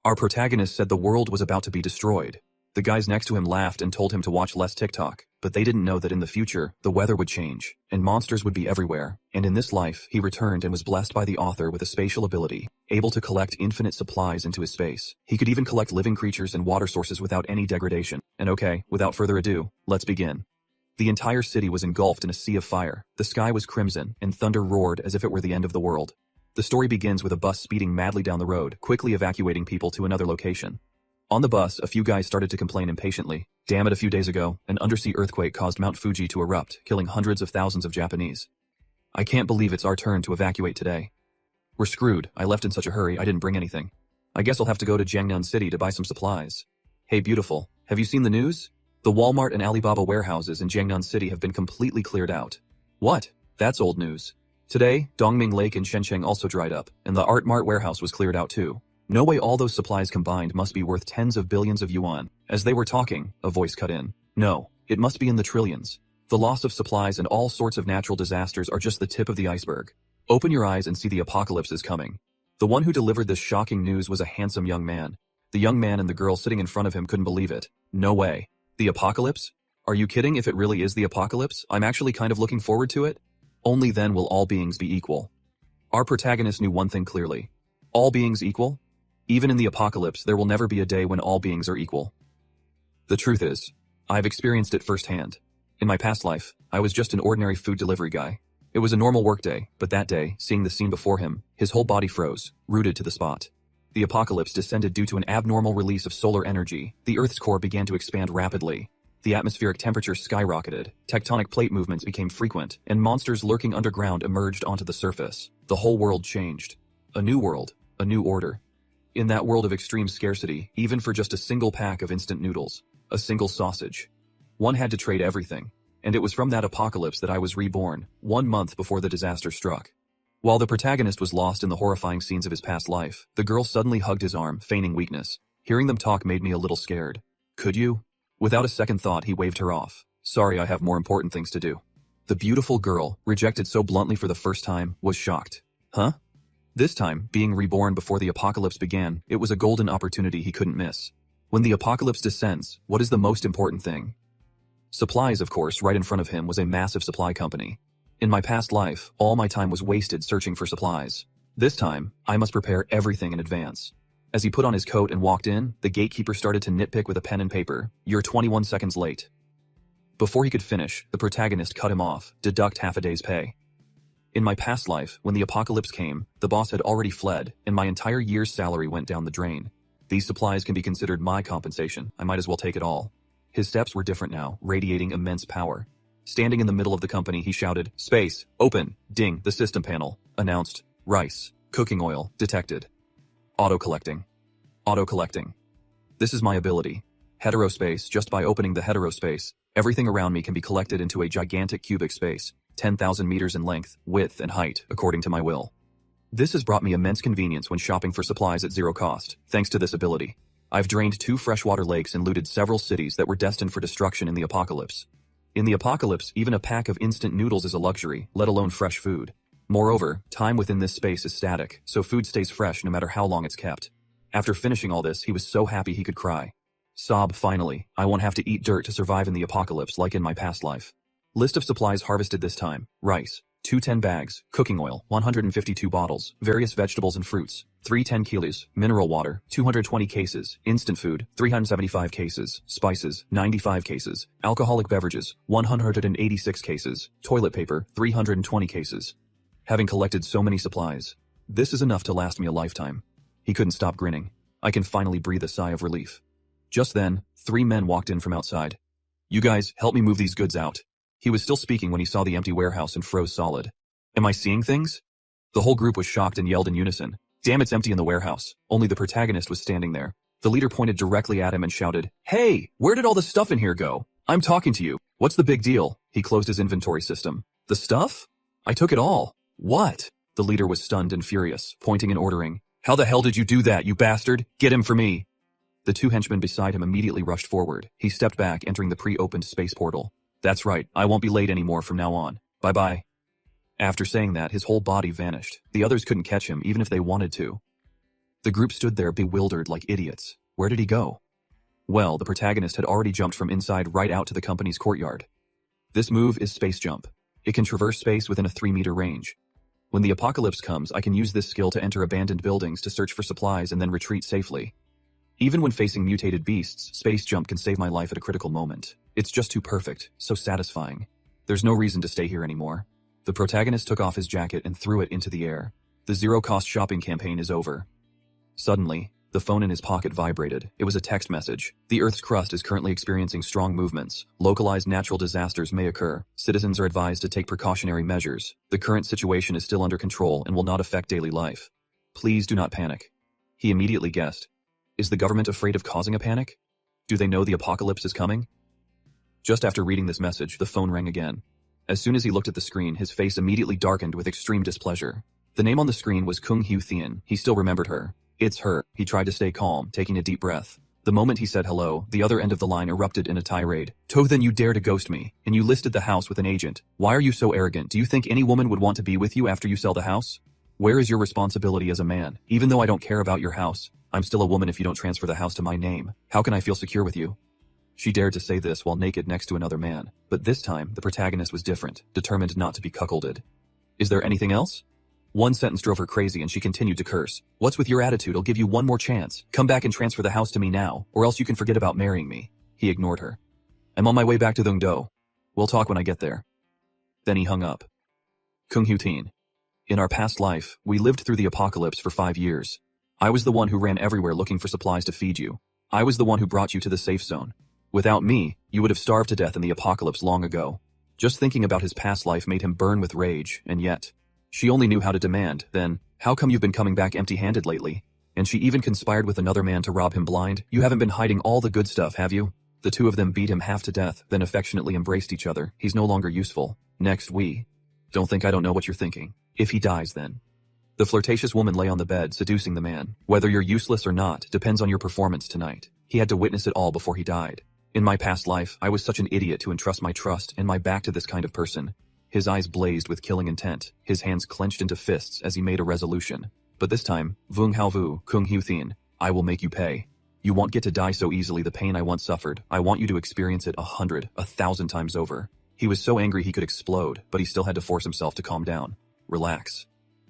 Our protagonist said the world was about to be destroyed. The guys next to him laughed and told him to watch less TikTok, but they didn't know that in the future, the weather would change, and monsters would be everywhere. And in this life, he returned and was blessed by the author with a spatial ability, able to collect infinite supplies into his space. He could even collect living creatures and water sources without any degradation. And okay, without further ado, let's begin. The entire city was engulfed in a sea of fire. The sky was crimson, and thunder roared as if it were the end of the world. The story begins with a bus speeding madly down the road, quickly evacuating people to another location. On the bus, a few guys started to complain impatiently. Damn it, a few days ago, an undersea earthquake caused Mount Fuji to erupt, killing hundreds of thousands of Japanese. I can't believe it's our turn to evacuate today. We're screwed. I left in such a hurry, I didn't bring anything. I guess I'll have to go to Jiangnan City to buy some supplies. Hey beautiful, have you seen the news? The Walmart and Alibaba warehouses in Jiangnan City have been completely cleared out. What? That's old news. Today, Dongming Lake in Shenzhen also dried up, and the Art Mart warehouse was cleared out too. No way all those supplies combined must be worth tens of billions of yuan. As they were talking, a voice cut in. No, it must be in the trillions. The loss of supplies and all sorts of natural disasters are just the tip of the iceberg. Open your eyes and see the apocalypse is coming. The one who delivered this shocking news was a handsome young man. The young man and the girl sitting in front of him couldn't believe it. No way. The apocalypse? Are you kidding? If it really is the apocalypse, I'm actually kind of looking forward to it. Only then will all beings be equal. Our protagonist knew one thing clearly. All beings equal? Even in the apocalypse, there will never be a day when all beings are equal. The truth is, I've experienced it firsthand. In my past life, I was just an ordinary food delivery guy. It was a normal workday, but that day, seeing the scene before him, his whole body froze, rooted to the spot. The apocalypse descended due to an abnormal release of solar energy. The Earth's core began to expand rapidly. The atmospheric temperature skyrocketed, tectonic plate movements became frequent, and monsters lurking underground emerged onto the surface. The whole world changed. A new world, a new order. In that world of extreme scarcity, even for just a single pack of instant noodles, a single sausage, one had to trade everything. And it was from that apocalypse that I was reborn, 1 month before the disaster struck. While the protagonist was lost in the horrifying scenes of his past life, the girl suddenly hugged his arm, feigning weakness. Hearing them talk made me a little scared. Could you? Without a second thought, he waved her off. Sorry, I have more important things to do. The beautiful girl, rejected so bluntly for the first time, was shocked. Huh? This time, being reborn before the apocalypse began, it was a golden opportunity he couldn't miss. When the apocalypse descends, what is the most important thing? Supplies, of course. Right in front of him was a massive supply company. In my past life, all my time was wasted searching for supplies. This time, I must prepare everything in advance. As he put on his coat and walked in, the gatekeeper started to nitpick with a pen and paper. You're 21 seconds late. Before he could finish, the protagonist cut him off, deduct half a day's pay. In my past life, when the apocalypse came, the boss had already fled, and my entire year's salary went down the drain. These supplies can be considered my compensation. I might as well take it all. His steps were different now, radiating immense power. Standing in the middle of the company, he shouted, "Space, open, ding, the system panel," announced, "Rice, cooking oil, detected. Auto-collecting. Auto-collecting. This is my ability. Heterospace. Just by opening the heterospace, everything around me can be collected into a gigantic cubic space, 10,000 meters in length, width, and height, according to my will. This has brought me immense convenience when shopping for supplies at zero cost, thanks to this ability. I've drained 2 freshwater lakes and looted several cities that were destined for destruction in the apocalypse. In the apocalypse, even a pack of instant noodles is a luxury, let alone fresh food. Moreover, time within this space is static, so food stays fresh no matter how long it's kept. After finishing all this, he was so happy he could cry. Sob, finally, I won't have to eat dirt to survive in the apocalypse like in my past life. List of supplies harvested this time: rice, 210 bags, cooking oil, 152 bottles, various vegetables and fruits, 310 kilos, mineral water, 220 cases, instant food, 375 cases, spices, 95 cases, alcoholic beverages, 186 cases, toilet paper, 320 cases. Having collected so many supplies, this is enough to last me a lifetime. He couldn't stop grinning. I can finally breathe a sigh of relief. Just then, 3 men walked in from outside. You guys, help me move these goods out. He was still speaking when he saw the empty warehouse and froze solid. Am I seeing things? The whole group was shocked and yelled in unison. Damn, it's empty in the warehouse. Only the protagonist was standing there. The leader pointed directly at him and shouted, "Hey, where did all the stuff in here go? I'm talking to you. What's the big deal?" He closed his inventory system. The stuff? I took it all. What? The leader was stunned and furious, pointing and ordering. How the hell did you do that, you bastard? Get him for me. The 2 henchmen beside him immediately rushed forward. He stepped back, entering the pre-opened space portal. That's right, I won't be late anymore from now on. Bye-bye. After saying that, his whole body vanished. The others couldn't catch him, even if they wanted to. The group stood there bewildered like idiots. Where did he go? Well, the protagonist had already jumped from inside right out to the company's courtyard. This move is Space Jump. It can traverse space within a 3-meter range. When the apocalypse comes, I can use this skill to enter abandoned buildings to search for supplies and then retreat safely. Even when facing mutated beasts, Space Jump can save my life at a critical moment. It's just too perfect, so satisfying. There's no reason to stay here anymore. The protagonist took off his jacket and threw it into the air. The zero-cost shopping campaign is over. Suddenly, the phone in his pocket vibrated. It was a text message. The Earth's crust is currently experiencing strong movements. Localized natural disasters may occur. Citizens are advised to take precautionary measures. The current situation is still under control and will not affect daily life. Please do not panic. He immediately guessed. Is the government afraid of causing a panic? Do they know the apocalypse is coming? Just after reading this message, the phone rang again. As soon as he looked at the screen, his face immediately darkened with extreme displeasure. The name on the screen was Kung Hyu Thien. He still remembered her. It's her. He tried to stay calm, taking a deep breath. The moment he said hello, the other end of the line erupted in a tirade. Then you dare to ghost me, and you listed the house with an agent. Why are you so arrogant? Do you think any woman would want to be with you after you sell the house? Where is your responsibility as a man? Even though I don't care about your house, I'm still a woman if you don't transfer the house to my name. How can I feel secure with you? She dared to say this while naked next to another man. But this time, the protagonist was different, determined not to be cuckolded. Is there anything else? One sentence drove her crazy and she continued to curse. What's with your attitude? I'll give you one more chance. Come back and transfer the house to me now, or else you can forget about marrying me. He ignored her. I'm on my way back to Dongdo. We'll talk when I get there. Then he hung up. Kung Hyu Thien. In our past life, we lived through the apocalypse for 5 years. I was the one who ran everywhere looking for supplies to feed you. I was the one who brought you to the safe zone. Without me, you would have starved to death in the apocalypse long ago. Just thinking about his past life made him burn with rage, and yet, she only knew how to demand. Then, how come you've been coming back empty-handed lately? And she even conspired with another man to rob him blind? You haven't been hiding all the good stuff, have you? The two of them beat him half to death, then affectionately embraced each other. He's no longer useful. Next, Don't think I don't know what you're thinking. If he dies, then. The flirtatious woman lay on the bed, seducing the man. Whether you're useless or not depends on your performance tonight. He had to witness it all before he died. In my past life, I was such an idiot to entrust my trust and my back to this kind of person. His eyes blazed with killing intent, his hands clenched into fists as he made a resolution. But this time, Vung Hao Vu, Kung Hyu Thien, I will make you pay. You won't get to die so easily. The pain I once suffered, I want you to experience it 100, 1,000 times over. He was so angry he could explode, but he still had to force himself to calm down. Relax.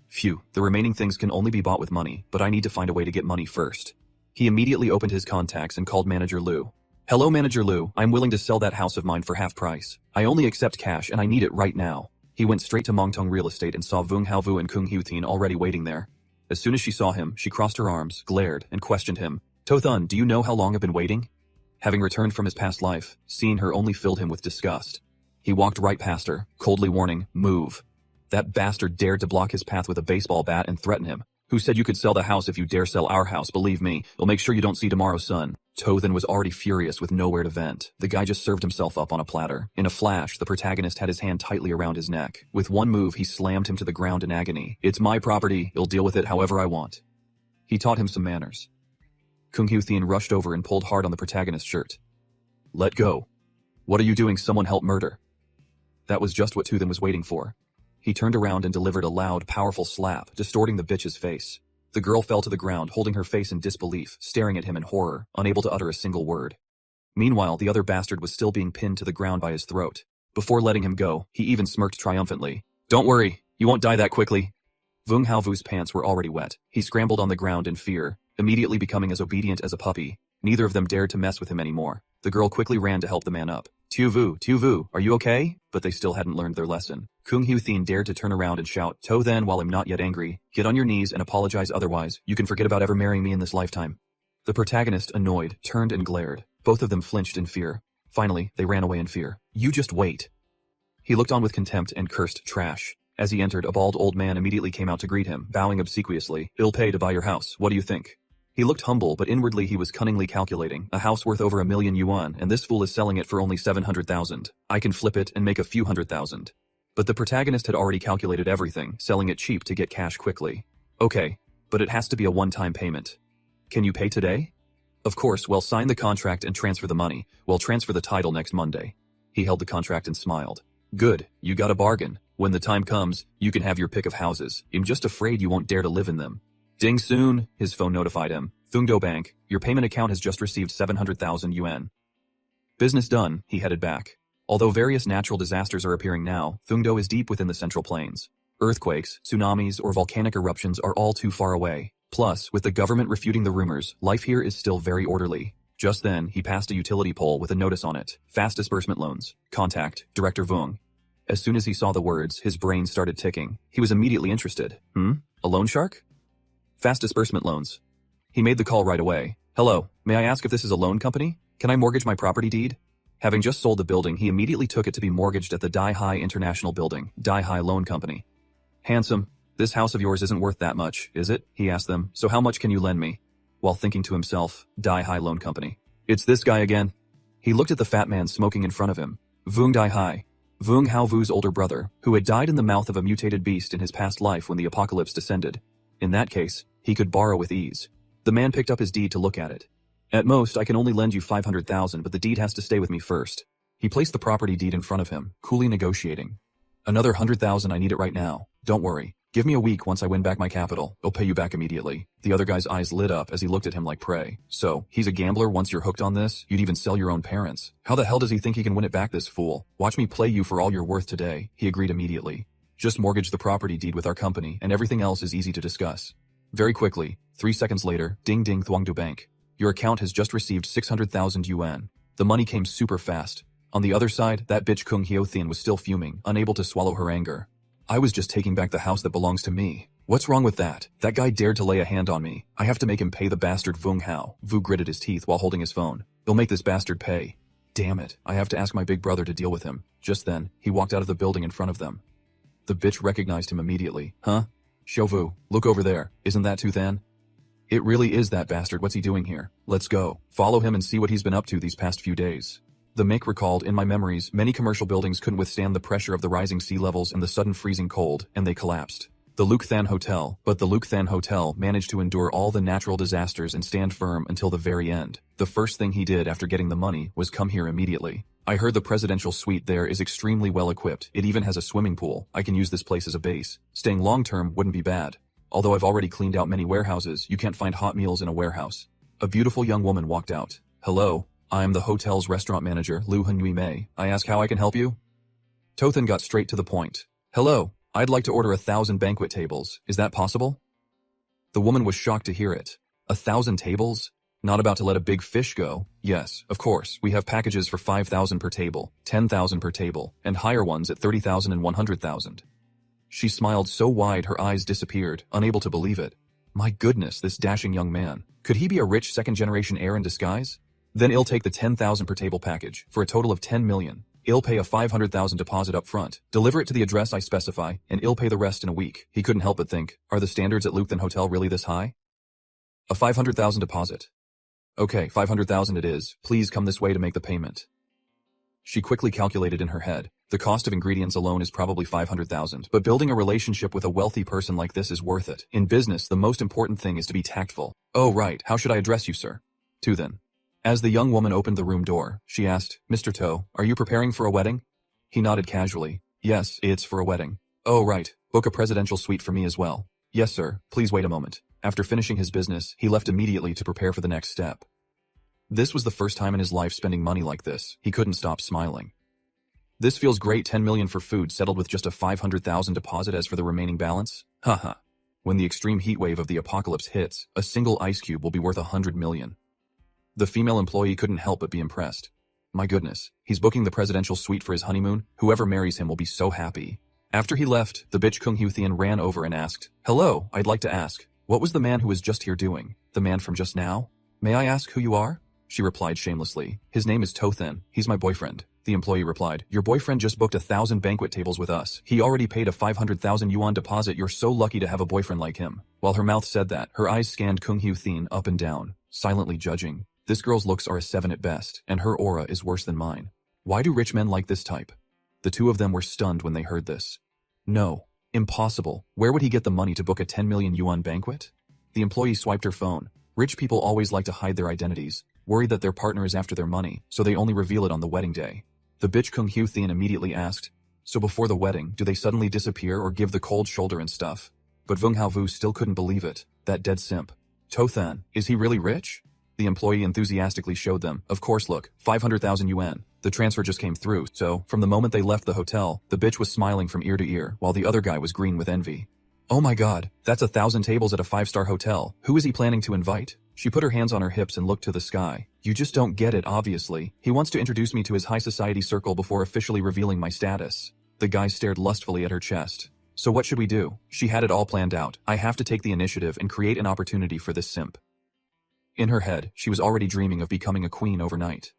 Phew, the remaining things can only be bought with money, but I need to find a way to get money first. He immediately opened his contacts and called Manager Liu. Hello Manager Liu, I'm willing to sell that house of mine for half price. I only accept cash and I need it right now. He went straight to Mongtong Real Estate and saw Vung Haovu and Kung Hyu Thien already waiting there. As soon as she saw him, she crossed her arms, glared, and questioned him. Tothun, do you know how long I've been waiting? Having returned from his past life, seeing her only filled him with disgust. He walked right past her, coldly warning, move. That bastard dared to block his path with a baseball bat and threaten him. Who said you could sell the house if you dare sell our house? Believe me, we'll make sure you don't see tomorrow's sun. Tothan was already furious with nowhere to vent. The guy just served himself up on a platter. In a flash, the protagonist had his hand tightly around his neck. With one move, he slammed him to the ground in agony. It's my property, you'll deal with it however I want. He taught him some manners. Kung Hyu Thien rushed over and pulled hard on the protagonist's shirt. Let go. What are you doing? Someone help murder. That was just what Tothan was waiting for. He turned around and delivered a loud, powerful slap, distorting the bitch's face. The girl fell to the ground, holding her face in disbelief, staring at him in horror, unable to utter a single word. Meanwhile, the other bastard was still being pinned to the ground by his throat. Before letting him go, he even smirked triumphantly. Don't worry, you won't die that quickly. Vung Haovu's pants were already wet. He scrambled on the ground in fear, immediately becoming as obedient as a puppy. Neither of them dared to mess with him anymore. The girl quickly ran to help the man up. Tuvu, are you okay? But they still hadn't learned their lesson. Kung Hyu Thien dared to turn around and shout, Then, while I'm not yet angry, get on your knees and apologize, otherwise, you can forget about ever marrying me in this lifetime. The protagonist, annoyed, turned and glared. Both of them flinched in fear. Finally, they ran away in fear. You just wait. He looked on with contempt and cursed trash. As he entered, a bald old man immediately came out to greet him, bowing obsequiously. I'll pay to buy your house, what do you think? He looked humble, but inwardly he was cunningly calculating. A house worth over 1,000,000 yuan, and this fool is selling it for only 700,000. I can flip it and make a few 100,000. But the protagonist had already calculated everything, selling it cheap to get cash quickly. Okay, but it has to be a one-time payment. Can you pay today? Of course, well, sign the contract and transfer the money. We'll transfer the title next Monday. He held the contract and smiled. Good, you got a bargain. When the time comes, you can have your pick of houses. I'm just afraid you won't dare to live in them. Ding soon, his phone notified him. Thungdo Bank, your payment account has just received 700,000 yuan. Business done, he headed back. Although various natural disasters are appearing now, Thungdo is deep within the Central Plains. Earthquakes, tsunamis, or volcanic eruptions are all too far away. Plus, with the government refuting the rumors, life here is still very orderly. Just then, he passed a utility pole with a notice on it. Fast disbursement loans. Contact, Director Vung. As soon as he saw the words, his brain started ticking. He was immediately interested. A loan shark? Fast disbursement loans. He made the call right away. Hello, may I ask if this is a loan company? Can I mortgage my property deed? Having just sold the building, he immediately took it to be mortgaged at the Daihai International Building, Daihai Loan Company. Handsome, this house of yours isn't worth that much, is it? He asked them. So how much can you lend me? While thinking to himself, Daihai Loan Company. It's this guy again. He looked at the fat man smoking in front of him. Vung Daihai. Vung Haovu's older brother, who had died in the mouth of a mutated beast in his past life when the apocalypse descended. In that case, he could borrow with ease. The man picked up his deed to look at it. At most, I can only lend you 500,000, but the deed has to stay with me first. He placed the property deed in front of him, coolly negotiating. Another 100,000, I need it right now. Don't worry. Give me a week once I win back my capital. I'll pay you back immediately. The other guy's eyes lit up as he looked at him like prey. So, he's a gambler. Once you're hooked on this, you'd even sell your own parents. How the hell does he think he can win it back, this fool? Watch me play you for all you're worth today. He agreed immediately. Just mortgage the property deed with our company, and everything else is easy to discuss. Very quickly, 3 seconds later, ding ding Thuangdo Bank. Your account has just received 600,000 yuan. The money came super fast. On the other side, that bitch Kung Hyo-thin was still fuming, unable to swallow her anger. I was just taking back the house that belongs to me. What's wrong with that? That guy dared to lay a hand on me. I have to make him pay the bastard Vung Hao. Vu gritted his teeth while holding his phone. They'll make this bastard pay. Damn it, I have to ask my big brother to deal with him. Just then, he walked out of the building in front of them. The bitch recognized him immediately. Huh? Shouvu, look over there. Isn't that Toothan? It really is that bastard. What's he doing here? Let's go. Follow him and see what he's been up to these past few days. The Make recalled, in my memories, many commercial buildings couldn't withstand the pressure of the rising sea levels and the sudden freezing cold, and they collapsed. The Lukhthan Hotel, but the Lukhthan Hotel managed to endure all the natural disasters and stand firm until the very end. The first thing he did after getting the money was come here immediately. I heard the presidential suite there is extremely well equipped. It even has a swimming pool. I can use this place as a base. Staying long term wouldn't be bad. Although I've already cleaned out many warehouses, you can't find hot meals in a warehouse. A beautiful young woman walked out. Hello, I am the hotel's restaurant manager, Lu Henui Mei. I ask how I can help you? Tothan got straight to the point. Hello, I'd like to order 1,000 banquet tables. Is that possible? The woman was shocked to hear it. 1,000 tables? Not about to let a big fish go? Yes, of course. We have packages for 5,000 per table, 10,000 per table, and higher ones at 30,000 and 100,000. She smiled so wide her eyes disappeared, unable to believe it. My goodness, this dashing young man. Could he be a rich second-generation heir in disguise? Then I'll take the 10,000 per table package, for a total of 10 million. I'll pay a 500,000 deposit up front, deliver it to the address I specify, and I'll pay the rest in a week. He couldn't help but think, are the standards at Lukhthan Hotel really this high? A 500,000 deposit. Okay, 500,000 it is. Please come this way to make the payment. She quickly calculated in her head. The cost of ingredients alone is probably 500,000, but building a relationship with a wealthy person like this is worth it. In business, the most important thing is to be tactful. Oh right, how should I address you, sir? Then. As the young woman opened the room door, she asked, Mr. To, are you preparing for a wedding? He nodded casually. Yes, it's for a wedding. Oh right, book a presidential suite for me as well. Yes sir, please wait a moment. After finishing his business, he left immediately to prepare for the next step. This was the first time in his life spending money like this. He couldn't stop smiling. This feels great. 10 million for food settled with just a 500,000 deposit. As for the remaining balance, haha. When the extreme heat wave of the apocalypse hits, a single ice cube will be worth 100 million. The female employee couldn't help but be impressed. My goodness, he's booking the presidential suite for his honeymoon. Whoever marries him will be so happy. After he left, the bitch Kung Hyo-thin ran over and asked, Hello, I'd like to ask, what was the man who was just here doing? The man from just now? May I ask who you are? She replied shamelessly. His name is Tothan. He's my boyfriend. The employee replied, Your boyfriend just booked 1,000 banquet tables with us. He already paid a 500,000 yuan deposit. You're so lucky to have a boyfriend like him. While her mouth said that, her eyes scanned Kung Hyo-thin up and down, silently judging. This girl's looks are a 7 at best, and her aura is worse than mine. Why do rich men like this type? The two of them were stunned when they heard this. No. Impossible. Where would he get the money to book a 10 million yuan banquet? The employee swiped her phone. Rich people always like to hide their identities, worried that their partner is after their money, so they only reveal it on the wedding day. The bitch Kung Hyo-thin immediately asked, So before the wedding, do they suddenly disappear or give the cold shoulder and stuff? But Vung Haovu still couldn't believe it. That dead simp. Tothan, is he really rich? The employee enthusiastically showed them. Of course, look, 500,000 yuan. The transfer just came through, so from the moment they left the hotel, the bitch was smiling from ear to ear, while the other guy was green with envy. Oh my god, that's 1,000 tables at a 5-star hotel. Who is he planning to invite? She put her hands on her hips and looked to the sky. You just don't get it, obviously. He wants to introduce me to his high society circle before officially revealing my status. The guy stared lustfully at her chest. So what should we do? She had it all planned out. I have to take the initiative and create an opportunity for this simp. In her head, she was already dreaming of becoming a queen overnight.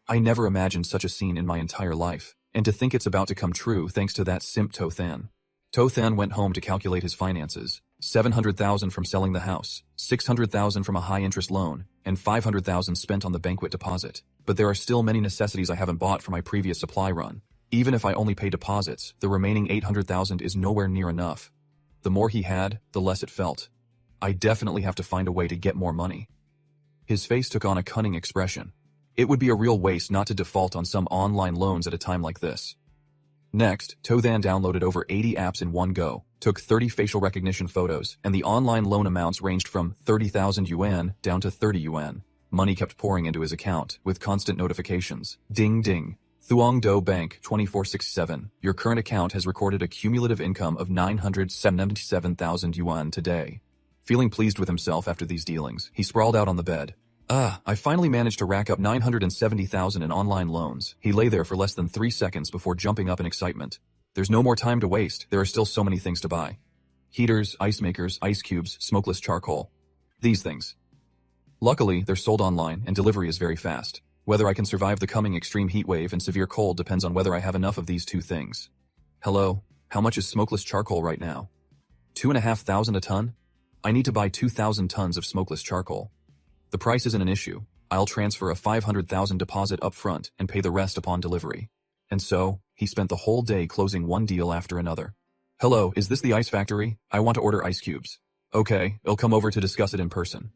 I never imagined such a scene in my entire life, and to think it's about to come true thanks to that simp Tothan. Tothan went home to calculate his finances. 700,000 from selling the house, 600,000 from a high-interest loan, and 500,000 spent on the banquet deposit. But there are still many necessities I haven't bought for my previous supply run. Even if I only pay deposits, the remaining 800,000 is nowhere near enough. The more he had, the less it felt. I definitely have to find a way to get more money. His face took on a cunning expression. It would be a real waste not to default on some online loans at a time like this. Next, Tothan downloaded over 80 apps in one go, took 30 facial recognition photos, and the online loan amounts ranged from 30,000 yuan down to 30 yuan. Money kept pouring into his account, with constant notifications. Ding ding. Thuongdo Bank 2467. Your current account has recorded a cumulative income of 977,000 yuan today. Feeling pleased with himself after these dealings, he sprawled out on the bed. I finally managed to rack up 970,000 in online loans. He lay there for less than 3 seconds before jumping up in excitement. There's no more time to waste. There are still so many things to buy. Heaters, ice makers, ice cubes, smokeless charcoal. These things. Luckily, they're sold online and delivery is very fast. Whether I can survive the coming extreme heat wave and severe cold depends on whether I have enough of these two things. Hello, how much is smokeless charcoal right now? 2,500 a ton? I need to buy 2,000 tons of smokeless charcoal. The price isn't an issue. I'll transfer a 500,000 deposit up front and pay the rest upon delivery. And so, he spent the whole day closing one deal after another. Hello, is this the ice factory? I want to order ice cubes. Okay, I'll come over to discuss it in person.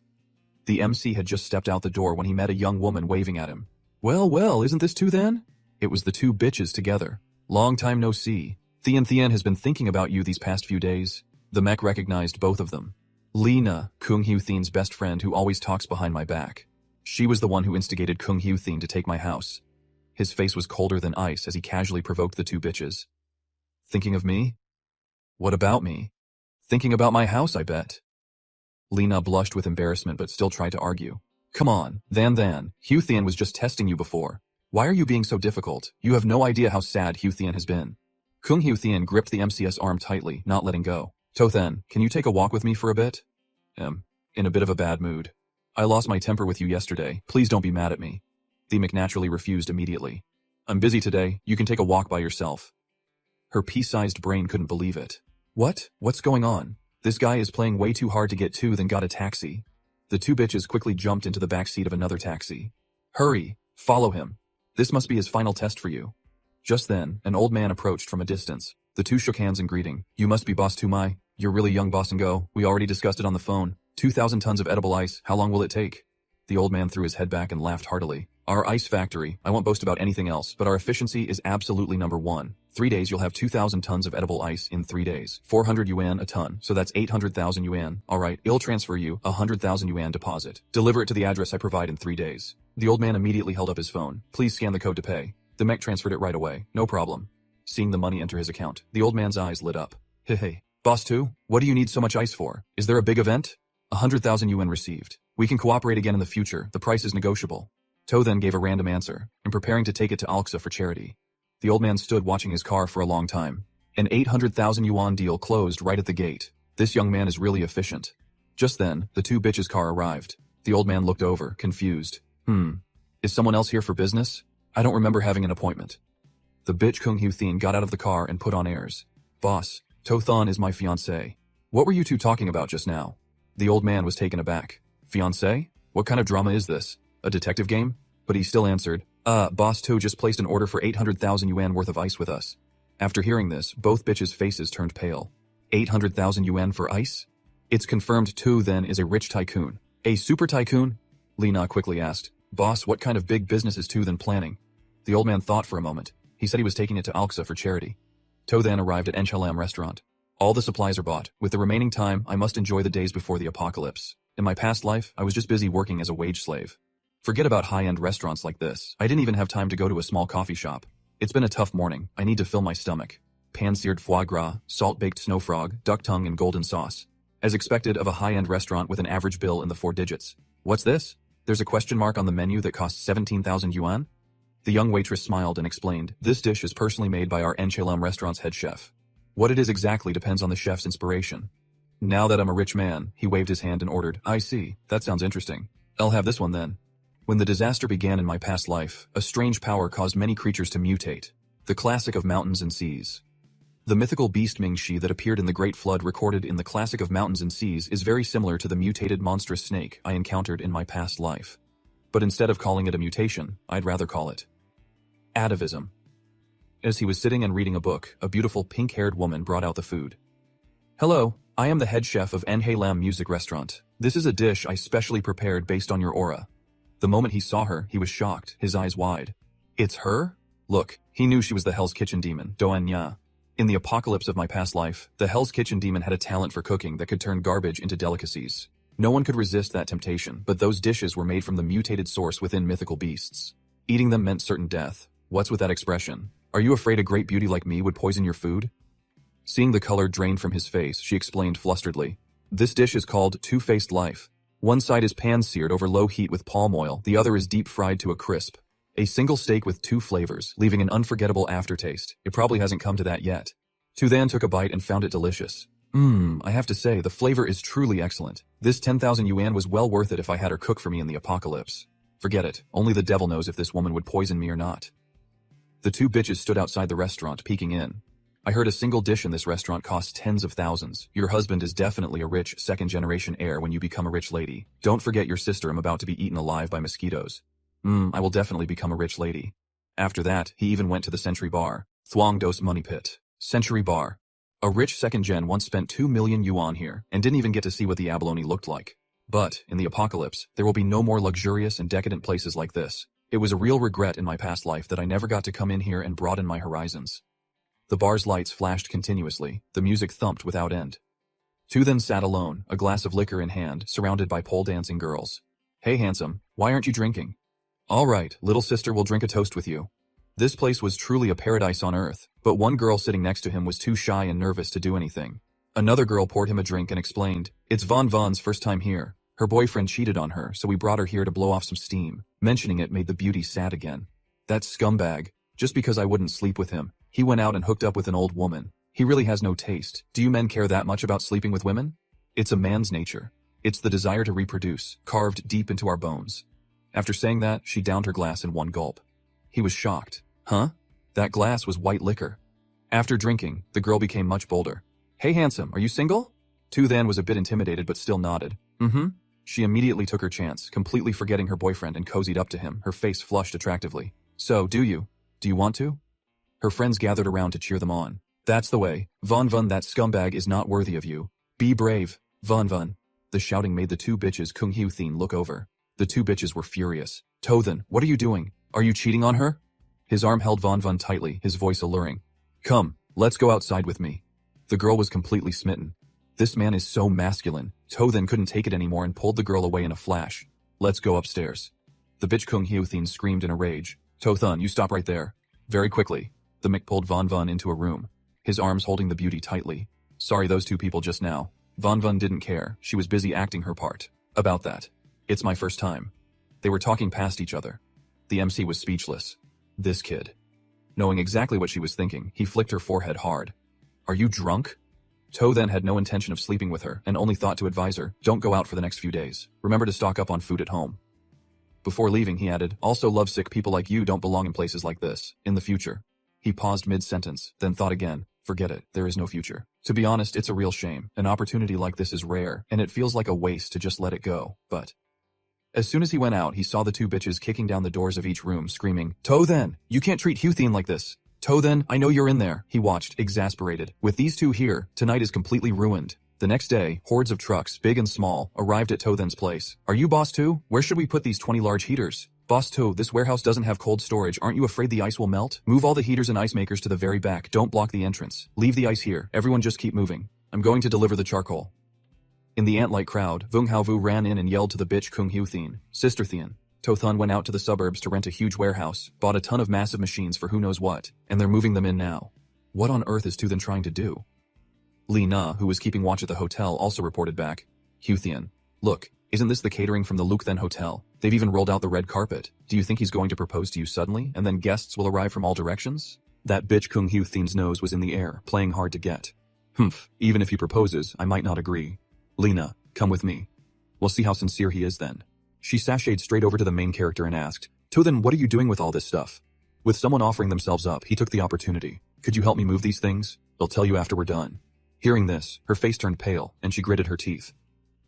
The MC had just stepped out the door when he met a young woman waving at him. Well, isn't this two then? It was the two bitches together. Long time no see. Thien has been thinking about you these past few days. The mech recognized both of them. Lena, Kung Hu Thien's best friend who always talks behind my back. She was the one who instigated Kung Hu Thien to take my house. His face was colder than ice as he casually provoked the two bitches. Thinking of me? What about me? Thinking about my house, I bet. Lena blushed with embarrassment but still tried to argue. Come on, Hu Thien was just testing you before. Why are you being so difficult? You have no idea how sad Hu Thien has been. Kung Hu Thien gripped the MC's arm tightly, not letting go. Tothan, can you take a walk with me for a bit? In a bit of a bad mood. I lost my temper with you yesterday. Please don't be mad at me. The mech naturally refused immediately. I'm busy today. You can take a walk by yourself. Her pea-sized brain couldn't believe it. What? What's going on? This guy is playing way too hard to get to, then got a taxi. The two bitches quickly jumped into the back seat of another taxi. Hurry! Follow him. This must be his final test for you. Just then, an old man approached from a distance. The two shook hands in greeting. You must be Boss Tumai. You're really young, Boss and Go. We already discussed it on the phone. 2,000 tons of edible ice. How long will it take? The old man threw his head back and laughed heartily. Our ice factory, I won't boast about anything else, but our efficiency is absolutely number one. 3 days you'll have 2,000 tons of edible ice in 3 days. 400 yuan a ton, so that's 800,000 yuan. Alright, I'll transfer you 100,000 yuan deposit. Deliver it to the address I provide in 3 days. The old man immediately held up his phone. Please scan the code to pay. The mech transferred it right away. No problem. Seeing the money enter his account, the old man's eyes lit up. Hey, Boss 2, what do you need so much ice for? Is there a big event? 100,000 yuan received. We can cooperate again in the future. The price is negotiable. To then gave a random answer, and preparing to take it to Alxa for charity. The old man stood watching his car for a long time. An 800,000 yuan deal closed right at the gate. This young man is really efficient. Just then, the two bitches' car arrived. The old man looked over, confused. Is someone else here for business? I don't remember having an appointment. The bitch Kung Hu Thien got out of the car and put on airs. Boss, Tothan is my fiancé. What were you two talking about just now? The old man was taken aback. Fiancé? What kind of drama is this? A detective game? But he still answered, Boss To just placed an order for 800,000 yuan worth of ice with us. After hearing this, both bitches' faces turned pale. 800,000 yuan for ice? It's confirmed Tu then is a rich tycoon. A super tycoon? Lena quickly asked. Boss, what kind of big business is Tu then planning? The old man thought for a moment. He said he was taking it to Alxa for charity. To then arrived at Enchalam restaurant. All the supplies are bought. With the remaining time, I must enjoy the days before the apocalypse. In my past life, I was just busy working as a wage slave. Forget about high-end restaurants like this. I didn't even have time to go to a small coffee shop. It's been a tough morning. I need to fill my stomach. Pan-seared foie gras, salt-baked snow frog, duck tongue and golden sauce. As expected of a high-end restaurant with an average bill in the 4 digits. What's this? There's a question mark on the menu that costs 17,000 yuan? The young waitress smiled and explained, this dish is personally made by our Enchelam restaurant's head chef. What it is exactly depends on the chef's inspiration. Now that I'm a rich man, he waved his hand and ordered, I see, that sounds interesting. I'll have this one then. When the disaster began in my past life, a strange power caused many creatures to mutate. The classic of mountains and seas. The mythical beast Mingxi that appeared in the Great Flood recorded in the Classic of Mountains and Seas is very similar to the mutated monstrous snake I encountered in my past life. But instead of calling it a mutation, I'd rather call it atavism. As he was sitting and reading a book, a beautiful pink-haired woman brought out the food. Hello, I am the head chef of Enhe Lam Music Restaurant. This is a dish I specially prepared based on your aura. The moment he saw her, he was shocked, his eyes wide. It's her? Look, he knew she was the Hell's Kitchen demon, Doanya. In the apocalypse of my past life, the Hell's Kitchen demon had a talent for cooking that could turn garbage into delicacies. No one could resist that temptation, but those dishes were made from the mutated source within mythical beasts. Eating them meant certain death. What's with that expression? Are you afraid a great beauty like me would poison your food? Seeing the color drain from his face, she explained flusteredly. This dish is called Two-Faced Life. One side is pan-seared over low heat with palm oil, the other is deep-fried to a crisp. A single steak with 2 flavors, leaving an unforgettable aftertaste. It probably hasn't come to that yet. Tu Than took a bite and found it delicious. I have to say, the flavor is truly excellent. This 10,000 yuan was well worth it if I had her cook for me in the apocalypse. Forget it, only the devil knows if this woman would poison me or not. The 2 bitches stood outside the restaurant, peeking in. I heard a single dish in this restaurant costs tens of thousands. Your husband is definitely a rich, second-generation heir when you become a rich lady. Don't forget your sister. I'm about to be eaten alive by mosquitoes. I will definitely become a rich lady. After that, he even went to the Century Bar. Thuong Dos Money Pit. Century Bar. A rich second-gen once spent 2 million yuan here, and didn't even get to see what the abalone looked like. But, in the apocalypse, there will be no more luxurious and decadent places like this. It was a real regret in my past life that I never got to come in here and broaden my horizons. The bar's lights flashed continuously, the music thumped without end. Tu Than sat alone, a glass of liquor in hand, surrounded by pole-dancing girls. Hey handsome, why aren't you drinking? All right, little sister will drink a toast with you. This place was truly a paradise on earth, but one girl sitting next to him was too shy and nervous to do anything. Another girl poured him a drink and explained, it's Von Von's first time here. Her boyfriend cheated on her, so we brought her here to blow off some steam. Mentioning it made the beauty sad again. That scumbag. Just because I wouldn't sleep with him, he went out and hooked up with an old woman. He really has no taste. Do you men care that much about sleeping with women? It's a man's nature. It's the desire to reproduce, carved deep into our bones. After saying that, she downed her glass in one gulp. He was shocked. Huh? That glass was white liquor. After drinking, the girl became much bolder. Hey handsome, are you single? Tu Than was a bit intimidated but still nodded. She immediately took her chance, completely forgetting her boyfriend and cozied up to him, her face flushed attractively. So, do you want to? Her friends gathered around to cheer them on. That's the way. Von Von, that scumbag is not worthy of you. Be brave, Von Von. The shouting made the 2 bitches Kung Hiu Thin look over. The 2 bitches were furious. Tu Than, what are you doing? Are you cheating on her? His arm held Von Von tightly, his voice alluring. Come, let's go outside with me. The girl was completely smitten. This man is so masculine. Tu Than couldn't take it anymore and pulled the girl away in a flash. Let's go upstairs. The bitch Kung Hiu Thin screamed in a rage. Tu Than, you stop right there. Very quickly. The Mick pulled Von Von into a room, his arms holding the beauty tightly. Sorry those 2 people just now. Von Von didn't care, she was busy acting her part. About that. It's my first time. They were talking past each other. The MC was speechless. This kid. Knowing exactly what she was thinking, he flicked her forehead hard. Are you drunk? Tu Than had no intention of sleeping with her and only thought to advise her, don't go out for the next few days. Remember to stock up on food at home. Before leaving, he added, also lovesick people like you don't belong in places like this, in the future. He paused mid-sentence, then thought again, forget it, there is no future. To be honest, it's a real shame. An opportunity like this is rare, and it feels like a waste to just let it go, but... As soon as he went out, he saw the 2 bitches kicking down the doors of each room, screaming, Tu Than, you can't treat Hiu Thin like this. Tu Than, I know you're in there. He watched, exasperated. With these 2 here, tonight is completely ruined. The next day, hordes of trucks, big and small, arrived at Tu Than's place. Are you boss too? Where should we put these 20 large heaters? Boss To, this warehouse doesn't have cold storage. Aren't you afraid the ice will melt? Move all the heaters and ice makers to the very back. Don't block the entrance. Leave the ice here. Everyone just keep moving. I'm going to deliver the charcoal. In the ant-like crowd, Vung Haovu ran in and yelled to the bitch Kung Hu Thien, Sister Thien. To Thun went out to the suburbs to rent a huge warehouse, bought a ton of massive machines for who knows what, and they're moving them in now. What on earth is Tu Then trying to do? Li Na, who was keeping watch at the hotel, also reported back. Hu Thien, look, isn't this the catering from the Luke Then Hotel? They've even rolled out the red carpet. Do you think he's going to propose to you suddenly, and then guests will arrive from all directions? That bitch Kung Hu Thien's nose was in the air, playing hard to get. Humph, even if he proposes, I might not agree. Lena, come with me. We'll see how sincere he is then. She sashayed straight over to the main character and asked, To then, what are you doing with all this stuff? With someone offering themselves up, he took the opportunity. Could you help me move these things? I'll tell you after we're done. Hearing this, her face turned pale, and she gritted her teeth.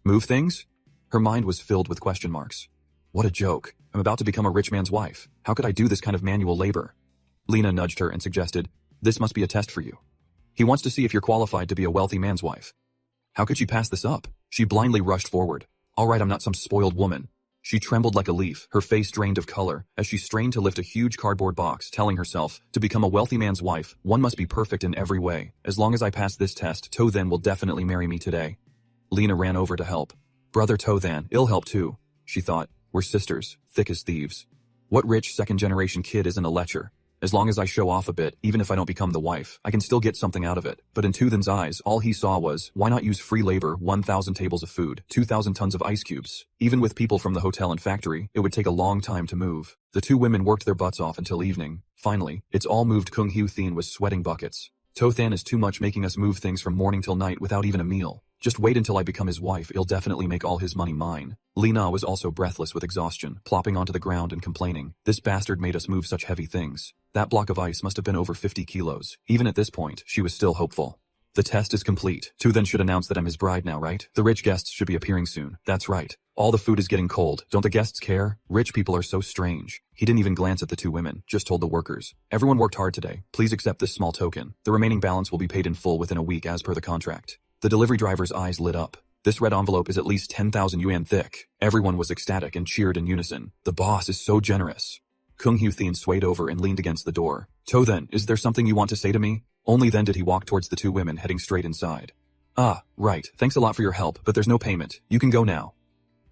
Move things? Her mind was filled with question marks. What a joke. I'm about to become a rich man's wife. How could I do this kind of manual labor? Lena nudged her and suggested, This must be a test for you. He wants to see if you're qualified to be a wealthy man's wife. How could she pass this up? She blindly rushed forward. All right, I'm not some spoiled woman. She trembled like a leaf, her face drained of color, as she strained to lift a huge cardboard box, telling herself, to become a wealthy man's wife, one must be perfect in every way. As long as I pass this test, To Then will definitely marry me today. Lena ran over to help. Brother To Then, he'll help too, she thought. We're sisters, thick as thieves. What rich second-generation kid isn't a lecher? As long as I show off a bit, even if I don't become the wife, I can still get something out of it. But in Tu Then's eyes, all he saw was, why not use free labor, 1,000 tables of food, 2,000 tons of ice cubes? Even with people from the hotel and factory, it would take a long time to move. The two women worked their butts off until evening. Finally, it's all moved. Kung Hu Thien was sweating buckets. To Then is too much, making us move things from morning till night without even a meal. Just wait until I become his wife, he'll definitely make all his money mine. Lena was also breathless with exhaustion, plopping onto the ground and complaining. This bastard made us move such heavy things. That block of ice must have been over 50 kilos. Even at this point, she was still hopeful. The test is complete. Tu Then should announce that I'm his bride now, right? The rich guests should be appearing soon. That's right. All the food is getting cold. Don't the guests care? Rich people are so strange. He didn't even glance at the two women, just told the workers. Everyone worked hard today. Please accept this small token. The remaining balance will be paid in full within a week as per the contract. The delivery driver's eyes lit up. This red envelope is at least 10,000 yuan thick. Everyone was ecstatic and cheered in unison. The boss is so generous. Kung Hu Thien swayed over and leaned against the door. To Then, is there something you want to say to me? Only then did he walk towards the two women heading straight inside. Ah, right. Thanks a lot for your help, but there's no payment. You can go now.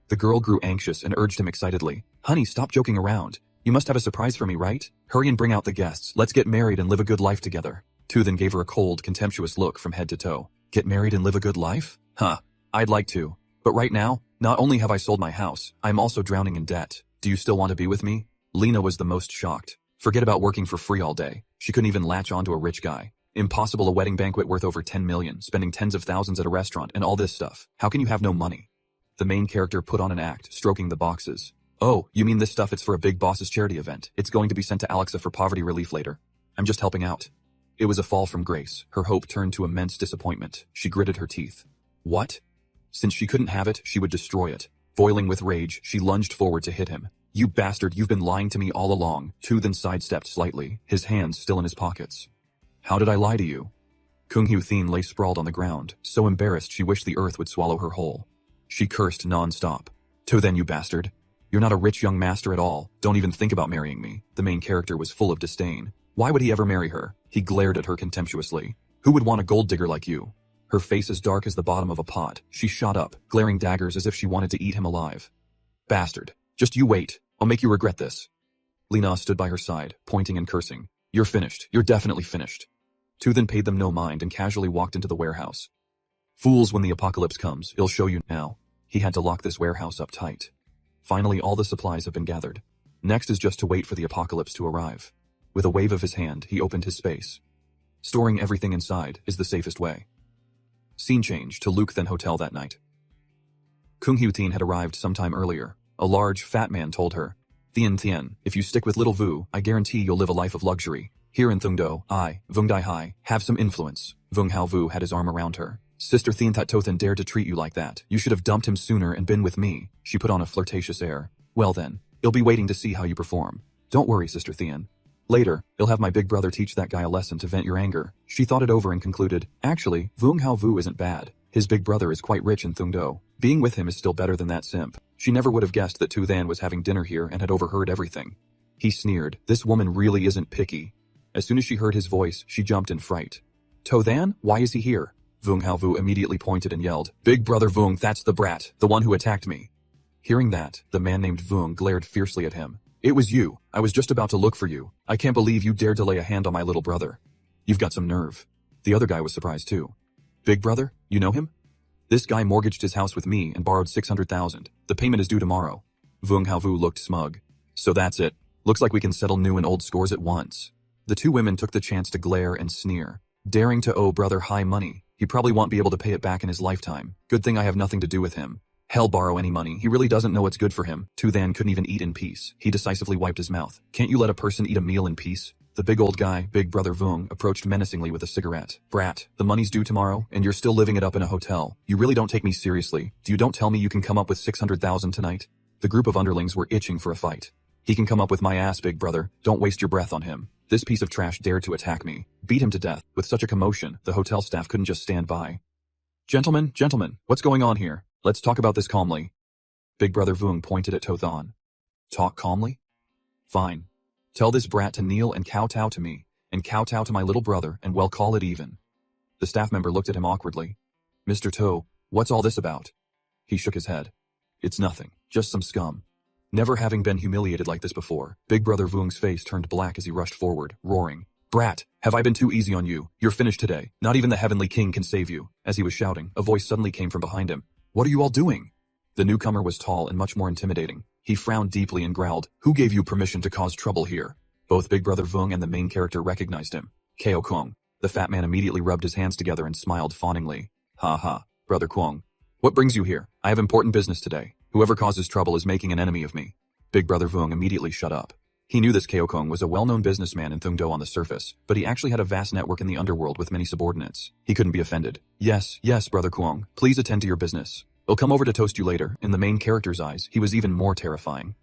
The girl grew anxious and urged him excitedly. Honey, stop joking around. You must have a surprise for me, right? Hurry and bring out the guests. Let's get married and live a good life together. Tu Then gave her a cold, contemptuous look from head to toe. Get married and live a good life? Huh. I'd like to. But right now, not only have I sold my house, I'm also drowning in debt. Do you still want to be with me? Lena was the most shocked. Forget about working for free all day. She couldn't even latch onto a rich guy. Impossible, a wedding banquet worth over 10 million, spending tens of thousands at a restaurant, and all this stuff. How can you have no money? The main character put on an act, stroking the boxes. Oh, you mean this stuff? It's for a big boss's charity event. It's going to be sent to Alexa for poverty relief later. I'm just helping out. It was a fall from grace. Her hope turned to immense disappointment. She gritted her teeth. What? Since she couldn't have it, she would destroy it. Boiling with rage, she lunged forward to hit him. You bastard, you've been lying to me all along. Tu Then sidestepped slightly, his hands still in his pockets. How did I lie to you? Kung Hu Thien lay sprawled on the ground, so embarrassed she wished the earth would swallow her whole. She cursed non-stop. Tu Then, you bastard. You're not a rich young master at all. Don't even think about marrying me. The main character was full of disdain. Why would he ever marry her? He glared at her contemptuously. Who would want a gold digger like you? Her face as dark as the bottom of a pot. She shot up, glaring daggers as if she wanted to eat him alive. Bastard. Just you wait. I'll make you regret this. Lena stood by her side, pointing and cursing. You're finished. You're definitely finished. Tu Then paid them no mind and casually walked into the warehouse. Fools, when the apocalypse comes, it'll show you now. He had to lock this warehouse up tight. Finally, all the supplies have been gathered. Next is just to wait for the apocalypse to arrive. With a wave of his hand, he opened his space. Storing everything inside is the safest way. Scene change to Luke Then Hotel that night. Kung Hu Thien had arrived sometime earlier. A large, fat man told her, Thien, if you stick with little Vu, I guarantee you'll live a life of luxury. Here in Thungdo, I, Vung Dai Hai, have some influence. Vung Hao Vu had his arm around her. Sister Thien, that To Then dared to treat you like that. You should have dumped him sooner and been with me. She put on a flirtatious air. Well then, he'll be waiting to see how you perform. Don't worry, Sister Thien. Later, he'll have my big brother teach that guy a lesson to vent your anger. She thought it over and concluded, actually, Vung Hao Vu isn't bad. His big brother is quite rich in Thungdo. Being with him is still better than that simp. She never would have guessed that Tu Than was having dinner here and had overheard everything. He sneered. This woman really isn't picky. As soon as she heard his voice, she jumped in fright. To Than? Why is he here? Vung Haovu immediately pointed and yelled, Big brother Vung, that's the brat, the one who attacked me. Hearing that, the man named Vung glared fiercely at him. It was you. I was just about to look for you. I can't believe you dared to lay a hand on my little brother. You've got some nerve. The other guy was surprised too. Big brother? You know him? This guy mortgaged his house with me and borrowed 600,000. The payment is due tomorrow. Vung Haovu looked smug. So that's it. Looks like we can settle new and old scores at once. The two women took the chance to glare and sneer. Daring to owe brother high money. He probably won't be able to pay it back in his lifetime. Good thing I have nothing to do with him. Hell, borrow any money. He really doesn't know what's good for him. Tu Than couldn't even eat in peace. He decisively wiped his mouth. Can't you let a person eat a meal in peace? The big old guy, big brother Vung, approached menacingly with a cigarette. Brat, the money's due tomorrow, and you're still living it up in a hotel. You really don't take me seriously. You don't tell me you can come up with 600,000 tonight? The group of underlings were itching for a fight. He can come up with my ass, big brother. Don't waste your breath on him. This piece of trash dared to attack me. Beat him to death. With such a commotion, the hotel staff couldn't just stand by. Gentlemen, what's going on here? Let's talk about this calmly. Big brother Vung pointed at To Than. Talk calmly? Fine. Tell this brat to kneel and kowtow to me, and kowtow to my little brother, and we'll call it even. The staff member looked at him awkwardly. Mr. To, what's all this about? He shook his head. It's nothing, just some scum. Never having been humiliated like this before, Big brother Vung's face turned black as he rushed forward, roaring. Brat, have I been too easy on you? You're finished today. Not even the Heavenly King can save you. As he was shouting, a voice suddenly came from behind him. What are you all doing? The newcomer was tall and much more intimidating. He frowned deeply and growled, Who gave you permission to cause trouble here? Both Big brother Vung and the main character recognized him. Ko Kwong. The fat man immediately rubbed his hands together and smiled fawningly. Ha ha, brother Kwong. What brings you here? I have important business today. Whoever causes trouble is making an enemy of me. Big brother Vung immediately shut up. He knew this Ko Kwong was a well-known businessman in Thungdo on the surface, but he actually had a vast network in the underworld with many subordinates. He couldn't be offended. Yes, brother Kwong. Please attend to your business. I'll come over to toast you later. In the main character's eyes, he was even more terrifying.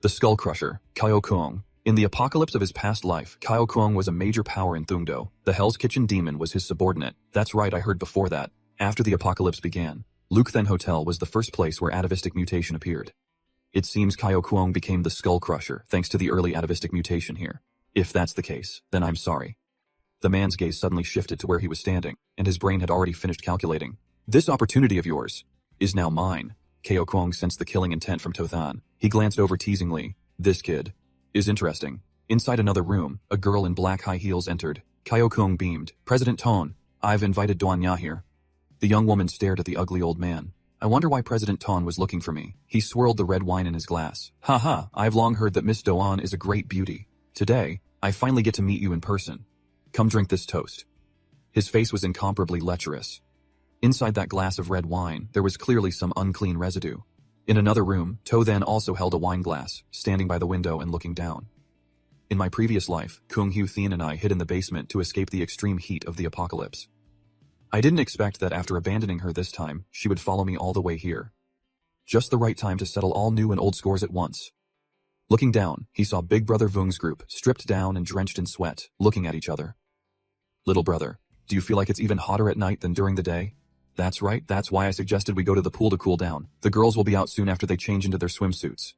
The Skull Crusher, Ko Kwong. In the apocalypse of his past life, Ko Kwong was a major power in Thungdo. The Hell's Kitchen demon was his subordinate. That's right, I heard before that. After the apocalypse began, Lukethen Hotel was the first place where atavistic mutation appeared. It seems Ko Kwong became the Skull Crusher thanks to the early atavistic mutation here. If that's the case, then I'm sorry. The man's gaze suddenly shifted to where he was standing, and his brain had already finished calculating. This opportunity of yours is now mine. Ko Kwong sensed the killing intent from To Than. He glanced over teasingly. This kid is interesting. Inside another room, a girl in black high heels entered. Ko Kwong beamed. President Ton, I've invited Duanya here. The young woman stared at the ugly old man. I wonder why President Ton was looking for me. He swirled the red wine in his glass. Haha, I've long heard that Miss Doan is a great beauty. Today, I finally get to meet you in person. Come drink this toast. His face was incomparably lecherous. Inside that glass of red wine, there was clearly some unclean residue. In another room, To Than also held a wine glass, standing by the window and looking down. In my previous life, Kung Hu Thien and I hid in the basement to escape the extreme heat of the apocalypse. I didn't expect that after abandoning her this time, she would follow me all the way here. Just the right time to settle all new and old scores at once. Looking down, he saw Big Brother Vung's group, stripped down and drenched in sweat, looking at each other. Little brother, do you feel like it's even hotter at night than during the day? That's right, that's why I suggested we go to the pool to cool down. The girls will be out soon after they change into their swimsuits.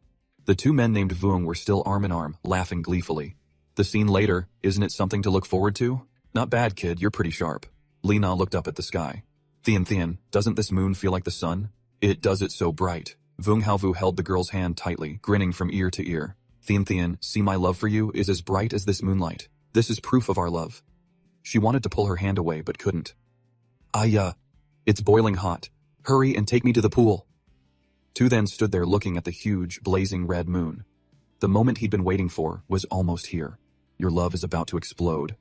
The two men named Vung were still arm in arm, laughing gleefully. The scene later, isn't it something to look forward to? Not bad, kid, you're pretty sharp. Lina looked up at the sky. Thien, doesn't this moon feel like the sun? It does, it's so bright. Vung Haovu held the girl's hand tightly, grinning from ear to ear. Thien, see, my love for you is as bright as this moonlight. This is proof of our love. She wanted to pull her hand away but couldn't. It's boiling hot. Hurry and take me to the pool. Tu Than stood there looking at the huge, blazing red moon. The moment he'd been waiting for was almost here. Your love is about to explode.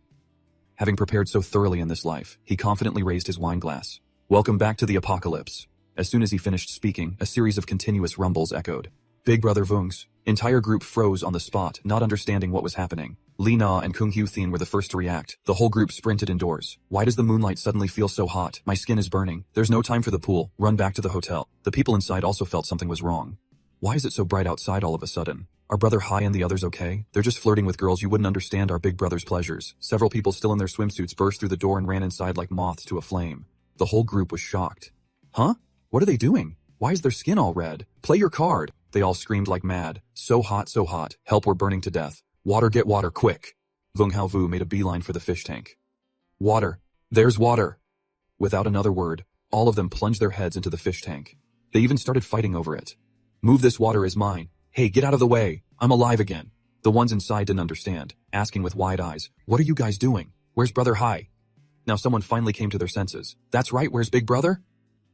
Having prepared so thoroughly in this life, he confidently raised his wine glass. Welcome back to the apocalypse. As soon as he finished speaking, a series of continuous rumbles echoed. Big Brother Vung's entire group froze on the spot, not understanding what was happening. Li Na and Kung Hu Thien were the first to react. The whole group sprinted indoors. Why does the moonlight suddenly feel so hot? My skin is burning. There's no time for the pool. Run back to the hotel. The people inside also felt something was wrong. Why is it so bright outside all of a sudden? Are Brother Hai and the others okay? They're just flirting with girls. You wouldn't understand our big brother's pleasures. Several people still in their swimsuits burst through the door and ran inside like moths to a flame. The whole group was shocked. Huh? What are they doing? Why is their skin all red? Play your card! They all screamed like mad. So hot, so hot. Help, we're burning to death. Water, get water, quick. Vung Hao Vu made a beeline for the fish tank. Water. There's water. Without another word, all of them plunged their heads into the fish tank. They even started fighting over it. Move, this water is mine. Hey, get out of the way. I'm alive again. The ones inside didn't understand, asking with wide eyes, what are you guys doing? Where's Brother Hai? Now someone finally came to their senses. That's right, where's Big Brother?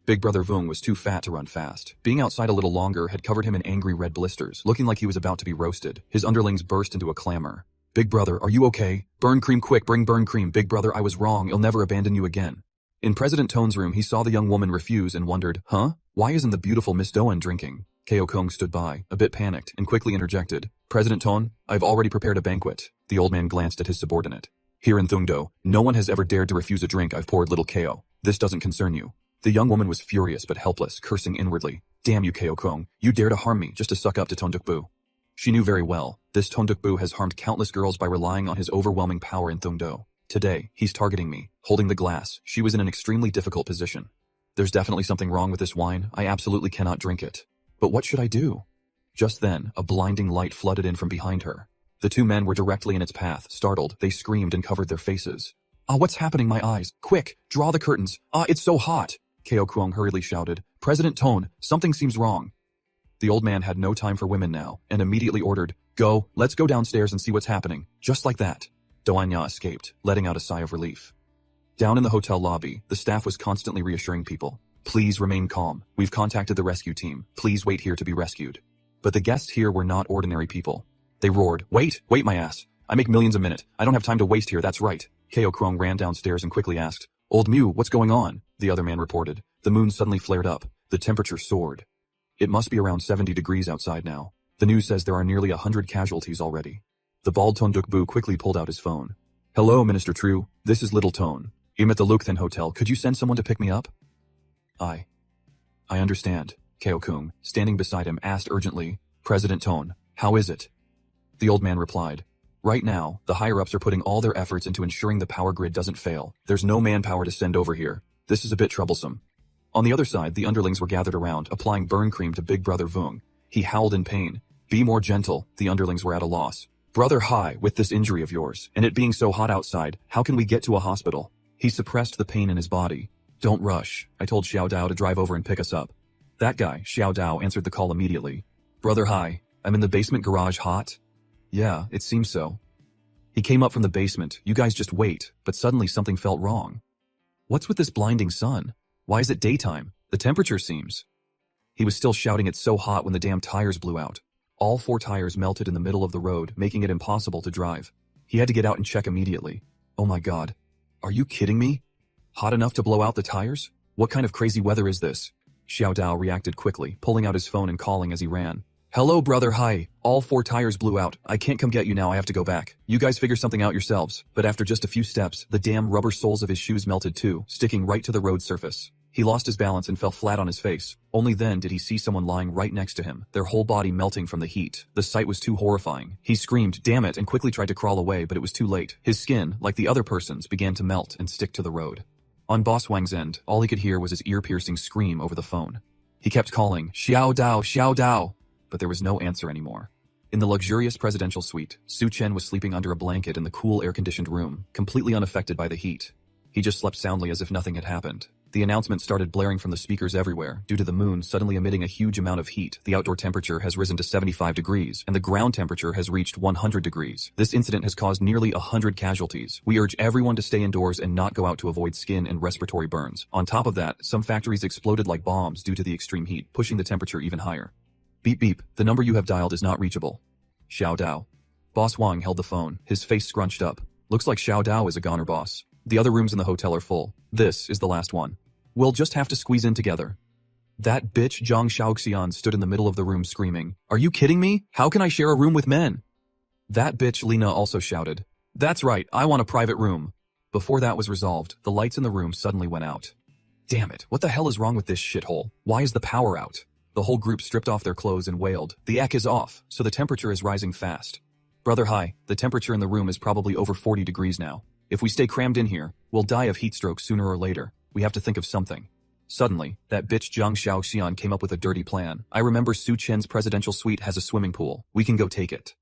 Big Brother Vung was too fat to run fast. Being outside a little longer had covered him in angry red blisters, looking like he was about to be roasted. His underlings burst into a clamor. Big Brother, are you okay? Burn cream, quick, bring burn cream. Big Brother, I was wrong, I'll never abandon you again. In President Tone's room, he saw the young woman refuse and wondered, huh? Why isn't the beautiful Miss Doan drinking? Ko Kung stood by, a bit panicked, and quickly interjected. President Tone, I've already prepared a banquet. The old man glanced at his subordinate. Here in Thungdo, no one has ever dared to refuse a drink I've poured, little Ko. This doesn't concern you. The young woman was furious but helpless, cursing inwardly. Damn you, Ko Kung. You dare to harm me just to suck up to Tondukbu. She knew very well, this Tondukbu has harmed countless girls by relying on his overwhelming power in Thungdo. Today, he's targeting me. Holding the glass, she was in an extremely difficult position. There's definitely something wrong with this wine. I absolutely cannot drink it. But what should I do? Just then, a blinding light flooded in from behind her. The two men were directly in its path. Startled, they screamed and covered their faces. Ah, what's happening? My eyes. Quick, draw the curtains. Ah, it's so hot. Ko Kuang hurriedly shouted. President Tone, something seems wrong. The old man had no time for women now, and immediately ordered, Go, let's go downstairs and see what's happening. Just like that. Doanya escaped, letting out a sigh of relief. Down in the hotel lobby, the staff was constantly reassuring people. Please remain calm. We've contacted the rescue team. Please wait here to be rescued. But the guests here were not ordinary people. They roared, Wait my ass. I make millions a minute. I don't have time to waste here, that's right. Ko Kuang ran downstairs and quickly asked, Old Mew, what's going on? The other man reported. The moon suddenly flared up. The temperature soared. It must be around 70 degrees outside now. The news says there are nearly 100 casualties already. The bald Tondukbu quickly pulled out his phone. Hello, Minister True. This is Little Tone. I'm at the Lukthen Hotel. Could you send someone to pick me up? I understand. Ko Kung, standing beside him, asked urgently, President Tone, how is it? The old man replied, Right now, the higher-ups are putting all their efforts into ensuring the power grid doesn't fail. There's no manpower to send over here. This is a bit troublesome. On the other side, the underlings were gathered around, applying burn cream to Big Brother Vung. He howled in pain. Be more gentle. The underlings were at a loss. Brother Hai, with this injury of yours, and it being so hot outside, how can we get to a hospital? He suppressed the pain in his body. Don't rush. I told Xiao Dao to drive over and pick us up. That guy, Xiao Dao, answered the call immediately. Brother Hai, I'm in the basement garage hot? Yeah, it seems so. He came up from the basement. You guys just wait, but suddenly something felt wrong. What's with this blinding sun? Why is it daytime? The temperature seems. He was still shouting it's so hot when the damn tires blew out. All 4 tires melted in the middle of the road, making it impossible to drive. He had to get out and check immediately. Oh my god. Are you kidding me? Hot enough to blow out the tires? What kind of crazy weather is this? Xiao Dao reacted quickly, pulling out his phone and calling as he ran. Hello, Brother Hai. All 4 tires blew out. I can't come get you now, I have to go back. You guys figure something out yourselves. But after just a few steps, the damn rubber soles of his shoes melted too, sticking right to the road surface. He lost his balance and fell flat on his face. Only then did he see someone lying right next to him, their whole body melting from the heat. The sight was too horrifying. He screamed, damn it, and quickly tried to crawl away, but it was too late. His skin, like the other person's, began to melt and stick to the road. On Boss Wang's end, all he could hear was his ear-piercing scream over the phone. He kept calling, Xiao Dao, Xiao Dao, but there was no answer anymore. In the luxurious presidential suite, Su Chen was sleeping under a blanket in the cool air-conditioned room, completely unaffected by the heat. He just slept soundly as if nothing had happened. The announcement started blaring from the speakers everywhere. Due to the moon suddenly emitting a huge amount of heat, the outdoor temperature has risen to 75 degrees, and the ground temperature has reached 100 degrees. This incident has caused nearly 100 casualties. We urge everyone to stay indoors and not go out to avoid skin and respiratory burns. On top of that, some factories exploded like bombs due to the extreme heat, pushing the temperature even higher. Beep beep, the number you have dialed is not reachable. Xiao Dao. Boss Wang held the phone, his face scrunched up. Looks like Xiao Dao is a goner boss. The other rooms in the hotel are full. This is the last one. We'll just have to squeeze in together. That bitch Zhang Xiaoxian stood in the middle of the room screaming, Are you kidding me? How can I share a room with men? That bitch Lina also shouted, That's right, I want a private room. Before that was resolved, the lights in the room suddenly went out. Damn it, what the hell is wrong with this shithole? Why is the power out? The whole group stripped off their clothes and wailed, The ek is off, so the temperature is rising fast. Brother Hai, the temperature in the room is probably over 40 degrees now. If we stay crammed in here, we'll die of heat stroke sooner or later. We have to think of something. Suddenly, that bitch Jiang Xiaoxian came up with a dirty plan. I remember Su Chen's presidential suite has a swimming pool. We can go take it.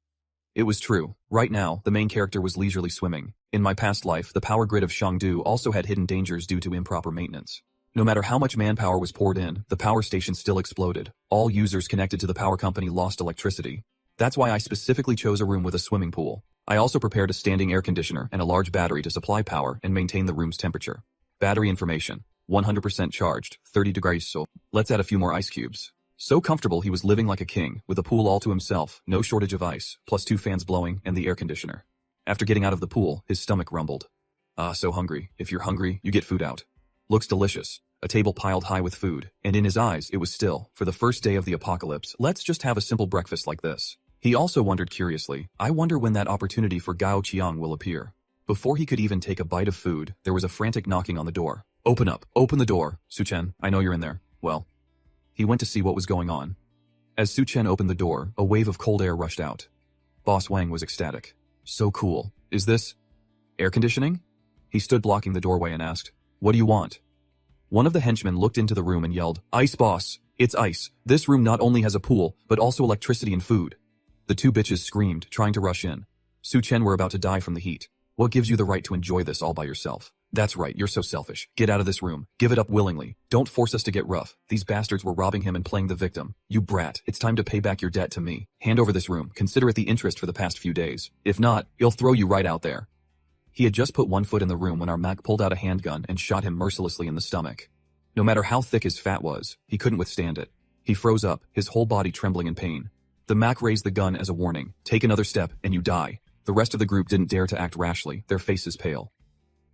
It was true. Right now, the main character was leisurely swimming. In my past life, the power grid of Shangdu also had hidden dangers due to improper maintenance. No matter how much manpower was poured in, the power station still exploded. All users connected to the power company lost electricity. That's why I specifically chose a room with a swimming pool. I also prepared a standing air conditioner and a large battery to supply power and maintain the room's temperature. Battery information: 100% charged, 30 degrees so. Let's add a few more ice cubes. So comfortable he was living like a king, with a pool all to himself, no shortage of ice, plus 2 fans blowing and the air conditioner. After getting out of the pool, his stomach rumbled. Ah, so hungry. If you're hungry, you get food out. Looks delicious. A table piled high with food, and in his eyes it was still, for the first day of the apocalypse, let's just have a simple breakfast like this. He also wondered curiously, I wonder when that opportunity for Gao Qiang will appear. Before he could even take a bite of food, there was a frantic knocking on the door. Open up, open the door. Su Chen, I know you're in there. Well. He went to see what was going on. As Su Chen opened the door, a wave of cold air rushed out. Boss Wang was ecstatic. So cool. Is this air conditioning? He stood blocking the doorway and asked, what do you want? One of the henchmen looked into the room and yelled, Ice boss, it's ice. This room not only has a pool, but also electricity and food. The 2 bitches screamed, trying to rush in. Su Chen were about to die from the heat. What gives you the right to enjoy this all by yourself? That's right, you're so selfish. Get out of this room. Give it up willingly. Don't force us to get rough. These bastards were robbing him and playing the victim. You brat, it's time to pay back your debt to me. Hand over this room. Consider it the interest for the past few days. If not, he'll throw you right out there. He had just put one foot in the room when our Mac pulled out a handgun and shot him mercilessly in the stomach. No matter how thick his fat was, he couldn't withstand it. He froze up, his whole body trembling in pain. The Mac raised the gun as a warning. Take another step, and you die. The rest of the group didn't dare to act rashly, their faces pale.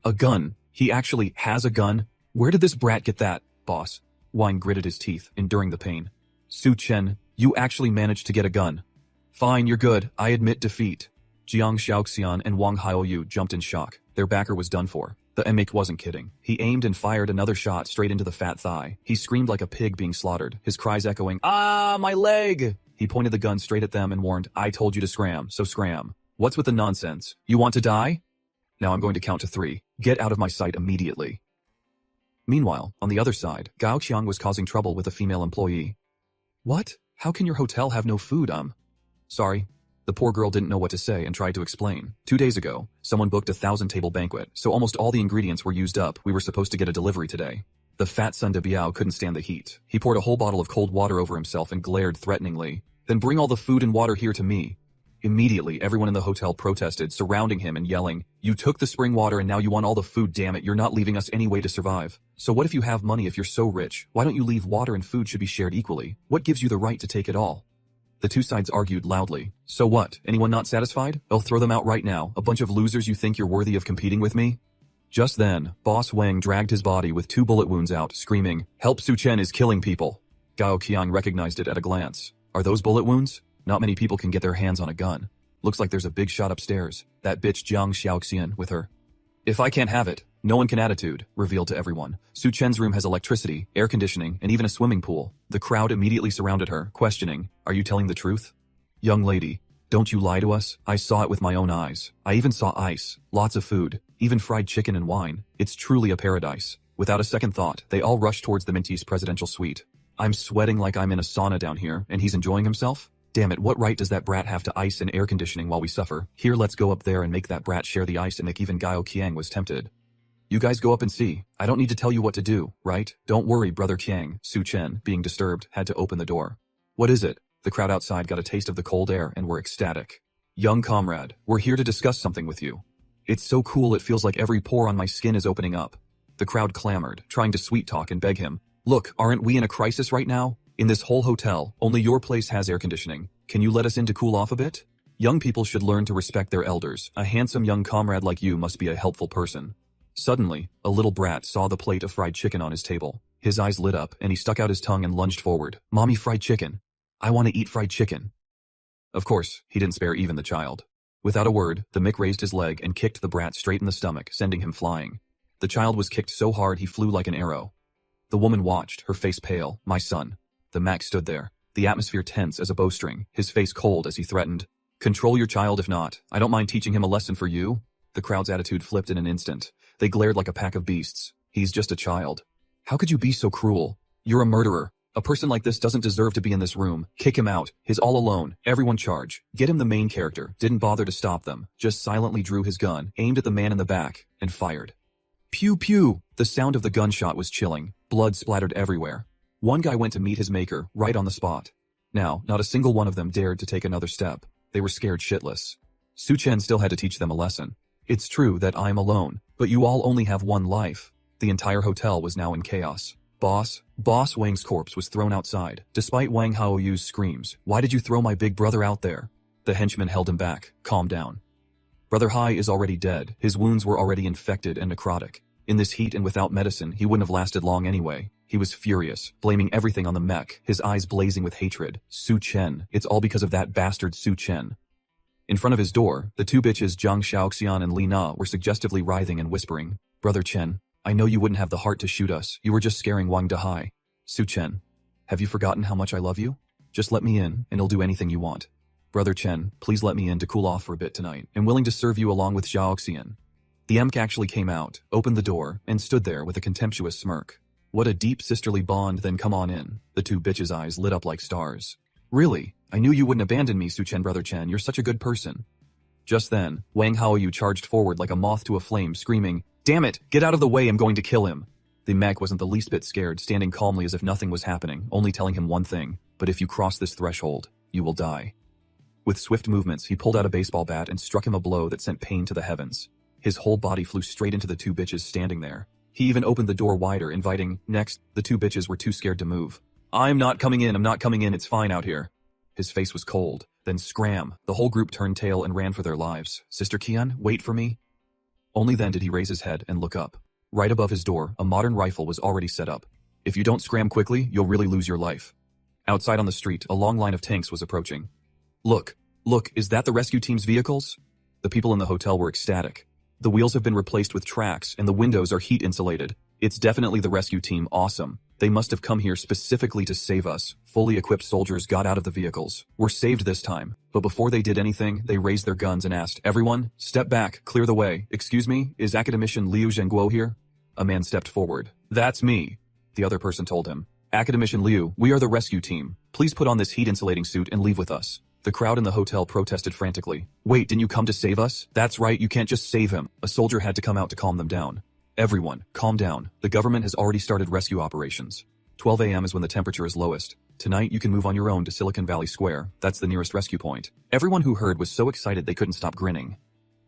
A gun? He actually has a gun? Where did this brat get that, boss? Wang gritted his teeth, enduring the pain. Su Chen, you actually managed to get a gun. Fine, you're good. I admit defeat. Jiang Xiaoxian and Wang Haoyu jumped in shock. Their backer was done for. The emig wasn't kidding. He aimed and fired another shot straight into the fat thigh. He screamed like a pig being slaughtered, his cries echoing, Ah, my leg! He pointed the gun straight at them and warned, I told you to scram, so scram. What's with the nonsense? You want to die? Now I'm going to count to 3. Get out of my sight immediately. Meanwhile, on the other side, Gao Qiang was causing trouble with a female employee. What? How can your hotel have no food, Sorry. The poor girl didn't know what to say and tried to explain. 2 days ago, someone booked a 1,000-table banquet, so almost all the ingredients were used up. We were supposed to get a delivery today. The fat son de Biao couldn't stand the heat. He poured a whole bottle of cold water over himself and glared threateningly. Then bring all the food and water here to me. Immediately, everyone in the hotel protested, surrounding him and yelling, You took the spring water and now you want all the food, damn it, you're not leaving us any way to survive. So what if you have money if you're so rich? Why don't you leave water and food should be shared equally? What gives you the right to take it all? The 2 sides argued loudly. So what? Anyone not satisfied? I'll throw them out right now. A bunch of losers you think you're worthy of competing with me? Just then, Boss Wang dragged his body with 2 bullet wounds out, screaming, Help, Su Chen is killing people. Gao Qiang recognized it at a glance. Are those bullet wounds? Not many people can get their hands on a gun. Looks like there's a big shot upstairs. That bitch Jiang Xiaoxian with her. If I can't have it, no one can attitude, revealed to everyone. Su Chen's room has electricity, air conditioning, and even a swimming pool. The crowd immediately surrounded her, questioning, Are you telling the truth? Young lady, don't you lie to us. I saw it with my own eyes. I even saw ice, lots of food, even fried chicken and wine. It's truly a paradise. Without a second thought, they all rushed towards the Minty's presidential suite. I'm sweating like I'm in a sauna down here, and he's enjoying himself? Damn it, what right does that brat have to ice and air conditioning while we suffer? Here, let's go up there and make that brat share the ice and make even Gao Qiang was tempted. You guys go up and see. I don't need to tell you what to do, right? Don't worry, brother Qiang. Su Chen, being disturbed, had to open the door. What is it? The crowd outside got a taste of the cold air and were ecstatic. Young comrade, we're here to discuss something with you. It's so cool it feels like every pore on my skin is opening up. The crowd clamored, trying to sweet talk and beg him. Look, aren't we in a crisis right now? In this whole hotel, only your place has air conditioning. Can you let us in to cool off a bit? Young people should learn to respect their elders. A handsome young comrade like you must be a helpful person. Suddenly, a little brat saw the plate of fried chicken on his table. His eyes lit up and he stuck out his tongue and lunged forward. Mommy, fried chicken. I want to eat fried chicken. Of course, he didn't spare even the child. Without a word, the Mick raised his leg and kicked the brat straight in the stomach, sending him flying. The child was kicked so hard he flew like an arrow. The woman watched, her face pale. My son. The Mac stood there, the atmosphere tense as a bowstring, his face cold as he threatened. Control your child if not. I don't mind teaching him a lesson for you. The crowd's attitude flipped in an instant. They glared like a pack of beasts. He's just a child. How could you be so cruel? You're a murderer. A person like this doesn't deserve to be in this room. Kick him out. He's all alone. Everyone charge. Get him. The main character didn't bother to stop them, just silently drew his gun, aimed at the man in the back, and fired. Pew pew! The sound of the gunshot was chilling. Blood splattered everywhere. One guy went to meet his maker, right on the spot. Now, not a single one of them dared to take another step. They were scared shitless. Su Chen still had to teach them a lesson. It's true that I'm alone, but you all only have one life. The entire hotel was now in chaos. Boss Wang's corpse was thrown outside, despite Wang Haoyu's screams. Why did you throw my big brother out there? The henchman held him back. Calm down. Brother Hai is already dead. His wounds were already infected and necrotic. In this heat and without medicine, he wouldn't have lasted long anyway. He was furious, blaming everything on the mech, his eyes blazing with hatred. Su Chen, it's all because of that bastard Su Chen. In front of his door, the two bitches Zhang Xiaoxian and Li Na were suggestively writhing and whispering, Brother Chen, I know you wouldn't have the heart to shoot us. You were just scaring Wang Dahai. Su Chen, have you forgotten how much I love you? Just let me in, and I'll do anything you want. Brother Chen, please let me in to cool off for a bit tonight. I'm willing to serve you along with Xiaoxian. The Emk actually came out, opened the door, and stood there with a contemptuous smirk. What a deep sisterly bond, then come on in. The two bitches' eyes lit up like stars. Really? I knew you wouldn't abandon me, Su Chen. Brother Chen, you're such a good person. Just then, Wang Haoyu charged forward like a moth to a flame, screaming, Damn it! Get out of the way, I'm going to kill him! The mech wasn't the least bit scared, standing calmly as if nothing was happening, only telling him one thing, but if you cross this threshold, you will die. With swift movements, he pulled out a baseball bat and struck him a blow that sent pain to the heavens. His whole body flew straight into the two bitches standing there. He even opened the door wider, inviting, next, the two bitches were too scared to move. I'm not coming in, it's fine out here. His face was cold. Then scram, the whole group turned tail and ran for their lives. Sister Kian, wait for me. Only then did he raise his head and look up. Right above his door, a modern rifle was already set up. If you don't scram quickly, you'll really lose your life. Outside on the street, a long line of tanks was approaching. Look, is that the rescue team's vehicles? The people in the hotel were ecstatic. The wheels have been replaced with tracks and the windows are heat insulated. It's definitely the rescue team, awesome. They must have come here specifically to save us. Fully equipped soldiers got out of the vehicles. We're saved this time. But before they did anything, they raised their guns and asked, Everyone, step back, clear the way. Excuse me, is Academician Liu Zhengguo here? A man stepped forward. That's me. The other person told him. Academician Liu, we are the rescue team. Please put on this heat-insulating suit and leave with us. The crowd in the hotel protested frantically. Wait, didn't you come to save us? That's right, you can't just save him. A soldier had to come out to calm them down. Everyone, calm down. The government has already started rescue operations. 12 a.m. is when the temperature is lowest. Tonight you can move on your own to Silicon Valley Square. That's the nearest rescue point. Everyone who heard was so excited they couldn't stop grinning.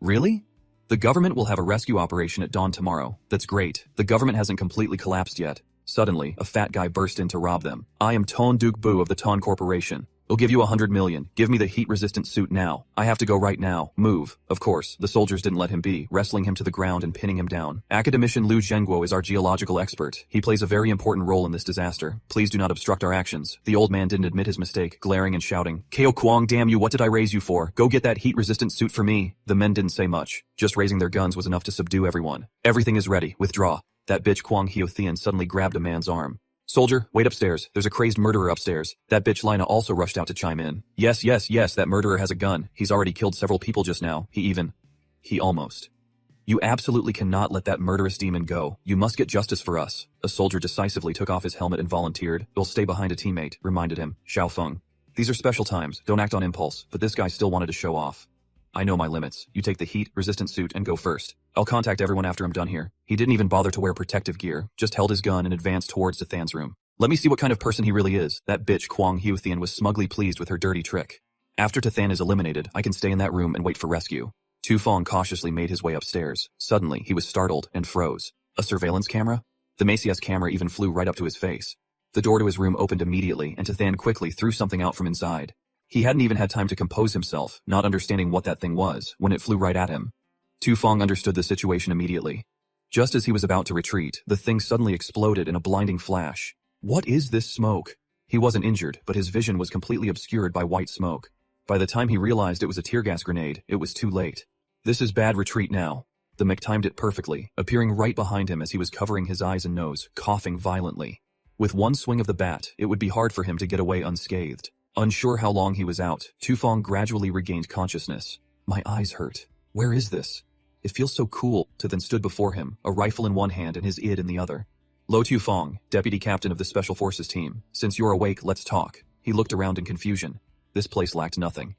Really? The government will have a rescue operation at dawn tomorrow. That's great. The government hasn't completely collapsed yet. Suddenly, a fat guy burst in to rob them. I am Ton Duke Bu of the Ton Corporation. I'll give you 100 million. Give me the heat-resistant suit now. I have to go right now. Move. Of course, the soldiers didn't let him be, wrestling him to the ground and pinning him down. Academician Liu Zhengguo is our geological expert. He plays a very important role in this disaster. Please do not obstruct our actions. The old man didn't admit his mistake, glaring and shouting, Kao Kwong, damn you, what did I raise you for? Go get that heat-resistant suit for me. The men didn't say much. Just raising their guns was enough to subdue everyone. Everything is ready. Withdraw. That bitch Kwang Hio-Thian suddenly grabbed a man's arm. Soldier, wait upstairs. There's a crazed murderer upstairs. That bitch Lina also rushed out to chime in. Yes, that murderer has a gun. He's already killed several people just now. He almost. You absolutely cannot let that murderous demon go. You must get justice for us. A soldier decisively took off his helmet and volunteered. You'll stay behind a teammate, reminded him. Xiao Feng. These are special times. Don't act on impulse. But this guy still wanted to show off. I know my limits. You take the heat-resistant suit and go first. I'll contact everyone after I'm done here. He didn't even bother to wear protective gear, just held his gun and advanced towards Than's room. Let me see what kind of person he really is. That bitch Kwang Hio-Thian was smugly pleased with her dirty trick. After Than is eliminated, I can stay in that room and wait for rescue. Tu Feng cautiously made his way upstairs. Suddenly, he was startled and froze. A surveillance camera? The Macias camera even flew right up to his face. The door to his room opened immediately, and Than quickly threw something out from inside. He hadn't even had time to compose himself, not understanding what that thing was, when it flew right at him. Tu Feng understood the situation immediately. Just as he was about to retreat, the thing suddenly exploded in a blinding flash. What is this smoke? He wasn't injured, but his vision was completely obscured by white smoke. By the time he realized it was a tear gas grenade, it was too late. This is bad, retreat now. The mech timed it perfectly, appearing right behind him as he was covering his eyes and nose, coughing violently. With one swing of the bat, it would be hard for him to get away unscathed. Unsure how long he was out, Tu Feng gradually regained consciousness. My eyes hurt. Where is this? It feels so cool. To then stood before him, a rifle in one hand and his id in the other. Lo Tu Fong, deputy captain of the Special Forces team. Since you're awake, let's talk. He looked around in confusion. This place lacked nothing.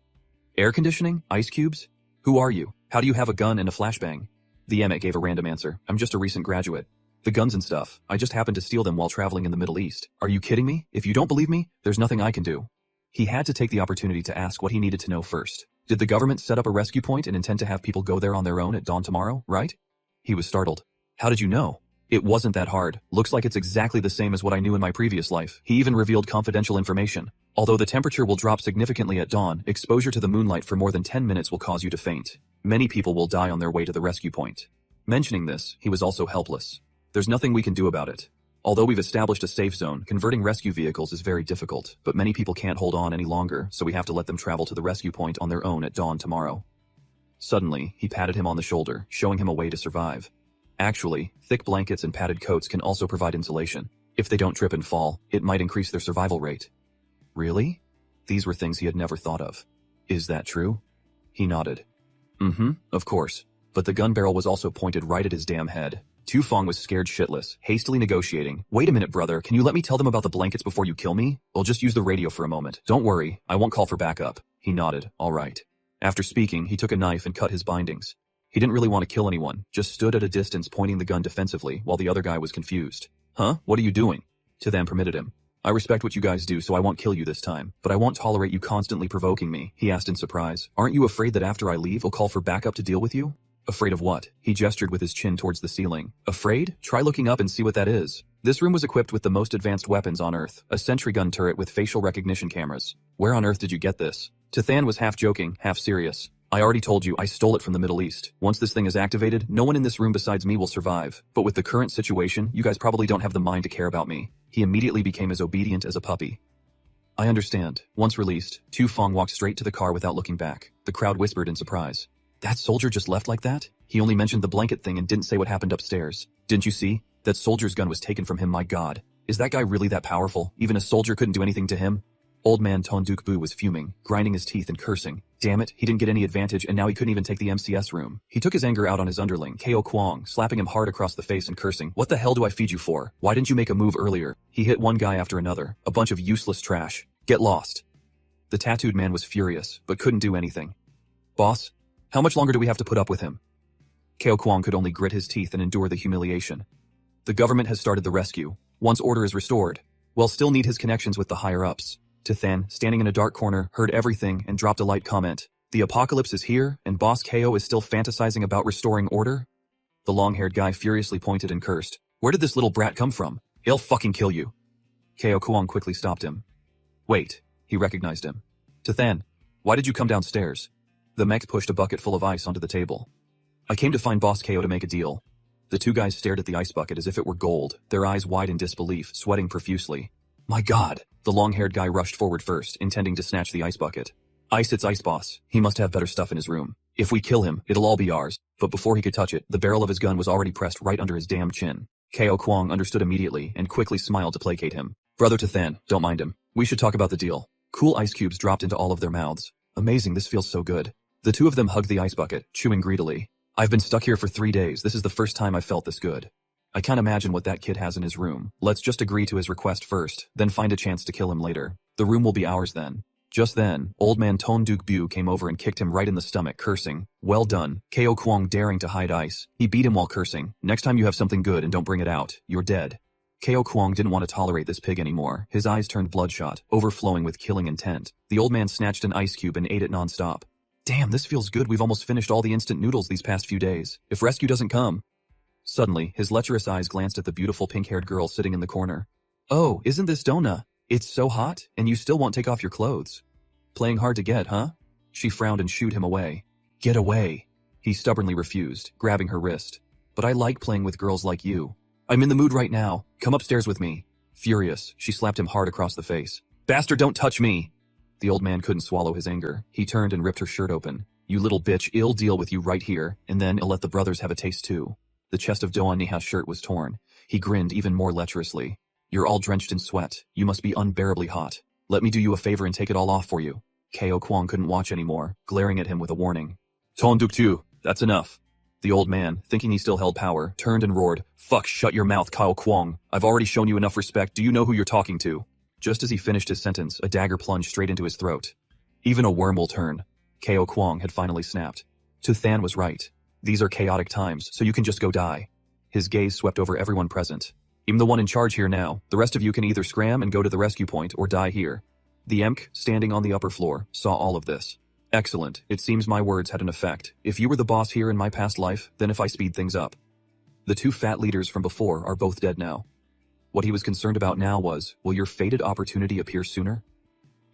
Air conditioning? Ice cubes? Who are you? How do you have a gun and a flashbang? The Emmett gave a random answer. I'm just a recent graduate. The guns and stuff, I just happened to steal them while traveling in the Middle East. Are you kidding me? If you don't believe me, there's nothing I can do. He had to take the opportunity to ask what he needed to know first. Did the government set up a rescue point and intend to have people go there on their own at dawn tomorrow, right? He was startled. How did you know? It wasn't that hard. Looks like it's exactly the same as what I knew in my previous life. He even revealed confidential information. Although the temperature will drop significantly at dawn, exposure to the moonlight for more than 10 minutes will cause you to faint. Many people will die on their way to the rescue point. Mentioning this, he was also helpless. There's nothing we can do about it. Although we've established a safe zone, converting rescue vehicles is very difficult, but many people can't hold on any longer, so we have to let them travel to the rescue point on their own at dawn tomorrow. Suddenly, he patted him on the shoulder, showing him a way to survive. Actually, thick blankets and padded coats can also provide insulation. If they don't trip and fall, it might increase their survival rate. Really? These were things he had never thought of. Is that true? He nodded. Of course. But the gun barrel was also pointed right at his damn head. Tu Fong was scared shitless, hastily negotiating. Wait a minute, brother, can you let me tell them about the blankets before you kill me? I'll just use the radio for a moment. Don't worry, I won't call for backup. He nodded, all right. After speaking, he took a knife and cut his bindings. He didn't really want to kill anyone, just stood at a distance pointing the gun defensively while the other guy was confused. Huh? What are you doing? To then permitted him. I respect what you guys do, so I won't kill you this time, but I won't tolerate you constantly provoking me, he asked in surprise. Aren't you afraid that after I leave, I'll call for backup to deal with you? Afraid of what? He gestured with his chin towards the ceiling. Afraid? Try looking up and see what that is. This room was equipped with the most advanced weapons on Earth, a sentry gun turret with facial recognition cameras. Where on earth did you get this? Tathan was half joking, half serious. I already told you, I stole it from the Middle East. Once this thing is activated, no one in this room besides me will survive. But with the current situation, you guys probably don't have the mind to care about me. He immediately became as obedient as a puppy. I understand. Once released, Tu Fong walked straight to the car without looking back. The crowd whispered in surprise. That soldier just left like that? He only mentioned the blanket thing and didn't say what happened upstairs. Didn't you see? That soldier's gun was taken from him, my god. Is that guy really that powerful? Even a soldier couldn't do anything to him? Old man Tonduk Bu was fuming, grinding his teeth and cursing. Damn it, he didn't get any advantage and now he couldn't even take the MCS room. He took his anger out on his underling, Ko Kwong, slapping him hard across the face and cursing. What the hell do I feed you for? Why didn't you make a move earlier? He hit one guy after another. A bunch of useless trash. Get lost. The tattooed man was furious, but couldn't do anything. Boss? How much longer do we have to put up with him? Ko Kwong could only grit his teeth and endure the humiliation. The government has started the rescue. Once order is restored, we'll still need his connections with the higher-ups. Tathan, standing in a dark corner, heard everything and dropped a light comment. The apocalypse is here, and Boss Ko is still fantasizing about restoring order? The long-haired guy furiously pointed and cursed. Where did this little brat come from? He'll fucking kill you. Ko Kwong quickly stopped him. Wait, he recognized him. Tathan, why did you come downstairs? The mech pushed a bucket full of ice onto the table. I came to find Boss Ko to make a deal. The two guys stared at the ice bucket as if it were gold, their eyes wide in disbelief, sweating profusely. My god! The long-haired guy rushed forward first, intending to snatch the ice bucket. Ice, it's Ice Boss. He must have better stuff in his room. If we kill him, it'll all be ours. But before he could touch it, the barrel of his gun was already pressed right under his damn chin. Ko Kwong understood immediately and quickly smiled to placate him. Brother Tathan, don't mind him. We should talk about the deal. Cool ice cubes dropped into all of their mouths. Amazing, this feels so good. The two of them hugged the ice bucket, chewing greedily. I've been stuck here for 3 days. This is the first time I felt this good. I can't imagine what that kid has in his room. Let's just agree to his request first, then find a chance to kill him later. The room will be ours then. Just then, old man Tonduk Bu came over and kicked him right in the stomach, cursing. Well done. Ko Kwong daring to hide ice. He beat him while cursing. Next time you have something good and don't bring it out, you're dead. Ko Kwong didn't want to tolerate this pig anymore. His eyes turned bloodshot, overflowing with killing intent. The old man snatched an ice cube and ate it nonstop. Damn, this feels good. We've almost finished all the instant noodles these past few days. If rescue doesn't come. Suddenly, his lecherous eyes glanced at the beautiful pink-haired girl sitting in the corner. Oh, isn't this Donna? It's so hot, and you still won't take off your clothes. Playing hard to get, huh? She frowned and shooed him away. Get away. He stubbornly refused, grabbing her wrist. But I like playing with girls like you. I'm in the mood right now. Come upstairs with me. Furious, she slapped him hard across the face. Bastard, don't touch me! The old man couldn't swallow his anger. He turned and ripped her shirt open. You little bitch, I'll deal with you right here, and then I'll let the brothers have a taste too. The chest of Doan Niha's shirt was torn. He grinned even more lecherously. You're all drenched in sweat. You must be unbearably hot. Let me do you a favor and take it all off for you. Ko Kwong couldn't watch anymore, glaring at him with a warning. Tonduk Tu, that's enough. The old man, thinking he still held power, turned and roared, "Fuck, shut your mouth, Kao Kwong. I've already shown you enough respect. Do you know who you're talking to?" Just as he finished his sentence, a dagger plunged straight into his throat. Even a worm will turn. Kao Kwong had finally snapped. Than was right. These are chaotic times, so you can just go die. His gaze swept over everyone present. "I'm the one in charge here now. The rest of you can either scram and go to the rescue point or die here." The Emk, standing on the upper floor, saw all of this. "Excellent. It seems my words had an effect. If you were the boss here in my past life, then if I speed things up." The two fat leaders from before are both dead now. What he was concerned about now was, will your fated opportunity appear sooner?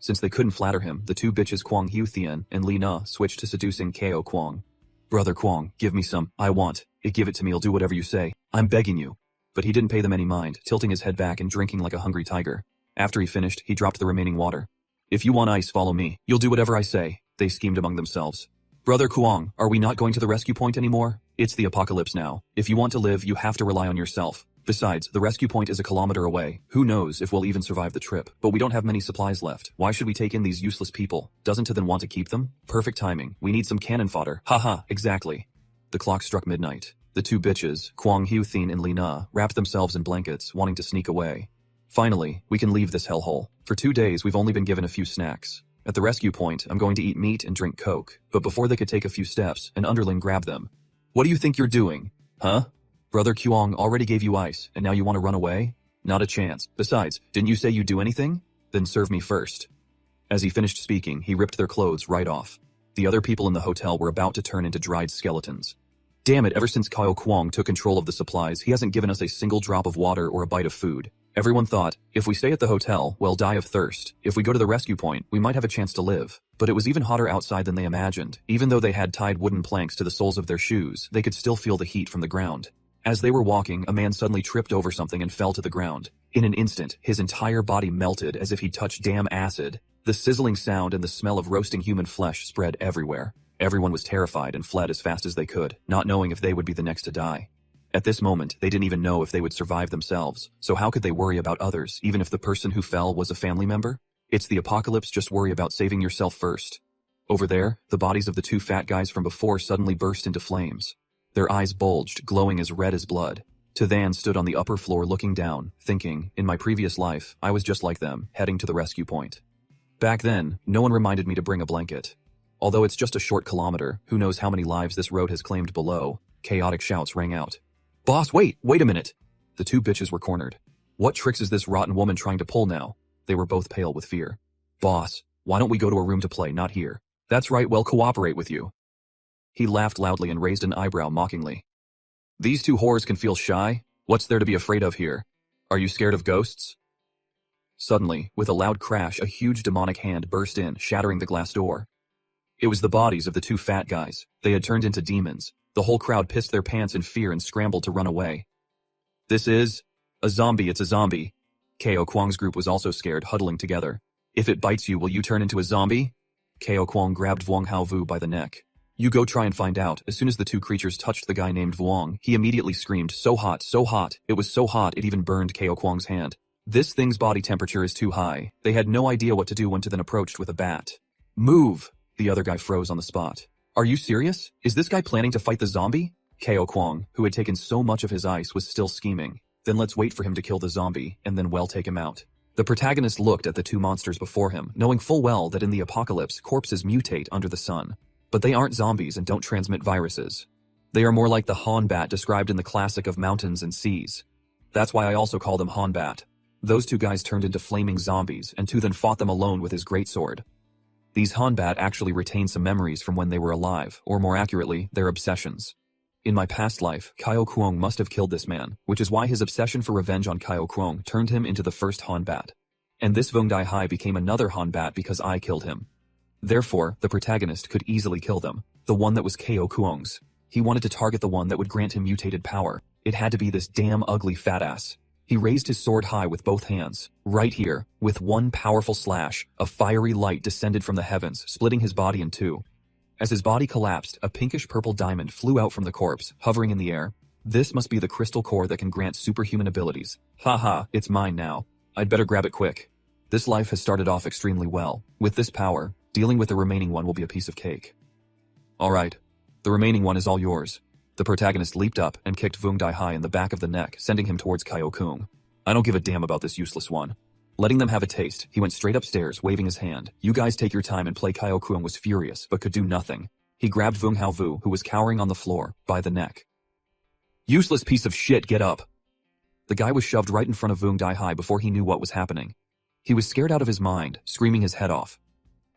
Since they couldn't flatter him, the two bitches Kwang Hu-Thien and Li Na switched to seducing Kao Kwong. "Brother Kwong, give me some. I want it. Give it to me. I'll do whatever you say. I'm begging you." But he didn't pay them any mind, tilting his head back and drinking like a hungry tiger. After he finished, he dropped the remaining water. "If you want ice, follow me. You'll do whatever I say," they schemed among themselves. "Brother Kwong, are we not going to the rescue point anymore? It's the apocalypse now. If you want to live, you have to rely on yourself. Besides, the rescue point is a kilometer away. Who knows if we'll even survive the trip, but we don't have many supplies left. Why should we take in these useless people? Doesn't Than want to keep them? Perfect timing. We need some cannon fodder. Haha, exactly." The clock struck midnight. The two bitches, Kwang Hu-Thien and Li Na, wrapped themselves in blankets, wanting to sneak away. "Finally, we can leave this hellhole. For 2 days, we've only been given a few snacks. At the rescue point, I'm going to eat meat and drink Coke." But before they could take a few steps, an underling grabbed them. "What do you think you're doing? Huh? Brother Kwong already gave you ice, and now you want to run away? Not a chance. Besides, didn't you say you'd do anything? Then serve me first." As he finished speaking, he ripped their clothes right off. The other people in the hotel were about to turn into dried skeletons. Damn it, ever since Kao Kwong took control of the supplies, he hasn't given us a single drop of water or a bite of food. Everyone thought, if we stay at the hotel, we'll die of thirst. If we go to the rescue point, we might have a chance to live. But it was even hotter outside than they imagined. Even though they had tied wooden planks to the soles of their shoes, they could still feel the heat from the ground. As they were walking, a man suddenly tripped over something and fell to the ground. In an instant, his entire body melted as if he'd touched damn acid. The sizzling sound and the smell of roasting human flesh spread everywhere. Everyone was terrified and fled as fast as they could, not knowing if they would be the next to die. At this moment, they didn't even know if they would survive themselves, so how could they worry about others, even if the person who fell was a family member? It's the apocalypse, just worry about saving yourself first. Over there, the bodies of the two fat guys from before suddenly burst into flames. Their eyes bulged, glowing as red as blood. Than stood on the upper floor looking down, thinking, in my previous life, I was just like them, heading to the rescue point. Back then, no one reminded me to bring a blanket. Although it's just a short kilometer, who knows how many lives this road has claimed below, chaotic shouts rang out. "Boss, wait a minute!" The two bitches were cornered. What tricks is this rotten woman trying to pull now? They were both pale with fear. "Boss, why don't we go to a room to play, not here?" "That's right, we'll cooperate with you." He laughed loudly and raised an eyebrow mockingly. "These two whores can feel shy? What's there to be afraid of here? Are you scared of ghosts?" Suddenly, with a loud crash, a huge demonic hand burst in, shattering the glass door. It was the bodies of the two fat guys. They had turned into demons. The whole crowd pissed their pants in fear and scrambled to run away. "This is a zombie, it's a zombie." Kao Kwong's group was also scared, huddling together. "If it bites you, will you turn into a zombie?" Kao Kwong grabbed Vuong Hao Vu by the neck. "You go try and find out." As soon as the two creatures touched the guy named Vuong, he immediately screamed, "So hot, so hot." It was so hot it even burned Kao Kwong's hand. This thing's body temperature is too high. They had no idea what to do when Than approached with a bat. "Move!" The other guy froze on the spot. "Are you serious? Is this guy planning to fight the zombie?" Kao Kwong, who had taken so much of his ice, was still scheming. "Then let's wait for him to kill the zombie, and then we'll take him out." The protagonist looked at the two monsters before him, knowing full well that in the apocalypse, corpses mutate under the sun. But they aren't zombies and don't transmit viruses. They are more like the Hanbat described in the classic of Mountains and Seas. That's why I also call them Hanbat. Those two guys turned into flaming zombies, and Than fought them alone with his greatsword. These Hanbat actually retain some memories from when they were alive, or more accurately, their obsessions. In my past life, Kao Kwong must have killed this man, which is why his obsession for revenge on Kao Kwong turned him into the first Hanbat. And this Vong Dai Hai became another Hanbat because I killed him. Therefore, the protagonist could easily kill them, the one that was Kao Kwong's. He wanted to target the one that would grant him mutated power. It had to be this damn ugly fat ass. He raised his sword high with both hands. Right here, with one powerful slash, a fiery light descended from the heavens, splitting his body in two. As his body collapsed, a pinkish-purple diamond flew out from the corpse, hovering in the air. This must be the crystal core that can grant superhuman abilities. Haha, it's mine now. I'd better grab it quick. This life has started off extremely well. With this power, dealing with the remaining one will be a piece of cake. Alright, the remaining one is all yours. The protagonist leaped up and kicked Vung Daihai in the back of the neck, sending him towards Kyo-kung. I don't give a damn about this useless one. Letting them have a taste, he went straight upstairs, waving his hand. You guys take your time and play. Kyo-kung was furious, but could do nothing. He grabbed Vung Hao-vu, who was cowering on the floor, by the neck. Useless piece of shit, get up! The guy was shoved right in front of Vung Daihai before he knew what was happening. He was scared out of his mind, screaming his head off.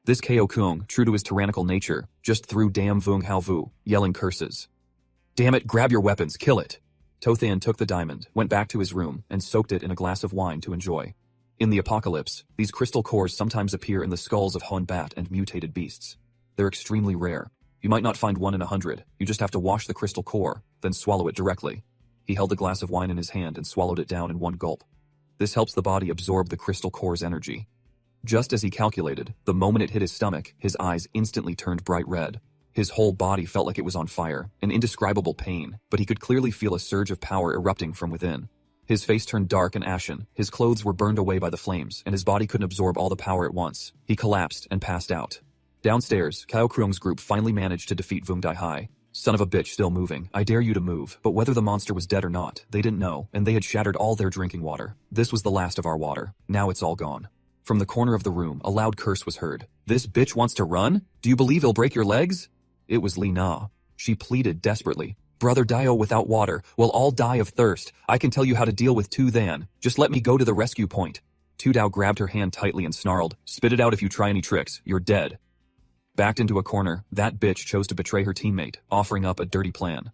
This Kyo-kung, true to his tyrannical nature, just threw damn Vung Hao-vu, yelling curses. Damn it, grab your weapons, kill it! Tothan took the diamond, went back to his room, and soaked it in a glass of wine to enjoy. In the apocalypse, these crystal cores sometimes appear in the skulls of Honbat and mutated beasts. They're extremely rare. You might not find 1 in 100, you just have to wash the crystal core, then swallow it directly. He held the glass of wine in his hand and swallowed it down in one gulp. This helps the body absorb the crystal core's energy. Just as he calculated, the moment it hit his stomach, his eyes instantly turned bright red. His whole body felt like it was on fire, an indescribable pain, but he could clearly feel a surge of power erupting from within. His face turned dark and ashen, his clothes were burned away by the flames, and his body couldn't absorb all the power at once. He collapsed and passed out. Downstairs, Kyo-kung's group finally managed to defeat Vung Daihai. Son of a bitch, still moving. I dare you to move. But whether the monster was dead or not, they didn't know, and they had shattered all their drinking water. This was the last of our water. Now it's all gone. From the corner of the room, a loud curse was heard. This bitch wants to run? Do you believe he'll break your legs? It was Li Na. She pleaded desperately. Brother Dio, without water, we'll all die of thirst. I can tell you how to deal with Tu Than. Just let me go to the rescue point. Tu Dao grabbed her hand tightly and snarled, spit it out if you try any tricks, you're dead. Backed into a corner, that bitch chose to betray her teammate, offering up a dirty plan.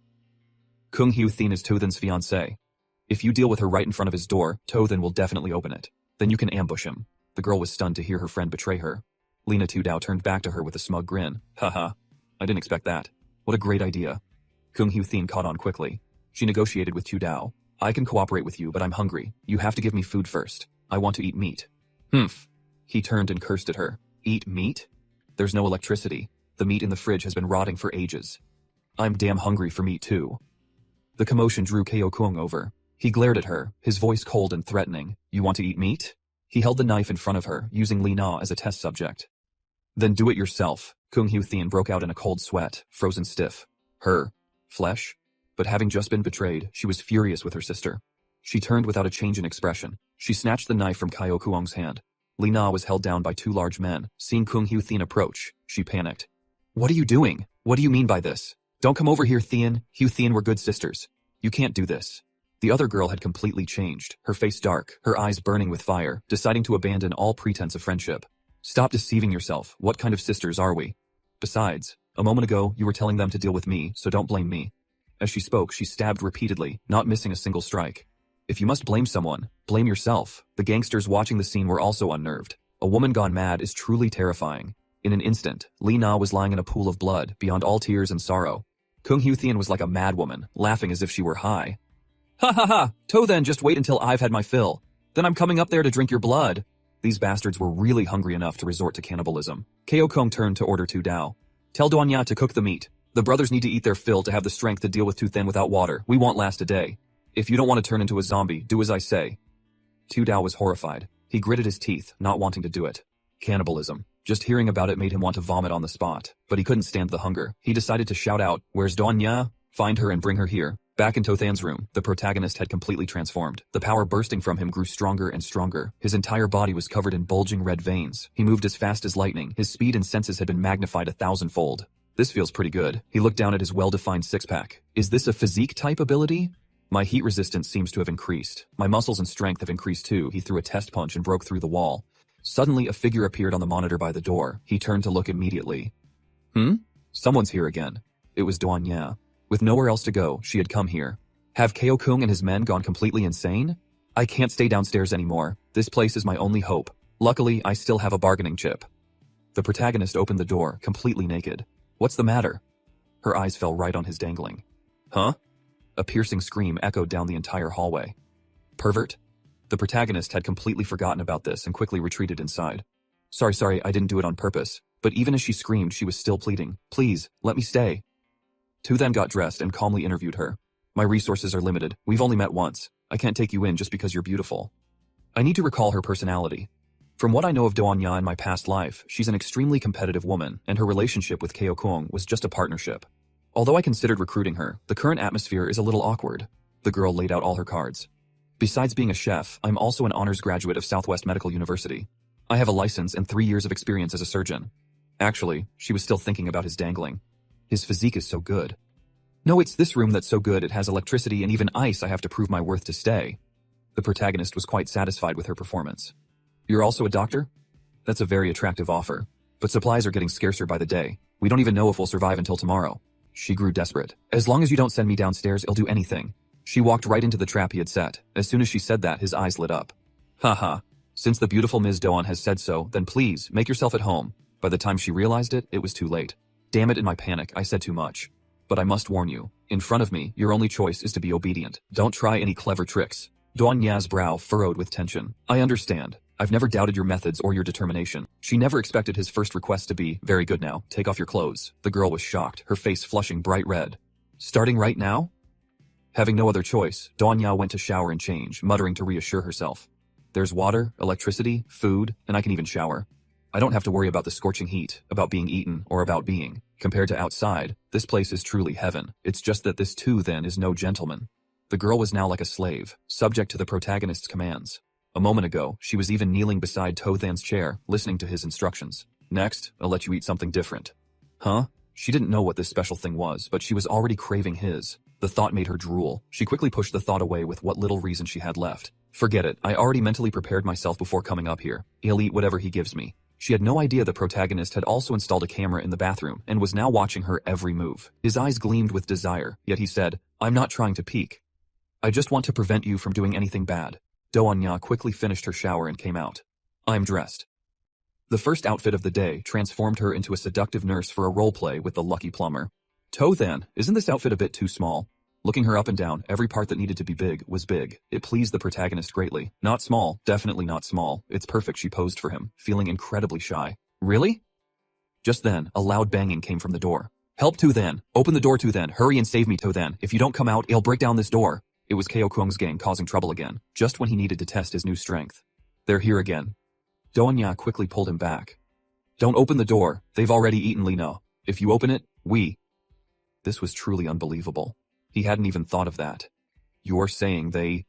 Kung Hu Thin is Tothan's fiancée. If you deal with her right in front of his door, Tothan will definitely open it. Then you can ambush him. The girl was stunned to hear her friend betray her. Lina Tu Dao turned back to her with a smug grin. Haha. I didn't expect that. What a great idea. Kung Hu Thin caught on quickly. She negotiated with Tu Dao. I can cooperate with you, but I'm hungry. You have to give me food first. I want to eat meat. Humph. He turned and cursed at her. Eat meat? There's no electricity. The meat in the fridge has been rotting for ages. I'm damn hungry for meat too. The commotion drew Kyo-kung over. He glared at her, his voice cold and threatening. You want to eat meat? He held the knife in front of her, using Li Na as a test subject. Then do it yourself. Kung Hu Thin broke out in a cold sweat, frozen stiff. Her flesh? But having just been betrayed, she was furious with her sister. She turned without a change in expression. She snatched the knife from Kyo-kung's hand. Li Na was held down by 2 large men. Seeing Kung Hu Thin approach, she panicked. What are you doing? What do you mean by this? Don't come over here, Thin. Hu Thin, we're good sisters. You can't do this. The other girl had completely changed, her face dark, her eyes burning with fire, deciding to abandon all pretense of friendship. Stop deceiving yourself. What kind of sisters are we? Besides, a moment ago, you were telling them to deal with me, so don't blame me. As she spoke, she stabbed repeatedly, not missing a single strike. If you must blame someone, blame yourself. The gangsters watching the scene were also unnerved. A woman gone mad is truly terrifying. In an instant, Li Na was lying in a pool of blood, beyond all tears and sorrow. Kung Hu Thin was like a madwoman, laughing as if she were high. Ha ha ha! Tothan, just wait until I've had my fill. Then I'm coming up there to drink your blood. These bastards were really hungry enough to resort to cannibalism. Kyo-kung turned to order Tu Dao. Tell Duanya to cook the meat. The brothers need to eat their fill to have the strength to deal with Tu Than without water. We won't last a day. If you don't want to turn into a zombie, do as I say. Tu Dao was horrified. He gritted his teeth, not wanting to do it. Cannibalism. Just hearing about it made him want to vomit on the spot, but he couldn't stand the hunger. He decided to shout out, "Where's Duanya? Find her and bring her here." Back in Tothan's room, the protagonist had completely transformed. The power bursting from him grew stronger and stronger. His entire body was covered in bulging red veins. He moved as fast as lightning. His speed and senses had been magnified 1,000-fold. This feels pretty good. He looked down at his well-defined six-pack. Is this a physique-type ability? My heat resistance seems to have increased. My muscles and strength have increased too. He threw a test punch and broke through the wall. Suddenly, a figure appeared on the monitor by the door. He turned to look immediately. Someone's here again. It was Duanya. With nowhere else to go, she had come here. Have Kyo-kung and his men gone completely insane? I can't stay downstairs anymore. This place is my only hope. Luckily, I still have a bargaining chip. The protagonist opened the door, completely naked. What's the matter? Her eyes fell right on his dangling. Huh? A piercing scream echoed down the entire hallway. Pervert? The protagonist had completely forgotten about this and quickly retreated inside. Sorry, I didn't do it on purpose. But even as she screamed, she was still pleading. Please, let me stay. Tu then got dressed and calmly interviewed her. My resources are limited. We've only met once. I can't take you in just because you're beautiful. I need to recall her personality. From what I know of Duanya in my past life, she's an extremely competitive woman, and her relationship with Kyo-kung was just a partnership. Although I considered recruiting her, the current atmosphere is a little awkward. The girl laid out all her cards. Besides being a chef, I'm also an honors graduate of Southwest Medical University. I have a license and 3 years of experience as a surgeon. Actually, she was still thinking about his dangling. His physique is so good. No, it's this room that's so good it has electricity and even ice. I have to prove my worth to stay. The protagonist was quite satisfied with her performance. You're also a doctor? That's a very attractive offer. But supplies are getting scarcer by the day. We don't even know if we'll survive until tomorrow. She grew desperate. As long as you don't send me downstairs, I'll do anything. She walked right into the trap he had set. As soon as she said that, his eyes lit up. Haha. Since the beautiful Ms. Doan has said so, then please, make yourself at home. By the time she realized it, it was too late. Damn it, in my panic, I said too much. But I must warn you, in front of me, your only choice is to be obedient. Don't try any clever tricks. Doan Ya's brow furrowed with tension. I understand. I've never doubted your methods or your determination. She never expected his first request to be, very good now, take off your clothes. The girl was shocked, her face flushing bright red. Starting right now? Having no other choice, Doan Ya went to shower and change, muttering to reassure herself. There's water, electricity, food, and I can even shower. I don't have to worry about the scorching heat, about being eaten, or about being. Compared to outside, this place is truly heaven. It's just that this too then is no gentleman. The girl was now like a slave, subject to the protagonist's commands. A moment ago, she was even kneeling beside Tothan's chair, listening to his instructions. Next, I'll let you eat something different. Huh? She didn't know what this special thing was, but she was already craving his. The thought made her drool. She quickly pushed the thought away with what little reason she had left. Forget it, I already mentally prepared myself before coming up here. He'll eat whatever he gives me. She had no idea the protagonist had also installed a camera in the bathroom and was now watching her every move. His eyes gleamed with desire, yet he said, I'm not trying to peek. I just want to prevent you from doing anything bad. Doan Ya quickly finished her shower and came out. I'm dressed. The first outfit of the day transformed her into a seductive nurse for a roleplay with the lucky plumber. Tothan, isn't this outfit a bit too small? Looking her up and down, every part that needed to be big was big. It pleased the protagonist greatly. Not small, definitely not small. It's perfect, she posed for him, feeling incredibly shy. Really? Just then, a loud banging came from the door. Help Tothan! Open the door Tothan! Hurry and save me Tothan! If you don't come out, I'll break down this door! It was Kao Kuang's gang causing trouble again, just when he needed to test his new strength. They're here again. Doan Ya quickly pulled him back. Don't open the door, they've already eaten Lina. If you open it, we... This was truly unbelievable. He hadn't even thought of that. You're saying they...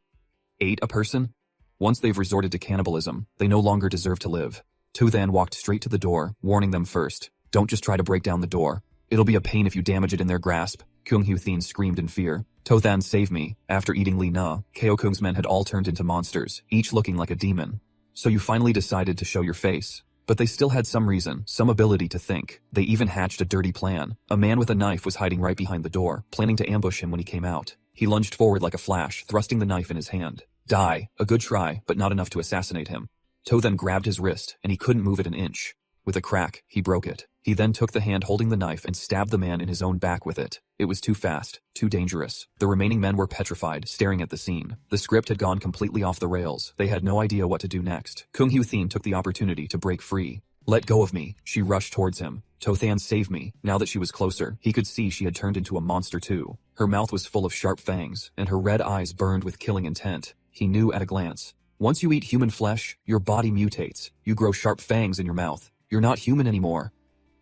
ate a person? Once they've resorted to cannibalism, they no longer deserve to live. Tothan walked straight to the door, warning them first. Don't just try to break down the door. It'll be a pain if you damage it in their grasp. Kung Hu Thien screamed in fear. Tothan, save me. After eating Li Na, Kao Kung's men had all turned into monsters, each looking like a demon. So you finally decided to show your face. But they still had some reason, some ability to think. They even hatched a dirty plan. A man with a knife was hiding right behind the door, planning to ambush him when he came out. He lunged forward like a flash, thrusting the knife in his hand. Die. A good try, but not enough to assassinate him. Tothan grabbed his wrist, and he couldn't move it an inch. With a crack, he broke it. He then took the hand holding the knife and stabbed the man in his own back with it. It was too fast, too dangerous. The remaining men were petrified, staring at the scene. The script had gone completely off the rails. They had no idea what to do next. Kung Hu Thien took the opportunity to break free. Let go of me. She rushed towards him. Tothan, save me. Now that she was closer, he could see she had turned into a monster too. Her mouth was full of sharp fangs, and her red eyes burned with killing intent. He knew at a glance. Once you eat human flesh, your body mutates. You grow sharp fangs in your mouth. You're not human anymore.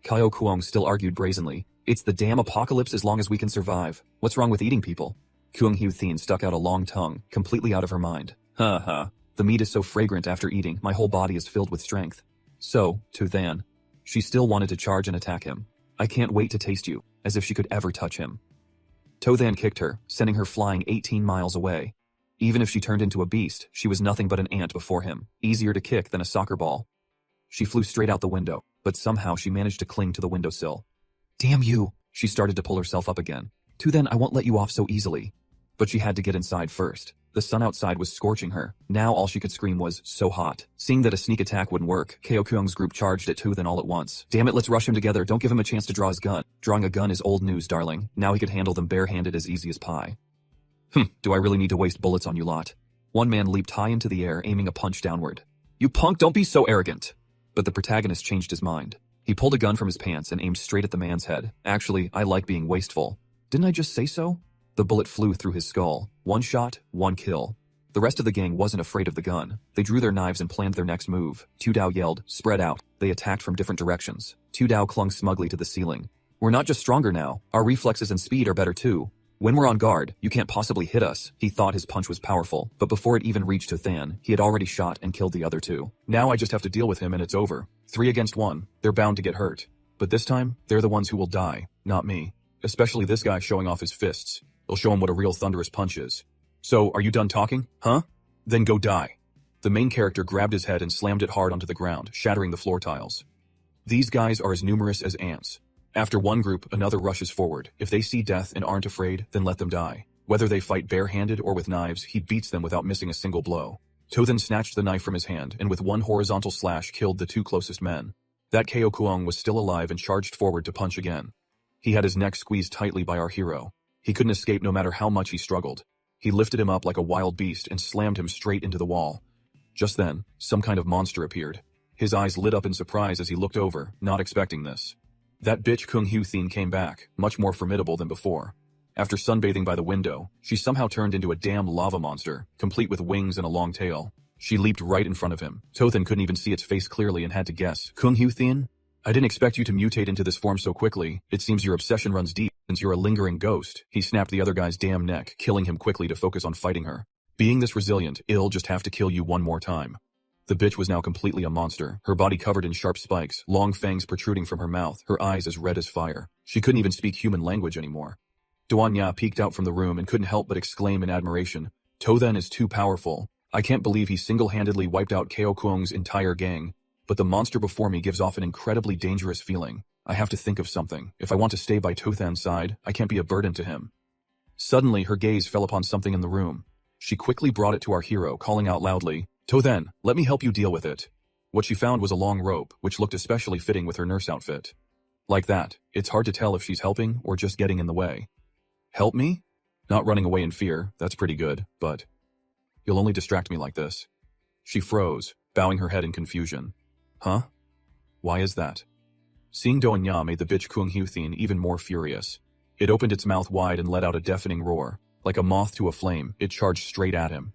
Kao Kuang still argued brazenly. It's the damn apocalypse as long as we can survive. What's wrong with eating people? Kung Hu Thien stuck out a long tongue, completely out of her mind. Ha ha. The meat is so fragrant after eating, my whole body is filled with strength. So, Tothan. She still wanted to charge and attack him. I can't wait to taste you, as if she could ever touch him. Tothan kicked her, sending her flying 18 miles away. Even if she turned into a beast, she was nothing but an ant before him, easier to kick than a soccer ball. She flew straight out the window, but somehow she managed to cling to the windowsill. Damn you! She started to pull herself up again. Tothan, I won't let you off so easily. But she had to get inside first. The sun outside was scorching her. Now all she could scream was, so hot. Seeing that a sneak attack wouldn't work, Kao Kuang's group charged at Tothan all at once. Damn it, let's rush him together. Don't give him a chance to draw his gun. Drawing a gun is old news, darling. Now he could handle them barehanded as easy as pie. Do I really need to waste bullets on you lot? One man leaped high into the air, aiming a punch downward. You punk, don't be so arrogant. But the protagonist changed his mind. He pulled a gun from his pants and aimed straight at the man's head. Actually, I like being wasteful. Didn't I just say so? The bullet flew through his skull. One shot, one kill. The rest of the gang wasn't afraid of the gun. They drew their knives and planned their next move. Tu Dao yelled, spread out. They attacked from different directions. Tu Dao clung smugly to the ceiling. We're not just stronger now, our reflexes and speed are better too. When we're on guard, you can't possibly hit us. He thought his punch was powerful, but before it even reached Than, he had already shot and killed the other two. Now I just have to deal with him and it's over. 3 against 1. They're bound to get hurt. But this time, they're the ones who will die, not me. Especially this guy showing off his fists. It'll show him what a real thunderous punch is. So, are you done talking? Huh? Then go die. The main character grabbed his head and slammed it hard onto the ground, shattering the floor tiles. These guys are as numerous as ants. After one group, another rushes forward. If they see death and aren't afraid, then let them die. Whether they fight barehanded or with knives, he beats them without missing a single blow. Tothan snatched the knife from his hand and with one horizontal slash killed the 2 closest men. That Ko Kuong was still alive and charged forward to punch again. He had his neck squeezed tightly by our hero. He couldn't escape no matter how much he struggled. He lifted him up like a wild beast and slammed him straight into the wall. Just then, some kind of monster appeared. His eyes lit up in surprise as he looked over, not expecting this. That bitch Kung Hu Thien came back, much more formidable than before. After sunbathing by the window, she somehow turned into a damn lava monster, complete with wings and a long tail. She leaped right in front of him. Tothan couldn't even see its face clearly and had to guess. Kung Hu Thien? I didn't expect you to mutate into this form so quickly. It seems your obsession runs deep, since you're a lingering ghost. He snapped the other guy's damn neck, killing him quickly to focus on fighting her. Being this resilient, it'll just have to kill you one more time. The bitch was now completely a monster, her body covered in sharp spikes, long fangs protruding from her mouth, her eyes as red as fire. She couldn't even speak human language anymore. Duanya peeked out from the room and couldn't help but exclaim in admiration, Tothan is too powerful. I can't believe he single-handedly wiped out Ko Kuong's entire gang. But the monster before me gives off an incredibly dangerous feeling. I have to think of something. If I want to stay by Tothan's side, I can't be a burden to him. Suddenly, her gaze fell upon something in the room. She quickly brought it to our hero, calling out loudly, Tothan, let me help you deal with it. What she found was a long rope, which looked especially fitting with her nurse outfit. Like that, it's hard to tell if she's helping or just getting in the way. Help me? Not running away in fear, that's pretty good, but... You'll only distract me like this. She froze, bowing her head in confusion. Huh? Why is that? Seeing Doanya made the bitch Kung Hu Thien even more furious. It opened its mouth wide and let out a deafening roar. Like a moth to a flame, it charged straight at him.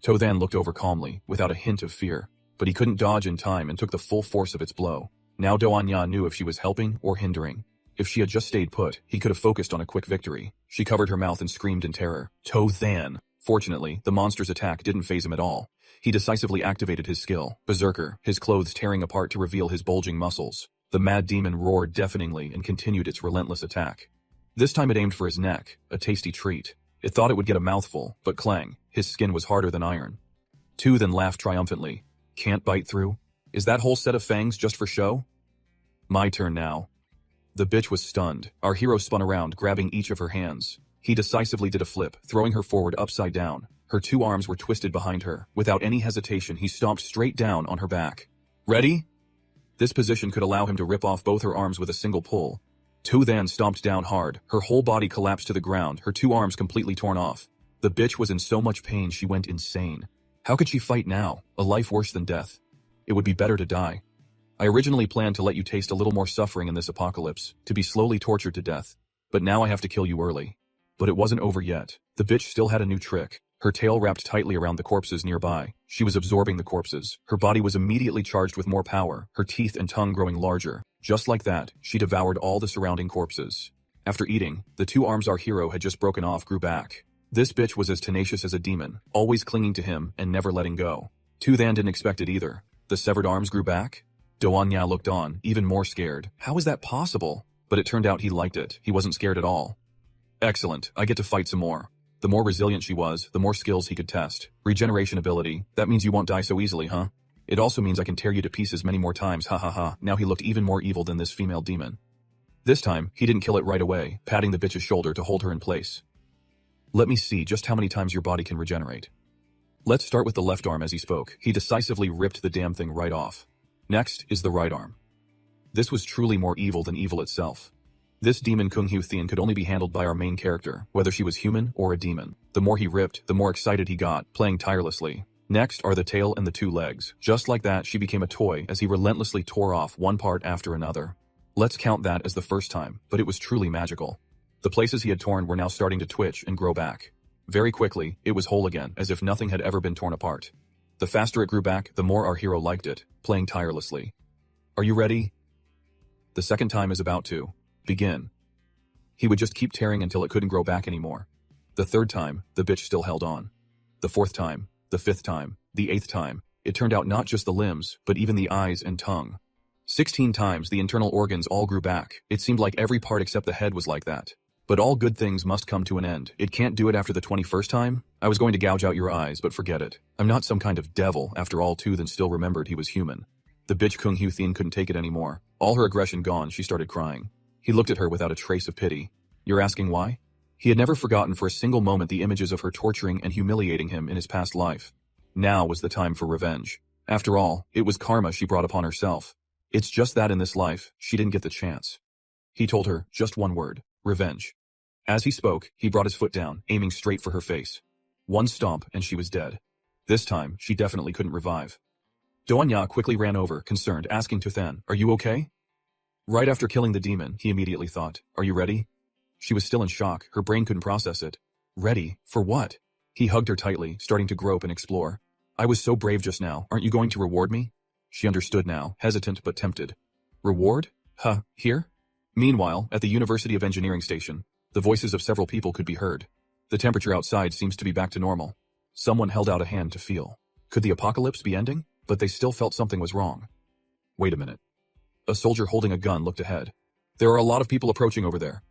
Tothan looked over calmly, without a hint of fear, but he couldn't dodge in time and took the full force of its blow. Now Doanya knew if she was helping or hindering. If she had just stayed put, he could have focused on a quick victory. She covered her mouth and screamed in terror. Tothan! Fortunately, the monster's attack didn't faze him at all. He decisively activated his skill, Berserker, his clothes tearing apart to reveal his bulging muscles. The mad demon roared deafeningly and continued its relentless attack. This time it aimed for his neck, a tasty treat. It thought it would get a mouthful, but clang, his skin was harder than iron. Tu then laughed triumphantly. Can't bite through? Is that whole set of fangs just for show? My turn now. The bitch was stunned. Our hero spun around, grabbing each of her hands. He decisively did a flip, throwing her forward upside down. Her 2 arms were twisted behind her. Without any hesitation, he stomped straight down on her back. Ready? This position could allow him to rip off both her arms with a single pull. Tothan stomped down hard. Her whole body collapsed to the ground, her 2 arms completely torn off. The bitch was in so much pain she went insane. How could she fight now? A life worse than death. It would be better to die. I originally planned to let you taste a little more suffering in this apocalypse, to be slowly tortured to death. But now I have to kill you early. But it wasn't over yet. The bitch still had a new trick. Her tail wrapped tightly around the corpses nearby. She was absorbing the corpses. Her body was immediately charged with more power, her teeth and tongue growing larger. Just like that, she devoured all the surrounding corpses. After eating, the 2 arms our hero had just broken off grew back. This bitch was as tenacious as a demon, always clinging to him and never letting go. Tothan didn't expect it either. The severed arms grew back? Doanya looked on, even more scared. How is that possible? But it turned out he liked it. He wasn't scared at all. Excellent, I get to fight some more. The more resilient she was, the more skills he could test. Regeneration ability, that means you won't die so easily, huh? It also means I can tear you to pieces many more times, ha ha ha. Now he looked even more evil than this female demon. This time, he didn't kill it right away, patting the bitch's shoulder to hold her in place. Let me see just how many times your body can regenerate. Let's start with the left arm as he spoke. He decisively ripped the damn thing right off. Next is the right arm. This was truly more evil than evil itself. This demon Kung Hu Thien could only be handled by our main character, whether she was human or a demon. The more he ripped, the more excited he got, playing tirelessly. Next are the tail and the 2 legs. Just like that, she became a toy as he relentlessly tore off one part after another. Let's count that as the first time, but it was truly magical. The places he had torn were now starting to twitch and grow back. Very quickly, it was whole again, as if nothing had ever been torn apart. The faster it grew back, the more our hero liked it, playing tirelessly. Are you ready? The second time is about to begin. He would just keep tearing until it couldn't grow back anymore. The third time, the bitch still held on. The fourth time, the fifth time, the eighth time, it turned out not just the limbs, but even the eyes and tongue. 16 times the internal organs all grew back. It seemed like every part except the head was like that. But all good things must come to an end. It can't do it after the 21st time? I was going to gouge out your eyes, but forget it. I'm not some kind of devil. After all, Toothen still remembered he was human. The bitch Kung Hu Thien couldn't take it anymore. All her aggression gone, she started crying. He looked at her without a trace of pity. You're asking why? He had never forgotten for a single moment the images of her torturing and humiliating him in his past life. Now was the time for revenge. After all, it was karma she brought upon herself. It's just that in this life, she didn't get the chance. He told her just one word: revenge. As he spoke, he brought his foot down, aiming straight for her face. One stomp and she was dead. This time, she definitely couldn't revive. Doanya quickly ran over, concerned, asking Toothen, "Are you okay?" Right after killing the demon, he immediately thought, "Are you ready?" She was still in shock, her brain couldn't process it. Ready? For what? He hugged her tightly, starting to grope and explore. I was so brave just now, aren't you going to reward me? She understood now, hesitant but tempted. Reward? Huh, here? Meanwhile, at the University of Engineering station, the voices of several people could be heard. The temperature outside seems to be back to normal. Someone held out a hand to feel. Could the apocalypse be ending? But they still felt something was wrong. Wait a minute. A soldier holding a gun looked ahead. There are a lot of people approaching over there.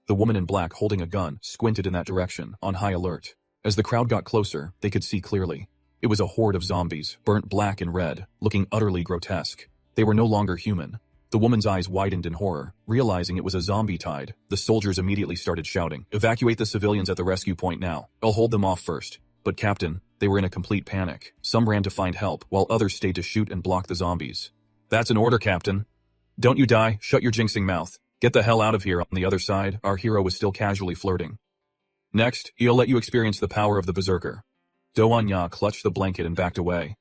The woman in black holding a gun squinted in that direction, on high alert. As the crowd got closer, they could see clearly. It was a horde of zombies, burnt black and red, looking utterly grotesque. They were no longer human. The woman's eyes widened in horror. Realizing it was a zombie tide, the soldiers immediately started shouting, "Evacuate the civilians at the rescue point now. I'll hold them off first." But Captain, they were in a complete panic. Some ran to find help, while others stayed to shoot and block the zombies. "That's an order, Captain. Don't you die, shut your jinxing mouth. Get the hell out of here." On the other side, our hero was still casually flirting. "Next, he'll let you experience the power of the Berserker." Doanya clutched the blanket and backed away.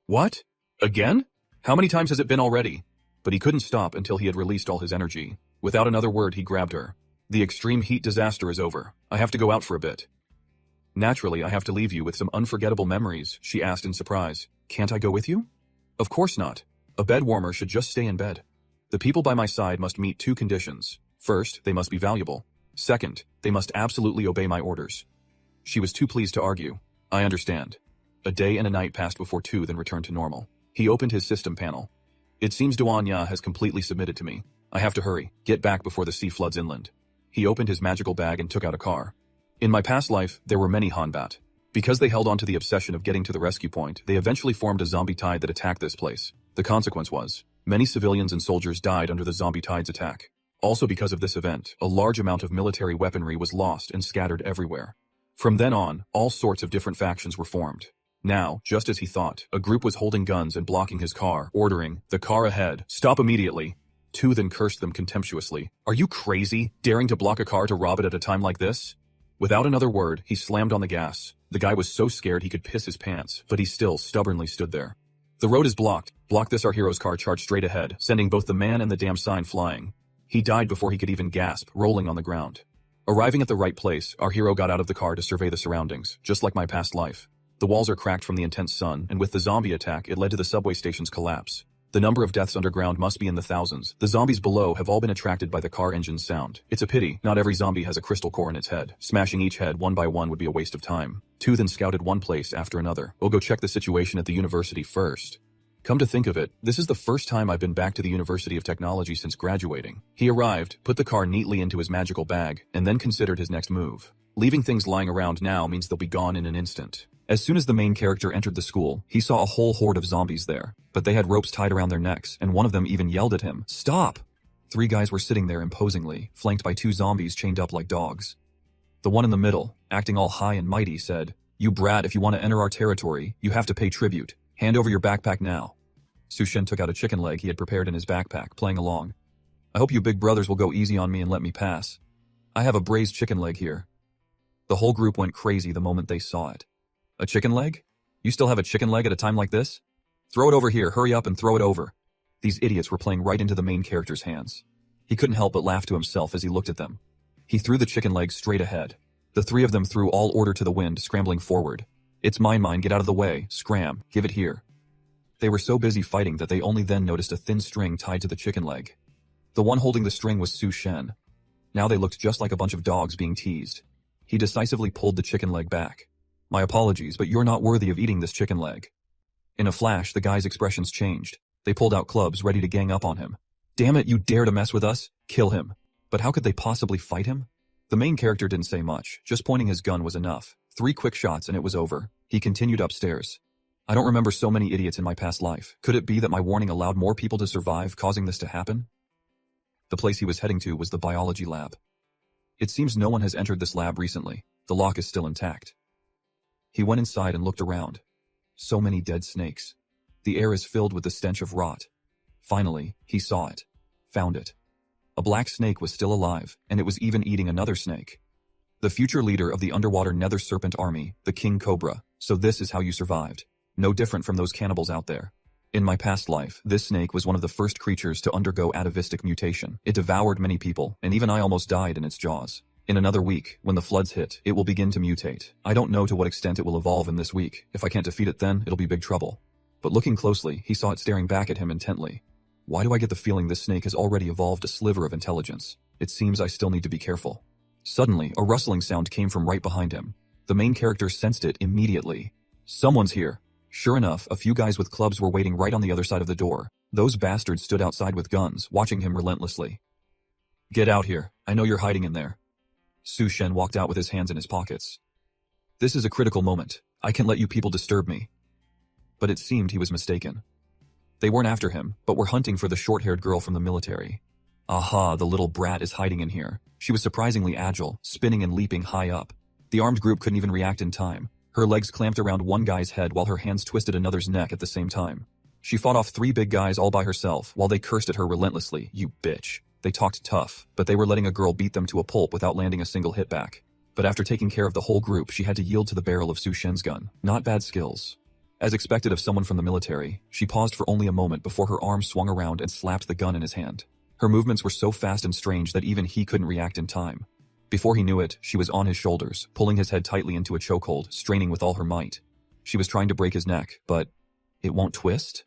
"What? Again? How many times has it been already?" But he couldn't stop until he had released all his energy. Without another word, he grabbed her. "The extreme heat disaster is over. I have to go out for a bit." "Naturally, I have to leave you with some unforgettable memories," she asked in surprise. "Can't I go with you?" "Of course not. A bed warmer should just stay in bed. The people by my side must meet 2 conditions. First, they must be valuable. Second, they must absolutely obey my orders." She was too pleased to argue. "I understand." A day and a night passed before Toothen returned to normal. He opened his system panel. "It seems Doanya has completely submitted to me. I have to hurry, get back before the sea floods inland." He opened his magical bag and took out a car. "In my past life, there were many Hanbat. Because they held on to the obsession of getting to the rescue point, they eventually formed a zombie tide that attacked this place. The consequence was, many civilians and soldiers died under the zombie tide's attack. Also because of this event, a large amount of military weaponry was lost and scattered everywhere. From then on, all sorts of different factions were formed. Now, just as he thought, a group was holding guns and blocking his car, ordering, 'The car ahead, stop immediately.' Toothen cursed them contemptuously. "Are you crazy, daring to block a car to rob it at a time like this?" Without another word, he slammed on the gas. The guy was so scared he could piss his pants, but he still stubbornly stood there. "The road is blocked. Block this." Our hero's car charged straight ahead, sending both the man and the damn sign flying. He died before he could even gasp, rolling on the ground. Arriving at the right place, our hero got out of the car to survey the surroundings, just like my past life. The walls are cracked from the intense sun, and with the zombie attack, it led to the subway station's collapse. The number of deaths underground must be in the thousands. The zombies below have all been attracted by the car engine's sound. It's a pity, not every zombie has a crystal core in its head. Smashing each head one by one would be a waste of time. Toothen scouted one place after another. "We'll go check the situation at the university first." Come to think of it, this is the first time I've been back to the University of Technology since graduating. He arrived, put the car neatly into his magical bag, and then considered his next move. Leaving things lying around now means they'll be gone in an instant. As soon as the main character entered the school, he saw a whole horde of zombies there. But they had ropes tied around their necks, and one of them even yelled at him, "Stop!" 3 guys were sitting there imposingly, flanked by 2 zombies chained up like dogs. The one in the middle, acting all high and mighty, said, "You brat, if you want to enter our territory, you have to pay tribute. Hand over your backpack now." Sushin took out a chicken leg he had prepared in his backpack, playing along. "I hope you big brothers will go easy on me and let me pass. I have a braised chicken leg here." The whole group went crazy the moment they saw it. "A chicken leg? You still have a chicken leg at a time like this? Throw it over here, hurry up and throw it over." These idiots were playing right into the main character's hands. He couldn't help but laugh to himself as he looked at them. He threw the chicken leg straight ahead. The 3 of them threw all order to the wind, scrambling forward. "It's mine, get out of the way, scram, give it here." They were so busy fighting that they only then noticed a thin string tied to the chicken leg. The one holding the string was Su Shen. Now they looked just like a bunch of dogs being teased. He decisively pulled the chicken leg back. My apologies, but you're not worthy of eating this chicken leg. In a flash, the guys' expressions changed. They pulled out clubs, ready to gang up on him. Damn it, you dare to mess with us? Kill him. But how could they possibly fight him? The main character didn't say much, just pointing his gun was enough. 3 quick shots and it was over. He continued upstairs. I don't remember so many idiots in my past life. Could it be that my warning allowed more people to survive, causing this to happen? The place he was heading to was the biology lab. It seems no one has entered this lab recently. The lock is still intact. He went inside and looked around. So many dead snakes. The air is filled with the stench of rot. Finally, he saw it. Found it. A black snake was still alive, and it was even eating another snake. The future leader of the underwater nether serpent army, the King Cobra. So this is how you survived. No different from those cannibals out there. In my past life, this snake was one of the first creatures to undergo atavistic mutation. It devoured many people, and even I almost died in its jaws. In another week, when the floods hit, it will begin to mutate. I don't know to what extent it will evolve in this week. If I can't defeat it then, it'll be big trouble. But looking closely, he saw it staring back at him intently. Why do I get the feeling this snake has already evolved a sliver of intelligence? It seems I still need to be careful. Suddenly, a rustling sound came from right behind him. The main character sensed it immediately. Someone's here. Sure enough, a few guys with clubs were waiting right on the other side of the door. Those bastards stood outside with guns, watching him relentlessly. Get out here. I know you're hiding in there. Su Shen walked out with his hands in his pockets. This is a critical moment. I can't let you people disturb me. But it seemed he was mistaken. They weren't after him, but were hunting for the short-haired girl from the military. Aha, the little brat is hiding in here. She was surprisingly agile, spinning and leaping high up. The armed group couldn't even react in time. Her legs clamped around one guy's head while her hands twisted another's neck at the same time. She fought off 3 big guys all by herself while they cursed at her relentlessly. You bitch. They talked tough, but they were letting a girl beat them to a pulp without landing a single hit back. But after taking care of the whole group, she had to yield to the barrel of Su Shen's gun. Not bad skills. As expected of someone from the military, she paused for only a moment before her arm swung around and slapped the gun in his hand. Her movements were so fast and strange that even he couldn't react in time. Before he knew it, she was on his shoulders, pulling his head tightly into a chokehold, straining with all her might. She was trying to break his neck, but it won't twist?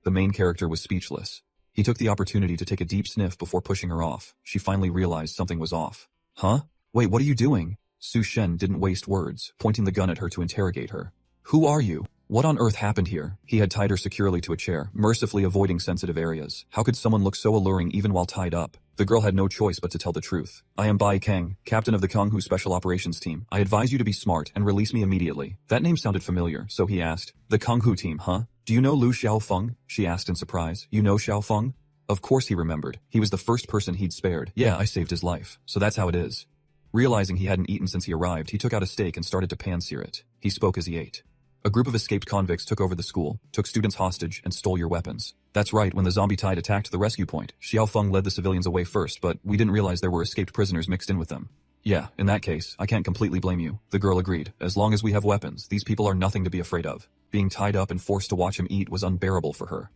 The main character was speechless. He took the opportunity to take a deep sniff before pushing her off. She finally realized something was off. Huh? Wait, what are you doing? Su Shen didn't waste words, pointing the gun at her to interrogate her. Who are you? What on earth happened here? He had tied her securely to a chair, mercifully avoiding sensitive areas. How could someone look so alluring even while tied up? The girl had no choice but to tell the truth. I am Bai Kang, captain of the Kanghu Special Operations Team. I advise you to be smart and release me immediately. That name sounded familiar, so he asked. The Kanghu team, huh? Do you know Lu Xiaofeng? She asked in surprise. You know Xiaofeng? Of course he remembered. He was the first person he'd spared. Yeah, I saved his life. So that's how it is. Realizing he hadn't eaten since he arrived, he took out a steak and started to pan-sear it. He spoke as he ate. A group of escaped convicts took over the school, took students hostage, and stole your weapons. That's right, when the zombie tide attacked the rescue point, Xiaofeng led the civilians away first, but we didn't realize there were escaped prisoners mixed in with them. Yeah, in that case, I can't completely blame you. The girl agreed. As long as we have weapons, these people are nothing to be afraid of. Being tied up and forced to watch him eat was unbearable for her.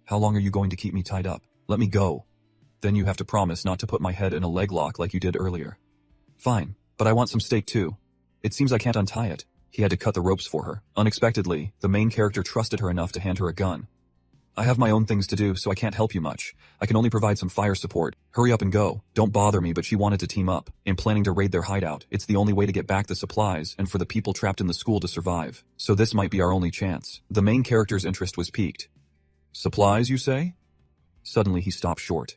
How long are you going to keep me tied up? Let me go. Then you have to promise not to put my head in a leg lock like you did earlier. Fine, but I want some steak too. It seems I can't untie it. He had to cut the ropes for her. Unexpectedly, the main character trusted her enough to hand her a gun. I have my own things to do, so I can't help you much. I can only provide some fire support. Hurry up and go. Don't bother me, but she wanted to team up. In planning to raid their hideout, it's the only way to get back the supplies and for the people trapped in the school to survive. So this might be our only chance. The main character's interest was piqued. Supplies, you say? Suddenly he stopped short.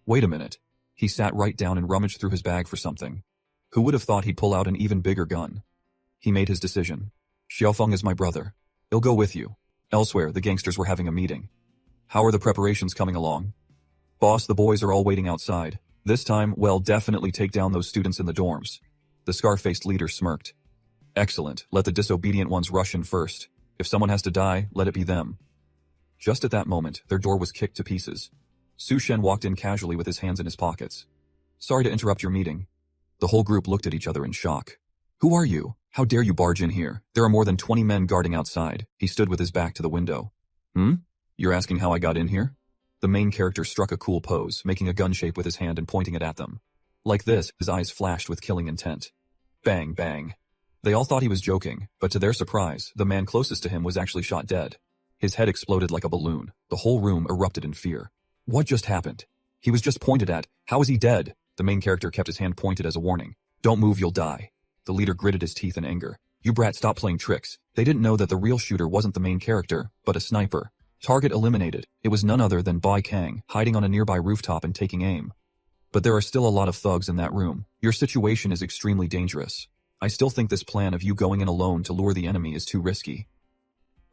Wait a minute. He sat right down and rummaged through his bag for something. Who would have thought he'd pull out an even bigger gun? He made his decision. Xiaofeng is my brother. He'll go with you. Elsewhere, the gangsters were having a meeting. How are the preparations coming along? Boss, the boys are all waiting outside. This time, well, definitely take down those students in the dorms. The scar-faced leader smirked. Excellent. Let the disobedient ones rush in first. If someone has to die, let it be them. Just at that moment, their door was kicked to pieces. Su Shen walked in casually with his hands in his pockets. Sorry to interrupt your meeting. The whole group looked at each other in shock. Who are you? How dare you barge in here? There are more than 20 men guarding outside. He stood with his back to the window. You're asking how I got in here? The main character struck a cool pose, making a gun shape with his hand and pointing it at them. Like this, his eyes flashed with killing intent. Bang, bang. They all thought he was joking, but to their surprise, the man closest to him was actually shot dead. His head exploded like a balloon. The whole room erupted in fear. What just happened? He was just pointed at. How is he dead? The main character kept his hand pointed as a warning. Don't move, you'll die. The leader gritted his teeth in anger. You brat, stop playing tricks. They didn't know that the real shooter wasn't the main character, but a sniper. Target eliminated. It was none other than Bai Kang, hiding on a nearby rooftop and taking aim. But there are still a lot of thugs in that room. Your situation is extremely dangerous. I still think this plan of you going in alone to lure the enemy is too risky.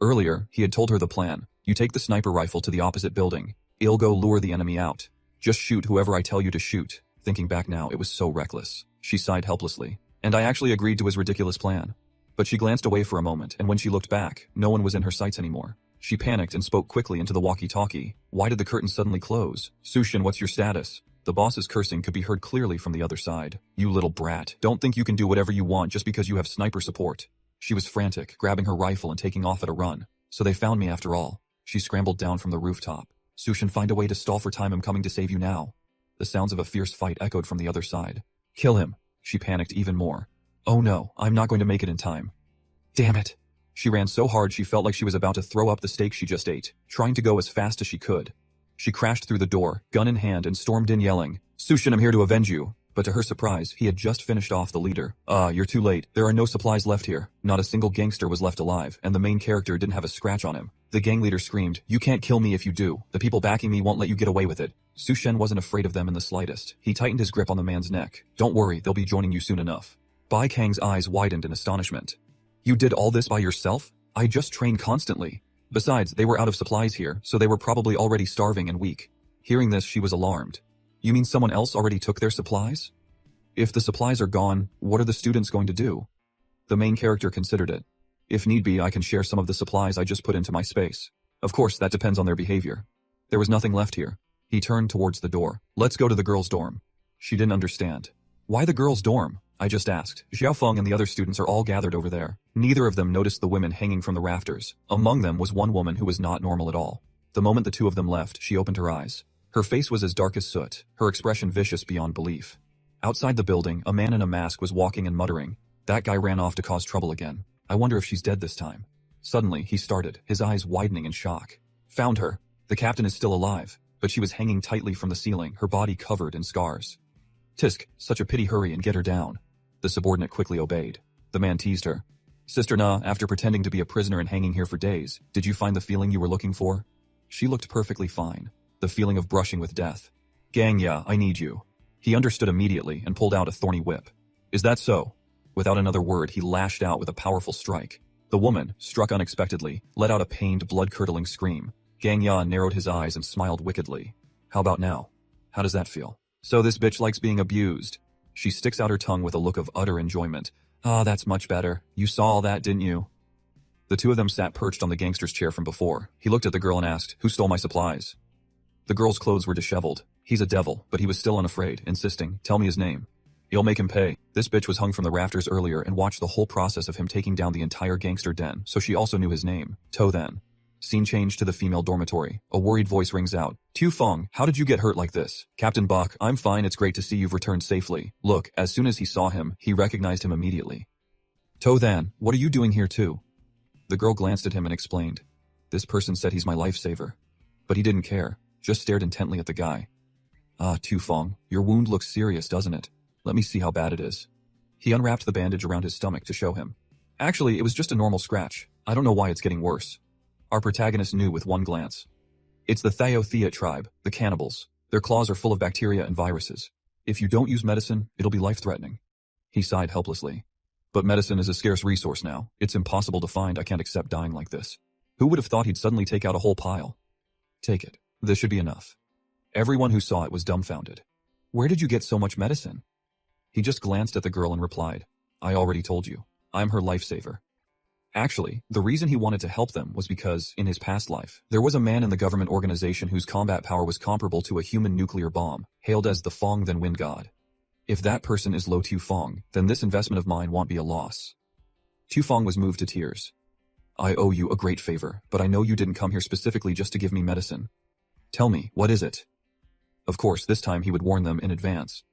Earlier, he had told her the plan. You take the sniper rifle to the opposite building. I'll go lure the enemy out. Just shoot whoever I tell you to shoot. Thinking back now, it was so reckless. She sighed helplessly. And I actually agreed to his ridiculous plan. But she glanced away for a moment, and when she looked back, no one was in her sights anymore. She panicked and spoke quickly into the walkie-talkie. Why did the curtain suddenly close? Sushin, what's your status? The boss's cursing could be heard clearly from the other side. You little brat. Don't think you can do whatever you want just because you have sniper support. She was frantic, grabbing her rifle and taking off at a run. So they found me after all. She scrambled down from the rooftop. Sushin, find a way to stall for time. I'm coming to save you now. The sounds of a fierce fight echoed from the other side. Kill him. She panicked even more. Oh no, I'm not going to make it in time. Damn it. She ran so hard she felt like she was about to throw up the steak she just ate, trying to go as fast as she could. She crashed through the door, gun in hand, and stormed in yelling, Sushin, I'm here to avenge you. But to her surprise, he had just finished off the leader. You're too late. There are no supplies left here. Not a single gangster was left alive, and the main character didn't have a scratch on him. The gang leader screamed, you can't kill me if you do. The people backing me won't let you get away with it. Sushin wasn't afraid of them in the slightest. He tightened his grip on the man's neck. Don't worry, they'll be joining you soon enough. Bai Kang's eyes widened in astonishment. You did all this by yourself? I just trained constantly. Besides, they were out of supplies here, so they were probably already starving and weak. Hearing this, she was alarmed. You mean someone else already took their supplies? If the supplies are gone, what are the students going to do? The main character considered it. If need be, I can share some of the supplies I just put into my space. Of course, that depends on their behavior. There was nothing left here. He turned towards the door. Let's go to the girls' dorm. She didn't understand. Why the girls' dorm? I just asked. Xiaofeng and the other students are all gathered over there. Neither of them noticed the women hanging from the rafters. Among them was one woman who was not normal at all. The moment the two of them left, she opened her eyes. Her face was as dark as soot, her expression vicious beyond belief. Outside the building, a man in a mask was walking and muttering. That guy ran off to cause trouble again. I wonder if she's dead this time. Suddenly, he started, his eyes widening in shock. Found her. The captain is still alive, but she was hanging tightly from the ceiling, her body covered in scars. Tisk, such a pity, hurry and get her down. The subordinate quickly obeyed. The man teased her. Sister Na, after pretending to be a prisoner and hanging here for days, did you find the feeling you were looking for? She looked perfectly fine. The feeling of brushing with death. Gang, yeah, I need you. He understood immediately and pulled out a thorny whip. Is that so? Without another word, he lashed out with a powerful strike. The woman, struck unexpectedly, let out a pained, blood-curdling scream. Gang Ya narrowed his eyes and smiled wickedly. How about now? How does that feel? So this bitch likes being abused. She sticks out her tongue with a look of utter enjoyment. Ah, that's much better. You saw all that, didn't you? The two of them sat perched on the gangster's chair from before. He looked at the girl and asked, who stole my supplies? The girl's clothes were disheveled. He's a devil, but he was still unafraid, insisting, tell me his name. You'll make him pay. This bitch was hung from the rafters earlier and watched the whole process of him taking down the entire gangster den, so she also knew his name. To then. Scene change to the female dormitory. A worried voice rings out. Tu Feng, how did you get hurt like this? Captain Bach, I'm fine, it's great to see you've returned safely. Look, as soon as he saw him, he recognized him immediately. To Than, what are you doing here too? The girl glanced at him and explained. This person said he's my lifesaver. But he didn't care, just stared intently at the guy. Ah, Tu Feng, your wound looks serious, doesn't it? Let me see how bad it is. He unwrapped the bandage around his stomach to show him. Actually, it was just a normal scratch. I don't know why it's getting worse. Our protagonist knew with one glance. It's the Thiotheate tribe, the cannibals. Their claws are full of bacteria and viruses. If you don't use medicine, it'll be life-threatening. He sighed helplessly. But medicine is a scarce resource now. It's impossible to find. I can't accept dying like this. Who would have thought he'd suddenly take out a whole pile? Take it. This should be enough. Everyone who saw it was dumbfounded. Where did you get so much medicine? He just glanced at the girl and replied, I already told you. I'm her lifesaver. Actually, the reason he wanted to help them was because, in his past life, there was a man in the government organization whose combat power was comparable to a human nuclear bomb, hailed as the Fong Then Wind God. If that person is Lo Tu Fong, then this investment of mine won't be a loss. Tu Fong was moved to tears. I owe you a great favor, but I know you didn't come here specifically just to give me medicine. Tell me, what is it? Of course, this time he would warn them in advance.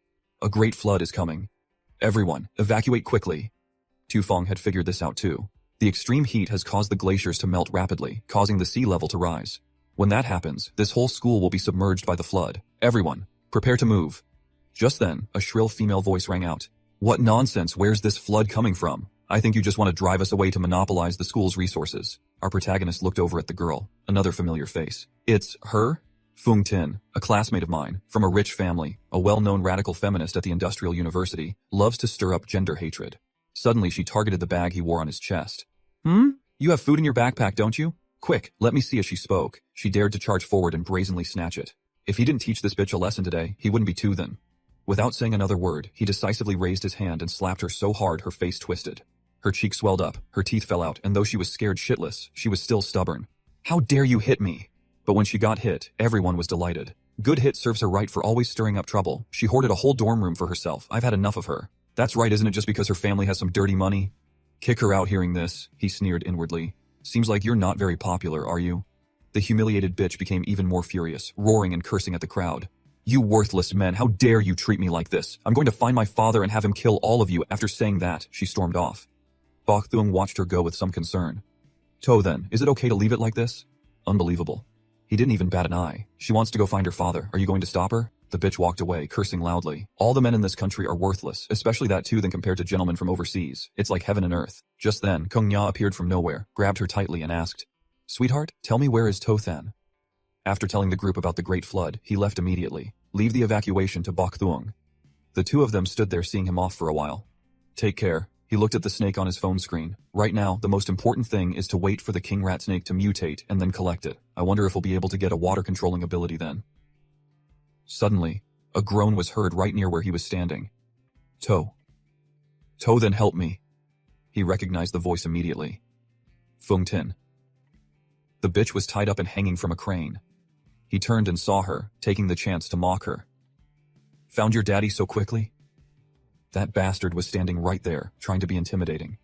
A great flood is coming. Everyone, evacuate quickly. Tu Fong had figured this out too. The extreme heat has caused the glaciers to melt rapidly, causing the sea level to rise. When that happens, this whole school will be submerged by the flood. Everyone, prepare to move. Just then, a shrill female voice rang out. What nonsense, where's this flood coming from? I think you just want to drive us away to monopolize the school's resources. Our protagonist looked over at the girl, another familiar face. It's her? Fung Tin, a classmate of mine, from a rich family, a well-known radical feminist at the Industrial University, loves to stir up gender hatred. Suddenly she targeted the bag he wore on his chest. You have food in your backpack, don't you? Quick, let me see. As she spoke, she dared to charge forward and brazenly snatch it. If he didn't teach this bitch a lesson today, he wouldn't be two then. Without saying another word, he decisively raised his hand and slapped her so hard her face twisted. Her cheek swelled up, her teeth fell out, and though she was scared shitless, she was still stubborn. How dare you hit me? But when she got hit, everyone was delighted. Good hit serves her right for always stirring up trouble. She hoarded a whole dorm room for herself. I've had enough of her. That's right, isn't it, just because her family has some dirty money? Kick her out. Hearing this, he sneered inwardly. Seems like you're not very popular, are you? The humiliated bitch became even more furious, roaring and cursing at the crowd. You worthless men, how dare you treat me like this? I'm going to find my father and have him kill all of you. After saying that, she stormed off. Bok Thung watched her go with some concern. To then, is it okay to leave it like this? Unbelievable. He didn't even bat an eye. She wants to go find her father. Are you going to stop her? The bitch walked away, cursing loudly. All the men in this country are worthless, especially that too then compared to gentlemen from overseas. It's like heaven and earth. Just then, Kung Ya appeared from nowhere, grabbed her tightly and asked, Sweetheart, tell me, where is To Than? After telling the group about the great flood, he left immediately. Leave the evacuation to Bok Thuong. The two of them stood there seeing him off for a while. Take care. He looked at the snake on his phone screen. Right now, the most important thing is to wait for the king rat snake to mutate and then collect it. I wonder if we'll be able to get a water controlling ability then. Suddenly, a groan was heard right near where he was standing. To then help me. He recognized the voice immediately. Fung Tin. The bitch was tied up and hanging from a crane. He turned and saw her, taking the chance to mock her. Found your daddy so quickly? That bastard was standing right there, trying to be intimidating.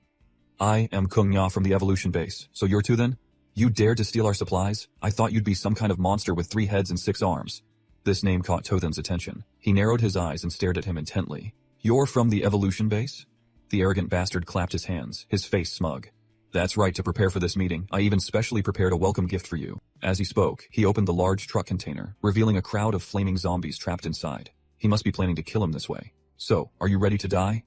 I am Kung Ya from the evolution base, so you're two then? You dared to steal our supplies? I thought you'd be some kind of monster with 3 heads and 6 arms. This name caught Tothan's attention. He narrowed his eyes and stared at him intently. You're from the evolution base? The arrogant bastard clapped his hands, his face smug. That's right, to prepare for this meeting, I even specially prepared a welcome gift for you. As he spoke, he opened the large truck container, revealing a crowd of flaming zombies trapped inside. He must be planning to kill him this way. So, are you ready to die?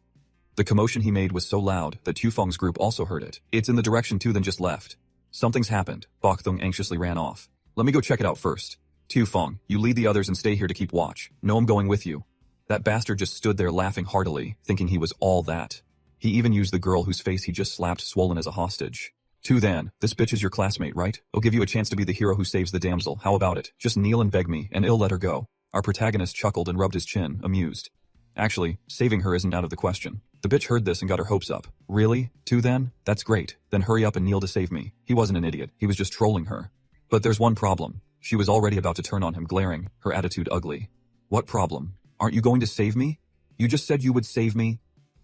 The commotion he made was so loud that Tufong's group also heard it. It's in the direction Tu then just left. Something's happened. Bok Thung anxiously ran off. Let me go check it out first. Tufong, you lead the others and stay here to keep watch. No, I'm going with you. That bastard just stood there laughing heartily, thinking he was all that. He even used the girl whose face he just slapped swollen as a hostage. Tu Than, this bitch is your classmate, right? I'll give you a chance to be the hero who saves the damsel. How about it? Just kneel and beg me, and I'll let her go. Our protagonist chuckled and rubbed his chin, amused. Actually, saving her isn't out of the question. The bitch heard this and got her hopes up. Really? Tu Than? That's great. Then hurry up and kneel to save me. He wasn't an idiot. He was just trolling her. But there's one problem. She was already about to turn on him, glaring, her attitude ugly. What problem? Aren't you going to save me? You just said you would save me.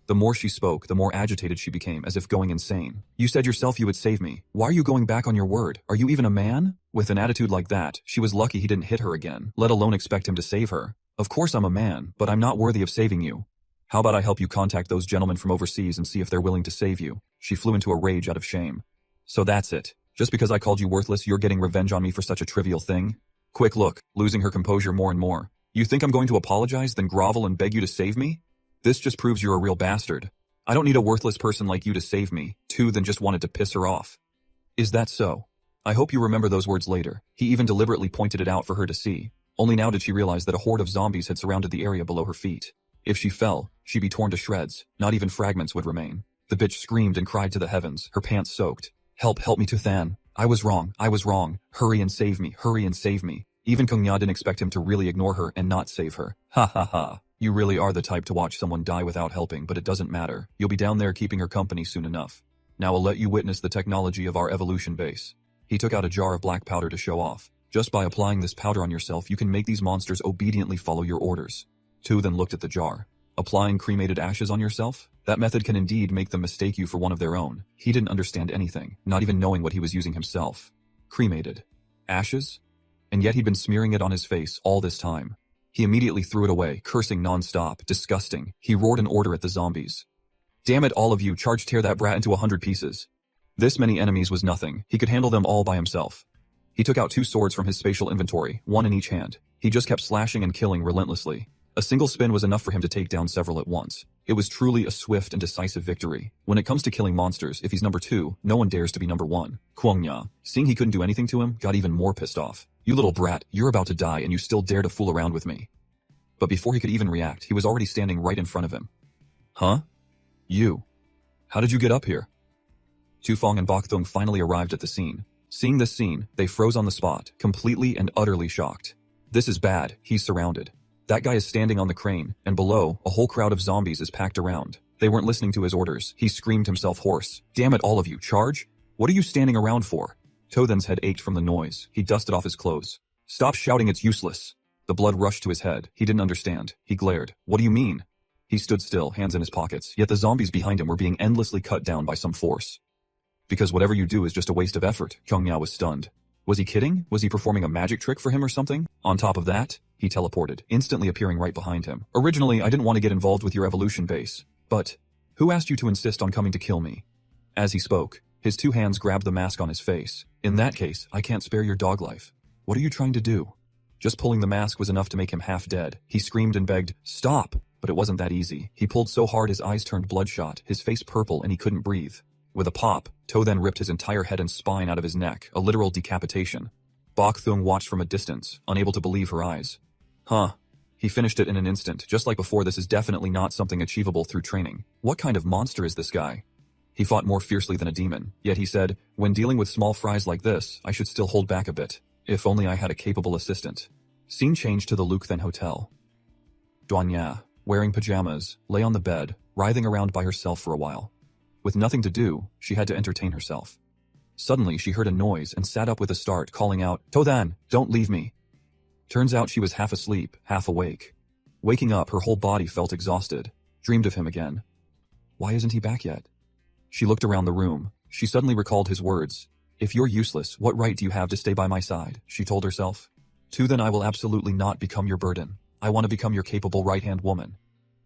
The more she spoke, the more agitated she became, as if going insane. You said yourself you would save me. Why are you going back on your word? Are you even a man? With an attitude like that, she was lucky he didn't hit her again, let alone expect him to save her. Of course I'm a man, but I'm not worthy of saving you. How about I help you contact those gentlemen from overseas and see if they're willing to save you? She flew into a rage out of shame. So that's it. Just because I called you worthless, you're getting revenge on me for such a trivial thing? Quick look, losing her composure more and more. You think I'm going to apologize, then grovel and beg you to save me? This just proves you're a real bastard. I don't need a worthless person like you to save me. Tu then just wanted to piss her off. Is that so? I hope you remember those words later. He even deliberately pointed it out for her to see. Only now did she realize that a horde of zombies had surrounded the area below her feet. If she fell, she'd be torn to shreds. Not even fragments would remain. The bitch screamed and cried to the heavens, her pants soaked. Help me Tu Than. I was wrong. Hurry and save me. Even Kung Ya didn't expect him to really ignore her and not save her. Ha ha ha. You really are the type to watch someone die without helping, but it doesn't matter. You'll be down there keeping her company soon enough. Now I'll let you witness the technology of our evolution base. He took out a jar of black powder to show off. Just by applying this powder on yourself, you can make these monsters obediently follow your orders. Tu then looked at the jar. Applying cremated ashes on yourself? That method can indeed make them mistake you for one of their own. He didn't understand anything, not even knowing what he was using himself. Cremated. Ashes? And yet he'd been smearing it on his face all this time. He immediately threw it away, cursing non-stop, disgusting. He roared an order at the zombies. Damn it, all of you, tear that brat into 100 pieces. This many enemies was nothing. He could handle them all by himself. He took out 2 swords from his spatial inventory, 1 in each hand. He just kept slashing and killing relentlessly. A single spin was enough for him to take down several at once. It was truly a swift and decisive victory. When it comes to killing monsters, if he's number 2, no one dares to be number 1. Kwangya, seeing he couldn't do anything to him, got even more pissed off. You little brat, you're about to die and you still dare to fool around with me. But before he could even react, he was already standing right in front of him. Huh? You. How did you get up here? Tufong and Bakthung finally arrived at the scene. Seeing this scene, they froze on the spot, completely and utterly shocked. This is bad, he's surrounded. That guy is standing on the crane, and below, a whole crowd of zombies is packed around. They weren't listening to his orders. He screamed himself hoarse. Damn it, all of you, charge! What are you standing around for? Tothen's head ached from the noise. He dusted off his clothes. Stop shouting, it's useless. The blood rushed to his head. He didn't understand. He glared. What do you mean? He stood still, hands in his pockets, yet the zombies behind him were being endlessly cut down by some force. Because whatever you do is just a waste of effort. Kyungya was stunned. Was he kidding? Was he performing a magic trick for him or something? On top of that, he teleported, instantly appearing right behind him. Originally, I didn't want to get involved with your evolution base. But, who asked you to insist on coming to kill me? As he spoke, his 2 hands grabbed the mask on his face. In that case, I can't spare your dog life. What are you trying to do? Just pulling the mask was enough to make him half dead. He screamed and begged, stop! But it wasn't that easy. He pulled so hard his eyes turned bloodshot, his face purple, and he couldn't breathe. With a pop, Tothen ripped his entire head and spine out of his neck, a literal decapitation. Bakthung watched from a distance, unable to believe her eyes. Huh. He finished it in an instant. Just like before, this is definitely not something achievable through training. What kind of monster is this guy? He fought more fiercely than a demon, yet he said, when dealing with small fries like this, I should still hold back a bit. If only I had a capable assistant. Scene changed to the Lukethen Hotel. Duanya, wearing pajamas, lay on the bed, writhing around by herself for a while. With nothing to do, she had to entertain herself. Suddenly, she heard a noise and sat up with a start, calling out, Tothan, don't leave me. Turns out she was half asleep, half awake. Waking up, her whole body felt exhausted. Dreamed of him again. Why isn't he back yet? She looked around the room. She suddenly recalled his words. If you're useless, what right do you have to stay by my side? She told herself. Then I will absolutely not become your burden. I want to become your capable right-hand woman.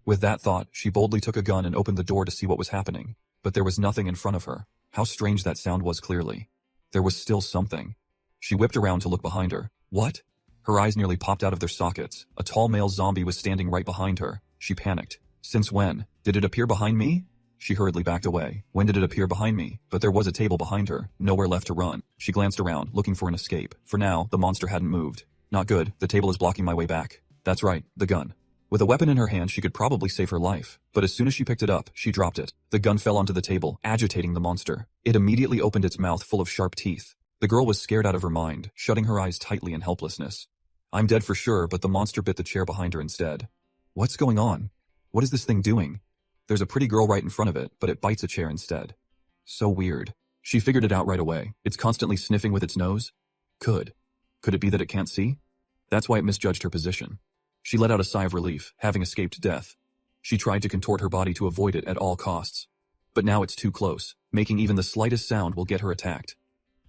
With that thought, she boldly took a gun and opened the door to see what was happening. But there was nothing in front of her. How strange that sound was clearly. There was still something. She whipped around to look behind her. What? Her eyes nearly popped out of their sockets. A tall male zombie was standing right behind her. She panicked. Since when? Did it appear behind me? She hurriedly backed away. When did it appear behind me? But there was a table behind her. Nowhere left to run. She glanced around, looking for an escape. For now, the monster hadn't moved. Not good. The table is blocking my way back. That's right, the gun. With a weapon in her hand, she could probably save her life. But as soon as she picked it up, she dropped it. The gun fell onto the table, agitating the monster. It immediately opened its mouth full of sharp teeth. The girl was scared out of her mind, shutting her eyes tightly in helplessness. I'm dead for sure, but the monster bit the chair behind her instead. What's going on? What is this thing doing? There's a pretty girl right in front of it, but it bites a chair instead. So weird. She figured it out right away. It's constantly sniffing with its nose. Could it be that it can't see? That's why it misjudged her position. She let out a sigh of relief, having escaped death. She tried to contort her body to avoid it at all costs. But now it's too close. Making even the slightest sound will get her attacked.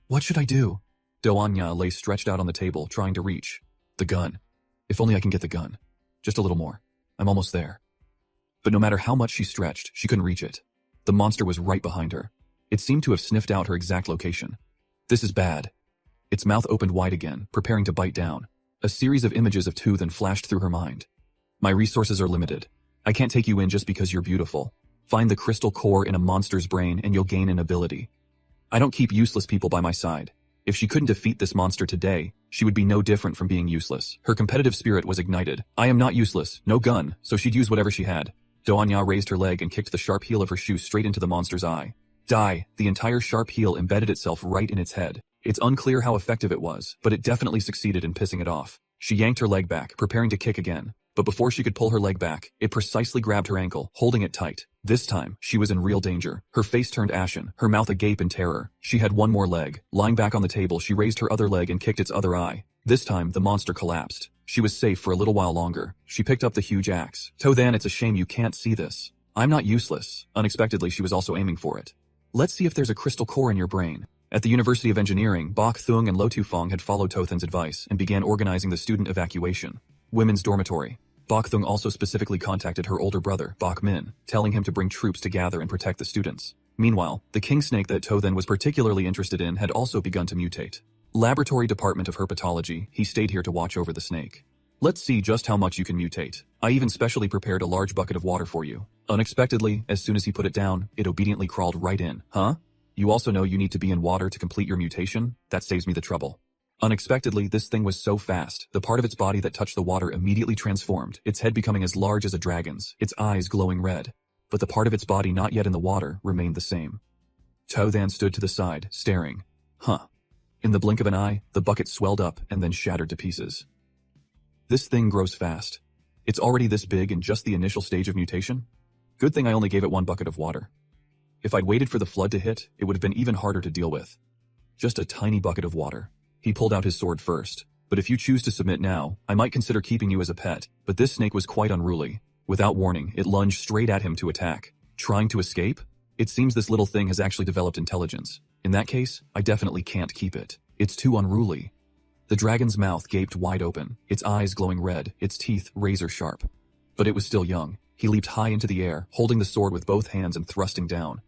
What should I do? Doanya lay stretched out on the table, trying to reach. The gun. If only I can get the gun. Just a little more. I'm almost there. But no matter how much she stretched, she couldn't reach it. The monster was right behind her. It seemed to have sniffed out her exact location. This is bad. Its mouth opened wide again, preparing to bite down. A series of images of Tooth flashed through her mind. My resources are limited. I can't take you in just because you're beautiful. Find the crystal core in a monster's brain and you'll gain an ability. I don't keep useless people by my side. If she couldn't defeat this monster today, she would be no different from being useless. Her competitive spirit was ignited. I am not useless, no gun, so she'd use whatever she had. Doanya raised her leg and kicked the sharp heel of her shoe straight into the monster's eye. Die! The entire sharp heel embedded itself right in its head. It's unclear how effective it was, but it definitely succeeded in pissing it off. She yanked her leg back, preparing to kick again. But before she could pull her leg back, it precisely grabbed her ankle, holding it tight. This time, she was in real danger. Her face turned ashen, her mouth agape in terror. She had one more leg. Lying back on the table, she raised her other leg and kicked its other eye. This time, the monster collapsed. She was safe for a little while longer. She picked up the huge axe. Tothan, it's a shame you can't see this. I'm not useless. Unexpectedly, she was also aiming for it. Let's see if there's a crystal core in your brain. At the University of Engineering, Bok Thung and Lo Tufong had followed Tothan's advice and began organizing the student evacuation. Women's dormitory. Bok Thung also specifically contacted her older brother, Bok Min, telling him to bring troops to gather and protect the students. Meanwhile, the king snake that Tothan was particularly interested in had also begun to mutate. Laboratory Department of Herpetology, he stayed here to watch over the snake. Let's see just how much you can mutate. I even specially prepared a large bucket of water for you. Unexpectedly, as soon as he put it down, it obediently crawled right in. Huh? You also know you need to be in water to complete your mutation? That saves me the trouble. Unexpectedly, this thing was so fast, the part of its body that touched the water immediately transformed, its head becoming as large as a dragon's, its eyes glowing red. But the part of its body not yet in the water remained the same. Tothan stood to the side, staring. Huh. In the blink of an eye, the bucket swelled up and then shattered to pieces. This thing grows fast. It's already this big in just the initial stage of mutation? Good thing I only gave it 1 bucket of water. If I'd waited for the flood to hit, it would have been even harder to deal with. Just a tiny bucket of water. He pulled out his sword first. But if you choose to submit now, I might consider keeping you as a pet. But this snake was quite unruly. Without warning, it lunged straight at him to attack. Trying to escape? It seems this little thing has actually developed intelligence. In that case, I definitely can't keep it. It's too unruly. The dragon's mouth gaped wide open, its eyes glowing red, its teeth razor sharp. But it was still young. He leaped high into the air, holding the sword with both hands and thrusting down.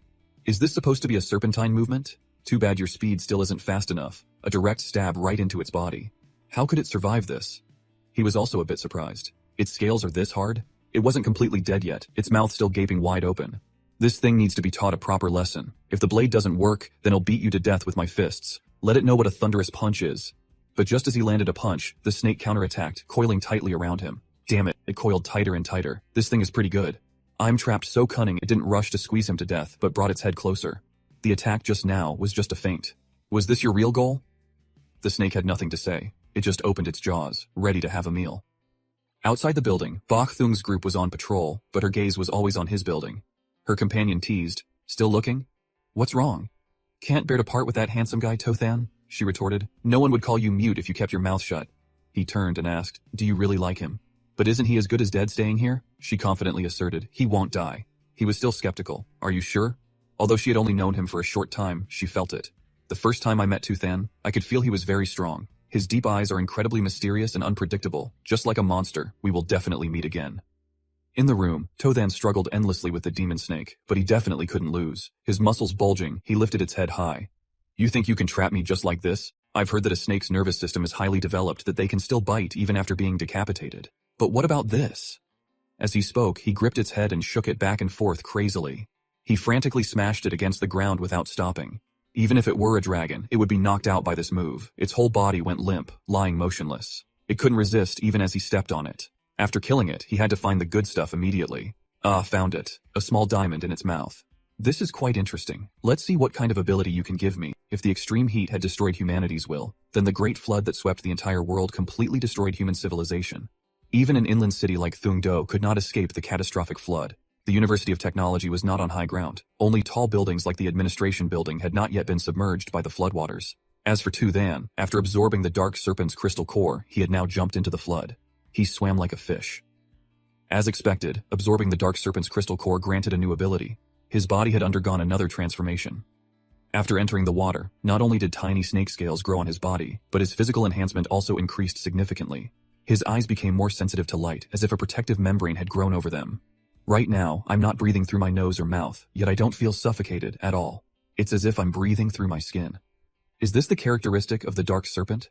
Is this supposed to be a serpentine movement? Too bad your speed still isn't fast enough. A direct stab right into its body. How could it survive this? He was also a bit surprised. Its scales are this hard? It wasn't completely dead yet, its mouth still gaping wide open. This thing needs to be taught a proper lesson. If the blade doesn't work, then I'll beat you to death with my fists. Let it know what a thunderous punch is. But just as he landed a punch, the snake counterattacked, coiling tightly around him. Damn it, it coiled tighter and tighter. This thing is pretty good. I'm trapped so cunning it didn't rush to squeeze him to death, but brought its head closer. The attack just now was just a feint. Was this your real goal? The snake had nothing to say. It just opened its jaws, ready to have a meal. Outside the building, Bach Thung's group was on patrol, but her gaze was always on his building. Her companion teased, "Still looking? What's wrong? Can't bear to part with that handsome guy, Tothan?" She retorted. "No one would call you mute if you kept your mouth shut." He turned and asked, "Do you really like him?" "But isn't he as good as dead staying here?" She confidently asserted. "He won't die." He was still skeptical. "Are you sure?" Although she had only known him for a short time, she felt it. The first time I met Tothan, I could feel he was very strong. His deep eyes are incredibly mysterious and unpredictable. Just like a monster, we will definitely meet again. In the room, Tothan struggled endlessly with the demon snake, but he definitely couldn't lose. His muscles bulging, he lifted its head high. "You think you can trap me just like this? I've heard that a snake's nervous system is highly developed, that they can still bite even after being decapitated. But what about this?" As he spoke, he gripped its head and shook it back and forth crazily. He frantically smashed it against the ground without stopping. Even if it were a dragon, it would be knocked out by this move. Its whole body went limp, lying motionless. It couldn't resist even as he stepped on it. After killing it, he had to find the good stuff immediately. Found it. A small diamond in its mouth. "This is quite interesting. Let's see what kind of ability you can give me. If the extreme heat had destroyed humanity's will, then the great flood that swept the entire world completely destroyed human civilization. Even an inland city like Thungdo could not escape the catastrophic flood. The University of Technology was not on high ground. Only tall buildings like the administration building had not yet been submerged by the floodwaters. As for Tothan, after absorbing the dark serpent's crystal core, he had now jumped into the flood. He swam like a fish. As expected, absorbing the dark serpent's crystal core granted a new ability. His body had undergone another transformation. After entering the water, not only did tiny snake scales grow on his body, but his physical enhancement also increased significantly. His eyes became more sensitive to light, as if a protective membrane had grown over them. Right now, I'm not breathing through my nose or mouth, yet I don't feel suffocated at all. It's as if I'm breathing through my skin. Is this the characteristic of the dark serpent?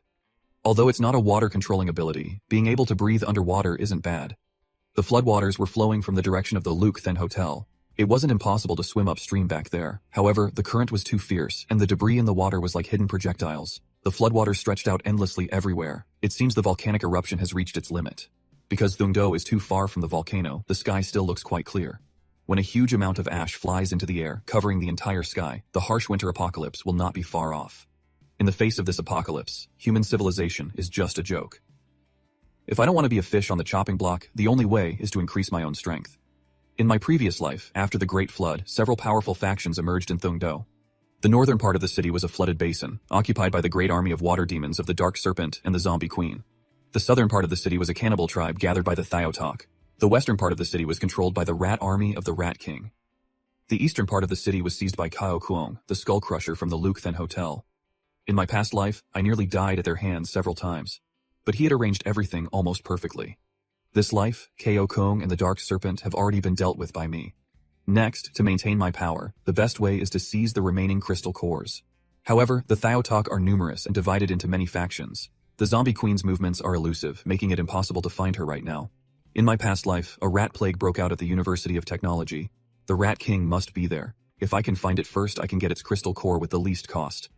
Although it's not a water-controlling ability, being able to breathe underwater isn't bad. The floodwaters were flowing from the direction of the Luke Then Hotel. It wasn't impossible to swim upstream back there. However, the current was too fierce, and the debris in the water was like hidden projectiles. The floodwaters stretched out endlessly everywhere. It seems the volcanic eruption has reached its limit. Because Thungdo is too far from the volcano, the sky still looks quite clear. When a huge amount of ash flies into the air, covering the entire sky, the harsh winter apocalypse will not be far off. In the face of this apocalypse, human civilization is just a joke. If I don't want to be a fish on the chopping block, the only way is to increase my own strength. In my previous life, after the Great Flood, several powerful factions emerged in Thungdo. The northern part of the city was a flooded basin, occupied by the great army of water demons of the Dark Serpent and the Zombie Queen. The southern part of the city was a cannibal tribe gathered by the Thiotok. The western part of the city was controlled by the rat army of the Rat King. The eastern part of the city was seized by Kao Kuong, the skull crusher from the Luke Then Hotel. In my past life, I nearly died at their hands several times, but he had arranged everything almost perfectly. This life, Kao Kuong and the Dark Serpent have already been dealt with by me. Next, to maintain my power, the best way is to seize the remaining crystal cores. However, the Thiotok are numerous and divided into many factions. The Zombie Queen's movements are elusive, making it impossible to find her right now. In my past life, a rat plague broke out at the University of Technology. The Rat King must be there. If I can find it first, I can get its crystal core with the least cost.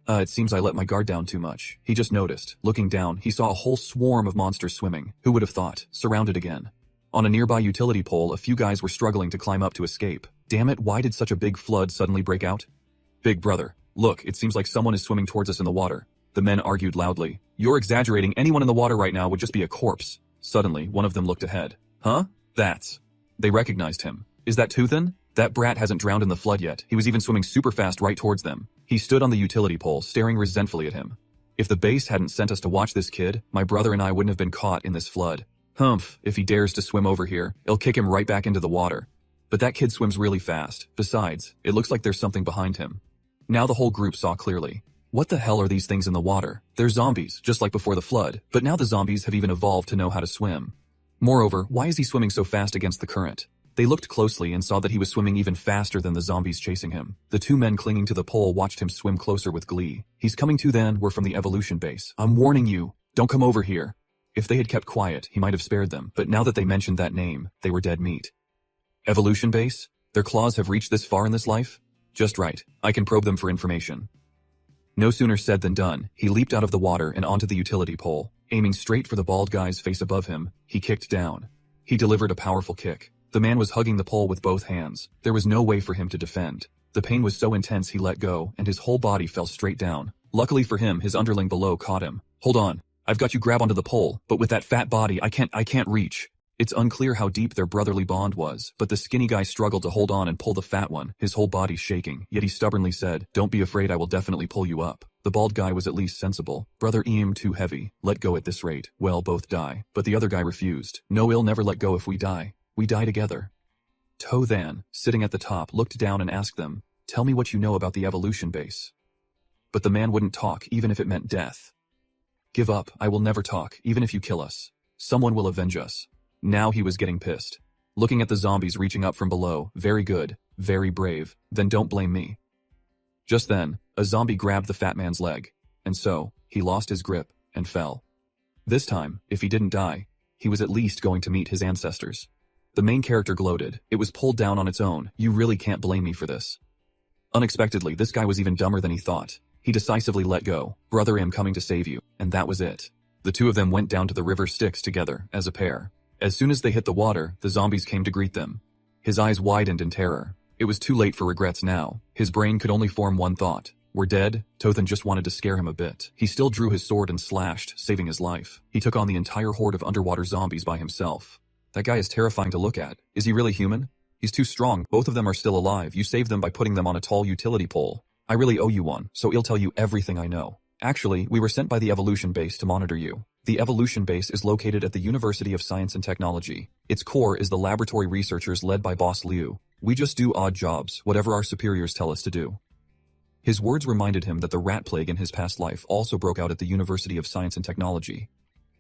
It seems I let my guard down too much. He just noticed. Looking down, he saw a whole swarm of monsters swimming. Who would have thought? Surrounded again. On a nearby utility pole, a few guys were struggling to climb up to escape. Damn it, why did such a big flood suddenly break out? Big brother, look, it seems like someone is swimming towards us in the water. The men argued loudly. You're exaggerating, anyone in the water right now would just be a corpse. Suddenly, one of them looked ahead. Huh? That's... They recognized him. Is that Toothin? That brat hasn't drowned in the flood yet. He was even swimming super fast right towards them. He stood on the utility pole, staring resentfully at him. If the base hadn't sent us to watch this kid, my brother and I wouldn't have been caught in this flood. Humph, if he dares to swim over here, it'll kick him right back into the water. But that kid swims really fast. Besides, it looks like there's something behind him. Now the whole group saw clearly. What the hell are these things in the water? They're zombies, just like before the flood, but now the zombies have even evolved to know how to swim. Moreover, why is he swimming so fast against the current? They looked closely and saw that he was swimming even faster than the zombies chasing him. The two men clinging to the pole watched him swim closer with glee. He's coming to then, we're from the evolution base. I'm warning you, don't come over here. If they had kept quiet, he might have spared them, but now that they mentioned that name, they were dead meat. Evolution base? Their claws have reached this far in this life? Just right, I can probe them for information. No sooner said than done, he leaped out of the water and onto the utility pole. Aiming straight for the bald guy's face above him, he kicked down. He delivered a powerful kick. The man was hugging the pole with both hands. There was no way for him to defend. The pain was so intense he let go, and his whole body fell straight down. Luckily for him, his underling below caught him. Hold on, I've got you, grab onto the pole, but with that fat body, I can't reach. It's unclear how deep their brotherly bond was, but the skinny guy struggled to hold on and pull the fat one, his whole body shaking, yet he stubbornly said, don't be afraid, I will definitely pull you up. The bald guy was at least sensible. Brother Eam too heavy, let go at this rate, well both die. But the other guy refused. No, he'll never let go if we die. We die together. To Than, sitting at the top, looked down and asked them, tell me what you know about the evolution base. But the man wouldn't talk, even if it meant death. Give up, I will never talk, even if you kill us. Someone will avenge us. Now he was getting pissed. Looking at the zombies reaching up from below, very good, very brave, then don't blame me. Just then, a zombie grabbed the fat man's leg, and so, he lost his grip, and fell. This time, if he didn't die, he was at least going to meet his ancestors. The main character gloated, it was pulled down on its own, you really can't blame me for this. Unexpectedly, this guy was even dumber than he thought. He decisively let go, brother am coming to save you, and that was it. The two of them went down to the river Styx together, as a pair. As soon as they hit the water, the zombies came to greet them. His eyes widened in terror. It was too late for regrets now. His brain could only form one thought. We're dead? Tothan just wanted to scare him a bit. He still drew his sword and slashed, saving his life. He took on the entire horde of underwater zombies by himself. That guy is terrifying to look at. Is he really human? He's too strong. Both of them are still alive. You saved them by putting them on a tall utility pole. I really owe you one, so I'll tell you everything I know. Actually, we were sent by the evolution base to monitor you. The evolution base is located at the University of Science and Technology. Its core is the laboratory researchers led by Boss Liu. We just do odd jobs, whatever our superiors tell us to do. His words reminded him that the rat plague in his past life also broke out at the University of Science and Technology.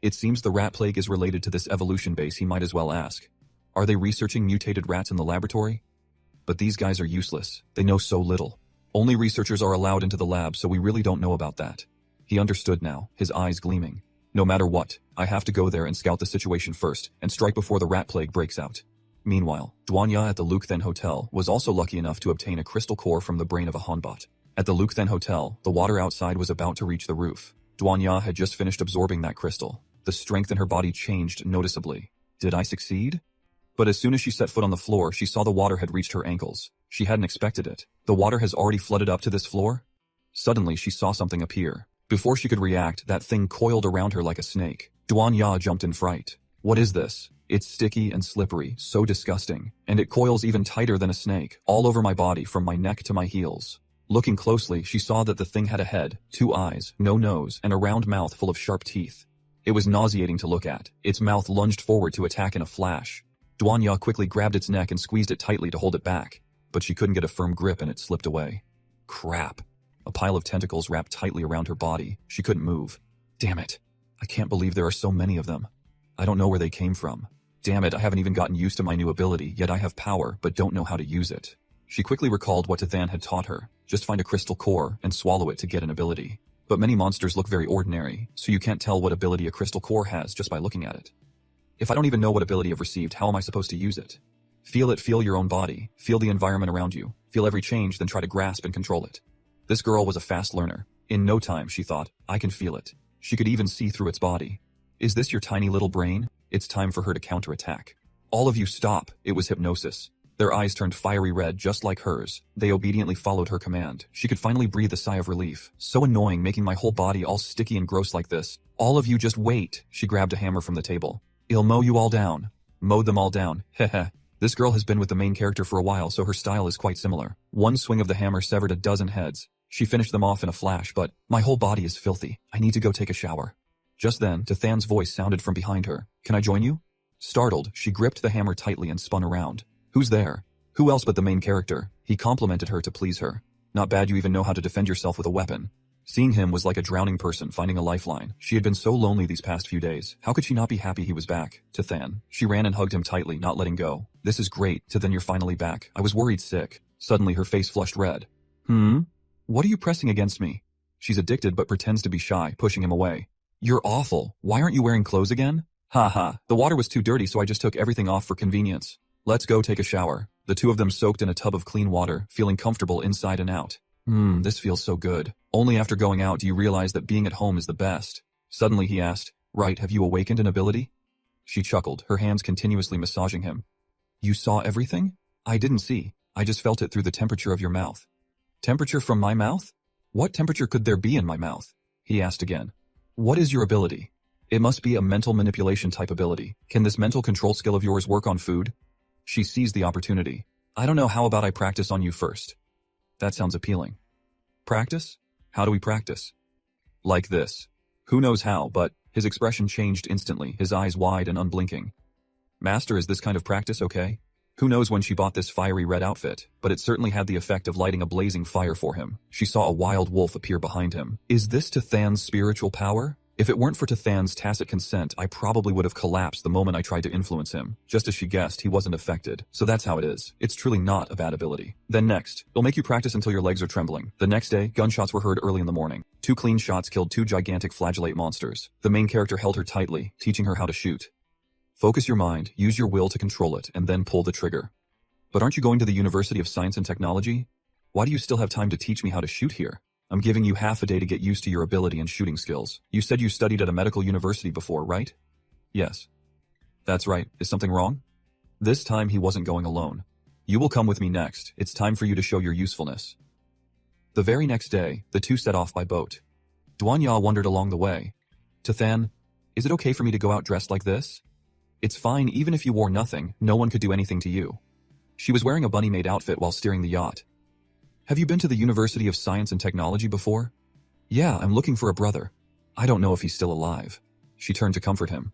It seems the rat plague is related to this evolution base. He might as well ask. Are they researching mutated rats in the laboratory? But these guys are useless. They know so little. Only researchers are allowed into the lab, so we really don't know about that. He understood now, his eyes gleaming. No matter what, I have to go there and scout the situation first, and strike before the rat plague breaks out. Meanwhile, Duanya at the Lukethen Hotel was also lucky enough to obtain a crystal core from the brain of a Hanbot. At the Lukethen Hotel, the water outside was about to reach the roof. Duanya had just finished absorbing that crystal. The strength in her body changed noticeably. Did I succeed? But as soon as she set foot on the floor, she saw the water had reached her ankles. She hadn't expected it. The water has already flooded up to this floor? Suddenly, she saw something appear. Before she could react, that thing coiled around her like a snake. Duanya jumped in fright. What is this? It's sticky and slippery, so disgusting. And it coils even tighter than a snake, all over my body from my neck to my heels. Looking closely, she saw that the thing had a head, 2 eyes, no nose, and a round mouth full of sharp teeth. It was nauseating to look at. Its mouth lunged forward to attack in a flash. Duanya quickly grabbed its neck and squeezed it tightly to hold it back. But she couldn't get a firm grip and it slipped away. Crap. A pile of tentacles wrapped tightly around her body. She couldn't move. Damn it. I can't believe there are so many of them. I don't know where they came from. Damn it, I haven't even gotten used to my new ability, yet I have power, but don't know how to use it. She quickly recalled what Tathan had taught her. Just find a crystal core and swallow it to get an ability. But many monsters look very ordinary, so you can't tell what ability a crystal core has just by looking at it. If I don't even know what ability I've received, how am I supposed to use it? Feel it, feel your own body, feel the environment around you, feel every change, then try to grasp and control it. This girl was a fast learner. In no time, she thought, I can feel it. She could even see through its body. Is this your tiny little brain? It's time for her to counterattack. All of you stop, it was hypnosis. Their eyes turned fiery red just like hers. They obediently followed her command. She could finally breathe a sigh of relief. So annoying, making my whole body all sticky and gross like this. All of you just wait. She grabbed a hammer from the table. I'll mow you all down. Mowed them all down. Heh. This girl has been with the main character for a while, so her style is quite similar. One swing of the hammer severed a dozen heads. She finished them off in a flash, but my whole body is filthy. I need to go take a shower. Just then, Tathan's voice sounded from behind her. Can I join you? Startled, she gripped the hammer tightly and spun around. Who's there? Who else but the main character? He complimented her to please her. Not bad you even know how to defend yourself with a weapon. Seeing him was like a drowning person finding a lifeline. She had been so lonely these past few days. How could she not be happy he was back? Tathan. She ran and hugged him tightly, not letting go. This is great. Tathan, you're finally back. I was worried sick. Suddenly her face flushed red. What are you pressing against me? She's addicted but pretends to be shy, pushing him away. You're awful. Why aren't you wearing clothes again? Ha. The water was too dirty, so I just took everything off for convenience. Let's go take a shower. The two of them soaked in a tub of clean water, feeling comfortable inside and out. This feels so good. Only after going out do you realize that being at home is the best. Suddenly he asked, Right, have you awakened an ability? She chuckled, her hands continuously massaging him. You saw everything? I didn't see. I just felt it through the temperature of your mouth. Temperature from my mouth? What temperature could there be in my mouth? He asked again. What is your ability? It must be a mental manipulation type ability. Can this mental control skill of yours work on food? She seized the opportunity. I don't know, how about I practice on you first? That sounds appealing. Practice? How do we practice? Like this. Who knows how, but his expression changed instantly, his eyes wide and unblinking. Master, is this kind of practice okay? Who knows when she bought this fiery red outfit, but it certainly had the effect of lighting a blazing fire for him. She saw a wild wolf appear behind him. Is this Tathan's spiritual power? If it weren't for Tathan's tacit consent, I probably would have collapsed the moment I tried to influence him. Just as she guessed, he wasn't affected. So that's how it is. It's truly not a bad ability. Then next, it'll make you practice until your legs are trembling. The next day, gunshots were heard early in the morning. 2 clean shots killed 2 gigantic flagellate monsters. The main character held her tightly, teaching her how to shoot. Focus your mind, use your will to control it, and then pull the trigger. But aren't you going to the University of Science and Technology? Why do you still have time to teach me how to shoot here? I'm giving you half a day to get used to your ability and shooting skills. You said you studied at a medical university before, right? Yes. That's right. Is something wrong? This time he wasn't going alone. You will come with me next. It's time for you to show your usefulness. The very next day, the two set off by boat. Duanya wondered along the way. Tathan, is it okay for me to go out dressed like this? It's fine even if you wore nothing, no one could do anything to you. She was wearing a bunny-made outfit while steering the yacht. Have you been to the University of Science and Technology before? Yeah, I'm looking for a brother. I don't know if he's still alive. She turned to comfort him.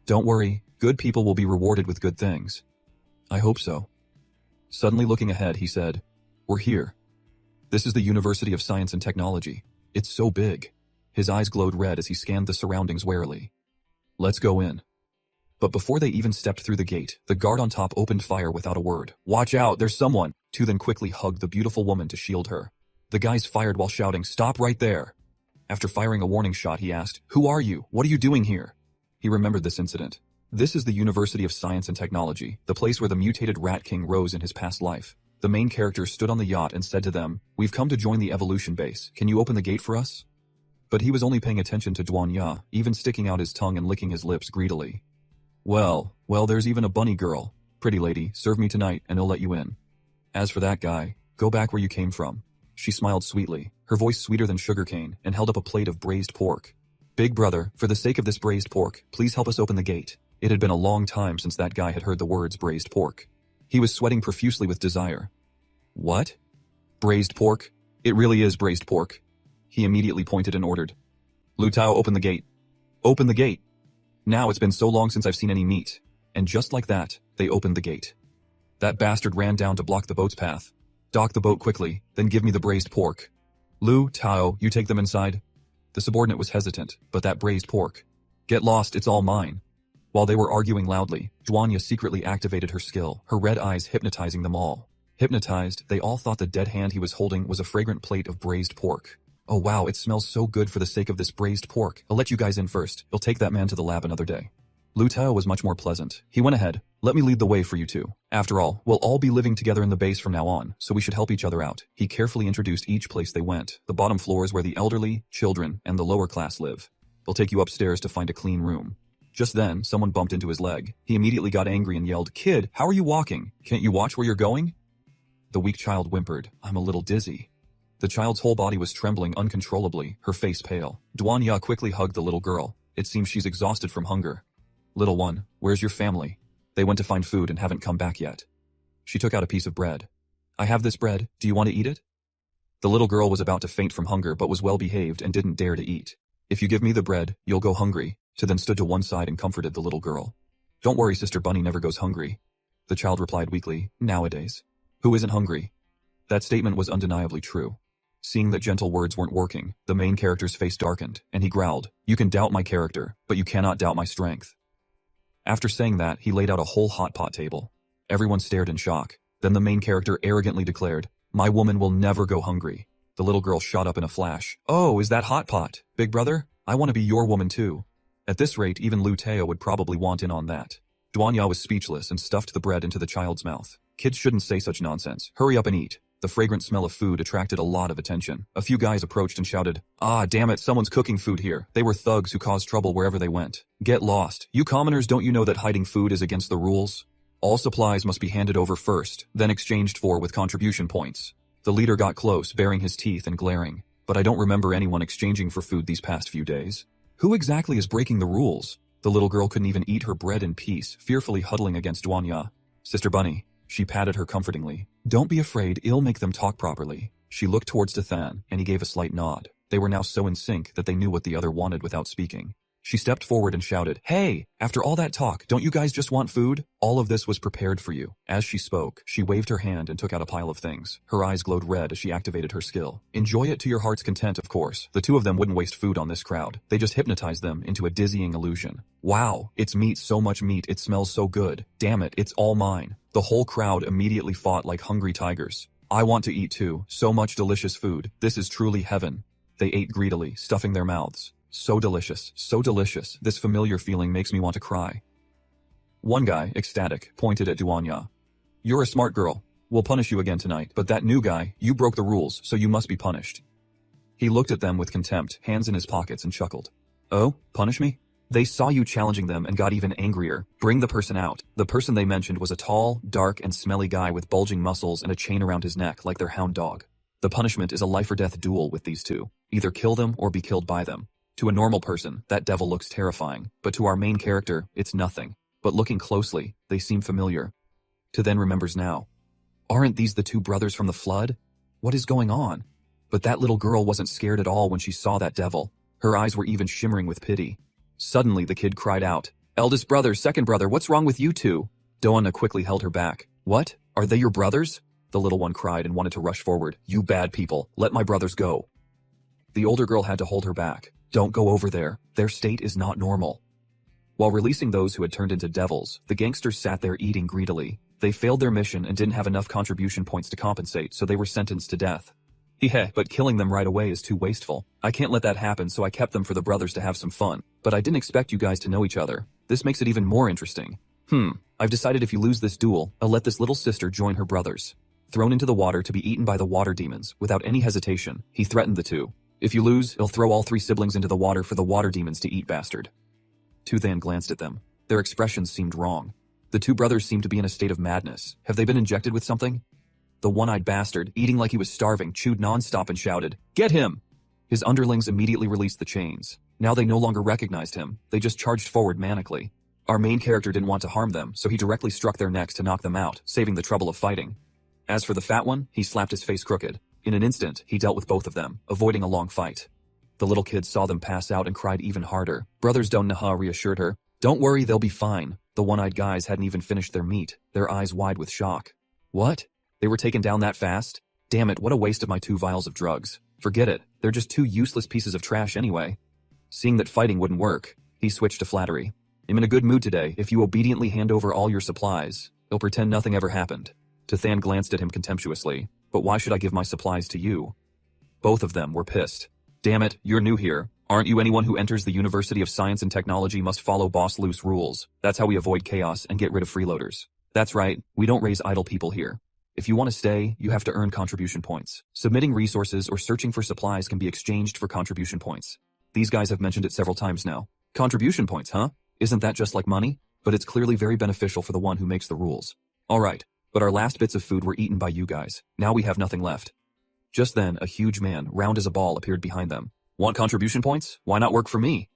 Don't worry, good people will be rewarded with good things. I hope so. Suddenly looking ahead, he said, We're here. This is the University of Science and Technology. It's so big. His eyes glowed red as he scanned the surroundings warily. Let's go in. But before they even stepped through the gate, the guard on top opened fire without a word. Watch out, there's someone! Two then quickly hugged the beautiful woman to shield her. The guys fired while shouting, Stop right there! After firing a warning shot, he asked, Who are you? What are you doing here? He remembered this incident. This is the University of Science and Technology, the place where the mutated Rat King rose in his past life. The main character stood on the yacht and said to them, We've come to join the evolution base. Can you open the gate for us? But he was only paying attention to Duanya, even sticking out his tongue and licking his lips greedily. Well, there's even a bunny girl. Pretty lady, serve me tonight and I'll let you in. As for that guy, go back where you came from. She smiled sweetly, her voice sweeter than sugarcane, and held up a plate of braised pork. Big brother, for the sake of this braised pork, please help us open the gate. It had been a long time since that guy had heard the words braised pork. He was sweating profusely with desire. What? Braised pork? It really is braised pork. He immediately pointed and ordered. Lu Tao, open the gate. Open the gate. Now it's been so long since I've seen any meat. And just like that, they opened the gate. That bastard ran down to block the boat's path. Dock the boat quickly, then give me the braised pork. Lu Tao, you take them inside. The subordinate was hesitant, but that braised pork. Get lost, it's all mine. While they were arguing loudly, Duanya secretly activated her skill, her red eyes hypnotizing them all. Hypnotized, they all thought the dead hand he was holding was a fragrant plate of braised pork. Oh wow, it smells so good. For the sake of this braised pork, I'll let you guys in first. You'll take that man to the lab another day. Lu Tao was much more pleasant. He went ahead. Let me lead the way for you two. After all, we'll all be living together in the base from now on, so we should help each other out. He carefully introduced each place they went. The bottom floor is where the elderly, children, and the lower class live. They'll take you upstairs to find a clean room. Just then, someone bumped into his leg. He immediately got angry and yelled, "Kid, how are you walking? Can't you watch where you're going?" The weak child whimpered, "I'm a little dizzy." The child's whole body was trembling uncontrollably, her face pale. Duanya quickly hugged the little girl. It seems she's exhausted from hunger. "Little one, where's your family? They went to find food and haven't come back yet." She took out a piece of bread. "I have this bread, do you want to eat it?" The little girl was about to faint from hunger but was well behaved and didn't dare to eat. "If you give me the bread, you'll go hungry." She then stood to one side and comforted the little girl. "Don't worry, Sister Bunny never goes hungry." The child replied weakly, "Nowadays. Who isn't hungry?" That statement was undeniably true. Seeing that gentle words weren't working, the main character's face darkened, and he growled, "You can doubt my character, but you cannot doubt my strength." After saying that, he laid out a whole hot pot table. Everyone stared in shock. Then the main character arrogantly declared, "My woman will never go hungry." The little girl shot up in a flash. "Oh, is that hot pot? Big brother? I want to be your woman too." At this rate, even Lu Teo would probably want in on that. Duanya was speechless and stuffed the bread into the child's mouth. "Kids shouldn't say such nonsense. Hurry up and eat." The fragrant smell of food attracted a lot of attention. A few guys approached and shouted, "Ah, damn it, someone's cooking food here. They were thugs who caused trouble wherever they went. Get lost. You commoners, don't you know that hiding food is against the rules? All supplies must be handed over first, then exchanged for with contribution points." The leader got close, baring his teeth and glaring. "But I don't remember anyone exchanging for food these past few days. Who exactly is breaking the rules?" The little girl couldn't even eat her bread in peace, fearfully huddling against Duanya. "Sister Bunny." She patted her comfortingly. "Don't be afraid, it'll make them talk properly." She looked towards Tathan, and he gave a slight nod. They were now so in sync that they knew what the other wanted without speaking. She stepped forward and shouted, "Hey, after all that talk, don't you guys just want food? All of this was prepared for you." As she spoke, she waved her hand and took out a pile of things. Her eyes glowed red as she activated her skill. Enjoy it to your heart's content, of course. The two of them wouldn't waste food on this crowd. They just hypnotized them into a dizzying illusion. "Wow, it's meat, so much meat, it smells so good. Damn it, it's all mine." The whole crowd immediately fought like hungry tigers. "I want to eat too. So much delicious food. This is truly heaven." They ate greedily, stuffing their mouths. "So delicious, so delicious. This familiar feeling makes me want to cry." One guy, ecstatic, pointed at Duanya. "You're a smart girl. We'll punish you again tonight, but that new guy, you broke the rules, so you must be punished." He looked at them with contempt, hands in his pockets, and chuckled. "Oh, punish me? They saw you challenging them and got even angrier. Bring the person out." The person they mentioned was a tall, dark, and smelly guy with bulging muscles and a chain around his neck like their hound dog. The punishment is a life-or-death duel with these two. Either kill them or be killed by them. To a normal person, that devil looks terrifying, but to our main character, it's nothing. But looking closely, they seem familiar. Tathan remembers now. Aren't these the two brothers from the flood? What is going on? But that little girl wasn't scared at all when she saw that devil. Her eyes were even shimmering with pity. Suddenly, the kid cried out, "Eldest brother, second brother, what's wrong with you two?" Doana quickly held her back. "What? Are they your brothers?" The little one cried and wanted to rush forward. "You bad people, let my brothers go." The older girl had to hold her back. "Don't go over there. Their state is not normal." While releasing those who had turned into devils, the gangsters sat there eating greedily. They failed their mission and didn't have enough contribution points to compensate, so they were sentenced to death. But killing them right away is too wasteful. I can't let that happen, so I kept them for the brothers to have some fun. But I didn't expect you guys to know each other. This makes it even more interesting. I've decided if you lose this duel, I'll let this little sister join her brothers. Thrown into the water to be eaten by the water demons, without any hesitation, he threatened the two. "If you lose, he'll throw all three siblings into the water for the water demons to eat, bastard." Tathan glanced at them. Their expressions seemed wrong. The two brothers seemed to be in a state of madness. Have they been injected with something? The one-eyed bastard, eating like he was starving, chewed non-stop and shouted, "Get him!" His underlings immediately released the chains. Now they no longer recognized him. They just charged forward manically. Our main character didn't want to harm them, so he directly struck their necks to knock them out, saving the trouble of fighting. As for the fat one, he slapped his face crooked. In an instant, he dealt with both of them, avoiding a long fight. The little kid saw them pass out and cried even harder. Brothers Donaha reassured her, "Don't worry, they'll be fine." The one-eyed guys hadn't even finished their meat, their eyes wide with shock. What? They were taken down that fast? Damn it, what a waste of my 2 vials of drugs. Forget it, they're just 2 useless pieces of trash anyway. Seeing that fighting wouldn't work, he switched to flattery. "I'm in a good mood today. If you obediently hand over all your supplies, I'll pretend nothing ever happened." Tathan glanced at him contemptuously. But why should I give my supplies to you? Both of them were pissed. Damn it, you're new here. Aren't you anyone who enters the University of Science and Technology must follow Boss Loose rules? That's how we avoid chaos and get rid of freeloaders. That's right, we don't raise idle people here. If you want to stay, you have to earn contribution points. Submitting resources or searching for supplies can be exchanged for contribution points. These guys have mentioned it several times now. Contribution points, huh? Isn't that just like money? But it's clearly very beneficial for the one who makes the rules. Alright, but our last bits of food were eaten by you guys. Now we have nothing left. Just then, a huge man, round as a ball, appeared behind them. Want contribution points? Why not work for me?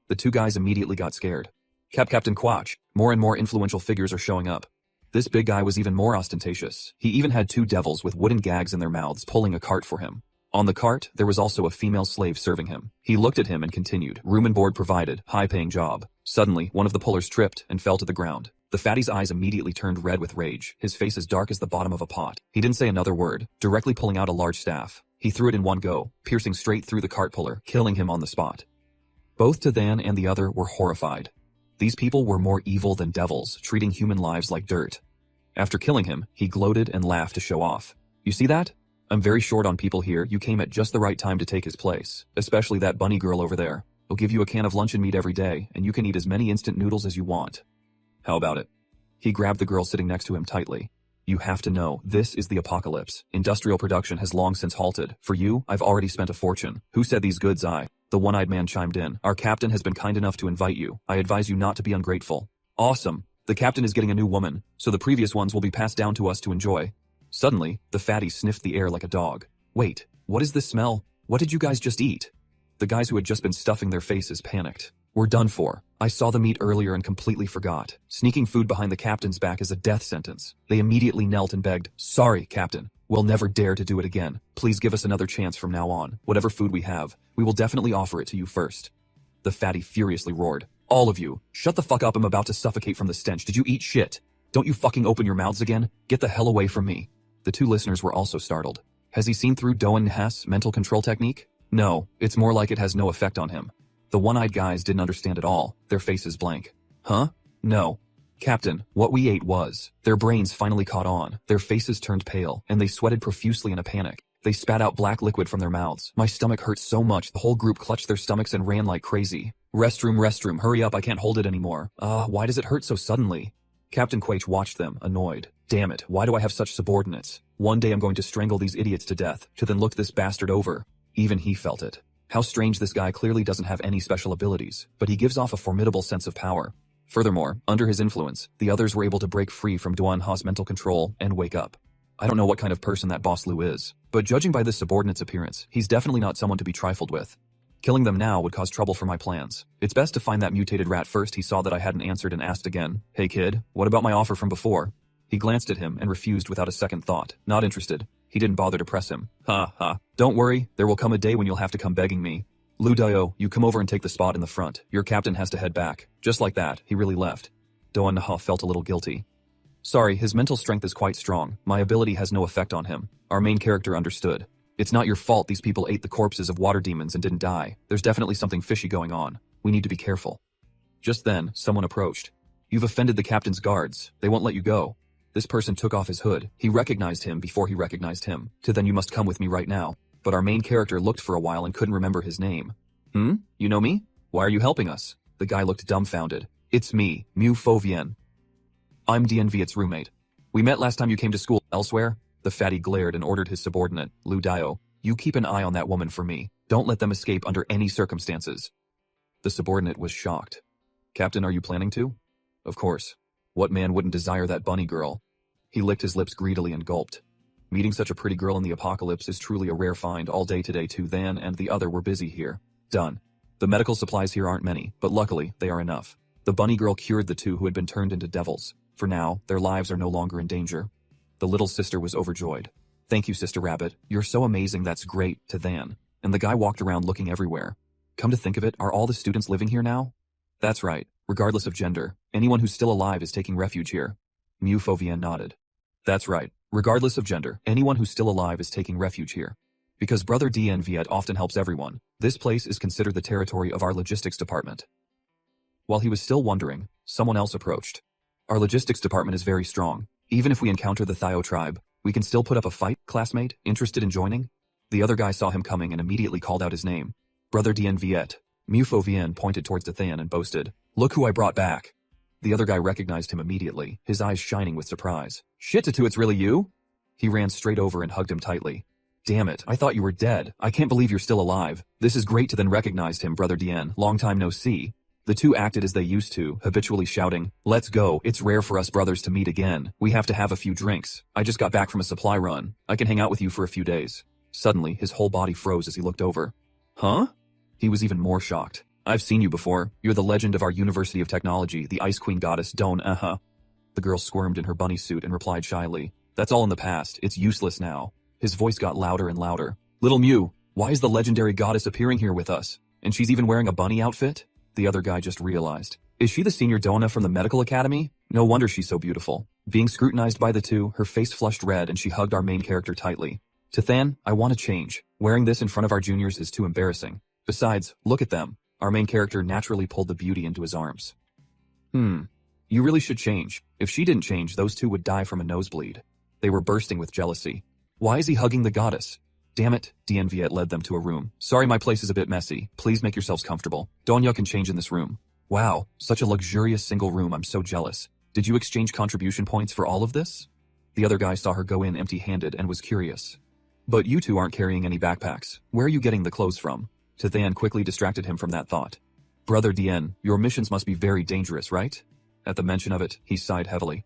The two guys immediately got scared. Captain Quatch, more and more influential figures are showing up. This big guy was even more ostentatious. He even had two devils with wooden gags in their mouths pulling a cart for him. On the cart, there was also a female slave serving him. He looked at him and continued, room and board provided, high-paying job. Suddenly, one of the pullers tripped and fell to the ground. The fatty's eyes immediately turned red with rage, his face as dark as the bottom of a pot. He didn't say another word, directly pulling out a large staff. He threw it in one go, piercing straight through the cart puller, killing him on the spot. Both Tathan and the other were horrified. These people were more evil than devils, treating human lives like dirt. After killing him, he gloated and laughed to show off. You see that? I'm very short on people here. You came at just the right time to take his place, especially that bunny girl over there. He'll give you a can of luncheon meat every day, and you can eat as many instant noodles as you want. How about it? He grabbed the girl sitting next to him tightly. You have to know, this is the apocalypse. Industrial production has long since halted. For you, I've already spent a fortune. Who said these goods? The one-eyed man chimed in. Our captain has been kind enough to invite you. I advise you not to be ungrateful. Awesome. The captain is getting a new woman, so the previous ones will be passed down to us to enjoy. Suddenly, the fatty sniffed the air like a dog. Wait, what is this smell? What did you guys just eat? The guys who had just been stuffing their faces panicked. We're done for. I saw the meat earlier and completely forgot. Sneaking food behind the captain's back is a death sentence. They immediately knelt and begged, sorry, Captain. We'll never dare to do it again. Please give us another chance from now on. Whatever food we have, we will definitely offer it to you first. The fatty furiously roared. All of you, shut the fuck up, I'm about to suffocate from the stench. Did you eat shit? Don't you fucking open your mouths again? Get the hell away from me. The two listeners were also startled. Has he seen through Doan Hess' mental control technique? No, it's more like it has no effect on him. The one-eyed guys didn't understand at all, their faces blank. Huh? No. Captain, what we ate was. Their brains finally caught on, their faces turned pale, and they sweated profusely in a panic. They spat out black liquid from their mouths. My stomach hurt so much the whole group clutched their stomachs and ran like crazy. Restroom, hurry up, I can't hold it anymore. Why does it hurt so suddenly? Captain Quaich watched them, annoyed. Damn it, why do I have such subordinates? One day I'm going to strangle these idiots to death, to then look this bastard over. Even he felt it. How strange, this guy clearly doesn't have any special abilities, but he gives off a formidable sense of power. Furthermore, under his influence, the others were able to break free from Duan Ha's mental control and wake up. I don't know what kind of person that Boss Lu is, but judging by this subordinate's appearance, he's definitely not someone to be trifled with. Killing them now would cause trouble for my plans. It's best to find that mutated rat first. He saw that I hadn't answered and asked again. Hey kid, what about my offer from before? He glanced at him and refused without a second thought. Not interested. He didn't bother to press him. Ha ha. Don't worry, there will come a day when you'll have to come begging me. Lu Dio, you come over and take the spot in the front. Your captain has to head back. Just like that, he really left. Doan Ha felt a little guilty. Sorry, his mental strength is quite strong. My ability has no effect on him. Our main character understood. It's not your fault these people ate the corpses of water demons and didn't die. There's definitely something fishy going on. We need to be careful. Just then, someone approached. You've offended the captain's guards. They won't let you go. This person took off his hood. He recognized him before he recognized him. Then you must come with me right now. But our main character looked for a while and couldn't remember his name. You know me? Why are you helping us? The guy looked dumbfounded. It's me, Mu Fovien. I'm DNV's roommate. We met last time you came to school. Elsewhere? The fatty glared and ordered his subordinate, Lu Dio. You keep an eye on that woman for me. Don't let them escape under any circumstances. The subordinate was shocked. Captain, are you planning to? Of course. What man wouldn't desire that bunny girl? He licked his lips greedily and gulped. Meeting such a pretty girl in the apocalypse is truly a rare find. All day today Tathan and the other were busy here. Done. The medical supplies here aren't many, but luckily, they are enough. The bunny girl cured the two who had been turned into devils. For now, their lives are no longer in danger. The little sister was overjoyed. Thank you, Sister Rabbit. You're so amazing, that's great, Tathan. And the guy walked around looking everywhere. Come to think of it, are all the students living here now? That's right, regardless of gender. Anyone who's still alive is taking refuge here. Mu Fovien nodded. That's right, regardless of gender, anyone who's still alive is taking refuge here. Because Brother DN Viet often helps everyone, this place is considered the territory of our logistics department. While he was still wondering, someone else approached. Our logistics department is very strong. Even if we encounter the Thio tribe, we can still put up a fight, classmate, interested in joining? The other guy saw him coming and immediately called out his name. Brother Dien Viet. Mufo Vien pointed towards Dathan and boasted, "Look who I brought back." The other guy recognized him immediately, his eyes shining with surprise. "Shit, Tatu, it's really you?" He ran straight over and hugged him tightly. "Damn it, I thought you were dead. I can't believe you're still alive." This is great to then recognized him, Brother Dien, long time no see. The two acted as they used to, habitually shouting, "Let's go, it's rare for us brothers to meet again. We have to have a few drinks. I just got back from a supply run. I can hang out with you for a few days." Suddenly, his whole body froze as he looked over. "Huh?" He was even more shocked. "I've seen you before. You're the legend of our University of Technology, the Ice Queen goddess Don The girl squirmed in her bunny suit and replied shyly, "That's all in the past. It's useless now." His voice got louder and louder. "Little Mew, why is the legendary goddess appearing here with us? And she's even wearing a bunny outfit?" The other guy just realized. "Is she the senior Dona from the medical academy? No wonder she's so beautiful." Being scrutinized by the two, her face flushed red and she hugged our main character tightly. "Tathan, I want to change. Wearing this in front of our juniors is too embarrassing. Besides, look at them." Our main character naturally pulled the beauty into his arms. You really should change. If she didn't change, those two would die from a nosebleed." They were bursting with jealousy. "Why is he hugging the goddess?" "Damn it," Dien Viet led them to a room. "Sorry, my place is a bit messy. Please make yourselves comfortable. Donya can change in this room." "Wow, such a luxurious single room, I'm so jealous. Did you exchange contribution points for all of this?" The other guy saw her go in empty-handed and was curious. "But you two aren't carrying any backpacks. Where are you getting the clothes from?" Tathan quickly distracted him from that thought. "Brother Dien, your missions must be very dangerous, right?" At the mention of it, he sighed heavily.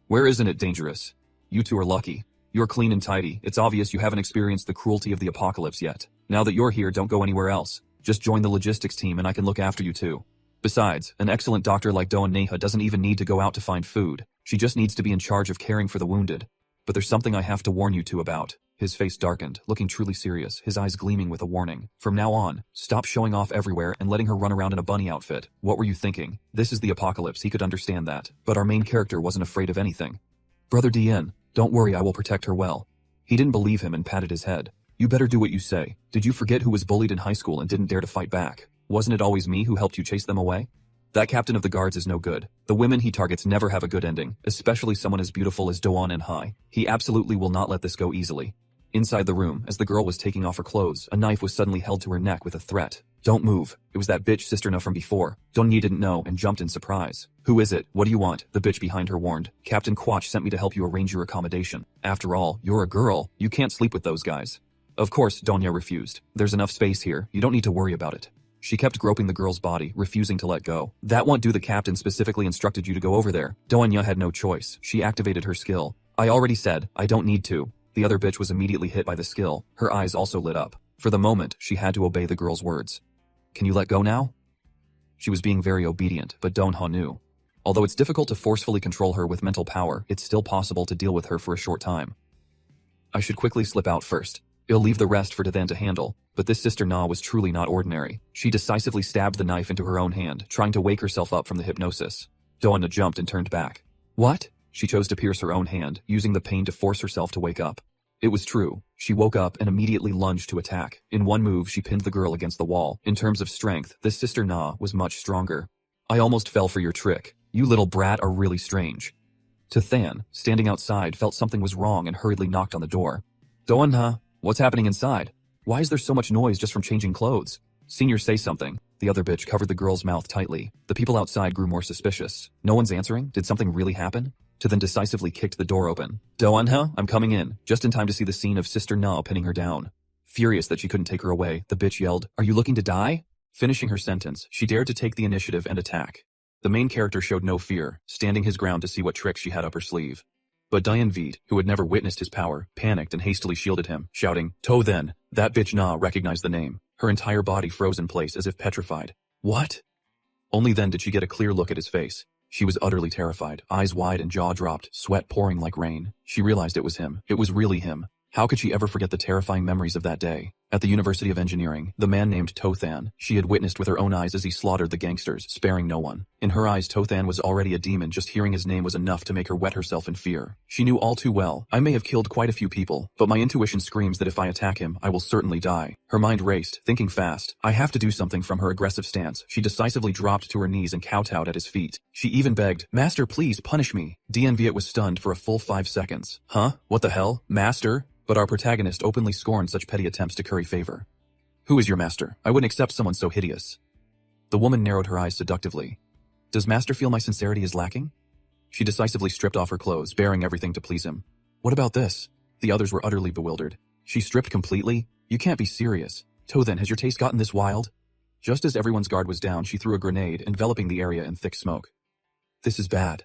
"Where isn't it dangerous? You two are lucky. You're clean and tidy. It's obvious you haven't experienced the cruelty of the apocalypse yet. Now that you're here, don't go anywhere else. Just join the logistics team and I can look after you too. Besides, an excellent doctor like Doan Neha doesn't even need to go out to find food. She just needs to be in charge of caring for the wounded. But there's something I have to warn you two about." His face darkened, looking truly serious, his eyes gleaming with a warning. "From now on, stop showing off everywhere and letting her run around in a bunny outfit. What were you thinking? This is the apocalypse, he could understand that. But our main character wasn't afraid of anything." "Brother Dien, don't worry, I will protect her well." He didn't believe him and patted his head. "You better do what you say. Did you forget who was bullied in high school and didn't dare to fight back? Wasn't it always me who helped you chase them away? That captain of the guards is no good. The women he targets never have a good ending, especially someone as beautiful as Doan and Hai. He absolutely will not let this go easily." Inside the room, as the girl was taking off her clothes, a knife was suddenly held to her neck with a threat. "Don't move. It was that bitch Sisterna from before." Donyi didn't know and jumped in surprise. "Who is it? What do you want?" the bitch behind her warned. "Captain Quach sent me to help you arrange your accommodation. After all, you're a girl. You can't sleep with those guys." Of course, Donya refused. "There's enough space here. You don't need to worry about it." She kept groping the girl's body, refusing to let go. "That won't do. The captain specifically instructed you to go over there." Donya had no choice. She activated her skill. "I already said, I don't need to." The other bitch was immediately hit by the skill. Her eyes also lit up. For the moment, she had to obey the girl's words. "Can you let go now?" She was being very obedient, but Donha knew. Although it's difficult to forcefully control her with mental power, it's still possible to deal with her for a short time. "I should quickly slip out first. I'll leave the rest for Dathan to handle." But this Sister Na was truly not ordinary. She decisively stabbed the knife into her own hand, trying to wake herself up from the hypnosis. Doana jumped and turned back. "What?" She chose to pierce her own hand, using the pain to force herself to wake up. It was true. She woke up and immediately lunged to attack. In one move, she pinned the girl against the wall. In terms of strength, this Sister Na was much stronger. "I almost fell for your trick. You little brat are really strange." Tathan, standing outside, felt something was wrong and hurriedly knocked on the door. "Doanha, what's happening inside? Why is there so much noise just from changing clothes?" "Senior, say something." The other bitch covered the girl's mouth tightly. The people outside grew more suspicious. "No one's answering? Did something really happen?" To then decisively kicked the door open. "Doanha, I'm coming in," just in time to see the scene of Sister Na pinning her down. Furious that she couldn't take her away, the bitch yelled, "Are you looking to die?" Finishing her sentence, she dared to take the initiative and attack. The main character showed no fear, standing his ground to see what tricks she had up her sleeve. But Diane Veed, who had never witnessed his power, panicked and hastily shielded him, shouting, "To then!" That bitch Na recognized the name. Her entire body froze in place as if petrified. "What?" Only then did she get a clear look at his face. She was utterly terrified, eyes wide and jaw dropped, sweat pouring like rain. She realized it was him. It was really him. How could she ever forget the terrifying memories of that day? At the University of Engineering, the man named Tothan, she had witnessed with her own eyes as he slaughtered the gangsters, sparing no one. In her eyes, Tothan was already a demon. Just hearing his name was enough to make her wet herself in fear. She knew all too well, I may have killed quite a few people, but my intuition screams that if I attack him, I will certainly die. Her mind raced, thinking fast. I have to do something. From her aggressive stance, she decisively dropped to her knees and kowtowed at his feet. She even begged, "Master, please punish me." DNViet was stunned for a full 5 seconds. Huh? What the hell? Master? But our protagonist openly scorned such petty attempts to curry favor. Who is your master? I wouldn't accept someone so hideous. The woman narrowed her eyes seductively. Does master feel my sincerity is lacking? She decisively stripped off her clothes, bearing everything to please him. What about this? The others were utterly bewildered. She stripped completely? You can't be serious. Tothan, has your taste gotten this wild? Just as everyone's guard was down, she threw a grenade, enveloping the area in thick smoke. This is bad.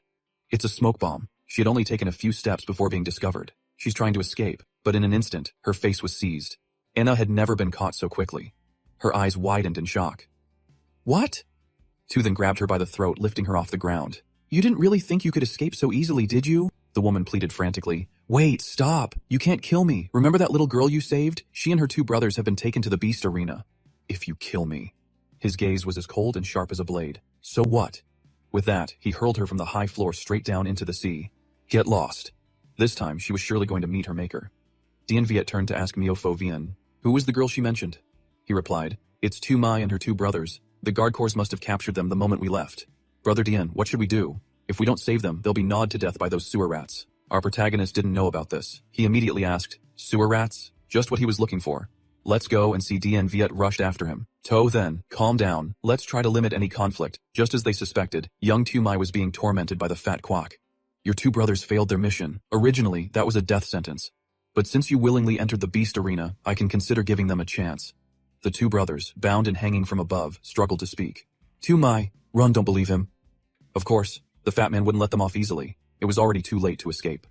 It's a smoke bomb. She had only taken a few steps before being discovered. She's trying to escape, but in an instant, her face was seized. Anna had never been caught so quickly. Her eyes widened in shock. What? Tothan grabbed her by the throat, lifting her off the ground. You didn't really think you could escape so easily, did you? The woman pleaded frantically. Wait, stop. You can't kill me. Remember that little girl you saved? She and her 2 brothers have been taken to the beast arena. If you kill me. His gaze was as cold and sharp as a blade. So what? With that, he hurled her from the high floor straight down into the sea. Get lost. This time, she was surely going to meet her maker. DNViet turned to ask Miofo Vian, who was the girl she mentioned? He replied, it's Tumai and her 2 brothers. The guard corps must have captured them the moment we left. Brother Dien, what should we do? If we don't save them, they'll be gnawed to death by those sewer rats. Our protagonist didn't know about this. He immediately asked, sewer rats? Just what he was looking for. Let's go and see DNViet rushed after him. Then, calm down. Let's try to limit any conflict. Just as they suspected, young Tumai was being tormented by the fat quack. Your 2 brothers failed their mission. Originally, that was a death sentence. But since you willingly entered the beast arena, I can consider giving them a chance. The 2 brothers, bound and hanging from above, struggled to speak. Tumai, run, don't believe him. Of course, the fat man wouldn't let them off easily. It was already too late to escape.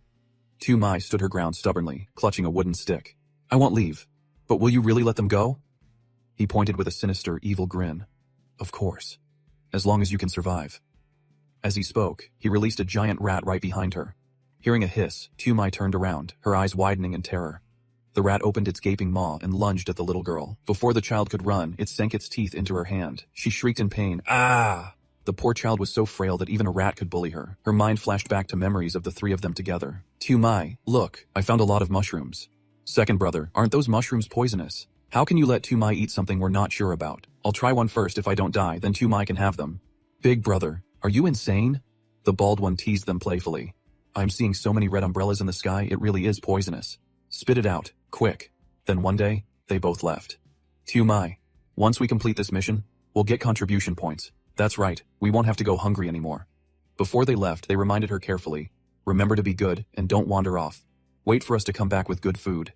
Tumai stood her ground stubbornly, clutching a wooden stick. I won't leave. But will you really let them go? He pointed with a sinister, evil grin. Of course. As long as you can survive. As he spoke, he released a giant rat right behind her. Hearing a hiss, Tumai turned around, her eyes widening in terror. The rat opened its gaping maw and lunged at the little girl. Before the child could run, it sank its teeth into her hand. She shrieked in pain. Ah! The poor child was so frail that even a rat could bully her. Her mind flashed back to memories of the 3 of them together. Tumai, look, I found a lot of mushrooms. Second brother, aren't those mushrooms poisonous? How can you let Tumai eat something we're not sure about? I'll try one first. If I don't die, then Tumai can have them. Big brother, are you insane? The bald one teased them playfully. I'm seeing so many red umbrellas in the sky, it really is poisonous. Spit it out, quick. Then one day, they both left. Tumai, once we complete this mission, we'll get contribution points. That's right, we won't have to go hungry anymore. Before they left, they reminded her carefully, remember to be good and don't wander off. Wait for us to come back with good food.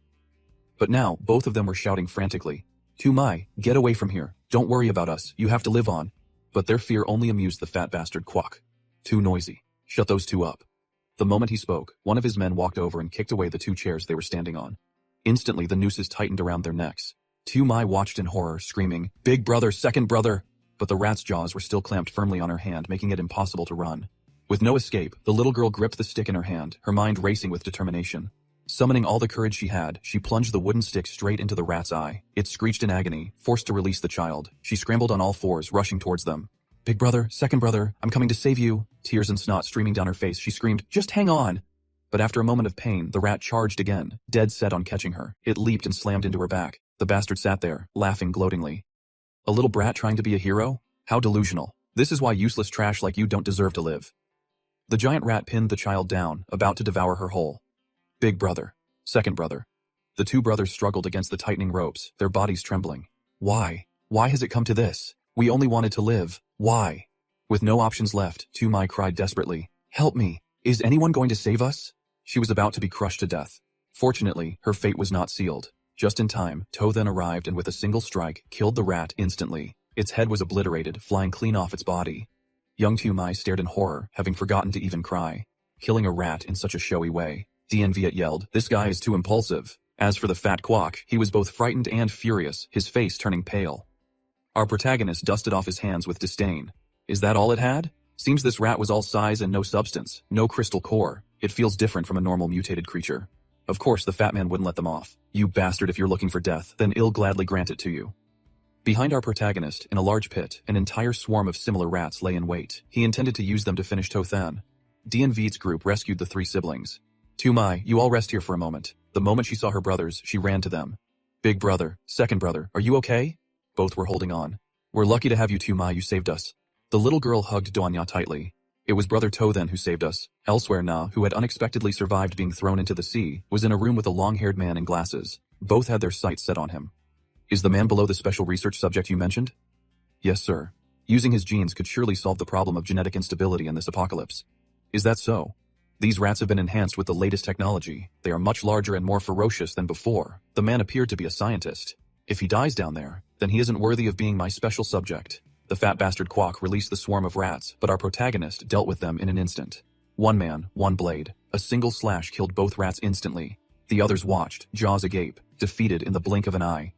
But now, both of them were shouting frantically. Tumai, get away from here. Don't worry about us, you have to live on. But their fear only amused the fat bastard Quack. Too noisy. Shut those 2 up. The moment he spoke, one of his men walked over and kicked away the 2 chairs they were standing on. Instantly, the nooses tightened around their necks. Tumai watched in horror, screaming, Big brother, second brother! But the rat's jaws were still clamped firmly on her hand, making it impossible to run. With no escape, the little girl gripped the stick in her hand, her mind racing with determination. Summoning all the courage she had, she plunged the wooden stick straight into the rat's eye. It screeched in agony, forced to release the child. She scrambled on all 4s, rushing towards them. Big brother, second brother, I'm coming to save you. Tears and snot streaming down her face, she screamed, just hang on. But after a moment of pain, the rat charged again, dead set on catching her. It leaped and slammed into her back. The bastard sat there, laughing gloatingly. A little brat trying to be a hero? How delusional. This is why useless trash like you don't deserve to live. The giant rat pinned the child down, about to devour her whole. Big brother. Second brother. The 2 brothers struggled against the tightening ropes, their bodies trembling. Why? Why has it come to this? We only wanted to live. Why? With no options left, Tumai cried desperately. Help me. Is anyone going to save us? She was about to be crushed to death. Fortunately, her fate was not sealed. Just in time, Tothan arrived and with a single strike, killed the rat instantly. Its head was obliterated, flying clean off its body. Young Tumai stared in horror, having forgotten to even cry. Killing a rat in such a showy way. DNViet yelled, this guy is too impulsive. As for the fat quack, he was both frightened and furious, his face turning pale. Our protagonist dusted off his hands with disdain. Is that all it had? Seems this rat was all size and no substance, no crystal core. It feels different from a normal mutated creature. Of course the fat man wouldn't let them off. You bastard, if you're looking for death, then I'll gladly grant it to you. Behind our protagonist, in a large pit, an entire swarm of similar rats lay in wait. He intended to use them to finish Tothan. DNV's group rescued the 3 siblings. Tumai, you all rest here for a moment. The moment she saw her brothers, she ran to them. Big brother, second brother, are you okay? Both were holding on. We're lucky to have you, Tumai, you saved us. The little girl hugged Doanya tightly. It was brother Tothan who saved us. Elsewhere, Na, who had unexpectedly survived being thrown into the sea, was in a room with a long-haired man in glasses. Both had their sights set on him. Is the man below the special research subject you mentioned? Yes, sir. Using his genes could surely solve the problem of genetic instability in this apocalypse. Is that so? These rats have been enhanced with the latest technology. They are much larger and more ferocious than before. The man appeared to be a scientist. If he dies down there, then he isn't worthy of being my special subject. The fat bastard Quack released the swarm of rats, but our protagonist dealt with them in an instant. One man, one blade. A single slash killed both rats instantly. The others watched, jaws agape, defeated in the blink of an eye.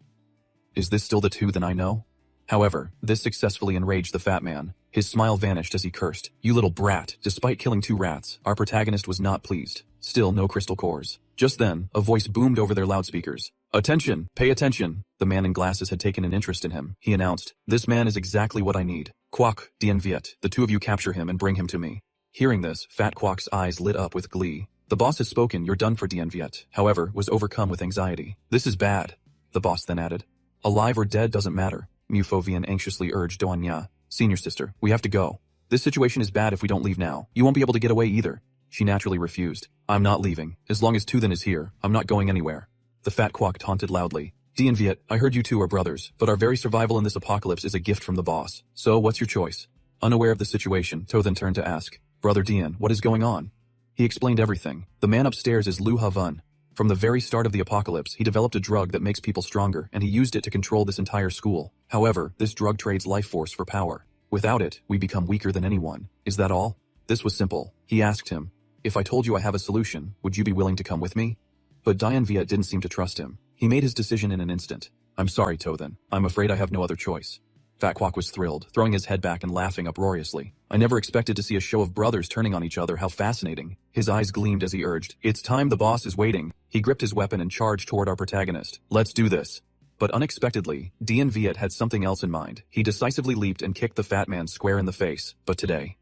Is this still the Tothan I know? However, this successfully enraged the fat man. His smile vanished as he cursed. You little brat. Despite killing 2 rats, our protagonist was not pleased. Still no crystal cores. Just then, a voice boomed over their loudspeakers. Attention! Pay attention! The man in glasses had taken an interest in him. He announced, this man is exactly what I need. Quack, Dien Viet, the 2 of you capture him and bring him to me. Hearing this, Fat Quack's eyes lit up with glee. The boss has spoken, you're done for Dien Viet, however, was overcome with anxiety. This is bad. The boss then added. Alive or dead doesn't matter. Mufovian anxiously urged Doanya. Senior sister, we have to go. This situation is bad if we don't leave now. You won't be able to get away either. She naturally refused. I'm not leaving. As long as Tothan is here, I'm not going anywhere. The fat Quack taunted loudly. Dien Viet, I heard you 2 are brothers, but our very survival in this apocalypse is a gift from the boss. So what's your choice? Unaware of the situation, Tothan turned to ask, Brother Dien, what is going on? He explained everything. The man upstairs is Lu Havun. From the very start of the apocalypse, he developed a drug that makes people stronger, and he used it to control this entire school. However, this drug trades life force for power. Without it, we become weaker than anyone. Is that all? This was simple. He asked him, if I told you I have a solution, would you be willing to come with me? But Dien Viet didn't seem to trust him. He made his decision in an instant. I'm sorry, Tothan. I'm afraid I have no other choice. Fat Quack was thrilled, throwing his head back and laughing uproariously. I never expected to see a show of brothers turning on each other. How fascinating. His eyes gleamed as he urged, it's time, the boss is waiting. He gripped his weapon and charged toward our protagonist. Let's do this. But unexpectedly, Dien Viet had something else in mind. He decisively leaped and kicked the fat man square in the face. But today,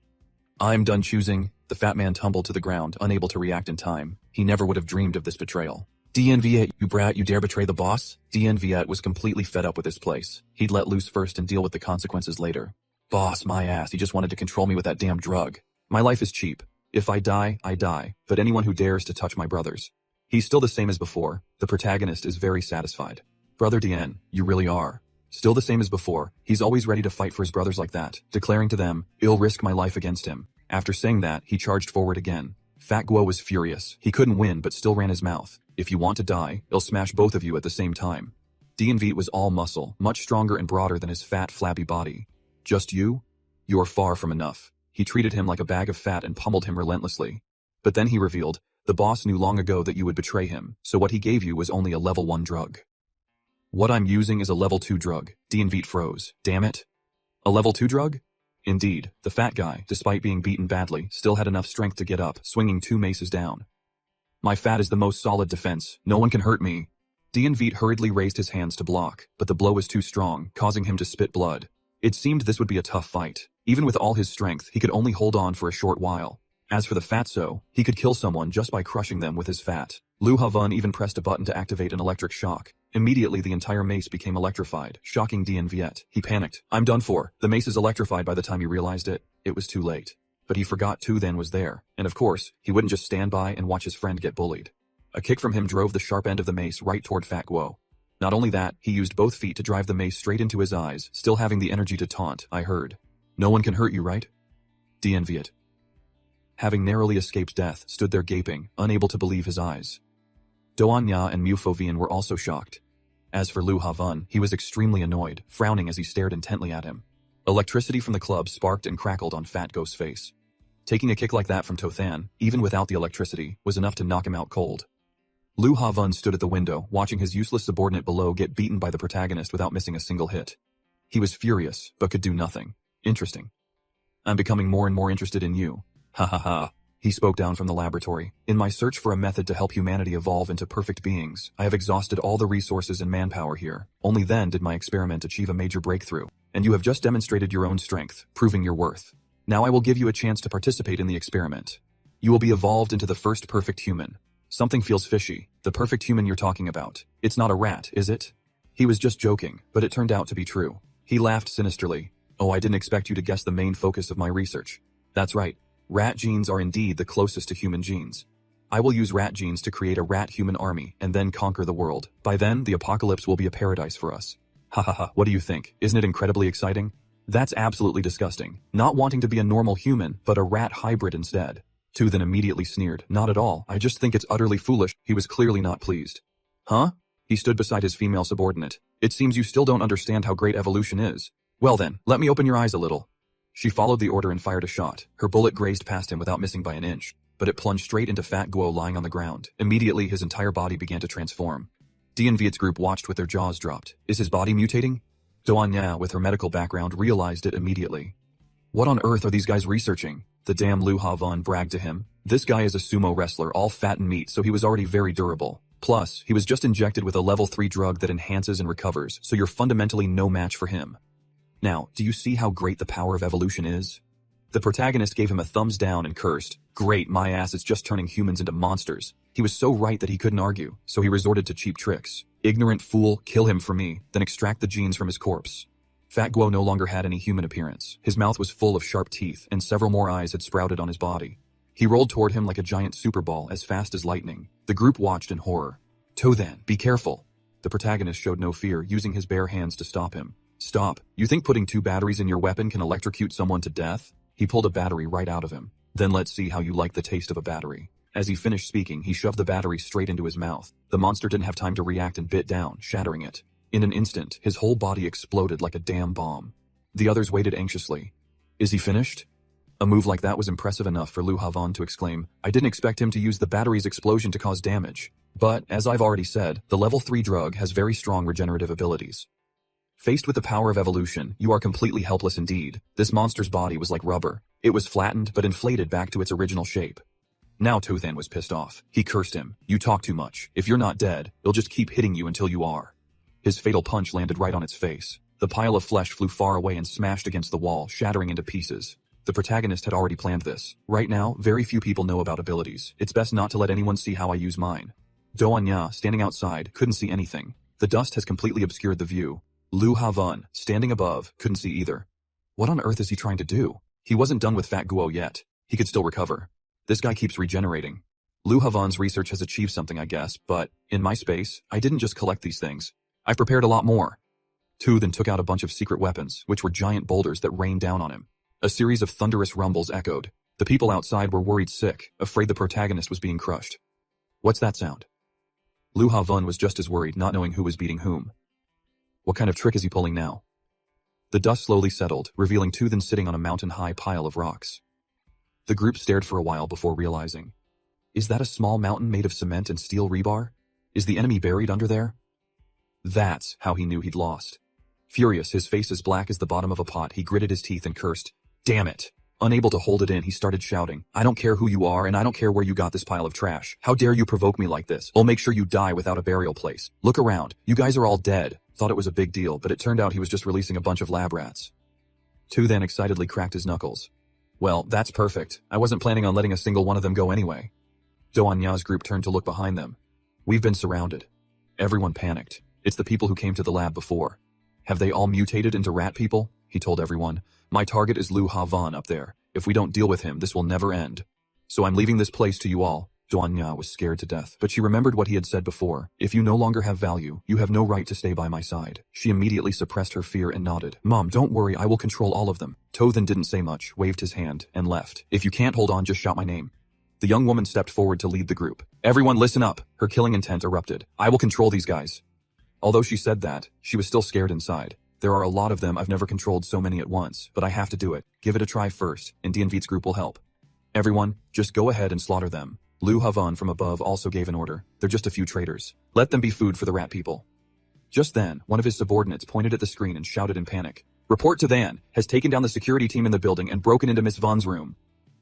I'm done choosing. The fat man tumbled to the ground, unable to react in time. He never would have dreamed of this betrayal. Dien Viet, you brat, you dare betray the boss? Dien Viet was completely fed up with this place. He'd let loose first and deal with the consequences later. Boss, my ass, he just wanted to control me with that damn drug. My life is cheap. If I die, I die. But anyone who dares to touch my brothers. He's still the same as before. The protagonist is very satisfied. Brother Dien, you really are. Still the same as before. He's always ready to fight for his brothers like that, declaring to them, I'll risk my life against him. After saying that, he charged forward again. Fat Guo was furious. He couldn't win but still ran his mouth. If you want to die, I'll smash both of you at the same time. Dien Viet was all muscle, much stronger and broader than his fat, flabby body. Just you? You're far from enough. He treated him like a bag of fat and pummeled him relentlessly. But then he revealed, the boss knew long ago that you would betray him, so what he gave you was only a level 1 drug. What I'm using is a level 2 drug. Dien Viet froze. Damn it. A level 2 drug? Indeed, the fat guy, despite being beaten badly, still had enough strength to get up, swinging 2 maces down. My fat is the most solid defense. No one can hurt me. Dien Viet hurriedly raised his hands to block, but the blow was too strong, causing him to spit blood. It seemed this would be a tough fight. Even with all his strength, he could only hold on for a short while. As for the fatso, he could kill someone just by crushing them with his fat. Lu Havun even pressed a button to activate an electric shock. Immediately the entire mace became electrified, shocking Dien Viet. He panicked. I'm done for. The mace is electrified. By the time he realized it, it was too late. But he forgot Tothan was there, and of course, he wouldn't just stand by and watch his friend get bullied. A kick from him drove the sharp end of the mace right toward Fat Guo. Not only that, he used both feet to drive the mace straight into his eyes, still having the energy to taunt. I heard. No one can hurt you, right? Dien Viet, having narrowly escaped death, stood there gaping, unable to believe his eyes. Doanya and Mufovian were also shocked. As for Lu Havun, he was extremely annoyed, frowning as he stared intently at him. Electricity from the club sparked and crackled on Fat Guo's face. Taking a kick like that from Tothan, even without the electricity, was enough to knock him out cold. Lu Havun stood at the window, watching his useless subordinate below get beaten by the protagonist without missing a single hit. He was furious, but could do nothing. Interesting. I'm becoming more and more interested in you. Ha ha ha. He spoke down from the laboratory. In my search for a method to help humanity evolve into perfect beings, I have exhausted all the resources and manpower here. Only then did my experiment achieve a major breakthrough. And you have just demonstrated your own strength, proving your worth. Now I will give you a chance to participate in the experiment. You will be evolved into the first perfect human. Something feels fishy. The perfect human you're talking about. It's not a rat, is it? He was just joking, but it turned out to be true. He laughed sinisterly. Oh, I didn't expect you to guess the main focus of my research. That's right. Rat genes are indeed the closest to human genes. I will use rat genes to create a rat-human army and then conquer the world. By then, the apocalypse will be a paradise for us. Ha ha ha, what do you think? Isn't it incredibly exciting? That's absolutely disgusting. Not wanting to be a normal human, but a rat hybrid instead. Tu then immediately sneered. Not at all, I just think it's utterly foolish. He was clearly not pleased. Huh? He stood beside his female subordinate. It seems you still don't understand how great evolution is. Well then, let me open your eyes a little. She followed the order and fired a shot. Her bullet grazed past him without missing by an inch, but it plunged straight into Fat Guo lying on the ground. Immediately, his entire body began to transform. Dianviet's group watched with their jaws dropped. Is his body mutating? Doanya, with her medical background, realized it immediately. What on earth are these guys researching? The damn Lu Havon bragged to him. This guy is a sumo wrestler, all fat and meat, so he was already very durable. Plus, he was just injected with a level 3 drug that enhances and recovers, so you're fundamentally no match for him. Now, do you see how great the power of evolution is? The protagonist gave him a thumbs down and cursed. Great, my ass is just turning humans into monsters. He was so right that he couldn't argue, so he resorted to cheap tricks. Ignorant fool, kill him for me, then extract the genes from his corpse. Fat Guo no longer had any human appearance. His mouth was full of sharp teeth, and several more eyes had sprouted on his body. He rolled toward him like a giant super ball as fast as lightning. The group watched in horror. Tothan, be careful. The protagonist showed no fear, using his bare hands to stop him. Stop. You think putting 2 batteries in your weapon can electrocute someone to death? He pulled a battery right out of him. Then let's see how you like the taste of a battery. As he finished speaking, he shoved the battery straight into his mouth. The monster didn't have time to react and bit down, shattering it. In an instant, his whole body exploded like a damn bomb. The others waited anxiously. Is he finished? A move like that was impressive enough for Lu Havon to exclaim, I didn't expect him to use the battery's explosion to cause damage. But, as I've already said, the level 3 drug has very strong regenerative abilities. Faced with the power of evolution, you are completely helpless indeed. This monster's body was like rubber. It was flattened but inflated back to its original shape. Now Tothan was pissed off. He cursed him. You talk too much. If you're not dead, it'll just keep hitting you until you are. His fatal punch landed right on its face. The pile of flesh flew far away and smashed against the wall, shattering into pieces. The protagonist had already planned this. Right now, very few people know about abilities. It's best not to let anyone see how I use mine. Doanya, standing outside, couldn't see anything. The dust has completely obscured the view. Lu Havon, standing above, couldn't see either. What on earth is he trying to do? He wasn't done with Fat Guo yet. He could still recover. This guy keeps regenerating. Lu Havon's research has achieved something, I guess, but in my space, I didn't just collect these things. I've prepared a lot more. Tu then took out a bunch of secret weapons, which were giant boulders that rained down on him. A series of thunderous rumbles echoed. The people outside were worried sick, afraid the protagonist was being crushed. What's that sound? Lu Havon was just as worried, not knowing who was beating whom. What kind of trick is he pulling now? The dust slowly settled, revealing Tuthan sitting on a mountain-high pile of rocks. The group stared for a while before realizing. Is that a small mountain made of cement and steel rebar? Is the enemy buried under there? That's how he knew he'd lost. Furious, his face as black as the bottom of a pot, he gritted his teeth and cursed. Damn it! Unable to hold it in, he started shouting, I don't care who you are and I don't care where you got this pile of trash. How dare you provoke me like this? I'll make sure you die without a burial place. Look around. You guys are all dead. Thought it was a big deal, but it turned out he was just releasing a bunch of lab rats. Tu then excitedly cracked his knuckles. Well, that's perfect. I wasn't planning on letting a single one of them go anyway. Doanya's group turned to look behind them. We've been surrounded. Everyone panicked. It's the people who came to the lab before. Have they all mutated into rat people? He told everyone. My target is Lu Havon up there. If we don't deal with him, this will never end. So I'm leaving this place to you all. Doanya was scared to death, but she remembered what he had said before. If you no longer have value, you have no right to stay by my side. She immediately suppressed her fear and nodded. Mom, don't worry, I will control all of them. Tothan didn't say much, waved his hand, and left. If you can't hold on, just shout my name. The young woman stepped forward to lead the group. Everyone listen up. Her killing intent erupted. I will control these guys. Although she said that, she was still scared inside. There are a lot of them, I've never controlled so many at once, but I have to do it. Give it a try first, and Dianvit's group will help. Everyone, just go ahead and slaughter them. Lu Havon from above also gave an order. They're just a few traitors. Let them be food for the rat people. Just then, one of his subordinates pointed at the screen and shouted in panic. Report to Than, has taken down the security team in the building and broken into Miss Von's room.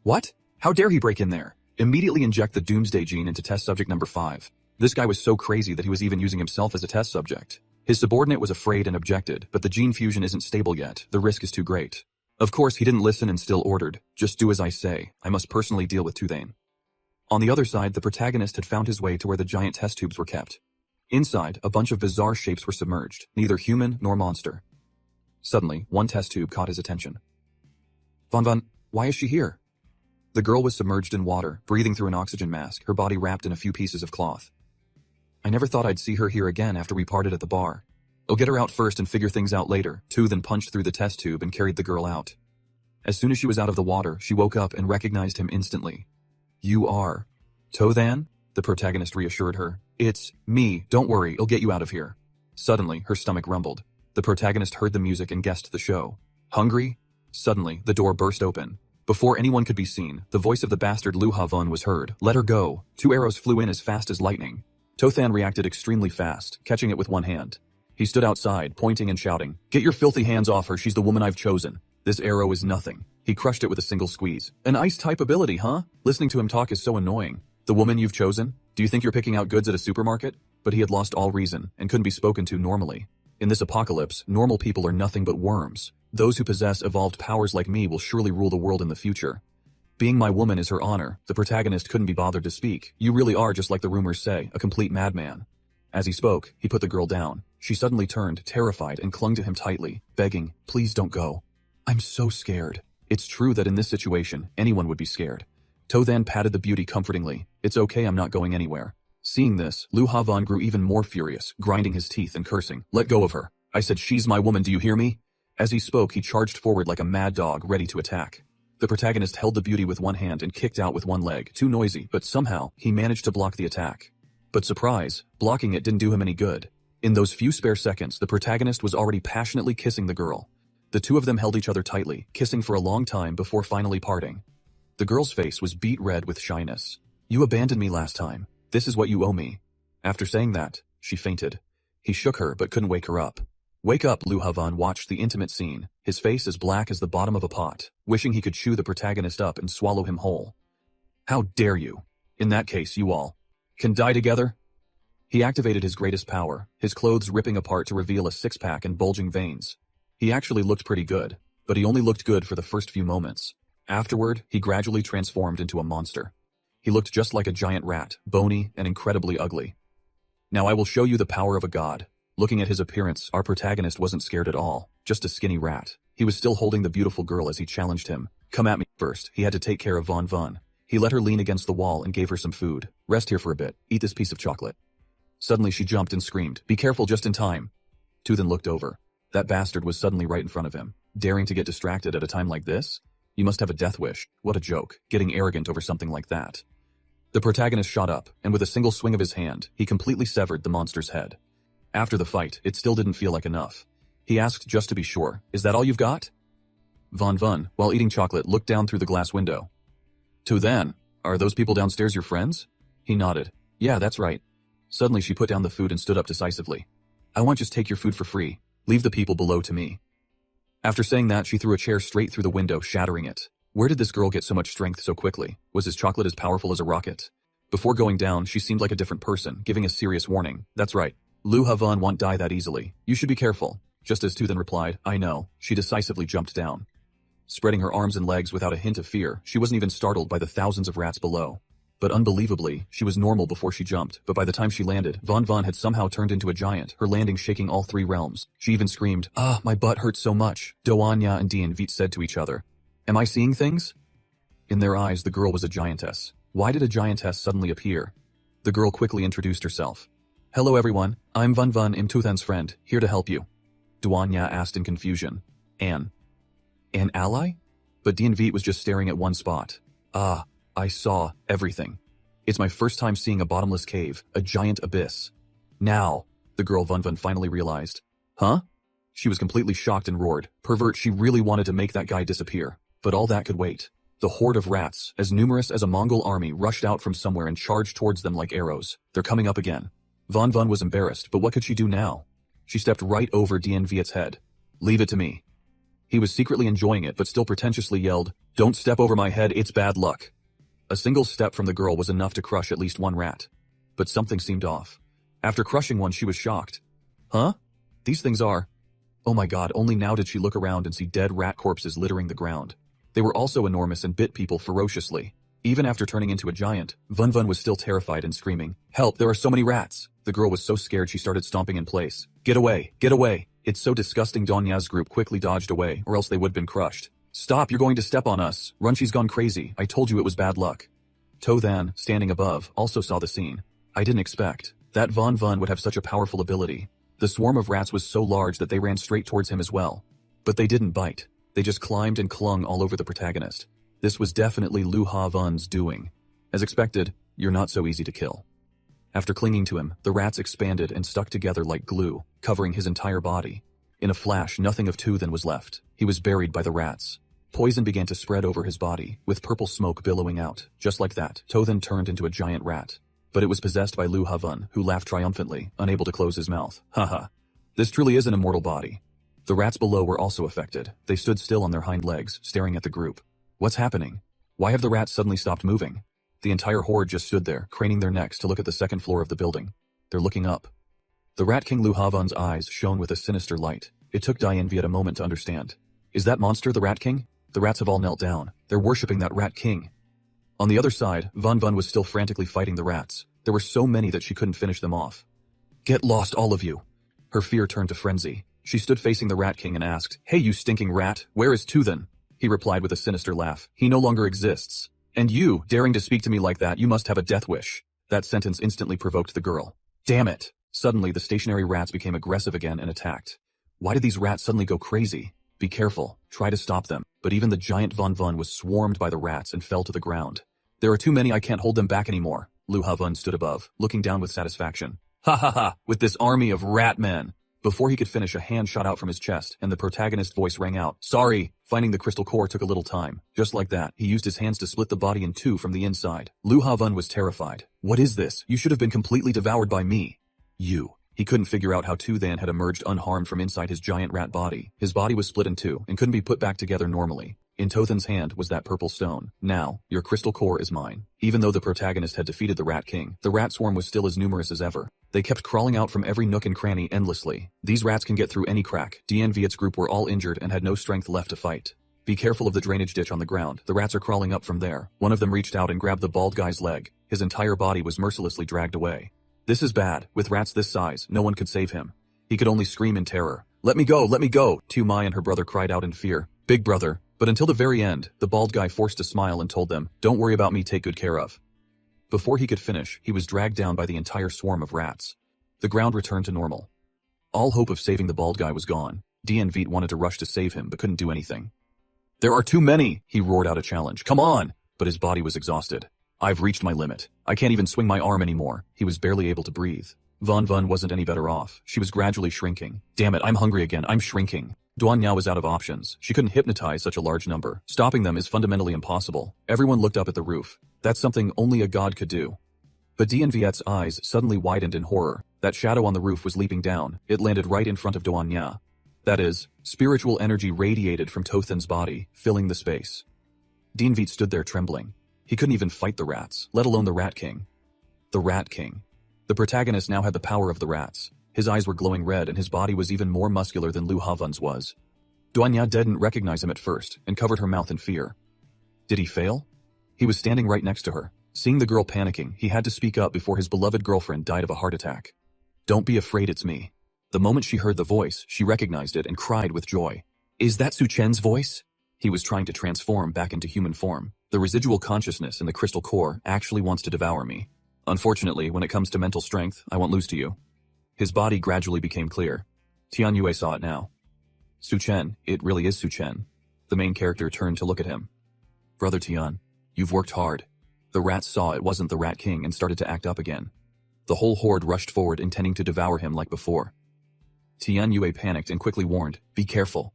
What? How dare he break in there? Immediately inject the doomsday gene into test subject number 5. This guy was so crazy that he was even using himself as a test subject. His subordinate was afraid and objected, but the gene fusion isn't stable yet, the risk is too great. Of course, he didn't listen and still ordered, just do as I say, I must personally deal with Tyrant. On the other side, the protagonist had found his way to where the giant test tubes were kept. Inside, a bunch of bizarre shapes were submerged, neither human nor monster. Suddenly, one test tube caught his attention. Van, why is she here? The girl was submerged in water, breathing through an oxygen mask, her body wrapped in a few pieces of cloth. I never thought I'd see her here again after we parted at the bar. I'll get her out first and figure things out later. Tu then punched through the test tube and carried the girl out. As soon as she was out of the water, she woke up and recognized him instantly. You are Tothan? The protagonist reassured her. It's me, don't worry, I'll get you out of here. Suddenly, her stomach rumbled. The protagonist heard the music and guessed the show. Hungry? Suddenly, the door burst open. Before anyone could be seen, the voice of the bastard Lu Havon was heard. Let her go. 2 arrows flew in as fast as lightning. Tothan reacted extremely fast, catching it with one hand. He stood outside, pointing and shouting, Get your filthy hands off her, she's the woman I've chosen. This arrow is nothing. He crushed it with a single squeeze. An ice-type ability, huh? Listening to him talk is so annoying. The woman you've chosen? Do you think you're picking out goods at a supermarket? But he had lost all reason, and couldn't be spoken to normally. In this apocalypse, normal people are nothing but worms. Those who possess evolved powers like me will surely rule the world in the future. Being my woman is her honor. The protagonist couldn't be bothered to speak. You really are, just like the rumors say, a complete madman. As he spoke, he put the girl down. She suddenly turned, terrified, and clung to him tightly, begging, Please don't go. I'm so scared. It's true that in this situation, anyone would be scared. Tothan patted the beauty comfortingly. It's okay, I'm not going anywhere. Seeing this, Lu Havon grew even more furious, grinding his teeth and cursing. Let go of her. I said she's my woman, do you hear me? As he spoke, he charged forward like a mad dog, ready to attack. The protagonist held the beauty with one hand and kicked out with one leg, too noisy, but somehow, he managed to block the attack. But surprise, blocking it didn't do him any good. In those few spare seconds, the protagonist was already passionately kissing the girl. The two of them held each other tightly, kissing for a long time before finally parting. The girl's face was beet red with shyness. You abandoned me last time. This is what you owe me. After saying that, she fainted. He shook her but couldn't wake her up. Wake up, Lu Havon watched the intimate scene, his face as black as the bottom of a pot, wishing he could chew the protagonist up and swallow him whole. How dare you? In that case, you all can die together? He activated his greatest power, his clothes ripping apart to reveal a six-pack and bulging veins. He actually looked pretty good, but he only looked good for the first few moments. Afterward, he gradually transformed into a monster. He looked just like a giant rat, bony and incredibly ugly. Now I will show you the power of a god. Looking at his appearance, our protagonist wasn't scared at all, just a skinny rat. He was still holding the beautiful girl as he challenged him. Come at me. First, he had to take care of Van. He let her lean against the wall and gave her some food. Rest here for a bit, eat this piece of chocolate. Suddenly she jumped and screamed, Be careful, just in time. Tu then looked over. That bastard was suddenly right in front of him. Daring to get distracted at a time like this? You must have a death wish. What a joke, getting arrogant over something like that. The protagonist shot up, and with a single swing of his hand, he completely severed the monster's head. After the fight, it still didn't feel like enough. He asked just to be sure, Is that all you've got? Van, while eating chocolate, looked down through the glass window. Tothan, are those people downstairs your friends? He nodded. Yeah, that's right. Suddenly she put down the food and stood up decisively. I won't just take your food for free. Leave the people below to me. After saying that, she threw a chair straight through the window, shattering it. Where did this girl get so much strength so quickly? Was his chocolate as powerful as a rocket? Before going down, she seemed like a different person, giving a serious warning. That's right. Lu Havon won't die that easily. You should be careful. Just as Tu then replied, I know. She decisively jumped down. Spreading her arms and legs without a hint of fear, she wasn't even startled by the thousands of rats below. But unbelievably, she was normal before she jumped, but by the time she landed, Van had somehow turned into a giant, her landing shaking all 3 realms. She even screamed, my butt hurts so much. Doanya and Dianvit said to each other. Am I seeing things? In their eyes, the girl was a giantess. Why did a giantess suddenly appear? The girl quickly introduced herself. Hello everyone, I'm Van, I'm Tothan's friend, here to help you. Doanya asked in confusion. An ally? But Dianvit was just staring at one spot. I saw everything. It's my first time seeing a bottomless cave, a giant abyss. Now, the girl Van finally realized. Huh? She was completely shocked and roared. Pervert, she really wanted to make that guy disappear. But all that could wait. The horde of rats, as numerous as a Mongol army, rushed out from somewhere and charged towards them like arrows. They're coming up again. Van was embarrassed, but what could she do now? She stepped right over Dianvit's head. Leave it to me. He was secretly enjoying it, but still pretentiously yelled, Don't step over my head, it's bad luck. A single step from the girl was enough to crush at least one rat. But something seemed off. After crushing one, she was shocked. Huh? These things are... Oh my god, only now did she look around and see dead rat corpses littering the ground. They were also enormous and bit people ferociously. Even after turning into a giant, Vun Vun was still terrified and screaming, "Help, there are so many rats!" The girl was so scared she started stomping in place. "Get away! Get away!" It's so disgusting. Donya's group quickly dodged away, or else they would have been crushed. "Stop, you're going to step on us! Run, she's gone crazy, I told you it was bad luck." Tothan, standing above, also saw the scene. "I didn't expect that Vun Vun would have such a powerful ability." The swarm of rats was so large that they ran straight towards him as well. But they didn't bite. They just climbed and clung all over the protagonist. This was definitely Lu Ha Vun's doing. As expected, you're not so easy to kill. After clinging to him, the rats expanded and stuck together like glue, covering his entire body. In a flash, nothing of Tothan was left. He was buried by the rats. Poison began to spread over his body, with purple smoke billowing out. Just like that, Tothan turned into a giant rat. But it was possessed by Lu Ha Vun, who laughed triumphantly, unable to close his mouth. Haha. This truly is an immortal body. The rats below were also affected. They stood still on their hind legs, staring at the group. What's happening? Why have the rats suddenly stopped moving? The entire horde just stood there, craning their necks to look at the second floor of the building. They're looking up. The Rat King Lu Ha Vun's eyes shone with a sinister light. It took Diane Viet a moment to understand. Is that monster the Rat King? The rats have all knelt down. They're worshipping that Rat King. On the other side, Vun Vun was still frantically fighting the rats. There were so many that she couldn't finish them off. "Get lost, all of you." Her fear turned to frenzy. She stood facing the Rat King and asked, "Hey, you stinking rat, where is Tothan?" He replied with a sinister laugh. "He no longer exists. And you, daring to speak to me like that, you must have a death wish." That sentence instantly provoked the girl. Damn it! Suddenly, the stationary rats became aggressive again and attacked. Why did these rats suddenly go crazy? Be careful. Try to stop them. But even the giant Vun Vun was swarmed by the rats and fell to the ground. "There are too many, I can't hold them back anymore." Lu Ha Vun stood above, looking down with satisfaction. "Ha ha ha! With this army of rat men!" Before he could finish, a hand shot out from his chest, and the protagonist's voice rang out. "Sorry!" Finding the crystal core took a little time. Just like that, he used his hands to split the body in two from the inside. Lu Ha Vun was terrified. "What is this? You should have been completely devoured by me." "You." He couldn't figure out how Tothan had emerged unharmed from inside his giant rat body. His body was split in two, and couldn't be put back together normally. In Tothan's hand was that purple stone. "Now, your crystal core is mine." Even though the protagonist had defeated the Rat King, the rat swarm was still as numerous as ever. They kept crawling out from every nook and cranny endlessly. These rats can get through any crack. Diane Viet's group were all injured and had no strength left to fight. "Be careful of the drainage ditch on the ground. The rats are crawling up from there." One of them reached out and grabbed the bald guy's leg. His entire body was mercilessly dragged away. This is bad. With rats this size, no one could save him. He could only scream in terror. "Let me go! Let me go!" Tu Mai and her brother cried out in fear. "Big brother." But until the very end, the bald guy forced a smile and told them, "Don't worry about me, take good care of." Before he could finish, he was dragged down by the entire swarm of rats. The ground returned to normal. All hope of saving the bald guy was gone. Diane Viet wanted to rush to save him, but couldn't do anything. "There are too many!" He roared out a challenge. "Come on!" But his body was exhausted. "I've reached my limit. I can't even swing my arm anymore." He was barely able to breathe. Vun Vun wasn't any better off. She was gradually shrinking. "Damn it, I'm hungry again, I'm shrinking." Duan Yao was out of options. She couldn't hypnotize such a large number. Stopping them is fundamentally impossible. Everyone looked up at the roof. That's something only a god could do. But Dian Viet's eyes suddenly widened in horror. That shadow on the roof was leaping down. It landed right in front of Duan Ya. That is, spiritual energy radiated from Tothan's body, filling the space. Dian Viet stood there trembling. He couldn't even fight the rats, let alone the Rat King. The Rat King. The protagonist now had the power of the rats. His eyes were glowing red and his body was even more muscular than Lu Ha Vun's was. Duan Ya didn't recognize him at first and covered her mouth in fear. Did he fail? He was standing right next to her. Seeing the girl panicking, he had to speak up before his beloved girlfriend died of a heart attack. "Don't be afraid, it's me." The moment she heard the voice, she recognized it and cried with joy. "Is that Su Chen's voice?" He was trying to transform back into human form. "The residual consciousness in the crystal core actually wants to devour me. Unfortunately, when it comes to mental strength, I won't lose to you." His body gradually became clear. Tian Yue saw it now. "Su Chen, it really is Su Chen." The main character turned to look at him. "Brother Tian, you've worked hard." The rats saw it wasn't the Rat King and started to act up again. The whole horde rushed forward intending to devour him like before. Tian Yue panicked and quickly warned, "Be careful."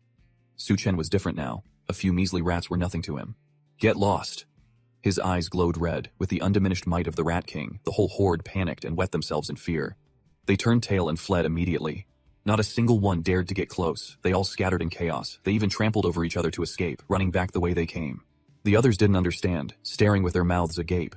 Su Chen was different now. A few measly rats were nothing to him. "Get lost." His eyes glowed red. With the undiminished might of the Rat King, the whole horde panicked and wet themselves in fear. They turned tail and fled immediately. Not a single one dared to get close. They all scattered in chaos. They even trampled over each other to escape, running back the way they came. The others didn't understand, staring with their mouths agape.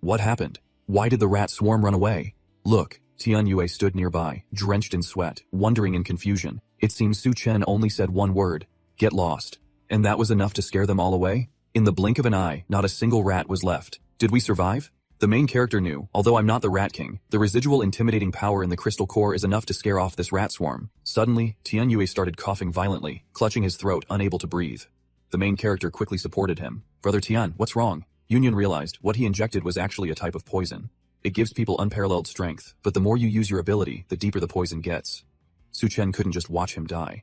What happened? Why did the rat swarm run away? Look, Tianyue stood nearby, drenched in sweat, wondering in confusion. It seems Su Chen only said one word, "Get lost." And that was enough to scare them all away? In the blink of an eye, not a single rat was left. Did we survive? The main character knew, although I'm not the Rat King, the residual intimidating power in the crystal core is enough to scare off this rat swarm. Suddenly, Tianyue started coughing violently, clutching his throat, unable to breathe. The main character quickly supported him. "Brother Tian, what's wrong?" Union realized what he injected was actually a type of poison. It gives people unparalleled strength, but the more you use your ability, the deeper the poison gets. Su Chen couldn't just watch him die.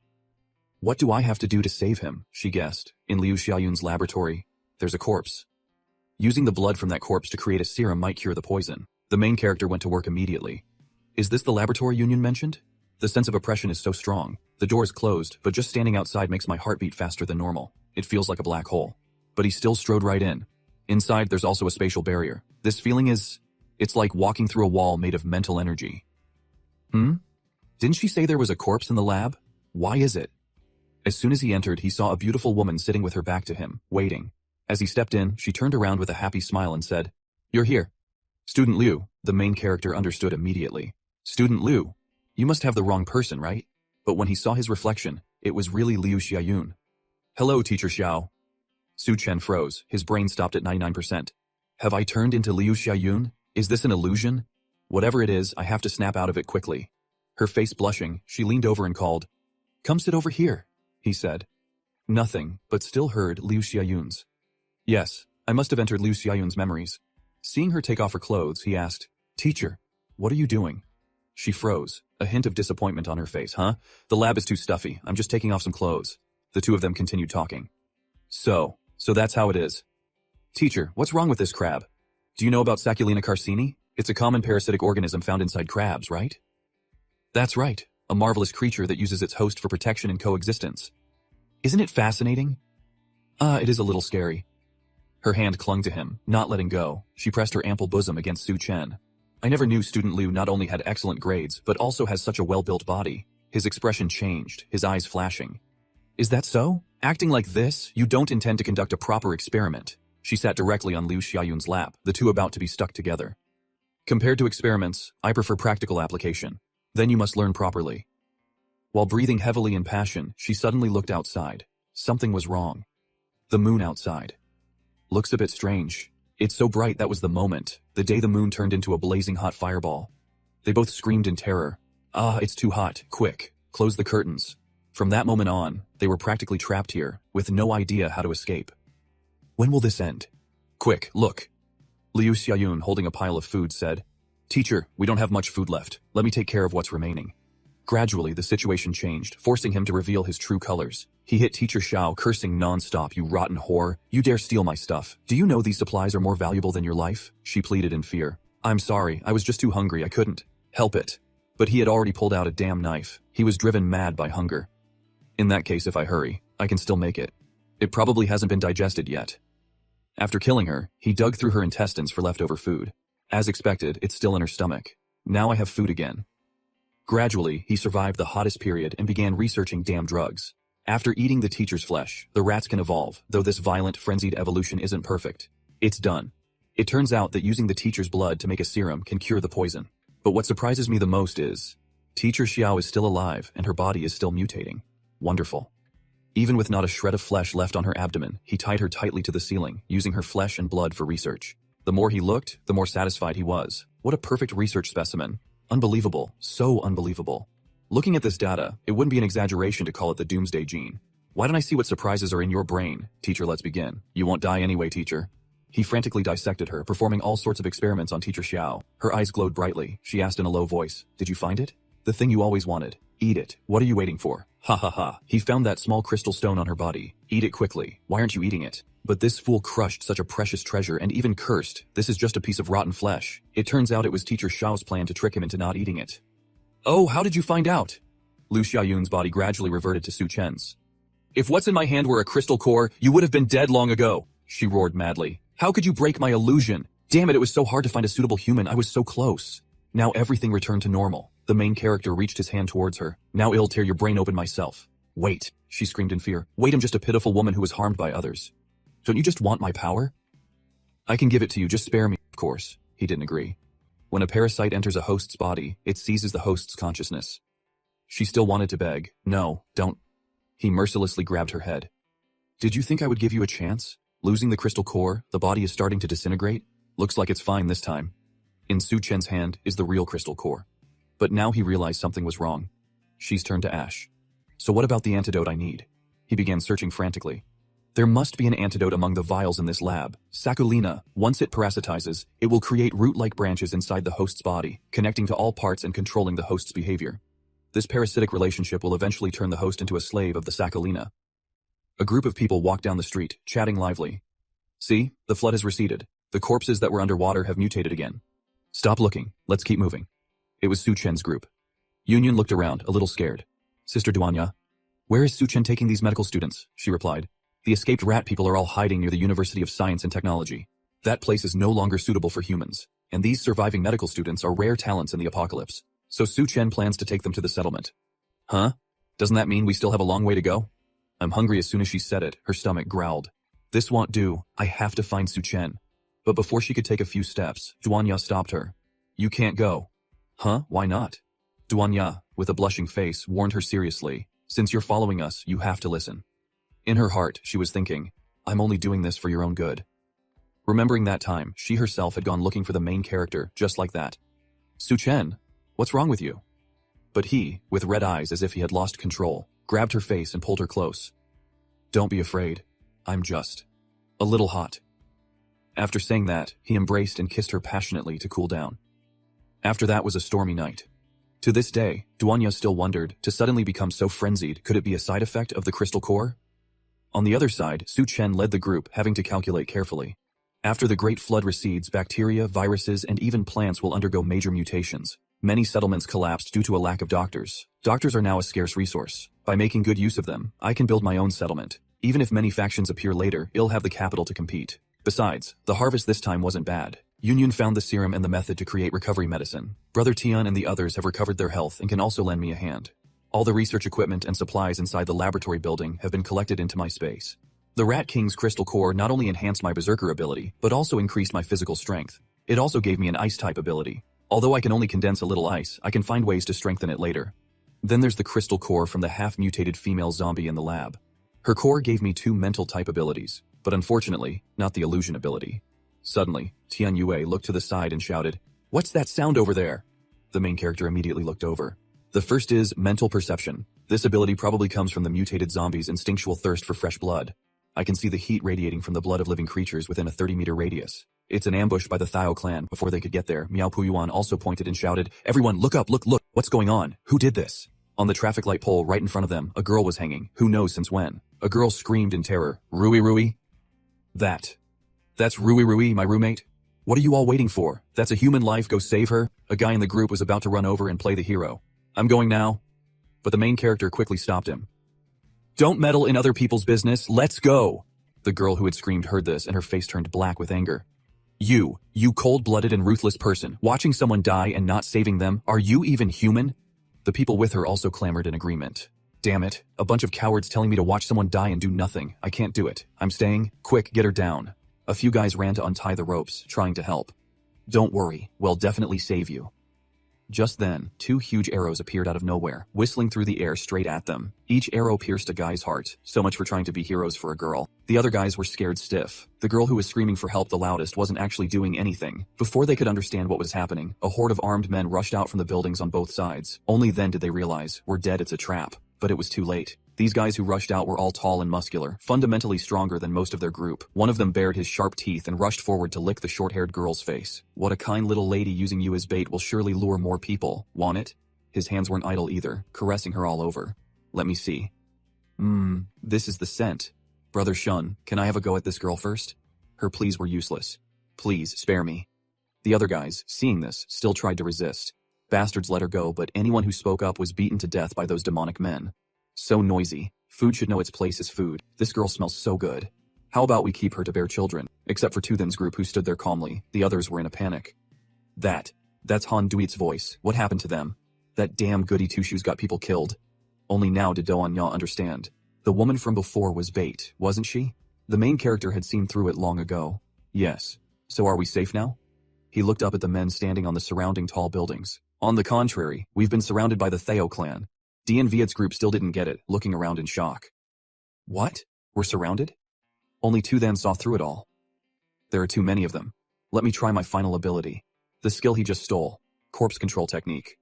"What do I have to do to save him?" she guessed. "In Liu Xiaoyun's laboratory, there's a corpse. Using the blood from that corpse to create a serum might cure the poison." The main character went to work immediately. "Is this the laboratory Union mentioned?" The sense of oppression is so strong. The door is closed, but just standing outside makes my heart beat faster than normal. It feels like a black hole. But he still strode right in. Inside, there's also a spatial barrier. This feeling it's like walking through a wall made of mental energy. Didn't she say there was a corpse in the lab? Why is it? As soon as he entered, he saw a beautiful woman sitting with her back to him, waiting. As he stepped in, she turned around with a happy smile and said, "You're here." "Student Liu," the main character understood immediately. "Student Liu? You must have the wrong person, right?" But when he saw his reflection, it was really Liu Xiaoyun. "Hello, Teacher Xiao." Su Chen froze, his brain stopped at 99%. Have I turned into Liu Xiaoyun? Is this an illusion? Whatever it is, I have to snap out of it quickly. Her face blushing, she leaned over and called, "Come sit over here," he said. Nothing, but still heard Liu Xiaoyun's. Yes, I must have entered Liu Xiaoyun's memories. Seeing her take off her clothes, he asked, "Teacher, what are you doing?" She froze, a hint of disappointment on her face. "Huh? The lab is too stuffy. I'm just taking off some clothes." The two of them continued talking. So that's how it is. "Teacher, what's wrong with this crab? Do you know about Saculina carcini? It's a common parasitic organism found inside crabs, right?" "That's right, a marvelous creature that uses its host for protection and coexistence. Isn't it fascinating?" It is a little scary." Her hand clung to him, not letting go. She pressed her ample bosom against Su Chen. "I never knew Student Liu not only had excellent grades, but also has such a well-built body." His expression changed, his eyes flashing. "Is that so? Acting like this, you don't intend to conduct a proper experiment." She sat directly on Liu Xiaoyun's lap, the two about to be stuck together. "Compared to experiments, I prefer practical application. Then you must learn properly." While breathing heavily in passion, she suddenly looked outside. Something was wrong. The moon outside. Looks a bit strange. It's so bright that was the moment, the day the moon turned into a blazing hot fireball. They both screamed in terror. It's too hot. Quick, close the curtains." From that moment on, they were practically trapped here, with no idea how to escape. "When will this end?" "Quick, look." Liu Xiaoyun, holding a pile of food, said, "Teacher, we don't have much food left. Let me take care of what's remaining." Gradually, the situation changed, forcing him to reveal his true colors. He hit Teacher Xiao, cursing non-stop, "You rotten whore. You dare steal my stuff. Do you know these supplies are more valuable than your life?" She pleaded in fear. "I'm sorry, I was just too hungry, I couldn't help it." But he had already pulled out a damn knife. He was driven mad by hunger. "In that case, if I hurry, I can still make it. It probably hasn't been digested yet." After killing her, he dug through her intestines for leftover food. As expected, it's still in her stomach. Now I have food again. Gradually, he survived the hottest period and began researching damn drugs. After eating the teacher's flesh, the rats can evolve, though this violent, frenzied evolution isn't perfect. It's done. It turns out that using the teacher's blood to make a serum can cure the poison. But what surprises me the most is, Teacher Xiao is still alive and her body is still mutating. Wonderful. Even with not a shred of flesh left on her abdomen, he tied her tightly to the ceiling, using her flesh and blood for research. The more he looked, the more satisfied he was. What a perfect research specimen. Unbelievable. So unbelievable. Looking at this data, it wouldn't be an exaggeration to call it the doomsday gene. Why don't I see what surprises are in your brain? Teacher, let's begin. You won't die anyway, teacher. He frantically dissected her, performing all sorts of experiments on Teacher Xiao. Her eyes glowed brightly. She asked in a low voice, "Did you find it?" "The thing you always wanted. Eat it. What are you waiting for?" Ha ha ha. He found that small crystal stone on her body. "Eat it quickly. Why aren't you eating it?" But this fool crushed such a precious treasure and even cursed, "This is just a piece of rotten flesh." It turns out it was Teacher Xiao's plan to trick him into not eating it. "Oh, how did you find out?" Liu Xiaoyun's body gradually reverted to Su Chen's. "If what's in my hand were a crystal core, you would have been dead long ago," she roared madly. "How could you break my illusion? Damn it was so hard to find a suitable human, I was so close." Now everything returned to normal. The main character reached his hand towards her. "Now I'll tear your brain open myself." "Wait," she screamed in fear. "Wait, I'm just a pitiful woman who was harmed by others." Don't you just want my power? I can give it to you, just spare me. Of course, he didn't agree. When a parasite enters a host's body, it seizes the host's consciousness. She still wanted to beg. No, don't. He mercilessly grabbed her head. Did you think I would give you a chance? Losing the crystal core, the body is starting to disintegrate. Looks like it's fine this time. In Su Chen's hand is the real crystal core. But now he realized something was wrong. She's turned to ash. So what about the antidote I need? He began searching frantically. There must be an antidote among the vials in this lab. Sakulina, once it parasitizes, it will create root-like branches inside the host's body, connecting to all parts and controlling the host's behavior. This parasitic relationship will eventually turn the host into a slave of the Sakulina. A group of people walked down the street, chatting lively. See, the flood has receded. The corpses that were underwater have mutated again. Stop looking, let's keep moving. It was Su Chen's group. Union looked around, a little scared. Sister Duanya, where is Su Chen taking these medical students? She replied. The escaped rat people are all hiding near the University of Science and Technology. That place is no longer suitable for humans, and these surviving medical students are rare talents in the apocalypse. So Su Chen plans to take them to the settlement. Huh? Doesn't that mean we still have a long way to go? I'm hungry. As soon as she said it, her stomach growled. This won't do, I have to find Su Chen. But before she could take a few steps, Duanya stopped her. You can't go. Huh? Why not? Duanya, with a blushing face, warned her seriously. Since you're following us, you have to listen. In her heart, she was thinking, I'm only doing this for your own good. Remembering that time, she herself had gone looking for the main character, just like that. Su Chen, what's wrong with you? But he, with red eyes as if he had lost control, grabbed her face and pulled her close. Don't be afraid. I'm just a little hot. After saying that, he embraced and kissed her passionately to cool down. After that was a stormy night. To this day, Duanya still wondered, to suddenly become so frenzied, could it be a side effect of the crystal core? On the other side, Su Chen led the group, having to calculate carefully. After the Great Flood recedes, bacteria, viruses, and even plants will undergo major mutations. Many settlements collapsed due to a lack of doctors. Doctors are now a scarce resource. By making good use of them, I can build my own settlement. Even if many factions appear later, I'll have the capital to compete. Besides, the harvest this time wasn't bad. Union found the serum and the method to create recovery medicine. Brother Tian and the others have recovered their health and can also lend me a hand. All the research equipment and supplies inside the laboratory building have been collected into my space. The Rat King's crystal core not only enhanced my berserker ability, but also increased my physical strength. It also gave me an ice-type ability. Although I can only condense a little ice, I can find ways to strengthen it later. Then there's the crystal core from the half-mutated female zombie in the lab. Her core gave me 2 mental-type abilities, but unfortunately, not the illusion ability. Suddenly, Tian Yue looked to the side and shouted, "What's that sound over there?" The main character immediately looked over. The first is mental perception. This ability probably comes from the mutated zombie's instinctual thirst for fresh blood. I can see the heat radiating from the blood of living creatures within a 30-meter radius. It's an ambush by the Thio clan. Before they could get there, Miao Puyuan also pointed and shouted, "Everyone, look up, look, what's going on? Who did this?" On the traffic light pole right in front of them, a girl was hanging, who knows since when. A girl screamed in terror, "Rui Rui?" That's Rui Rui, my roommate? What are you all waiting for? That's a human life, go save her. A guy in the group was about to run over and play the hero. I'm going now. But the main character quickly stopped him. Don't meddle in other people's business, let's go. The girl who had screamed heard this and her face turned black with anger. You cold-blooded and ruthless person, watching someone die and not saving them, are you even human? The people with her also clamored in agreement. Damn it, a bunch of cowards telling me to watch someone die and do nothing. I can't do it. I'm staying. Quick, get her down. A few guys ran to untie the ropes, trying to help. Don't worry, we'll definitely save you. Just then, 2 huge arrows appeared out of nowhere, whistling through the air straight at them. Each arrow pierced a guy's heart, so much for trying to be heroes for a girl. The other guys were scared stiff. The girl who was screaming for help the loudest wasn't actually doing anything. Before they could understand what was happening, a horde of armed men rushed out from the buildings on both sides. Only then did they realize, we're dead, it's a trap. But it was too late. These guys who rushed out were all tall and muscular, fundamentally stronger than most of their group. One of them bared his sharp teeth and rushed forward to lick the short-haired girl's face. What a kind little lady, using you as bait will surely lure more people. Want it? His hands weren't idle either, caressing her all over. Let me see. This is the scent. Brother Shun, can I have a go at this girl first? Her pleas were useless. Please, spare me. The other guys, seeing this, still tried to resist. Bastards let her go, but anyone who spoke up was beaten to death by those demonic men. So noisy. Food should know its place as food. This girl smells so good. How about we keep her to bear children? Except for Tuthen's group who stood there calmly. The others were in a panic. That's Han Duit's voice. What happened to them? That damn goody two-shoes got people killed. Only now did Doan Ya understand. The woman from before was bait, wasn't she? The main character had seen through it long ago. Yes. So are we safe now? He looked up at the men standing on the surrounding tall buildings. On the contrary, we've been surrounded by the Theo clan. Dean Viet's group still didn't get it, looking around in shock. What? We're surrounded? Only two then saw through it all. There are too many of them. Let me try my final ability. The skill he just stole. Corpse control technique.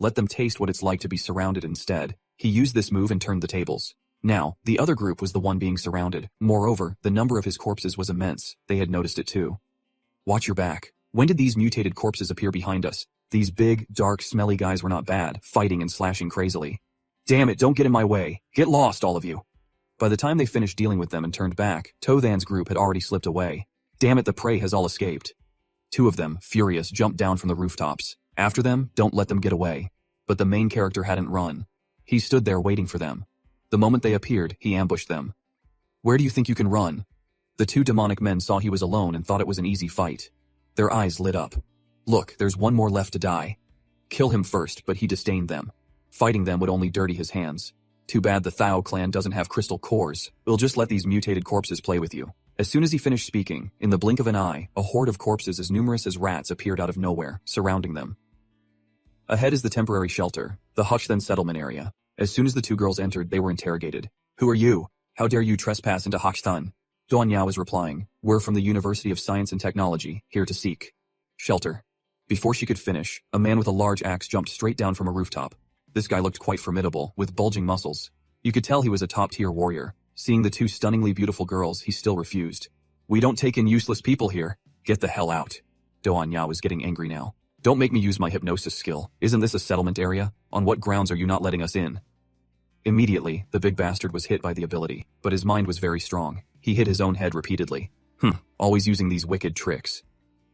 Let them taste what it's like to be surrounded instead. He used this move and turned the tables. Now, the other group was the one being surrounded. Moreover, the number of his corpses was immense. They had noticed it too. Watch your back. When did these mutated corpses appear behind us? These big, dark, smelly guys were not bad, fighting and slashing crazily. Damn it, don't get in my way. Get lost, all of you. By the time they finished dealing with them and turned back, Tothan's group had already slipped away. Damn it, the prey has all escaped. Two of them, furious, jumped down from the rooftops. After them, don't let them get away. But the main character hadn't run. He stood there waiting for them. The moment they appeared, he ambushed them. Where do you think you can run? The two demonic men saw he was alone and thought it was an easy fight. Their eyes lit up. Look, there's one more left to die. Kill him first, but he disdained them. Fighting them would only dirty his hands. Too bad the Thao clan doesn't have crystal cores. We'll just let these mutated corpses play with you. As soon as he finished speaking, in the blink of an eye, a horde of corpses as numerous as rats appeared out of nowhere, surrounding them. Ahead is the temporary shelter, the Huchden settlement area. As soon as the two girls entered, they were interrogated. Who are you? How dare you trespass into Huchden? Duanya was replying, we're from the University of Science and Technology, here to seek shelter. Before she could finish, a man with a large axe jumped straight down from a rooftop. This guy looked quite formidable, with bulging muscles. You could tell he was a top-tier warrior. Seeing the two stunningly beautiful girls, he still refused. We don't take in useless people here. Get the hell out. Duanya was getting angry now. Don't make me use my hypnosis skill. Isn't this a settlement area? On what grounds are you not letting us in? Immediately, the big bastard was hit by the ability, but his mind was very strong. He hit his own head repeatedly. Always using these wicked tricks.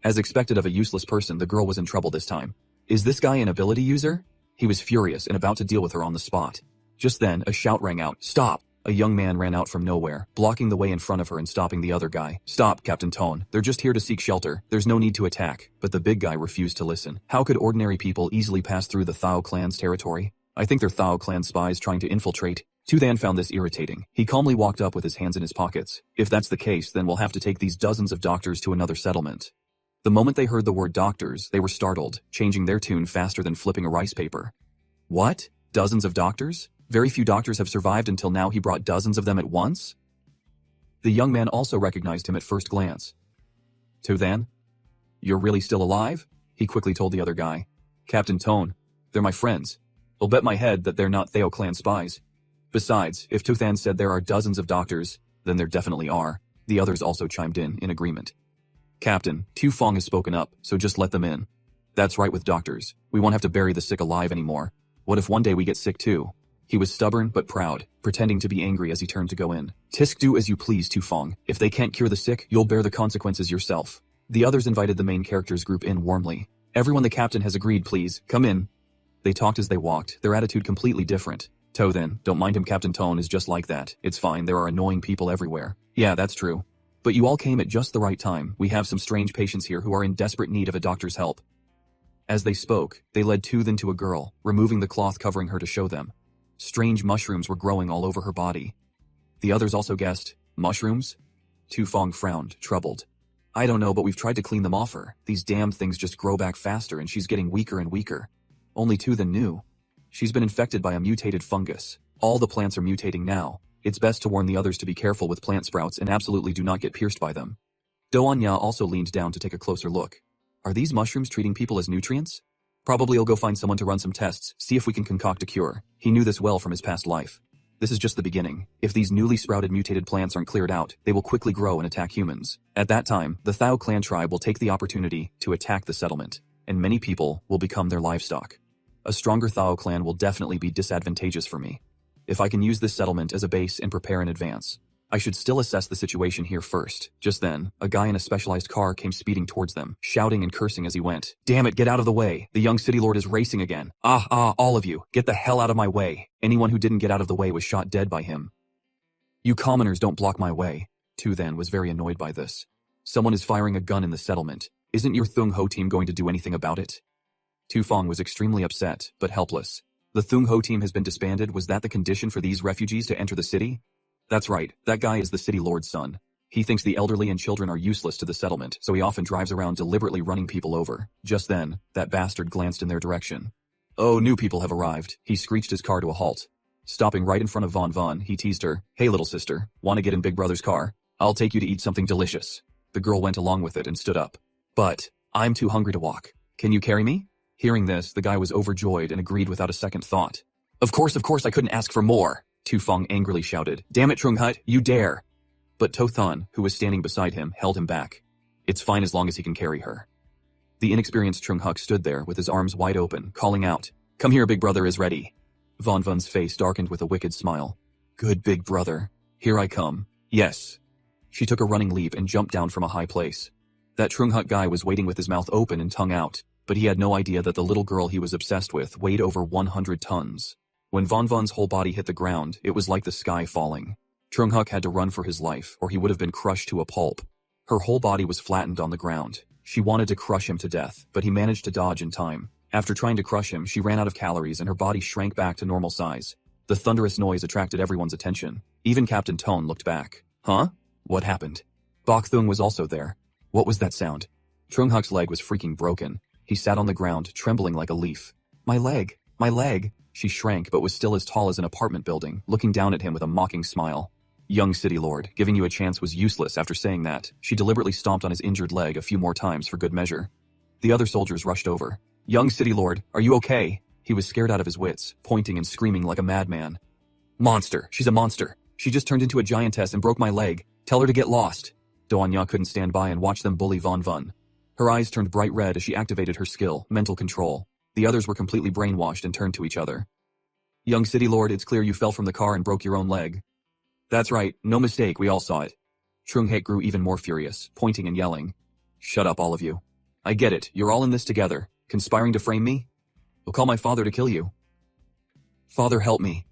As expected of a useless person, the girl was in trouble this time. Is this guy an ability user? He was furious and about to deal with her on the spot. Just then, a shout rang out, "Stop!" A young man ran out from nowhere, blocking the way in front of her and stopping the other guy. "Stop, Captain Tone. They're just here to seek shelter. There's no need to attack." But the big guy refused to listen. How could ordinary people easily pass through the Thao clan's territory? I think they're Thao clan spies trying to infiltrate. Tuthan found this irritating. He calmly walked up with his hands in his pockets. If that's the case, then we'll have to take these dozens of doctors to another settlement. The moment they heard the word doctors, they were startled, changing their tune faster than flipping a rice paper. What? Dozens of doctors? Very few doctors have survived until now. He brought dozens of them at once? The young man also recognized him at first glance. Tuthan? You're really still alive? He quickly told the other guy. Captain Tone, they're my friends. I'll bet my head that they're not Theo clan spies. Besides, if Tuthan said there are dozens of doctors, then there definitely are. The others also chimed in agreement. Captain, Tu Fong has spoken up, so just let them in. That's right with doctors. We won't have to bury the sick alive anymore. What if one day we get sick too? He was stubborn but proud, pretending to be angry as he turned to go in. Tisk, do as you please, Tu Fong. If they can't cure the sick, you'll bear the consequences yourself. The others invited the main character's group in warmly. Everyone, the captain has agreed, please, come in. They talked as they walked, their attitude completely different. Then, don't mind him, Captain Tone is just like that. It's fine, there are annoying people everywhere. Yeah, that's true. But you all came at just the right time. We have some strange patients here who are in desperate need of a doctor's help. As they spoke, they led Tuthan to a girl, removing the cloth covering her to show them. Strange mushrooms were growing all over her body. The others also guessed, mushrooms? Tu Fong frowned, troubled. I don't know, but we've tried to clean them off her. These damned things just grow back faster and she's getting weaker and weaker. Only Tuthan knew. She's been infected by a mutated fungus. All the plants are mutating now. It's best to warn the others to be careful with plant sprouts and absolutely do not get pierced by them. Doanya also leaned down to take a closer look. Are these mushrooms treating people as nutrients? Probably I'll go find someone to run some tests, see if we can concoct a cure. He knew this well from his past life. This is just the beginning. If these newly sprouted mutated plants aren't cleared out, they will quickly grow and attack humans. At that time, the Thao clan tribe will take the opportunity to attack the settlement, and many people will become their livestock. A stronger Thao clan will definitely be disadvantageous for me. If I can use this settlement as a base and prepare in advance, I should still assess the situation here first. Just then, a guy in a specialized car came speeding towards them, shouting and cursing as he went. Damn it, get out of the way. The young city lord is racing again. All of you, get the hell out of my way. Anyone who didn't get out of the way was shot dead by him. You commoners don't block my way. Tuthan was very annoyed by this. Someone is firing a gun in the settlement. Isn't your Thung Ho team going to do anything about it? Tu Fong was extremely upset, but helpless. The Thung Ho team has been disbanded. Was that the condition for these refugees to enter the city? That's right, that guy is the city lord's son. He thinks the elderly and children are useless to the settlement, so he often drives around deliberately running people over. Just then, that bastard glanced in their direction. Oh, new people have arrived. He screeched his car to a halt. Stopping right in front of Von Von, he teased her. Hey little sister, wanna get in Big Brother's car? I'll take you to eat something delicious. The girl went along with it and stood up. But, I'm too hungry to walk. Can you carry me? Hearing this, the guy was overjoyed and agreed without a second thought. Of course, I couldn't ask for more, Tu Feng angrily shouted. Damn it, Trung Hut, you dare. But To Thun, who was standing beside him, held him back. It's fine as long as he can carry her. The inexperienced Trung Huk stood there with his arms wide open, calling out, Come here, Big Brother is ready. Von Von's face darkened with a wicked smile. Good Big Brother. Here I come. Yes. She took a running leap and jumped down from a high place. That Trung Hut guy was waiting with his mouth open and tongue out, but he had no idea that the little girl he was obsessed with weighed over 100 tons. When Von Von's whole body hit the ground, it was like the sky falling. Trung Huk had to run for his life, or he would have been crushed to a pulp. Her whole body was flattened on the ground. She wanted to crush him to death, but he managed to dodge in time. After trying to crush him, she ran out of calories and her body shrank back to normal size. The thunderous noise attracted everyone's attention. Even Captain Tone looked back. Huh? What happened? Bok Thung was also there. What was that sound? Trung Huk's leg was freaking broken. He sat on the ground, trembling like a leaf. My leg! My leg! She shrank but was still as tall as an apartment building, looking down at him with a mocking smile. Young City Lord, giving you a chance was useless after saying that. She deliberately stomped on his injured leg a few more times for good measure. The other soldiers rushed over. Young City Lord, are you okay? He was scared out of his wits, pointing and screaming like a madman. Monster! She's a monster! She just turned into a giantess and broke my leg. Tell her to get lost. Doanya couldn't stand by and watch them bully Von Von. Her eyes turned bright red as she activated her skill, mental control. The others were completely brainwashed and turned to each other. Young City Lord, it's clear you fell from the car and broke your own leg. That's right, no mistake, we all saw it. Trung Haek grew even more furious, pointing and yelling. Shut up, all of you. I get it, you're all in this together, conspiring to frame me? We'll call my father to kill you. Father, help me.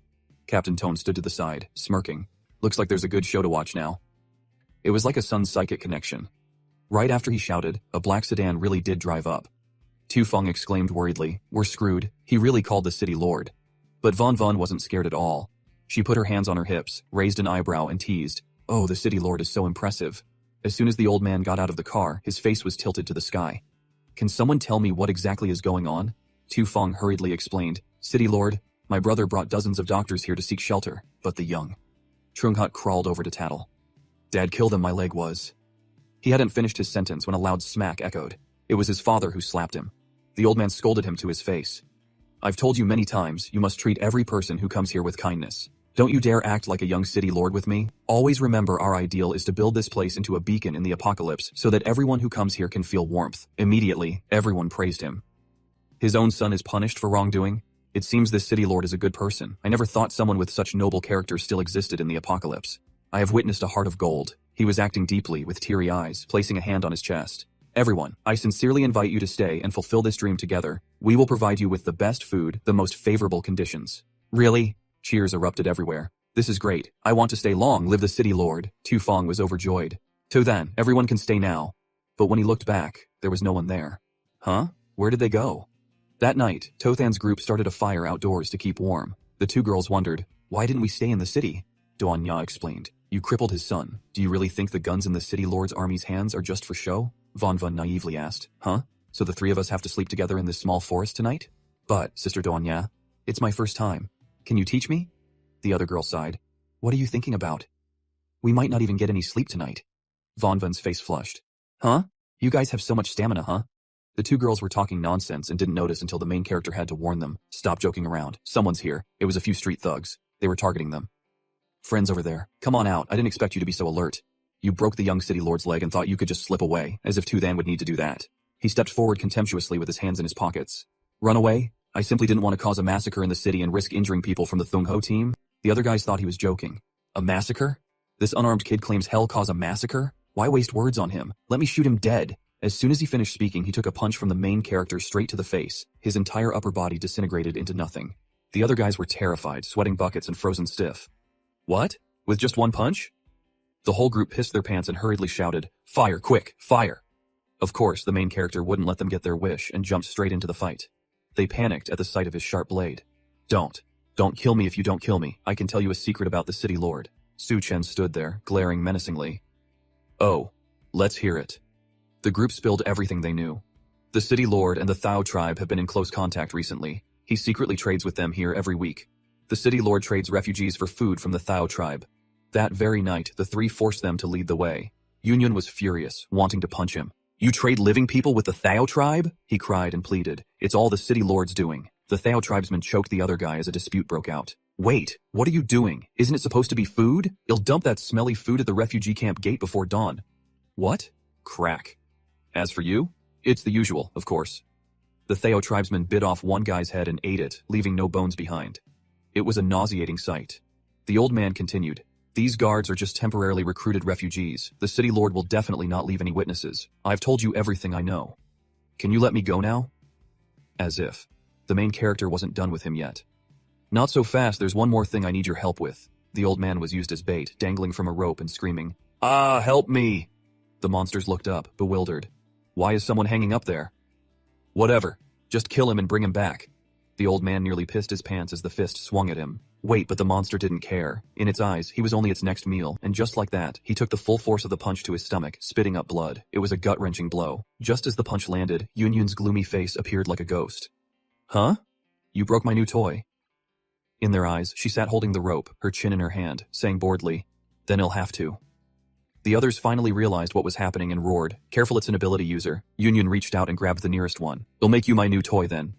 Captain Tone stood to the side, smirking. Looks like there's a good show to watch now. It was like a son's psychic connection. Right after he shouted, a black sedan really did drive up. Tu Feng exclaimed worriedly, we're screwed, he really called the City Lord. But Von Von wasn't scared at all. She put her hands on her hips, raised an eyebrow and teased, oh, the City Lord is so impressive. As soon as the old man got out of the car, his face was tilted to the sky. Can someone tell me what exactly is going on? Tu Feng hurriedly explained, City Lord, my brother brought dozens of doctors here to seek shelter, but the young. Trung Hut crawled over to tattle. Dad killed him, my leg was. He hadn't finished his sentence when a loud smack echoed. It was his father who slapped him. The old man scolded him to his face. I've told you many times, you must treat every person who comes here with kindness. Don't you dare act like a young city lord with me. Always remember our ideal is to build this place into a beacon in the apocalypse so that everyone who comes here can feel warmth. Immediately, everyone praised him. His own son is punished for wrongdoing? It seems this city lord is a good person. I never thought someone with such noble character still existed in the apocalypse. I have witnessed a heart of gold. He was acting deeply, with teary eyes, placing a hand on his chest. Everyone, I sincerely invite you to stay and fulfill this dream together. We will provide you with the best food, the most favorable conditions. Really? Cheers erupted everywhere. This is great. I want to stay long, live the city lord. Tu Feng was overjoyed. To then, everyone can stay now. But when he looked back, there was no one there. Huh? Where did they go? That night, Tothan's group started a fire outdoors to keep warm. The two girls wondered, why didn't we stay in the city? Doanya explained. You crippled his son. Do you really think the guns in the city lord's army's hands are just for show? Von Von naively asked. Huh? So the three of us have to sleep together in this small forest tonight? But, Sister Doanya, it's my first time. Can you teach me? The other girl sighed. What are you thinking about? We might not even get any sleep tonight. Von Von's face flushed. Huh? You guys have so much stamina, huh? The two girls were talking nonsense and didn't notice until the main character had to warn them. Stop joking around. Someone's here. It was a few street thugs. They were targeting them. Friends over there. Come on out. I didn't expect you to be so alert. You broke the young city lord's leg and thought you could just slip away, as if Tuthan would need to do that. He stepped forward contemptuously with his hands in his pockets. Run away? I simply didn't want to cause a massacre in the city and risk injuring people from the Thung Ho team. The other guys thought he was joking. A massacre? This unarmed kid claims hell caused a massacre? Why waste words on him? Let me shoot him dead. As soon as he finished speaking, he took a punch from the main character straight to the face. His entire upper body disintegrated into nothing. The other guys were terrified, sweating buckets and frozen stiff. What? With just one punch? The whole group pissed their pants and hurriedly shouted, Fire, quick, fire! Of course, the main character wouldn't let them get their wish and jumped straight into the fight. They panicked at the sight of his sharp blade. Don't kill me if you don't kill me. I can tell you a secret about the city lord. Su Chen stood there, glaring menacingly. Oh, let's hear it. The group spilled everything they knew. The city lord and the Thao tribe have been in close contact recently. He secretly trades with them here every week. The city lord trades refugees for food from the Thao tribe. That very night, the three forced them to lead the way. Yun was furious, wanting to punch him. You trade living people with the Thao tribe? He cried and pleaded. It's all the city lord's doing. The Thao tribesman choked the other guy as a dispute broke out. Wait, what are you doing? Isn't it supposed to be food? You'll dump that smelly food at the refugee camp gate before dawn. What? Crack. As for you? It's the usual, of course. The Thao tribesman bit off one guy's head and ate it, leaving no bones behind. It was a nauseating sight. The old man continued. These guards are just temporarily recruited refugees. The city lord will definitely not leave any witnesses. I've told you everything I know. Can you let me go now? As if. The main character wasn't done with him yet. Not so fast, there's one more thing I need your help with. The old man was used as bait, dangling from a rope and screaming, Ah, help me! The monsters looked up, bewildered. Why is someone hanging up there? Whatever. Just kill him and bring him back. The old man nearly pissed his pants as the fist swung at him. Wait, but the monster didn't care. In its eyes, he was only its next meal, and just like that, he took the full force of the punch to his stomach, spitting up blood. It was a gut-wrenching blow. Just as the punch landed, Yun's gloomy face appeared like a ghost. Huh? You broke my new toy. In their eyes, she sat holding the rope, her chin in her hand, saying boredly, Then he'll have to. The others finally realized what was happening and roared. Careful, it's an ability user. Yun reached out and grabbed the nearest one. It'll make you my new toy then.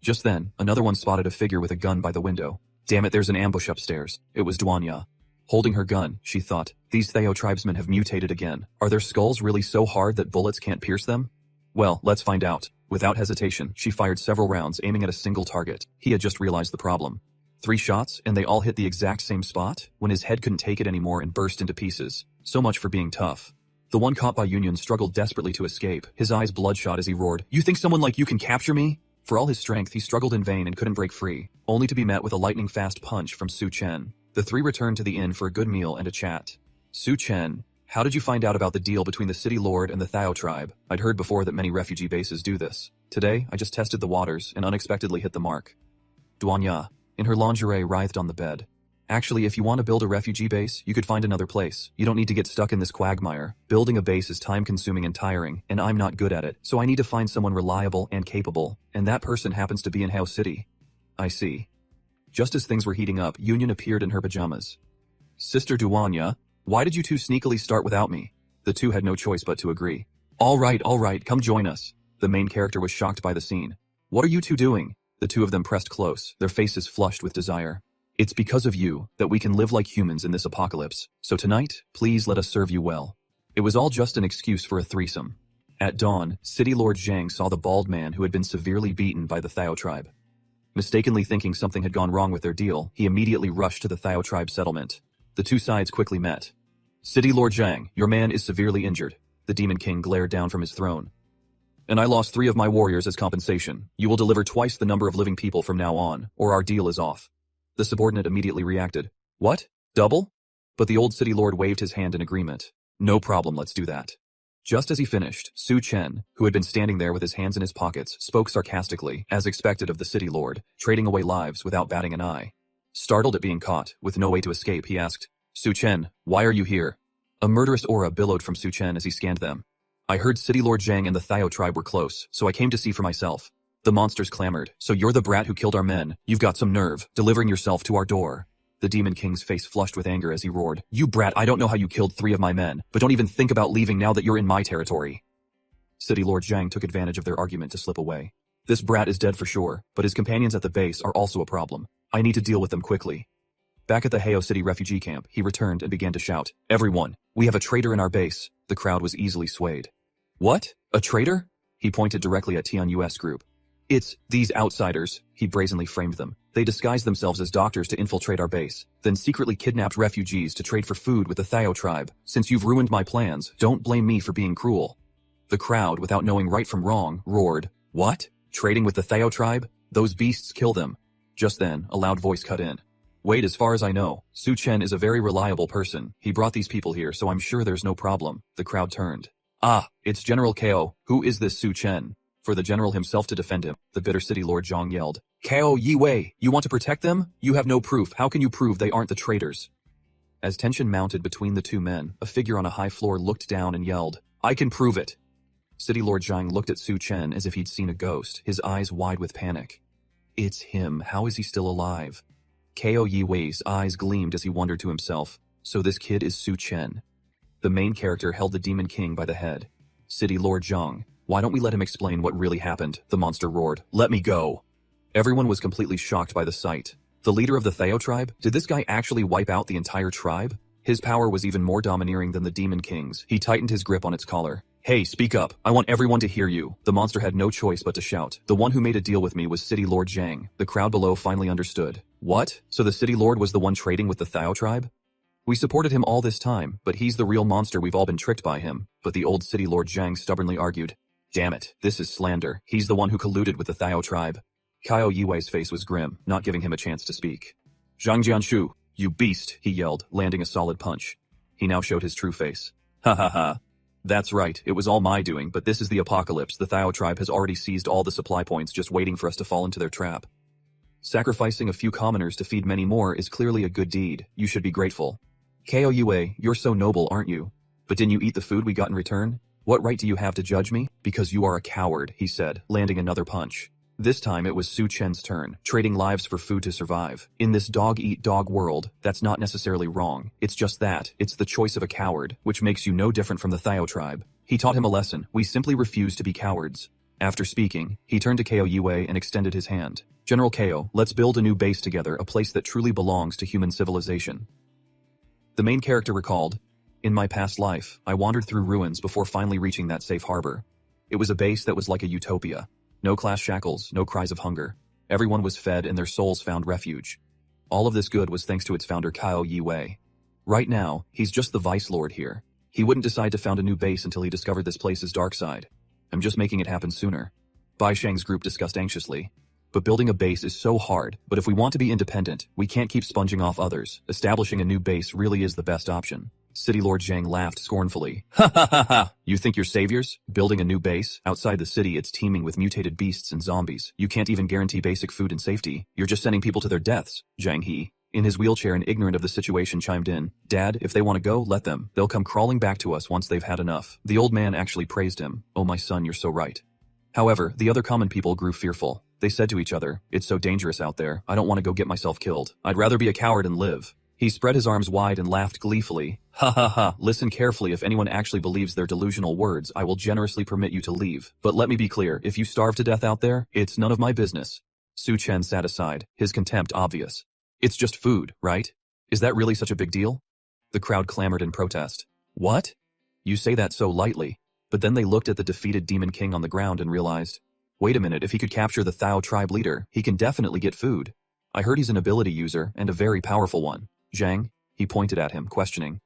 Just then, another one spotted a figure with a gun by the window. Damn it, there's an ambush upstairs. It was Duanya. Holding her gun, she thought, these Thao tribesmen have mutated again. Are their skulls really so hard that bullets can't pierce them? Well, let's find out. Without hesitation, she fired several rounds aiming at a single target. He had just realized the problem. 3 shots, and they all hit the exact same spot, when his head couldn't take it anymore and burst into pieces. So much for being tough. The one caught by Yun struggled desperately to escape, his eyes bloodshot as he roared, You think someone like you can capture me? For all his strength, he struggled in vain and couldn't break free, only to be met with a lightning-fast punch from Su Chen. The three returned to the inn for a good meal and a chat. Su Chen, how did you find out about the deal between the city lord and the Thao tribe? I'd heard before that many refugee bases do this. Today, I just tested the waters and unexpectedly hit the mark. Duanya, in her lingerie, writhed on the bed. Actually, if you want to build a refugee base, you could find another place. You don't need to get stuck in this quagmire. Building a base is time-consuming and tiring, and I'm not good at it, so I need to find someone reliable and capable, and that person happens to be in Hao City. I see. Just as things were heating up, Yun appeared in her pajamas. Sister Duanya, why did you two sneakily start without me? The two had no choice but to agree. All right, come join us. The main character was shocked by the scene. What are you two doing? The two of them pressed close, their faces flushed with desire. It's because of you that we can live like humans in this apocalypse, so tonight, please let us serve you well. It was all just an excuse for a threesome. At dawn, City Lord Zhang saw the bald man who had been severely beaten by the Thao tribe. Mistakenly thinking something had gone wrong with their deal, he immediately rushed to the Thao tribe settlement. The two sides quickly met. City Lord Zhang, your man is severely injured. The Demon King glared down from his throne. And I lost 3 of my warriors as compensation. You will deliver twice the number of living people from now on, or our deal is off. The subordinate immediately reacted. What? Double? But the old city lord waved his hand in agreement. No problem, let's do that. Just as he finished, Su Chen, who had been standing there with his hands in his pockets, spoke sarcastically, as expected of the city lord, trading away lives without batting an eye. Startled at being caught, with no way to escape, he asked, Su Chen, why are you here? A murderous aura billowed from Su Chen as he scanned them. I heard City Lord Zhang and the Thao tribe were close, so I came to see for myself. The monsters clamored, so you're the brat who killed our men. You've got some nerve, delivering yourself to our door. The Demon King's face flushed with anger as he roared, You brat, I don't know how you killed 3 of my men, but don't even think about leaving now that you're in my territory. City Lord Zhang took advantage of their argument to slip away. This brat is dead for sure, but his companions at the base are also a problem. I need to deal with them quickly. Back at the Hao City refugee camp, he returned and began to shout, Everyone, we have a traitor in our base. The crowd was easily swayed. What? A traitor? He pointed directly at Tian's group. It's these outsiders, he brazenly framed them. They disguised themselves as doctors to infiltrate our base, then secretly kidnapped refugees to trade for food with the Thao tribe. Since you've ruined my plans, don't blame me for being cruel. The crowd, without knowing right from wrong, roared, What? Trading with the Thao tribe? Those beasts kill them. Just then, a loud voice cut in. Wait, as far as I know, Su Chen is a very reliable person. He brought these people here, so I'm sure there's no problem. The crowd turned. Ah, it's General Kao. Who is this Su Chen? For the general himself to defend him, the bitter city lord Zhang yelled, Kao Yi Wei, you want to protect them? You have no proof. How can you prove they aren't the traitors? As tension mounted between the two men, a figure on a high floor looked down and yelled, "I can prove it!" City Lord Zhang looked at Su Chen as if he'd seen a ghost, his eyes wide with panic. It's him. How is he still alive? Ko Yiwei's eyes gleamed as he wondered to himself, so this kid is Su Chen. The main character held the Demon King by the head. City Lord Zhang, why don't we let him explain what really happened? The monster roared. Let me go. Everyone was completely shocked by the sight. The leader of the Theo tribe? Did this guy actually wipe out the entire tribe? His power was even more domineering than the Demon King's. He tightened his grip on its collar. Hey, speak up. I want everyone to hear you. The monster had no choice but to shout. The one who made a deal with me was City Lord Zhang. The crowd below finally understood. What? So the City Lord was the one trading with the Theo tribe? We supported him all this time, but he's the real monster. We've all been tricked by him. But the old City Lord Zhang stubbornly argued. Damn it, this is slander. He's the one who colluded with the Theo tribe. Ko Yiwei's face was grim, not giving him a chance to speak. Zhang Jianshu, you beast, he yelled, landing a solid punch. He now showed his true face. Ha ha ha. That's right, it was all my doing, but this is the apocalypse. The Theo tribe has already seized all the supply points, just waiting for us to fall into their trap. Sacrificing a few commoners to feed many more is clearly a good deed. You should be grateful. Ko Yiwei, you're so noble, aren't you? But didn't you eat the food we got in return? What right do you have to judge me? Because you are a coward, he said, landing another punch. This time it was Su Chen's turn, trading lives for food to survive. In this dog-eat-dog world, that's not necessarily wrong. It's just that, it's the choice of a coward, which makes you no different from the Theo tribe. He taught him a lesson. We simply refuse to be cowards. After speaking, he turned to Ko Yiwei and extended his hand. General Ko, let's build a new base together, a place that truly belongs to human civilization. The main character recalled, in my past life, I wandered through ruins before finally reaching that safe harbor. It was a base that was like a utopia. No class shackles, no cries of hunger. Everyone was fed and their souls found refuge. All of this good was thanks to its founder Ko Yiwei. Right now, he's just the vice lord here. He wouldn't decide to found a new base until he discovered this place's dark side. I'm just making it happen sooner. Bai Shang's group discussed anxiously. But building a base is so hard, but if we want to be independent, we can't keep sponging off others. Establishing a new base really is the best option. City Lord Zhang laughed scornfully. Ha ha ha ha! You think you're saviors? Building a new base? Outside the city it's teeming with mutated beasts and zombies. You can't even guarantee basic food and safety. You're just sending people to their deaths. Zhang He, in his wheelchair and ignorant of the situation, chimed in. Dad, if they want to go, let them. They'll come crawling back to us once they've had enough. The old man actually praised him. Oh my son, you're so right. However, the other common people grew fearful. They said to each other, it's so dangerous out there. I don't want to go get myself killed. I'd rather be a coward and live. He spread his arms wide and laughed gleefully. Ha ha ha, listen carefully. If anyone actually believes their delusional words, I will generously permit you to leave. But let me be clear, if you starve to death out there, it's none of my business. Su Chen sat aside, his contempt obvious. It's just food, right? Is that really such a big deal? The crowd clamored in protest. What? You say that so lightly. But then they looked at the defeated Demon King on the ground and realized, wait a minute, if he could capture the Theo tribe leader, he can definitely get food. I heard he's an ability user, and a very powerful one. Zhang, he pointed at him, questioning.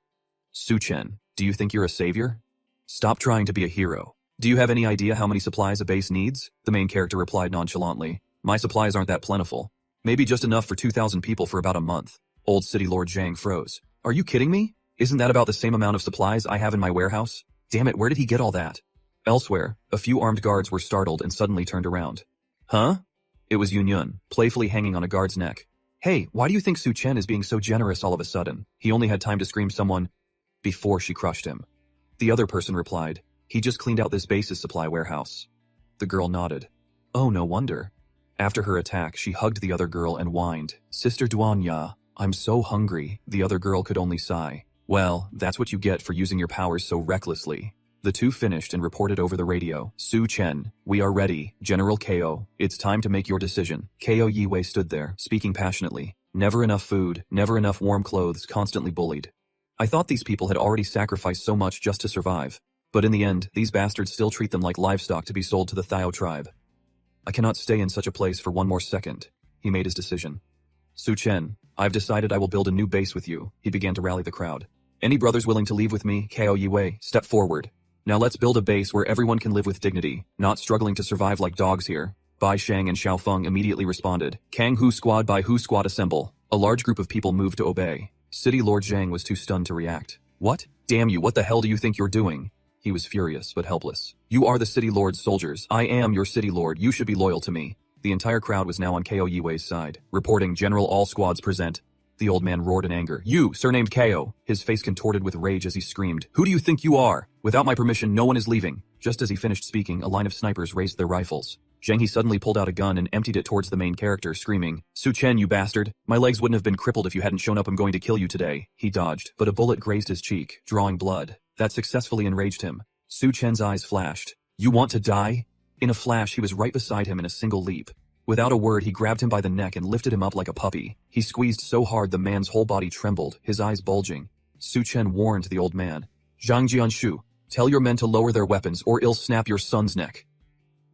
Su Chen, do you think you're a savior? Stop trying to be a hero. Do you have any idea how many supplies a base needs? The main character replied nonchalantly. My supplies aren't that plentiful. Maybe just enough for 2,000 people for about a month. Old City Lord Zhang froze. Are you kidding me? Isn't that about the same amount of supplies I have in my warehouse? Damn it, where did he get all that? Elsewhere, a few armed guards were startled and suddenly turned around. Huh? It was Yun Yun, playfully hanging on a guard's neck. Hey, why do you think Su Chen is being so generous all of a sudden? He only had time to scream someone before she crushed him. The other person replied, he just cleaned out this base's supply warehouse. The girl nodded. Oh, no wonder. After her attack, she hugged the other girl and whined, Sister Duanya, I'm so hungry. The other girl could only sigh. Well, that's what you get for using your powers so recklessly. The two finished and reported over the radio. Su Chen, we are ready. General Ko, it's time to make your decision. Ko Yiwei stood there, speaking passionately. Never enough food, never enough warm clothes, constantly bullied. I thought these people had already sacrificed so much just to survive. But in the end, these bastards still treat them like livestock to be sold to the Theo tribe. I cannot stay in such a place for one more second. He made his decision. Su Chen, I've decided I will build a new base with you. He began to rally the crowd. Any brothers willing to leave with me? Ko Yiwei, step forward. Now let's build a base where everyone can live with dignity, not struggling to survive like dogs here. Bai Shang and Xiaofeng immediately responded. Kang Hu Squad, Bai Hu Squad assemble. A large group of people moved to obey. City Lord Zhang was too stunned to react. What? Damn you, what the hell do you think you're doing? He was furious but helpless. You are the City Lord's soldiers. I am your City Lord. You should be loyal to me. The entire crowd was now on Ko Yiwei's side, reporting General all squads present. The old man roared in anger. You, surnamed KO. His face contorted with rage as he screamed. Who do you think you are? Without my permission, no one is leaving. Just as he finished speaking, a line of snipers raised their rifles. Zhang He suddenly pulled out a gun and emptied it towards the main character, screaming, Su Chen, you bastard. My legs wouldn't have been crippled if you hadn't shown up. I'm going to kill you today. He dodged, but a bullet grazed his cheek, drawing blood. That successfully enraged him. Su Chen's eyes flashed. You want to die? In a flash, he was right beside him in a single leap. Without a word, he grabbed him by the neck and lifted him up like a puppy. He squeezed so hard the man's whole body trembled, his eyes bulging. Su Chen warned the old man. Zhang Jianshu, tell your men to lower their weapons or I'll snap your son's neck.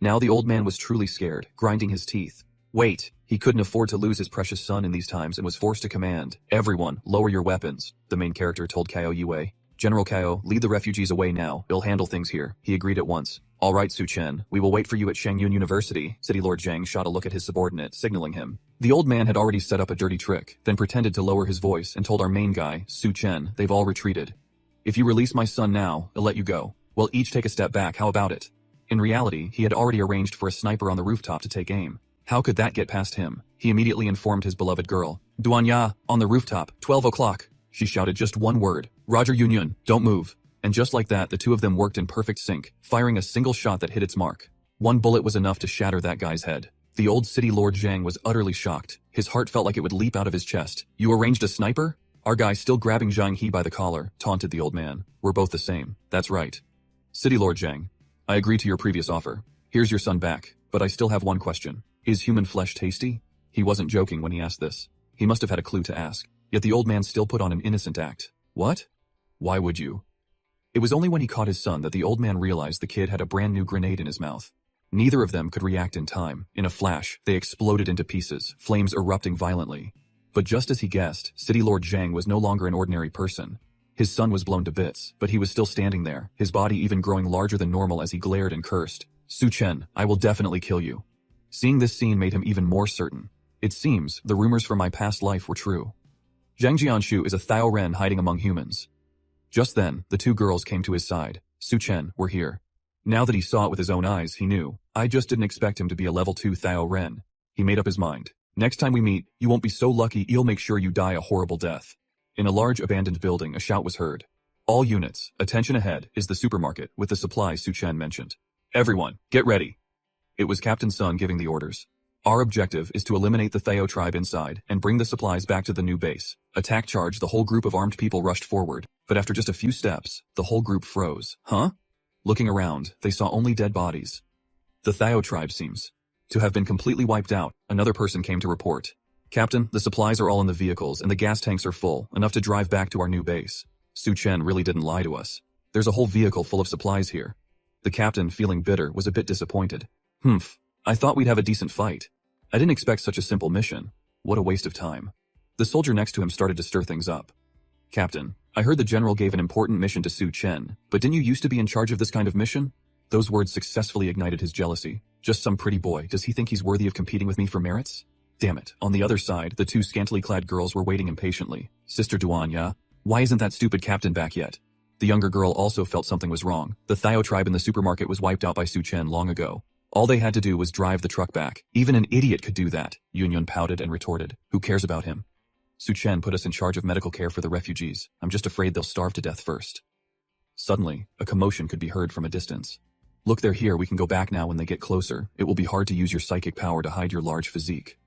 Now the old man was truly scared, grinding his teeth. Wait, he couldn't afford to lose his precious son in these times and was forced to command. Everyone, lower your weapons, the main character told Kao Yue. General Kao, lead the refugees away now. I'll handle things here. He agreed at once. All right, Su Chen, we will wait for you at Shangyun University. City Lord Zhang shot a look at his subordinate, signaling him. The old man had already set up a dirty trick, then pretended to lower his voice and told our main guy, Su Chen, they've all retreated. If you release my son now, I'll let you go. We'll each take a step back, how about it? In reality, he had already arranged for a sniper on the rooftop to take aim. How could that get past him? He immediately informed his beloved girl. Duanya, on the rooftop, 12 o'clock. She shouted just one word. Roger Yun, don't move. And just like that, the two of them worked in perfect sync, firing a single shot that hit its mark. One bullet was enough to shatter that guy's head. The old city lord Zhang was utterly shocked. His heart felt like it would leap out of his chest. You arranged a sniper? Our guy, still grabbing Zhang He by the collar, taunted the old man. We're both the same. That's right. City Lord Zhang, I agree to your previous offer. Here's your son back, but I still have one question. Is human flesh tasty? He wasn't joking when he asked this. He must have had a clue to ask. Yet the old man still put on an innocent act. What? Why would you? It was only when he caught his son that the old man realized the kid had a brand new grenade in his mouth. Neither of them could react in time. In a flash, they exploded into pieces, flames erupting violently. But just as he guessed, City Lord Zhang was no longer an ordinary person. His son was blown to bits, but he was still standing there, his body even growing larger than normal as he glared and cursed. Su Chen, I will definitely kill you. Seeing this scene made him even more certain. It seems the rumors from my past life were true. Zhang Jianshu is a Thao Ren hiding among humans. Just then, the two girls came to his side. Su Chen, we're here. Now that he saw it with his own eyes, he knew. I just didn't expect him to be a level 2 Thao Ren. He made up his mind. Next time we meet, you won't be so lucky he'll make sure you die a horrible death. In a large abandoned building, a shout was heard. All units, attention ahead, is the supermarket with the supplies Su Chen mentioned. Everyone, get ready. It was Captain Sun giving the orders. Our objective is to eliminate the Thao tribe inside and bring the supplies back to the new base. Attack charge, the whole group of armed people rushed forward, but after just a few steps, the whole group froze. Huh? Looking around, they saw only dead bodies. The Thao tribe seems to have been completely wiped out. Another person came to report. Captain, the supplies are all in the vehicles and the gas tanks are full, enough to drive back to our new base. Su Chen really didn't lie to us. There's a whole vehicle full of supplies here. The captain, feeling bitter, was a bit disappointed. I thought we'd have a decent fight. I didn't expect such a simple mission. What a waste of time. The soldier next to him started to stir things up. Captain, I heard the general gave an important mission to Su Chen, but didn't you used to be in charge of this kind of mission? Those words successfully ignited his jealousy. Just some pretty boy, does he think he's worthy of competing with me for merits? Damn it. On the other side, the two scantily clad girls were waiting impatiently. Sister Duanya, why isn't that stupid captain back yet? The younger girl also felt something was wrong. The Thao tribe in the supermarket was wiped out by Su Chen long ago. All they had to do was drive the truck back. Even an idiot could do that. Yun pouted and retorted. Who cares about him? Su Chen put us in charge of medical care for the refugees. I'm just afraid they'll starve to death first. Suddenly, a commotion could be heard from a distance. Look, they're here. We can go back now when they get closer. It will be hard to use your psychic power to hide your large physique.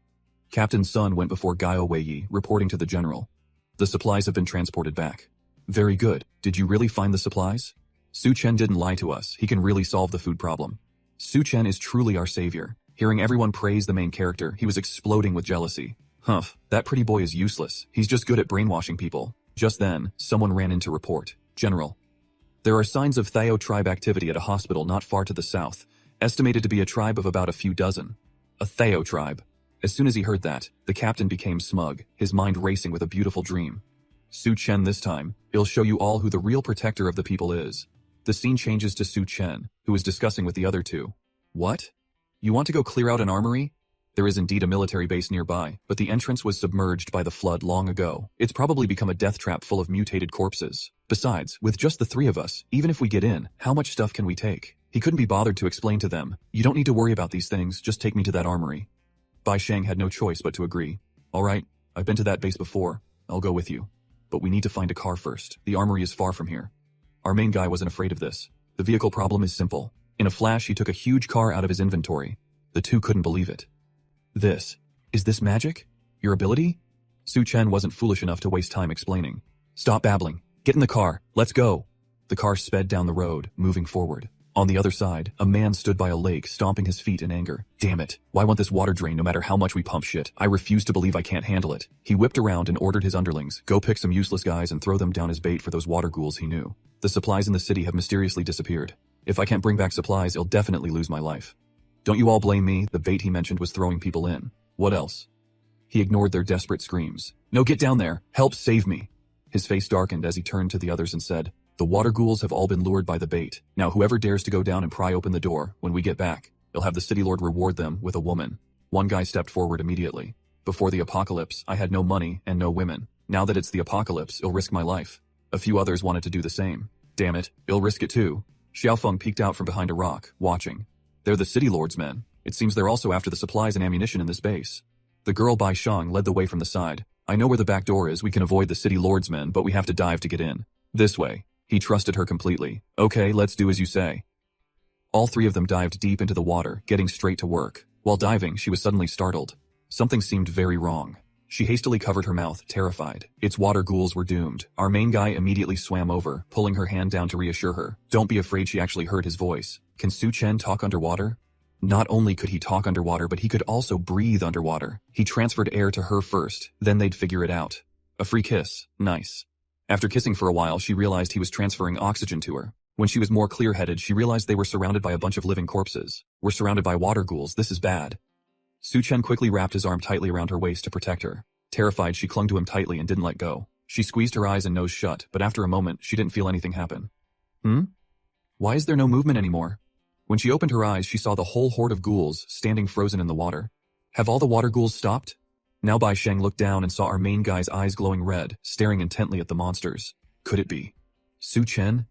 Captain Sun went before Gaio Weiyi, reporting to the general. The supplies have been transported back. Very good. Did you really find the supplies? Su Chen didn't lie to us. He can really solve the food problem. Su Chen is truly our savior. Hearing everyone praise the main character, he was exploding with jealousy. Humph, that pretty boy is useless. He's just good at brainwashing people. Just then, someone ran in to report. General, there are signs of Thao tribe activity at a hospital not far to the south, estimated to be a tribe of about a few dozen. A Thao tribe. As soon as he heard that, the captain became smug, his mind racing with a beautiful dream. Su Chen this time, he'll show you all who the real protector of the people is. The scene changes to Su Chen, who is discussing with the other two. What? You want to go clear out an armory? There is indeed a military base nearby, but the entrance was submerged by the flood long ago. It's probably become a death trap full of mutated corpses. Besides, with just the three of us, even if we get in, how much stuff can we take? He couldn't be bothered to explain to them. You don't need to worry about these things, just take me to that armory. Bai Shang had no choice but to agree. Alright, I've been to that base before. I'll go with you. But we need to find a car first. The armory is far from here. Our main guy wasn't afraid of this. The vehicle problem is simple. In a flash, he took a huge car out of his inventory. The two couldn't believe it. Is this magic? Your ability? Su Chen wasn't foolish enough to waste time explaining. Stop babbling. Get in the car. Let's go. The car sped down the road, moving forward. On the other side, a man stood by a lake, stomping his feet in anger. Damn it. Why want this water drain no matter how much we pump shit? I refuse to believe I can't handle it. He whipped around and ordered his underlings, go pick some useless guys and throw them down as bait for those water ghouls he knew. The supplies in the city have mysteriously disappeared. If I can't bring back supplies, I'll definitely lose my life. Don't you all blame me, the bait he mentioned was throwing people in. What else? He ignored their desperate screams. No, get down there. Help save me. His face darkened as he turned to the others and said, the water ghouls have all been lured by the bait. Now whoever dares to go down and pry open the door, when we get back, he'll have the city lord reward them with a woman. One guy stepped forward immediately. Before the apocalypse, I had no money and no women. Now that it's the apocalypse, I'll risk my life. A few others wanted to do the same. Damn it, I'll risk it too. Xiaofeng peeked out from behind a rock, watching. They're the city lord's men. It seems they're also after the supplies and ammunition in this base. The girl Bai Shang led the way from the side. I know where the back door is. We can avoid the city lord's men, but we have to dive to get in. This way. He trusted her completely. Okay, let's do as you say. All three of them dived deep into the water, getting straight to work. While diving, she was suddenly startled. Something seemed very wrong. She hastily covered her mouth, terrified. Its water ghouls were doomed. Our main guy immediately swam over, pulling her hand down to reassure her. Don't be afraid, she actually heard his voice. Can Su Chen talk underwater? Not only could he talk underwater, but he could also breathe underwater. He transferred air to her first, then they'd figure it out. A free kiss. Nice. After kissing for a while, she realized he was transferring oxygen to her. When she was more clear-headed, she realized they were surrounded by a bunch of living corpses. We're surrounded by water ghouls, this is bad. Su Chen quickly wrapped his arm tightly around her waist to protect her. Terrified, she clung to him tightly and didn't let go. She squeezed her eyes and nose shut, but after a moment, she didn't feel anything happen. Why is there no movement anymore? When she opened her eyes, she saw the whole horde of ghouls standing frozen in the water. Have all the water ghouls stopped? Now Bai Sheng looked down and saw our main guy's eyes glowing red, staring intently at the monsters. Could it be Su Chen?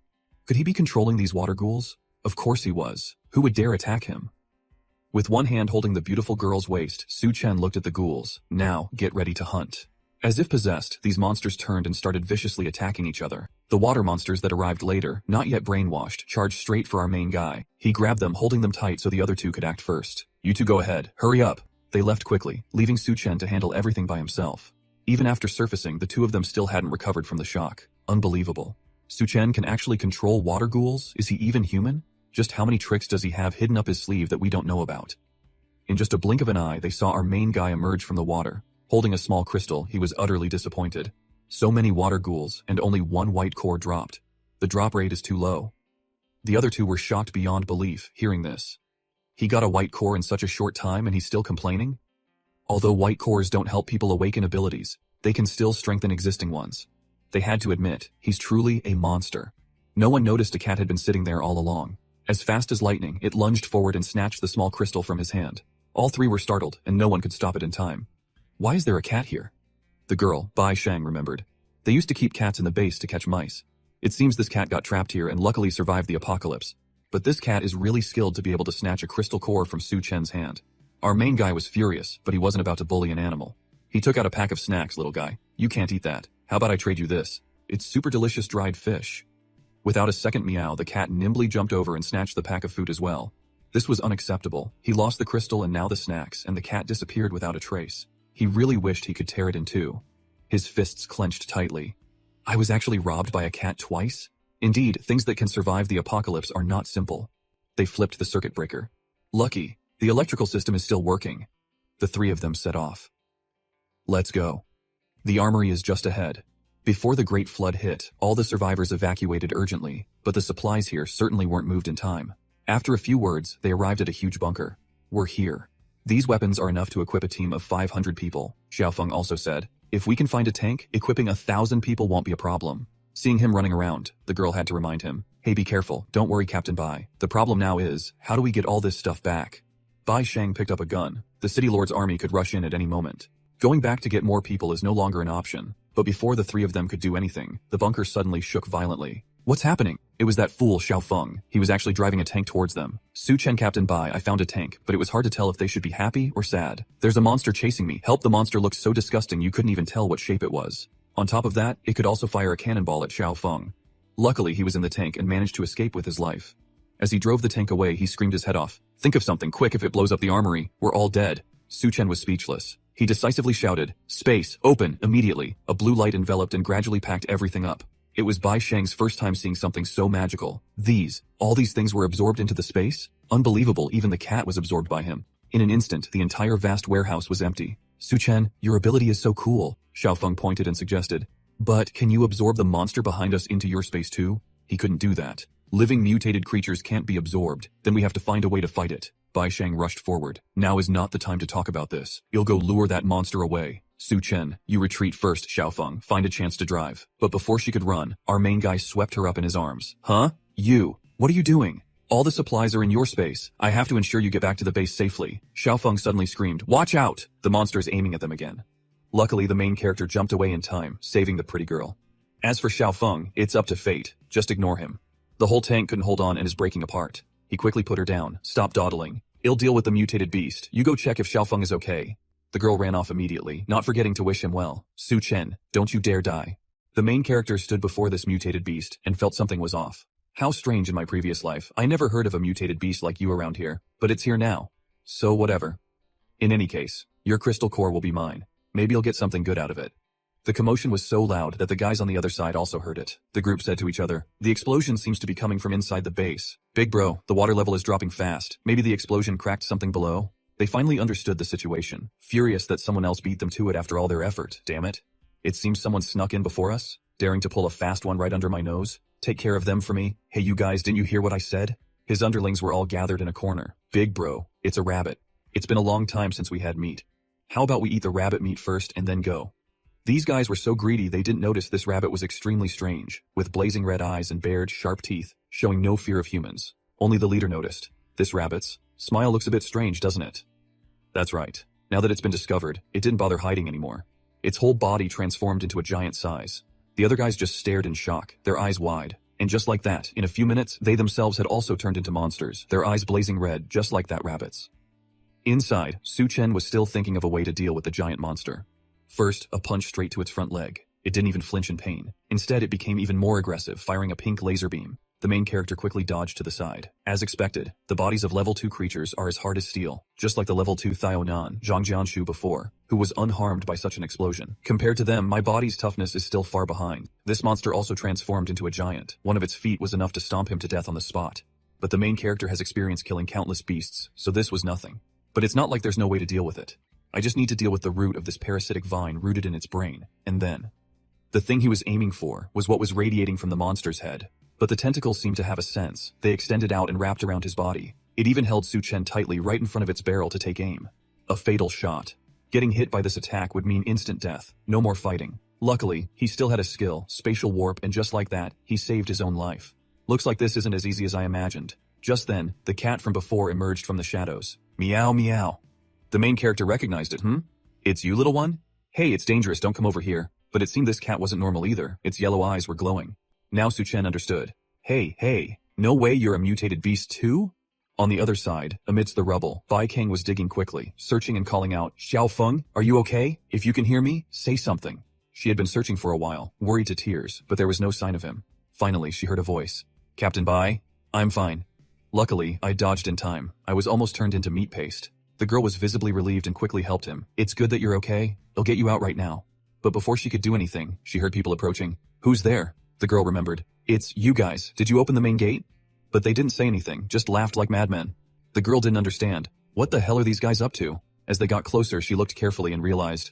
Could he be controlling these water ghouls? Of course he was. Who would dare attack him? With one hand holding the beautiful girl's waist, Su Chen looked at the ghouls. Now, get ready to hunt. As if possessed, these monsters turned and started viciously attacking each other. The water monsters that arrived later, not yet brainwashed, charged straight for our main guy. He grabbed them, holding them tight so the other two could act first. You two go ahead. Hurry up. They left quickly, leaving Su Chen to handle everything by himself. Even after surfacing, the two of them still hadn't recovered from the shock. Unbelievable. Su Chen can actually control water ghouls? Is he even human? Just how many tricks does he have hidden up his sleeve that we don't know about? In just a blink of an eye, they saw our main guy emerge from the water. Holding a small crystal, he was utterly disappointed. So many water ghouls, and only one white core dropped. The drop rate is too low. The other two were shocked beyond belief, hearing this. He got a white core in such a short time and he's still complaining? Although white cores don't help people awaken abilities, they can still strengthen existing ones. They had to admit, he's truly a monster. No one noticed a cat had been sitting there all along. As fast as lightning, it lunged forward and snatched the small crystal from his hand. All three were startled, and no one could stop it in time. Why is there a cat here? The girl, Bai Shang, remembered. They used to keep cats in the base to catch mice. It seems this cat got trapped here and luckily survived the apocalypse. But this cat is really skilled to be able to snatch a crystal core from Su Chen's hand. Our main guy was furious, but he wasn't about to bully an animal. He took out a pack of snacks, little guy. You can't eat that. How about I trade you this? It's super delicious dried fish. Without a second meow, the cat nimbly jumped over and snatched the pack of food as well. This was unacceptable. He lost the crystal and now the snacks, and the cat disappeared without a trace. He really wished he could tear it in two. His fists clenched tightly. I was actually robbed by a cat twice? Indeed, things that can survive the apocalypse are not simple. They flipped the circuit breaker. Lucky, the electrical system is still working. The three of them set off. Let's go. The armory is just ahead. Before the Great Flood hit, all the survivors evacuated urgently, but the supplies here certainly weren't moved in time. After a few words, they arrived at a huge bunker. We're here. These weapons are enough to equip a team of 500 people, Xiaofeng also said. If we can find a tank, equipping 1,000 people won't be a problem. Seeing him running around, the girl had to remind him. Hey, be careful. Don't worry, Captain Bai. The problem now is, how do we get all this stuff back? Bai Shang picked up a gun. The City Lord's army could rush in at any moment. Going back to get more people is no longer an option. But before the three of them could do anything, the bunker suddenly shook violently. What's happening? It was that fool Xiaofeng. He was actually driving a tank towards them. Su Chen, Captain Bai, I found a tank, but it was hard to tell if they should be happy or sad. There's a monster chasing me. Help, the monster looked so disgusting you couldn't even tell what shape it was. On top of that, it could also fire a cannonball at Xiao Feng. Luckily, he was in the tank and managed to escape with his life. As he drove the tank away, he screamed his head off. "Think of something quick, if it blows up the armory, we're all dead." Su Chen was speechless. He decisively shouted, "Space, open, immediately." A blue light enveloped and gradually packed everything up. It was Bai Sheng's first time seeing something so magical. All these things were absorbed into the space? Unbelievable, even the cat was absorbed by him. In an instant, the entire vast warehouse was empty. "Su Chen, your ability is so cool," Xiao Feng pointed and suggested. "But can you absorb the monster behind us into your space too?" He couldn't do that. Living mutated creatures can't be absorbed, then we have to find a way to fight it. Bai Sheng rushed forward. "Now is not the time to talk about this. You'll go lure that monster away." "Su Chen, you retreat first," Xiao Feng, "find a chance to drive." But before she could run, our main guy swept her up in his arms. "Huh? You? What are you doing? All the supplies are in your space. I have to ensure you get back to the base safely." Xiao Feng suddenly screamed, "Watch out!" The monster is aiming at them again. Luckily, the main character jumped away in time, saving the pretty girl. As for Xiao Feng, it's up to fate. Just ignore him. The whole tank couldn't hold on and is breaking apart. He quickly put her down. "Stop dawdling. I'll deal with the mutated beast. You go check if Xiao Feng is okay." The girl ran off immediately, not forgetting to wish him well. "Su Chen, don't you dare die." The main character stood before this mutated beast and felt something was off. "How strange, in my previous life, I never heard of a mutated beast like you around here, but it's here now. So whatever. In any case, your crystal core will be mine. Maybe you'll get something good out of it." The commotion was so loud that the guys on the other side also heard it. The group said to each other, "The explosion seems to be coming from inside the base. Big bro, the water level is dropping fast. Maybe the explosion cracked something below?" They finally understood the situation, furious that someone else beat them to it after all their effort. "Damn it. It seems someone snuck in before us, daring to pull a fast one right under my nose. Take care of them for me. Hey you guys, didn't you hear what I said?" His underlings were all gathered in a corner. "Big bro, it's a rabbit. It's been a long time since we had meat. How about we eat the rabbit meat first and then go?" These guys were so greedy they didn't notice this rabbit was extremely strange, with blazing red eyes and bared, sharp teeth, showing no fear of humans. Only the leader noticed. "This rabbit's smile looks a bit strange, doesn't it?" That's right. Now that it's been discovered, it didn't bother hiding anymore. Its whole body transformed into a giant size. The other guys just stared in shock, their eyes wide. And just like that, in a few minutes, they themselves had also turned into monsters, their eyes blazing red, just like that rabbit's. Inside, Su Chen was still thinking of a way to deal with the giant monster. First, a punch straight to its front leg. It didn't even flinch in pain. Instead, it became even more aggressive, firing a pink laser beam. The main character quickly dodged to the side. As expected, the bodies of level 2 creatures are as hard as steel, just like the level 2 Thionan, Zhang Jianshu before, who was unharmed by such an explosion. Compared to them, my body's toughness is still far behind. This monster also transformed into a giant. One of its feet was enough to stomp him to death on the spot. But the main character has experience killing countless beasts, so this was nothing. But it's not like there's no way to deal with it. I just need to deal with the root of this parasitic vine rooted in its brain, and then. The thing he was aiming for was what was radiating from the monster's head. But the tentacles seemed to have a sense. They extended out and wrapped around his body. It even held Su Chen tightly right in front of its barrel to take aim. A fatal shot. Getting hit by this attack would mean instant death, no more fighting. Luckily, he still had a skill, spatial warp, and just like that, he saved his own life. Looks like this isn't as easy as I imagined. Just then, the cat from before emerged from the shadows. "Meow meow." The main character recognized it. "It's you, little one? Hey, it's dangerous, don't come over here." But it seemed this cat wasn't normal either. Its yellow eyes were glowing. Now Su Chen understood. Hey, no way you're a mutated beast too?" On the other side, amidst the rubble, Bai Kang was digging quickly, searching and calling out, "Xiao Feng, are you okay? If you can hear me, say something." She had been searching for a while, worried to tears, but there was no sign of him. Finally, she heard a voice. "Captain Bai? I'm fine." Luckily, I dodged in time. I was almost turned into meat paste. The girl was visibly relieved and quickly helped him. "It's good that you're okay. I'll get you out right now." But before she could do anything, she heard people approaching. "Who's there?" The girl remembered. "It's you guys. Did you open the main gate?" But they didn't say anything, just laughed like madmen. The girl didn't understand. What the hell are these guys up to? As they got closer, she looked carefully and realized.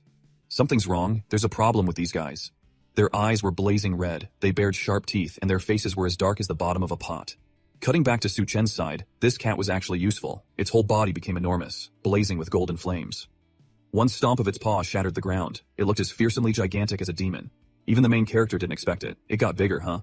Something's wrong. There's a problem with these guys. Their eyes were blazing red, they bared sharp teeth, and their faces were as dark as the bottom of a pot. Cutting back to Su Chen's side, this cat was actually useful. Its whole body became enormous, blazing with golden flames. One stomp of its paw shattered the ground. It looked as fearsomely gigantic as a demon. Even the main character didn't expect it. It got bigger, huh?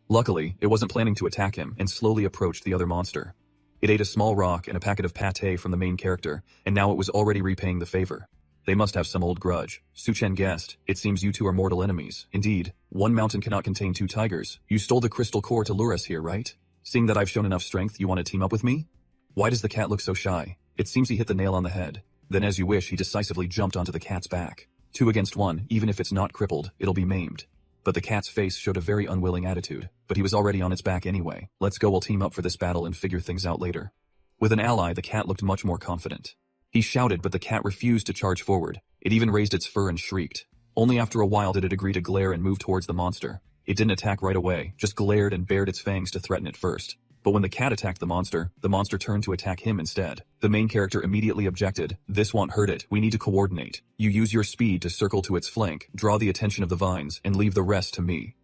Luckily, it wasn't planning to attack him and slowly approached the other monster. It ate a small rock and a packet of pâté from the main character, and now it was already repaying the favor. They must have some old grudge. Su Chen guessed. It seems you two are mortal enemies. Indeed, one mountain cannot contain two tigers. You stole the crystal core to lure us here, right? Seeing that I've shown enough strength, you want to team up with me? Why does the cat look so shy? It seems he hit the nail on the head. Then as you wish, he decisively jumped onto the cat's back. 2 against 1, even if it's not crippled, it'll be maimed. But the cat's face showed a very unwilling attitude, but he was already on its back anyway. Let's go, we'll team up for this battle and figure things out later. With an ally, the cat looked much more confident. He shouted, but the cat refused to charge forward. It even raised its fur and shrieked. Only after a while did it agree to glare and move towards the monster. It didn't attack right away, just glared and bared its fangs to threaten it first. But when the cat attacked the monster turned to attack him instead. The main character immediately objected. This won't hurt it, we need to coordinate. You use your speed to circle to its flank, draw the attention of the vines, and leave the rest to me.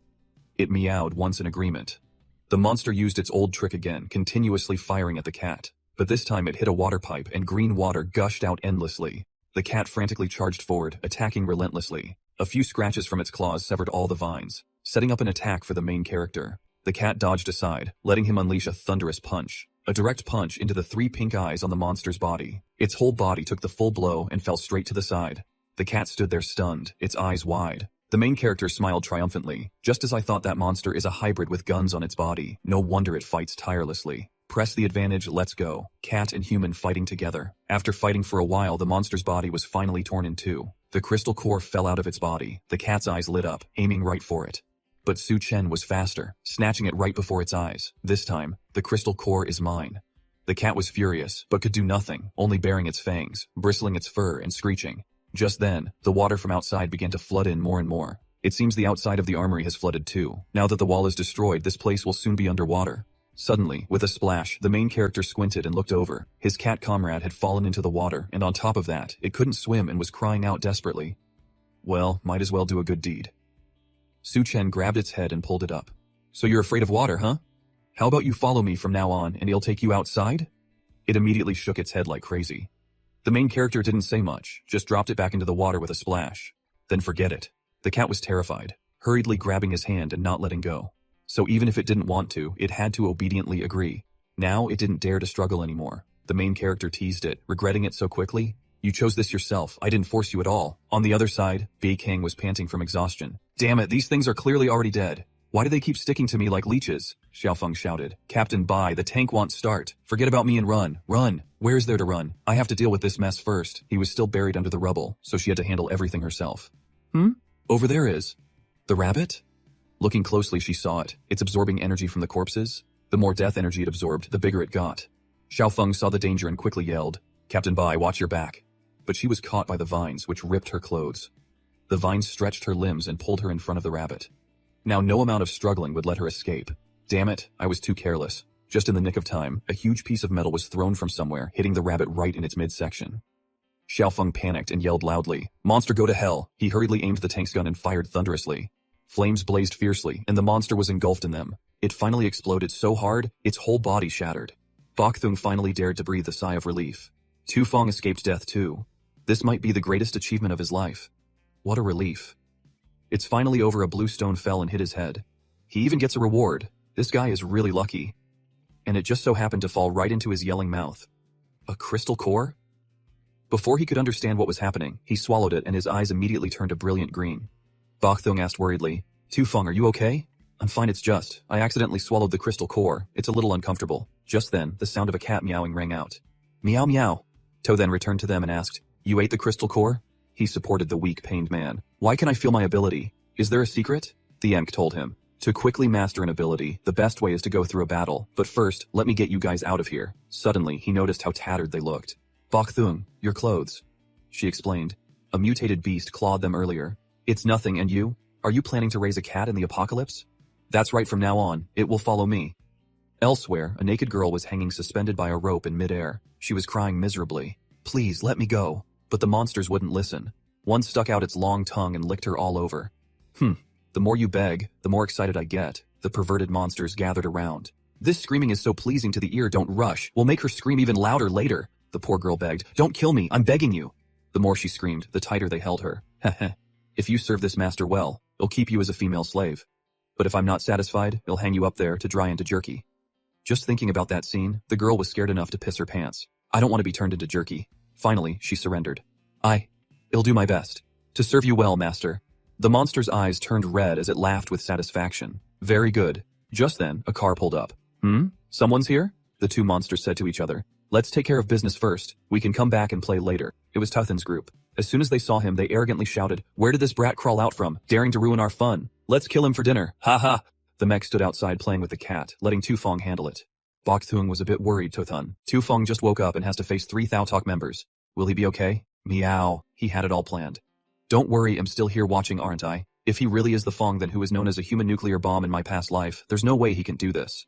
It meowed once in agreement. The monster used its old trick again, continuously firing at the cat. But this time it hit a water pipe and green water gushed out endlessly. The cat frantically charged forward, attacking relentlessly. A few scratches from its claws severed all the vines, setting up an attack for the main character. The cat dodged aside, letting him unleash a thunderous punch. A direct punch into the 3 pink eyes on the monster's body. Its whole body took the full blow and fell straight to the side. The cat stood there stunned, its eyes wide. The main character smiled triumphantly. Just as I thought, that monster is a hybrid with guns on its body. No wonder it fights tirelessly. Press the advantage, let's go. Cat and human fighting together. After fighting for a while, the monster's body was finally torn in 2. The crystal core fell out of its body. The cat's eyes lit up, aiming right for it. But Su Chen was faster, snatching it right before its eyes. This time, the crystal core is mine. The cat was furious, but could do nothing, only baring its fangs, bristling its fur and screeching. Just then, the water from outside began to flood in more and more. It seems the outside of the armory has flooded too. Now that the wall is destroyed, this place will soon be underwater. Suddenly, with a splash, the main character squinted and looked over. His cat comrade had fallen into the water, and on top of that, it couldn't swim and was crying out desperately. Well, might as well do a good deed. Su Chen grabbed its head and pulled it up. So you're afraid of water, huh? How about you follow me from now on and I'll take you outside? It immediately shook its head like crazy. The main character didn't say much, just dropped it back into the water with a splash. Then forget it. The cat was terrified, hurriedly grabbing his hand and not letting go. So even if it didn't want to, it had to obediently agree. Now it didn't dare to struggle anymore. The main character teased it, regretting it so quickly. You chose this yourself, I didn't force you at all. On the other side, Bei Kang was panting from exhaustion. Damn it, these things are clearly already dead. Why do they keep sticking to me like leeches? Xiaofeng shouted. Captain Bai, the tank won't start. Forget about me and run. Run. Where's there to run? I have to deal with this mess first. He was still buried under the rubble, so she had to handle everything herself. Over there is. The rabbit? Looking closely, she saw it. It's absorbing energy from the corpses. The more death energy it absorbed, the bigger it got. Xiaofeng saw the danger and quickly yelled, Captain Bai, watch your back. But she was caught by the vines, which ripped her clothes. The vines stretched her limbs and pulled her in front of the rabbit. Now no amount of struggling would let her escape. Damn it, I was too careless. Just in the nick of time, a huge piece of metal was thrown from somewhere, hitting the rabbit right in its midsection. Xiaofeng panicked and yelled loudly, Monster, go to hell! He hurriedly aimed the tank's gun and fired thunderously. Flames blazed fiercely, and the monster was engulfed in them. It finally exploded so hard, its whole body shattered. Bok Thung finally dared to breathe a sigh of relief. Tu Feng escaped death too. This might be the greatest achievement of his life. What a relief. It's finally over. A blue stone fell and hit his head. He even gets a reward. This guy is really lucky. And it just so happened to fall right into his yelling mouth. A crystal core? Before he could understand what was happening, he swallowed it and his eyes immediately turned a brilliant green. Bok Thung asked worriedly, Tu Feng, are you okay? I'm fine, it's just, I accidentally swallowed the crystal core. It's a little uncomfortable. Just then, the sound of a cat meowing rang out. Meow meow. To then returned to them and asked, You ate the crystal core? He supported the weak, pained man. Why can I feel my ability? Is there a secret? The Emk told him. To quickly master an ability, the best way is to go through a battle. But first, let me get you guys out of here. Suddenly, he noticed how tattered they looked. Bok Thung, your clothes. She explained. A mutated beast clawed them earlier. It's nothing, and you? Are you planning to raise a cat in the apocalypse? That's right, from now on, it will follow me. Elsewhere, a naked girl was hanging suspended by a rope in midair. She was crying miserably. Please, let me go. But the monsters wouldn't listen. One stuck out its long tongue and licked her all over. The more you beg, the more excited I get. The perverted monsters gathered around. This screaming is so pleasing to the ear, don't rush. We'll make her scream even louder later. The poor girl begged. Don't kill me, I'm begging you. The more she screamed, the tighter they held her. Heh. If you serve this master well, he'll keep you as a female slave. But if I'm not satisfied, he'll hang you up there to dry into jerky. Just thinking about that scene, the girl was scared enough to piss her pants. I don't want to be turned into jerky. Finally, she surrendered. I'll do my best. To serve you well, master. The monster's eyes turned red as it laughed with satisfaction. Very good. Just then, a car pulled up. Someone's here? The two monsters said to each other. Let's take care of business first. We can come back and play later. It was Tuthan's group. As soon as they saw him, they arrogantly shouted, "Where did this brat crawl out from, daring to ruin our fun? Let's kill him for dinner, ha ha!" The mech stood outside playing with the cat, letting Tufong handle it. Bok Thung was a bit worried, Tothun. Tufong just woke up and has to face 3 Thao Talk members. Will he be okay? Meow. He had it all planned. Don't worry, I'm still here watching, aren't I? If he really is the Fong then who is known as a human nuclear bomb in my past life, there's no way he can do this.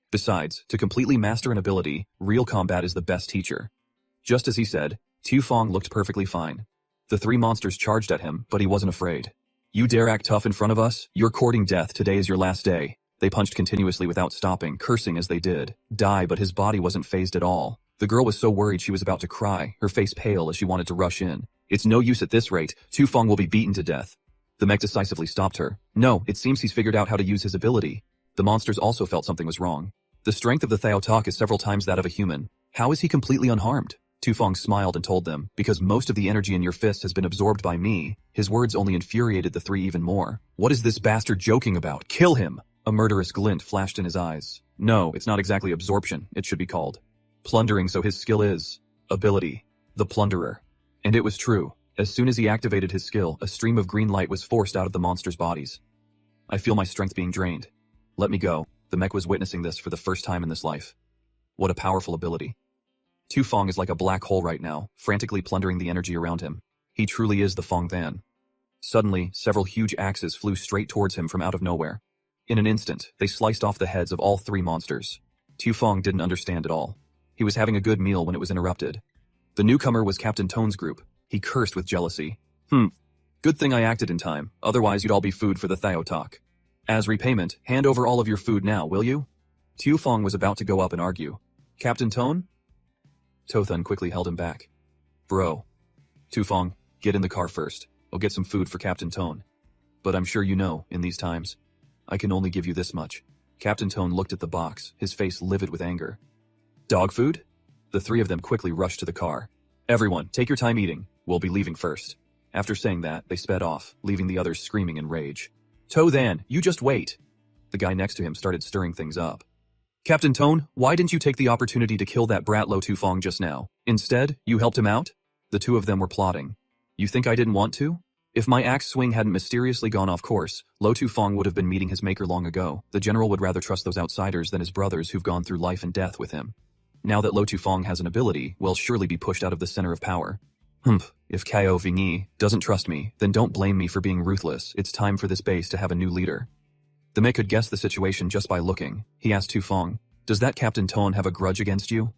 Besides, to completely master an ability, real combat is the best teacher. Just as he said, Tufong looked perfectly fine. The 3 monsters charged at him, but he wasn't afraid. You dare act tough in front of us? You're courting death, today is your last day. They punched continuously without stopping, cursing as they did. Die, but his body wasn't fazed at all. The girl was so worried she was about to cry, her face pale as she wanted to rush in. It's no use at this rate, Tufong will be beaten to death. The mech decisively stopped her. No, it seems he's figured out how to use his ability. The monsters also felt something was wrong. The strength of the Thao Talk is several times that of a human. How is he completely unharmed? Tufong smiled and told them, because most of the energy in your fist has been absorbed by me. His words only infuriated the 3 even more. What is this bastard joking about? Kill him! A murderous glint flashed in his eyes. No, it's not exactly absorption, it should be called plundering, so his skill is ability, the plunderer. And it was true. As soon as he activated his skill, a stream of green light was forced out of the monsters' bodies. I feel my strength being drained. Let me go. The mech was witnessing this for the first time in this life. What a powerful ability. Tufong is like a black hole right now, frantically plundering the energy around him. He truly is the Fong Than. Suddenly, several huge axes flew straight towards him from out of nowhere. In an instant, they sliced off the heads of all 3 monsters. Tufong didn't understand at all. He was having a good meal when it was interrupted. The newcomer was Captain Tone's group. He cursed with jealousy. Good thing I acted in time, otherwise you'd all be food for the Thao Talk. As repayment, hand over all of your food now, will you? Tufong was about to go up and argue. Captain Tone? Tothun quickly held him back. Bro. Tufong, get in the car first. I'll get some food for Captain Tone. But I'm sure you know, in these times, I can only give you this much. Captain Tone looked at the box, his face livid with anger. Dog food? The 3 of them quickly rushed to the car. Everyone, take your time eating. We'll be leaving first. After saying that, they sped off, leaving the others screaming in rage. Tothan, you just wait. The guy next to him started stirring things up. Captain Tone, why didn't you take the opportunity to kill that brat Lo Tufong just now? Instead, you helped him out? The 2 of them were plotting. You think I didn't want to? If my axe swing hadn't mysteriously gone off course, Lo Tufong would have been meeting his maker long ago. The general would rather trust those outsiders than his brothers who've gone through life and death with him. Now that Lo Tufong has an ability, we'll surely be pushed out of the center of power. If Kao Vingi doesn't trust me, then don't blame me for being ruthless. It's time for this base to have a new leader. The mech could guess the situation just by looking. He asked Tufong, does that Captain Tone have a grudge against you?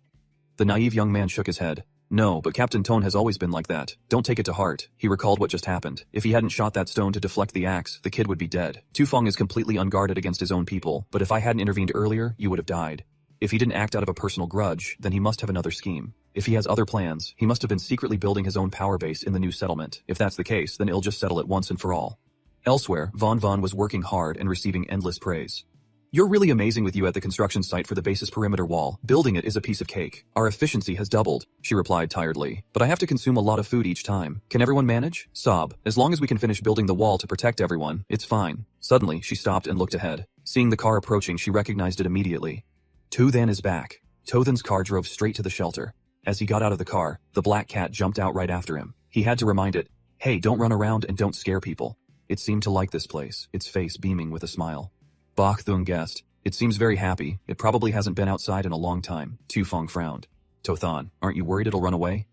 The naive young man shook his head. No, but Captain Tone has always been like that. Don't take it to heart. He recalled what just happened. If he hadn't shot that stone to deflect the axe, the kid would be dead. Tufong is completely unguarded against his own people, but if I hadn't intervened earlier, you would have died. If he didn't act out of a personal grudge, then he must have another scheme. If he has other plans, he must have been secretly building his own power base in the new settlement. If that's the case, then it'll just settle it once and for all. Elsewhere, Von was working hard and receiving endless praise. You're really amazing with you at the construction site for the base's perimeter wall. Building it is a piece of cake. Our efficiency has doubled, she replied tiredly. But I have to consume a lot of food each time. Can everyone manage? Sob. As long as we can finish building the wall to protect everyone, it's fine. Suddenly, she stopped and looked ahead. Seeing the car approaching, she recognized it immediately. Tothan is back. Tothan's car drove straight to the shelter. As he got out of the car, the black cat jumped out right after him. He had to remind it, hey, don't run around and don't scare people. It seemed to like this place, its face beaming with a smile. Bok Thung guessed. It seems very happy. It probably hasn't been outside in a long time. Tufong frowned. Tothan, aren't you worried it'll run away?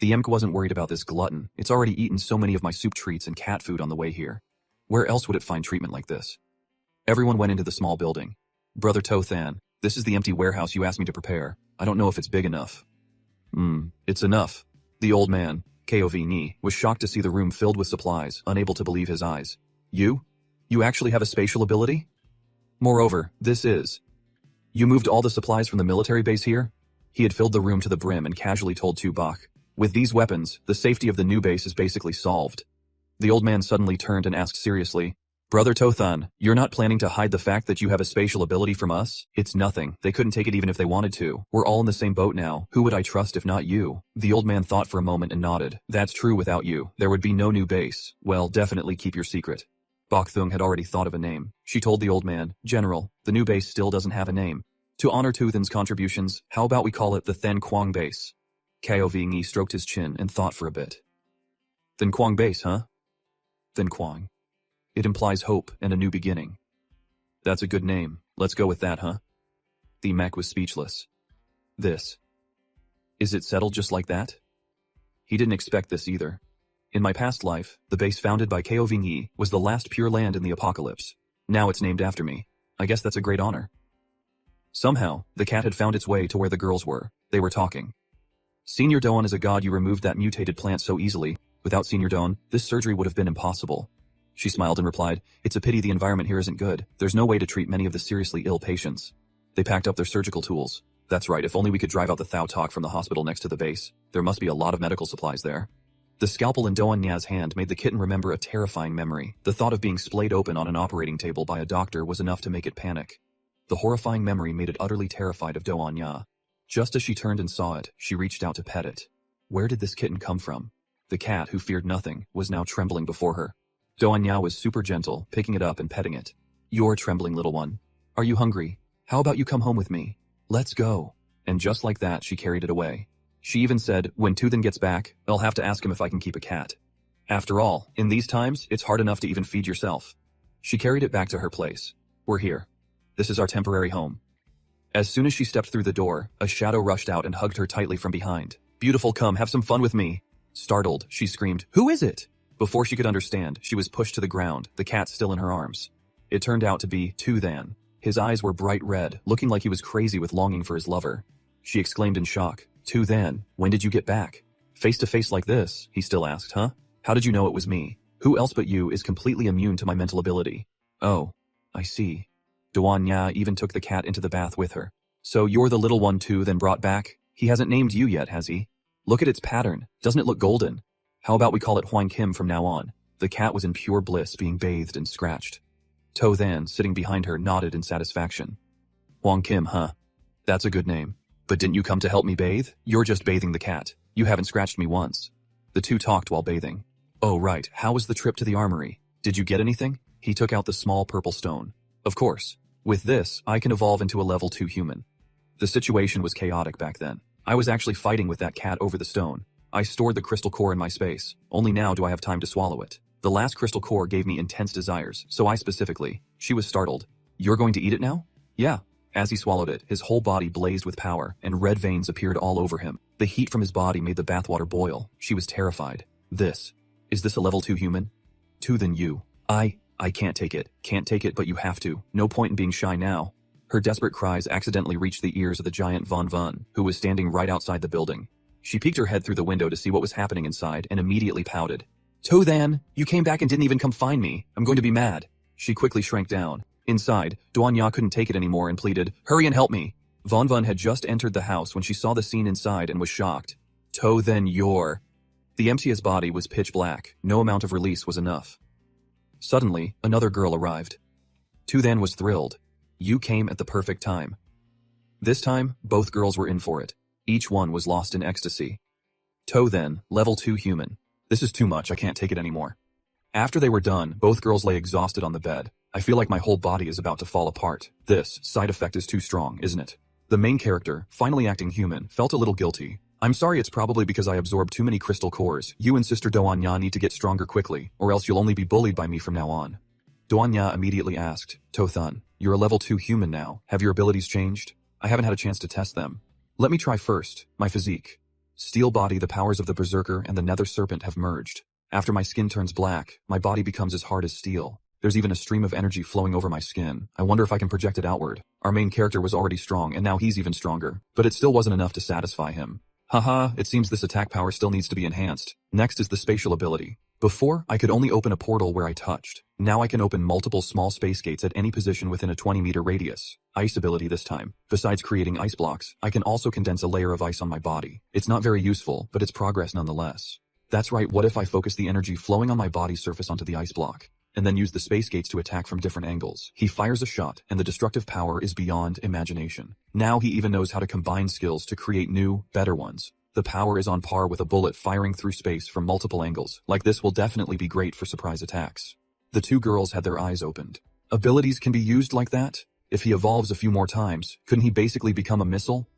The Emk wasn't worried about this glutton. It's already eaten so many of my soup treats and cat food on the way here. Where else would it find treatment like this? Everyone went into the small building. Brother Tothan, this is the empty warehouse you asked me to prepare. I don't know if it's big enough. It's enough. The old man, Kovni, was shocked to see the room filled with supplies, unable to believe his eyes. You? You actually have a spatial ability? Moreover, you moved all the supplies from the military base here? He had filled the room to the brim and casually told Tubok. With these weapons, the safety of the new base is basically solved. The old man suddenly turned and asked seriously, Brother Tothan, you're not planning to hide the fact that you have a spatial ability from us? It's nothing. They couldn't take it even if they wanted to. We're all in the same boat now. Who would I trust if not you? The old man thought for a moment and nodded. That's true, without you. There would be no new base. Well, definitely keep your secret. Bok Thung had already thought of a name. She told the old man, General, the new base still doesn't have a name. To honor Tothan's contributions, how about we call it the Then Quang base? Kao Vingi stroked his chin and thought for a bit. Then Kwang base, huh? Then Kwang. It implies hope and a new beginning. That's a good name. Let's go with that, huh? The mech was speechless. This. Is it settled just like that? He didn't expect this either. In my past life, the base founded by Ko Ving-yi was the last pure land in the apocalypse. Now it's named after me. I guess that's a great honor. Somehow, the cat had found its way to where the girls were. They were talking. Senior Doan is a god. You removed that mutated plant so easily. Without Senior Doan, this surgery would have been impossible. She smiled and replied, it's a pity the environment here isn't good. There's no way to treat many of the seriously ill patients. They packed up their surgical tools. That's right, if only we could drive out the Thao Talk from the hospital next to the base. There must be a lot of medical supplies there. The scalpel in Doan Nya's hand made the kitten remember a terrifying memory. The thought of being splayed open on an operating table by a doctor was enough to make it panic. The horrifying memory made it utterly terrified of Doan Nya. Just as she turned and saw it, she reached out to pet it. Where did this kitten come from? The cat, who feared nothing, was now trembling before her. Doan Nya was super gentle, picking it up and petting it. You're trembling, little one. Are you hungry? How about you come home with me? Let's go. And just like that, she carried it away. She even said, when Toothen gets back, I'll have to ask him if I can keep a cat. After all, in these times, it's hard enough to even feed yourself. She carried it back to her place. We're here. This is our temporary home. As soon as she stepped through the door, a shadow rushed out and hugged her tightly from behind. Beautiful, come, have some fun with me. Startled, she screamed, who is it? Before she could understand, she was pushed to the ground, the cat still in her arms. It turned out to be Toothen. His eyes were bright red, looking like he was crazy with longing for his lover. She exclaimed in shock, Toothen, when did you get back? Face to face like this, he still asked, huh? How did you know it was me? Who else but you is completely immune to my mental ability? Oh, I see. Doan Nya even took the cat into the bath with her. So you're the little one Toothen brought back? He hasn't named you yet, has he? Look at its pattern. Doesn't it look golden? How about we call it Hwang Kim from now on? The cat was in pure bliss, being bathed and scratched. Toothen, sitting behind her, nodded in satisfaction. Hwang Kim, huh? That's a good name. But didn't you come to help me bathe? You're just bathing the cat. You haven't scratched me once. The two talked while bathing. Oh right, how was the trip to the armory? Did you get anything? He took out the small purple stone. Of course. With this, I can evolve into a level 2 human. The situation was chaotic back then. I was actually fighting with that cat over the stone. I stored the crystal core in my space. Only now do I have time to swallow it. The last crystal core gave me intense desires, so I specifically. She was startled. You're going to eat it now? Yeah. As he swallowed it, his whole body blazed with power, and red veins appeared all over him. The heat from his body made the bathwater boil. She was terrified. Is this a level 2 human? Toothen, you. I can't take it. Can't take it, but you have to. No point in being shy now. Her desperate cries accidentally reached the ears of the giant Von Vun, who was standing right outside the building. She peeked her head through the window to see what was happening inside and immediately pouted. Toothen, you came back and didn't even come find me. I'm going to be mad. She quickly shrank down. Inside, Doan Nya couldn't take it anymore and pleaded, hurry and help me. Von Vun had just entered the house when she saw the scene inside and was shocked. Toothen, you're... The empty body was pitch black. No amount of release was enough. Suddenly, another girl arrived. Toothen was thrilled. You came at the perfect time. This time, both girls were in for it. Each one was lost in ecstasy. Toothen, level 2 human. This is too much, I can't take it anymore. After they were done, both girls lay exhausted on the bed. I feel like my whole body is about to fall apart. This side effect is too strong, isn't it? The main character, finally acting human, felt a little guilty. I'm sorry, it's probably because I absorbed too many crystal cores. You and Sister Doan Nya need to get stronger quickly, or else you'll only be bullied by me from now on. Doan Nya immediately asked, Toothen, you're a level 2 human now. Have your abilities changed? I haven't had a chance to test them. Let me try first. My physique. Steel body, the powers of the Berserker and the Nether Serpent have merged. After my skin turns black, my body becomes as hard as steel. There's even a stream of energy flowing over my skin. I wonder if I can project it outward. Our main character was already strong, and now he's even stronger. But it still wasn't enough to satisfy him. Haha, it seems this attack power still needs to be enhanced. Next is the spatial ability. Before, I could only open a portal where I touched. Now I can open multiple small space gates at any position within a 20-meter radius. Ice ability this time. Besides creating ice blocks, I can also condense a layer of ice on my body. It's not very useful, but it's progress nonetheless. That's right, what if I focus the energy flowing on my body's surface onto the ice block, and then use the space gates to attack from different angles? He fires a shot, and the destructive power is beyond imagination. Now he even knows how to combine skills to create new, better ones. The power is on par with a bullet firing through space from multiple angles. Like this will definitely be great for surprise attacks. The two girls had their eyes opened. Abilities can be used like that? If he evolves a few more times, couldn't he basically become a missile?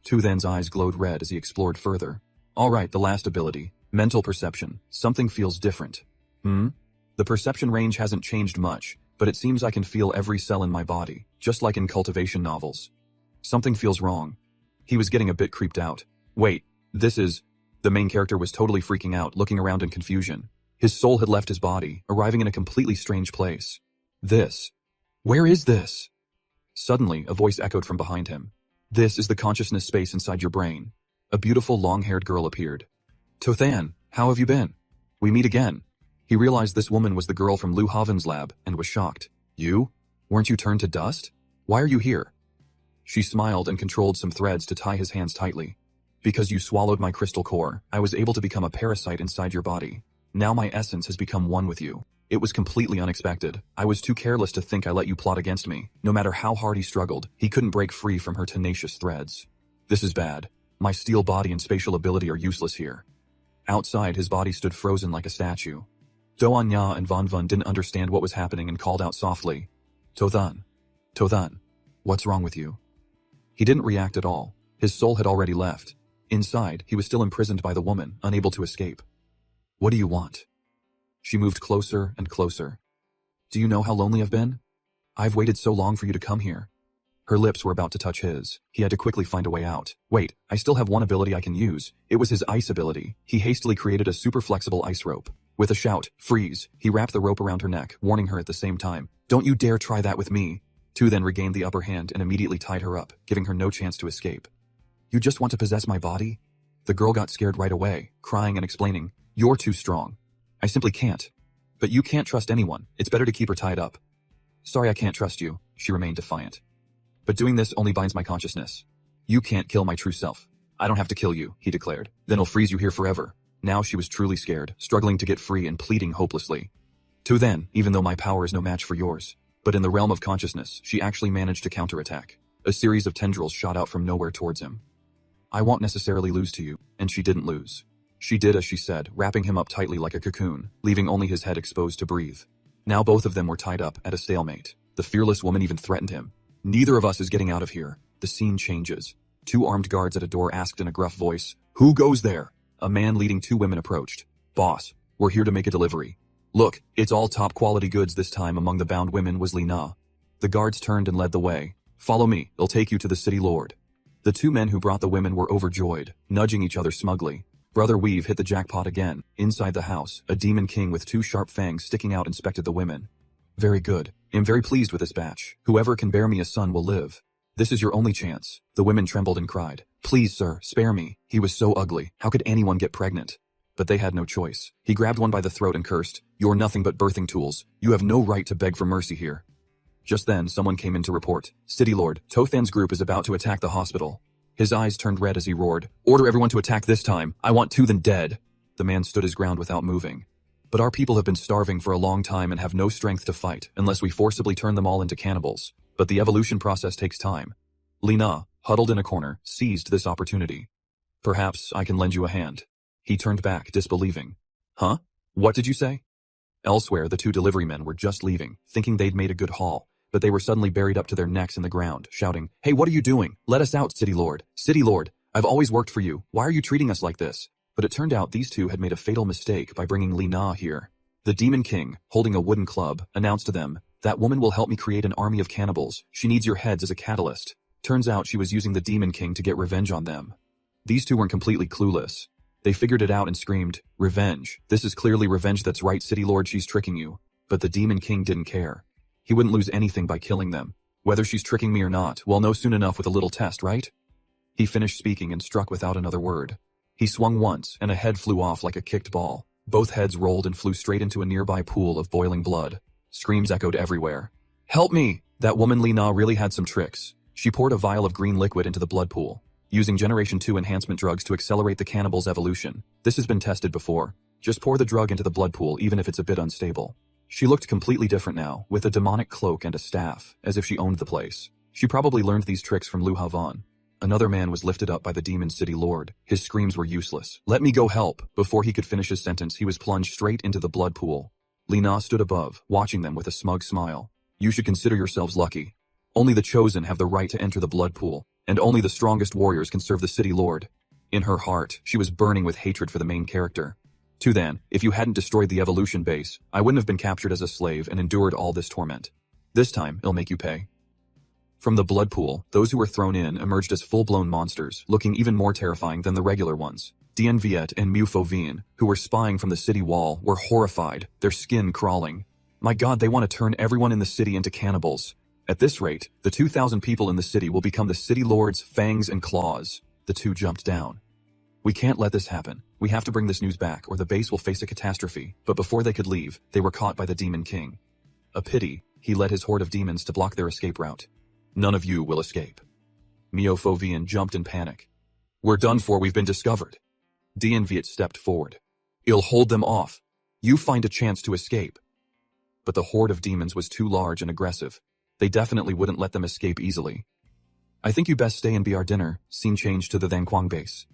Toothen's eyes glowed red as he explored further. Alright, the last ability. Mental perception. Something feels different. The perception range hasn't changed much, but it seems I can feel every cell in my body, just like in cultivation novels. Something feels wrong. He was getting a bit creeped out. Wait, this is... The main character was totally freaking out, looking around in confusion. His soul had left his body, arriving in a completely strange place. This. Where is this? Suddenly, a voice echoed from behind him. This is the consciousness space inside your brain. A beautiful long-haired girl appeared. Tothan, how have you been? We meet again. He realized this woman was the girl from Lu Haven's lab and was shocked. You? Weren't you turned to dust? Why are you here? She smiled and controlled some threads to tie his hands tightly. Because you swallowed my crystal core, I was able to become a parasite inside your body. Now my essence has become one with you. It was completely unexpected. I was too careless to think I let you plot against me. No matter how hard he struggled, he couldn't break free from her tenacious threads. This is bad. My steel body and spatial ability are useless here. Outside, his body stood frozen like a statue. Doanya and Vanvan didn't understand what was happening and called out softly. Tothan. Tothan. What's wrong with you? He didn't react at all. His soul had already left. Inside, he was still imprisoned by the woman, unable to escape. What do you want? She moved closer and closer. Do you know how lonely I've been? I've waited so long for you to come here. Her lips were about to touch his. He had to quickly find a way out. Wait, I still have one ability I can use. It was his ice ability. He hastily created a super flexible ice rope. With a shout, freeze, he wrapped the rope around her neck, warning her at the same time. Don't you dare try that with me. Tu then regained the upper hand and immediately tied her up, giving her no chance to escape. You just want to possess my body? The girl got scared right away, crying and explaining, You're too strong. I simply can't. But you can't trust anyone. It's better to keep her tied up. Sorry I can't trust you, she remained defiant. But doing this only binds my consciousness. You can't kill my true self. I don't have to kill you, he declared. Then I'll freeze you here forever. Now she was truly scared, struggling to get free and pleading hopelessly. To then, even though my power is no match for yours. But in the realm of consciousness, she actually managed to counterattack. A series of tendrils shot out from nowhere towards him. I won't necessarily lose to you, and she didn't lose. She did as she said, wrapping him up tightly like a cocoon, leaving only his head exposed to breathe. Now both of them were tied up at a stalemate. The fearless woman even threatened him. Neither of us is getting out of here. The scene changes. 2 armed guards at a door asked in a gruff voice, Who goes there? A man leading 2 women approached. Boss, we're here to make a delivery. Look, it's all top quality goods this time. Among the bound women was Lina. The guards turned and led the way. Follow me, it'll take you to the city lord. The 2 men who brought the women were overjoyed, nudging each other smugly. Brother Weave hit the jackpot again. Inside the house, a demon king with 2 sharp fangs sticking out inspected the women. Very good. I'm very pleased with this batch. Whoever can bear me a son will live. This is your only chance. The women trembled and cried. Please, sir, spare me. He was so ugly. How could anyone get pregnant? But they had no choice. He grabbed one by the throat and cursed. You're nothing but birthing tools. You have no right to beg for mercy here. Just then, someone came in to report. City Lord, Tothan's group is about to attack the hospital. His eyes turned red as he roared. Order everyone to attack this time. I want Tothan dead. The man stood his ground without moving. But our people have been starving for a long time and have no strength to fight unless we forcibly turn them all into cannibals. But the evolution process takes time. Lina, huddled in a corner, seized this opportunity. Perhaps I can lend you a hand. He turned back, disbelieving. Huh? What did you say? Elsewhere, the 2 delivery men were just leaving, thinking they'd made a good haul. But they were suddenly buried up to their necks in the ground, shouting, Hey, what are you doing? Let us out, City Lord. City Lord, I've always worked for you. Why are you treating us like this? But it turned out these 2 had made a fatal mistake by bringing Lina here. The Demon King, holding a wooden club, announced to them, That woman will help me create an army of cannibals. She needs your heads as a catalyst. Turns out she was using the Demon King to get revenge on them. These 2 weren't completely clueless. They figured it out and screamed, Revenge. This is clearly revenge. That's right, City Lord, she's tricking you. But the Demon King didn't care. He wouldn't lose anything by killing them. Whether she's tricking me or not, we'll know soon enough with a little test, right? He finished speaking and struck without another word. He swung once, and a head flew off like a kicked ball. Both heads rolled and flew straight into a nearby pool of boiling blood. Screams echoed everywhere. Help me! That woman Lina really had some tricks. She poured a vial of green liquid into the blood pool, using Generation 2 enhancement drugs to accelerate the cannibal's evolution. This has been tested before. Just pour the drug into the blood pool even if it's a bit unstable. She looked completely different now, with a demonic cloak and a staff, as if she owned the place. She probably learned these tricks from Lu Havan. Another man was lifted up by the Demon City Lord. His screams were useless. Let me go help! Before he could finish his sentence, he was plunged straight into the blood pool. Lina stood above, watching them with a smug smile. You should consider yourselves lucky. Only the chosen have the right to enter the blood pool, and only the strongest warriors can serve the City Lord. In her heart, she was burning with hatred for the main character. To Than, if you hadn't destroyed the evolution base, I wouldn't have been captured as a slave and endured all this torment. This time, it'll make you pay. From the blood pool, those who were thrown in emerged as full-blown monsters, looking even more terrifying than the regular ones. Dien Viet and Mu Fo Vien, who were spying from the city wall, were horrified, their skin crawling. My god, they want to turn everyone in the city into cannibals. At this rate, the 2,000 people in the city will become the city lords' fangs and claws. The two jumped down. We can't let this happen. We have to bring this news back or the base will face a catastrophe. But before they could leave, they were caught by the Demon King. A pity, he led his horde of demons to block their escape route. None of you will escape. Mio Fo Vien jumped in panic. We're done for, we've been discovered. Dien Viet stepped forward. I'll hold them off. You find a chance to escape. But the horde of demons was too large and aggressive. They definitely wouldn't let them escape easily. I think you best stay and be our dinner. Scene changed to the Thanquang base.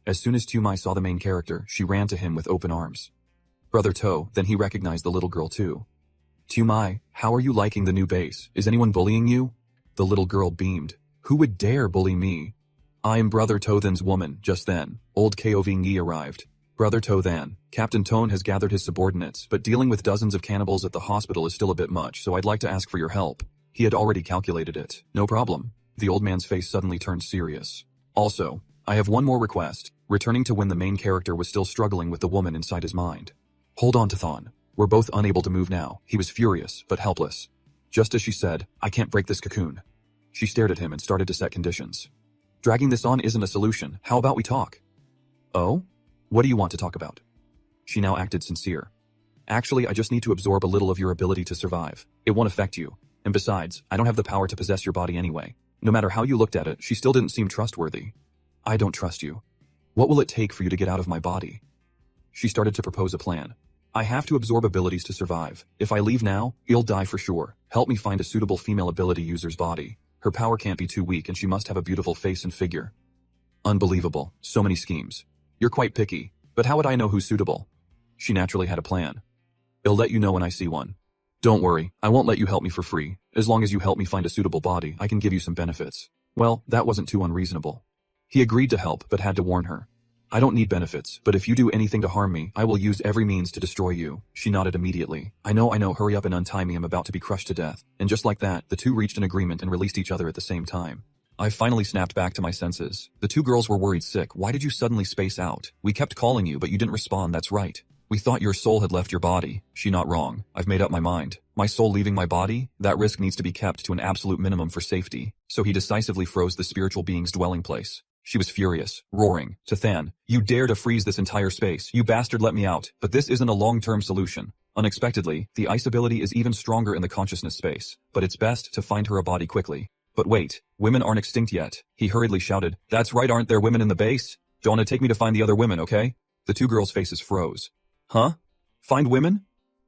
As soon as Tu Mai saw the main character, she ran to him with open arms. Brother To, then he recognized the little girl too. Tu Mai, how are you liking the new base? Is anyone bullying you? The little girl beamed. Who would dare bully me? I am Brother To Than's woman. Just then, old Kov Ngi arrived. Brother To Than, Captain Tone has gathered his subordinates, but dealing with dozens of cannibals at the hospital is still a bit much, so I'd like to ask for your help. He had already calculated it. No problem. The old man's face suddenly turned serious. Also, I have one more request, returning to when the main character was still struggling with the woman inside his mind. Hold on to Thon. We're both unable to move now. He was furious, but helpless. Just as she said, I can't break this cocoon. She stared at him and started to set conditions. Dragging this on isn't a solution. How about we talk? Oh? What do you want to talk about? She now acted sincere. Actually, I just need to absorb a little of your ability to survive. It won't affect you. And besides, I don't have the power to possess your body anyway. No matter how you looked at it, she still didn't seem trustworthy. I don't trust you. What will it take for you to get out of my body? She started to propose a plan. I have to absorb abilities to survive. If I leave now, you'll die for sure. Help me find a suitable female ability user's body. Her power can't be too weak and she must have a beautiful face and figure. Unbelievable. So many schemes. You're quite picky, but how would I know who's suitable? She naturally had a plan. I'll let you know when I see one. Don't worry, I won't let you help me for free. As long as you help me find a suitable body, I can give you some benefits. Well, that wasn't too unreasonable. He agreed to help, but had to warn her. I don't need benefits, but if you do anything to harm me, I will use every means to destroy you. She nodded immediately. I know, hurry up and untie me, I'm about to be crushed to death. And just like that, the two reached an agreement and released each other at the same time. I finally snapped back to my senses. The two girls were worried sick. Why did you suddenly space out? We kept calling you, but you didn't respond, that's right. We thought your soul had left your body. She not wrong. I've made up my mind. My soul leaving my body? That risk needs to be kept to an absolute minimum for safety. So he decisively froze the spiritual being's dwelling place. She was furious, roaring. To Than, you dare to freeze this entire space. You bastard, let me out. But this isn't a long-term solution. Unexpectedly, the ice ability is even stronger in the consciousness space. But it's best to find her a body quickly. But wait, women aren't extinct yet. He hurriedly shouted, that's right, aren't there women in the base? Don't want to take me to find the other women, okay? The two girls' faces froze. Huh? Find women?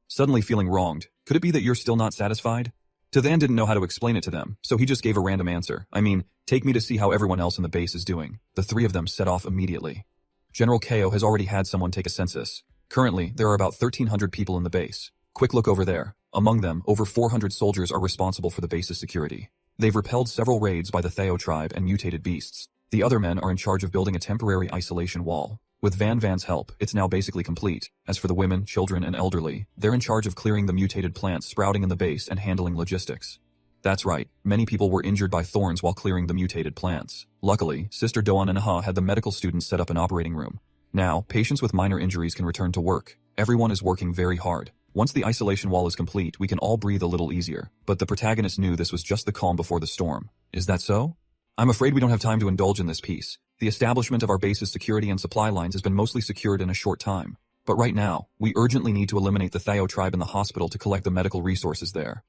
Suddenly feeling wronged. Could it be that you're still not satisfied? Than didn't know how to explain it to them, so he just gave a random answer. I mean, take me to see how everyone else in the base is doing. The three of them set off immediately. General Ko has already had someone take a census. Currently, there are about 1,300 people in the base. Quick look over there. Among them, over 400 soldiers are responsible for the base's security. They've repelled several raids by the Theo tribe and mutated beasts. The other men are in charge of building a temporary isolation wall. With Van's help, it's now basically complete. As for the women, children, and elderly, they're in charge of clearing the mutated plants sprouting in the base and handling logistics. That's right, many people were injured by thorns while clearing the mutated plants. Luckily, Sister Doan and Ha had the medical students set up an operating room. Now, patients with minor injuries can return to work. Everyone is working very hard. Once the isolation wall is complete, we can all breathe a little easier. But the protagonist knew this was just the calm before the storm. Is that so? I'm afraid we don't have time to indulge in this piece. The establishment of our base's security and supply lines has been mostly secured in a short time. But right now, we urgently need to eliminate the Theo tribe in the hospital to collect the medical resources there.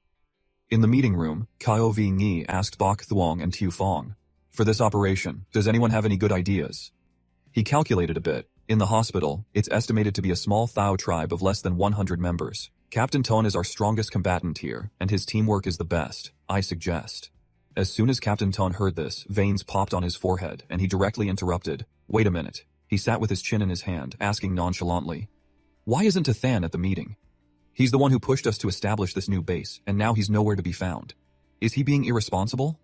In the meeting room, Kyo V Ngi asked Bok Thuong and Tu Fong. For this operation, does anyone have any good ideas? He calculated a bit. In the hospital, it's estimated to be a small Thao tribe of less than 100 members. Captain Ton is our strongest combatant here, and his teamwork is the best, I suggest. As soon as Captain Ton heard this, veins popped on his forehead, and he directly interrupted. Wait a minute. He sat with his chin in his hand, asking nonchalantly. Why isn't Than at the meeting? He's the one who pushed us to establish this new base, and now he's nowhere to be found. Is he being irresponsible?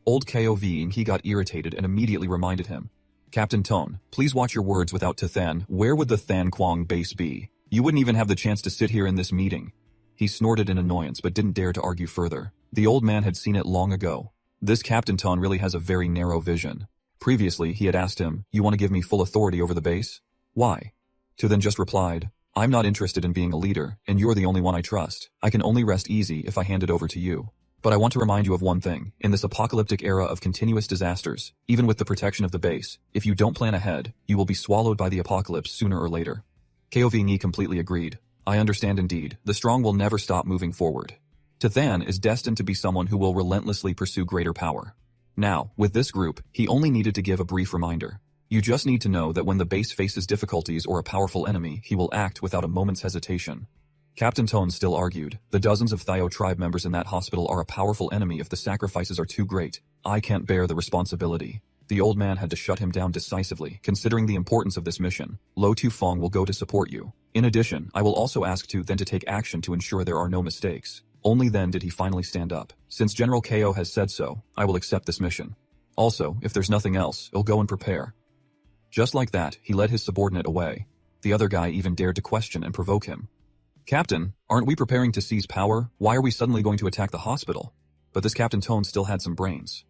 Old Kyo V Ngi got irritated and immediately reminded him. Captain Tone, please watch your words without Tathan. Where would the Than Quang base be? You wouldn't even have the chance to sit here in this meeting. He snorted in annoyance but didn't dare to argue further. The old man had seen it long ago. This Captain Tone really has a very narrow vision. Previously, he had asked him, you want to give me full authority over the base? Why? Tathan just replied, I'm not interested in being a leader, and you're the only one I trust. I can only rest easy if I hand it over to you. But I want to remind you of one thing. In this apocalyptic era of continuous disasters, even with the protection of the base, if you don't plan ahead, you will be swallowed by the apocalypse sooner or later. Kovni completely agreed. I understand indeed. The strong will never stop moving forward. Tathan is destined to be someone who will relentlessly pursue greater power. Now, with this group, he only needed to give a brief reminder. You just need to know that when the base faces difficulties or a powerful enemy, he will act without a moment's hesitation. Captain Tone still argued, the dozens of Thio tribe members in that hospital are a powerful enemy if the sacrifices are too great. I can't bear the responsibility. The old man had to shut him down decisively, considering the importance of this mission. Lo Tu Fong will go to support you. In addition, I will also ask Tu then to take action to ensure there are no mistakes. Only then did he finally stand up. Since General Ko has said so, I will accept this mission. Also, if there's nothing else, I'll go and prepare. Just like that, he led his subordinate away. The other guy even dared to question and provoke him. Captain, aren't we preparing to seize power? Why are we suddenly going to attack the hospital? But this Captain Tone still had some brains.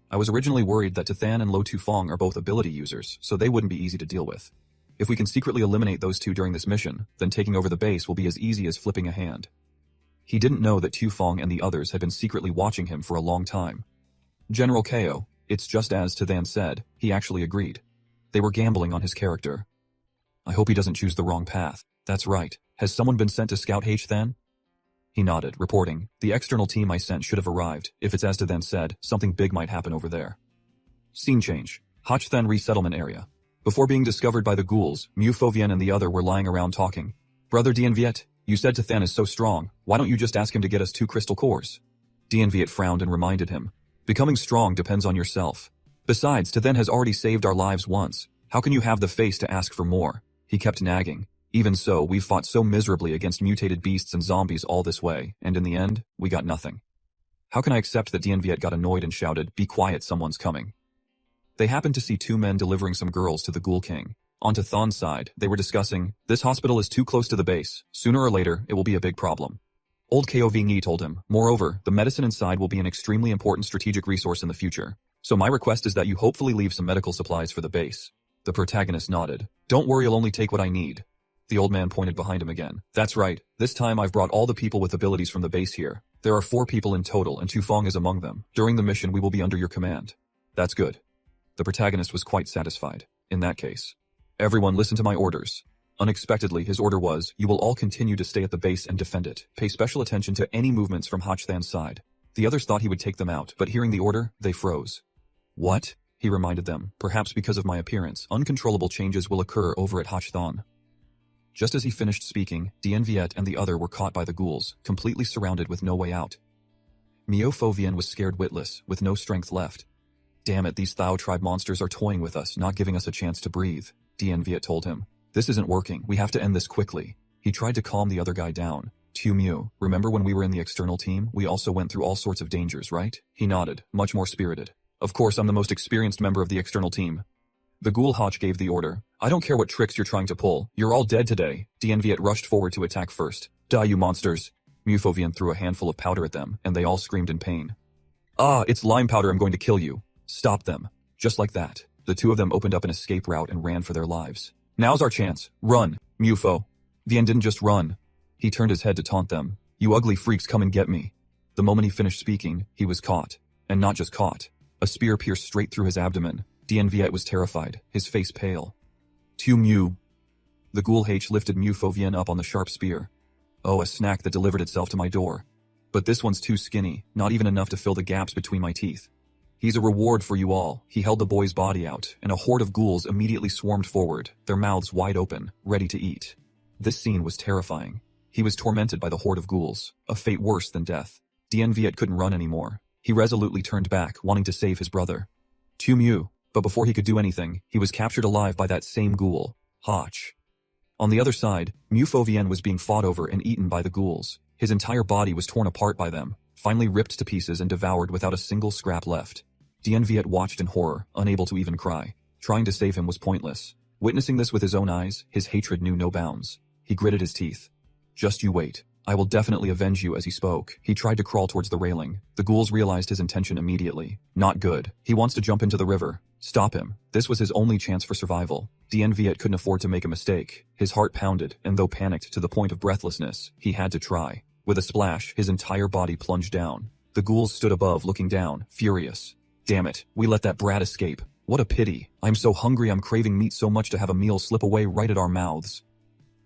I was originally worried that Tathan and Lo Tu Fong are both ability users, so they wouldn't be easy to deal with. If we can secretly eliminate those two during this mission, then taking over the base will be as easy as flipping a hand. He didn't know that Tu Fong and the others had been secretly watching him for a long time. General Ko, it's just as Tathan said, he actually agreed. They were gambling on his character. I hope he doesn't choose the wrong path. That's right. Has someone been sent to scout Hathan? He nodded, reporting, the external team I sent should have arrived. If it's as Tathan said, something big might happen over there. Scene change. Hathan resettlement area. Before being discovered by the ghouls, Mu Fovian and the other were lying around talking. Brother Dien Viet, you said Tathan is so strong. Why don't you just ask him to get us 2 crystal cores? Dien Viet frowned and reminded him. Becoming strong depends on yourself. Besides, Tathan has already saved our lives once. How can you have the face to ask for more? He kept nagging. Even so, we've fought so miserably against mutated beasts and zombies all this way, and in the end, we got nothing. How can I accept that Dien Viet got annoyed and shouted, be quiet, someone's coming. They happened to see 2 men delivering some girls to the Ghoul King. On Tathan's side, they were discussing, this hospital is too close to the base. Sooner or later, it will be a big problem. Old Kovni told him, moreover, the medicine inside will be an extremely important strategic resource in the future. So my request is that you hopefully leave some medical supplies for the base. The protagonist nodded. Don't worry, I'll only take what I need. The old man pointed behind him again. That's right. This time I've brought all the people with abilities from the base here. There are 4 people in total and Tu Fong is among them. During the mission we will be under your command. That's good. The protagonist was quite satisfied. In that case, everyone listen to my orders. Unexpectedly, his order was, you will all continue to stay at the base and defend it. Pay special attention to any movements from Hathan's side. The others thought he would take them out, but hearing the order, they froze. What? He reminded them. Perhaps because of my appearance, uncontrollable changes will occur over at Hathan. Just as he finished speaking, Dien Viet and the other were caught by the ghouls, completely surrounded with no way out. Mio Fovian was scared witless, with no strength left. Damn it, these Thao tribe monsters are toying with us, not giving us a chance to breathe, Dien Viet told him. This isn't working, we have to end this quickly. He tried to calm the other guy down. Tu Mu, remember when we were in the external team, we also went through all sorts of dangers, right? He nodded, much more spirited. Of course, I'm the most experienced member of the external team. The Ghoul Hotch gave the order. I don't care what tricks you're trying to pull. You're all dead today. Dien Viet rushed forward to attack first. Die, you monsters. Mu Fovian threw a handful of powder at them, and they all screamed in pain. Ah, it's lime powder, I'm going to kill you. Stop them. Just like that, the 2 of them opened up an escape route and ran for their lives. Now's our chance. Run, Mufo. Vien didn't just run. He turned his head to taunt them. You ugly freaks, come and get me. The moment he finished speaking, he was caught. And not just caught. A spear pierced straight through his abdomen. Dien Viet was terrified, his face pale. Tu Mu. The Ghoul H lifted Mu Fovian up on the sharp spear. Oh, a snack that delivered itself to my door. But this one's too skinny, not even enough to fill the gaps between my teeth. He's a reward for you all. He held the boy's body out, and a horde of ghouls immediately swarmed forward, their mouths wide open, ready to eat. This scene was terrifying. He was tormented by the horde of ghouls, a fate worse than death. Dien Viet couldn't run anymore. He resolutely turned back, wanting to save his brother. Tu Mu. But before he could do anything, he was captured alive by that same ghoul, Hotch. On the other side, Mu Fovian was being fought over and eaten by the ghouls. His entire body was torn apart by them, finally ripped to pieces and devoured without a single scrap left. Dien Viet watched in horror, unable to even cry. Trying to save him was pointless. Witnessing this with his own eyes, his hatred knew no bounds. He gritted his teeth. Just you wait. I will definitely avenge you. As he spoke, he tried to crawl towards the railing. The ghouls realized his intention immediately. Not good. He wants to jump into the river. Stop him. This was his only chance for survival. Dien Viet couldn't afford to make a mistake. His heart pounded, and though panicked to the point of breathlessness, he had to try. With a splash, his entire body plunged down. The ghouls stood above, looking down, furious. Damn it, we let that brat escape. What a pity. I'm so hungry. I'm craving meat so much to have a meal slip away right at our mouths.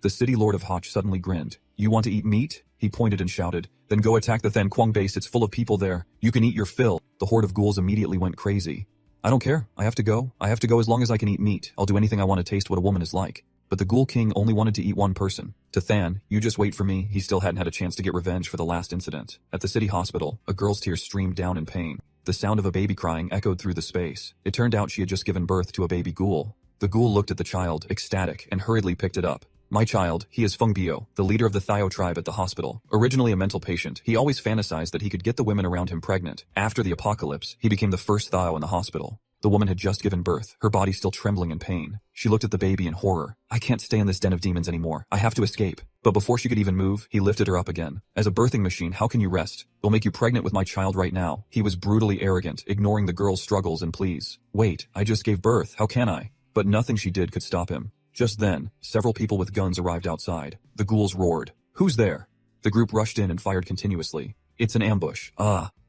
The city lord of Hotch suddenly grinned. You want to eat meat? He pointed and shouted. Then go attack the Than Quang base. It's full of people there. You can eat your fill. The horde of ghouls immediately went crazy. I don't care. I have to go. I have to go as long as I can eat meat. I'll do anything I want to taste what a woman is like. But the Ghoul King only wanted to eat one person. To Than, you just wait for me. He still hadn't had a chance to get revenge for the last incident. At the city hospital, a girl's tears streamed down in pain. The sound of a baby crying echoed through the space. It turned out she had just given birth to a baby ghoul. The ghoul looked at the child, ecstatic, and hurriedly picked it up. My child, he is Feng Bio, the leader of the Thio tribe at the hospital. Originally a mental patient, he always fantasized that he could get the women around him pregnant. After the apocalypse, he became the first Thio in the hospital. The woman had just given birth, her body still trembling in pain. She looked at the baby in horror. I can't stay in this den of demons anymore. I have to escape. But before she could even move, he lifted her up again. As a birthing machine, how can you rest? We'll make you pregnant with my child right now. He was brutally arrogant, ignoring the girl's struggles and pleas. Wait, I just gave birth. How can I? But nothing she did could stop him. Just then, several people with guns arrived outside. The ghouls roared. Who's there? The group rushed in and fired continuously. It's an ambush.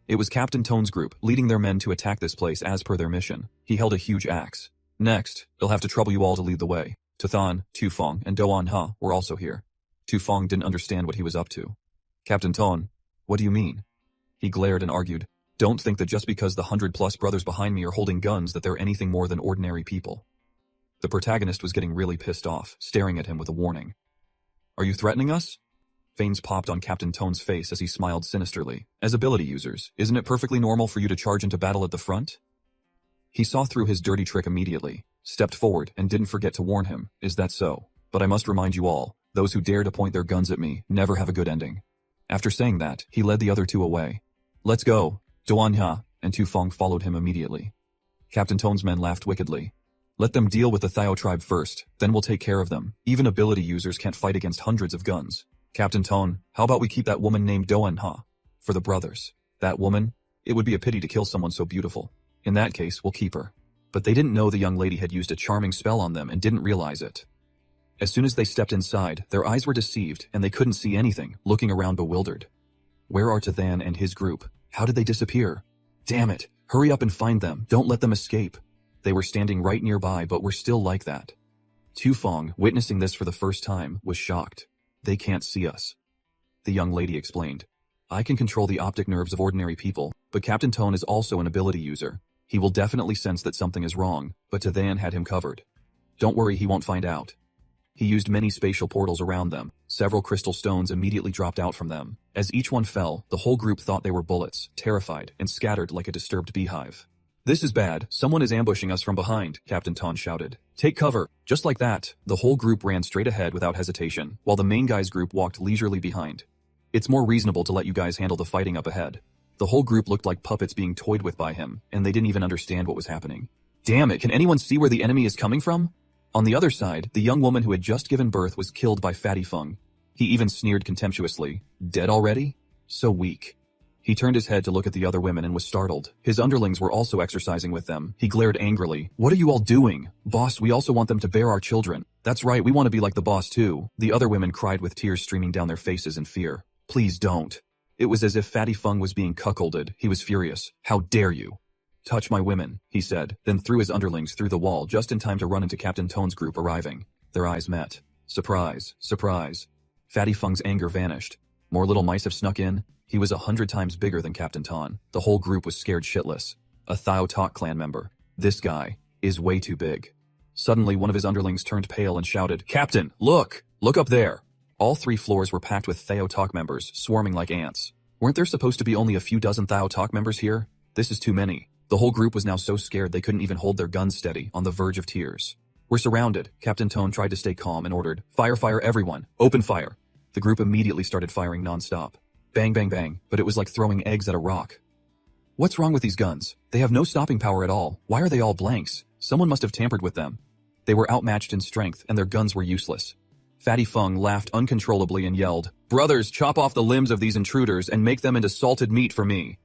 It was Captain Tone's group, leading their men to attack this place as per their mission. He held a huge axe. Next, they'll have to trouble you all to lead the way. Tathan, Tufong, and Doan Ha were also here. Tufong didn't understand what he was up to. Captain Tone, what do you mean? He glared and argued. Don't think that just because the 100+ brothers behind me are holding guns that they're anything more than ordinary people. The protagonist was getting really pissed off, staring at him with a warning. Are you threatening us? Veins popped on Captain Tone's face as he smiled sinisterly. As ability users, isn't it perfectly normal for you to charge into battle at the front? He saw through his dirty trick immediately, stepped forward, and didn't forget to warn him. Is that so? But I must remind you all, those who dare to point their guns at me never have a good ending. After saying that, he led the other two away. Let's go. Doanya and Tufong followed him immediately. Captain Tone's men laughed wickedly. Let them deal with the Thio tribe first, then we'll take care of them. Even ability users can't fight against hundreds of guns. Captain Tone, how about we keep that woman named Doan Ha? For the brothers. That woman? It would be a pity to kill someone so beautiful. In that case, we'll keep her. But they didn't know the young lady had used a charming spell on them and didn't realize it. As soon as they stepped inside, their eyes were deceived and they couldn't see anything, looking around bewildered. Where are Tathan and his group? How did they disappear? Damn it, hurry up and find them. Don't let them escape. They were standing right nearby, but were still like that. Tufong, witnessing this for the first time, was shocked. They can't see us. The young lady explained. I can control the optic nerves of ordinary people, but Captain Tone is also an ability user. He will definitely sense that something is wrong, but Tathan had him covered. Don't worry, he won't find out. He used many spatial portals around them. Several crystal stones immediately dropped out from them. As each one fell, the whole group thought they were bullets, terrified, and scattered like a disturbed beehive. This is bad. Someone is ambushing us from behind, Captain Ton shouted. Take cover. Just like that, the whole group ran straight ahead without hesitation, while the main guy's group walked leisurely behind. It's more reasonable to let you guys handle the fighting up ahead. The whole group looked like puppets being toyed with by him, and they didn't even understand what was happening. Damn it, can anyone see where the enemy is coming from? On the other side, the young woman who had just given birth was killed by Fatty Feng. He even sneered contemptuously. Dead already? So weak. He turned his head to look at the other women and was startled. His underlings were also exercising with them. He glared angrily. What are you all doing? Boss, we also want them to bear our children. That's right, we want to be like the boss too. The other women cried with tears streaming down their faces in fear. Please don't. It was as if Fatty Feng was being cuckolded. He was furious. How dare you? Touch my women, he said, then threw his underlings through the wall just in time to run into Captain Tone's group arriving. Their eyes met. Surprise, surprise. Fatty Feng's anger vanished. More little mice have snuck in. He was 100 times bigger than Captain Ton. The whole group was scared shitless. A Thio Tok clan member. This guy is way too big. Suddenly, one of his underlings turned pale and shouted, Captain, look! Look up there! All 3 floors were packed with Thio Tok members, swarming like ants. Weren't there supposed to be only a few dozen Thio Tok members here? This is too many. The whole group was now so scared they couldn't even hold their guns steady, on the verge of tears. We're surrounded. Captain Tone tried to stay calm and ordered, Fire, fire, everyone! Open fire! The group immediately started firing non-stop. Bang, bang, bang, but it was like throwing eggs at a rock. What's wrong with these guns? They have no stopping power at all. Why are they all blanks? Someone must have tampered with them. They were outmatched in strength, and their guns were useless. Fatty Feng laughed uncontrollably and yelled, "Brothers, chop off the limbs of these intruders and make them into salted meat for me."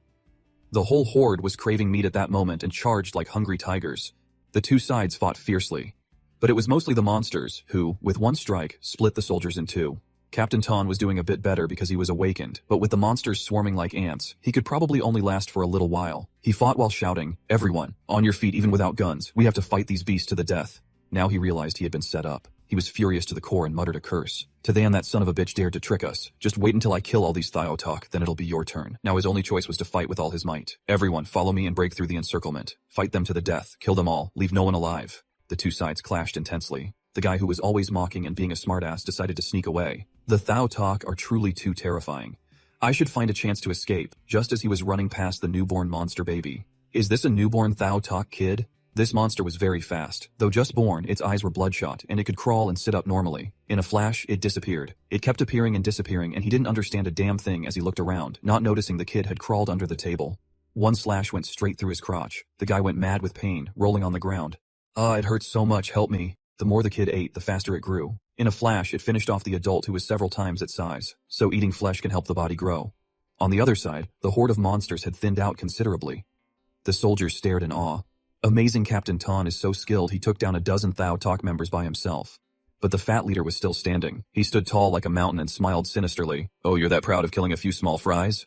The whole horde was craving meat at that moment and charged like hungry tigers. The two sides fought fiercely. But it was mostly the monsters who, with one strike, split the soldiers in two. Captain Ton was doing a bit better because he was awakened, but with the monsters swarming like ants, he could probably only last for a little while. He fought while shouting, "Everyone, on your feet even without guns, we have to fight these beasts to the death." Now he realized he had been set up. He was furious to the core and muttered a curse. "Tithan, that son of a bitch dared to trick us. Just wait until I kill all these Thiotalk, then it'll be your turn." Now his only choice was to fight with all his might. "Everyone, follow me and break through the encirclement. Fight them to the death. Kill them all. Leave no one alive." The two sides clashed intensely. The guy who was always mocking and being a smartass decided to sneak away. The Thiotalk are truly too terrifying. I should find a chance to escape, just as he was running past the newborn monster baby. Is this a newborn Thiotalk kid? This monster was very fast. Though just born, its eyes were bloodshot, and it could crawl and sit up normally. In a flash, it disappeared. It kept appearing and disappearing, and he didn't understand a damn thing as he looked around, not noticing the kid had crawled under the table. One slash went straight through his crotch. The guy went mad with pain, rolling on the ground. It hurts so much, help me." The more the kid ate, the faster it grew. In a flash, it finished off the adult who was several times its size, so eating flesh can help the body grow. On the other side, the horde of monsters had thinned out considerably. The soldiers stared in awe. Amazing Captain Ton is so skilled he took down a dozen Thiotalk members by himself. But the fat leader was still standing. He stood tall like a mountain and smiled sinisterly. "Oh, you're that proud of killing a few small fries?"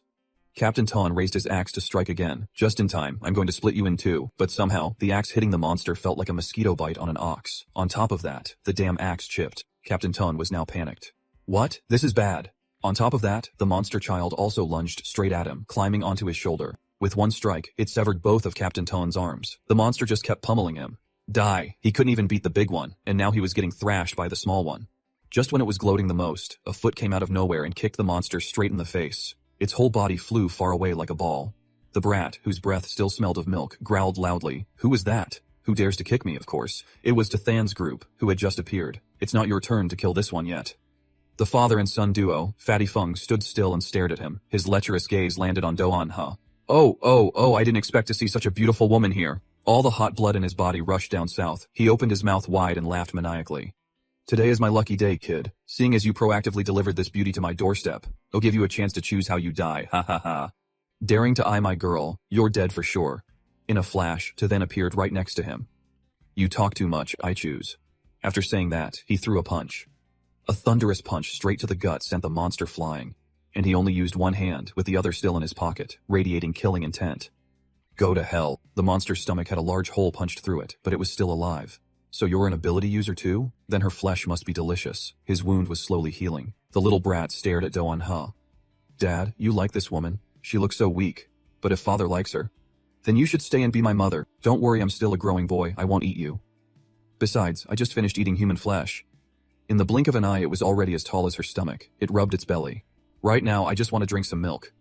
Captain Ton raised his axe to strike again. "Just in time, I'm going to split you in two." But somehow, the axe hitting the monster felt like a mosquito bite on an ox. On top of that, the damn axe chipped. Captain Ton was now panicked. "What? This is bad." On top of that, the monster child also lunged straight at him, climbing onto his shoulder. With one strike, it severed both of Captain Ton's arms. The monster just kept pummeling him. Die. He couldn't even beat the big one, and now he was getting thrashed by the small one. Just when it was gloating the most, a foot came out of nowhere and kicked the monster straight in the face. Its whole body flew far away like a ball. The brat, whose breath still smelled of milk, growled loudly. "Who was that? Who dares to kick me, of course?" It was Tithan's group, who had just appeared. "It's not your turn to kill this one yet." The father and son duo, Fatty Feng, stood still and stared at him. His lecherous gaze landed on Do-an-ha. Oh, I didn't expect to see such a beautiful woman here." All the hot blood in his body rushed down south. He opened his mouth wide and laughed maniacally. "Today is my lucky day, kid. Seeing as you proactively delivered this beauty to my doorstep, I'll give you a chance to choose how you die, ha ha ha. Daring to eye my girl, you're dead for sure." In a flash, Tithan appeared right next to him. "You talk too much, I choose." After saying that, he threw a punch. A thunderous punch straight to the gut sent the monster flying, and he only used one hand, with the other still in his pocket, radiating killing intent. Go to hell. The monster's stomach had a large hole punched through it, but it was still alive. "So you're an ability user too? Then her flesh must be delicious." His wound was slowly healing. The little brat stared at Do-an-ha. "Dad, you like this woman? She looks so weak. But if father likes her, then you should stay and be my mother. Don't worry, I'm still a growing boy, I won't eat you. Besides, I just finished eating human flesh." In the blink of an eye, it was already as tall as her stomach. It rubbed its belly. "Right now, I just want to drink some milk."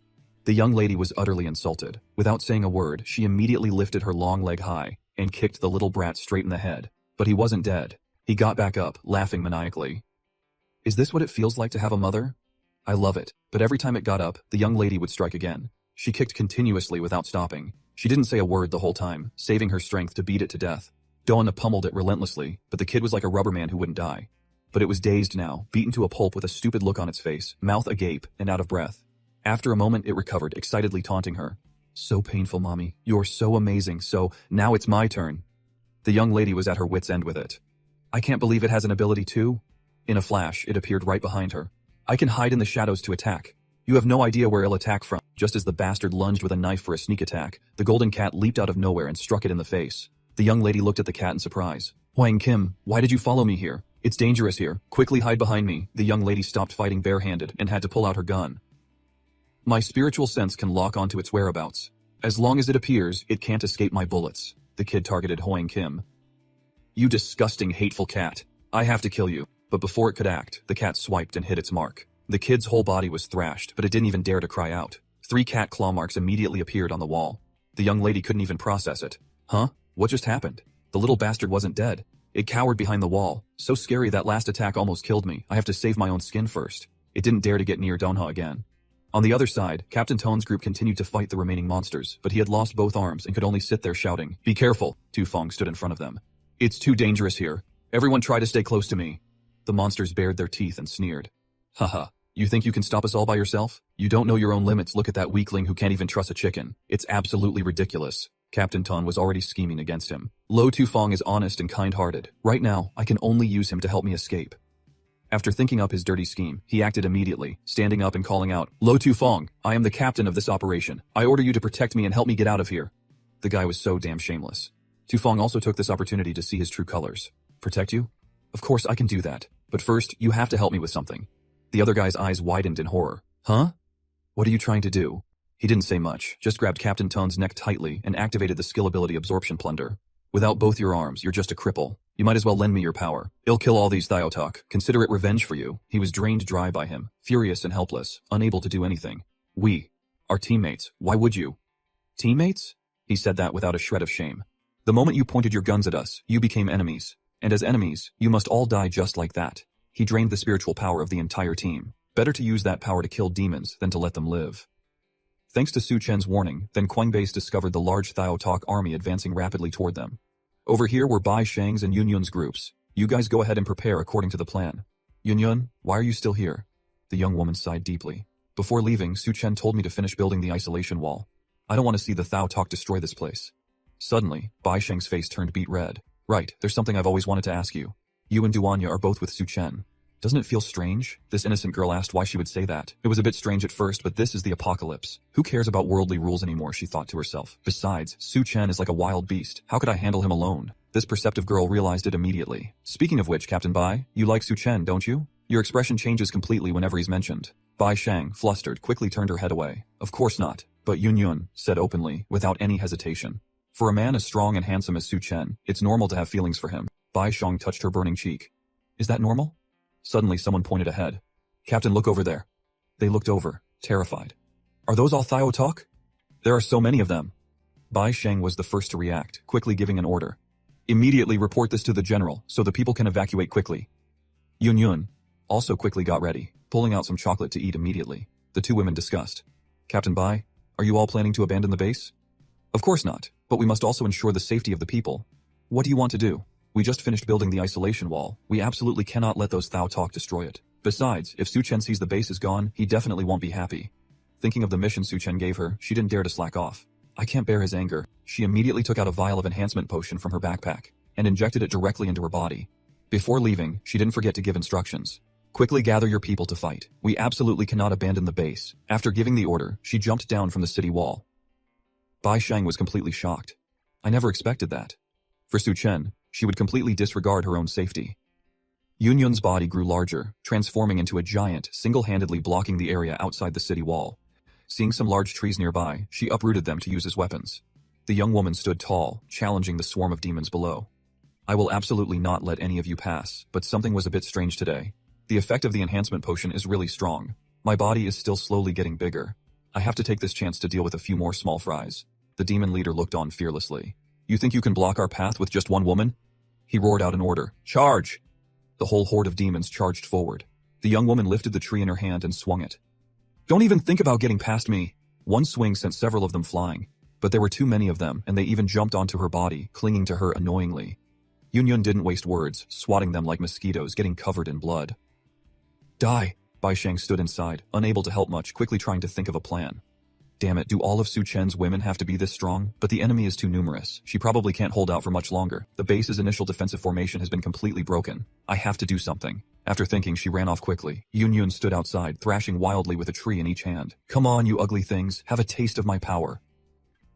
The young lady was utterly insulted. Without saying a word, she immediately lifted her long leg high and kicked the little brat straight in the head. But he wasn't dead. He got back up, laughing maniacally. "Is this what it feels like to have a mother? I love it." But every time it got up, the young lady would strike again. She kicked continuously without stopping. She didn't say a word the whole time, saving her strength to beat it to death. Do-an-ha pummeled it relentlessly, but the kid was like a rubber man who wouldn't die. But it was dazed now, beaten to a pulp with a stupid look on its face, mouth agape, and out of breath. After a moment, it recovered, excitedly taunting her. "So painful, Mommy. You're so amazing, so now it's my turn." The young lady was at her wit's end with it. "I can't believe it has an ability too." In a flash, it appeared right behind her. "I can hide in the shadows to attack. You have no idea where it'll attack from." Just as the bastard lunged with a knife for a sneak attack, the golden cat leaped out of nowhere and struck it in the face. The young lady looked at the cat in surprise. "Hwang Kim, why did you follow me here? It's dangerous here. Quickly hide behind me." The young lady stopped fighting barehanded and had to pull out her gun. "My spiritual sense can lock onto its whereabouts. As long as it appears, it can't escape my bullets." The kid targeted Hwang Kim. "You disgusting, hateful cat. I have to kill you." But before it could act, the cat swiped and hit its mark. The kid's whole body was thrashed, but it didn't even dare to cry out. 3 cat claw marks immediately appeared on the wall. The young lady couldn't even process it. Huh? What just happened? The little bastard wasn't dead. It cowered behind the wall. "So scary, that last attack almost killed me. I have to save my own skin first." It didn't dare to get near Do-an-ha again. On the other side, Captain Tone's group continued to fight the remaining monsters, but he had lost both arms and could only sit there shouting, "Be careful!" Tufong stood in front of them. "It's too dangerous here. Everyone try to stay close to me." The monsters bared their teeth and sneered. "Haha, you think you can stop us all by yourself? You don't know your own limits. Look at that weakling who can't even trust a chicken. It's absolutely ridiculous." Captain Ton was already scheming against him. Lo Tufong is honest and kind-hearted. Right now, I can only use him to help me escape. After thinking up his dirty scheme, he acted immediately, standing up and calling out, "Lo Tufong, I am the captain of this operation. I order you to protect me and help me get out of here." The guy was so damn shameless. Tufong also took this opportunity to see his true colors. "Protect you? Of course I can do that. But first, you have to help me with something." The other guy's eyes widened in horror. "Huh? What are you trying to do?" He didn't say much, just grabbed Captain Tone's neck tightly and activated the skill ability Absorption Plunder. "Without both your arms, you're just a cripple. You might as well lend me your power. It'll kill all these Thiotalk. Consider it revenge for you." He was drained dry by him, furious and helpless, unable to do anything. "We are teammates. Why would you?" "Teammates?" He said that without a shred of shame. "The moment you pointed your guns at us, you became enemies. And as enemies, you must all die just like that." He drained the spiritual power of the entire team. Better to use that power to kill demons than to let them live. Thanks to Su Chen's warning, then Quangbase discovered the large Thiotalk army advancing rapidly toward them. Over here were Bai Shang's and Yunyun's groups. "You guys go ahead and prepare according to the plan." "Yunyun, why are you still here?" The young woman sighed deeply. "Before leaving, Su Chen told me to finish building the isolation wall. I don't want to see the Thiotalk destroy this place." Suddenly, Bai Shang's face turned beet red. "Right, there's something I've always wanted to ask you. You and Duanya are both with Su Chen. Doesn't it feel strange?" This innocent girl asked why she would say that. It was a bit strange at first, but this is the apocalypse. Who cares about worldly rules anymore, she thought to herself. Besides, Su Chen is like a wild beast. How could I handle him alone? This perceptive girl realized it immediately. "Speaking of which, Captain Bai, you like Su Chen, don't you? Your expression changes completely whenever he's mentioned." Bai Shang, flustered, quickly turned her head away. "Of course not." But Yunyun said openly, without any hesitation. "For a man as strong and handsome as Su Chen, it's normal to have feelings for him." Bai Shang touched her burning cheek. "Is that normal?" Suddenly someone pointed ahead. "Captain, look over there." They looked over, terrified. "Are those all Thiotalk? There are so many of them." Bai Shang was the first to react, quickly giving an order. "Immediately report this to the general, so the people can evacuate quickly." Yunyun also quickly got ready, pulling out some chocolate to eat immediately. The two women discussed. "Captain Bai, are you all planning to abandon the base?" "Of course not, but we must also ensure the safety of the people." "What do you want to do?" "We just finished building the isolation wall. We absolutely cannot let those Thiotalk destroy it. Besides, if Su Chen sees the base is gone, he definitely won't be happy." Thinking of the mission Su Chen gave her, she didn't dare to slack off. "I can't bear his anger." She immediately took out a vial of enhancement potion from her backpack and injected it directly into her body. Before leaving, she didn't forget to give instructions. "Quickly gather your people to fight. We absolutely cannot abandon the base." After giving the order, she jumped down from the city wall. Bai Shang was completely shocked. "I never expected that." For Su Chen, she would completely disregard her own safety. Yunyun's body grew larger, transforming into a giant, single-handedly blocking the area outside the city wall. Seeing some large trees nearby, she uprooted them to use as weapons. The young woman stood tall, challenging the swarm of demons below. "I will absolutely not let any of you pass, but something was a bit strange today. The effect of the enhancement potion is really strong. My body is still slowly getting bigger. I have to take this chance to deal with a few more small fries." The demon leader looked on fearlessly. "You think you can block our path with just one woman?" He roared out an order. "Charge!" The whole horde of demons charged forward. The young woman lifted the tree in her hand and swung it. "Don't even think about getting past me." One swing sent several of them flying, but there were too many of them and they even jumped onto her body, clinging to her annoyingly. Yunyun didn't waste words, swatting them like mosquitoes getting covered in blood. "Die!" Bai Shang stood inside, unable to help much, quickly trying to think of a plan. Damn it, do all of Su Chen's women have to be this strong? But the enemy is too numerous. She probably can't hold out for much longer. The base's initial defensive formation has been completely broken. I have to do something. After thinking, she ran off quickly. Yunyun stood outside, thrashing wildly with a tree in each hand. "Come on, you ugly things. Have a taste of my power."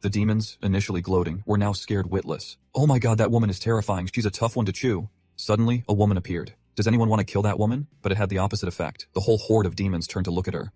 The demons, initially gloating, were now scared witless. "Oh my god, that woman is terrifying. She's a tough one to chew." Suddenly, a woman appeared. Does anyone want to kill that woman? But it had the opposite effect. The whole horde of demons turned to look at her.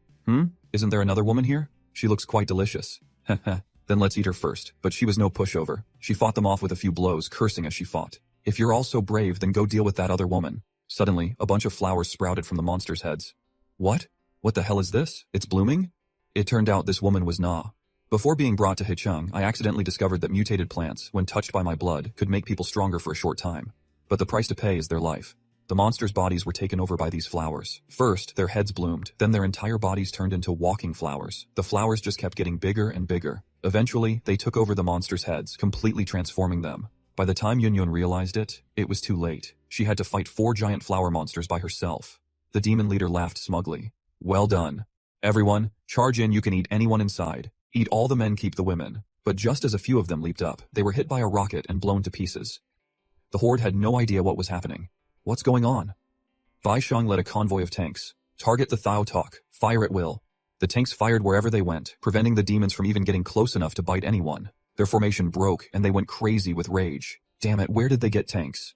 Isn't there another woman here? She looks quite delicious." "Heh. Then let's eat her first." But she was no pushover. She fought them off with a few blows, cursing as she fought. "If you're all so brave, then go deal with that other woman." Suddenly, a bunch of flowers sprouted from the monsters' heads. "What? What the hell is this? It's blooming?" It turned out this woman was Na. Before being brought to Hechung, I accidentally discovered that mutated plants, when touched by my blood, could make people stronger for a short time. But the price to pay is their life. The monsters' bodies were taken over by these flowers. First, their heads bloomed, then their entire bodies turned into walking flowers. The flowers just kept getting bigger and bigger. Eventually, they took over the monsters' heads, completely transforming them. By the time Yunyun realized it, it was too late. She had to fight 4 giant flower monsters by herself. The demon leader laughed smugly. Well done. Everyone, charge in, you can eat anyone inside. Eat all the men, keep the women. But just as a few of them leaped up, they were hit by a rocket and blown to pieces. The horde had no idea what was happening. What's going on? Vaishang led a convoy of tanks. Target the Thao Talk. Fire at will. The tanks fired wherever they went, preventing the demons from even getting close enough to bite anyone. Their formation broke, and they went crazy with rage. Damn it, where did they get tanks?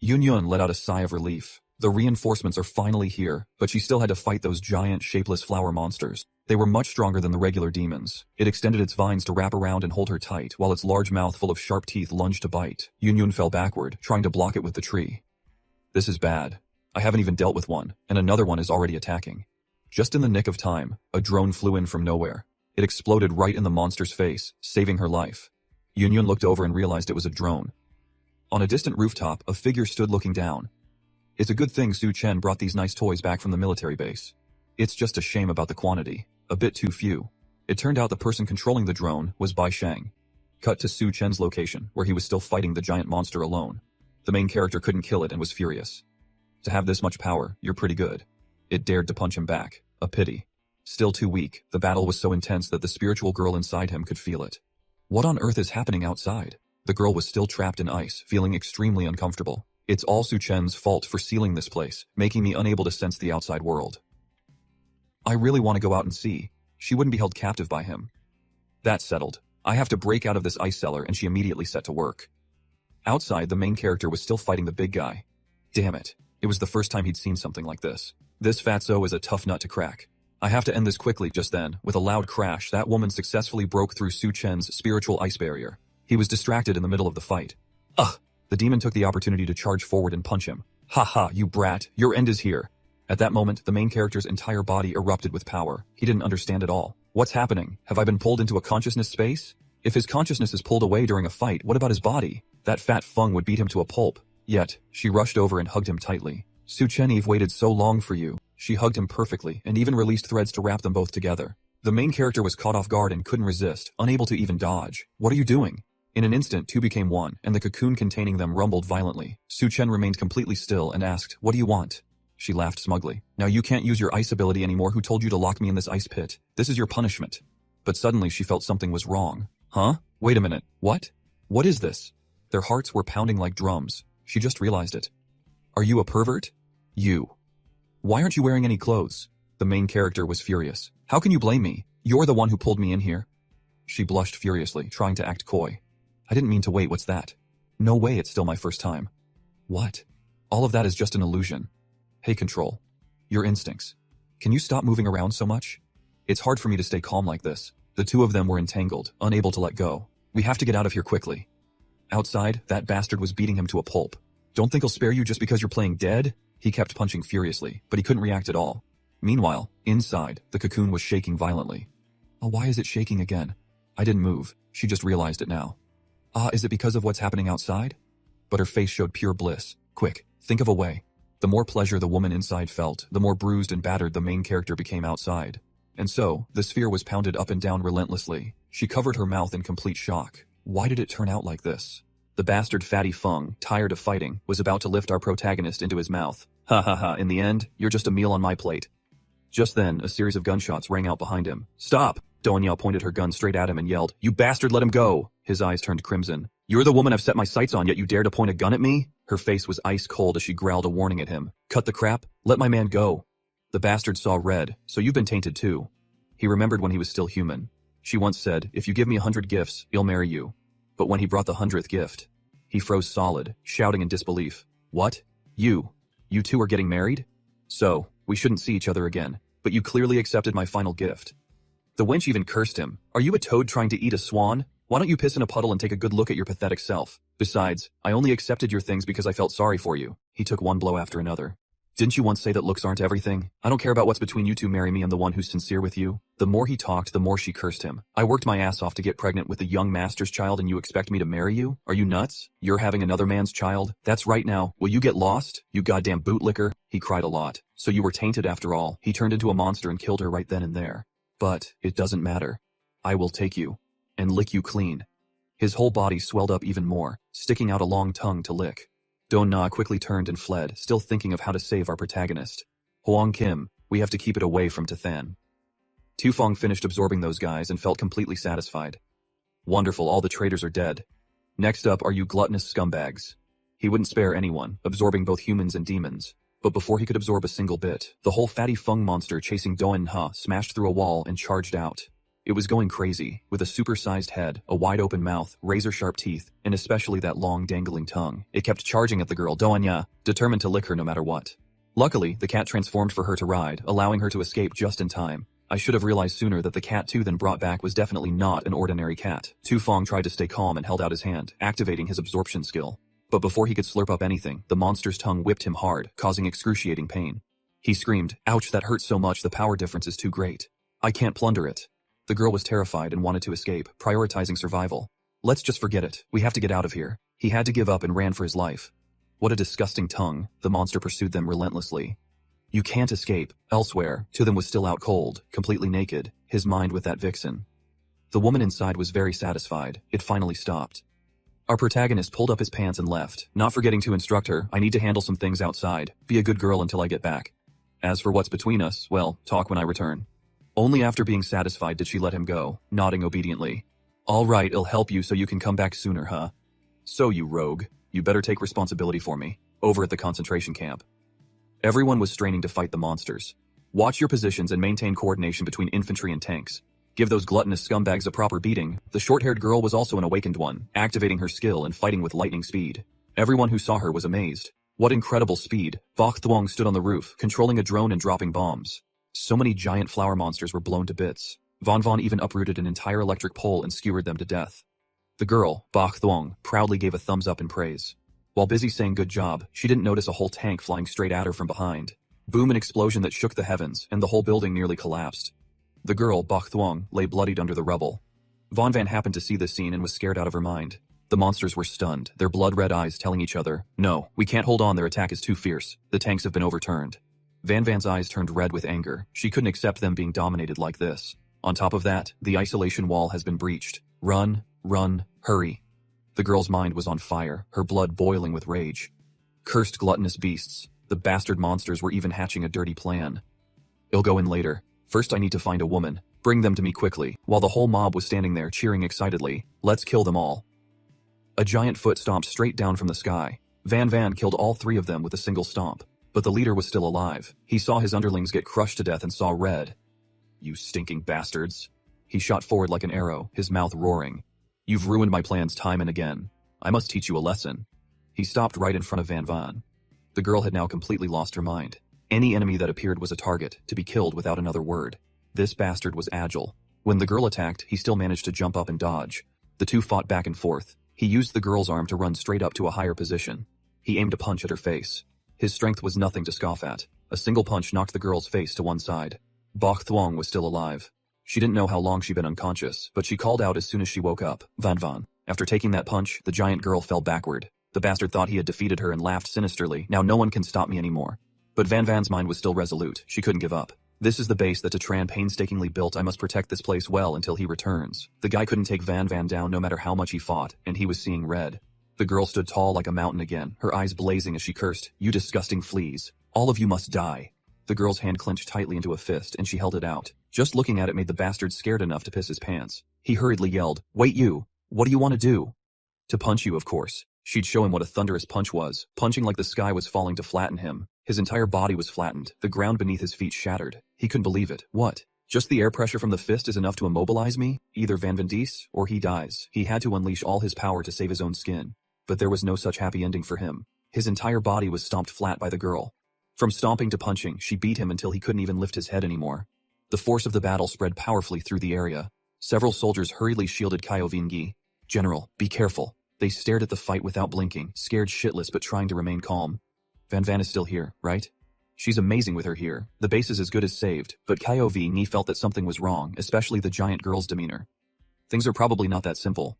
Yunyun let out a sigh of relief. The reinforcements are finally here, but she still had to fight those giant, shapeless flower monsters. They were much stronger than the regular demons. It extended its vines to wrap around and hold her tight, while its large mouth full of sharp teeth lunged to bite. Yunyun fell backward, trying to block it with the tree. This is bad. I haven't even dealt with one, and another one is already attacking. Just in the nick of time, a drone flew in from nowhere. It exploded right in the monster's face, saving her life. Yunyun looked over and realized it was a drone. On a distant rooftop, a figure stood looking down. It's a good thing Su Chen brought these nice toys back from the military base. It's just a shame about the quantity. A bit too few. It turned out the person controlling the drone was Bai Shang. Cut to Su Chen's location, where he was still fighting the giant monster alone. The main character couldn't kill it and was furious. To have this much power, you're pretty good. It dared to punch him back. A pity. Still too weak, the battle was so intense that the spiritual girl inside him could feel it. What on earth is happening outside? The girl was still trapped in ice, feeling extremely uncomfortable. It's all Su Chen's fault for sealing this place, making me unable to sense the outside world. I really want to go out and see. She wouldn't be held captive by him. That's settled. I have to break out of this ice cellar, and she immediately set to work. Outside, the main character was still fighting the big guy. Damn it. It was the first time he'd seen something like this. This fatso is a tough nut to crack. I have to end this quickly. Just then, with a loud crash, that woman successfully broke through Su Chen's spiritual ice barrier. He was distracted in the middle of the fight. Ugh! The demon took the opportunity to charge forward and punch him. Ha ha, you brat, your end is here. At that moment, the main character's entire body erupted with power. He didn't understand at all. What's happening? Have I been pulled into a consciousness space? If his consciousness is pulled away during a fight, what about his body? That fat Feng would beat him to a pulp. Yet, she rushed over and hugged him tightly. Su Chen, Eve waited so long for you. She hugged him perfectly and even released threads to wrap them both together. The main character was caught off guard and couldn't resist, unable to even dodge. What are you doing? In an instant, 2 became 1, and the cocoon containing them rumbled violently. Su Chen remained completely still and asked, "What do you want?" She laughed smugly. "Now you can't use your ice ability anymore. Who told you to lock me in this ice pit? This is your punishment." But suddenly she felt something was wrong. Huh? Wait a minute. What? What is this? Their hearts were pounding like drums. She just realized it. Are you a pervert? You. Why aren't you wearing any clothes? The main character was furious. How can you blame me? You're the one who pulled me in here. She blushed furiously, trying to act coy. I didn't mean to wait, what's that? No way, it's still my first time. What? All of that is just an illusion. Hey, Control. Your instincts. Can you stop moving around so much? It's hard for me to stay calm like this. The two of them were entangled, unable to let go. We have to get out of here quickly. Outside, that bastard was beating him to a pulp. Don't think I'll spare you just because you're playing dead? He kept punching furiously, but he couldn't react at all. Meanwhile, inside, the cocoon was shaking violently. Oh, why is it shaking again? I didn't move. She just realized it now. Is it because of what's happening outside? But her face showed pure bliss. Quick, think of a way. The more pleasure the woman inside felt, the more bruised and battered the main character became outside. And so, the sphere was pounded up and down relentlessly. She covered her mouth in complete shock. Why did it turn out like this? The bastard fatty Feng, tired of fighting, was about to lift our protagonist into his mouth. Ha ha ha, in the end, you're just a meal on my plate. Just then, a series of gunshots rang out behind him. Stop! Donyao pointed her gun straight at him and yelled, You bastard, let him go! His eyes turned crimson. You're the woman I've set my sights on, yet you dare to point a gun at me? Her face was ice cold as she growled a warning at him. Cut the crap, let my man go. The bastard saw red, so you've been tainted too. He remembered when he was still human. She once said, if you give me 100 gifts, I'll marry you. But when he brought the 100th gift, he froze solid, shouting in disbelief. What? You two are getting married? So, we shouldn't see each other again, but you clearly accepted my final gift. The wench even cursed him. Are you a toad trying to eat a swan? Why don't you piss in a puddle and take a good look at your pathetic self? Besides, I only accepted your things because I felt sorry for you. He took one blow after another. Didn't you once say that looks aren't everything? I don't care about what's between you two, marry me, I'm the one who's sincere with you. The more he talked, the more she cursed him. I worked my ass off to get pregnant with the young master's child and you expect me to marry you? Are you nuts? You're having another man's child? That's right now. Will you get lost? You goddamn bootlicker. He cried a lot. So you were tainted after all. He turned into a monster and killed her right then and there. But it doesn't matter. I will take you and lick you clean. His whole body swelled up even more, sticking out a long tongue to lick. Don Na quickly turned and fled, still thinking of how to save our protagonist. Huang Kim, we have to keep it away from Tathan. Tufong finished absorbing those guys and felt completely satisfied. Wonderful, all the traitors are dead. Next up are you gluttonous scumbags. He wouldn't spare anyone, absorbing both humans and demons. But before he could absorb a single bit, the whole fatty Feng monster chasing Doan Ha smashed through a wall and charged out. It was going crazy, with a super-sized head, a wide-open mouth, razor-sharp teeth, and especially that long dangling tongue. It kept charging at the girl Doanya, determined to lick her no matter what. Luckily, the cat transformed for her to ride, allowing her to escape just in time. I should have realized sooner that the cat Tu then brought back was definitely not an ordinary cat. Tu Fong tried to stay calm and held out his hand, activating his absorption skill. But before he could slurp up anything, the monster's tongue whipped him hard, causing excruciating pain. He screamed, "Ouch, that hurts so much, the power difference is too great. I can't plunder it." The girl was terrified and wanted to escape, prioritizing survival. Let's just forget it. We have to get out of here. He had to give up and ran for his life. What a disgusting tongue. The monster pursued them relentlessly. You can't escape. Elsewhere, To them was still out cold, completely naked, his mind with that vixen. The woman inside was very satisfied. It finally stopped. Our protagonist pulled up his pants and left, not forgetting to instruct her, I need to handle some things outside. Be a good girl until I get back. As for what's between us, well, talk when I return. Only after being satisfied did she let him go, nodding obediently. All right, it'll help you so you can come back sooner, huh? So you rogue, you better take responsibility for me, over at the concentration camp. Everyone was straining to fight the monsters. Watch your positions and maintain coordination between infantry and tanks. Give those gluttonous scumbags a proper beating. The short-haired girl was also an awakened one, activating her skill and fighting with lightning speed. Everyone who saw her was amazed. What incredible speed. Bok Thuong stood on the roof, controlling a drone and dropping bombs. So many giant flower monsters were blown to bits. Von Von even uprooted an entire electric pole and skewered them to death. The girl, Bok Thuong, proudly gave a thumbs up in praise. While busy saying good job, she didn't notice a whole tank flying straight at her from behind. Boom, an explosion that shook the heavens, and the whole building nearly collapsed. The girl, Bok Thuong, lay bloodied under the rubble. Von Van happened to see this scene and was scared out of her mind. The monsters were stunned, their blood-red eyes telling each other, "No, we can't hold on, their attack is too fierce. The tanks have been overturned." Van Van's eyes turned red with anger. She couldn't accept them being dominated like this. On top of that, the isolation wall has been breached. Run, run, hurry. The girl's mind was on fire, her blood boiling with rage. Cursed gluttonous beasts. The bastard monsters were even hatching a dirty plan. I'll go in later. First I need to find a woman. Bring them to me quickly. While the whole mob was standing there cheering excitedly, let's kill them all. A giant foot stomped straight down from the sky. Van Van killed all three of them with a single stomp. But the leader was still alive. He saw his underlings get crushed to death and saw red. You stinking bastards. He shot forward like an arrow, his mouth roaring. You've ruined my plans time and again. I must teach you a lesson. He stopped right in front of Van Van. The girl had now completely lost her mind. Any enemy that appeared was a target, to be killed without another word. This bastard was agile. When the girl attacked, he still managed to jump up and dodge. The two fought back and forth. He used the girl's arm to run straight up to a higher position. He aimed a punch at her face. His strength was nothing to scoff at. A single punch knocked the girl's face to one side. Bok Thuong was still alive. She didn't know how long she'd been unconscious, but she called out as soon as she woke up, Van Van. After taking that punch, the giant girl fell backward. The bastard thought he had defeated her and laughed sinisterly. Now no one can stop me anymore. But Van Van's mind was still resolute. She couldn't give up. This is the base that Tatran painstakingly built. I must protect this place well until he returns. The guy couldn't take Van Van down no matter how much he fought, and he was seeing red. The girl stood tall like a mountain again, her eyes blazing as she cursed, "You disgusting fleas. All of you must die." The girl's hand clenched tightly into a fist, and she held it out. Just looking at it made the bastard scared enough to piss his pants. He hurriedly yelled, "Wait you! What do you want to do?" "To punch you, of course." She'd show him what a thunderous punch was, punching like the sky was falling to flatten him. His entire body was flattened, the ground beneath his feet shattered. He couldn't believe it. What? Just the air pressure from the fist is enough to immobilize me? Either Van Vendis, or he dies. He had to unleash all his power to save his own skin. But there was no such happy ending for him. His entire body was stomped flat by the girl. From stomping to punching, she beat him until he couldn't even lift his head anymore. The force of the battle spread powerfully through the area. Several soldiers hurriedly shielded Kyovingi. "General, be careful." They stared at the fight without blinking, scared shitless but trying to remain calm. "Van Van is still here, right?" She's amazing with her here. The base is as good as saved, but Kyov Ni felt that something was wrong, especially the giant girl's demeanor. Things are probably not that simple.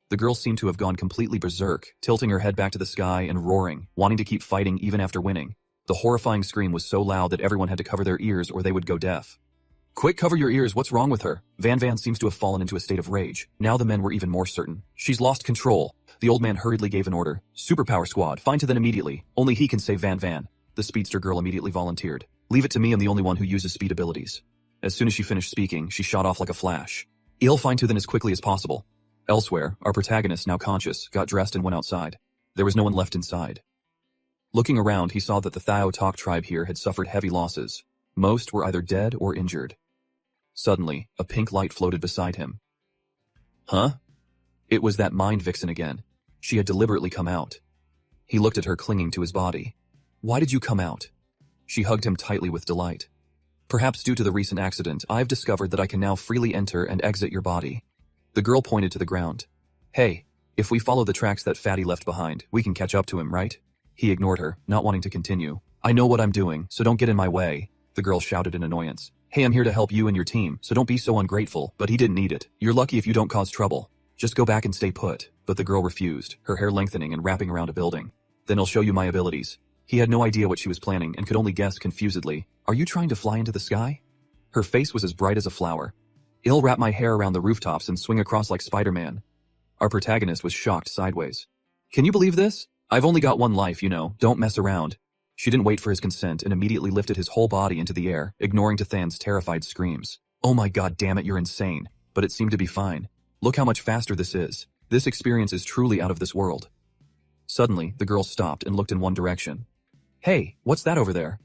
The girl seemed to have gone completely berserk, tilting her head back to the sky and roaring, wanting to keep fighting even after winning. The horrifying scream was so loud that everyone had to cover their ears or they would go deaf. Quick, cover your ears, what's wrong with her? Van Van seems to have fallen into a state of rage. Now the men were even more certain. She's lost control. The old man hurriedly gave an order. Superpower squad, find Tyrant immediately. Only he can save Van Van. The speedster girl immediately volunteered. Leave it to me, I'm the only one who uses speed abilities. As soon as she finished speaking, she shot off like a flash. I'll find Tyrant as quickly as possible. Elsewhere, our protagonist, now conscious, got dressed and went outside. There was no one left inside. Looking around, he saw that the Thao Tok tribe here had suffered heavy losses. Most were either dead or injured. Suddenly, a pink light floated beside him. Huh? It was that mind vixen again. She had deliberately come out. He looked at her clinging to his body. Why did you come out? She hugged him tightly with delight. Perhaps due to the recent accident, I've discovered that I can now freely enter and exit your body. The girl pointed to the ground. Hey, if we follow the tracks that Fatty left behind, we can catch up to him, right? He ignored her, not wanting to continue. I know what I'm doing, so don't get in my way, the girl shouted in annoyance. Hey, I'm here to help you and your team, so don't be so ungrateful, but he didn't need it. You're lucky if you don't cause trouble. Just go back and stay put. But the girl refused, her hair lengthening and wrapping around a building. Then I'll show you my abilities. He had no idea what she was planning and could only guess confusedly. Are you trying to fly into the sky? Her face was as bright as a flower. I'll wrap my hair around the rooftops and swing across like Spider-Man. Our protagonist was shocked sideways. Can you believe this? I've only got one life, you know, don't mess around. She didn't wait for his consent and immediately lifted his whole body into the air, ignoring Tathan's terrified screams. Oh my god damn it, you're insane. But it seemed to be fine. Look how much faster this is. This experience is truly out of this world. Suddenly, the girl stopped and looked in one direction. Hey, what's that over there?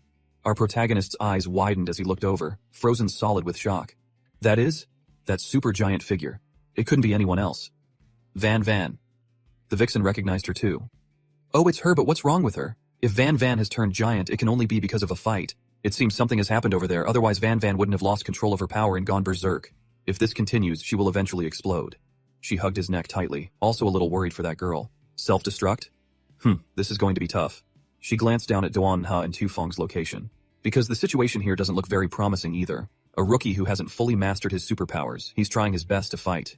Our protagonist's eyes widened as he looked over, frozen solid with shock. That super giant figure. It couldn't be anyone else. Van Van. The vixen recognized her too. Oh, it's her, but what's wrong with her? If Van Van has turned giant, it can only be because of a fight. It seems something has happened over there, otherwise Van Van wouldn't have lost control of her power and gone berserk. If this continues, she will eventually explode. She hugged his neck tightly, also a little worried for that girl. Self-destruct? This is going to be tough. She glanced down at Duan Ha and Tufong's location. Because the situation here doesn't look very promising either. A rookie who hasn't fully mastered his superpowers, he's trying his best to fight.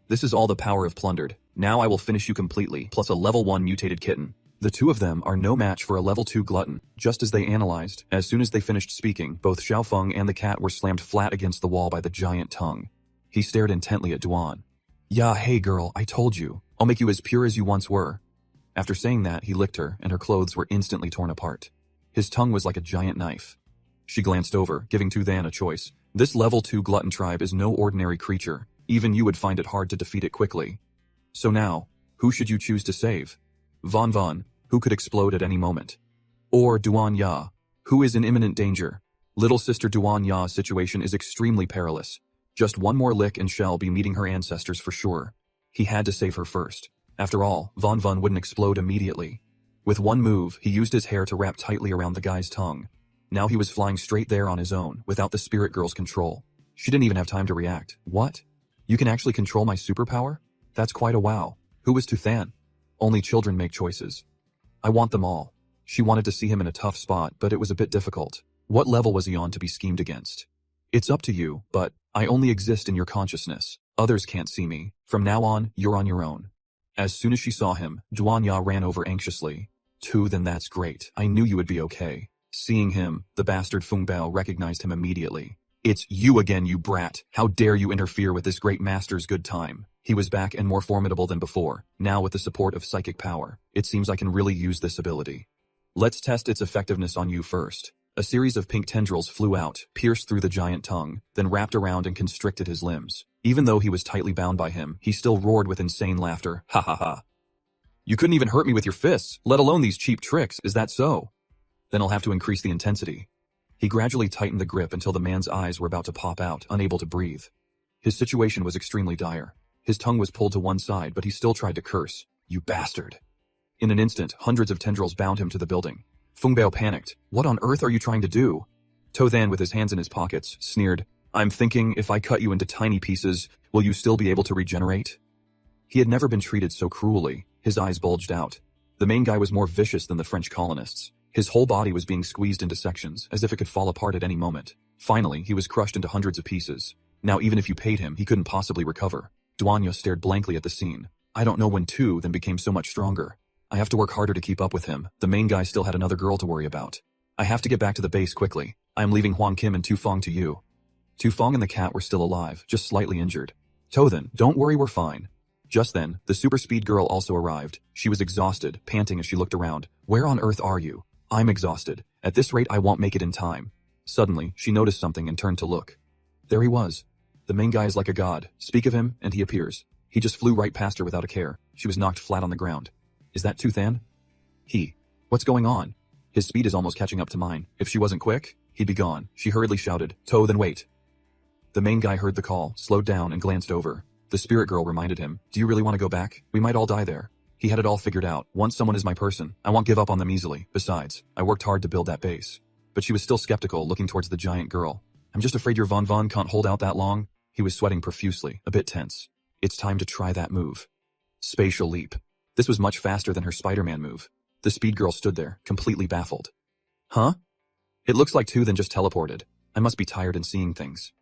This is all the power of Plundered. Now I will finish you completely, plus a level 1 mutated kitten. The two of them are no match for a level 2 glutton, just as they analyzed. As soon as they finished speaking, both Xiaofeng and the cat were slammed flat against the wall by the giant tongue. He stared intently at Duan. Yeah, hey girl, I told you. I'll make you as pure as you once were. After saying that, he licked her, and her clothes were instantly torn apart. His tongue was like a giant knife. She glanced over, giving Tuthan a choice. This level 2 glutton tribe is no ordinary creature. Even you would find it hard to defeat it quickly. So now, who should you choose to save? Van Van, who could explode at any moment. Or Duan Ya, who is in imminent danger. Little sister Duan Ya's situation is extremely perilous. Just one more lick and she'll be meeting her ancestors for sure. He had to save her first. After all, Van Van wouldn't explode immediately. With one move, he used his hair to wrap tightly around the guy's tongue. Now he was flying straight there on his own, without the spirit girl's control. She didn't even have time to react. What? You can actually control my superpower? That's quite a wow. Who is Tuthan? Only children make choices. I want them all. She wanted to see him in a tough spot, but it was a bit difficult. What level was he on to be schemed against? It's up to you, but I only exist in your consciousness. Others can't see me. From now on, you're on your own. As soon as she saw him, Duan Ya ran over anxiously. Then that's great. I knew you would be okay. Seeing him, the bastard Feng Bao recognized him immediately. It's you again, you brat. How dare you interfere with this great master's good time? He was back and more formidable than before, now with the support of psychic power. It seems I can really use this ability. Let's test its effectiveness on you first. A series of pink tendrils flew out, pierced through the giant tongue, then wrapped around and constricted his limbs. Even though he was tightly bound by him, he still roared with insane laughter. Ha ha ha. You couldn't even hurt me with your fists, let alone these cheap tricks, is that so? Then I'll have to increase the intensity. He gradually tightened the grip until the man's eyes were about to pop out, unable to breathe. His situation was extremely dire. His tongue was pulled to one side, but he still tried to curse. You bastard. In an instant, hundreds of tendrils bound him to the building. Feng Bao panicked. What on earth are you trying to do? Tothan, with his hands in his pockets, sneered. I'm thinking, if I cut you into tiny pieces, will you still be able to regenerate? He had never been treated so cruelly. His eyes bulged out. The main guy was more vicious than the French colonists. His whole body was being squeezed into sections, as if it could fall apart at any moment. Finally, he was crushed into hundreds of pieces. Now even if you paid him, he couldn't possibly recover. Duanya stared blankly at the scene. I don't know when Tu then became so much stronger. I have to work harder to keep up with him. The main guy still had another girl to worry about. I have to get back to the base quickly. I am leaving Huang Kim and Tu Fong to you. Tu Fong and the cat were still alive, just slightly injured. Tothan, don't worry, we're fine. Just then, the super speed girl also arrived. She was exhausted, panting as she looked around. Where on earth are you? I'm exhausted. At this rate I won't make it in time. Suddenly, she noticed something and turned to look. There he was. The main guy is like a god. Speak of him, and he appears. He just flew right past her without a care. She was knocked flat on the ground. Is that Tothan? What's going on? His speed is almost catching up to mine. If she wasn't quick, he'd be gone. She hurriedly shouted, Tothan, wait. The main guy heard the call, slowed down and glanced over. The spirit girl reminded him, do you really want to go back? We might all die there. He had it all figured out. Once someone is my person, I won't give up on them easily. Besides, I worked hard to build that base. But she was still skeptical, looking towards the giant girl. I'm just afraid your Von Von can't hold out that long. He was sweating profusely, a bit tense. It's time to try that move. Spatial leap. This was much faster than her Spider-Man move. The speed girl stood there, completely baffled. Huh? It looks like Tothan just teleported. I must be tired and seeing things.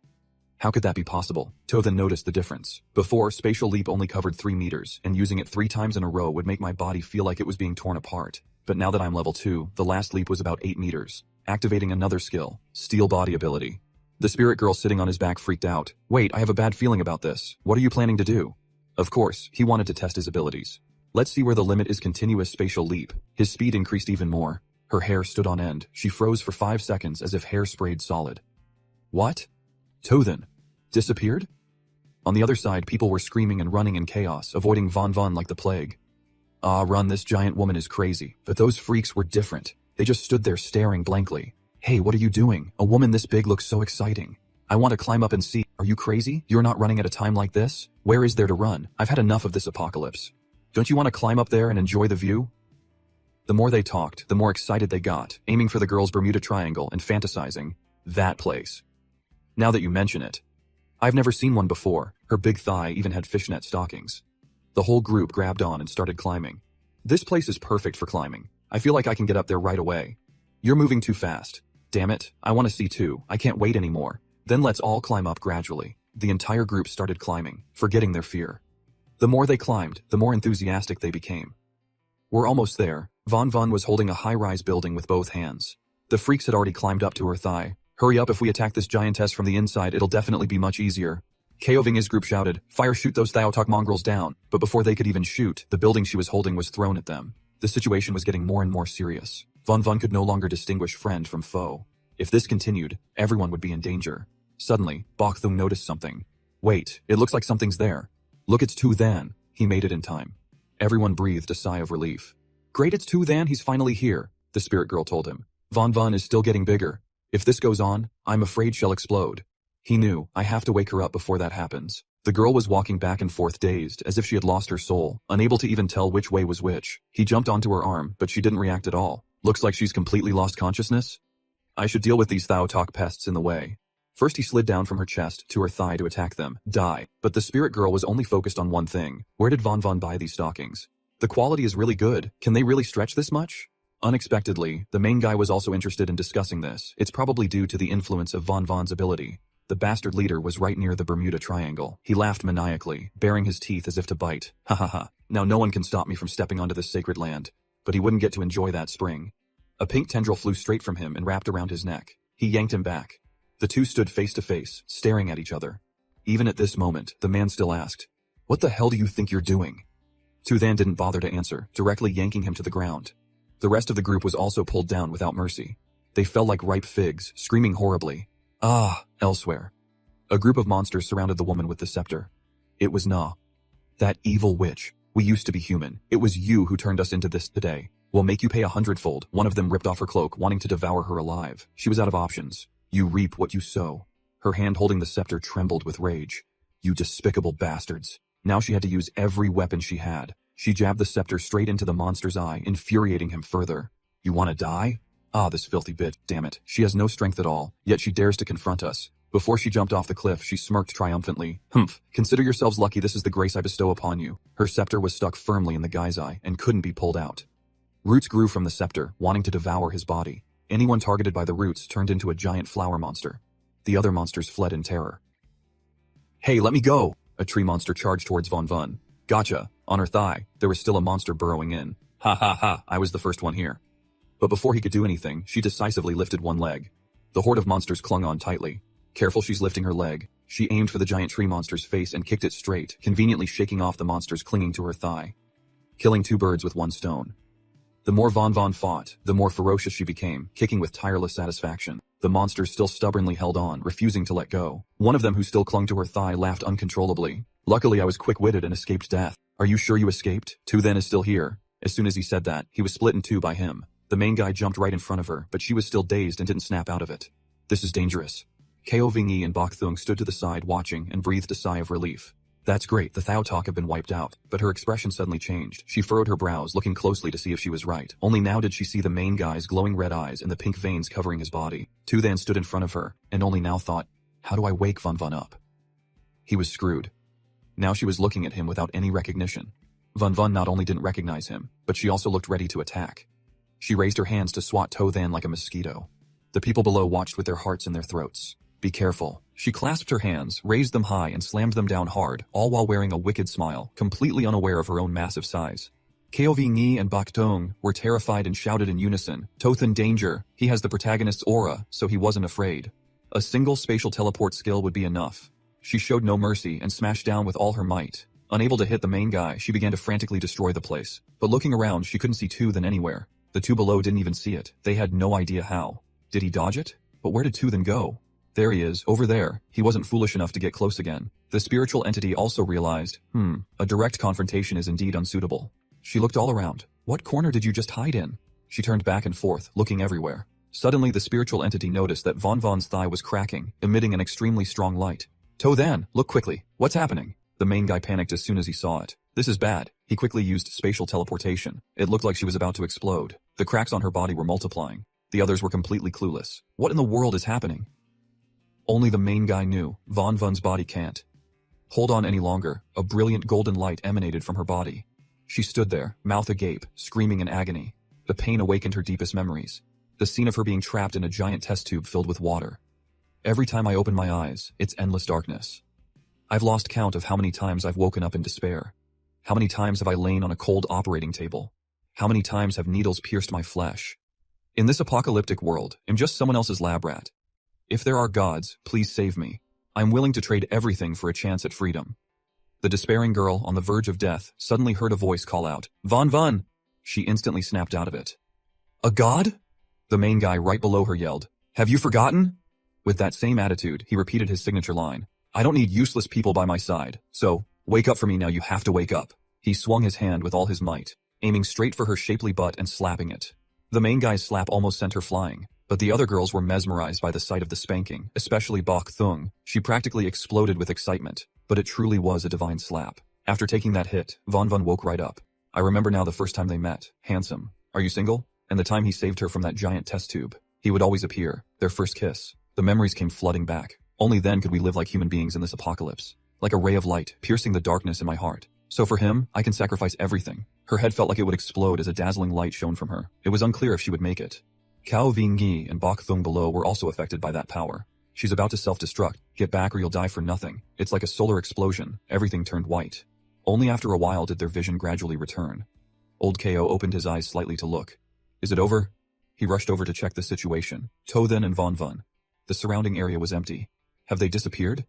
How could that be possible? Tothan noticed the difference. Before, spatial leap only covered 3 meters, and using it 3 times in a row would make my body feel like it was being torn apart. But now that I'm level 2, the last leap was about 8 meters. Activating another skill, steel body ability. The spirit girl sitting on his back freaked out. Wait, I have a bad feeling about this. What are you planning to do? Of course, he wanted to test his abilities. Let's see where the limit is. Continuous spatial leap. His speed increased even more. Her hair stood on end. She froze for 5 seconds as if hair sprayed solid. What? Tothan disappeared? On the other side, people were screaming and running in chaos, avoiding Von Von like the plague. Ah, run, this giant woman is crazy. But those freaks were different. They just stood there staring blankly. Hey, what are you doing? A woman this big looks so exciting. I want to climb up and see. Are you crazy? You're not running at a time like this? Where is there to run? I've had enough of this apocalypse. Don't you want to climb up there and enjoy the view? The more they talked, the more excited they got, aiming for the girl's Bermuda Triangle and fantasizing. That place. Now that you mention it, I've never seen one before. Her big thigh even had fishnet stockings. The whole group grabbed on and started climbing. This place is perfect for climbing. I feel like I can get up there right away. You're moving too fast. Damn it, I want to see too. I can't wait anymore. Then let's all climb up gradually. The entire group started climbing, forgetting their fear. The more they climbed, the more enthusiastic they became. We're almost there. Von Von was holding a high-rise building with both hands. The freaks had already climbed up to her thigh. Hurry up, if we attack this giantess from the inside, it'll definitely be much easier. Keoving's group shouted, fire, shoot those Thiotok mongrels down. But before they could even shoot, the building she was holding was thrown at them. The situation was getting more and more serious. Von Von could no longer distinguish friend from foe. If this continued, everyone would be in danger. Suddenly, Bok Thung noticed something. Wait, it looks like something's there. Look, it's Tothan. He made it in time. Everyone breathed a sigh of relief. Great, it's Tothan, he's finally here, the spirit girl told him. Von Von is still getting bigger. If this goes on, I'm afraid she'll explode. He knew, I have to wake her up before that happens. The girl was walking back and forth dazed, as if she had lost her soul, unable to even tell which way was which. He jumped onto her arm, but she didn't react at all. Looks like she's completely lost consciousness. I should deal with these Thiotok pests in the way. First he slid down from her chest to her thigh to attack them. Die. But the spirit girl was only focused on one thing. Where did Von Von buy these stockings? The quality is really good. Can they really stretch this much? Unexpectedly, the main guy was also interested in discussing this. It's probably due to the influence of Von Von's ability. The bastard leader was right near the Bermuda Triangle. He laughed maniacally, baring his teeth as if to bite. Ha ha ha. Now no one can stop me from stepping onto this sacred land. But he wouldn't get to enjoy that spring. A pink tendril flew straight from him and wrapped around his neck. He yanked him back. The two stood face to face, staring at each other. Even at this moment, the man still asked, "What the hell do you think you're doing?" Tothan didn't bother to answer, directly yanking him to the ground. The rest of the group was also pulled down without mercy. They fell like ripe figs, screaming horribly. Ah, elsewhere. A group of monsters surrounded the woman with the scepter. It was Na. That evil witch. We used to be human. It was you who turned us into this today. We'll make you pay 100-fold. One of them ripped off her cloak, wanting to devour her alive. She was out of options. You reap what you sow. Her hand holding the scepter trembled with rage. You despicable bastards. Now she had to use every weapon she had. She jabbed the scepter straight into the monster's eye, infuriating him further. You want to die? Ah, this filthy bitch, damn it. She has no strength at all, yet she dares to confront us. Before she jumped off the cliff, she smirked triumphantly. Humph, consider yourselves lucky, this is the grace I bestow upon you. Her scepter was stuck firmly in the guy's eye and couldn't be pulled out. Roots grew from the scepter, wanting to devour his body. Anyone targeted by the roots turned into a giant flower monster. The other monsters fled in terror. "Hey, let me go!" A tree monster charged towards Von Von. "Gotcha." On her thigh, there was still a monster burrowing in. "Ha ha ha, I was the first one here." But before he could do anything, she decisively lifted one leg. The horde of monsters clung on tightly. Careful, she's lifting her leg. She aimed for the giant tree monster's face and kicked it straight, conveniently shaking off the monsters clinging to her thigh. Killing two birds with one stone. The more Von Von fought, the more ferocious she became, kicking with tireless satisfaction. The monsters still stubbornly held on, refusing to let go. One of them who still clung to her thigh laughed uncontrollably. "Luckily I was quick-witted and escaped death." "Are you sure you escaped? Tu then is still here." As soon as he said that, he was split in two by him. The main guy jumped right in front of her, but she was still dazed and didn't snap out of it. "This is dangerous." Ko Ving-yi and Bok Thung stood to the side watching and breathed a sigh of relief. That's great, the Thao talk had been wiped out, but her expression suddenly changed. She furrowed her brows, looking closely to see if she was right. Only now did she see the main guy's glowing red eyes and the pink veins covering his body. Tu then stood in front of her, and only now thought, how do I wake Von Von up? He was screwed. Now she was looking at him without any recognition. Von Von not only didn't recognize him, but she also looked ready to attack. She raised her hands to swat To Than like a mosquito. The people below watched with their hearts in their throats. "Be careful." She clasped her hands, raised them high and slammed them down hard, all while wearing a wicked smile, completely unaware of her own massive size. Ko Ving-yi and Bok Thung were terrified and shouted in unison, "To Than danger, he has the protagonist's aura, so he wasn't afraid." A single spatial teleport skill would be enough. She showed no mercy and smashed down with all her might. Unable to hit the main guy, she began to frantically destroy the place. But looking around, she couldn't see Tu Than anywhere. The two below didn't even see it. They had no idea how. Did he dodge it? But where did Tu Than go? There he is, over there. He wasn't foolish enough to get close again. The spiritual entity also realized, a direct confrontation is indeed unsuitable. She looked all around. What corner did you just hide in? She turned back and forth, looking everywhere. Suddenly the spiritual entity noticed that Von Von's thigh was cracking, emitting an extremely strong light. To Than, look quickly. What's happening? The main guy panicked as soon as he saw it. This is bad. He quickly used spatial teleportation. It looked like she was about to explode. The cracks on her body were multiplying. The others were completely clueless. What in the world is happening? Only the main guy knew. Von Von's body can't hold on any longer. A brilliant golden light emanated from her body. She stood there, mouth agape, screaming in agony. The pain awakened her deepest memories. The scene of her being trapped in a giant test tube filled with water. Every time I open my eyes, it's endless darkness. I've lost count of how many times I've woken up in despair. How many times have I lain on a cold operating table? How many times have needles pierced my flesh? In this apocalyptic world, I'm just someone else's lab rat. If there are gods, please save me. I'm willing to trade everything for a chance at freedom. The despairing girl, on the verge of death, suddenly heard a voice call out, "Von Von!" She instantly snapped out of it. "A god?" The main guy right below her yelled, "Have you forgotten?" With that same attitude, he repeated his signature line, "I don't need useless people by my side, so, wake up for me now, you have to wake up." He swung his hand with all his might, aiming straight for her shapely butt and slapping it. The main guy's slap almost sent her flying, but the other girls were mesmerized by the sight of the spanking, especially Bok Thung. She practically exploded with excitement, but it truly was a divine slap. After taking that hit, Von Von woke right up. I remember now the first time they met. Handsome. "Are you single?" And the time he saved her from that giant test tube. He would always appear. Their first kiss. The memories came flooding back. Only then could we live like human beings in this apocalypse. Like a ray of light, piercing the darkness in my heart. So for him, I can sacrifice everything. Her head felt like it would explode as a dazzling light shone from her. It was unclear if she would make it. Ko Ving-yi and Bok Thung below were also affected by that power. She's about to self-destruct. Get back or you'll die for nothing. It's like a solar explosion. Everything turned white. Only after a while did their vision gradually return. Old Ko opened his eyes slightly to look. Is it over? He rushed over to check the situation. To Than and Von Von. The surrounding area was empty. Have they disappeared?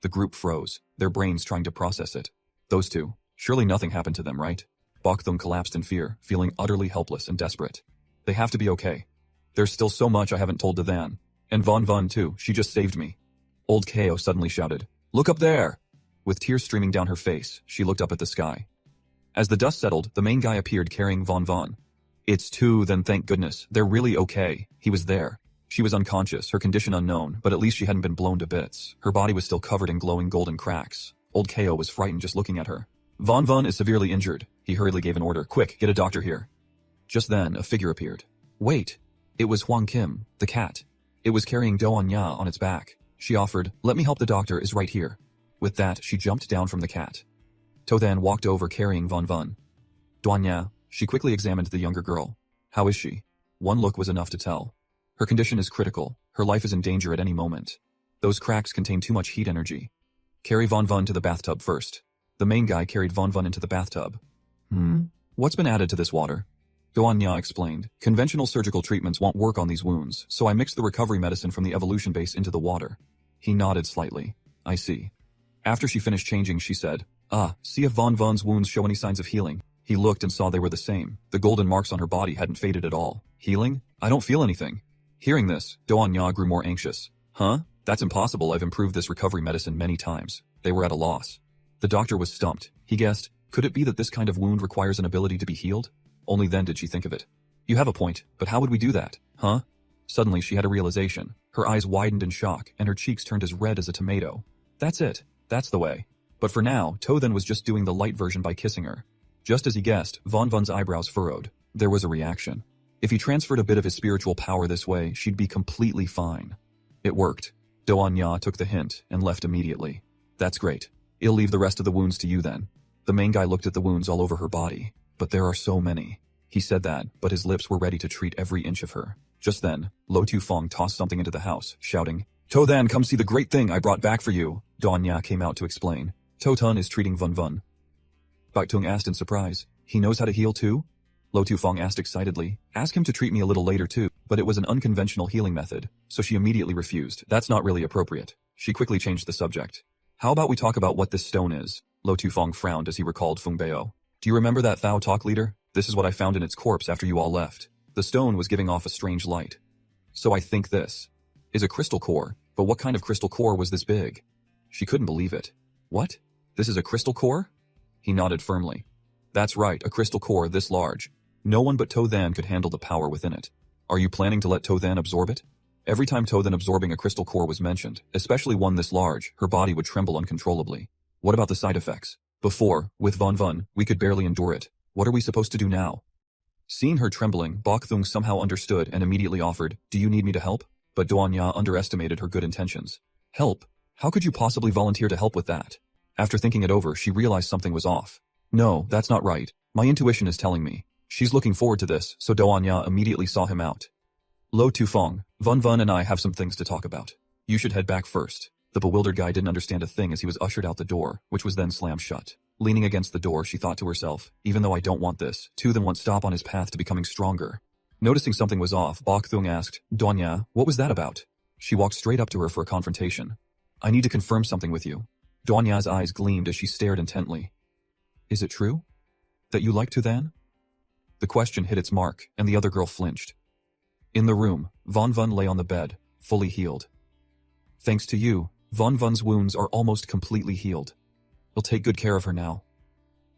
The group froze, their brains trying to process it. Those two. Surely nothing happened to them, right? Bok Thung collapsed in fear, feeling utterly helpless and desperate. They have to be okay. There's still so much I haven't told to Than. And Von Von too, she just saved me. Old Ko suddenly shouted, "Look up there!" With tears streaming down her face, she looked up at the sky. As the dust settled, the main guy appeared carrying Von Von. "It's Tu Than, thank goodness, they're really okay." He was there. She was unconscious, her condition unknown, but at least she hadn't been blown to bits. Her body was still covered in glowing golden cracks. Old Ko was frightened just looking at her. "Von Von is severely injured." He hurriedly gave an order. "Quick, get a doctor here." Just then, a figure appeared. Wait! It was Huang Kim, the cat. It was carrying Doanya on its back. She offered, "Let me help, the doctor is right here." With that, she jumped down from the cat. To Than walked over carrying Von Von. "Doanya," She quickly examined the younger girl. How is she? One look was enough to tell. Her condition is critical. Her life is in danger at any moment. Those cracks contain too much heat energy. Carry Von Vun to the bathtub first. The main guy carried Von Vun into the bathtub. What's been added to this water? Doan Ya explained. Conventional surgical treatments won't work on these wounds, so I mixed the recovery medicine from the evolution base into the water. He nodded slightly. I see. After she finished changing, she said, see if Von Vun's wounds show any signs of healing. He looked and saw they were the same. The golden marks on her body hadn't faded at all. Healing? I don't feel anything. Hearing this, Doan Ya grew more anxious. Huh? That's impossible. I've improved this recovery medicine many times. They were at a loss. The doctor was stumped. He guessed, could it be that this kind of wound requires an ability to be healed? Only then did she think of it. You have a point, but how would we do that, huh? Suddenly she had a realization. Her eyes widened in shock, and her cheeks turned as red as a tomato. That's it. That's the way. But for now, Tothen was just doing the light version by kissing her. Just as he guessed, Von Vun's eyebrows furrowed. There was a reaction. If he transferred a bit of his spiritual power this way, she'd be completely fine. It worked. Doan Ya took the hint and left immediately. That's great. I'll leave the rest of the wounds to you then. The main guy looked at the wounds all over her body. But there are so many. He said that, but his lips were ready to treat every inch of her. Just then, Lo Tu Fong tossed something into the house, shouting, Tothan, come see the great thing I brought back for you. Doan Ya came out to explain. Totun is treating Vun Vun. Bak Tung asked in surprise. He knows how to heal too? Lo Tu Fong asked excitedly. Ask him to treat me a little later too, but it was an unconventional healing method, so she immediately refused. That's not really appropriate. She quickly changed the subject. How about we talk about what this stone is? Lo Tu Fong frowned as he recalled Feng Bao. Do you remember that Thao Talk leader? This is what I found in its corpse after you all left. The stone was giving off a strange light. So I think this is a crystal core, but what kind of crystal core was this big? She couldn't believe it. What? This is a crystal core? He nodded firmly. That's right, a crystal core this large. No one but Tothan could handle the power within it. Are you planning to let Tothan absorb it? Every time Tothan absorbing a crystal core was mentioned, especially one this large, her body would tremble uncontrollably. What about the side effects? Before, with Von Vun, we could barely endure it. What are we supposed to do now? Seeing her trembling, Bok Thung somehow understood and immediately offered, Do you need me to help? But Doan Ya underestimated her good intentions. Help? How could you possibly volunteer to help with that? After thinking it over, she realized something was off. No, that's not right. My intuition is telling me. She's looking forward to this, so Doan Ya immediately saw him out. Lo Tu Fong, Vun Vun and I have some things to talk about. You should head back first. The bewildered guy didn't understand a thing as he was ushered out the door, which was then slammed shut. Leaning against the door, she thought to herself, even though I don't want this, Tothan won't stop on his path to becoming stronger. Noticing something was off, Bok Thung asked, Donya, what was that about? She walked straight up to her for a confrontation. I need to confirm something with you. Donya's eyes gleamed as she stared intently. Is it true? That you like Tothan? The question hit its mark, and the other girl flinched. In the room, Von Vun lay on the bed, fully healed. Thanks to you, Von Vun's wounds are almost completely healed. We'll take good care of her now.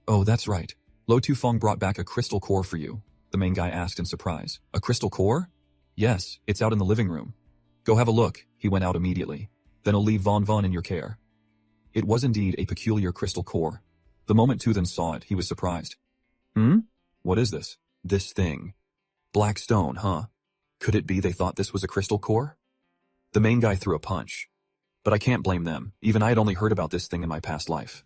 Oh, that's right. Lo Tu Fong brought back a crystal core for you, the main guy asked in surprise. A crystal core? Yes, it's out in the living room. Go have a look, he went out immediately. Then I'll leave Von Vun in your care. It was indeed a peculiar crystal core. The moment Tothan saw it, he was surprised. What is this? This thing. Black stone, huh? Could it be they thought this was a crystal core? The main guy threw a punch. But I can't blame them, even I had only heard about this thing in my past life.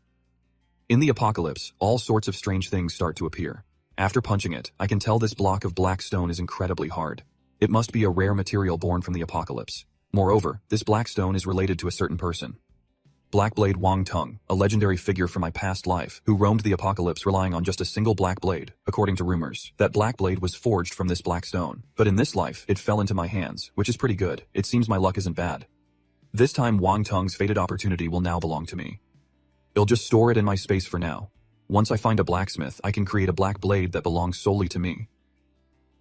In the apocalypse, all sorts of strange things start to appear. After punching it, I can tell this block of black stone is incredibly hard. It must be a rare material born from the apocalypse. Moreover, this black stone is related to a certain person. Blackblade Wang Tung, a legendary figure from my past life, who roamed the apocalypse relying on just a single black blade. According to rumors, that black blade was forged from this black stone. But in this life, it fell into my hands, which is pretty good. It seems my luck isn't bad. This time Wang Tung's fated opportunity will now belong to me. I'll just store it in my space for now. Once I find a blacksmith, I can create a black blade that belongs solely to me.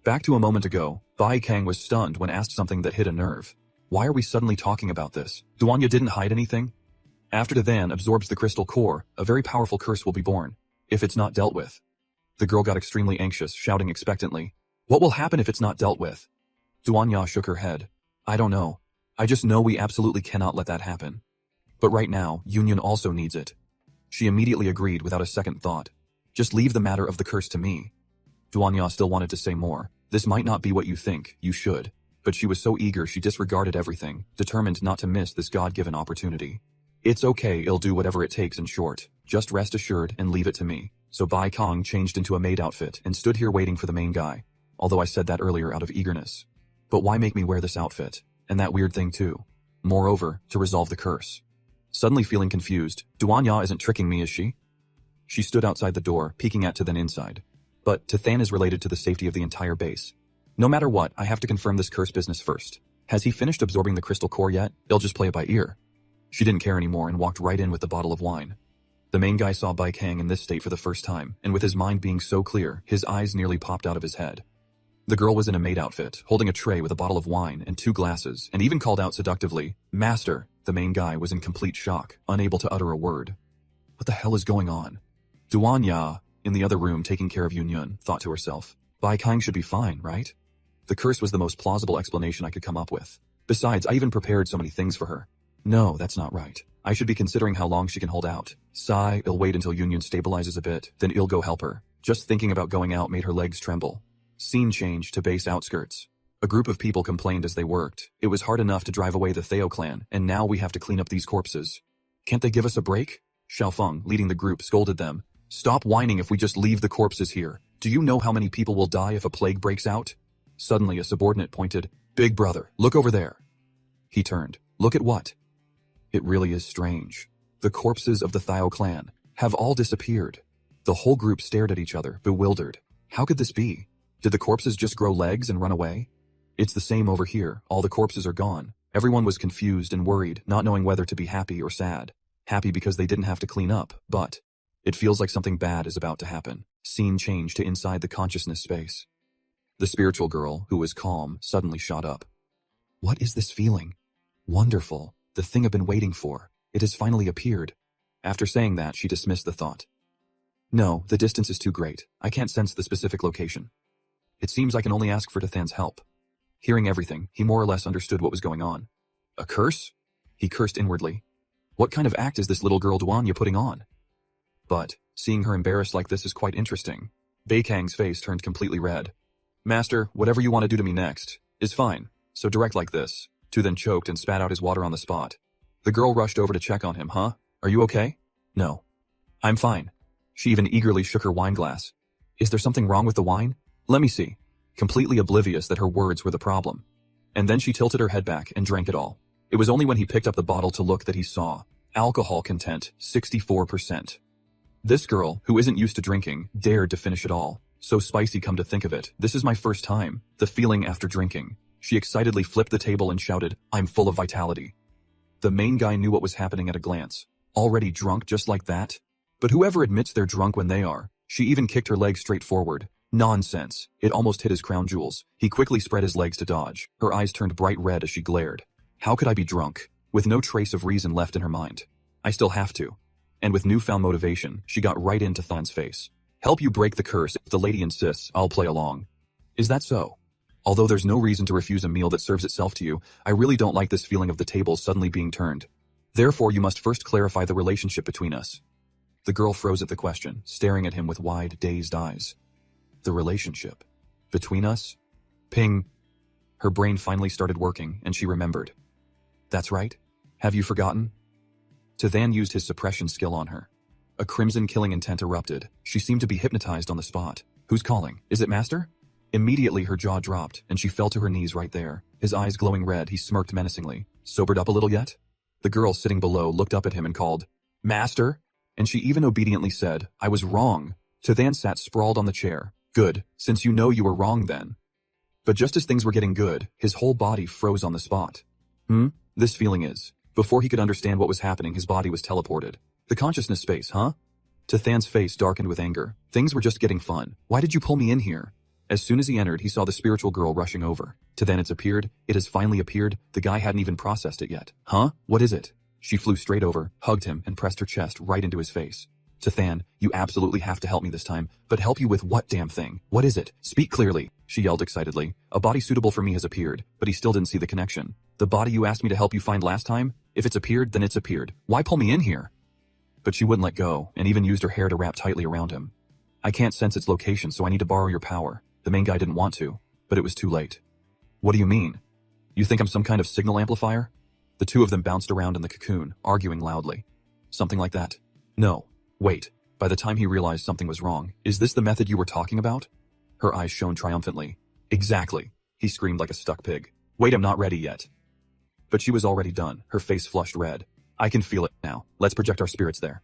Back to a moment ago, Bai Kang was stunned when asked something that hit a nerve. Why are we suddenly talking about this? Duanya didn't hide anything? After Tothan absorbs the crystal core, a very powerful curse will be born, if it's not dealt with. The girl got extremely anxious, shouting expectantly, What will happen if it's not dealt with? Duanya shook her head. I don't know. I just know we absolutely cannot let that happen. But right now, Union also needs it. She immediately agreed without a second thought. Just leave the matter of the curse to me. Duanya still wanted to say more. This might not be what you think, you should. But she was so eager she disregarded everything, determined not to miss this God-given opportunity. It's okay, I'll do whatever it takes in short. Just rest assured and leave it to me. So Bai Kong changed into a maid outfit and stood here waiting for the main guy, although I said that earlier out of eagerness. But why make me wear this outfit? And that weird thing too. Moreover, to resolve the curse. Suddenly feeling confused, Duanya isn't tricking me, is she? She stood outside the door, peeking at Tathan inside. But Tathan is related to the safety of the entire base. No matter what, I have to confirm this curse business first. Has he finished absorbing the crystal core yet? They'll just play it by ear. She didn't care anymore and walked right in with the bottle of wine. The main guy saw Bai Kang in this state for the first time, and with his mind being so clear, his eyes nearly popped out of his head. The girl was in a maid outfit, holding a tray with a bottle of wine and 2 glasses, and even called out seductively, "Master!" The main guy was in complete shock, unable to utter a word. What the hell is going on? Duanya, in the other room taking care of Yunyun, thought to herself, Bai Kang should be fine, right? The curse was the most plausible explanation I could come up with. Besides, I even prepared so many things for her. No, that's not right. I should be considering how long she can hold out. Sigh, I'll wait until Yunyun stabilizes a bit, then I'll go help her. Just thinking about going out made her legs tremble. Scene change to base outskirts. A group of people complained as they worked. It was hard enough to drive away the Theo clan, and now we have to clean up these corpses. Can't they give us a break? Xiaofeng, leading the group, scolded them. Stop whining if we just leave the corpses here. Do you know how many people will die if a plague breaks out? Suddenly a subordinate pointed, Big brother, look over there. He turned. Look at what? It really is strange. The corpses of the Theo clan have all disappeared. The whole group stared at each other, bewildered. How could this be? Did the corpses just grow legs and run away? It's the same over here. All the corpses are gone. Everyone was confused and worried, not knowing whether to be happy or sad. Happy because they didn't have to clean up, but it feels like something bad is about to happen. Scene change to inside the consciousness space. The spiritual girl, who was calm, suddenly shot up. What is this feeling? Wonderful. The thing I've been waiting for. It has finally appeared. After saying that, she dismissed the thought. No, the distance is too great. I can't sense the specific location. It seems I can only ask for Tathan's help. Hearing everything, he more or less understood what was going on. A curse? He cursed inwardly. What kind of act is this little girl Duanya putting on? But, seeing her embarrassed like this is quite interesting. Bai Kang's face turned completely red. Master, whatever you want to do to me next is fine, so direct like this. Tu then choked and spat out his water on the spot. The girl rushed over to check on him, huh? Are you okay? No. I'm fine. She even eagerly shook her wine glass. Is there something wrong with the wine? Let me see. Completely oblivious that her words were the problem. And then she tilted her head back and drank it all. It was only when he picked up the bottle to look that he saw. Alcohol content, 64%. This girl, who isn't used to drinking, dared to finish it all. So spicy, come to think of it. This is my first time. The feeling after drinking. She excitedly flipped the table and shouted, I'm full of vitality. The main guy knew what was happening at a glance. Already drunk just like that? But whoever admits they're drunk when they are. She even kicked her leg straight forward. Nonsense. It almost hit his crown jewels. He quickly spread his legs to dodge. Her eyes turned bright red as she glared. How could I be drunk? With no trace of reason left in her mind. I still have to. And with newfound motivation, she got right into Than's face. Help you break the curse. If the lady insists, I'll play along. Is that so? Although there's no reason to refuse a meal that serves itself to you, I really don't like this feeling of the table suddenly being turned. Therefore, you must first clarify the relationship between us. The girl froze at the question, staring at him with wide, dazed eyes. The relationship? Between us? Ping. Her brain finally started working, and she remembered. That's right. Have you forgotten? Tathan used his suppression skill on her. A crimson killing intent erupted. She seemed to be hypnotized on the spot. Who's calling? Is it Master? Immediately her jaw dropped, and she fell to her knees right there. His eyes glowing red, he smirked menacingly. Sobered up a little yet? The girl sitting below looked up at him and called, Master? And she even obediently said, I was wrong. Tathan sat sprawled on the chair. Good, since you know you were wrong then. But just as things were getting good, his whole body froze on the spot. This feeling is. Before he could understand what was happening, his body was teleported. The consciousness space, huh? Tathan's face darkened with anger. Things were just getting fun. Why did you pull me in here? As soon as he entered, he saw the spiritual girl rushing over. Tathan, it's appeared. It has finally appeared. The guy hadn't even processed it yet. Huh? What is it? She flew straight over, hugged him, and pressed her chest right into his face. Tathan, you absolutely have to help me this time. But help you with what damn thing? What is it? Speak clearly, she yelled excitedly. A body suitable for me has appeared, but he still didn't see the connection. The body you asked me to help you find last time? If it's appeared, then it's appeared. Why pull me in here? But she wouldn't let go, and even used her hair to wrap tightly around him. I can't sense its location, so I need to borrow your power. The main guy didn't want to, but it was too late. What do you mean? You think I'm some kind of signal amplifier? The two of them bounced around in the cocoon, arguing loudly. Something like that. No. Wait. By the time he realized something was wrong, "Is this the method you were talking about?" Her eyes shone triumphantly. "Exactly," he screamed like a stuck pig. "Wait, I'm not ready yet." But she was already done, her face flushed red. "I can feel it now. Let's project our spirits there."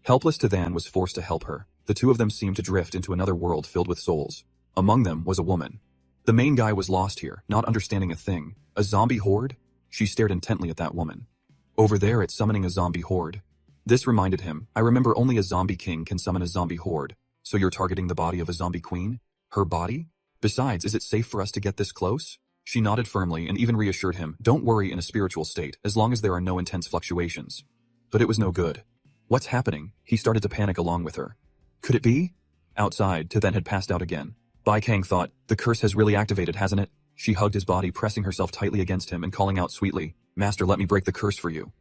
Helpless Tithan was forced to help her. The two of them seemed to drift into another world filled with souls. Among them was a woman. The main guy was lost here, not understanding a thing. A zombie horde? She stared intently at that woman. Over there it's summoning a zombie horde. This reminded him, I remember only a zombie king can summon a zombie horde. So you're targeting the body of a zombie queen? Her body? Besides, is it safe for us to get this close? She nodded firmly and even reassured him, don't worry in a spiritual state, as long as there are no intense fluctuations. But it was no good. What's happening? He started to panic along with her. Could it be? Outside, Tithan had passed out again. Bai Kang thought, the curse has really activated, hasn't it? She hugged his body, pressing herself tightly against him and calling out sweetly, Master, let me break the curse for you.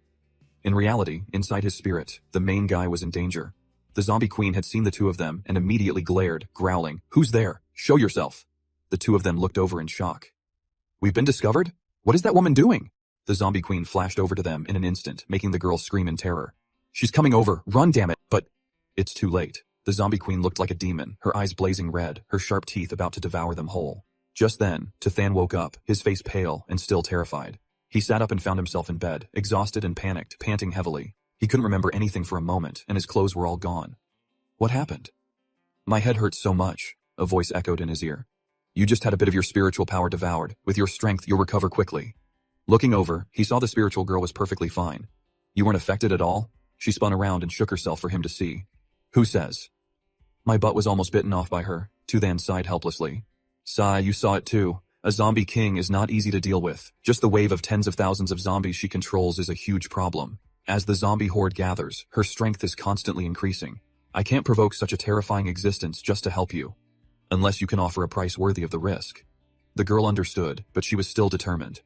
In reality, inside his spirit, the main guy was in danger. The zombie queen had seen the two of them and immediately glared, growling, Who's there? Show yourself. The two of them looked over in shock. We've been discovered? What is that woman doing? The zombie queen flashed over to them in an instant, making the girl scream in terror. She's coming over, run damn it, but... It's too late. The zombie queen looked like a demon, her eyes blazing red, her sharp teeth about to devour them whole. Just then, Tithan woke up, his face pale and still terrified. He sat up and found himself in bed, exhausted and panicked, panting heavily. He couldn't remember anything for a moment, and his clothes were all gone. What happened? My head hurts so much, a voice echoed in his ear. You just had a bit of your spiritual power devoured. With your strength, you'll recover quickly. Looking over, he saw the spiritual girl was perfectly fine. You weren't affected at all? She spun around and shook herself for him to see. Who says? My butt was almost bitten off by her, Tithan sighed helplessly. Sigh, you saw it too. A zombie king is not easy to deal with. Just the wave of tens of thousands of zombies she controls is a huge problem. As the zombie horde gathers, her strength is constantly increasing. I can't provoke such a terrifying existence just to help you. Unless you can offer a price worthy of the risk. The girl understood, but she was still determined.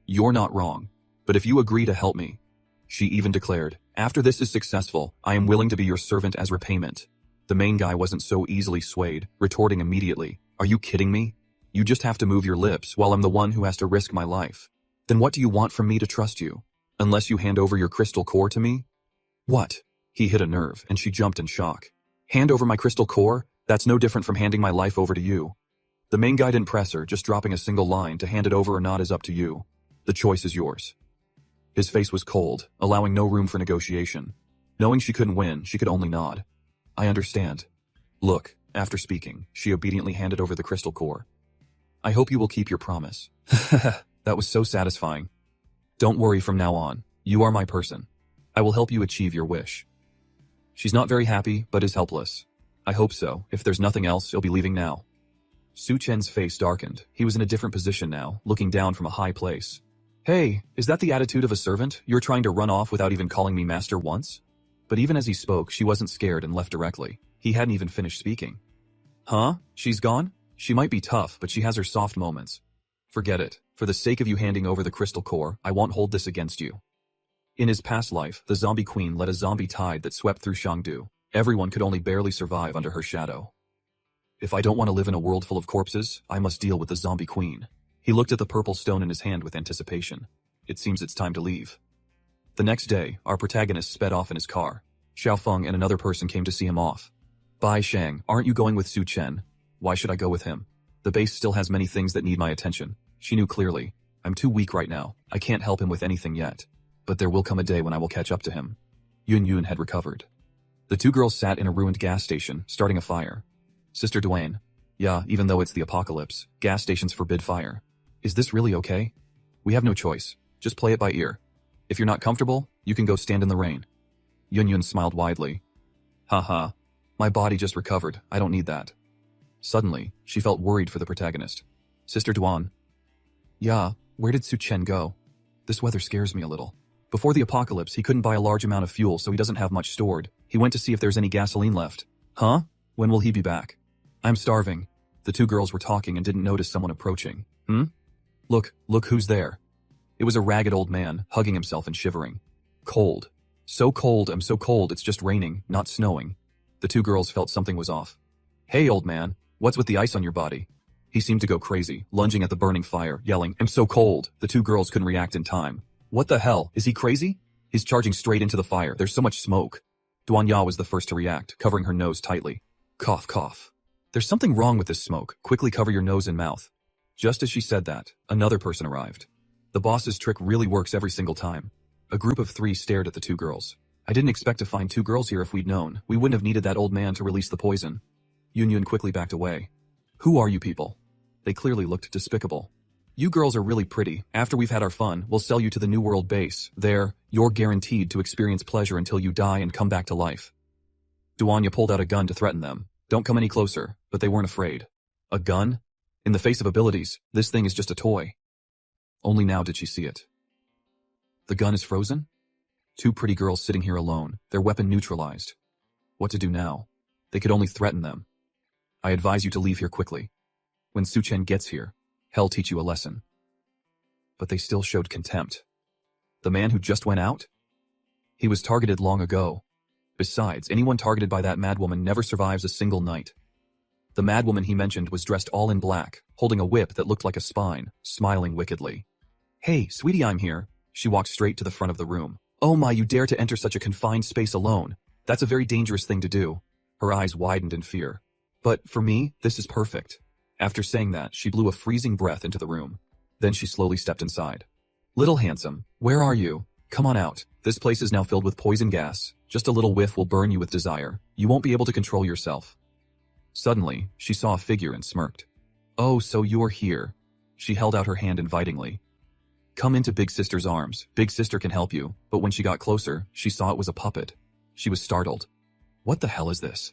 You're not wrong. But if you agree to help me, she even declared, after this is successful, I am willing to be your servant as repayment. The main guy wasn't so easily swayed, retorting immediately, Are you kidding me? You just have to move your lips while I'm the one who has to risk my life. Then what do you want from me to trust you? Unless you hand over your crystal core to me? What? He hit a nerve, and she jumped in shock. Hand over my crystal core? That's no different from handing my life over to you. The main guy didn't press her, just dropping a single line to hand it over or not is up to you. The choice is yours. His face was cold, allowing no room for negotiation. Knowing she couldn't win, she could only nod. I understand. Look, after speaking, she obediently handed over the crystal core. I hope you will keep your promise. That was so satisfying. Don't worry from now on. You are my person. I will help you achieve your wish. She's not very happy, but is helpless. I hope so. If there's nothing else, you'll be leaving now. Su Chen's face darkened. He was in a different position now, looking down from a high place. Hey, is that the attitude of a servant? You're trying to run off without even calling me master once? But even as he spoke, she wasn't scared and left directly. He hadn't even finished speaking. Huh? She's gone? She might be tough, but she has her soft moments. Forget it. For the sake of you handing over the crystal core, I won't hold this against you. In his past life, the zombie queen led a zombie tide that swept through Shangdu. Everyone could only barely survive under her shadow. If I don't want to live in a world full of corpses, I must deal with the zombie queen. He looked at the purple stone in his hand with anticipation. It seems it's time to leave. The next day, our protagonist sped off in his car. Xiaofeng and another person came to see him off. Bai Shang, aren't you going with Su Chen? Why should I go with him? The base still has many things that need my attention. She knew clearly. I'm too weak right now. I can't help him with anything yet. But there will come a day when I will catch up to him. Yun Yun had recovered. The two girls sat in a ruined gas station, starting a fire. Sister Duane. Yeah, even though it's the apocalypse, gas stations forbid fire. Is this really okay? We have no choice. Just play it by ear. If you're not comfortable, you can go stand in the rain. Yun Yun smiled widely. Haha. My body just recovered. I don't need that. Suddenly, she felt worried for the protagonist. Sister Duan. Yeah, where did Su Chen go? This weather scares me a little. Before the apocalypse, he couldn't buy a large amount of fuel, so he doesn't have much stored. He went to see if there's any gasoline left. Huh? When will he be back? I'm starving. The two girls were talking and didn't notice someone approaching. Look who's there. It was a ragged old man, hugging himself and shivering. Cold. So cold, I'm so cold, it's just raining, not snowing. The two girls felt something was off. Hey, old man, what's with the ice on your body? He seemed to go crazy, lunging at the burning fire, yelling, I'm so cold. The two girls couldn't react in time. What the hell? Is he crazy? He's charging straight into the fire. There's so much smoke. Duanya was the first to react, covering her nose tightly. Cough, cough. There's something wrong with this smoke. Quickly cover your nose and mouth. Just as she said that, another person arrived. The boss's trick really works every single time. A group of 3 stared at the 2 girls. I didn't expect to find 2 girls here if we'd known. We wouldn't have needed that old man to release the poison. Yunyun quickly backed away. Who are you people? They clearly looked despicable. You girls are really pretty. After we've had our fun, we'll sell you to the New World base. There, you're guaranteed to experience pleasure until you die and come back to life. Duanya pulled out a gun to threaten them. Don't come any closer, but they weren't afraid. A gun? In the face of abilities, this thing is just a toy. Only now did she see it. The gun is frozen? 2 pretty girls sitting here alone, their weapon neutralized. What to do now? They could only threaten them. I advise you to leave here quickly. When Suchen gets here, he'll teach you a lesson. But they still showed contempt. The man who just went out? He was targeted long ago. Besides, anyone targeted by that madwoman never survives a single night. The madwoman he mentioned was dressed all in black, holding a whip that looked like a spine, smiling wickedly. Hey, sweetie, I'm here. She walked straight to the front of the room. Oh my, you dare to enter such a confined space alone. That's a very dangerous thing to do. Her eyes widened in fear. But for me, this is perfect. After saying that, she blew a freezing breath into the room. Then she slowly stepped inside. Little handsome, where are you? Come on out. This place is now filled with poison gas. Just a little whiff will burn you with desire. You won't be able to control yourself. Suddenly, she saw a figure and smirked. Oh, so you're here. She held out her hand invitingly. Come into Big Sister's arms. Big Sister can help you. But when she got closer, she saw it was a puppet. She was startled. What the hell is this?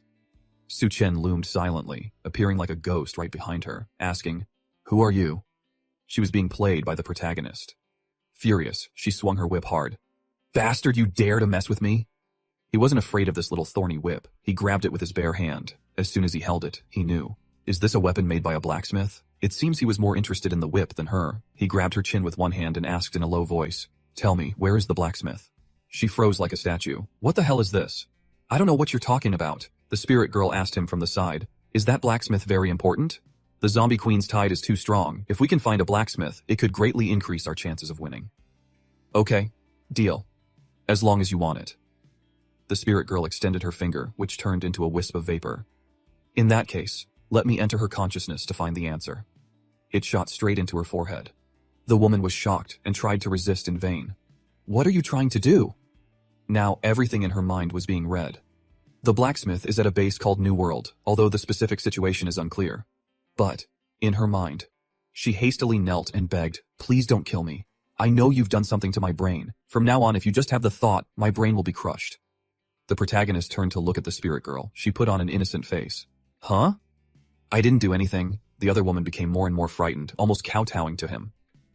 Suchen loomed silently, appearing like a ghost right behind her, asking, Who are you? She was being played by the protagonist. Furious, she swung her whip hard. Bastard, you dare to mess with me? He wasn't afraid of this little thorny whip. He grabbed it with his bare hand. As soon as he held it, he knew. Is this a weapon made by a blacksmith? It seems he was more interested in the whip than her. He grabbed her chin with one hand and asked in a low voice, Tell me, where is the blacksmith? She froze like a statue. What the hell is this? I don't know what you're talking about. The spirit girl asked him from the side. Is that blacksmith very important? The zombie queen's tide is too strong. If we can find a blacksmith, it could greatly increase our chances of winning. Okay, deal. As long as you want it. The spirit girl extended her finger, which turned into a wisp of vapor. In that case, let me enter her consciousness to find the answer. It shot straight into her forehead. The woman was shocked and tried to resist in vain. What are you trying to do? Now everything in her mind was being read. The blacksmith is at a base called New World, although the specific situation is unclear. But, in her mind, she hastily knelt and begged, Please don't kill me. I know you've done something to my brain. From now on, if you just have the thought, my brain will be crushed. The protagonist turned to look at the spirit girl. She put on an innocent face. Huh? I didn't do anything. The other woman became more and more frightened, almost kowtowing to him.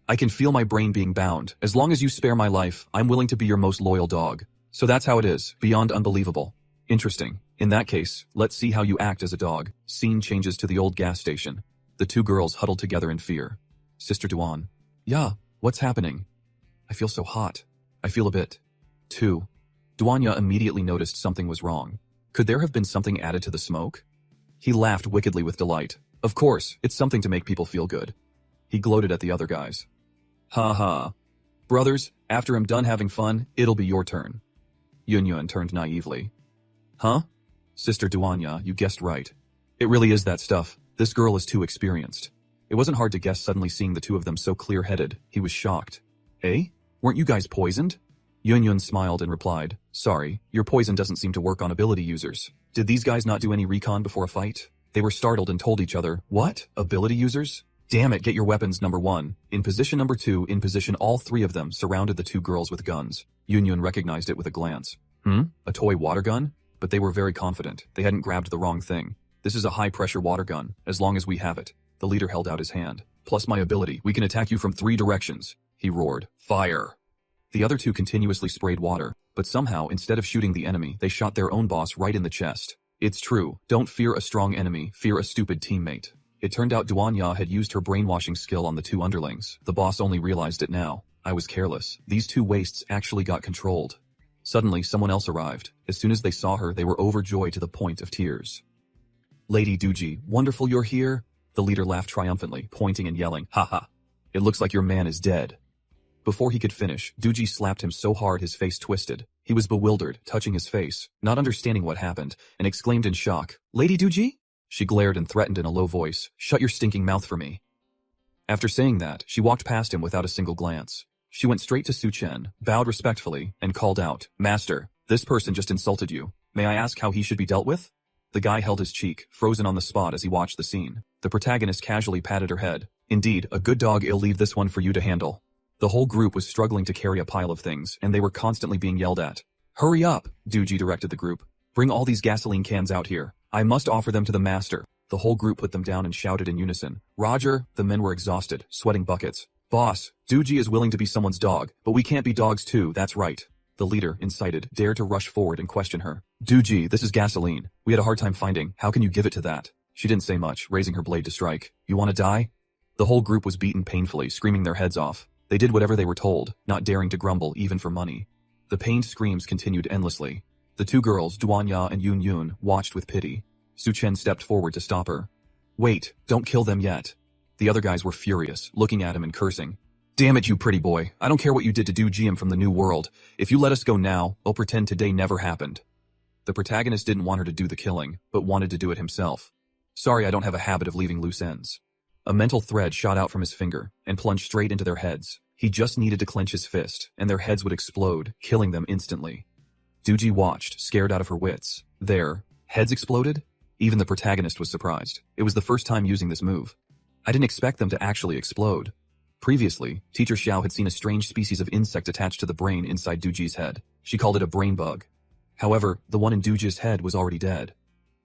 I can feel my brain being bound. As long as you spare my life, I'm willing to be your most loyal dog. So that's how it is, beyond unbelievable. Interesting. In that case, let's see how you act as a dog. Scene changes to the old gas station. The 2 girls huddled together in fear. Sister Duan. Yeah, what's happening? I feel so hot. I feel a bit. Too. Duanya immediately noticed something was wrong. Could there have been something added to the smoke? He laughed wickedly with delight. Of course, it's something to make people feel good. He gloated at the other guys. Ha ha. Brothers, after I'm done having fun, it'll be your turn. Yunyun turned naively. Huh? Sister Duanya, you guessed right. It really is that stuff. This girl is too experienced. It wasn't hard to guess suddenly seeing the 2 of them so clear-headed. He was shocked. Eh? Weren't you guys poisoned? Yunyun smiled and replied, Sorry, your poison doesn't seem to work on ability users. Did these guys not do any recon before a fight? They were startled and told each other, What? Ability users? Damn it, get your weapons, number 1. In position number 2, in position all 3 of them surrounded the 2 girls with guns. Yunyun recognized it with a glance. A toy water gun? But they were very confident. They hadn't grabbed the wrong thing. This is a high-pressure water gun, as long as we have it. The leader held out his hand. Plus my ability, we can attack you from 3 directions. He roared. Fire! The other 2 continuously sprayed water, but somehow, instead of shooting the enemy, they shot their own boss right in the chest. It's true. Don't fear a strong enemy, fear a stupid teammate. It turned out Duanya had used her brainwashing skill on the 2 underlings. The boss only realized it now. I was careless. These 2 wastes actually got controlled. Suddenly, someone else arrived. As soon as they saw her, they were overjoyed to the point of tears. Lady Duji, wonderful you're here. The leader laughed triumphantly, pointing and yelling, Ha ha. It looks like your man is dead. Before he could finish, Doogie slapped him so hard his face twisted. He was bewildered, touching his face, not understanding what happened, and exclaimed in shock, "Lady Doogie?" She glared and threatened in a low voice, "Shut your stinking mouth for me." After saying that, she walked past him without a single glance. She went straight to Su Chen, bowed respectfully, and called out, "Master, this person just insulted you. May I ask how he should be dealt with?" The guy held his cheek, frozen on the spot as he watched the scene. The protagonist casually patted her head. "Indeed, a good dog. I'll leave this one for you to handle." The whole group was struggling to carry a pile of things, and they were constantly being yelled at. "Hurry up," Doogie directed the group. "Bring all these gasoline cans out here. I must offer them to the master." The whole group put them down and shouted in unison. "Roger." The men were exhausted, sweating buckets. "Boss, Doogie is willing to be someone's dog, but we can't be dogs too, that's right." The leader, incited, dared to rush forward and question her. "Doogie, this is gasoline. We had a hard time finding. How can you give it to that?" She didn't say much, raising her blade to strike. "You want to die?" The whole group was beaten painfully, screaming their heads off. They did whatever they were told, not daring to grumble even for money. The pained screams continued endlessly. The two girls, Duanya and Yun Yun, watched with pity. Su Chen stepped forward to stop her. "Wait, don't kill them yet." The other guys were furious, looking at him and cursing. "Damn it, you pretty boy. I don't care what you did to Doogie from the New World. If you let us go now, I'll pretend today never happened." The protagonist didn't want her to do the killing, but wanted to do it himself. "Sorry, I don't have a habit of leaving loose ends." A mental thread shot out from his finger and plunged straight into their heads. He just needed to clench his fist, and their heads would explode, killing them instantly. Doogie watched, scared out of her wits. Their heads exploded? Even the protagonist was surprised. It was the first time using this move. "I didn't expect them to actually explode." Previously, Teacher Xiao had seen a strange species of insect attached to the brain inside Doogie's head. She called it a brain bug. However, the one in Doogie's head was already dead.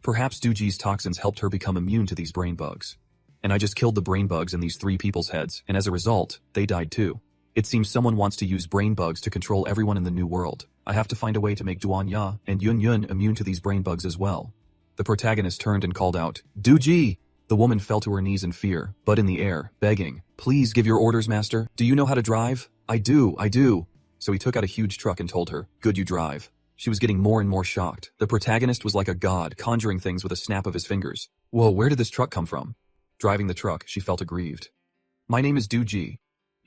Perhaps Doogie's toxins helped her become immune to these brain bugs. And I just killed the brain bugs in these three people's heads, and as a result, they died too. It seems someone wants to use brain bugs to control everyone in the New World. I have to find a way to make Duanya and Yun Yun immune to these brain bugs as well. The protagonist turned and called out, "Doogie!" The woman fell to her knees in fear, butt in the air, begging, "Please give your orders, master. Do you know how to drive?" I do. So he took out a huge truck and told her, "Good, you drive." She was getting more and more shocked. The protagonist was like a god, conjuring things with a snap of his fingers. Whoa, where did this truck come from? Driving the truck, she felt aggrieved. "My name is Doogie.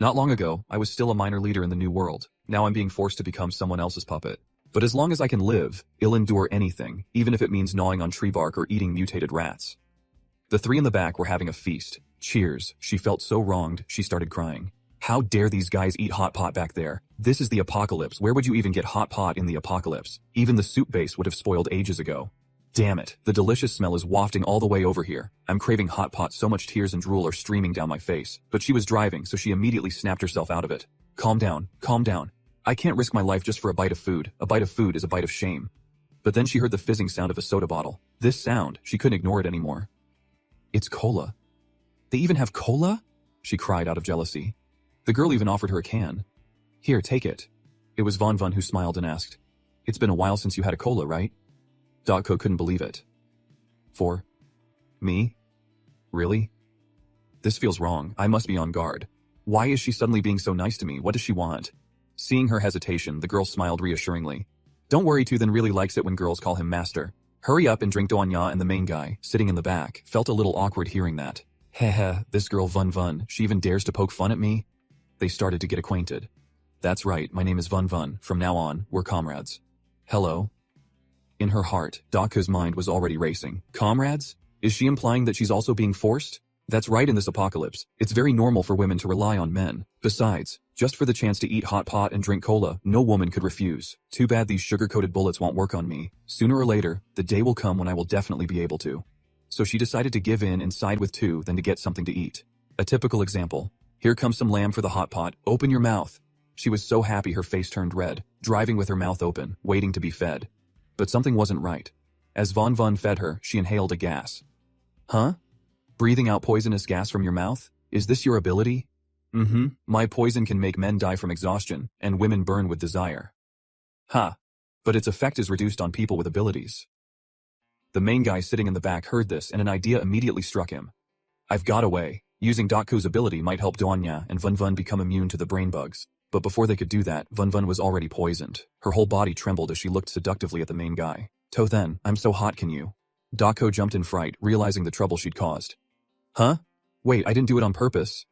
Not long ago, I was still a minor leader in the New World. Now I'm being forced to become someone else's puppet. But as long as I can live, I'll endure anything, even if it means gnawing on tree bark or eating mutated rats." The three in the back were having a feast. Cheers. She felt so wronged, she started crying. How dare these guys eat hot pot back there? This is the apocalypse. Where would you even get hot pot in the apocalypse? Even the soup base would have spoiled ages ago. Damn it, the delicious smell is wafting all the way over here. I'm craving hot pot, so much tears and drool are streaming down my face. But she was driving, so she immediately snapped herself out of it. Calm down. I can't risk my life just for a bite of food. A bite of food is a bite of shame." But then she heard the fizzing sound of a soda bottle. This sound, she couldn't ignore it anymore. "It's cola. They even have cola?" she cried out of jealousy. The girl even offered her a can. "Here, take it." It was Von Von who smiled and asked, "It's been a while since you had a cola, right?" Dotko couldn't believe it. "For me? Really? This feels wrong. I must be on guard. Why is she suddenly being so nice to me? What does she want?" Seeing her hesitation, the girl smiled reassuringly. "Don't worry, Toothen really likes it when girls call him master. Hurry up and drink Duanya." And the main guy, sitting in the back, felt a little awkward hearing that. Heh, this girl Vun Vun, she even dares to poke fun at me? They started to get acquainted. "That's right, my name is Vun Vun. From now on, we're comrades." "Hello?" In her heart, Dotko's mind was already racing. Comrades? Is she implying that she's also being forced? That's right, in this apocalypse, it's very normal for women to rely on men. Besides, just for the chance to eat hot pot and drink cola, no woman could refuse. Too bad these sugar-coated bullets won't work on me. Sooner or later, the day will come when I will definitely be able to. So she decided to give in and side with two than to get something to eat. A typical example. "Here comes some lamb for the hot pot. Open your mouth." She was so happy her face turned red, driving with her mouth open, waiting to be fed. But something wasn't right. As Von Von fed her, she inhaled a gas. "Huh? Breathing out poisonous gas from your mouth? Is this your ability?" My poison can make men die from exhaustion, and women burn with desire." "Ha. But its effect is reduced on people with abilities." The main guy sitting in the back heard this and an idea immediately struck him. "I've got a way. Using Dotko's ability might help Duanya and Vun Vun become immune to the brain bugs." But before they could do that, Vun Vun was already poisoned. Her whole body trembled as she looked seductively at the main guy. "Tothen, I'm so hot, can you?" Dotko jumped in fright, realizing the trouble she'd caused. "Huh? Wait, I didn't do it on purpose."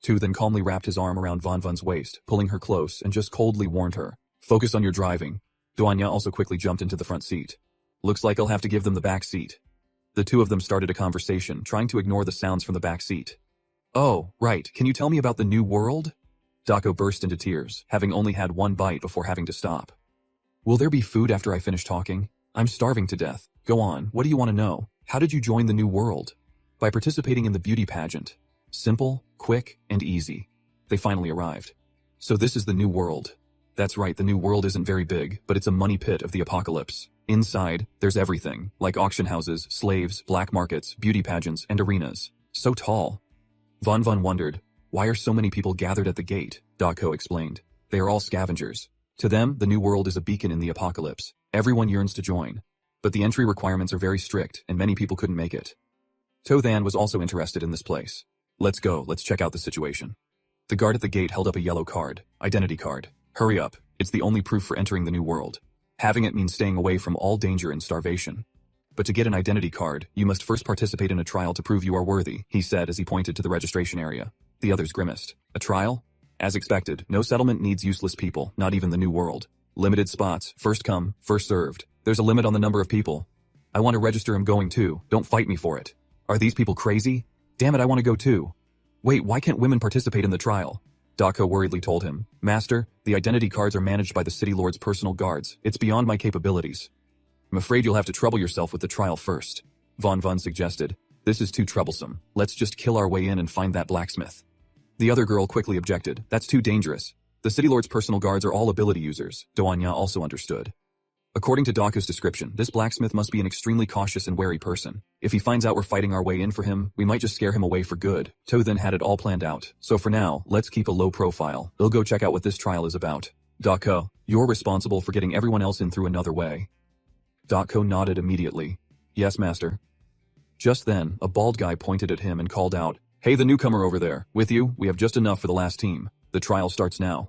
Tu then calmly wrapped his arm around Van Van's waist, pulling her close, and just coldly warned her. Focus on your driving. Duanya also quickly jumped into the front seat. Looks like I'll have to give them the back seat. The two of them started a conversation, trying to ignore the sounds from the back seat. Oh, right, can you tell me about the new world? Dako burst into tears, having only had one bite before having to stop. Will there be food after I finish talking? I'm starving to death. Go on, what do you want to know? How did you join the new world? By participating in the beauty pageant. Simple, quick, and easy. They finally arrived. So this is the new world. That's right, the new world isn't very big, but it's a money pit of the apocalypse. Inside, there's everything, like auction houses, slaves, black markets, beauty pageants, and arenas. So tall. Van Van wondered, why are so many people gathered at the gate? Dako explained. They are all scavengers. To them, the new world is a beacon in the apocalypse. Everyone yearns to join. But the entry requirements are very strict, and many people couldn't make it. Tothan was also interested in this place. Let's go, let's check out the situation. The guard at the gate held up a yellow card, identity card. Hurry up, it's the only proof for entering the new world. Having it means staying away from all danger and starvation. But to get an identity card, you must first participate in a trial to prove you are worthy, he said as he pointed to the registration area. The others grimaced. A trial? As expected, no settlement needs useless people, not even the new world. Limited spots, first come, first served. There's a limit on the number of people. I want to register, I'm going too, don't fight me for it. Are these people crazy? Damn it, I want to go too. Wait, why can't women participate in the trial? Dako worriedly told him. Master, the identity cards are managed by the city lord's personal guards. It's beyond my capabilities. I'm afraid you'll have to trouble yourself with the trial first. Van Van suggested. This is too troublesome. Let's just kill our way in and find that blacksmith. The other girl quickly objected. That's too dangerous. The city lord's personal guards are all ability users. Doanya also understood. According to Dako's description, this blacksmith must be an extremely cautious and wary person. If he finds out we're fighting our way in for him, we might just scare him away for good. To then had it all planned out. So for now, let's keep a low profile. We'll go check out what this trial is about. Dako, you're responsible for getting everyone else in through another way. Dako nodded immediately. Yes, master. Just then, a bald guy pointed at him and called out, Hey, the newcomer over there. With you, we have just enough for the last team. The trial starts now.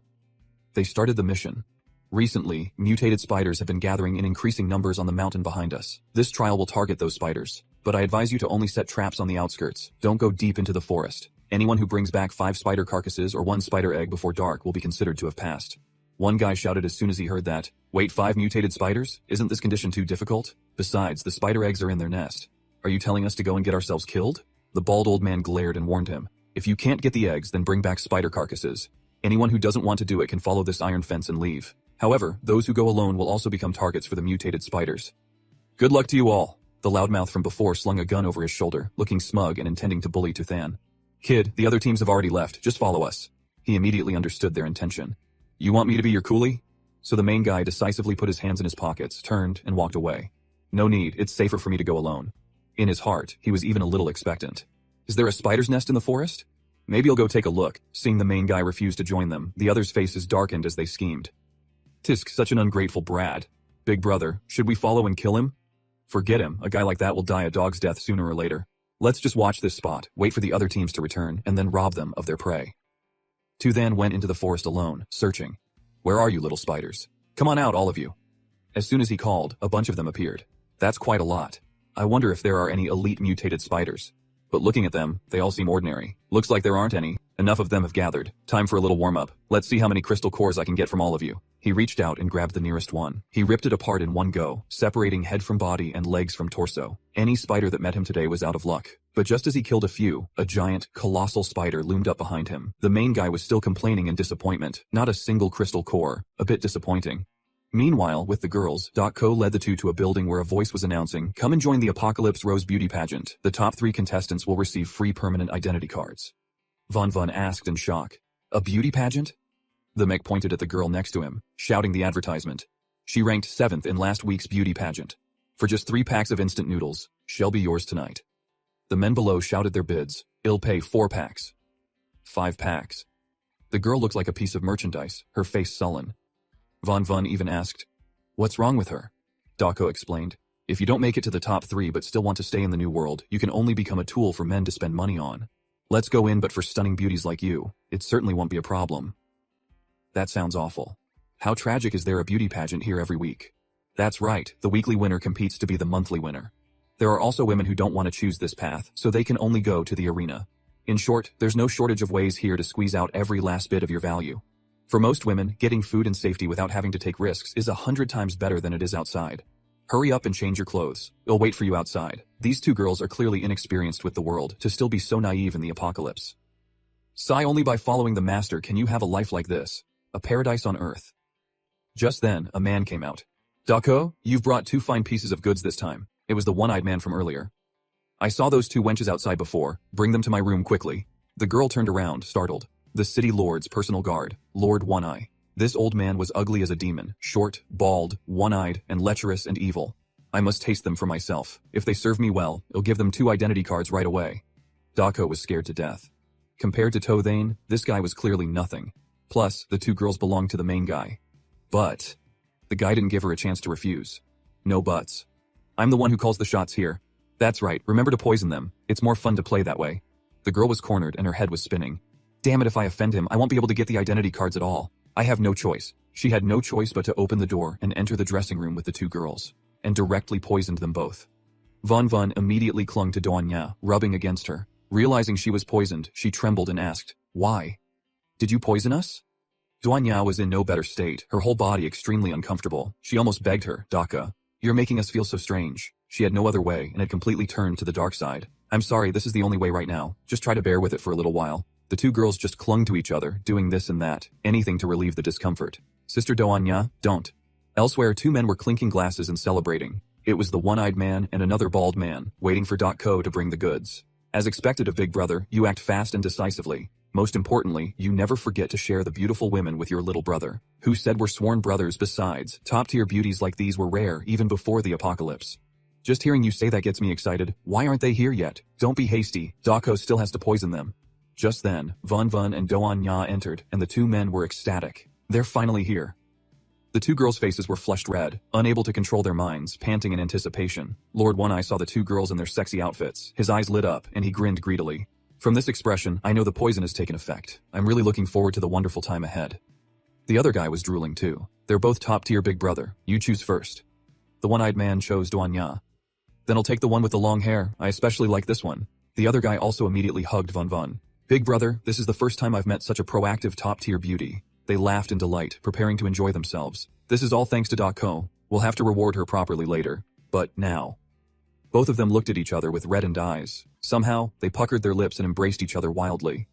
They started the mission. Recently, mutated spiders have been gathering in increasing numbers on the mountain behind us. This trial will target those spiders. But I advise you to only set traps on the outskirts. Don't go deep into the forest. Anyone who brings back 5 spider carcasses or 1 spider egg before dark will be considered to have passed. One guy shouted as soon as he heard that. Wait, 5 mutated spiders? Isn't this condition too difficult? Besides, the spider eggs are in their nest. Are you telling us to go and get ourselves killed? The bald old man glared and warned him. If you can't get the eggs, then bring back spider carcasses. Anyone who doesn't want to do it can follow this iron fence and leave. However, those who go alone will also become targets for the mutated spiders. Good luck to you all. The loudmouth from before slung a gun over his shoulder, looking smug and intending to bully Tuthan. Kid, the other teams have already left, just follow us. He immediately understood their intention. You want me to be your coolie? So the main guy decisively put his hands in his pockets, turned, and walked away. No need, it's safer for me to go alone. In his heart, he was even a little expectant. Is there a spider's nest in the forest? Maybe I'll go take a look. Seeing the main guy refuse to join them, the others' faces darkened as they schemed. Tisk, such an ungrateful brat. Big brother, should we follow and kill him? Forget him, a guy like that will die a dog's death sooner or later. Let's just watch this spot, wait for the other teams to return, and then rob them of their prey. Tuthan went into the forest alone, searching. Where are you, little spiders? Come on out, all of you. As soon as he called, a bunch of them appeared. That's quite a lot. I wonder if there are any elite mutated spiders. But looking at them, they all seem ordinary. Looks like there aren't any. Enough of them have gathered. Time for a little warm-up. Let's see how many crystal cores I can get from all of you. He reached out and grabbed the nearest one. He ripped it apart in one go, separating head from body and legs from torso. Any spider that met him today was out of luck. But just as he killed a few, a giant, colossal spider loomed up behind him. The main guy was still complaining in disappointment. Not a single crystal core. A bit disappointing. Meanwhile, with the girls, .co led the two to a building where a voice was announcing, "Come and join the Apocalypse Rose Beauty Pageant. The top 3 contestants will receive free permanent identity cards." Van Van asked in shock. A beauty pageant? The mech pointed at the girl next to him, shouting the advertisement. She ranked 7th in last week's beauty pageant. For just 3 packs of instant noodles, she'll be yours tonight. The men below shouted their bids. I'll pay 4 packs. 5 packs. The girl looked like a piece of merchandise, her face sullen. Van Van even asked, "What's wrong with her?" Dako explained, "If you don't make it to the top 3 but still want to stay in the new world, you can only become a tool for men to spend money on. Let's go in, but for stunning beauties like you, it certainly won't be a problem." That sounds awful. How tragic is there a beauty pageant here every week? That's right, the weekly winner competes to be the monthly winner. There are also women who don't want to choose this path, so they can only go to the arena. In short, there's no shortage of ways here to squeeze out every last bit of your value. For most women, getting food and safety without having to take risks is 100 times better than it is outside. Hurry up and change your clothes. It'll wait for you outside. These two girls are clearly inexperienced with the world to still be so naive in the apocalypse. Sigh, only by following the master can you have a life like this. A paradise on earth. Just then, a man came out. Dako, you've brought 2 fine pieces of goods this time. It was the one-eyed man from earlier. I saw those 2 wenches outside before. Bring them to my room quickly. The girl turned around, startled. The city lord's personal guard, Lord One-Eye. This old man was ugly as a demon, short, bald, one-eyed, and lecherous and evil. I must taste them for myself. If they serve me well, I'll give them 2 identity cards right away. Dako was scared to death. Compared to Tothane, this guy was clearly nothing. Plus, the 2 girls belonged to the main guy. But the guy didn't give her a chance to refuse. No buts. I'm the one who calls the shots here. That's right, remember to poison them. It's more fun to play that way. The girl was cornered and her head was spinning. Damn it, if I offend him, I won't be able to get the identity cards at all. I have no choice. She had no choice but to open the door and enter the dressing room with the 2 girls, and directly poisoned them both. Von Von immediately clung to Doanya, rubbing against her. Realizing she was poisoned, she trembled and asked, "Why? Did you poison us?" Doanya was in no better state, her whole body extremely uncomfortable. She almost begged her, "Daka, you're making us feel so strange." She had no other way and had completely turned to the dark side. "I'm sorry, this is the only way right now. Just try to bear with it for a little while." The 2 girls just clung to each other, doing this and that, anything to relieve the discomfort. "Sister Doanya, don't." Elsewhere, 2 men were clinking glasses and celebrating. It was the one-eyed man and another bald man, waiting for Dako to bring the goods. As expected of Big Brother, you act fast and decisively. Most importantly, you never forget to share the beautiful women with your little brother. Who said we're sworn brothers? Besides, top-tier beauties like these were rare even before the apocalypse. Just hearing you say that gets me excited. Why aren't they here yet? Don't be hasty. Dako still has to poison them. Just then, Von Von and Doanya entered, and the 2 men were ecstatic. They're finally here. The 2 girls' faces were flushed red, unable to control their minds, panting in anticipation. Lord One-Eye saw the 2 girls in their sexy outfits. His eyes lit up, and he grinned greedily. From this expression, I know the poison has taken effect. I'm really looking forward to the wonderful time ahead. The other guy was drooling too. They're both top-tier Big Brother. You choose first. The one-eyed man chose Doanya. Then I'll take the one with the long hair. I especially like this one. The other guy also immediately hugged Von Von. Big Brother, this is the first time I've met such a proactive top-tier beauty. They laughed in delight, preparing to enjoy themselves. This is all thanks to Dako. We'll have to reward her properly later. But now. Both of them looked at each other with reddened eyes. Somehow, they puckered their lips and embraced each other wildly.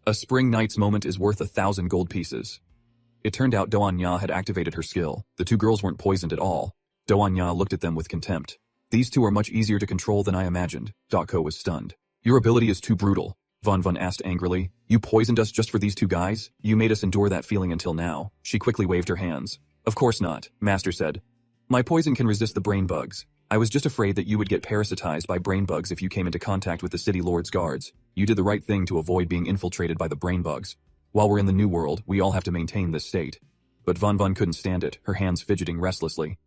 A spring night's moment is worth 1,000 gold pieces. It turned out Doanya had activated her skill. The 2 girls weren't poisoned at all. Doanya looked at them with contempt. These 2 are much easier to control than I imagined. Dako was stunned. Your ability is too brutal. Von Von asked angrily. You poisoned us just for these 2 guys? You made us endure that feeling until now. She quickly waved her hands. Of course not, Master said. My poison can resist the brain bugs. I was just afraid that you would get parasitized by brain bugs if you came into contact with the city lord's guards. You did the right thing to avoid being infiltrated by the brain bugs. While we're in the new world, we all have to maintain this state. But Von Von couldn't stand it, her hands fidgeting restlessly.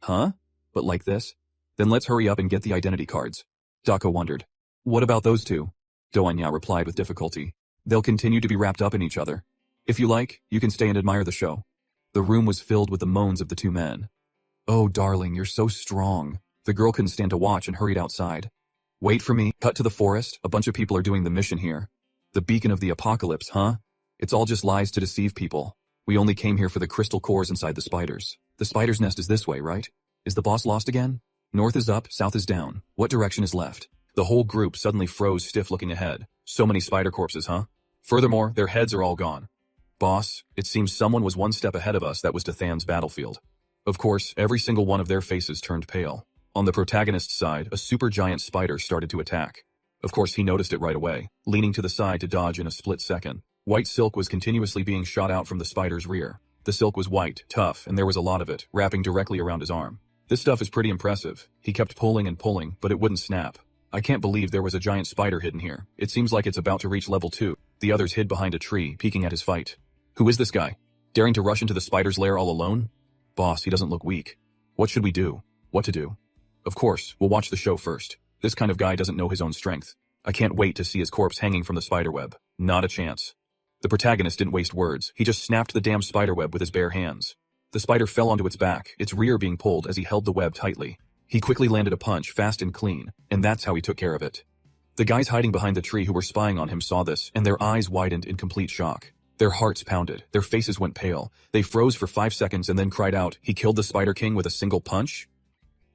Huh? But like this? Then let's hurry up and get the identity cards. Dako wondered. What about those 2? Doanya replied with difficulty. They'll continue to be wrapped up in each other. If you like, you can stay and admire the show. The room was filled with the moans of the 2 men. Oh, darling, you're so strong. The girl couldn't stand to watch and hurried outside. Wait for me. Cut to the forest. A bunch of people are doing the mission here. The beacon of the apocalypse, huh? It's all just lies to deceive people. We only came here for the crystal cores inside the spiders. The spider's nest is this way, right? Is the boss lost again? North is up, south is down. What direction is left? The whole group suddenly froze stiff looking ahead. So many spider corpses, huh? Furthermore, their heads are all gone. Boss, it seems someone was one step ahead of us that was Dathan's battlefield. Of course, every single one of their faces turned pale. On the protagonist's side, a supergiant spider started to attack. Of course, he noticed it right away, leaning to the side to dodge in a split second. White silk was continuously being shot out from the spider's rear. The silk was white, tough, and there was a lot of it, wrapping directly around his arm. This stuff is pretty impressive. He kept pulling and pulling, but it wouldn't snap. I can't believe there was a giant spider hidden here. It seems like it's about to reach level 2. The others hid behind a tree, peeking at his fight. Who is this guy? Daring to rush into the spider's lair all alone? Boss, he doesn't look weak. What should we do? What to do? Of course, we'll watch the show first. This kind of guy doesn't know his own strength. I can't wait to see his corpse hanging from the spiderweb. Not a chance. The protagonist didn't waste words. He just snapped the damn spiderweb with his bare hands. The spider fell onto its back, its rear being pulled as he held the web tightly. He quickly landed a punch, fast and clean, and that's how he took care of it. The guys hiding behind the tree who were spying on him saw this, and their eyes widened in complete shock. Their hearts pounded, their faces went pale, they froze for 5 seconds and then cried out, "He killed the Spider King with a single punch?"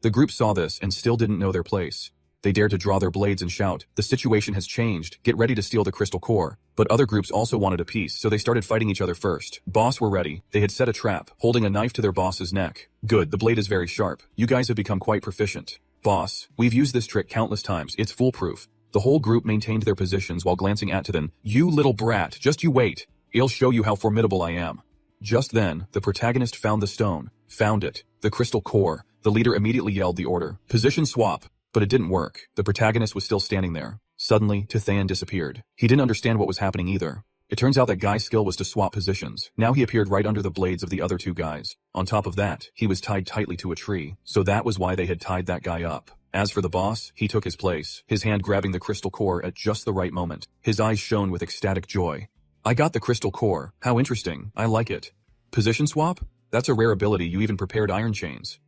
The group saw this and still didn't know their place. They dared to draw their blades and shout, "The situation has changed, get ready to steal the crystal core." But other groups also wanted a piece, so they started fighting each other first. Boss were ready, they had set a trap, holding a knife to their boss's neck. Good, the blade is very sharp, you guys have become quite proficient. Boss, we've used this trick countless times, it's foolproof. The whole group maintained their positions while glancing at Tyrant. "You little brat, just you wait. I'll show you how formidable I am." Just then, the protagonist found the stone. Found it. The crystal core. The leader immediately yelled the order. "Position swap." But it didn't work. The protagonist was still standing there. Suddenly, Tyrant disappeared. He didn't understand what was happening either. It turns out that Guy's skill was to swap positions. Now he appeared right under the blades of the other 2 guys. On top of that, he was tied tightly to a tree, so that was why they had tied that guy up. As for the boss, he took his place, his hand grabbing the crystal core at just the right moment. His eyes shone with ecstatic joy. "I got the crystal core. How interesting. I like it." "Position swap? That's a rare ability. You even prepared iron chains.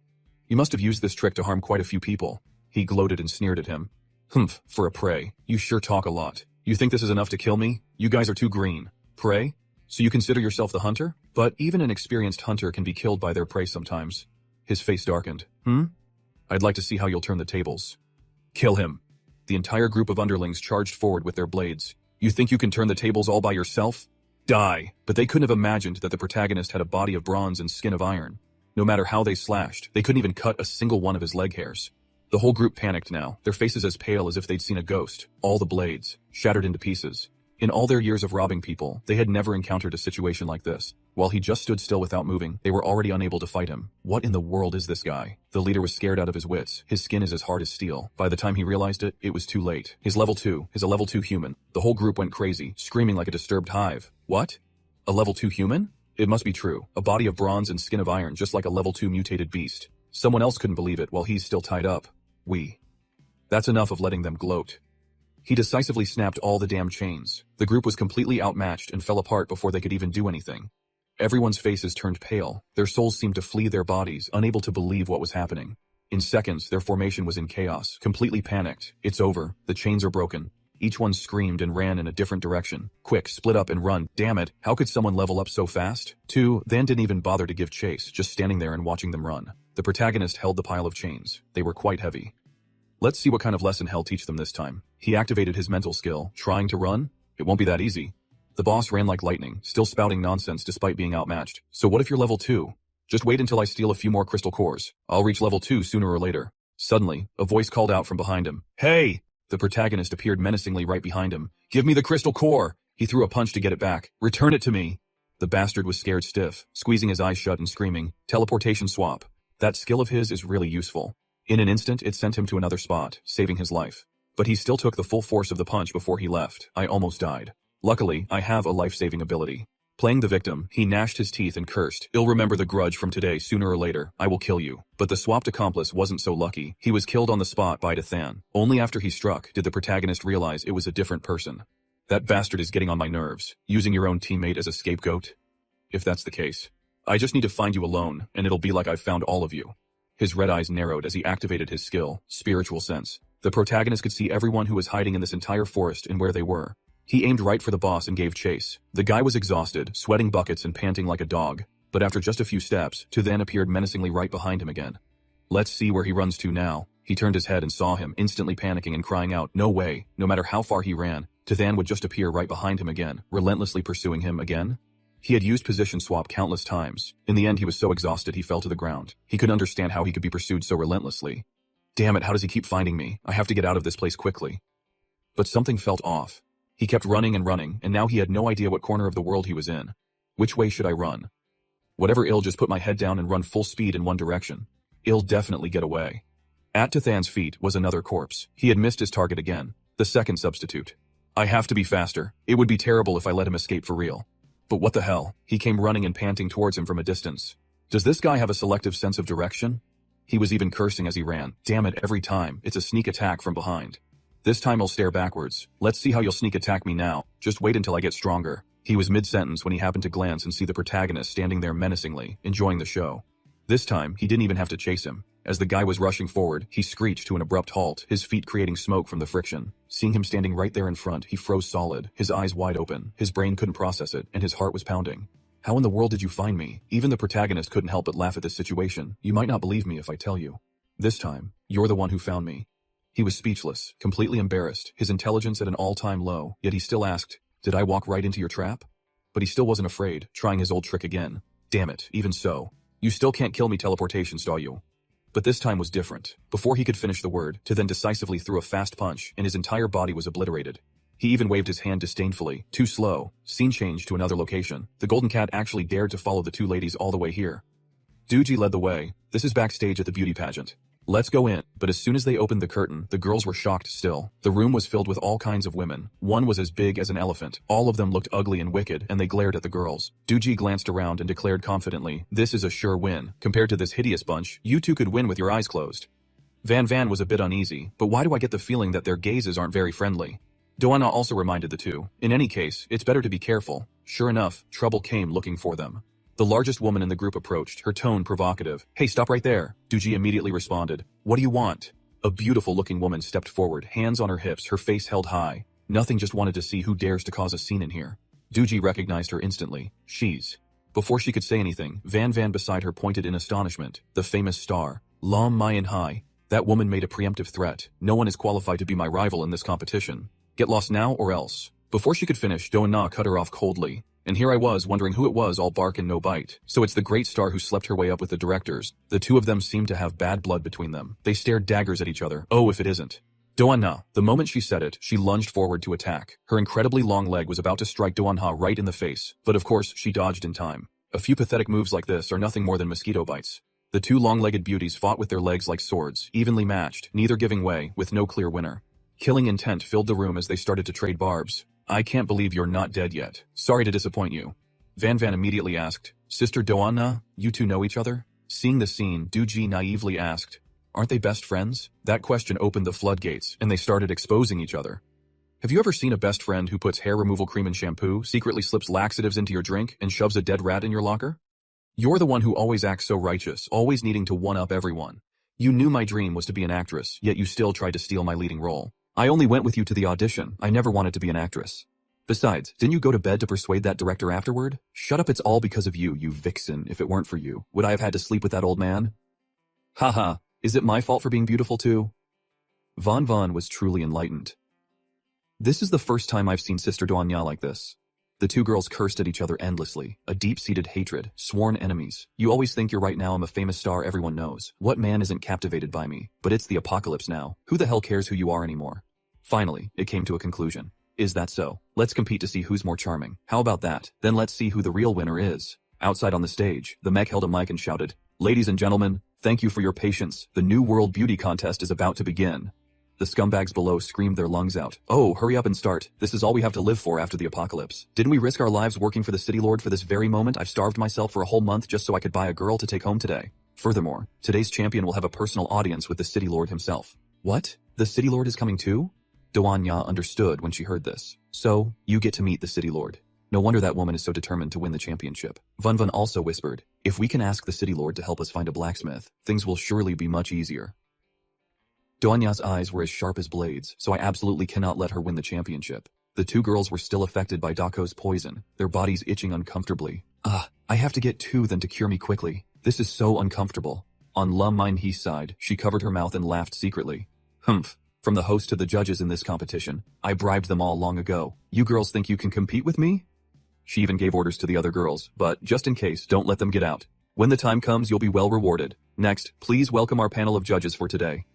You must have used this trick to harm quite a few people." He gloated and sneered at him. "Humph, for a prey. You sure talk a lot. You think this is enough to kill me? You guys are too green. Prey? So you consider yourself the hunter? But even an experienced hunter can be killed by their prey sometimes." His face darkened. "I'd like to see how you'll turn the tables." "Kill him." The entire group of underlings charged forward with their blades. "You think you can turn the tables all by yourself? Die." But they couldn't have imagined that the protagonist had a body of bronze and skin of iron. No matter how they slashed, they couldn't even cut a single one of his leg hairs. The whole group panicked now, their faces as pale as if they'd seen a ghost. All the blades, shattered into pieces. In all their years of robbing people, they had never encountered a situation like this. While he just stood still without moving, they were already unable to fight him. What in the world is this guy? The leader was scared out of his wits. His skin is as hard as steel. By the time he realized it, it was too late. He's level 2, he's a level 2 human. The whole group went crazy, screaming like a disturbed hive. What? A level 2 human? It must be true. A body of bronze and skin of iron, just like a level 2 mutated beast. Someone else couldn't believe it while he's still tied up. That's enough of letting them gloat. He decisively snapped all the damn chains. The group was completely outmatched and fell apart before they could even do anything. Everyone's faces turned pale. Their souls seemed to flee their bodies, unable to believe what was happening. In seconds, their formation was in chaos, completely panicked. "It's over. The chains are broken." Each one screamed and ran in a different direction. "Quick, split up and run. Damn it, how could someone level up so fast?" Then didn't even bother to give chase, just standing there and watching them run. The protagonist held the pile of chains. They were quite heavy. Let's see what kind of lesson he'll teach them this time. He activated his mental skill. Trying to run? It won't be that easy. The boss ran like lightning, still spouting nonsense despite being outmatched. "So what if you're level 2? Just wait until I steal a few more crystal cores. I'll reach level 2 sooner or later." Suddenly, a voice called out from behind him. "Hey!" The protagonist appeared menacingly right behind him. "Give me the crystal core!" He threw a punch to get it back. "Return it to me!" The bastard was scared stiff, squeezing his eyes shut and screaming, "Teleportation swap. That skill of his is really useful." In an instant, it sent him to another spot, saving his life. But he still took the full force of the punch before he left. I almost died. Luckily, I have a life-saving ability. Playing the victim, he gnashed his teeth and cursed, "I'll remember the grudge from today sooner or later. I will kill you." But the swapped accomplice wasn't so lucky. He was killed on the spot by Tyrant. Only after he struck did the protagonist realize it was a different person. "That bastard is getting on my nerves. Using your own teammate as a scapegoat?" "If that's the case, I just need to find you alone, and it'll be like I've found all of you." His red eyes narrowed as he activated his skill, Spiritual Sense. The protagonist could see everyone who was hiding in this entire forest and where they were. He aimed right for the boss and gave chase. The guy was exhausted, sweating buckets and panting like a dog. But after just a few steps, Tyrant appeared menacingly right behind him again. "Let's see where he runs to now." He turned his head and saw him, instantly panicking and crying out, "No way." No matter how far he ran, Tyrant would just appear right behind him again, relentlessly pursuing him again. He had used position swap countless times. In the end, he was so exhausted he fell to the ground. He couldn't understand how he could be pursued so relentlessly. "Damn it, how does he keep finding me? I have to get out of this place quickly." But something felt off. He kept running and running, and now he had no idea what corner of the world he was in. Which way should I run? Whatever, I'll just put my head down and run full speed in one direction. I'll definitely get away. At Tyrant's feet was another corpse. He had missed his target again. The second substitute. I have to be faster. It would be terrible if I let him escape for real. But what the hell? He came running and panting towards him from a distance. Does this guy have a selective sense of direction? He was even cursing as he ran. Damn it, every time, it's a sneak attack from behind. This time I'll stare backwards. Let's see how you'll sneak attack me now. Just wait until I get stronger. He was mid-sentence when he happened to glance and see the protagonist standing there menacingly, enjoying the show. This time, he didn't even have to chase him. As the guy was rushing forward, he screeched to an abrupt halt, his feet creating smoke from the friction. Seeing him standing right there in front, he froze solid, his eyes wide open. His brain couldn't process it, and his heart was pounding. How in the world did you find me? Even the protagonist couldn't help but laugh at this situation. You might not believe me if I tell you. This time, you're the one who found me. He was speechless, completely embarrassed, his intelligence at an all-time low, yet he still asked, did I walk right into your trap? But he still wasn't afraid, trying his old trick again. Damn it, even so. You still can't kill me teleportation, saw you. But this time was different. Before he could finish the word, To then decisively threw a fast punch, and his entire body was obliterated. He even waved his hand disdainfully. Too slow. Scene changed to another location. The golden cat actually dared to follow the two ladies all the way here. Doogie led the way. This is backstage at the beauty pageant. Let's go in. But as soon as they opened the curtain, the girls were shocked still. The room was filled with all kinds of women. One was as big as an elephant. All of them looked ugly and wicked, and they glared at the girls. Doogie glanced around and declared confidently, this is a sure win. Compared to this hideous bunch, you two could win with your eyes closed. Van was a bit uneasy, but why do I get the feeling that their gazes aren't very friendly? Doana also reminded the two. In any case, it's better to be careful. Sure enough, trouble came looking for them. The largest woman in the group approached, her tone provocative. Hey, stop right there. Doogie immediately responded. What do you want? A beautiful-looking woman stepped forward, hands on her hips, her face held high. Nothing, just wanted to see who dares to cause a scene in here. Doogie recognized her instantly. She's. Before she could say anything, Van beside her pointed in astonishment. The famous star. Lam Mayan Hai. That woman made a preemptive threat. No one is qualified to be my rival in this competition. Get lost now or else. Before she could finish, Doana cut her off coldly. And here I was wondering who it was, all bark and no bite. So it's the great star who slept her way up with the directors. The two of them seemed to have bad blood between them. They stared daggers at each other. Oh, if it isn't. Doana. The moment she said it, she lunged forward to attack. Her incredibly long leg was about to strike Doana right in the face. But of course, she dodged in time. A few pathetic moves like this are nothing more than mosquito bites. The two long-legged beauties fought with their legs like swords, evenly matched, neither giving way, with no clear winner. Killing intent filled the room as they started to trade barbs. I can't believe you're not dead yet. Sorry to disappoint you. Van immediately asked, Sister Doana, you two know each other? Seeing the scene, Doogie naively asked, aren't they best friends? That question opened the floodgates, and they started exposing each other. Have you ever seen a best friend who puts hair removal cream in shampoo, secretly slips laxatives into your drink, and shoves a dead rat in your locker? You're the one who always acts so righteous, always needing to one-up everyone. You knew my dream was to be an actress, yet you still tried to steal my leading role. I only went with you to the audition. I never wanted to be an actress. Besides, didn't you go to bed to persuade that director afterward? Shut up, it's all because of you, you vixen. If it weren't for you, would I have had to sleep with that old man? Haha, is it my fault for being beautiful too? Van was truly enlightened. This is the first time I've seen Sister Doanya like this. The two girls cursed at each other endlessly, a deep-seated hatred, sworn enemies. You always think you're right now, I'm a famous star everyone knows. What man isn't captivated by me? But it's the apocalypse now. Who the hell cares who you are anymore? Finally, it came to a conclusion. Is that so? Let's compete to see who's more charming. How about that? Then let's see who the real winner is. Outside on the stage, the mech held a mic and shouted, Ladies and gentlemen, thank you for your patience. The New World Beauty Contest is about to begin. The scumbags below screamed their lungs out. Oh, hurry up and start. This is all we have to live for after the apocalypse. Didn't we risk our lives working for the City Lord for this very moment? I've starved myself for a whole month just so I could buy a girl to take home today. Furthermore, today's champion will have a personal audience with the City Lord himself. What? The City Lord is coming too? Doanya understood when she heard this. So, you get to meet the City Lord. No wonder that woman is so determined to win the championship. Van also whispered, if we can ask the City Lord to help us find a blacksmith, things will surely be much easier. Doanya's eyes were as sharp as blades, so I absolutely cannot let her win the championship. The two girls were still affected by Dako's poison, their bodies itching uncomfortably. I have to get two then to cure me quickly. This is so uncomfortable. On Lam Mine He's side, she covered her mouth and laughed secretly. Humph. From the host to the judges in this competition, I bribed them all long ago. You girls think you can compete with me? She even gave orders to the other girls, but just in case, don't let them get out. When the time comes, you'll be well rewarded. Next, please welcome our panel of judges for today.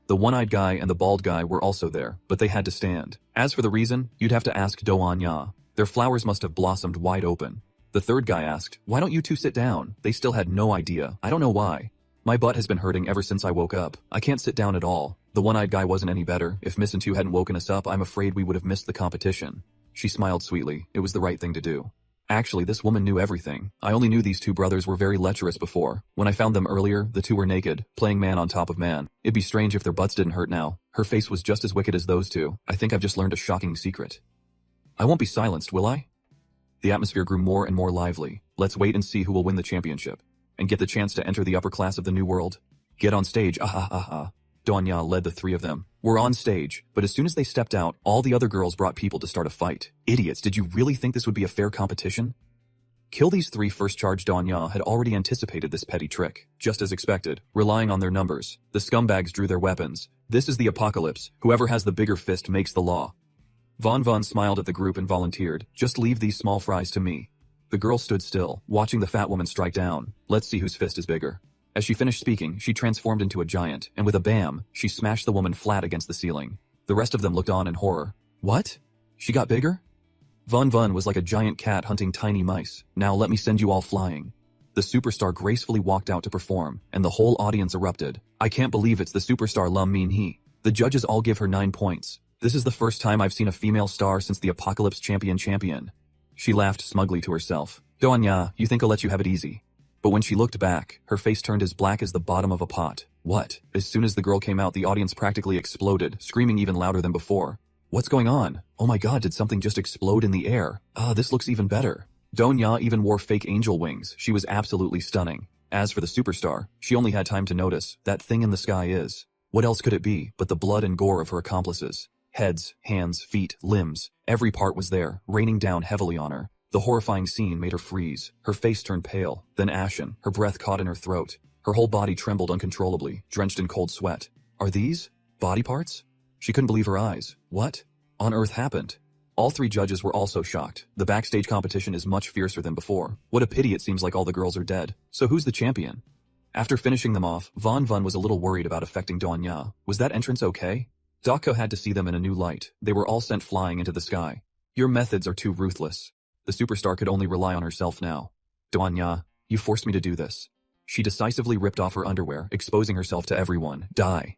The one-eyed guy and the bald guy were also there, but they had to stand. As for the reason, you'd have to ask Doanya. Their flowers must have blossomed wide open. The third guy asked, why don't you two sit down? They still had no idea. I don't know why. My butt has been hurting ever since I woke up. I can't sit down at all. The one-eyed guy wasn't any better. If Miss and Two hadn't woken us up, I'm afraid we would have missed the competition. She smiled sweetly. It was the right thing to do. Actually, this woman knew everything. I only knew these two brothers were very lecherous before. When I found them earlier, the two were naked, playing man on top of man. It'd be strange if their butts didn't hurt now. Her face was just as wicked as those two. I think I've just learned a shocking secret. I won't be silenced, will I? The atmosphere grew more and more lively. Let's wait and see who will win the championship and get the chance to enter the upper class of the New World. Get on stage, ah ah ah ah. Donya led the three of them. We're on stage, but as soon as they stepped out, all the other girls brought people to start a fight. Idiots, did you really think this would be a fair competition? Kill these three first charge. Donya had already anticipated this petty trick. Just as expected, relying on their numbers, the scumbags drew their weapons. This is the apocalypse. Whoever has the bigger fist makes the law. Von smiled at the group and volunteered. Just leave these small fries to me. The girl stood still, watching the fat woman strike down. Let's see whose fist is bigger. As she finished speaking, she transformed into a giant, and with a bam, she smashed the woman flat against the ceiling. The rest of them looked on in horror. What? She got bigger? Von was like a giant cat hunting tiny mice. Now let me send you all flying. The superstar gracefully walked out to perform, and the whole audience erupted. I can't believe it's the superstar Lum Min Hee. The judges all give her 9 points. This is the first time I've seen a female star since the Apocalypse champion. She laughed smugly to herself. Doanya, you think I'll let you have it easy. But when she looked back, her face turned as black as the bottom of a pot. What? As soon as the girl came out, the audience practically exploded, screaming even louder than before. What's going on? Oh my god, did something just explode in the air? This looks even better. Donya even wore fake angel wings. She was absolutely stunning. As for the superstar, she only had time to notice, that thing in the sky is. What else could it be but the blood and gore of her accomplices? Heads, hands, feet, limbs, every part was there, raining down heavily on her. The horrifying scene made her freeze. Her face turned pale, then ashen, her breath caught in her throat. Her whole body trembled uncontrollably, drenched in cold sweat. Are these body parts? She couldn't believe her eyes. What on earth happened? All three judges were also shocked. The backstage competition is much fiercer than before. What a pity it seems like all the girls are dead. So who's the champion? After finishing them off, Von was a little worried about affecting Donya. Was that entrance okay? Dako had to see them in a new light. They were all sent flying into the sky. Your methods are too ruthless. The superstar could only rely on herself now. Donya, you forced me to do this. She decisively ripped off her underwear, exposing herself to everyone. Die.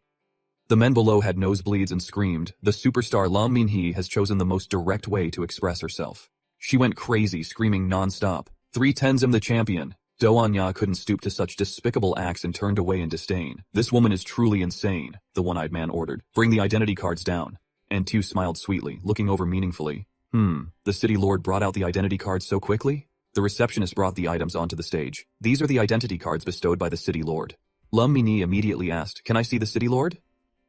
The men below had nosebleeds and screamed. The superstar Lum Min Hee has chosen the most direct way to express herself. She went crazy, screaming non-stop. 310's him the champion. Doanya couldn't stoop to such despicable acts and turned away in disdain. This woman is truly insane, the one-eyed man ordered. Bring the identity cards down. And Tu smiled sweetly, looking over meaningfully. The city lord brought out the identity cards so quickly? The receptionist brought the items onto the stage. These are the identity cards bestowed by the city lord. Lum Min Hee immediately asked, Can I see the city lord?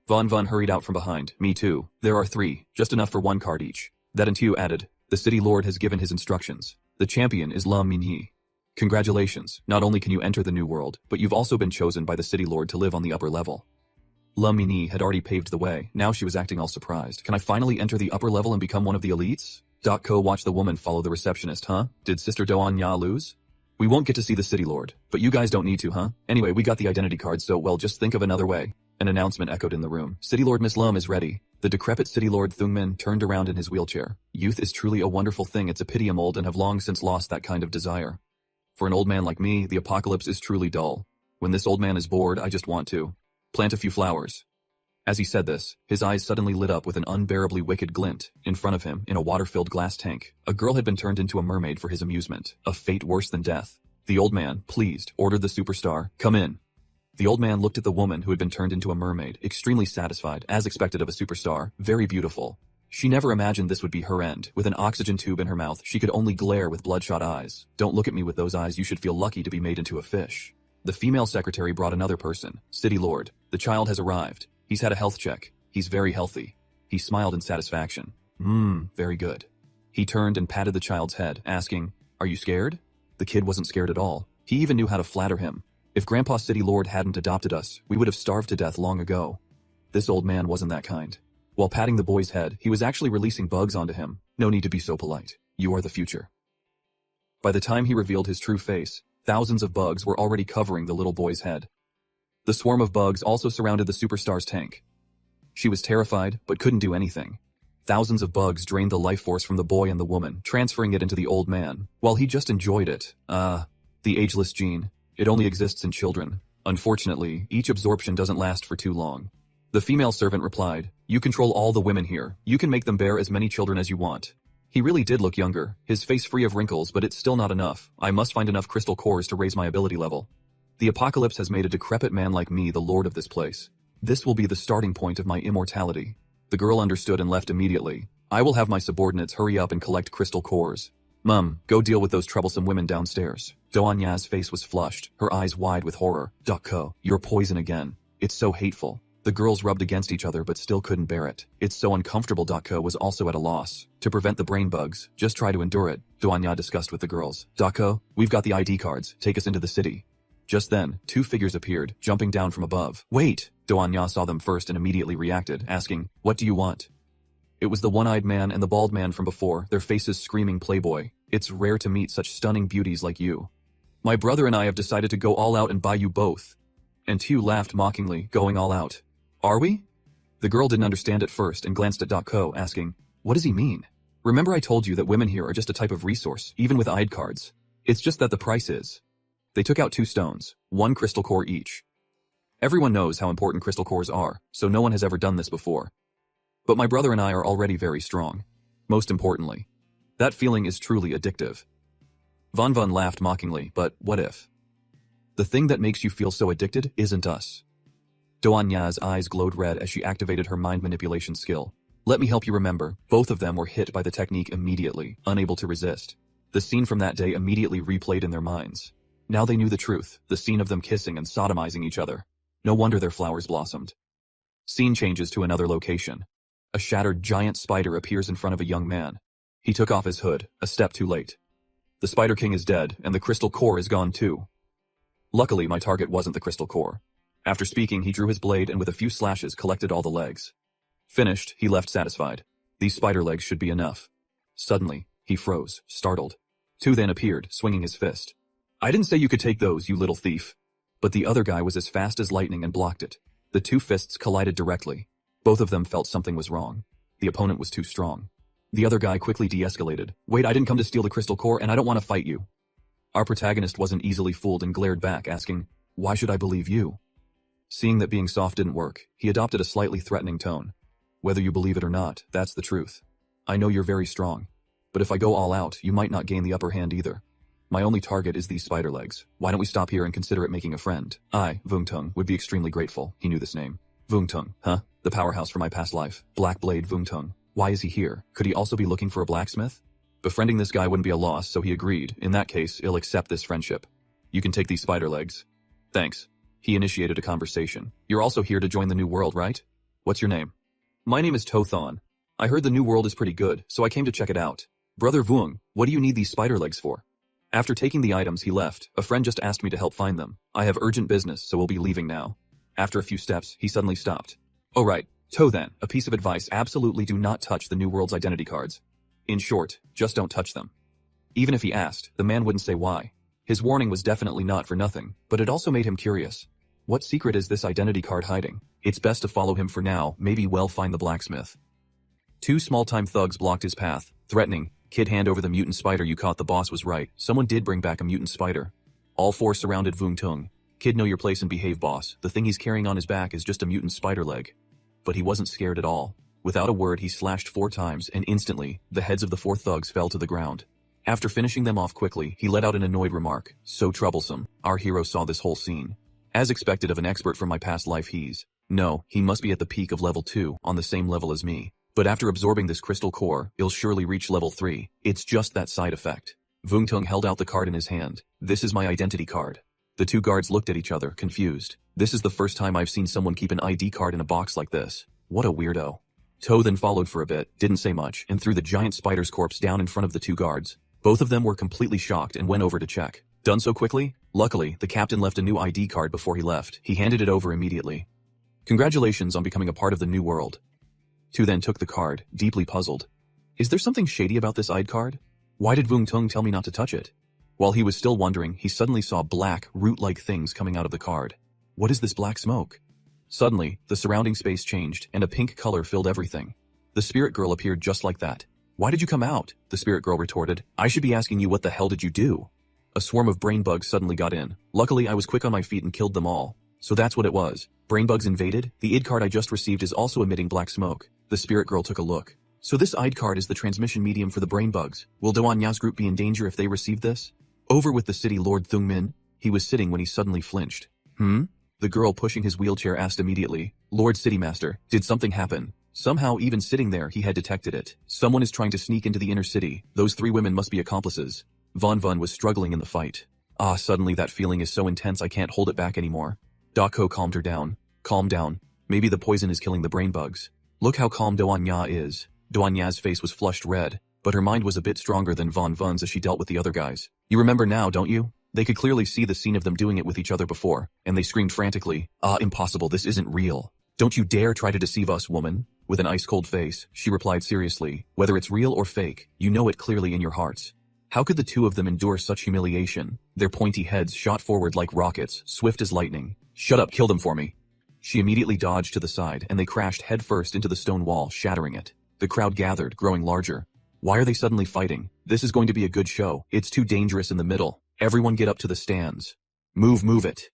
Von hurried out from behind. Me too. There are 3, just enough for 1 card each. That and Tu added, The city lord has given his instructions. The champion is Lum Min Hee. Congratulations, not only can you enter the new world, but you've also been chosen by the city lord to live on the upper level. Lum Min Hee had already paved the way. Now she was acting all surprised. Can I finally enter the upper level and become one of the elites? Ko watched the woman follow the receptionist, huh? Did Sister Doanya lose? We won't get to see the city lord, but you guys don't need to, huh? Anyway, we got the identity cards, so well, just think of another way. An announcement echoed in the room. City Lord Miss Lum is ready. The decrepit City Lord Thungmin turned around in his wheelchair. Youth is truly a wonderful thing. It's a pity I'm old and have long since lost that kind of desire. For an old man like me, the apocalypse is truly dull. When this old man is bored, I just want to plant a few flowers. As he said this, his eyes suddenly lit up with an unbearably wicked glint. In front of him, in a water-filled glass tank, a girl had been turned into a mermaid for his amusement, a fate worse than death. The old man, pleased, ordered the superstar, Come in. The old man looked at the woman who had been turned into a mermaid, extremely satisfied, as expected of a superstar, very beautiful. She never imagined this would be her end. With an oxygen tube in her mouth, she could only glare with bloodshot eyes. Don't look at me with those eyes, you should feel lucky to be made into a fish. The female secretary brought another person, City Lord. The child has arrived. He's had a health check. He's very healthy. He smiled in satisfaction. Very good. He turned and patted the child's head, asking, Are you scared? The kid wasn't scared at all. He even knew how to flatter him. If Grandpa City Lord hadn't adopted us, we would have starved to death long ago. This old man wasn't that kind. While patting the boy's head, he was actually releasing bugs onto him. No need to be so polite. You are the future. By the time he revealed his true face, thousands of bugs were already covering the little boy's head. The swarm of bugs also surrounded the superstar's tank. She was terrified, but couldn't do anything. Thousands of bugs drained the life force from the boy and the woman, transferring it into the old man, while he just enjoyed it. The ageless gene. It only exists in children. Unfortunately, each absorption doesn't last for too long. The female servant replied, You control all the women here. You can make them bear as many children as you want. He really did look younger, his face free of wrinkles, but it's still not enough. I must find enough crystal cores to raise my ability level. The apocalypse has made a decrepit man like me the lord of this place. This will be the starting point of my immortality. The girl understood and left immediately. I will have my subordinates hurry up and collect crystal cores. Mum, go deal with those troublesome women downstairs. Doanya's face was flushed, her eyes wide with horror. Dako, you're poison again. It's so hateful. The girls rubbed against each other but still couldn't bear it. It's so uncomfortable. Dako was also at a loss. To prevent the brain bugs, just try to endure it, Doanya discussed with the girls. Dako, we've got the ID cards, take us into the city. Just then, two figures appeared, jumping down from above. Wait! Doanya saw them first and immediately reacted, asking, what do you want? It was the one-eyed man and the bald man from before, their faces screaming playboy. It's rare to meet such stunning beauties like you. My brother and I have decided to go all out and buy you both. And Hugh laughed mockingly, going all out. Are we? The girl didn't understand at first and glanced at Dako, asking, what does he mean? Remember I told you that women here are just a type of resource, even with ID cards. It's just that the price is. They took out 2 stones, 1 crystal core each. Everyone knows how important crystal cores are, so no one has ever done this before. But my brother and I are already very strong. Most importantly, that feeling is truly addictive. Von Von laughed mockingly, but what if? The thing that makes you feel so addicted isn't us. Doanya's eyes glowed red as she activated her mind manipulation skill. Let me help you remember, both of them were hit by the technique immediately, unable to resist. The scene from that day immediately replayed in their minds. Now they knew the truth, the scene of them kissing and sodomizing each other. No wonder their flowers blossomed. Scene changes to another location. A shattered giant spider appears in front of a young man. He took off his hood, a step too late. The Spider King is dead, and the crystal core is gone too. Luckily, my target wasn't the crystal core. After speaking, he drew his blade and with a few slashes collected all the legs. Finished, he left satisfied. These spider legs should be enough. Suddenly, he froze, startled. Tu then appeared, swinging his fist. I didn't say you could take those, you little thief. But the other guy was as fast as lightning and blocked it. The 2 fists collided directly. Both of them felt something was wrong. The opponent was too strong. The other guy quickly de-escalated. Wait, I didn't come to steal the crystal core and I don't want to fight you. Our protagonist wasn't easily fooled and glared back, asking, why should I believe you? Seeing that being soft didn't work, he adopted a slightly threatening tone. Whether you believe it or not, that's the truth. I know you're very strong. But if I go all out, you might not gain the upper hand either. My only target is these spider legs. Why don't we stop here and consider it making a friend? I, Vungtung, would be extremely grateful. He knew this name. Vungtung, huh? The powerhouse for my past life. Black Blade Vungtung. Why is he here? Could he also be looking for a blacksmith? Befriending this guy wouldn't be a loss, so he agreed. In that case, he'll accept this friendship. You can take these spider legs. Thanks. He initiated a conversation. You're also here to join the new world, right? What's your name? My name is Tothon. I heard the new world is pretty good, so I came to check it out. Brother Vuong, what do you need these spider legs for? After taking the items, he left. A friend just asked me to help find them. I have urgent business, so we'll be leaving now. After a few steps, he suddenly stopped. Oh right, To then, a piece of advice: absolutely do not touch the New World's identity cards. In short, just don't touch them. Even if he asked, the man wouldn't say why. His warning was definitely not for nothing, but it also made him curious. What secret is this identity card hiding? It's best to follow him for now, maybe we'll find the blacksmith. Two small-time thugs blocked his path, threatening, "Kid, hand over the mutant spider you caught." The boss was right. Someone did bring back a mutant spider. All four surrounded Vung Tung. "Kid, know your place and behave, boss. The thing he's carrying on his back is just a mutant spider leg." But he wasn't scared at all. Without a word, he slashed 4 times, and instantly, the heads of the 4 thugs fell to the ground. After finishing them off quickly, he let out an annoyed remark. "So troublesome." Our hero saw this whole scene. As expected of an expert from my past life, he must be at the peak of level 2, on the same level as me. But after absorbing this crystal core, he'll surely reach level 3. It's just that side effect. Vung Tung held out the card in his hand. "This is my identity card." The 2 guards looked at each other, confused. This is the first time I've seen someone keep an ID card in a box like this. What a weirdo. To then followed for a bit, didn't say much, and threw the giant spider's corpse down in front of the 2 guards. Both of them were completely shocked and went over to check. Done so quickly? Luckily, the captain left a new ID card before he left. He handed it over immediately. "Congratulations on becoming a part of the new world." Tu then took the card, deeply puzzled. Is there something shady about this ID card? Why did Vung Tung tell me not to touch it? While he was still wondering, he suddenly saw black, root-like things coming out of the card. What is this black smoke? Suddenly, the surrounding space changed, and a pink color filled everything. The spirit girl appeared just like that. "Why did you come out?" the spirit girl retorted. "I should be asking you, what the hell did you do?" A swarm of brain bugs suddenly got in. Luckily, I was quick on my feet and killed them all. So that's what it was. Brain bugs invaded? The ID card I just received is also emitting black smoke. The spirit girl took a look. So this ID card is the transmission medium for the brain bugs. Will Doanya's group be in danger if they receive this? Over with the city, Lord Thungmin. He was sitting when he suddenly flinched. The girl pushing his wheelchair asked immediately. "Lord City Master, did something happen?" Somehow, even sitting there, he had detected it. Someone is trying to sneak into the inner city. Those 3 women must be accomplices. Von Von was struggling in the fight. Ah, suddenly that feeling is so intense I can't hold it back anymore. Dako calmed her down. Calm down. Maybe the poison is killing the brain bugs. Look how calm Doanya is. Doanya's face was flushed red, but her mind was a bit stronger than Von Vun's as she dealt with the other guys. You remember now, don't you? They could clearly see the scene of them doing it with each other before, and they screamed frantically, "Ah, impossible, this isn't real. Don't you dare try to deceive us, woman." With an ice-cold face, she replied seriously, "Whether it's real or fake, you know it clearly in your hearts." How could the two of them endure such humiliation? Their pointy heads shot forward like rockets, swift as lightning. "Shut up, kill them for me." She immediately dodged to the side, and they crashed headfirst into the stone wall, shattering it. The crowd gathered, growing larger. Why are they suddenly fighting? This is going to be a good show. It's too dangerous in the middle. Everyone get up to the stands. Move it.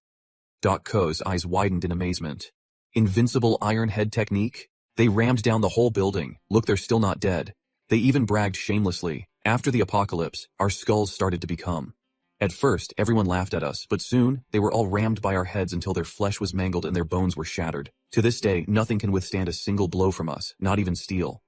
Ko's eyes widened in amazement. Invincible iron head technique? They rammed down the whole building. Look, they're still not dead. They even bragged shamelessly. After the apocalypse, our skulls started to become. At first, everyone laughed at us, but soon, they were all rammed by our heads until their flesh was mangled and their bones were shattered. To this day, nothing can withstand a single blow from us, not even steel.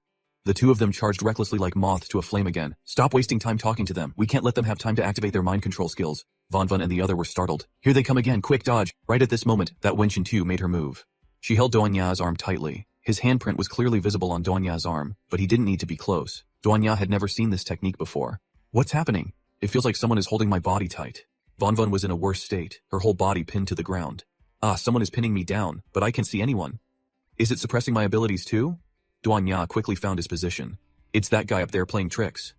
The two of them charged recklessly like moths to a flame again. Stop wasting time talking to them. We can't let them have time to activate their mind control skills. Von Vun and the other were startled. Here they come again, quick dodge. Right at this moment, that wench too made her move. She held Doanya's arm tightly. His handprint was clearly visible on Doanya's arm, but he didn't need to be close. Doanya had never seen this technique before. What's happening? It feels like someone is holding my body tight. Von Vun was in a worse state, her whole body pinned to the ground. Ah, someone is pinning me down, but I can't see anyone. Is it suppressing my abilities too? Doanya quickly found his position. It's that guy up there playing tricks.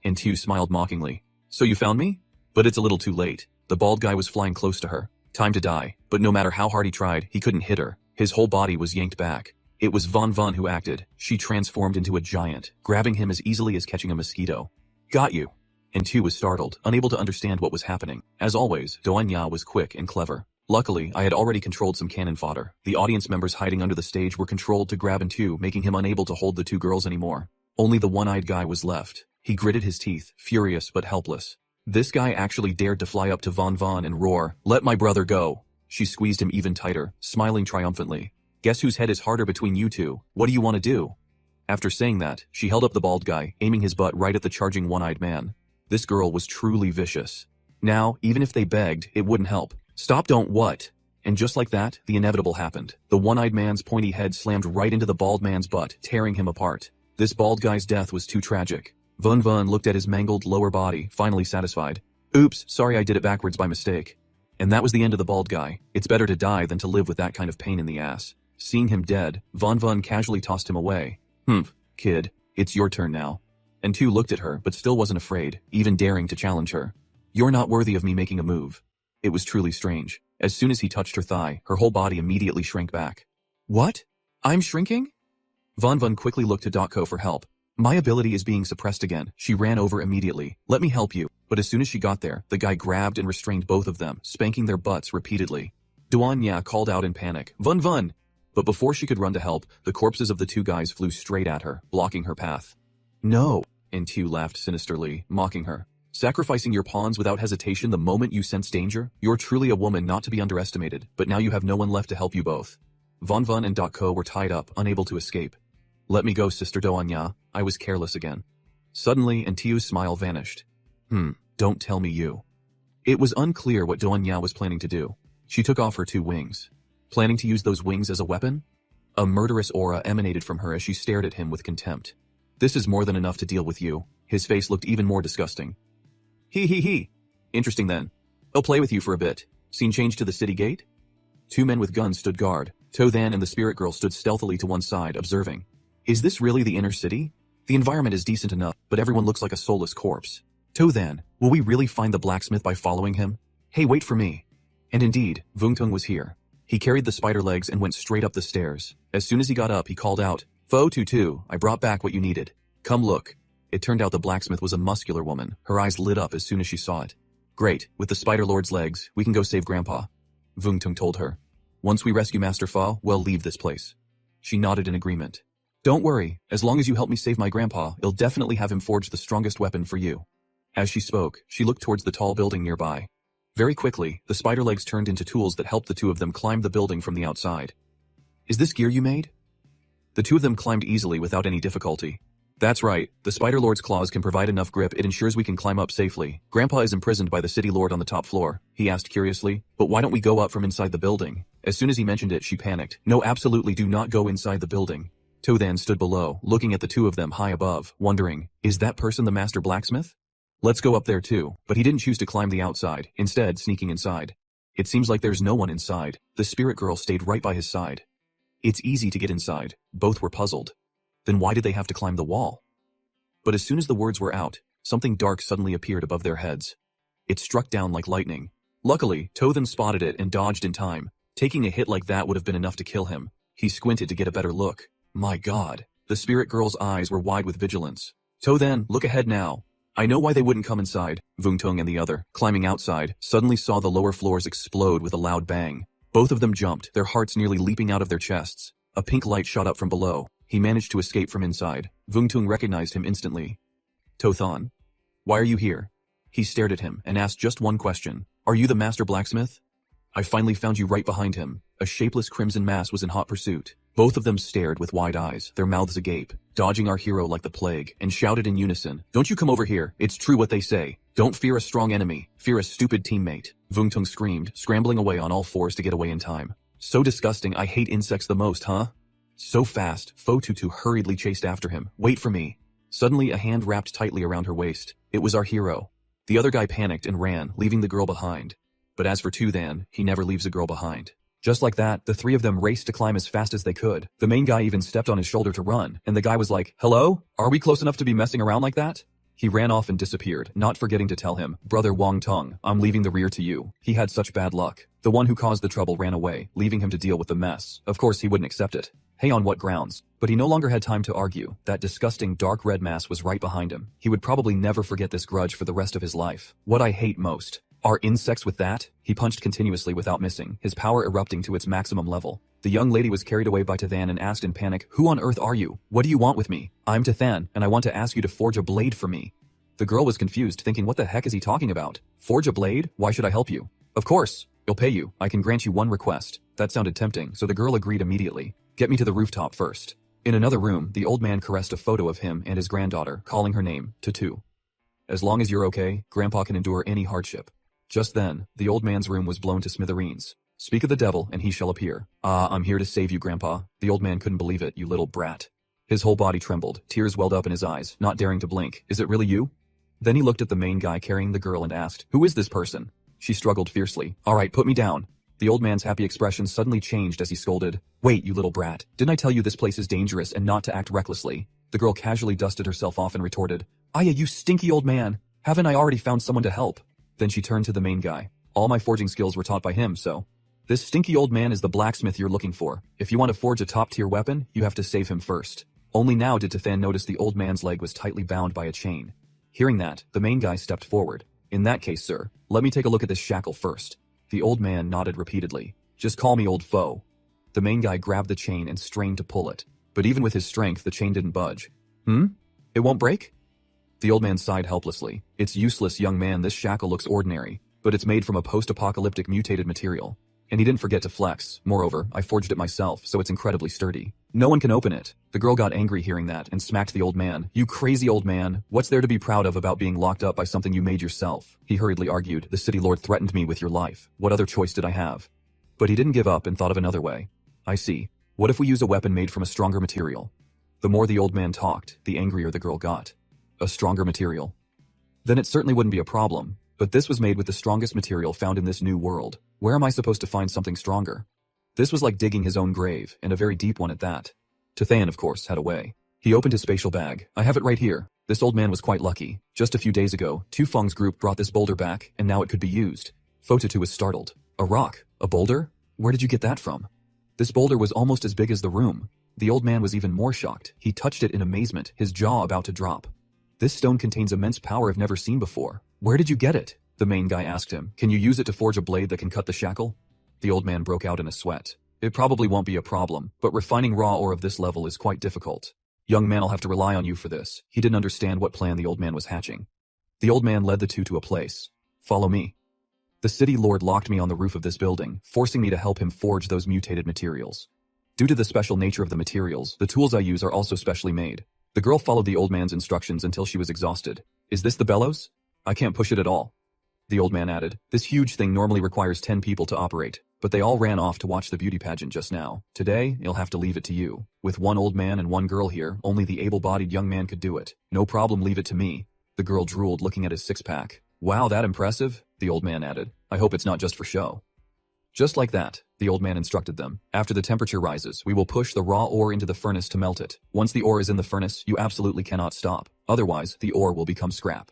And Tu smiled mockingly. So you found me? But it's a little too late. The bald guy was flying close to her. Time to die. But no matter how hard he tried, he couldn't hit her. His whole body was yanked back. It was Von Vun who acted. She transformed into a giant, grabbing him as easily as catching a mosquito. Got you. And Tu was startled, unable to understand what was happening. As always, Doanya was quick and clever. Luckily, I had already controlled some cannon fodder. The audience members hiding under the stage were controlled to grab Tu, making him unable to hold the two girls anymore. Only the one-eyed guy was left. He gritted his teeth, furious but helpless. This guy actually dared to fly up to Von Vun and roar, "Let my brother go." She squeezed him even tighter, smiling triumphantly. "Guess whose head is harder between you two? What do you want to do?" After saying that, she held up the bald guy, aiming his butt right at the charging one-eyed man. This girl was truly vicious. Now, even if they begged, it wouldn't help. "Stop, don't what?" And just like that, the inevitable happened. The one-eyed man's pointy head slammed right into the bald man's butt, tearing him apart. This bald guy's death was too tragic. Von Vun looked at his mangled lower body, finally satisfied. "Oops, sorry I did it backwards by mistake." And that was the end of the bald guy. It's better to die than to live with that kind of pain in the ass. Seeing him dead, Von Vun casually tossed him away. Kid, it's your turn now." And Tu looked at her, but still wasn't afraid, even daring to challenge her. "You're not worthy of me making a move." It was truly strange. As soon as he touched her thigh, her whole body immediately shrank back. "What? I'm shrinking?" Von Vun quickly looked to Dako for help. "My ability is being suppressed again." She ran over immediately. "Let me help you." But as soon as she got there, the guy grabbed and restrained both of them, spanking their butts repeatedly. Doanya called out in panic, "Von Vun!" But before she could run to help, the corpses of the two guys flew straight at her, blocking her path. "No!" And Tu laughed sinisterly, mocking her. "Sacrificing your pawns without hesitation the moment you sense danger? You're truly a woman not to be underestimated, but now you have no one left to help you both." Von Vun and Dako were tied up, unable to escape. "Let me go, Sister Doanya. I was careless again." Suddenly, Tu's smile vanished. Don't tell me you." It was unclear what Doanya was planning to do. She took off her two wings. Planning to use those wings as a weapon? A murderous aura emanated from her as she stared at him with contempt. "This is more than enough to deal with you." His face looked even more disgusting. He. Interesting then. I'll play with you for a bit. Scene change to the city gate? Two men with guns stood guard. Tothan and the spirit girl stood stealthily to one side, observing. Is this really the inner city? The environment is decent enough, but everyone looks like a soulless corpse. Tothan, will we really find the blacksmith by following him? Hey, wait for me. And indeed, Vungtung was here. He carried the spider legs and went straight up the stairs. As soon as he got up, he called out, Fo Tutu, I brought back what you needed. Come look. It turned out the blacksmith was a muscular woman. Her eyes lit up as soon as she saw it. Great, with the Spider Lord's legs, we can go save Grandpa. Vungtung told her. Once we rescue Master Fa, we'll leave this place. She nodded in agreement. Don't worry, as long as you help me save my grandpa, I'll definitely have him forge the strongest weapon for you. As she spoke, she looked towards the tall building nearby. Very quickly, the spider legs turned into tools that helped the two of them climb the building from the outside. Is this gear you made? The two of them climbed easily without any difficulty. That's right, the Spider Lord's claws can provide enough grip it ensures we can climb up safely. Grandpa is imprisoned by the city lord on the top floor, he asked curiously, but why don't we go up from inside the building? As soon as he mentioned it, she panicked. No, absolutely do not go inside the building. To then stood below, looking at the two of them high above, wondering, is that person the master blacksmith? Let's go up there too, but he didn't choose to climb the outside, instead sneaking inside. It seems like there's no one inside. The spirit girl stayed right by his side. It's easy to get inside. Both were puzzled. Then why did they have to climb the wall? But as soon as the words were out, something dark suddenly appeared above their heads. It struck down like lightning. Luckily, Tothan spotted it and dodged in time. Taking a hit like that would have been enough to kill him. He squinted to get a better look. My God. The spirit girl's eyes were wide with vigilance. Tothan, look ahead now. I know why they wouldn't come inside. Vungtung and the other, climbing outside, suddenly saw the lower floors explode with a loud bang. Both of them jumped, their hearts nearly leaping out of their chests. A pink light shot up from below. He managed to escape from inside. Vungtung recognized him instantly. Tothan, why are you here? He stared at him and asked just one question. Are you the master blacksmith? I finally found you right behind him. A shapeless crimson mass was in hot pursuit. Both of them stared with wide eyes, their mouths agape, dodging our hero like the plague, and shouted in unison, don't you come over here, it's true what they say. Don't fear a strong enemy, fear a stupid teammate. Vungtung screamed, scrambling away on all fours to get away in time. So disgusting, I hate insects the most, huh? So fast, Fotutu hurriedly chased after him. Wait for me. Suddenly a hand wrapped tightly around her waist. It was our hero. The other guy panicked and ran, leaving the girl behind. But as for Tothan, he never leaves a girl behind. Just like that, the three of them raced to climb as fast as they could. The main guy even stepped on his shoulder to run, and the guy was like, hello? Are we close enough to be messing around like that? He ran off and disappeared, not forgetting to tell him, Brother Wang Tong, I'm leaving the rear to you. He had such bad luck. The one who caused the trouble ran away, leaving him to deal with the mess. Of course he wouldn't accept it. Hey, on what grounds? But he no longer had time to argue. That disgusting dark red mass was right behind him. He would probably never forget this grudge for the rest of his life. What I hate most. Are insects with that? He punched continuously without missing, his power erupting to its maximum level. The young lady was carried away by Tothan and asked in panic, who on earth are you? What do you want with me? I'm Tothan, and I want to ask you to forge a blade for me. The girl was confused, thinking what the heck is he talking about? Forge a blade? Why should I help you? Of course. I'll pay you. I can grant you one request. That sounded tempting, so the girl agreed immediately. Get me to the rooftop first. In another room, the old man caressed a photo of him and his granddaughter, calling her name, Tutu. As long as you're okay, Grandpa can endure any hardship. Just then, the old man's room was blown to smithereens. Speak of the devil, and he shall appear. I'm here to save you, Grandpa. The old man couldn't believe it, you little brat. His whole body trembled, tears welled up in his eyes, not daring to blink. Is it really you? Then he looked at the main guy carrying the girl and asked, who is this person? She struggled fiercely. All right, put me down. The old man's happy expression suddenly changed as he scolded. Wait, you little brat. Didn't I tell you this place is dangerous and not to act recklessly? The girl casually dusted herself off and retorted. Aya, you stinky old man. Haven't I already found someone to help? Then she turned to the main guy. All my forging skills were taught by him, so. This stinky old man is the blacksmith you're looking for. If you want to forge a top-tier weapon, you have to save him first. Only now did Tothan notice the old man's leg was tightly bound by a chain. Hearing that, the main guy stepped forward. In that case, sir, let me take a look at this shackle first. The old man nodded repeatedly. Just call me old foe. The main guy grabbed the chain and strained to pull it. But even with his strength, the chain didn't budge. It won't break? The old man sighed helplessly. It's useless, young man, this shackle looks ordinary, but it's made from a post-apocalyptic mutated material. And he didn't forget to flex. Moreover, I forged it myself, so it's incredibly sturdy. No one can open it. The girl got angry hearing that and smacked the old man. You crazy old man. What's there to be proud of about being locked up by something you made yourself? He hurriedly argued. The city lord threatened me with your life. What other choice did I have? But he didn't give up and thought of another way. I see. What if we use a weapon made from a stronger material? The more the old man talked, the angrier the girl got. A stronger material. Then it certainly wouldn't be a problem, but this was made with the strongest material found in this new world. Where am I supposed to find something stronger? This was like digging his own grave, and a very deep one at that. Tothan, of course, had a way. He opened his spatial bag. I have it right here. This old man was quite lucky. Just a few days ago, Tufeng's group brought this boulder back, and now it could be used. Fotutu was startled. A rock? A boulder? Where did you get that from? This boulder was almost as big as the room. The old man was even more shocked. He touched it in amazement, his jaw about to drop. This stone contains immense power I've never seen before. Where did you get it? The main guy asked him. Can you use it to forge a blade that can cut the shackle? The old man broke out in a sweat. It probably won't be a problem, but refining raw ore of this level is quite difficult. Young man, I'll have to rely on you for this. He didn't understand what plan the old man was hatching. The old man led the two to a place. Follow me. The city lord locked me on the roof of this building, forcing me to help him forge those mutated materials. Due to the special nature of the materials, the tools I use are also specially made. The girl followed the old man's instructions until she was exhausted. Is this the bellows? I can't push it at all. The old man added, this huge thing normally requires 10 people to operate, but they all ran off to watch the beauty pageant just now. Today, you'll have to leave it to you. With one old man and one girl here, only the able-bodied young man could do it. No problem, leave it to me. The girl drooled, looking at his six-pack. Wow, that impressive? The old man added. I hope it's not just for show. Just like that, the old man instructed them. After the temperature rises, we will push the raw ore into the furnace to melt it. Once the ore is in the furnace, you absolutely cannot stop. Otherwise, the ore will become scrap.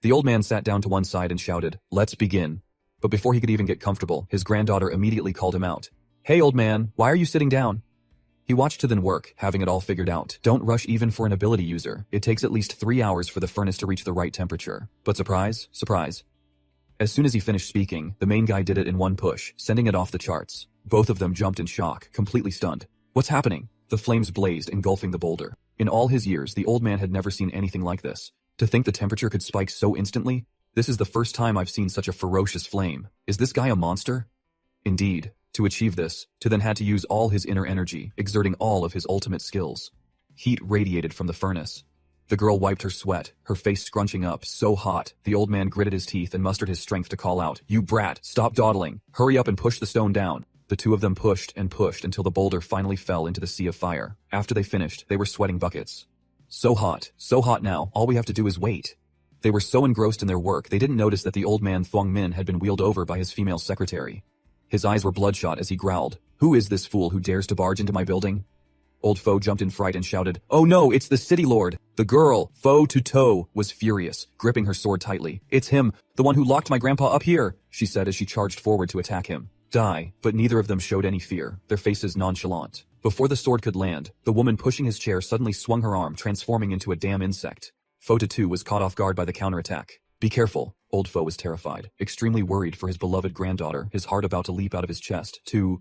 The old man sat down to one side and shouted, let's begin. But before he could even get comfortable, his granddaughter immediately called him out. Hey old man, why are you sitting down? He watched to then work, having it all figured out. Don't rush even for an ability user. It takes at least 3 hours for the furnace to reach the right temperature. But surprise, surprise. As soon as he finished speaking, the main guy did it in one push, sending it off the charts. Both of them jumped in shock, completely stunned. What's happening? The flames blazed, engulfing the boulder. In all his years, the old man had never seen anything like this. To think the temperature could spike so instantly? This is the first time I've seen such a ferocious flame. Is this guy a monster? Indeed. To achieve this, then had to use all his inner energy, exerting all of his ultimate skills. Heat radiated from the furnace. The girl wiped her sweat, her face scrunching up, so hot. The old man gritted his teeth and mustered his strength to call out, you brat, stop dawdling. Hurry up and push the stone down. The two of them pushed and pushed until the boulder finally fell into the sea of fire. After they finished, they were sweating buckets. So hot now, all we have to do is wait. They were so engrossed in their work, they didn't notice that the old man Thuong Min had been wheeled over by his female secretary. His eyes were bloodshot as he growled, who is this fool who dares to barge into my building? Old Pho jumped in fright and shouted, oh no, it's the city lord. The girl, Pho to Toe, was furious, gripping her sword tightly. It's him, the one who locked my grandpa up here, she said as she charged forward to attack him. Die, but neither of them showed any fear, their faces nonchalant. Before the sword could land, the woman pushing his chair suddenly swung her arm, transforming into a damn insect. Pho to Two was caught off guard by the counterattack. Be careful. Old Pho was terrified, extremely worried for his beloved granddaughter, his heart about to leap out of his chest. Two.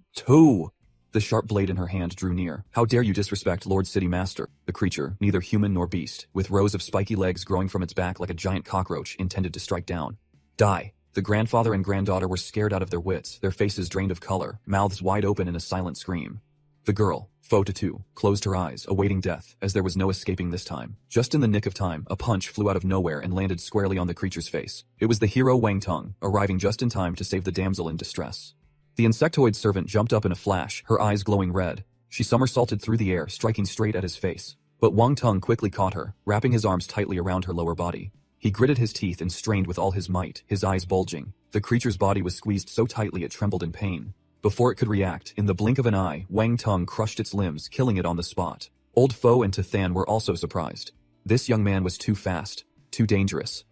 The sharp blade in her hand drew near. How dare you disrespect Lord City Master? The creature, neither human nor beast, with rows of spiky legs growing from its back like a giant cockroach, intended to strike down. Die. The grandfather and granddaughter were scared out of their wits, their faces drained of color, mouths wide open in a silent scream. The girl, Pho to Two, closed her eyes, awaiting death, as there was no escaping this time. Just in the nick of time, a punch flew out of nowhere and landed squarely on the creature's face. It was the hero Wang Tong, arriving just in time to save the damsel in distress. The insectoid servant jumped up in a flash, her eyes glowing red. She somersaulted through the air, striking straight at his face. But Wang Tong quickly caught her, wrapping his arms tightly around her lower body. He gritted his teeth and strained with all his might, his eyes bulging. The creature's body was squeezed so tightly it trembled in pain. Before it could react, in the blink of an eye, Wang Tong crushed its limbs, killing it on the spot. Old Pho and Tathan were also surprised. This young man was too fast, too dangerous.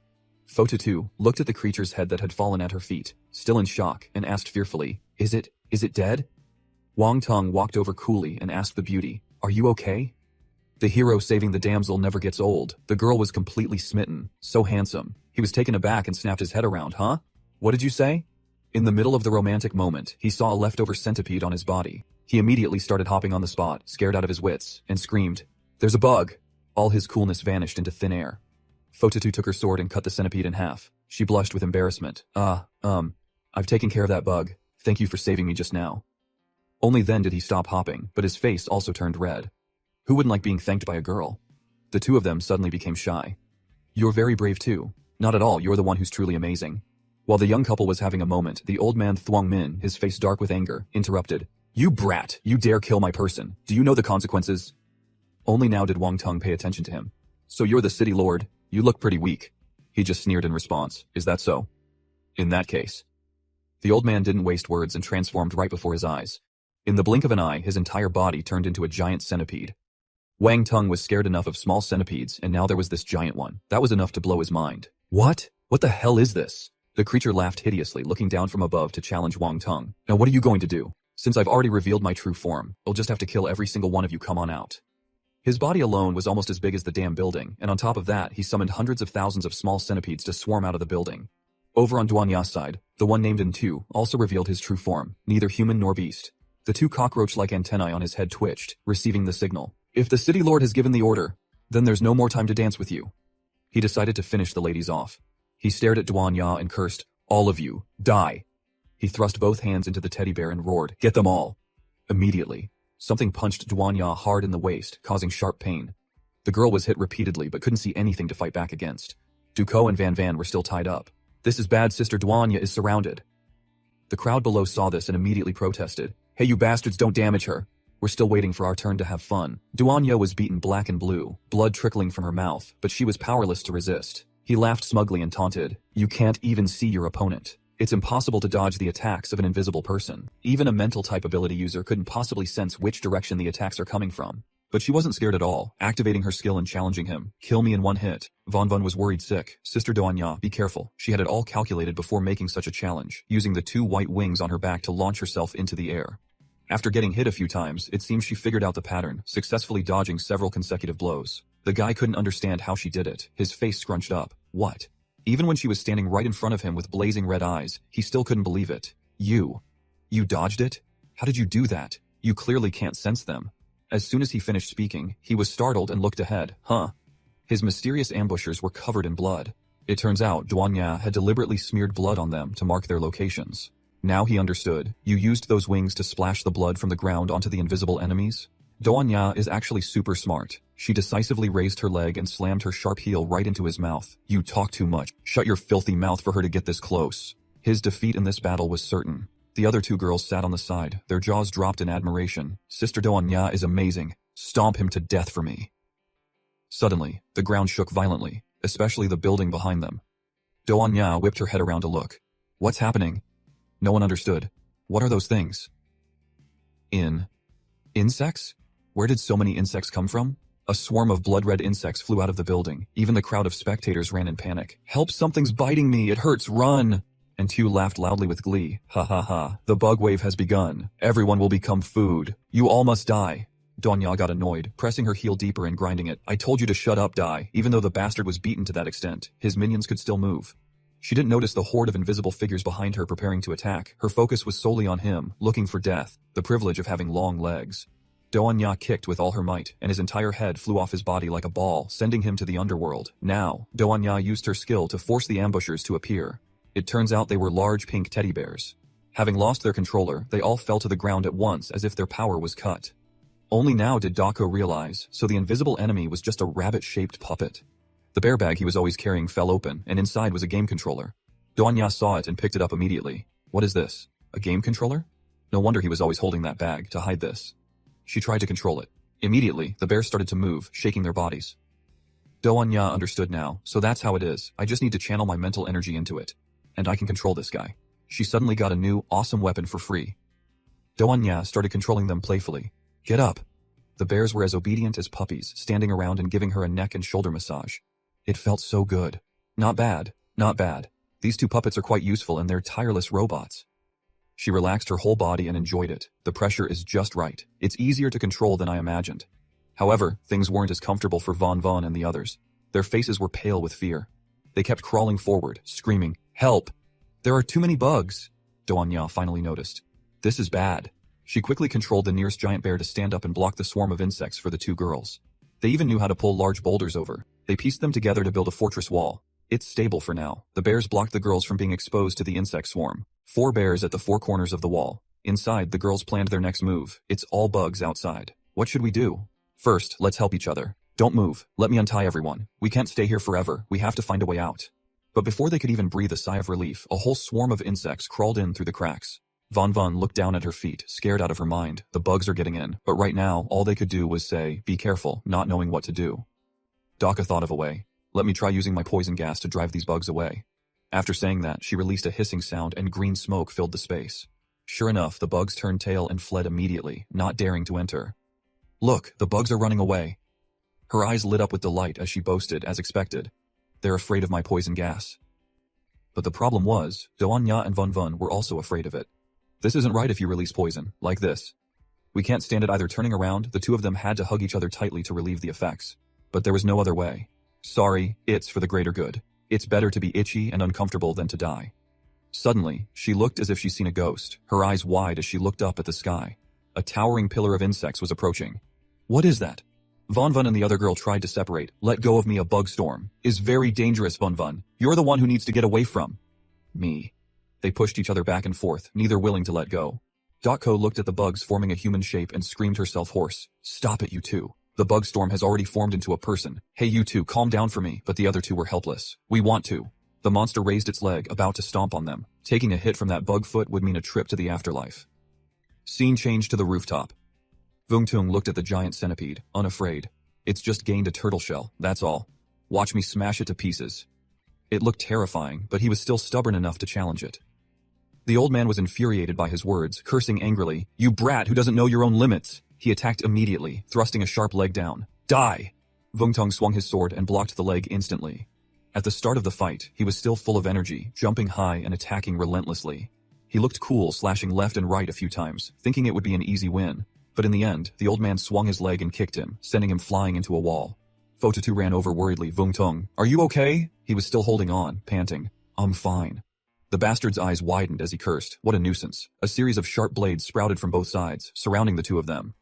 Pho to Two looked at the creature's head that had fallen at her feet, still in shock, and asked fearfully, Is it dead? Wang Tong walked over coolly and asked the beauty, are you okay? The hero saving the damsel never gets old. The girl was completely smitten, so handsome. He was taken aback and snapped his head around, huh? What did you say? In the middle of the romantic moment, he saw a leftover centipede on his body. He immediately started hopping on the spot, scared out of his wits, and screamed, there's a bug! All his coolness vanished into thin air. Pho to Two took her sword and cut the centipede in half. She blushed with embarrassment. I've taken care of that bug. Thank you for saving me just now. Only then did he stop hopping, but his face also turned red. Who wouldn't like being thanked by a girl? The two of them suddenly became shy. You're very brave too. Not at all, you're the one who's truly amazing. While the young couple was having a moment, the old man Thuong Min, his face dark with anger, interrupted. You brat! You dare kill my person! Do you know the consequences? Only now did Wang Tong pay attention to him. So you're the city lord? You look pretty weak. He just sneered in response. Is that so? In that case. The old man didn't waste words and transformed right before his eyes. In the blink of an eye, his entire body turned into a giant centipede. Wang Tong was scared enough of small centipedes, and now there was this giant one. That was enough to blow his mind. What? What the hell is this? The creature laughed hideously, looking down from above to challenge Wang Tong. Now what are you going to do? Since I've already revealed my true form, I'll just have to kill every single one of you, come on out. His body alone was almost as big as the damn building, and on top of that, he summoned hundreds of thousands of small centipedes to swarm out of the building. Over on Duan Ya's side, the one named Ntu also revealed his true form, neither human nor beast. The two cockroach-like antennae on his head twitched, receiving the signal. If the city lord has given the order, then there's no more time to dance with you. He decided to finish the ladies off. He stared at Duan Ya and cursed, all of you, die. He thrust both hands into the teddy bear and roared, get them all. Immediately, something punched Duan Ya hard in the waist, causing sharp pain. The girl was hit repeatedly but couldn't see anything to fight back against. Duco and Van Van were still tied up. This is bad, Sister Duanya is surrounded. The crowd below saw this and immediately protested. Hey, you bastards, don't damage her. We're still waiting for our turn to have fun. Duanya was beaten black and blue, blood trickling from her mouth, but she was powerless to resist. He laughed smugly and taunted, you can't even see your opponent. It's impossible to dodge the attacks of an invisible person. Even a mental type ability user couldn't possibly sense which direction the attacks are coming from. But she wasn't scared at all, activating her skill and challenging him. Kill me in one hit. Von Von was worried sick. Sister Duanya, be careful. She had it all calculated before making such a challenge, using the 2 white wings on her back to launch herself into the air. After getting hit a few times, it seems she figured out the pattern, successfully dodging several consecutive blows. The guy couldn't understand how she did it, his face scrunched up. What? Even when she was standing right in front of him with blazing red eyes, he still couldn't believe it. You dodged it? How did you do that? You clearly can't sense them. As soon as he finished speaking, he was startled and looked ahead. Huh? His mysterious ambushers were covered in blood. It turns out Duanya had deliberately smeared blood on them to mark their locations. Now he understood. You used those wings to splash the blood from the ground onto the invisible enemies? Duanya is actually super smart. She decisively raised her leg and slammed her sharp heel right into his mouth. You talk too much. Shut your filthy mouth for her to get this close. His defeat in this battle was certain. The other 2 girls sat on the side, their jaws dropped in admiration. Sister Duanya is amazing. Stomp him to death for me. Suddenly, the ground shook violently, especially the building behind them. Duanya whipped her head around to look. What's happening? No one understood. What are those things? Insects? Where did so many insects come from? A swarm of blood-red insects flew out of the building. Even the crowd of spectators ran in panic. Help, something's biting me, it hurts, run! And Hugh laughed loudly with glee. Ha ha ha, the bug wave has begun. Everyone will become food. You all must die. Duanya got annoyed, pressing her heel deeper and grinding it. I told you to shut up, die. Even though the bastard was beaten to that extent, his minions could still move. She didn't notice the horde of invisible figures behind her preparing to attack. Her focus was solely on him, looking for death, the privilege of having long legs. Duanya kicked with all her might, and his entire head flew off his body like a ball, sending him to the underworld. Now, Duanya used her skill to force the ambushers to appear. It turns out they were large pink teddy bears. Having lost their controller, they all fell to the ground at once as if their power was cut. Only now did Dako realize, so the invisible enemy was just a rabbit-shaped puppet. The bear bag he was always carrying fell open, and inside was a game controller. Duanya saw it and picked it up immediately. What is this? A game controller? No wonder he was always holding that bag, to hide this. She tried to control it. Immediately, the bears started to move, shaking their bodies. Duanya understood now, so that's how it is. I just need to channel my mental energy into it. And I can control this guy. She suddenly got a new, awesome weapon for free. Duanya started controlling them playfully. Get up. The bears were as obedient as puppies, standing around and giving her a neck and shoulder massage. It felt so good. Not bad, not bad. These 2 puppets are quite useful and they're tireless robots. She relaxed her whole body and enjoyed it. The pressure is just right. It's easier to control than I imagined. However, things weren't as comfortable for Von Von and the others. Their faces were pale with fear. They kept crawling forward, screaming, help! There are too many bugs, Duanya finally noticed. This is bad. She quickly controlled the nearest giant bear to stand up and block the swarm of insects for the 2 girls. They even knew how to pull large boulders over. They pieced them together to build a fortress wall. It's stable for now. The bears blocked the girls from being exposed to the insect swarm. 4 bears at the 4 corners of the wall. Inside, the girls planned their next move. It's all bugs outside. What should we do? First, let's help each other. Don't move. Let me untie everyone. We can't stay here forever. We have to find a way out. But before they could even breathe a sigh of relief, a whole swarm of insects crawled in through the cracks. Von Von looked down at her feet, scared out of her mind. The bugs are getting in. But right now, all they could do was say, be careful, not knowing what to do. Daka thought of a way. Let me try using my poison gas to drive these bugs away. After saying that, she released a hissing sound and green smoke filled the space. Sure enough, the bugs turned tail and fled immediately, not daring to enter. Look, the bugs are running away. Her eyes lit up with delight as she boasted, as expected. They're afraid of my poison gas. But the problem was, Duanya and Von Von were also afraid of it. This isn't right if you release poison, like this. We can't stand it either turning around, the 2 of them had to hug each other tightly to relieve the effects. But there was no other way. Sorry, it's for the greater good. It's better to be itchy and uncomfortable than to die. Suddenly, she looked as if she'd seen a ghost, her eyes wide as she looked up at the sky. A towering pillar of insects was approaching. What is that? Von Von and the other girl tried to separate. Let go of me, a bug storm. Is very dangerous, Von Von. You're the one who needs to get away from me. They pushed each other back and forth, neither willing to let go. Dako looked at the bugs forming a human shape and screamed herself hoarse. Stop it, you 2. The bug storm has already formed into a person. Hey, you two, calm down for me, but the other two were helpless. We want to. The monster raised its leg, about to stomp on them. Taking a hit from that bug foot would mean a trip to the afterlife. Scene changed to the rooftop. Vungtung looked at the giant centipede, unafraid. It's just gained a turtle shell, that's all. Watch me smash it to pieces. It looked terrifying, but he was still stubborn enough to challenge it. The old man was infuriated by his words, cursing angrily. You brat who doesn't know your own limits! He attacked immediately, thrusting a sharp leg down. Die! Vungtung swung his sword and blocked the leg instantly. At the start of the fight, he was still full of energy, jumping high and attacking relentlessly. He looked cool, slashing left and right a few times, thinking it would be an easy win. But in the end, the old man swung his leg and kicked him, sending him flying into a wall. Fotutu ran over worriedly. Vungtung, are you okay? He was still holding on, panting. I'm fine. The bastard's eyes widened as he cursed. What a nuisance. A series of sharp blades sprouted from both sides, surrounding the two of them.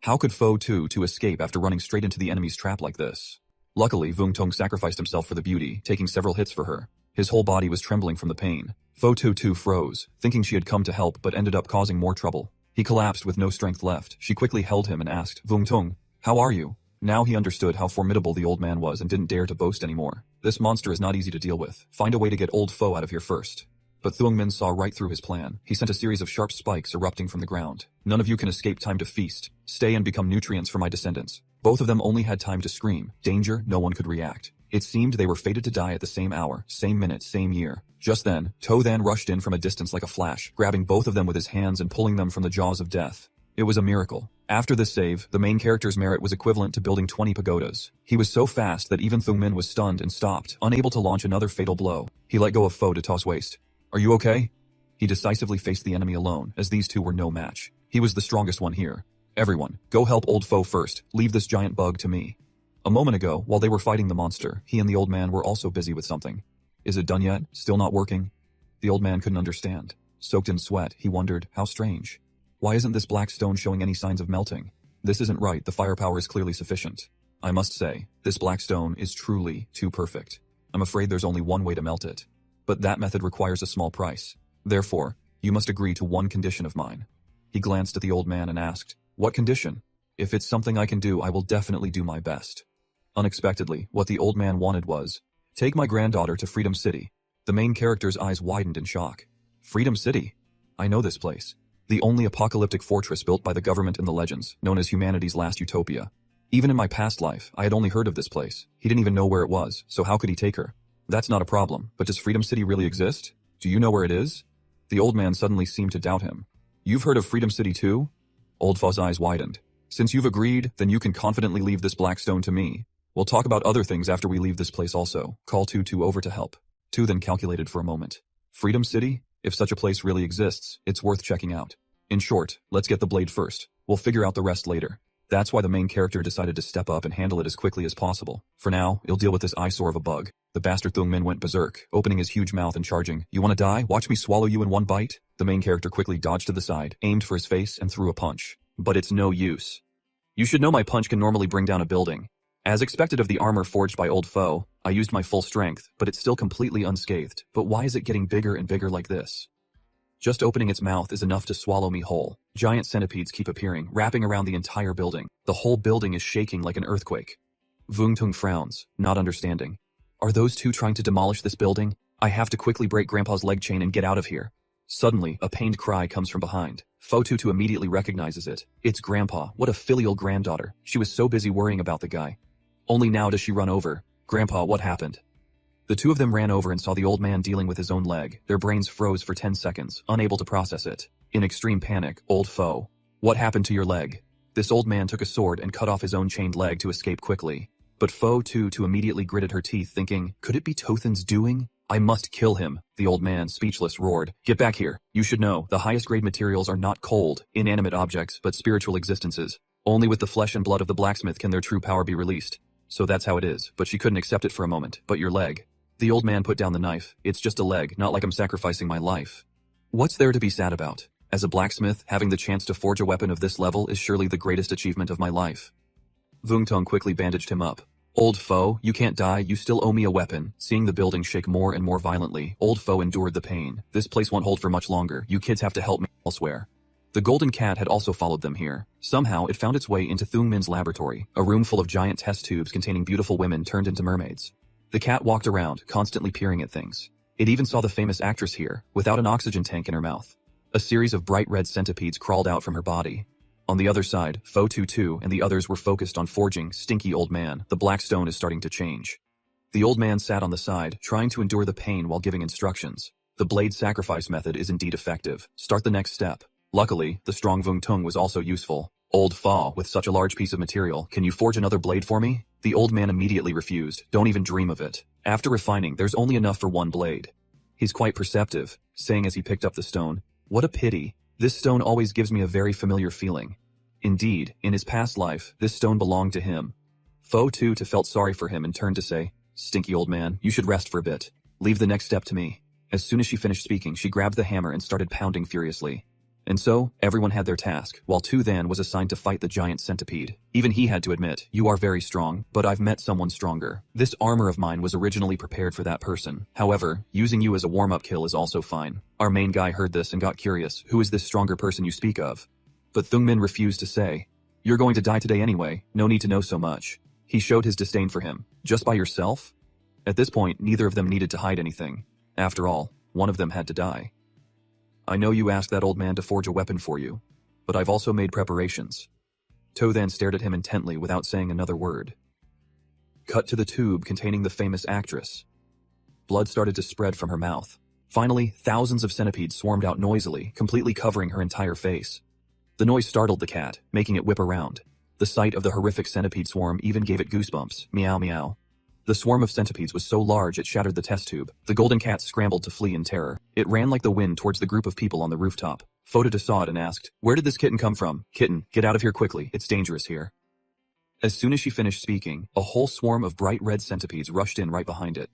How could Fotutu escape after running straight into the enemy's trap like this? Luckily, Vungtung sacrificed himself for the beauty, taking several hits for her. His whole body was trembling from the pain. Fotutu froze, thinking she had come to help but ended up causing more trouble. He collapsed with no strength left. She quickly held him and asked, Vungtung, how are you? Now he understood how formidable the old man was and didn't dare to boast anymore. This monster is not easy to deal with. Find a way to get old foe out of here first. But Thuongmin saw right through his plan. He sent a series of sharp spikes erupting from the ground. None of you can escape time to feast. Stay and become nutrients for my descendants. Both of them only had time to scream. Danger, no one could react. It seemed they were fated to die at the same hour, same minute, same year. Just then, Tothan rushed in from a distance like a flash, grabbing both of them with his hands and pulling them from the jaws of death. It was a miracle. After this save, the main character's merit was equivalent to building 20 pagodas. He was so fast that even Thuongmin was stunned and stopped, unable to launch another fatal blow. He let go of Foe to toss waste. Are you okay? He decisively faced the enemy alone, as these two were no match. He was the strongest one here. Everyone, go help old foe first. Leave this giant bug to me. A moment ago, while they were fighting the monster, he and the old man were also busy with something. Is it done yet? Still not working? The old man couldn't understand. Soaked in sweat, he wondered, how strange. Why isn't this black stone showing any signs of melting? This isn't right, the firepower is clearly sufficient. I must say, this black stone is truly too perfect. I'm afraid there's only one way to melt it. But that method requires a small price. Therefore, you must agree to one condition of mine. He glanced at the old man and asked, what condition? If it's something I can do, I will definitely do my best. Unexpectedly, what the old man wanted was, take my granddaughter to Freedom City. The main character's eyes widened in shock. Freedom City? I know this place. The only apocalyptic fortress built by the government in the legends, known as humanity's last utopia. Even in my past life, I had only heard of this place. He didn't even know where it was, so how could he take her? That's not a problem, but does Freedom City really exist? Do you know where it is? The old man suddenly seemed to doubt him. You've heard of Freedom City too? Old Fo's eyes widened. Since you've agreed, then you can confidently leave this black stone to me. We'll talk about other things after we leave this place also. Call Tu over to help. Tu then calculated for a moment. Freedom City? If such a place really exists, it's worth checking out. In short, let's get the blade first. We'll figure out the rest later. That's why the main character decided to step up and handle it as quickly as possible. For now, he'll deal with this eyesore of a bug. The bastard Thuongmin went berserk, opening his huge mouth and charging. You wanna die? Watch me swallow you in one bite? The main character quickly dodged to the side, aimed for his face, and threw a punch. But it's no use. You should know my punch can normally bring down a building. As expected of the armor forged by old foe, I used my full strength, but it's still completely unscathed. But why is it getting bigger and bigger like this? Just opening its mouth is enough to swallow me whole. Giant centipedes keep appearing, wrapping around the entire building. The whole building is shaking like an earthquake. Vungtung frowns, not understanding. Are those two trying to demolish this building? I have to quickly break Grandpa's leg chain and get out of here. Suddenly, a pained cry comes from behind. Fotutu immediately recognizes it. It's Grandpa. What a filial granddaughter. She was so busy worrying about the guy. Only now does she run over. Grandpa, what happened? The two of them ran over and saw the old man dealing with his own leg. Their brains froze for 10 seconds, unable to process it. In extreme panic, old foe. What happened to your leg? This old man took a sword and cut off his own chained leg to escape quickly. But Fotutu immediately gritted her teeth, thinking, could it be Tothan's doing? I must kill him. The old man, speechless, roared. Get back here. You should know, the highest grade materials are not cold, inanimate objects, but spiritual existences. Only with the flesh and blood of the blacksmith can their true power be released. So that's how it is, but she couldn't accept it for a moment. But your leg. The old man put down the knife. It's just a leg, not like I'm sacrificing my life. What's there to be sad about? As a blacksmith, having the chance to forge a weapon of this level is surely the greatest achievement of my life. Vungtung quickly bandaged him up. Old foe, you can't die, you still owe me a weapon. Seeing the building shake more and more violently, old foe endured the pain. This place won't hold for much longer. You kids have to help me elsewhere. The golden cat had also followed them here. Somehow, it found its way into Thungmin's laboratory, a room full of giant test tubes containing beautiful women turned into mermaids. The cat walked around, constantly peering at things. It even saw the famous actress here, without an oxygen tank in her mouth. A series of bright red centipedes crawled out from her body. On the other side, Fo Tutu and the others were focused on forging Stinky Old Man. The black stone is starting to change. The old man sat on the side, trying to endure the pain while giving instructions. The blade sacrifice method is indeed effective. Start the next step. Luckily, the strong Vung Tung was also useful. Old Fa, with such a large piece of material, can you forge another blade for me? The old man immediately refused. Don't even dream of it. After refining, there's only enough for one blade. He's quite perceptive, saying as he picked up the stone, what a pity. This stone always gives me a very familiar feeling. Indeed, in his past life, this stone belonged to him. Fo Tutu felt sorry for him and turned to say, Stinky old man, you should rest for a bit. Leave the next step to me. As soon as she finished speaking, she grabbed the hammer and started pounding furiously. And so, everyone had their task, while Tu Than was assigned to fight the giant centipede. Even he had to admit, you are very strong, but I've met someone stronger. This armor of mine was originally prepared for that person. However, using you as a warm-up kill is also fine. Our main guy heard this and got curious, who is this stronger person you speak of? But Thungmin refused to say. You're going to die today anyway, no need to know so much. He showed his disdain for him. Just by yourself? At this point, neither of them needed to hide anything. After all, one of them had to die. I know you asked that old man to forge a weapon for you, but I've also made preparations. To then stared at him intently without saying another word. Cut to the tube containing the famous actress. Blood started to spread from her mouth. Finally, thousands of centipedes swarmed out noisily, completely covering her entire face. The noise startled the cat, making it whip around. The sight of the horrific centipede swarm even gave it goosebumps. Meow meow. The swarm of centipedes was so large it shattered the test tube. The golden cat scrambled to flee in terror. It ran like the wind towards the group of people on the rooftop. Fo Tutu saw it and asked, where did this kitten come from? Kitten, get out of here quickly, it's dangerous here. As soon as she finished speaking, a whole swarm of bright red centipedes rushed in right behind it.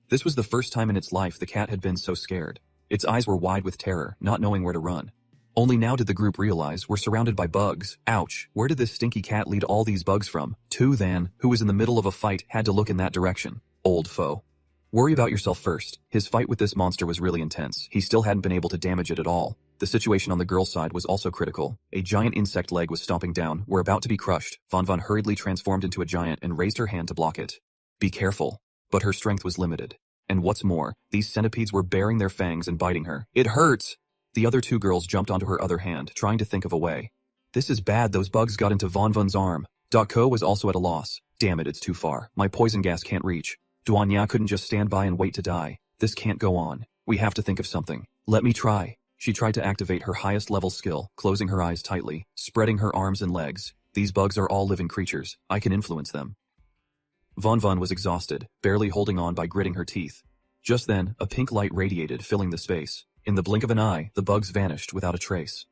This was the first time in its life the cat had been so scared. Its eyes were wide with terror, not knowing where to run. Only now did the group realize we're surrounded by bugs. Ouch, where did this stinky cat lead all these bugs from? Tu Than, who was in the middle of a fight, had to look in that direction. Old foe. Worry about yourself first. His fight with this monster was really intense. He still hadn't been able to damage it at all. The situation on the girl's side was also critical. A giant insect leg was stomping down, were about to be crushed. Van hurriedly transformed into a giant and raised her hand to block it. Be careful. But her strength was limited. And what's more, these centipedes were baring their fangs and biting her. It hurts! The other two girls jumped onto her other hand, trying to think of a way. This is bad, those bugs got into Van's arm. Ko was also at a loss. Damn it, it's too far. My poison gas can't reach. Duanya couldn't just stand by and wait to die. This can't go on. We have to think of something. Let me try. She tried to activate her highest level skill, closing her eyes tightly, spreading her arms and legs. These bugs are all living creatures. I can influence them. Van was exhausted, barely holding on by gritting her teeth. Just then, a pink light radiated, filling the space. In the blink of an eye, the bugs vanished without a trace.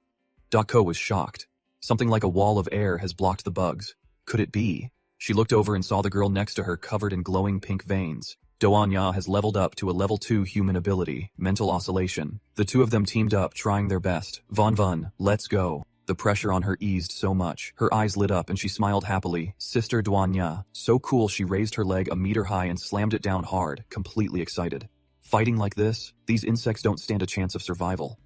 Ko was shocked. Something like a wall of air has blocked the bugs. Could it be? She looked over and saw the girl next to her covered in glowing pink veins. Doanya has leveled up to a level 2 human ability, Mental Oscillation. The two of them teamed up, trying their best. Van, let's go. The pressure on her eased so much. Her eyes lit up and she smiled happily. Sister Doanya. So cool she raised her leg a meter high and slammed it down hard, completely excited. Fighting like this, these insects don't stand a chance of survival.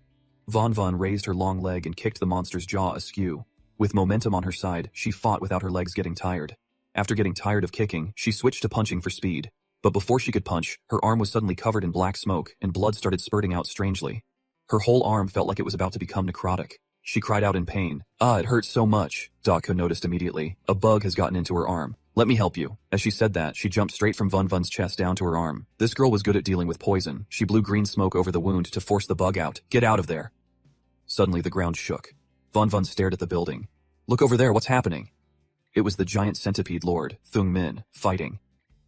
Van raised her long leg and kicked the monster's jaw askew. With momentum on her side, she fought without her legs getting tired. After getting tired of kicking, she switched to punching for speed. But before she could punch, her arm was suddenly covered in black smoke and blood started spurting out strangely. Her whole arm felt like it was about to become necrotic. She cried out in pain. It hurts so much. Ko noticed immediately. A bug has gotten into her arm. Let me help you. As she said that, she jumped straight from Van's chest down to her arm. This girl was good at dealing with poison. She blew green smoke over the wound to force the bug out. Get out of there. Suddenly the ground shook. Van stared at the building. Look over there, what's happening? It was the giant centipede lord, Thungmin, fighting.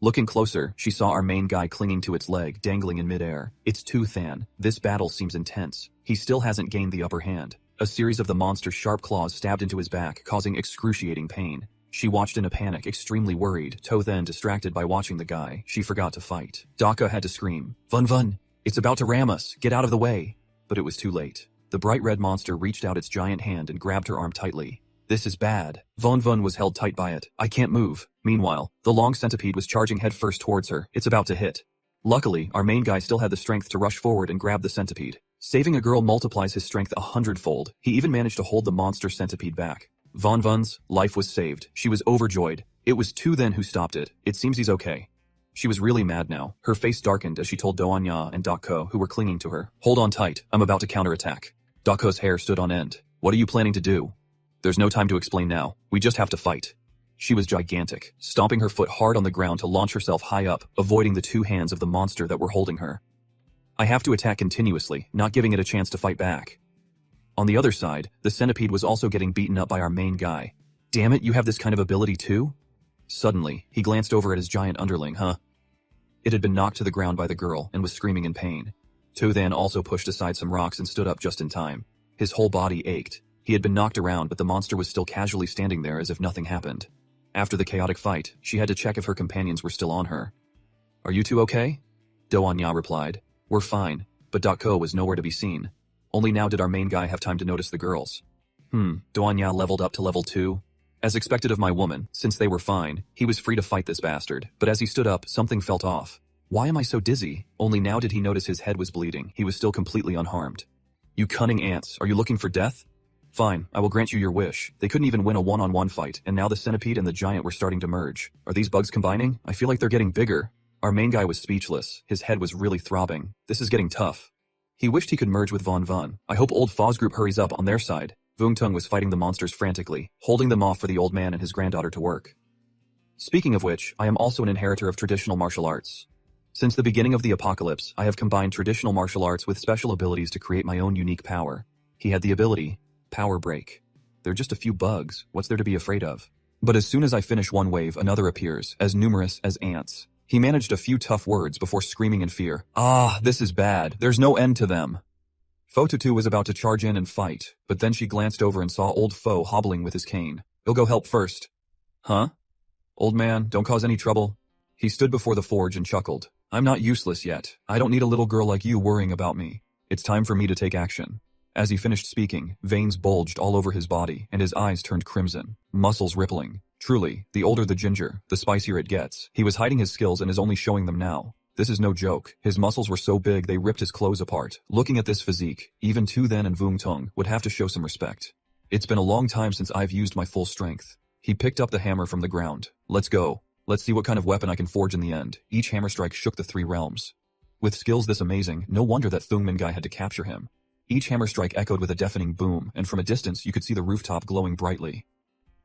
Looking closer, she saw our main guy clinging to its leg, dangling in midair. It's Tu Than. This battle seems intense. He still hasn't gained the upper hand. A series of the monster's sharp claws stabbed into his back, causing excruciating pain. She watched in a panic, extremely worried. To Then, distracted by watching the guy, she forgot to fight. Daka had to scream, Van, it's about to ram us, get out of the way. But it was too late. The bright red monster reached out its giant hand and grabbed her arm tightly. This is bad. Van was held tight by it. I can't move. Meanwhile, the long centipede was charging headfirst towards her. It's about to hit. Luckily, our main guy still had the strength to rush forward and grab the centipede. Saving a girl multiplies his strength 100-fold. He even managed to hold the monster centipede back. Von Vun's life was saved. She was overjoyed. It was Tu then who stopped it. It seems he's okay. She was really mad now. Her face darkened as she told Doanya and Dako, who were clinging to her. Hold on tight. I'm about to counterattack. Dako's hair stood on end. What are you planning to do? There's no time to explain now. We just have to fight. She was gigantic, stomping her foot hard on the ground to launch herself high up, avoiding the two hands of the monster that were holding her. I have to attack continuously, not giving it a chance to fight back. On the other side, the centipede was also getting beaten up by our main guy. Damn it, you have this kind of ability too? Suddenly, he glanced over at his giant underling, It had been knocked to the ground by the girl and was screaming in pain. Tu then also pushed aside some rocks and stood up just in time. His whole body ached. He had been knocked around, but the monster was still casually standing there as if nothing happened. After the chaotic fight, she had to check if her companions were still on her. Are you two okay? Doanya replied. We're fine, but Dako was nowhere to be seen. Only now did our main guy have time to notice the girls. Doanya leveled up to level 2. As expected of my woman, since they were fine, he was free to fight this bastard, but as he stood up, something felt off. Why am I so dizzy? Only now did he notice his head was bleeding. He was still completely unharmed. You cunning ants, are you looking for death? Fine, I will grant you your wish. They couldn't even win a one-on-one fight, and now the centipede and the giant were starting to merge. Are these bugs combining? I feel like they're getting bigger. Our main guy was speechless. His head was really throbbing. This is getting tough. He wished he could merge with Von Vun. I hope old Foz group hurries up on their side. Vungtung was fighting the monsters frantically, holding them off for the old man and his granddaughter to work. Speaking of which, I am also an inheritor of traditional martial arts. Since the beginning of the apocalypse, I have combined traditional martial arts with special abilities to create my own unique power. He had the ability, Power Break. They're just a few bugs, what's there to be afraid of? But as soon as I finish one wave, another appears, as numerous as ants. He managed a few tough words before screaming in fear. This is bad. There's no end to them. Fotutu was about to charge in and fight, but then she glanced over and saw old Foe hobbling with his cane. He'll go help first. Huh? Old man, don't cause any trouble. He stood before the forge and chuckled. I'm not useless yet. I don't need a little girl like you worrying about me. It's time for me to take action. As he finished speaking, veins bulged all over his body, and his eyes turned crimson, muscles rippling. Truly, the older the ginger, the spicier it gets. He was hiding his skills and is only showing them now. This is no joke. His muscles were so big they ripped his clothes apart. Looking at this physique, even Tu Then and Vungtung would have to show some respect. It's been a long time since I've used my full strength. He picked up the hammer from the ground. Let's go. Let's see what kind of weapon I can forge in the end. Each hammer strike shook the 3 realms. With skills this amazing, no wonder that Thungmin guy had to capture him. Each hammer strike echoed with a deafening boom, and from a distance you could see the rooftop glowing brightly.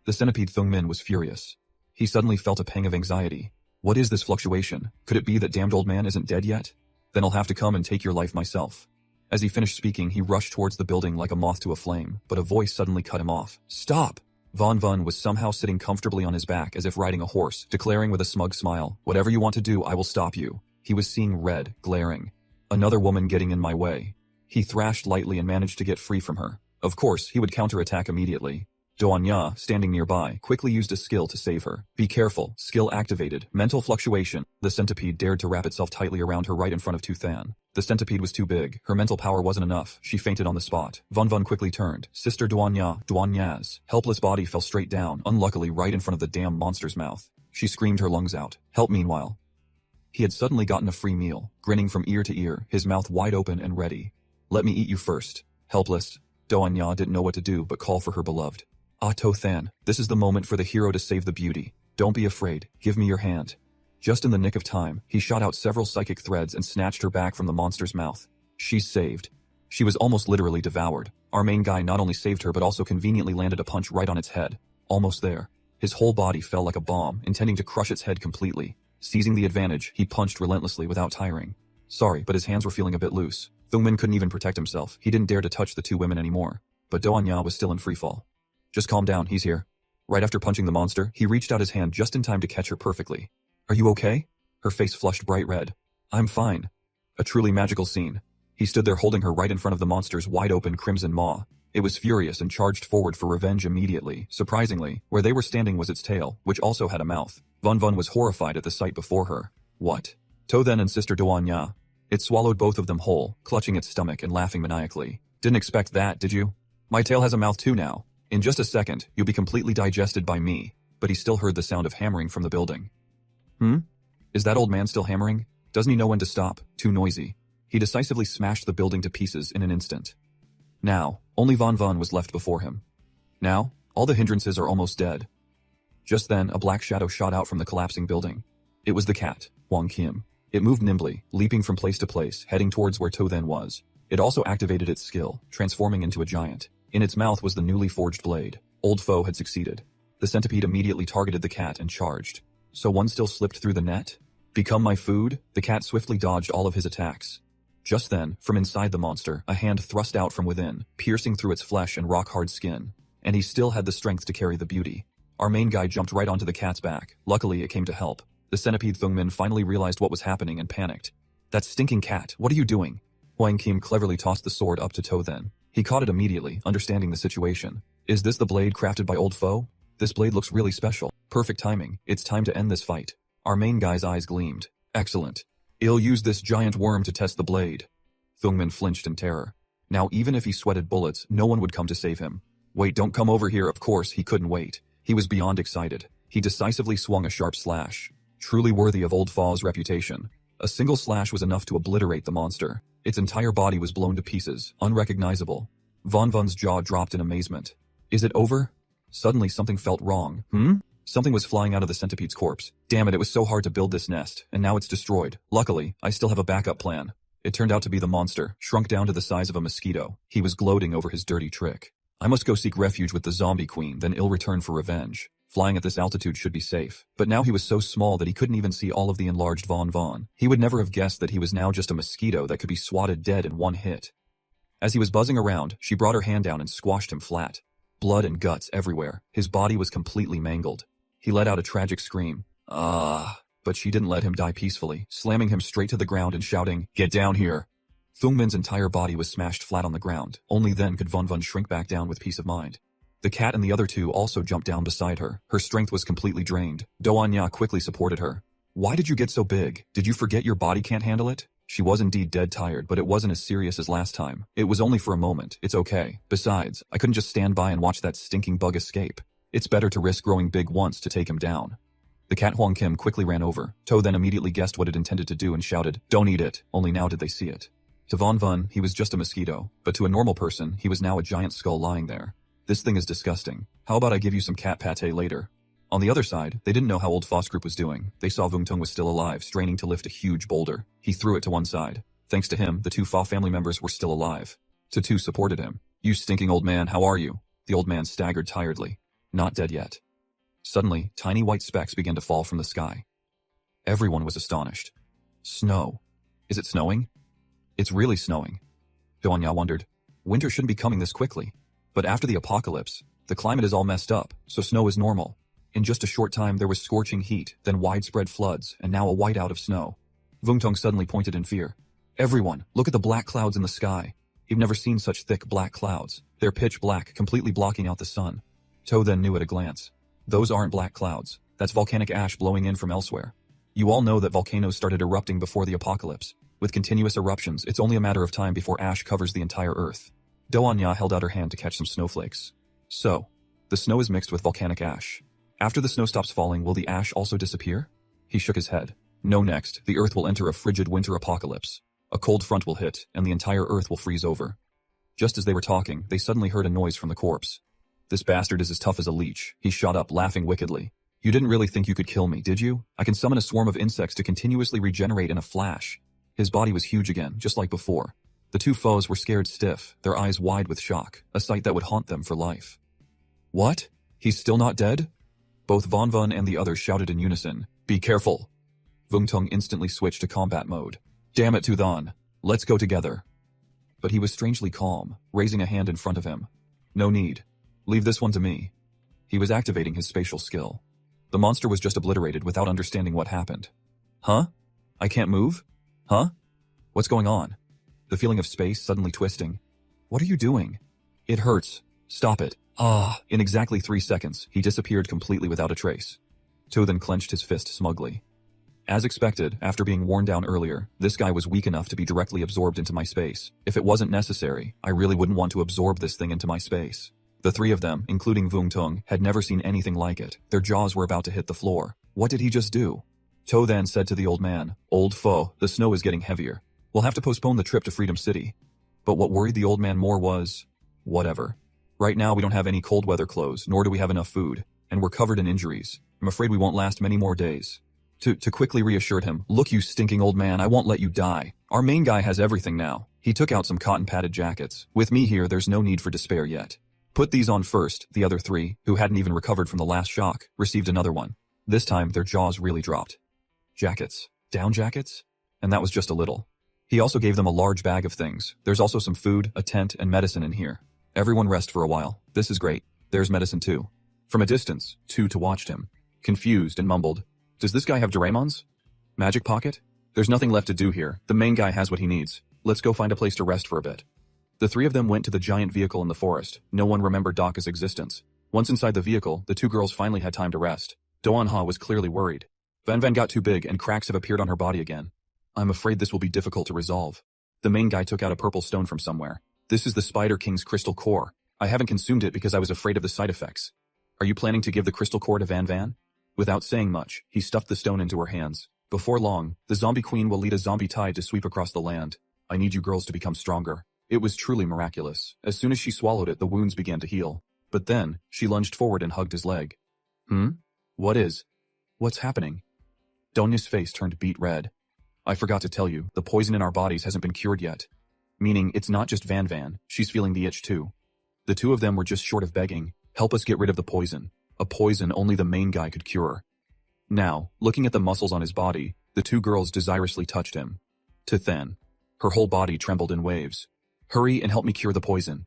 The centipede Thungmin was furious. He suddenly felt a pang of anxiety. What is this fluctuation? Could it be that damned old man isn't dead yet? Then I'll have to come and take your life myself. As he finished speaking, he rushed towards the building like a moth to a flame, but a voice suddenly cut him off. Stop! Von Vun was somehow sitting comfortably on his back as if riding a horse, declaring with a smug smile, whatever you want to do, I will stop you. He was seeing red, glaring. Another woman getting in my way. He thrashed lightly and managed to get free from her. Of course, he would counterattack immediately. Doanya, standing nearby, quickly used a skill to save her. Be careful, skill activated, mental fluctuation. The centipede dared to wrap itself tightly around her right in front of Tu Than. The centipede was too big. Her mental power wasn't enough. She fainted on the spot. Von Vun quickly turned. Sister Doanya's helpless body fell straight down, unluckily right in front of the damn monster's mouth. She screamed her lungs out. Help meanwhile. He had suddenly gotten a free meal, grinning from ear to ear, his mouth wide open and ready. Let me eat you first. Helpless, Doanya didn't know what to do but call for her beloved. To Than, this is the moment for the hero to save the beauty. Don't be afraid. Give me your hand. Just in the nick of time, he shot out several psychic threads and snatched her back from the monster's mouth. She's saved. She was almost literally devoured. Our main guy not only saved her but also conveniently landed a punch right on its head. Almost there. His whole body fell like a bomb, intending to crush its head completely. Seizing the advantage, he punched relentlessly without tiring. Sorry, but his hands were feeling a bit loose. Thungmin couldn't even protect himself. He didn't dare to touch the 2 women anymore. But Doanya was still in freefall. Just calm down, he's here. Right after punching the monster, he reached out his hand just in time to catch her perfectly. Are you okay? Her face flushed bright red. I'm fine. A truly magical scene. He stood there holding her right in front of the monster's wide-open crimson maw. It was furious and charged forward for revenge immediately. Surprisingly, where they were standing was its tail, which also had a mouth. Von Vun was horrified at the sight before her. What? To Then and Sister Doanya. It swallowed both of them whole, clutching its stomach and laughing maniacally. Didn't expect that, did you? My tail has a mouth too now. In just a second, you'll be completely digested by me. But he still heard the sound of hammering from the building. Is that old man still hammering? Doesn't he know when to stop? Too noisy. He decisively smashed the building to pieces in an instant. Now, only Van Van was left before him. Now, all the hindrances are almost dead. Just then, a black shadow shot out from the collapsing building. It was the cat, Wang Kim. It moved nimbly, leaping from place to place, heading towards where To then was. It also activated its skill, transforming into a giant. In its mouth was the newly forged blade. Old foe had succeeded. The centipede immediately targeted the cat and charged. So one still slipped through the net? Become my food? The cat swiftly dodged all of his attacks. Just then, from inside the monster, a hand thrust out from within, piercing through its flesh and rock-hard skin. And he still had the strength to carry the beauty. Our main guy jumped right onto the cat's back. Luckily, it came to help. The centipede Thungmin finally realized what was happening and panicked. That stinking cat, what are you doing? Huang Kim cleverly tossed the sword up to To then. He caught it immediately, understanding the situation. Is this the blade crafted by old foe? This blade looks really special. Perfect timing. It's time to end this fight. Our main guy's eyes gleamed. Excellent. I'll use this giant worm to test the blade. Thungmin flinched in terror. Now even if he sweated bullets, no one would come to save him. Wait, don't come over here. Of course, he couldn't wait. He was beyond excited. He decisively swung a sharp slash. Truly worthy of old foe's reputation. A single slash was enough to obliterate the monster. Its entire body was blown to pieces, unrecognizable. Van Van's jaw dropped in amazement. Is it over? Suddenly something felt wrong. Something was flying out of the centipede's corpse. Damn it was so hard to build this nest, and now it's destroyed. Luckily, I still have a backup plan. It turned out to be the monster, shrunk down to the size of a mosquito. He was gloating over his dirty trick. I must go seek refuge with the zombie queen, then I'll return for revenge. Flying at this altitude should be safe. But now he was so small that he couldn't even see all of the enlarged Van Van. He would never have guessed that he was now just a mosquito that could be swatted dead in one hit. As he was buzzing around, she brought her hand down and squashed him flat. Blood and guts everywhere. His body was completely mangled. He let out a tragic scream. But she didn't let him die peacefully, slamming him straight to the ground and shouting, "Get down here!" Thungmin's entire body was smashed flat on the ground. Only then could Van Van shrink back down with peace of mind. The cat and the other two also jumped down beside her. Her strength was completely drained. Doanya quickly supported her. Why did you get so big? Did you forget your body can't handle it? She was indeed dead tired, but it wasn't as serious as last time. It was only for a moment. It's okay. Besides, I couldn't just stand by and watch that stinking bug escape. It's better to risk growing big once to take him down. The cat Huang Kim quickly ran over. To then immediately guessed what it intended to do and shouted, "Don't eat it," only now did they see it. To Van Van, he was just a mosquito, but to a normal person, he was now a giant skull lying there. This thing is disgusting. How about I give you some cat pate later? On the other side, they didn't know how old Foss Group was doing. They saw Vungtung was still alive, straining to lift a huge boulder. He threw it to one side. Thanks to him, the two Fa family members were still alive. Two supported him. "You stinking old man, how are you?" The old man staggered tiredly. Not dead yet. Suddenly, tiny white specks began to fall from the sky. Everyone was astonished. Snow. Is it snowing? It's really snowing. Doanya wondered. Winter shouldn't be coming this quickly. But after the apocalypse, the climate is all messed up, so snow is normal. In just a short time there was scorching heat, then widespread floods, and now a whiteout of snow. Vungtung suddenly pointed in fear. Everyone, look at the black clouds in the sky. You've never seen such thick black clouds. They're pitch black, completely blocking out the sun. To then knew at a glance. Those aren't black clouds. That's volcanic ash blowing in from elsewhere. You all know that volcanoes started erupting before the apocalypse. With continuous eruptions, it's only a matter of time before ash covers the entire earth. Doanya held out her hand to catch some snowflakes. So, the snow is mixed with volcanic ash. After the snow stops falling, will the ash also disappear? He shook his head. No, next, the earth will enter a frigid winter apocalypse. A cold front will hit, and the entire earth will freeze over. Just as they were talking, they suddenly heard a noise from the corpse. This bastard is as tough as a leech. He shot up, laughing wickedly. You didn't really think you could kill me, did you? I can summon a swarm of insects to continuously regenerate in a flash. His body was huge again, just like before. The two foes were scared stiff, their eyes wide with shock, a sight that would haunt them for life. What? He's still not dead? Both Van Van and the others shouted in unison, "Be careful!" Vungtung instantly switched to combat mode. Damn it, Tuthan. Let's go together. But he was strangely calm, raising a hand in front of him. No need. Leave this one to me. He was activating his spatial skill. The monster was just obliterated without understanding what happened. Huh? I can't move? Huh? What's going on? The feeling of space suddenly twisting. What are you doing? It hurts. Stop it. In exactly 3 seconds, he disappeared completely without a trace. To then clenched his fist smugly. As expected, after being worn down earlier, this guy was weak enough to be directly absorbed into my space. If it wasn't necessary, I really wouldn't want to absorb this thing into my space. The three of them, including Vungtung, had never seen anything like it. Their jaws were about to hit the floor. What did he just do? To then said to the old man, "Old foe, the snow is getting heavier. We'll have to postpone the trip to Freedom City. But what worried the old man more was, whatever. Right now we don't have any cold weather clothes, nor do we have enough food, and we're covered in injuries. I'm afraid we won't last many more days. To quickly reassured him, look you stinking old man, I won't let you die. Our main guy has everything now. He took out some cotton padded jackets. With me here, there's no need for despair yet. Put these on first. The other three, who hadn't even recovered from the last shock, received another one. This time, their jaws really dropped. Jackets. Down jackets? And that was just a little. He also gave them a large bag of things. There's also some food, a tent, and medicine in here. Everyone rest for a while. This is great. There's medicine too. From a distance, Tuta watched him, confused and mumbled, does this guy have Doraemon's? Magic pocket? There's nothing left to do here. The main guy has what he needs. Let's go find a place to rest for a bit. The three of them went to the giant vehicle in the forest. No one remembered Daka's existence. Once inside the vehicle, the two girls finally had time to rest. Doanha was clearly worried. Van got too big and cracks have appeared on her body again. I'm afraid this will be difficult to resolve. The main guy took out a purple stone from somewhere. This is the Spider King's crystal core. I haven't consumed it because I was afraid of the side effects. Are you planning to give the crystal core to Van? Without saying much, he stuffed the stone into her hands. Before long, the zombie queen will lead a zombie tide to sweep across the land. I need you girls to become stronger. It was truly miraculous. As soon as she swallowed it, the wounds began to heal. But then, she lunged forward and hugged his leg. What's happening? Donya's face turned beet red. I forgot to tell you, the poison in our bodies hasn't been cured yet. Meaning, it's not just Van, she's feeling the itch too. The two of them were just short of begging, help us get rid of the poison. A poison only the main guy could cure. Now, looking at the muscles on his body, the two girls desirously touched him. Tithan. Her whole body trembled in waves. Hurry and help me cure the poison.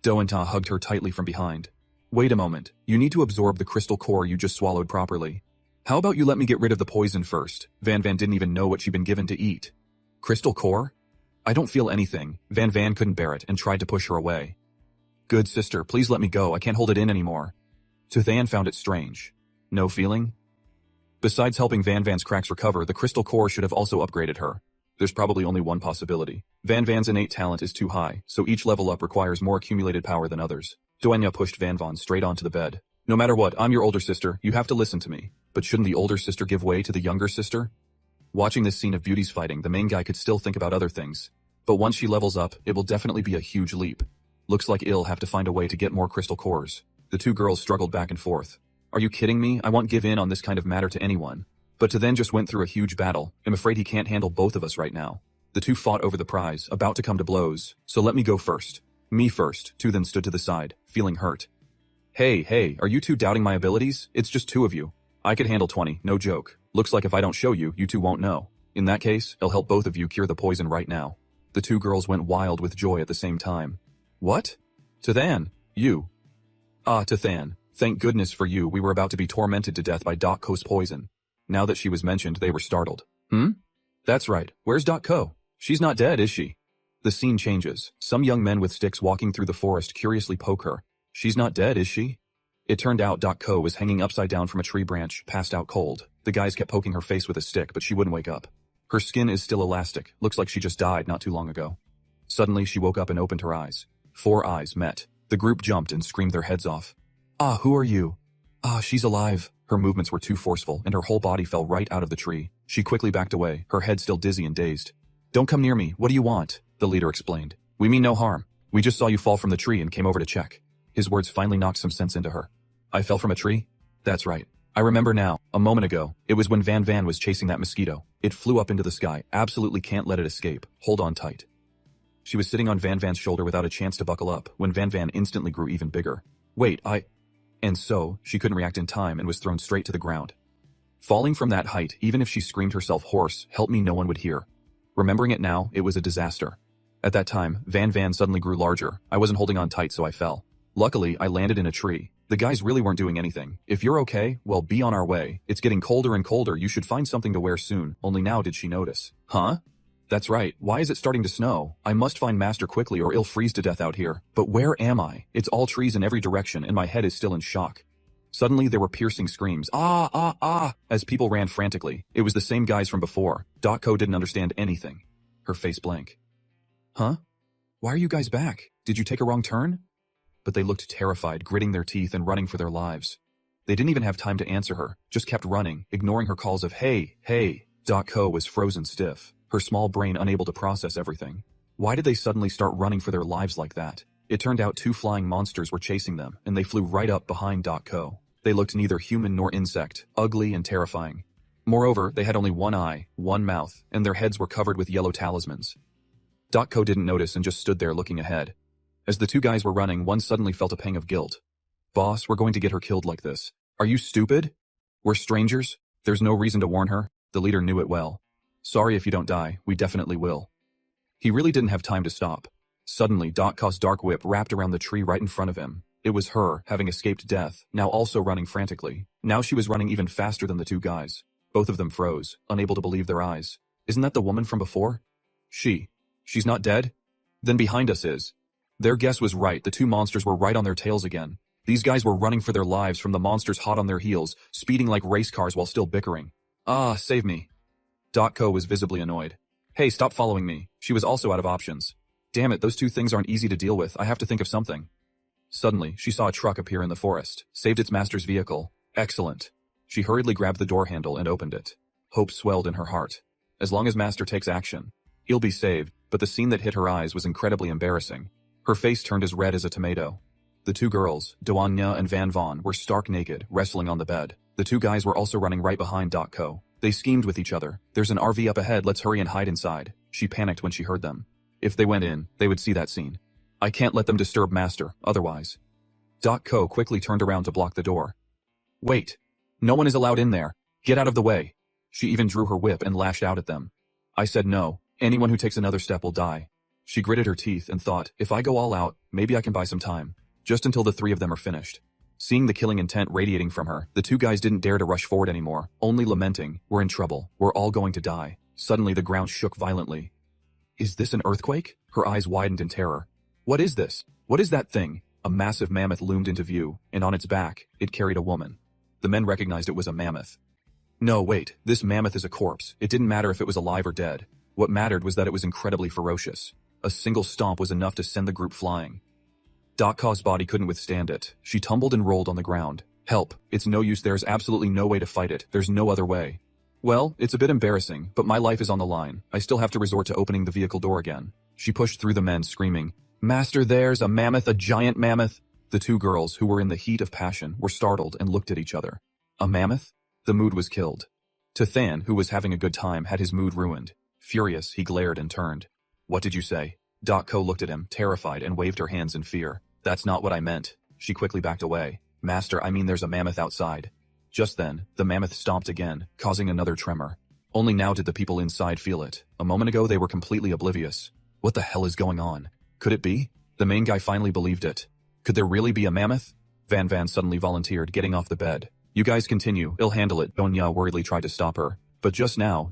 Doanta hugged her tightly from behind. Wait a moment, you need to absorb the crystal core you just swallowed properly. How about you let me get rid of the poison first? Van didn't even know what she'd been given to eat. Crystal core? I don't feel anything. Van couldn't bear it and tried to push her away. Good sister, please let me go, I can't hold it in anymore. Tithan found it strange. No feeling? Besides helping Van's cracks recover, the crystal core should have also upgraded her. There's probably only one possibility. Van's innate talent is too high, so each level up requires more accumulated power than others. Doenya pushed Van straight onto the bed. No matter what, I'm your older sister, you have to listen to me. But shouldn't the older sister give way to the younger sister? Watching this scene of beauties fighting, the main guy could still think about other things. But once she levels up, it will definitely be a huge leap. Looks like I'll have to find a way to get more crystal cores. The two girls struggled back and forth. Are you kidding me? I won't give in on this kind of matter to anyone. But Tithan just went through a huge battle. I'm afraid he can't handle both of us right now. The two fought over the prize, about to come to blows. So let me go first. Me first. Tithan stood to the side, feeling hurt. Hey, are you two doubting my abilities? It's just two of you. I could handle 20, no joke. Looks like if I don't show you, you two won't know. In that case, I'll help both of you cure the poison right now. The two girls went wild with joy at the same time. What? Tithan, you. Ah, Tithan, thank goodness for you, we were about to be tormented to death by Ko.'s poison. Now that she was mentioned, they were startled. That's right, where's Ko? She's not dead, is she? The scene changes. Some young men with sticks walking through the forest curiously poke her. She's not dead, is she? It turned out Ko was hanging upside down from a tree branch, passed out cold. The guys kept poking her face with a stick, but she wouldn't wake up. Her skin is still elastic, looks like she just died not too long ago. Suddenly, she woke up and opened her eyes. 4 eyes met. The group jumped and screamed their heads off. Ah, who are you? Ah, she's alive. Her movements were too forceful, and her whole body fell right out of the tree. She quickly backed away, her head still dizzy and dazed. Don't come near me, what do you want? The leader explained. We mean no harm. We just saw you fall from the tree and came over to check. His words finally knocked some sense into her. I fell from a tree? That's right. I remember now, a moment ago, it was when Van was chasing that mosquito. It flew up into the sky, absolutely can't let it escape. Hold on tight. She was sitting on Van's shoulder without a chance to buckle up, when Van instantly grew even bigger. Wait, And so, she couldn't react in time and was thrown straight to the ground. Falling from that height, even if she screamed herself hoarse, help me no one would hear. Remembering it now, it was a disaster. At that time, Van suddenly grew larger. I wasn't holding on tight so I fell. Luckily, I landed in a tree. The guys really weren't doing anything. If you're okay, well, be on our way. It's getting colder and colder, you should find something to wear soon. Only now did she notice. Huh? That's right, why is it starting to snow? I must find Master quickly or I'll freeze to death out here. But where am I? It's all trees in every direction and my head is still in shock. Suddenly there were piercing screams, as people ran frantically. It was the same guys from before. Ko didn't understand anything. Her face blank. Huh? Why are you guys back? Did you take a wrong turn? But they looked terrified, gritting their teeth and running for their lives. They didn't even have time to answer her, just kept running, ignoring her calls of hey. Ko was frozen stiff. her small brain unable to process everything. Why did they suddenly start running for their lives like that? It turned out 2 flying monsters were chasing them, and they flew right up behind .co. They looked neither human nor insect, ugly and terrifying. Moreover, they had only 1 eye, 1 mouth, and their heads were covered with yellow talismans. .co didn't notice and just stood there looking ahead. As the 2 guys were running, one suddenly felt a pang of guilt. Boss, we're going to get her killed like this. Are you stupid? We're strangers. There's no reason to warn her. The leader knew it well. Sorry if you don't die, we definitely will. He really didn't have time to stop. Suddenly, .co's dark whip wrapped around the tree right in front of him. It was her, having escaped death, now also running frantically. Now she was running even faster than the 2 guys. Both of them froze, unable to believe their eyes. Isn't that the woman from before? She's not dead? Then behind us is. Their guess was right, the 2 monsters were right on their tails again. These guys were running for their lives from the monsters hot on their heels, speeding like race cars while still bickering. Ah, save me. .co was visibly annoyed. Hey, stop following me. She was also out of options. Damn it, those 2 things aren't easy to deal with, I have to think of something. Suddenly, she saw a truck appear in the forest, saved its master's vehicle. Excellent. She hurriedly grabbed the door handle and opened it. Hope swelled in her heart. As long as master takes action, he'll be saved, but the scene that hit her eyes was incredibly embarrassing. Her face turned as red as a tomato. The 2 girls, Doanya and Van Von, were stark naked, wrestling on the bed. The 2 guys were also running right behind .co. They schemed with each other. There's an RV up ahead, let's hurry and hide inside. She panicked when she heard them. If they went in, they would see that scene. I can't let them disturb master, otherwise. .co quickly turned around to block the door. Wait. No one is allowed in there. Get out of the way. She even drew her whip and lashed out at them. I said no. Anyone who takes another step will die. She gritted her teeth and thought, if I go all out, maybe I can buy some time. Just until the 3 of them are finished. Seeing the killing intent radiating from her, the 2 guys didn't dare to rush forward anymore, only lamenting, we're in trouble, we're all going to die. Suddenly the ground shook violently. Is this an earthquake? Her eyes widened in terror. What is this? What is that thing? A massive mammoth loomed into view, and on its back, it carried a woman. The men recognized it was a mammoth. No, wait, this mammoth is a corpse. It didn't matter if it was alive or dead. What mattered was that it was incredibly ferocious. A single stomp was enough to send the group flying. .co's body couldn't withstand it. She tumbled and rolled on the ground. Help, it's no use, there's absolutely no way to fight it, there's no other way. Well, it's a bit embarrassing, but my life is on the line. I still have to resort to opening the vehicle door again. She pushed through the men, screaming, Master, there's a mammoth, a giant mammoth. The 2 girls, who were in the heat of passion, were startled and looked at each other. A mammoth? The mood was killed. Than, who was having a good time, had his mood ruined. Furious, he glared and turned. What did you say? .co looked at him, terrified, and waved her hands in fear. That's not what I meant. She quickly backed away. Master, I mean there's a mammoth outside. Just then, the mammoth stomped again, causing another tremor. Only now did the people inside feel it. A moment ago they were completely oblivious. What the hell is going on? Could it be? The main guy finally believed it. Could there really be a mammoth? Van Van suddenly volunteered, getting off the bed. You guys continue, I'll handle it. Donya worriedly tried to stop her. But just now,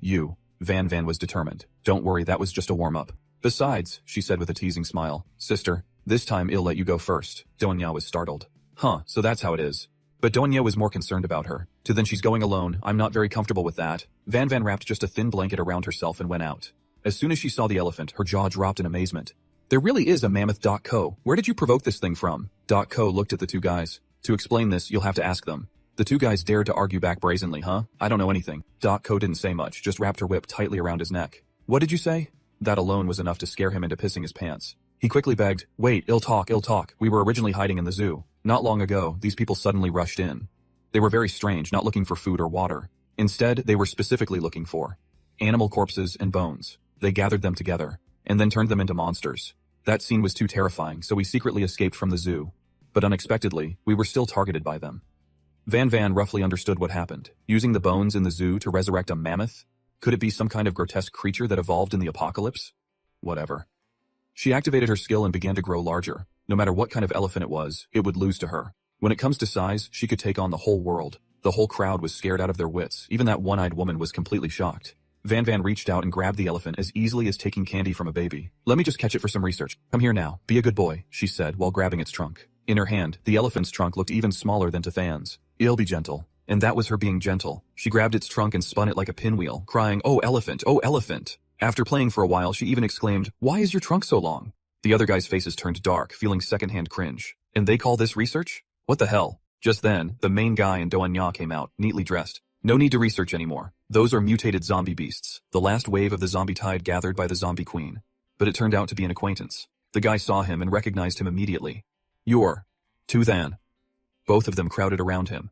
Van Van was determined. Don't worry, that was just a warm-up. Besides, she said with a teasing smile, Sister, this time I'll let you go first. Donya was startled. Huh, so that's how it is. But Donya was more concerned about her. Then she's going alone, I'm not very comfortable with that. Van Van wrapped just a thin blanket around herself and went out. As soon as she saw the elephant, her jaw dropped in amazement. There really is a mammoth. .co. Where did you provoke this thing from? .co looked at the 2 guys. To explain this, you'll have to ask them. The 2 guys dared to argue back brazenly, huh? I don't know anything. .co didn't say much, just wrapped her whip tightly around his neck. What did you say? That alone was enough to scare him into pissing his pants. He quickly begged, wait, I'll talk. We were originally hiding in the zoo. Not long ago, these people suddenly rushed in. They were very strange, not looking for food or water. Instead, they were specifically looking for animal corpses and bones. They gathered them together, and then turned them into monsters. That scene was too terrifying, so we secretly escaped from the zoo. But unexpectedly, we were still targeted by them. Van Van roughly understood what happened. Using the bones in the zoo to resurrect a mammoth? Could it be some kind of grotesque creature that evolved in the apocalypse? Whatever. She activated her skill and began to grow larger. No matter what kind of elephant it was, it would lose to her. When it comes to size, she could take on the whole world. The whole crowd was scared out of their wits. Even that one-eyed woman was completely shocked. Van Van reached out and grabbed the elephant as easily as taking candy from a baby. Let me just catch it for some research. Come here now. Be a good boy, she said while grabbing its trunk. In her hand, the elephant's trunk looked even smaller than Than's. I'll be gentle. And that was her being gentle. She grabbed its trunk and spun it like a pinwheel, crying, oh elephant, oh elephant. After playing for a while, she even exclaimed, why is your trunk so long? The other guys' faces turned dark, feeling secondhand cringe. And they call this research? What the hell? Just then, the main guy and Doanya came out, neatly dressed. No need to research anymore. Those are mutated zombie beasts, the last wave of the zombie tide gathered by the zombie queen. But it turned out to be an acquaintance. The guy saw him and recognized him immediately. You're Tothan. Both of them crowded around him.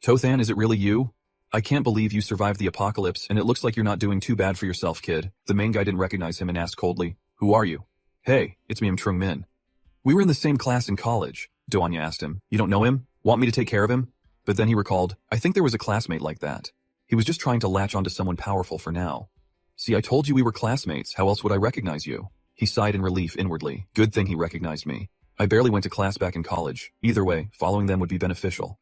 Tothan, is it really you? I can't believe you survived the apocalypse, and it looks like you're not doing too bad for yourself, kid. The main guy didn't recognize him and asked coldly, Who are you? Hey, it's me, Trung Min. We were in the same class in college, Doanya asked him. You don't know him? Want me to take care of him? But then he recalled, I think there was a classmate like that. He was just trying to latch onto someone powerful for now. See, I told you we were classmates, how else would I recognize you? He sighed in relief inwardly. Good thing he recognized me. I barely went to class back in college. Either way, following them would be beneficial.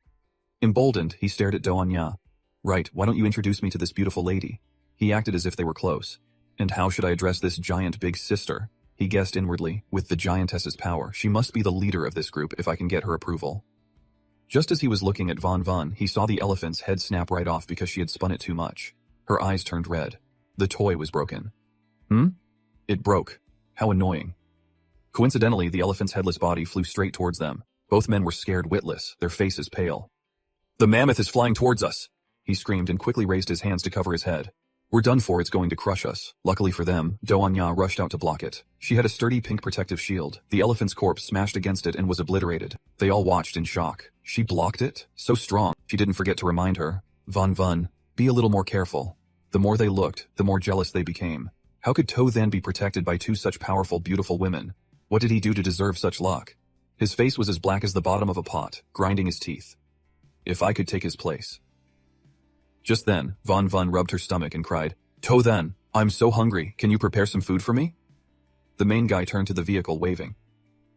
Emboldened, he stared at Doanya. Right, why don't you introduce me to this beautiful lady? He acted as if they were close. And how should I address this giant big sister? He guessed inwardly, with the giantess's power, she must be the leader of this group if I can get her approval. Just as he was looking at Von Von, he saw the elephant's head snap right off because she had spun it too much. Her eyes turned red. The toy was broken. It broke. How annoying. Coincidentally, the elephant's headless body flew straight towards them. Both men were scared witless, their faces pale. The mammoth is flying towards us, he screamed and quickly raised his hands to cover his head. We're done for, it's going to crush us. Luckily for them, Doanya rushed out to block it. She had a sturdy pink protective shield. The elephant's corpse smashed against it and was obliterated. They all watched in shock. She blocked it? So strong. She didn't forget to remind her. Von Von, be a little more careful. The more they looked, the more jealous they became. How could To then be protected by two such powerful, beautiful women? What did he do to deserve such luck? His face was as black as the bottom of a pot, grinding his teeth. If I could take his place. Just then, Von Von rubbed her stomach and cried, To then, I'm so hungry, can you prepare some food for me? The main guy turned to the vehicle waving.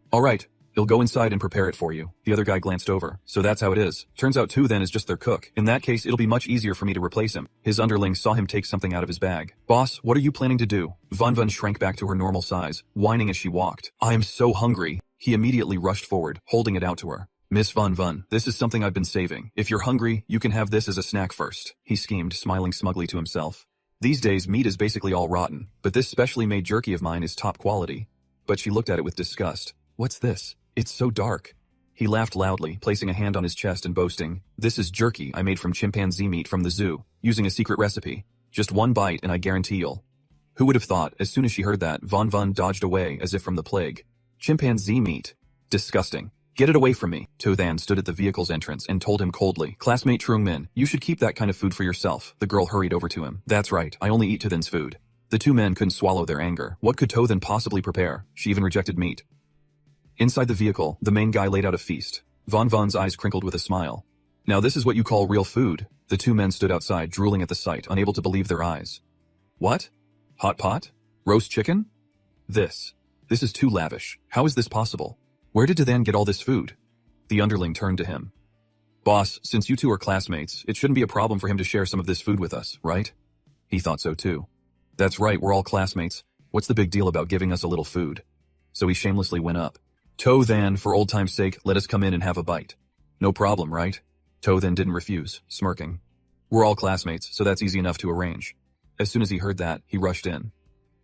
All right, he'll go inside and prepare it for you. The other guy glanced over. So that's how it is. Turns out To then is just their cook. In that case, it'll be much easier for me to replace him. His underling saw him take something out of his bag. Boss, what are you planning to do? Von Von shrank back to her normal size, whining as she walked. I'm so hungry. He immediately rushed forward, holding it out to her. Miss Von Von, this is something I've been saving. If you're hungry, you can have this as a snack first. He schemed, smiling smugly to himself. These days, meat is basically all rotten, but this specially made jerky of mine is top quality. But she looked at it with disgust. What's this? It's so dark. He laughed loudly, placing a hand on his chest and boasting, This is jerky I made from chimpanzee meat from the zoo, using a secret recipe. Just one bite and I guarantee you'll. Who would have thought, as soon as she heard that, Von Von dodged away as if from the plague. Chimpanzee meat. Disgusting. Get it away from me. Tothan stood at the vehicle's entrance and told him coldly, Classmate Trung Min, you should keep that kind of food for yourself. The girl hurried over to him. That's right, I only eat Tothan's food. The two men couldn't swallow their anger. What could Tothan possibly prepare? She even rejected meat. Inside the vehicle, the main guy laid out a feast. Von Von's eyes crinkled with a smile. Now this is what you call real food? The two men stood outside, drooling at the sight, unable to believe their eyes. What? Hot pot? Roast chicken? This is too lavish. How is this possible? Where did Tothan get all this food? The underling turned to him. Boss, since you two are classmates, it shouldn't be a problem for him to share some of this food with us, right? He thought so too. That's right, we're all classmates. What's the big deal about giving us a little food? So he shamelessly went up. Tothan, for old time's sake, let us come in and have a bite. No problem, right? Tothan didn't refuse, smirking. We're all classmates, so that's easy enough to arrange. As soon as he heard that, he rushed in.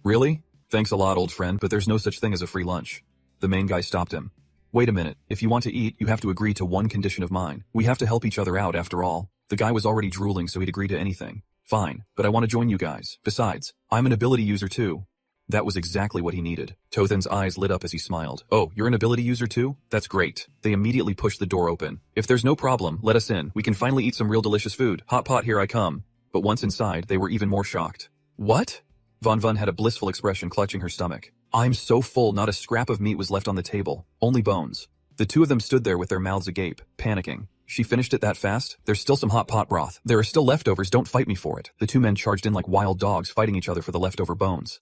Really? Thanks a lot, old friend, but there's no such thing as a free lunch. The main guy stopped him. Wait a minute, if you want to eat, you have to agree to one condition of mine. We have to help each other out after all. The guy was already drooling, so he'd agree to anything. Fine, but I want to join you guys. Besides, I'm an ability user too. That was exactly what he needed. Tothan's eyes lit up as he smiled. Oh, you're an ability user too? That's great. They immediately pushed the door open. If there's no problem, let us in. We can finally eat some real delicious food. Hot pot, here I come. But once inside, they were even more shocked. What? Von Von had a blissful expression clutching her stomach. I'm so full, not a scrap of meat was left on the table. Only bones. The two of them stood there with their mouths agape, panicking. She finished it that fast? There's still some hot pot broth. There are still leftovers, don't fight me for it. The two men charged in like wild dogs, fighting each other for the leftover bones.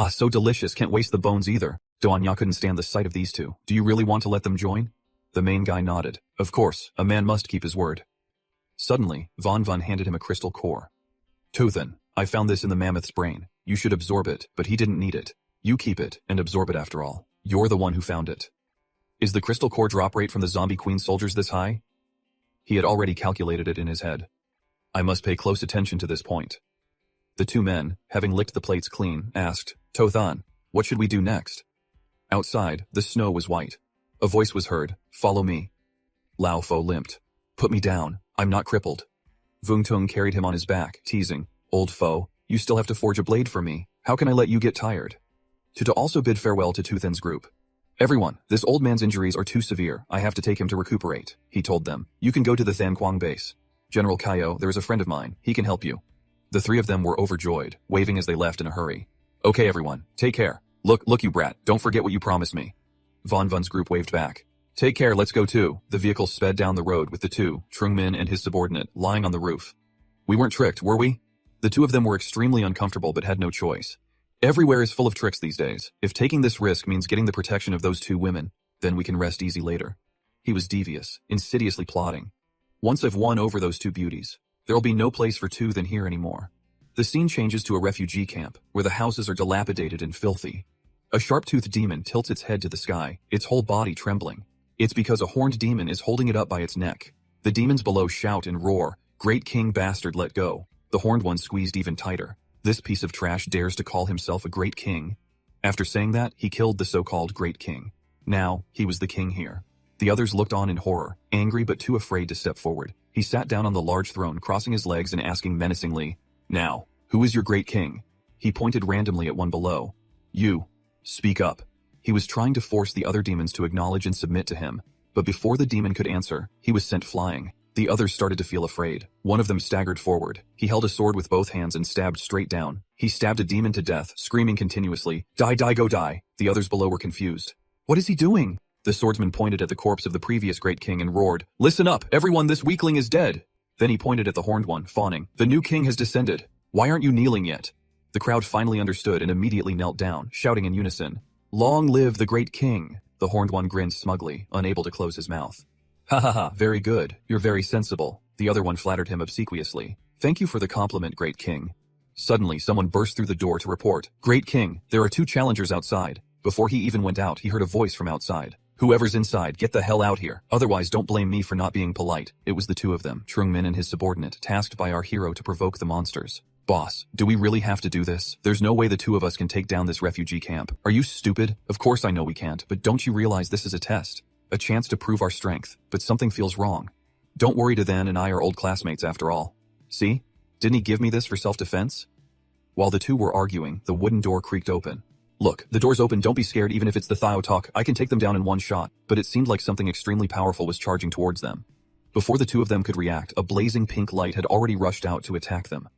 So delicious, can't waste the bones either. Doanya couldn't stand the sight of these two. Do you really want to let them join? The main guy nodded. Of course, a man must keep his word. Suddenly, Von Von handed him a crystal core. Tothan, I found this in the mammoth's brain. You should absorb it, but he didn't need it. You keep it, and absorb it after all. You're the one who found it. Is the crystal core drop rate from the zombie queen soldiers this high? He had already calculated it in his head. I must pay close attention to this point. The two men, having licked the plates clean, asked, Tothan, what should we do next? Outside, the snow was white. A voice was heard, follow me. Lao Fo limped. Put me down, I'm not crippled. Vungtung carried him on his back, teasing, "Old foe, you still have to forge a blade for me. How can I let you get tired?" To also bid farewell to Tuthen's group. "Everyone, this old man's injuries are too severe. I have to take him to recuperate," he told them. "You can go to the Thanquang base. General Kaio, there is a friend of mine. He can help you." The three of them were overjoyed, waving as they left in a hurry. "Okay everyone, take care. Look you brat, don't forget what you promised me." Von Vun's group waved back. "Take care, let's go too." The vehicle sped down the road with the two, Trungmin and his subordinate, lying on the roof. "We weren't tricked, were we?" The two of them were extremely uncomfortable but had no choice. Everywhere is full of tricks these days. If taking this risk means getting the protection of those two women, then we can rest easy later. He was devious, insidiously plotting. Once I've won over those two beauties, there'll be no place for Tuthen here anymore. The scene changes to a refugee camp, where the houses are dilapidated and filthy. A sharp-toothed demon tilts its head to the sky, its whole body trembling. It's because a horned demon is holding it up by its neck. The demons below shout and roar, "Great King Bastard, let go." The horned one squeezed even tighter. This piece of trash dares to call himself a great king. After saying that, he killed the so-called great king. Now, he was the king here. The others looked on in horror, angry but too afraid to step forward. He sat down on the large throne, crossing his legs and asking menacingly, "Now, who is your great king?" He pointed randomly at one below. "You. Speak up." He was trying to force the other demons to acknowledge and submit to him, but before the demon could answer, he was sent flying. The others started to feel afraid. One of them staggered forward. He held a sword with both hands and stabbed straight down. He stabbed a demon to death, screaming continuously, "Die, die, go die." The others below were confused. "What is he doing?" The swordsman pointed at the corpse of the previous great king and roared, "Listen up, everyone, this weakling is dead." Then he pointed at the horned one, fawning, "The new king has descended. Why aren't you kneeling yet?" The crowd finally understood and immediately knelt down, shouting in unison, "Long live the great king." The horned one grinned smugly, unable to close his mouth. "Ha ha ha, very good. You're very sensible." The other one flattered him obsequiously. "Thank you for the compliment, great king." Suddenly, someone burst through the door to report, "Great king, there are two challengers outside." Before he even went out, he heard a voice from outside. "Whoever's inside, get the hell out here. Otherwise, don't blame me for not being polite." It was the two of them, Trungmin and his subordinate, tasked by our hero to provoke the monsters. "Boss, do we really have to do this? There's no way the two of us can take down this refugee camp. Are you stupid? Of course I know we can't, but don't you realize this is a test? A chance to prove our strength, but something feels wrong. Don't worry, Tuthen and I are old classmates after all. See? Didn't he give me this for self-defense?" While the two were arguing, the wooden door creaked open. "Look, the door's open, don't be scared even if it's the Thiotalk. I can take them down in one shot." But it seemed like something extremely powerful was charging towards them. Before the two of them could react, a blazing pink light had already rushed out to attack them.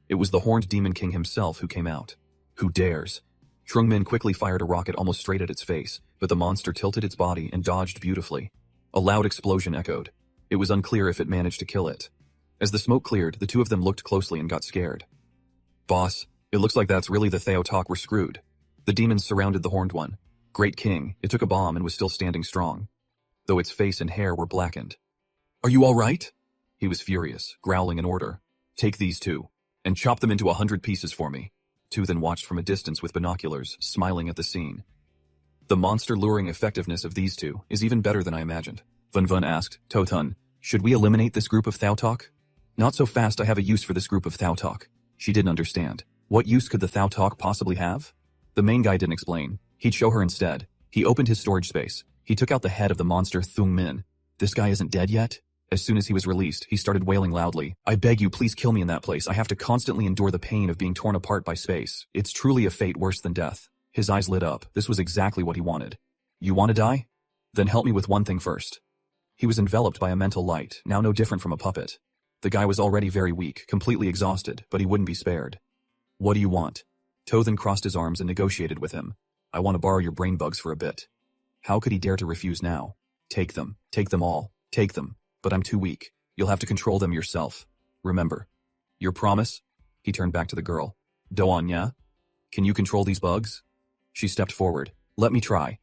It was the horned demon king himself who came out. "Who dares?" Trungmin quickly fired a rocket almost straight at its face, but the monster tilted its body and dodged beautifully. A loud explosion echoed. It was unclear if it managed to kill it. As the smoke cleared, the two of them looked closely and got scared. "Boss, it looks like that's really the Thiotalk. We're screwed." The demons surrounded the horned one. "Great king, it took a bomb and was still standing strong, though its face and hair were blackened." "Are you all right?" He was furious, growling an order. "Take these two, and chop them into 100 pieces for me." Tuthen watched from a distance with binoculars, smiling at the scene. "The monster-luring effectiveness of these two is even better than I imagined." Von Vun asked, "Totun, should we eliminate this group of Thautalk?" "Not so fast, I have a use for this group of Thautalk." She didn't understand. What use could the Thautalk possibly have? The main guy didn't explain. He'd show her instead. He opened his storage space. He took out the head of the monster Thung Min. "This guy isn't dead yet?" As soon as he was released, he started wailing loudly. "I beg you, please kill me in that place. I have to constantly endure the pain of being torn apart by space. It's truly a fate worse than death." His eyes lit up. This was exactly what he wanted. "You want to die? Then help me with one thing first." He was enveloped by a mental light, now no different from a puppet. The guy was already very weak, completely exhausted, but he wouldn't be spared. "What do you want?" Tothen crossed his arms and negotiated with him. "I want to borrow your brain bugs for a bit." How could he dare to refuse now? "Take them. Take them all. Take them. But I'm too weak. You'll have to control them yourself. Remember." "Your promise?" He turned back to the girl. "Doan, yeah? Can you control these bugs?" She stepped forward. "Let me try."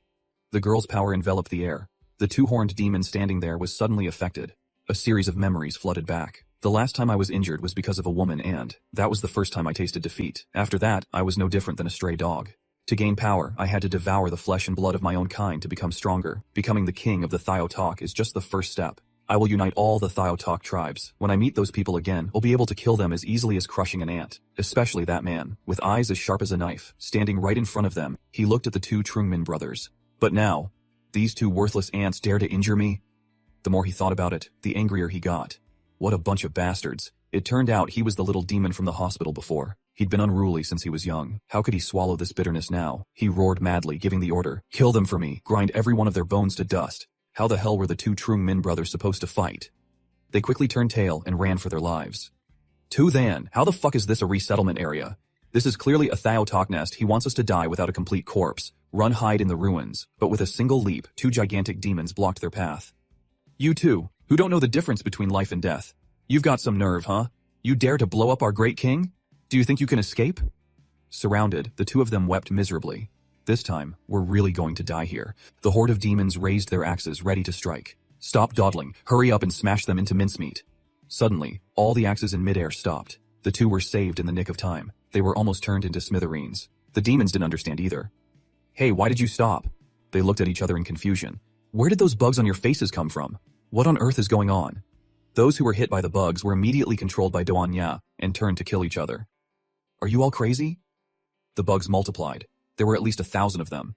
The girl's power enveloped the air. The two-horned demon standing there was suddenly affected. A series of memories flooded back. "The last time I was injured was because of a woman and that was the first time I tasted defeat. After that, I was no different than a stray dog. To gain power, I had to devour the flesh and blood of my own kind to become stronger. Becoming the king of the Thiotalk is just the first step. I will unite all the Thiotalk tribes. When I meet those people again, I'll be able to kill them as easily as crushing an ant. Especially that man, with eyes as sharp as a knife, standing right in front of them. He looked at the two Trungmin brothers. But now, these two worthless ants dare to injure me? The more he thought about it, the angrier he got. What a bunch of bastards. It turned out he was the little demon from the hospital before. He'd been unruly since he was young. How could he swallow this bitterness now? He roared madly, giving the order, "Kill them for me, grind every one of their bones to dust." How the hell were the two Trung Min brothers supposed to fight? They quickly turned tail and ran for their lives. To Than, how the fuck is this a resettlement area? This is clearly a Thao-Tok nest. He wants us to die without a complete corpse. Run hide in the ruins. But with a single leap, two gigantic demons blocked their path. You two, who don't know the difference between life and death. You've got some nerve, huh? You dare to blow up our great king? Do you think you can escape? Surrounded, the two of them wept miserably. This time, we're really going to die here. The horde of demons raised their axes, ready to strike. Stop dawdling, hurry up and smash them into mincemeat. Suddenly, all the axes in midair stopped. The two were saved in the nick of time. They were almost turned into smithereens. The demons didn't understand either. Hey, why did you stop? They looked at each other in confusion. Where did those bugs on your faces come from? What on earth is going on? Those who were hit by the bugs were immediately controlled by Doanya and turned to kill each other. Are you all crazy? The bugs multiplied. There were at least 1,000 of them.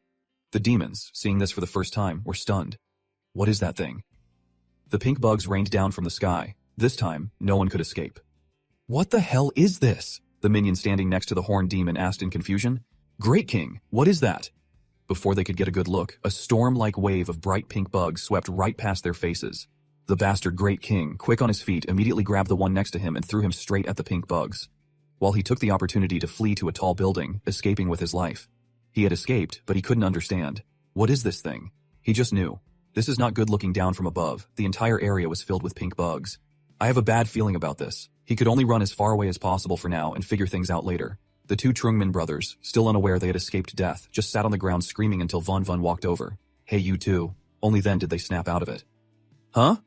The demons, seeing this for the first time, were stunned. What is that thing? The pink bugs rained down from the sky. This time, no one could escape. What the hell is this? The minion standing next to the horned demon asked in confusion. Great King, what is that? Before they could get a good look, a storm-like wave of bright pink bugs swept right past their faces. The bastard Great King, quick on his feet, immediately grabbed the one next to him and threw him straight at the pink bugs. While he took the opportunity to flee to a tall building, escaping with his life. He had escaped, but he couldn't understand. What is this thing? He just knew. This is not good looking down from above. The entire area was filled with pink bugs. I have a bad feeling about this. He could only run as far away as possible for now and figure things out later. The two Trungmin brothers, still unaware they had escaped death, just sat on the ground screaming until Von Von walked over. Hey, you two. Only then did they snap out of it. Huh?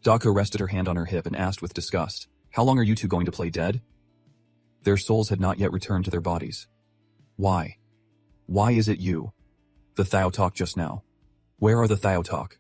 Dako rested her hand on her hip and asked with disgust. How long are you two going to play dead? Their souls had not yet returned to their bodies. Why? Why is it you? The Thao-Tok just now. Where are the Thao-Tok?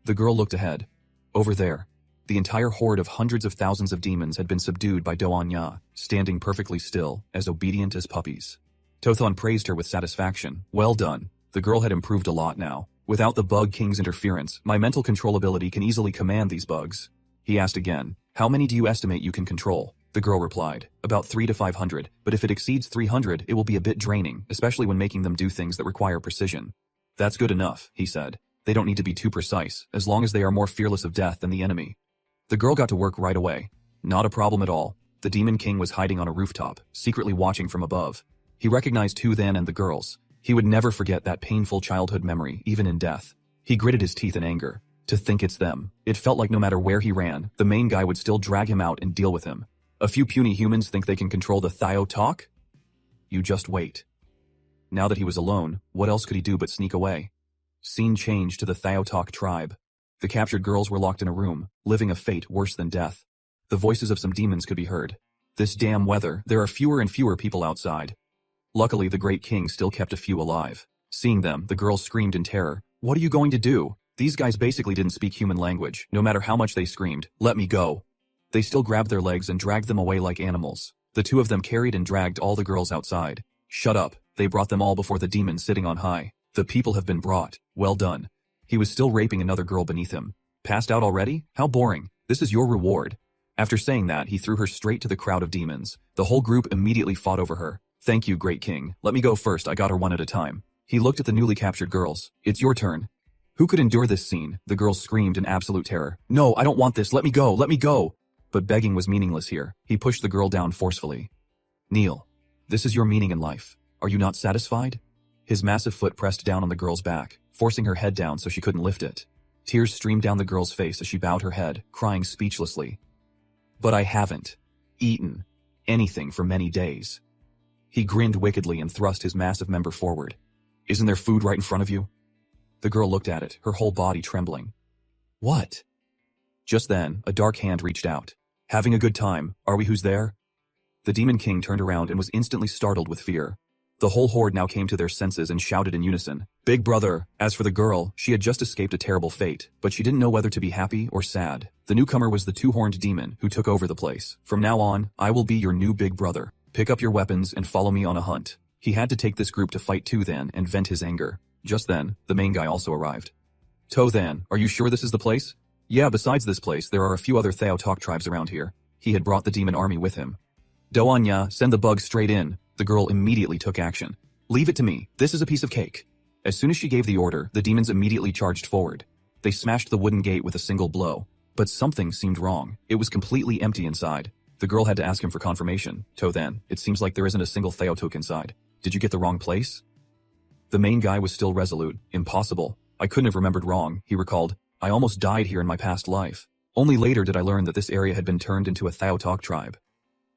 The girl looked ahead. Over there. The entire horde of hundreds of thousands of demons had been subdued by Doanya, standing perfectly still, as obedient as puppies. Tothon praised her with satisfaction. Well done. The girl had improved a lot now. Without the Bug King's interference, my mental control ability can easily command these bugs. He asked again, how many do you estimate you can control? The girl replied, about 300 to 500, but if it exceeds 300, it will be a bit draining, especially when making them do things that require precision. That's good enough, he said. They don't need to be too precise, as long as they are more fearless of death than the enemy. The girl got to work right away. Not a problem at all. The Demon King was hiding on a rooftop, secretly watching from above. He recognized Tu Than and the girls. He would never forget that painful childhood memory, even in death. He gritted his teeth in anger. To think it's them. It felt like no matter where he ran, the main guy would still drag him out and deal with him. A few puny humans think they can control the Thao-Tok? You just wait. Now that he was alone, what else could he do but sneak away? Scene changed to the Thao-Tok tribe. The captured girls were locked in a room, living a fate worse than death. The voices of some demons could be heard. This damn weather, there are fewer and fewer people outside. Luckily, the Great King still kept a few alive. Seeing them, the girls screamed in terror. What are you going to do? These guys basically didn't speak human language, no matter how much they screamed. Let me go. They still grabbed their legs and dragged them away like animals. The two of them carried and dragged all the girls outside. Shut up. They brought them all before the demon sitting on high. The people have been brought. Well done. He was still raping another girl beneath him. Passed out already? How boring. This is your reward. After saying that, he threw her straight to the crowd of demons. The whole group immediately fought over her. Thank you, Great King. Let me go first. I got her one at a time. He looked at the newly captured girls. It's your turn. Who could endure this scene? The girls screamed in absolute terror. No, I don't want this. Let me go. Let me go. But begging was meaningless here. He pushed the girl down forcefully. Kneel. This is your meaning in life. Are you not satisfied? His massive foot pressed down on the girl's back, forcing her head down so she couldn't lift it. Tears streamed down the girl's face as she bowed her head, crying speechlessly. But I haven't eaten anything for many days. He grinned wickedly and thrust his massive member forward. Isn't there food right in front of you? The girl looked at it, her whole body trembling. What? Just then, a dark hand reached out. Having a good time, are we? Who's there? The Demon King turned around and was instantly startled with fear. The whole horde now came to their senses and shouted in unison. Big brother! As for the girl, she had just escaped a terrible fate, but she didn't know whether to be happy or sad. The newcomer was the two-horned demon who took over the place. From now on, I will be your new big brother. Pick up your weapons and follow me on a hunt. He had to take this group to fight Tu Than and vent his anger. Just then, the main guy also arrived. To Than, are you sure this is the place? Yeah, besides this place, there are a few other Thao-Tok tribes around here. He had brought the demon army with him. "Doanya, send the bugs straight in." The girl immediately took action. "Leave it to me. This is a piece of cake." As soon as she gave the order, the demons immediately charged forward. They smashed the wooden gate with a single blow. But something seemed wrong. It was completely empty inside. The girl had to ask him for confirmation. "To then, it seems like there isn't a single Theotok inside. Did you get the wrong place?" The main guy was still resolute. "Impossible. I couldn't have remembered wrong," he recalled. "I almost died here in my past life. Only later did I learn that this area had been turned into a Theotok tribe."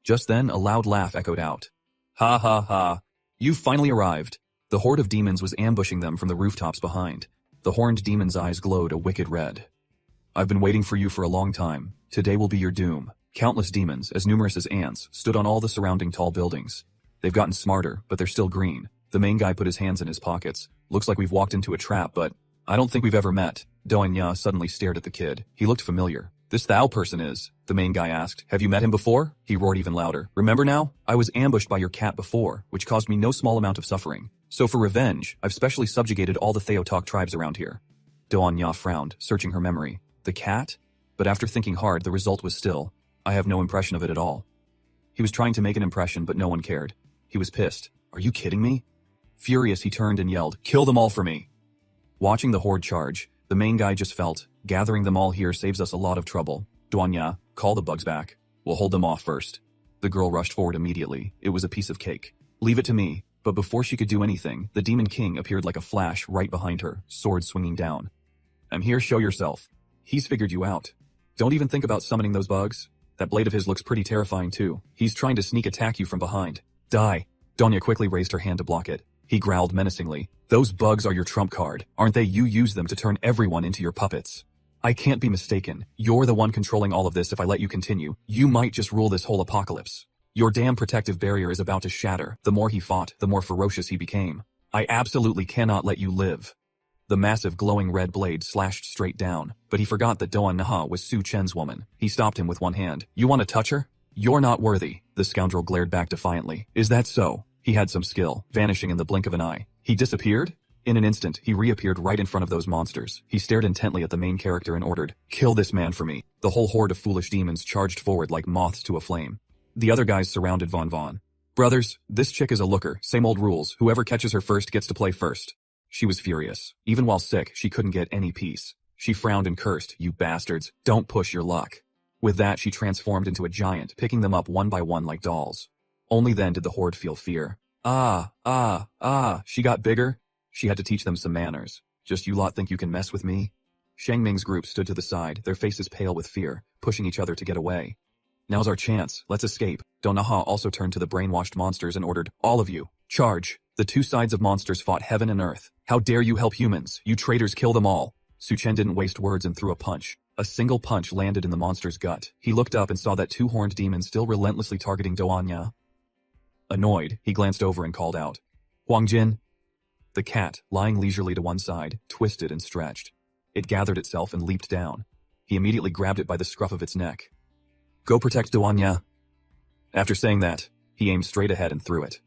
Just then, a loud laugh echoed out. "Ha ha ha. You've finally arrived." The horde of demons was ambushing them from the rooftops behind. The horned demon's eyes glowed a wicked red. "I've been waiting for you for a long time. Today will be your doom." Countless demons, as numerous as ants, stood on all the surrounding tall buildings. They've gotten smarter, but they're still green. The main guy put his hands in his pockets. "Looks like we've walked into a trap, but I don't think we've ever met." Doanya suddenly stared at the kid. He looked familiar. "This Thou person is?" the main guy asked. "Have you met him before?" He roared even louder. "Remember now? I was ambushed by your cat before, which caused me no small amount of suffering. So for revenge, I've specially subjugated all the Theotok tribes around here." Doanya frowned, searching her memory. The cat? But after thinking hard, the result was still, "I have no impression of it at all." He was trying to make an impression, but no one cared. He was pissed. "Are you kidding me?" Furious, he turned and yelled, "Kill them all for me!" Watching the horde charge, the main guy just felt, gathering them all here saves us a lot of trouble. "Doanya, call the bugs back. We'll hold them off first." The girl rushed forward immediately. It was a piece of cake. "Leave it to me." But before she could do anything, the Demon King appeared like a flash right behind her, sword swinging down. "I'm here, show yourself." "He's figured you out. Don't even think about summoning those bugs. That blade of his looks pretty terrifying too. He's trying to sneak attack you from behind. Die." Donya quickly raised her hand to block it. He growled menacingly. "Those bugs are your trump card, aren't they? You use them to turn everyone into your puppets. I can't be mistaken. You're the one controlling all of this. If I let you continue, you might just rule this whole apocalypse. Your damn protective barrier is about to shatter." The more he fought, the more ferocious he became. "I absolutely cannot let you live." The massive glowing red blade slashed straight down, but he forgot that Doan Naha was Su Chen's woman. He stopped him with one hand. "You want to touch her? You're not worthy." The scoundrel glared back defiantly. "Is that so?" He had some skill, vanishing in the blink of an eye. He disappeared? In an instant, he reappeared right in front of those monsters. He stared intently at the main character and ordered, "Kill this man for me." The whole horde of foolish demons charged forward like moths to a flame. The other guys surrounded Von Von. "Brothers, this chick is a looker. Same old rules. Whoever catches her first gets to play first." She was furious. Even while sick, she couldn't get any peace. She frowned and cursed, "You bastards, don't push your luck." With that, she transformed into a giant, picking them up one by one like dolls. Only then did the horde feel fear. She got bigger? She had to teach them some manners. "Just you lot think you can mess with me?" Shang Ming's group stood to the side, their faces pale with fear, pushing each other to get away. "Now's our chance. Let's escape." Donaha also turned to the brainwashed monsters and ordered, "All of you, charge." The two sides of monsters fought heaven and earth. "How dare you help humans? You traitors, kill them all." Su Chen didn't waste words and threw a punch. A single punch landed in the monster's gut. He looked up and saw that two horned demons still relentlessly targeting Doanya. Annoyed, he glanced over and called out, "Huang Jin." The cat, lying leisurely to one side, twisted and stretched. It gathered itself and leaped down. He immediately grabbed it by the scruff of its neck. "Go protect Doanya." After saying that, he aimed straight ahead and threw it.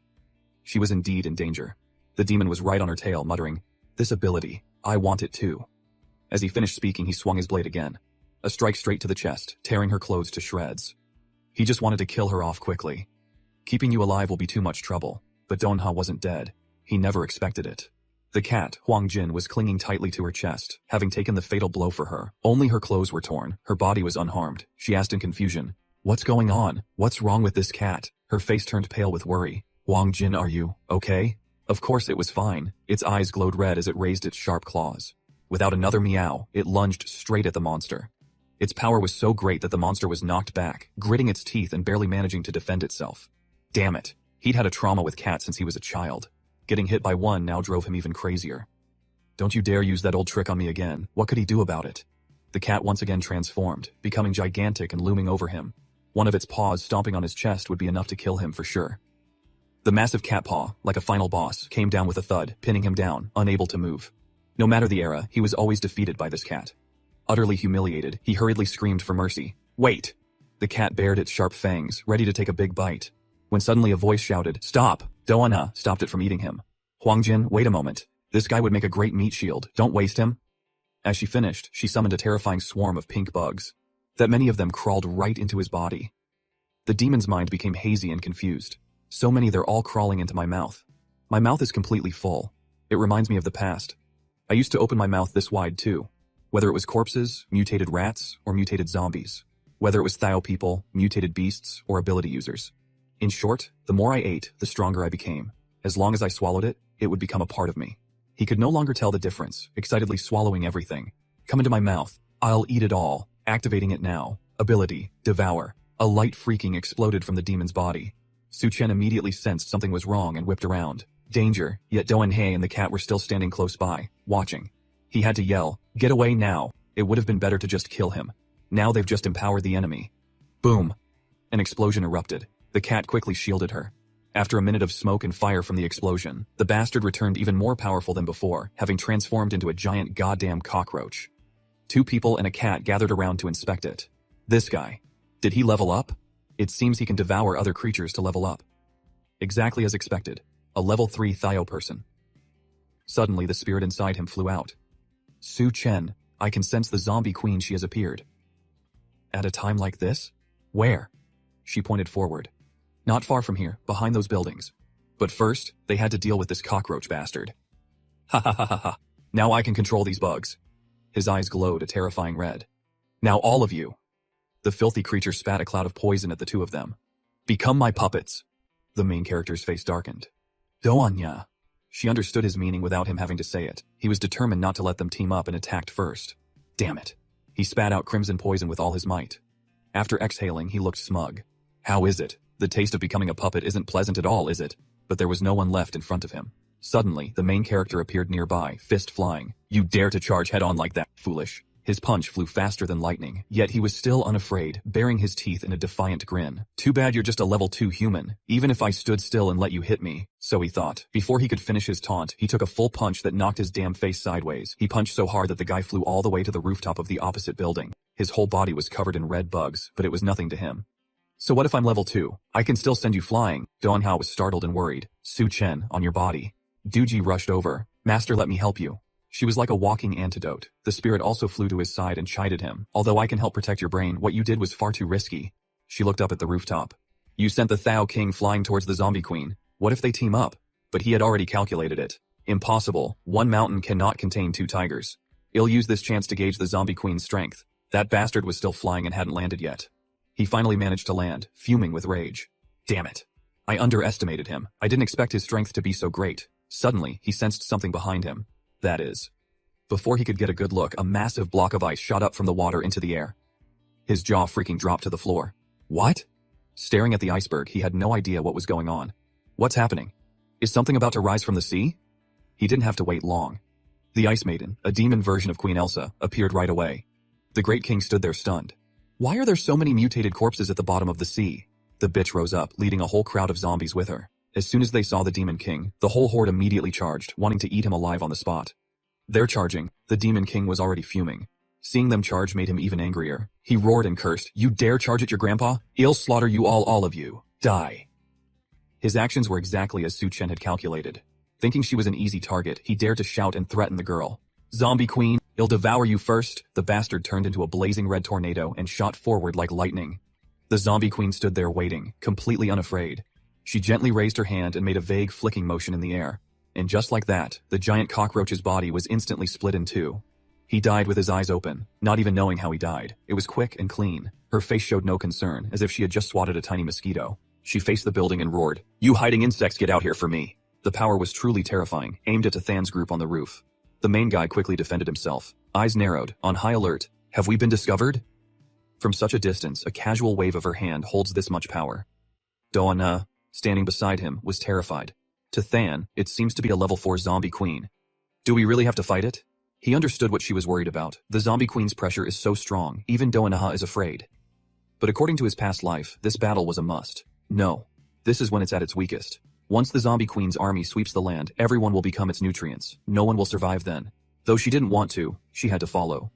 She was indeed in danger. The demon was right on her tail, muttering, "This ability, I want it too." As he finished speaking, he swung his blade again. A strike straight to the chest, tearing her clothes to shreds. He just wanted to kill her off quickly. Keeping you alive will be too much trouble, but Donha wasn't dead. He never expected it. The cat, Huang Jin, was clinging tightly to her chest, having taken the fatal blow for her. Only her clothes were torn. Her body was unharmed. She asked in confusion, "What's going on? What's wrong with this cat?" Her face turned pale with worry. "Huang Jin, are you okay?" Of course it was fine. Its eyes glowed red as it raised its sharp claws. Without another meow, it lunged straight at the monster. Its power was so great that the monster was knocked back, gritting its teeth and barely managing to defend itself. Damn it. He'd had a trauma with cats since he was a child. Getting hit by one now drove him even crazier. "Don't you dare use that old trick on me again." What could he do about it? The cat once again transformed, becoming gigantic and looming over him. One of its paws stomping on his chest would be enough to kill him for sure. The massive cat paw, like a final boss, came down with a thud, pinning him down, unable to move. No matter the era, he was always defeated by this cat. Utterly humiliated, he hurriedly screamed for mercy. "Wait!" The cat bared its sharp fangs, ready to take a big bite. When suddenly a voice shouted, "Stop!" Doana stopped it from eating him. "Huang Jin, wait a moment. This guy would make a great meat shield. Don't waste him." As she finished, she summoned a terrifying swarm of pink bugs. That many of them crawled right into his body. The demon's mind became hazy and confused. So many, they're all crawling into my mouth. My mouth is completely full. It reminds me of the past. I used to open my mouth this wide too. Whether it was corpses, mutated rats, or mutated zombies. Whether it was Thio people, mutated beasts, or ability users. In short, the more I ate, the stronger I became. As long as I swallowed it, it would become a part of me. He could no longer tell the difference, excitedly swallowing everything. Come into my mouth. I'll eat it all. Activating it now. Ability, devour. A light freaking exploded from the demon's body. Su Chen immediately sensed something was wrong and whipped around. Danger, yet Do-eun-hae and the cat were still standing close by, watching. He had to yell, "Get away now." It would have been better to just kill him. Now they've just empowered the enemy. Boom. An explosion erupted. The cat quickly shielded her. After a minute of smoke and fire from the explosion, the bastard returned even more powerful than before, having transformed into a giant goddamn cockroach. 2 people and a cat gathered around to inspect it. This guy. Did he level up? It seems he can devour other creatures to level up. Exactly as expected. A level 3 Thio person. Suddenly the spirit inside him flew out. Su Chen, I can sense the zombie queen. She has appeared. At a time like this? Where? She pointed forward. Not far from here, behind those buildings. But first, they had to deal with this cockroach bastard. Ha ha ha ha ha. Now I can control these bugs. His eyes glowed a terrifying red. Now all of you. The filthy creature spat a cloud of poison at the 2 of them. Become my puppets. The main character's face darkened. Do-eun-hae. She understood his meaning without him having to say it. He was determined not to let them team up and attacked first. Damn it. He spat out crimson poison with all his might. After exhaling, he looked smug. How is it? The taste of becoming a puppet isn't pleasant at all, is it? But there was no one left in front of him. Suddenly, the main character appeared nearby, fist flying. You dare to charge head-on like that, foolish. His punch flew faster than lightning, yet he was still unafraid, baring his teeth in a defiant grin. Too bad you're just a level 2 human, even if I stood still and let you hit me, so he thought. Before he could finish his taunt, he took a full punch that knocked his damn face sideways. He punched so hard that the guy flew all the way to the rooftop of the opposite building. His whole body was covered in red bugs, but it was nothing to him. So what if I'm level 2? I can still send you flying. Do-eun-hae was startled and worried. Su Chen, on your body. Dooji rushed over. Master, let me help you. She was like a walking antidote. The spirit also flew to his side and chided him. Although I can help protect your brain, what you did was far too risky. She looked up at the rooftop. You sent the Thao King flying towards the zombie queen. What if they team up? But he had already calculated it. Impossible. One mountain cannot contain 2 tigers. I'll use this chance to gauge the zombie queen's strength. That bastard was still flying and hadn't landed yet. He finally managed to land, fuming with rage. Damn it. I underestimated him. I didn't expect his strength to be so great. Suddenly, he sensed something behind him. That is. Before he could get a good look, a massive block of ice shot up from the water into the air. His jaw freaking dropped to the floor. What? Staring at the iceberg, he had no idea what was going on. What's happening? Is something about to rise from the sea? He didn't have to wait long. The Ice Maiden, a demon version of Queen Elsa, appeared right away. The Great King stood there stunned. Why are there so many mutated corpses at the bottom of the sea? The bitch rose up, leading a whole crowd of zombies with her. As soon as they saw the Demon King, the whole horde immediately charged, wanting to eat him alive on the spot. They're charging. The Demon King was already fuming. Seeing them charge made him even angrier. He roared and cursed, You dare charge at your grandpa? I'll slaughter you all of you. Die. His actions were exactly as Su Chen had calculated. Thinking she was an easy target, he dared to shout and threaten the girl. Zombie Queen, I'll devour you first. The bastard turned into a blazing red tornado and shot forward like lightning. The Zombie Queen stood there waiting, completely unafraid. She gently raised her hand and made a vague flicking motion in the air. And just like that, the giant cockroach's body was instantly split in 2. He died with his eyes open, not even knowing how he died. It was quick and clean. Her face showed no concern, as if she had just swatted a tiny mosquito. She faced the building and roared, You hiding insects, get out here for me. The power was truly terrifying, aimed at Than's group on the roof. The main guy quickly defended himself, eyes narrowed, on high alert. Have we been discovered? From such a distance, a casual wave of her hand holds this much power. Do-eun-hae, standing beside him, was terrified. To Than, it seems to be a level 4 zombie queen. Do we really have to fight it? He understood what she was worried about. The zombie queen's pressure is so strong, even Do-eun-hae is afraid. But according to his past life, this battle was a must. No. This is when it's at its weakest. Once the zombie queen's army sweeps the land, everyone will become its nutrients. No one will survive then. Though she didn't want to, she had to follow.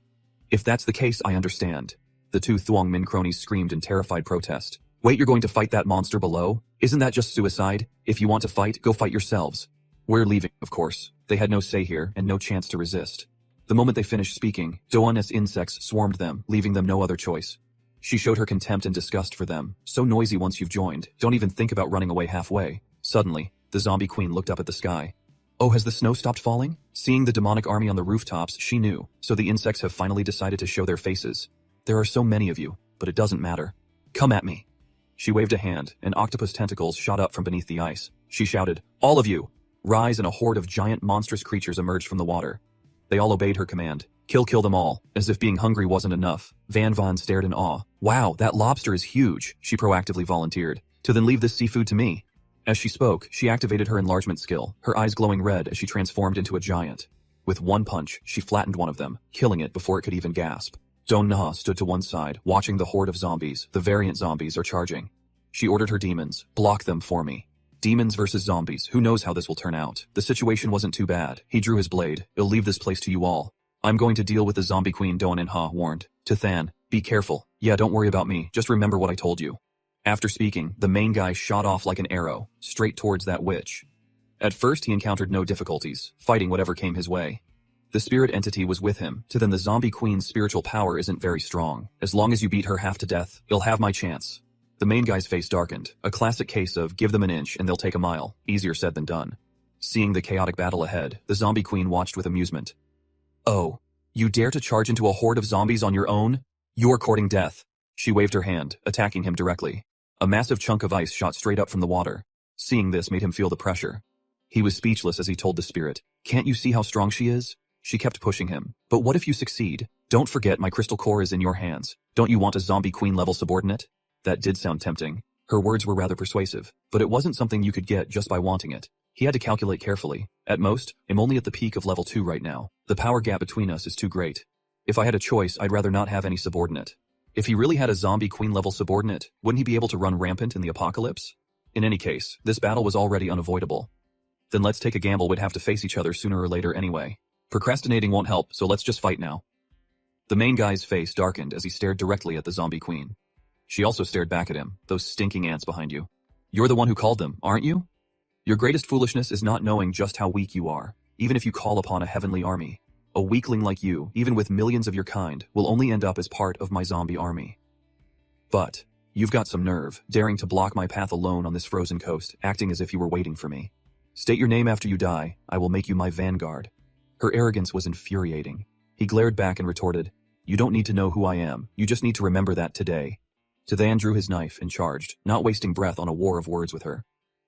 If that's the case, I understand. The 2 Thuong Min cronies screamed in terrified protest. Wait, you're going to fight that monster below? Isn't that just suicide? If you want to fight, go fight yourselves. We're leaving, of course. They had no say here and no chance to resist. The moment they finished speaking, Do-eun-hae's insects swarmed them, leaving them no other choice. She showed her contempt and disgust for them. So noisy once you've joined, don't even think about running away halfway. Suddenly, the zombie queen looked up at the sky. Oh, has the snow stopped falling? Seeing the demonic army on the rooftops, she knew. So the insects have finally decided to show their faces. There are so many of you, but it doesn't matter. Come at me. She waved a hand, and octopus tentacles shot up from beneath the ice. She shouted, all of you! Rise, and a horde of giant monstrous creatures emerged from the water. They all obeyed her command. Kill them all. As if being hungry wasn't enough, Van Von stared in awe. Wow, that lobster is huge, she proactively volunteered. To then leave this seafood to me. As she spoke, she activated her enlargement skill, her eyes glowing red as she transformed into a giant. With one punch, she flattened one of them, killing it before it could even gasp. Don Na stood to one side, watching the horde of zombies. The variant zombies are charging. She ordered her demons, block them for me. Demons versus zombies, who knows how this will turn out. The situation wasn't too bad. He drew his blade. I'll leave this place to you all. I'm going to deal with the zombie queen, Doan and Ha warned. To Than, be careful. Yeah, don't worry about me, just remember what I told you. After speaking, the main guy shot off like an arrow, straight towards that witch. At first he encountered no difficulties, fighting whatever came his way. The spirit entity was with him. To then the zombie queen's spiritual power isn't very strong. As long as you beat her half to death, you'll have my chance. The main guy's face darkened, a classic case of give them an inch and they'll take a mile, easier said than done. Seeing the chaotic battle ahead, the zombie queen watched with amusement. Oh, you dare to charge into a horde of zombies on your own? You're courting death. She waved her hand, attacking him directly. A massive chunk of ice shot straight up from the water. Seeing this made him feel the pressure. He was speechless as he told the spirit, can't you see how strong she is? She kept pushing him. But what if you succeed? Don't forget my crystal core is in your hands. Don't you want a zombie queen level subordinate? That did sound tempting. Her words were rather persuasive, but it wasn't something you could get just by wanting it. He had to calculate carefully. At most, I'm only at the peak of level 2 right now. The power gap between us is too great. If I had a choice, I'd rather not have any subordinate. If he really had a zombie queen level subordinate, wouldn't he be able to run rampant in the apocalypse? In any case, this battle was already unavoidable. Then let's take a gamble. We'd have to face each other sooner or later anyway. Procrastinating won't help, so let's just fight now. The main guy's face darkened as he stared directly at the zombie queen. She also stared back at him, those stinking ants behind you. You're the one who called them, aren't you? Your greatest foolishness is not knowing just how weak you are, even if you call upon a heavenly army. A weakling like you, even with millions of your kind, will only end up as part of my zombie army. But, you've got some nerve, daring to block my path alone on this frozen coast, acting as if you were waiting for me. State your name after you die, I will make you my vanguard. Her arrogance was infuriating. He glared back and retorted, you don't need to know who I am, you just need to remember that today. Than drew his knife and charged, not wasting breath on a war of words with her.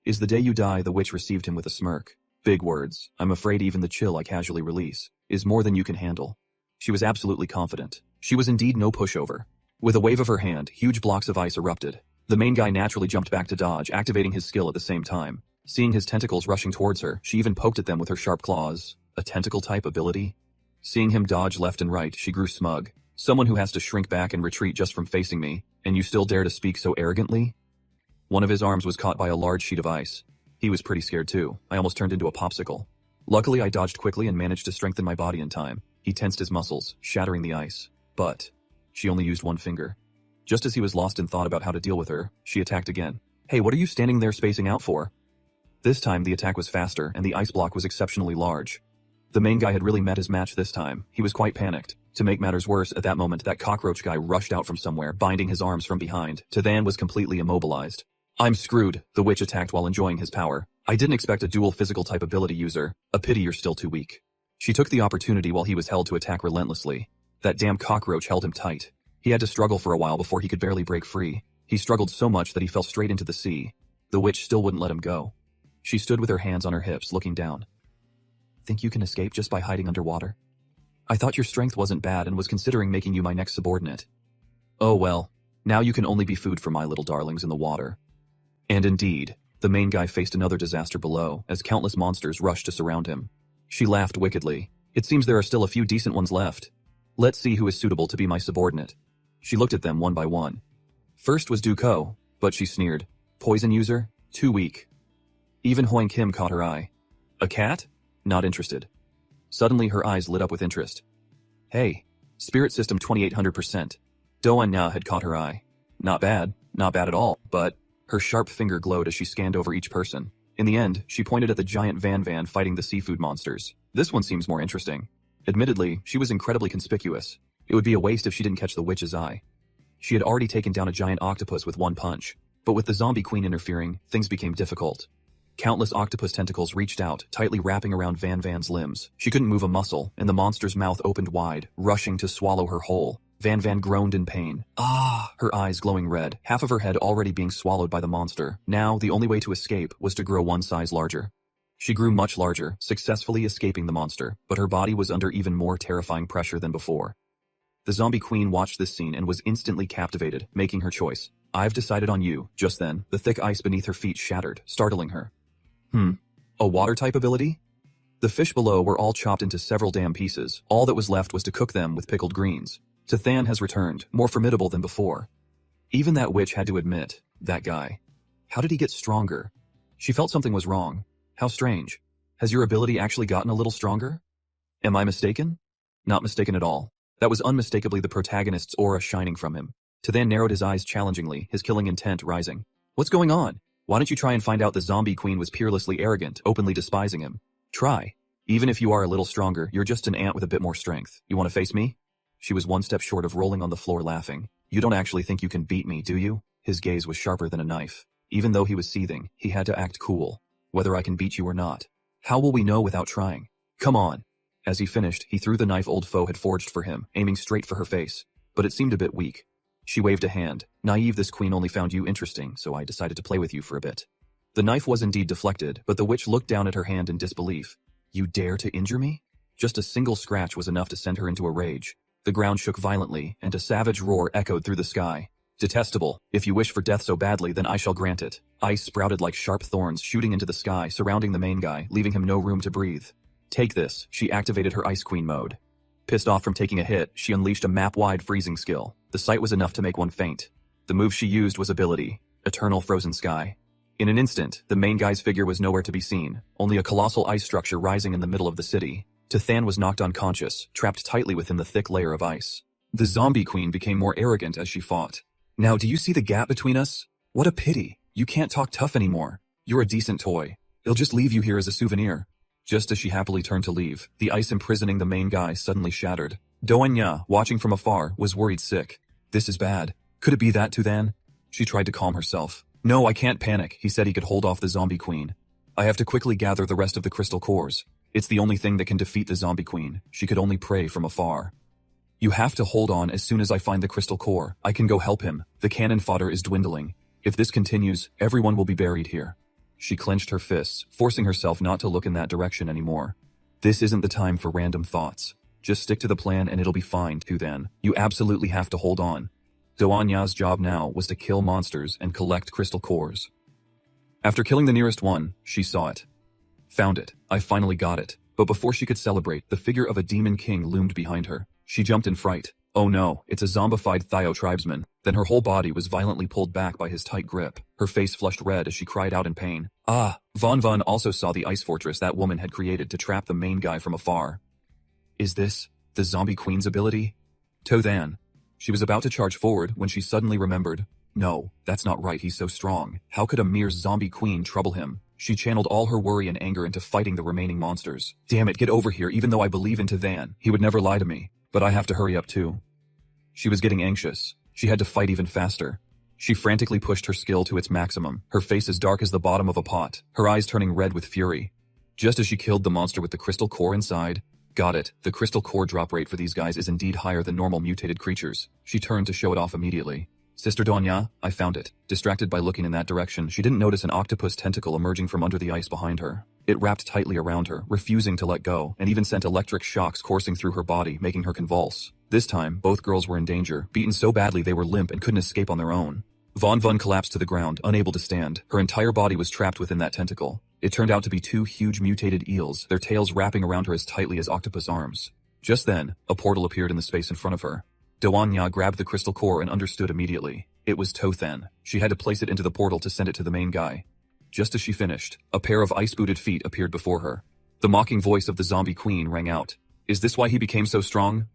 Is the day you die, the witch received him with a smirk. Big words, I'm afraid even the chill I casually release is more than you can handle. She was absolutely confident. She was indeed no pushover. With a wave of her hand, huge blocks of ice erupted. The main guy naturally jumped back to dodge, activating his skill at the same time. Seeing his tentacles rushing towards her, she even poked at them with her sharp claws. A tentacle-type ability? Seeing him dodge left and right, she grew smug. Someone who has to shrink back and retreat just from facing me, and you still dare to speak so arrogantly? One of his arms was caught by a large sheet of ice. He was pretty scared too. I almost turned into a popsicle. Luckily, I dodged quickly and managed to strengthen my body in time. He tensed his muscles, shattering the ice. But she only used one finger. Just as he was lost in thought about how to deal with her, she attacked again. Hey, what are you standing there spacing out for? This time, the attack was faster, and the ice block was exceptionally large. The main guy had really met his match this time. He was quite panicked. To make matters worse, at that moment, that cockroach guy rushed out from somewhere, binding his arms from behind. Than was completely immobilized. I'm screwed, the witch attacked while enjoying his power. I didn't expect a dual physical type ability user. A pity you're still too weak. She took the opportunity while he was held to attack relentlessly. That damn cockroach held him tight. He had to struggle for a while before he could barely break free. He struggled so much that he fell straight into the sea. The witch still wouldn't let him go. She stood with her hands on her hips, looking down. Think you can escape just by hiding underwater? I thought your strength wasn't bad and was considering making you my next subordinate. Oh well, now you can only be food for my little darlings in the water. And indeed, the main guy faced another disaster below as countless monsters rushed to surround him. She laughed wickedly. It seems there are still a few decent ones left. Let's see who is suitable to be my subordinate. She looked at them one by one. First was Duko, but she sneered. Poison user? Too weak. Even Hoang Kim caught her eye. A cat? Not interested. Suddenly her eyes lit up with interest. Hey, Spirit System 2800%. Doan Na had caught her eye. Not bad at all, but her sharp finger glowed as she scanned over each person. In the end, she pointed at the giant Van fighting the seafood monsters. This one seems more interesting. Admittedly, she was incredibly conspicuous. It would be a waste if she didn't catch the witch's eye. She had already taken down a giant octopus with one punch, but with the zombie queen interfering, things became difficult. Countless octopus tentacles reached out, tightly wrapping around Van Van's limbs. She couldn't move a muscle, and the monster's mouth opened wide, rushing to swallow her whole. Van Van groaned in pain. Ah! Her eyes glowing red, half of her head already being swallowed by the monster. Now, the only way to escape was to grow one size larger. She grew much larger, successfully escaping the monster, but her body was under even more terrifying pressure than before. The zombie queen watched this scene and was instantly captivated, making her choice. I've decided on you. Just then, the thick ice beneath her feet shattered, startling her. A water-type ability? The fish below were all chopped into several damn pieces. All that was left was to cook them with pickled greens. Tyrant has returned, more formidable than before. Even that witch had to admit, that guy. How did he get stronger? She felt something was wrong. How strange. Has your ability actually gotten a little stronger? Am I mistaken? Not mistaken at all. That was unmistakably the protagonist's aura shining from him. Tyrant narrowed his eyes challengingly, his killing intent rising. What's going on? Why don't you try and find out the zombie queen was peerlessly arrogant, openly despising him? Try. Even if you are a little stronger, you're just an ant with a bit more strength. You want to face me? She was one step short of rolling on the floor laughing. You don't actually think you can beat me, do you? His gaze was sharper than a knife. Even though he was seething, he had to act cool. Whether I can beat you or not. How will we know without trying? Come on. As he finished, he threw the knife old foe had forged for him, aiming straight for her face. But it seemed a bit weak. She waved a hand. Naive, this queen only found you interesting, so I decided to play with you for a bit. The knife was indeed deflected, but the witch looked down at her hand in disbelief. You dare to injure me? Just a single scratch was enough to send her into a rage. The ground shook violently, and a savage roar echoed through the sky. Detestable. If you wish for death so badly, then I shall grant it. Ice sprouted like sharp thorns shooting into the sky, surrounding the main guy, leaving him no room to breathe. Take this. She activated her Ice Queen mode. Pissed off from taking a hit, she unleashed a map-wide freezing skill. The sight was enough to make one faint. The move she used was ability, Eternal Frozen Sky. In an instant, the main guy's figure was nowhere to be seen, only a colossal ice structure rising in the middle of the city. Tyrant was knocked unconscious, trapped tightly within the thick layer of ice. The zombie queen became more arrogant as she fought. Now do you see the gap between us? What a pity. You can't talk tough anymore. You're a decent toy. They'll just leave you here as a souvenir. Just as she happily turned to leave, the ice imprisoning the main guy suddenly shattered. Doanya, watching from afar, was worried sick. This is bad. Could it be that Tyrant? She tried to calm herself. No, I can't panic. He said he could hold off the zombie queen. I have to quickly gather the rest of the crystal cores. It's the only thing that can defeat the zombie queen. She could only pray from afar. You have to hold on. As soon as I find the crystal core, I can go help him. The cannon fodder is dwindling. If this continues, everyone will be buried here. She clenched her fists, forcing herself not to look in that direction anymore. This isn't the time for random thoughts. Just stick to the plan and it'll be fine, Tyrant. You absolutely have to hold on. Doanya's job now was to kill monsters and collect crystal cores. After killing the nearest one, she saw it. Found it. I finally got it. But before she could celebrate, the figure of a demon king loomed behind her. She jumped in fright. Oh no, it's a zombified Thio tribesman. Then her whole body was violently pulled back by his tight grip. Her face flushed red as she cried out in pain. Ah! Van Van also saw the ice fortress that woman had created to trap the main guy from afar. Is this the zombie queen's ability? Tyrant. She was about to charge forward when she suddenly remembered. No, that's not right, he's so strong. How could a mere zombie queen trouble him? She channeled all her worry and anger into fighting the remaining monsters. Damn it, get over here. Even though I believe in Tyrant, he would never lie to me. But I have to hurry up too. She was getting anxious. She had to fight even faster. She frantically pushed her skill to its maximum, her face as dark as the bottom of a pot, her eyes turning red with fury. Just as she killed the monster with the crystal core inside. Got it. The crystal core drop rate for these guys is indeed higher than normal mutated creatures. She turned to show it off immediately. Sister Donya, I found it. Distracted by looking in that direction, she didn't notice an octopus tentacle emerging from under the ice behind her. It wrapped tightly around her, refusing to let go, and even sent electric shocks coursing through her body, making her convulse. This time, both girls were in danger, beaten so badly they were limp and couldn't escape on their own. Van Van collapsed to the ground, unable to stand. Her entire body was trapped within that tentacle. It turned out to be two huge mutated eels, their tails wrapping around her as tightly as octopus arms. Just then, a portal appeared in the space in front of her. Doanya grabbed the crystal core and understood immediately. It was Tyrant. She had to place it into the portal to send it to the main guy. Just as she finished, a pair of ice-booted feet appeared before her. The mocking voice of the zombie queen rang out. Is this why he became so strong?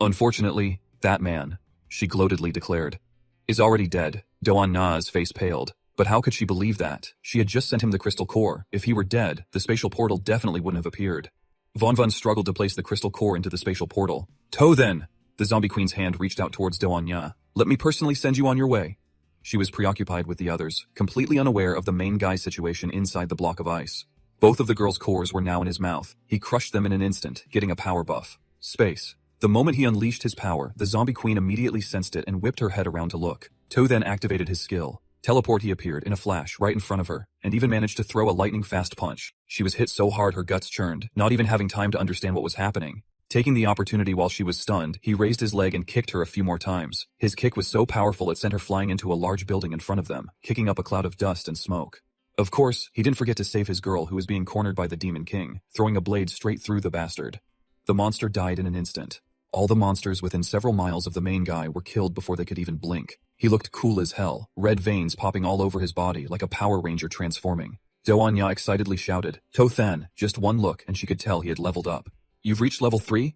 Unfortunately, that man, she gloatedly declared, is already dead. Doanya's face paled. But how could she believe that? She had just sent him the crystal core. If he were dead, the spatial portal definitely wouldn't have appeared. Van Van struggled to place the crystal core into the spatial portal. Then! The zombie queen's hand reached out towards Doanya. Let me personally send you on your way. She was preoccupied with the others, completely unaware of the main guy's situation inside the block of ice. Both of the girl's cores were now in his mouth. He crushed them in an instant, getting a power buff. Space. The moment he unleashed his power, the zombie queen immediately sensed it and whipped her head around to look. To then activated his skill. Teleport. He appeared in a flash right in front of her, and even managed to throw a lightning-fast punch. She was hit so hard her guts churned, not even having time to understand what was happening. Taking the opportunity while she was stunned, he raised his leg and kicked her a few more times. His kick was so powerful it sent her flying into a large building in front of them, kicking up a cloud of dust and smoke. Of course, he didn't forget to save his girl who was being cornered by the Demon King, throwing a blade straight through the bastard. The monster died in an instant. All the monsters within several miles of the main guy were killed before they could even blink. He looked cool as hell, red veins popping all over his body like a Power Ranger transforming. Do-anya excitedly shouted, "To-than!" Just one look and she could tell he had leveled up. "You've reached level 3?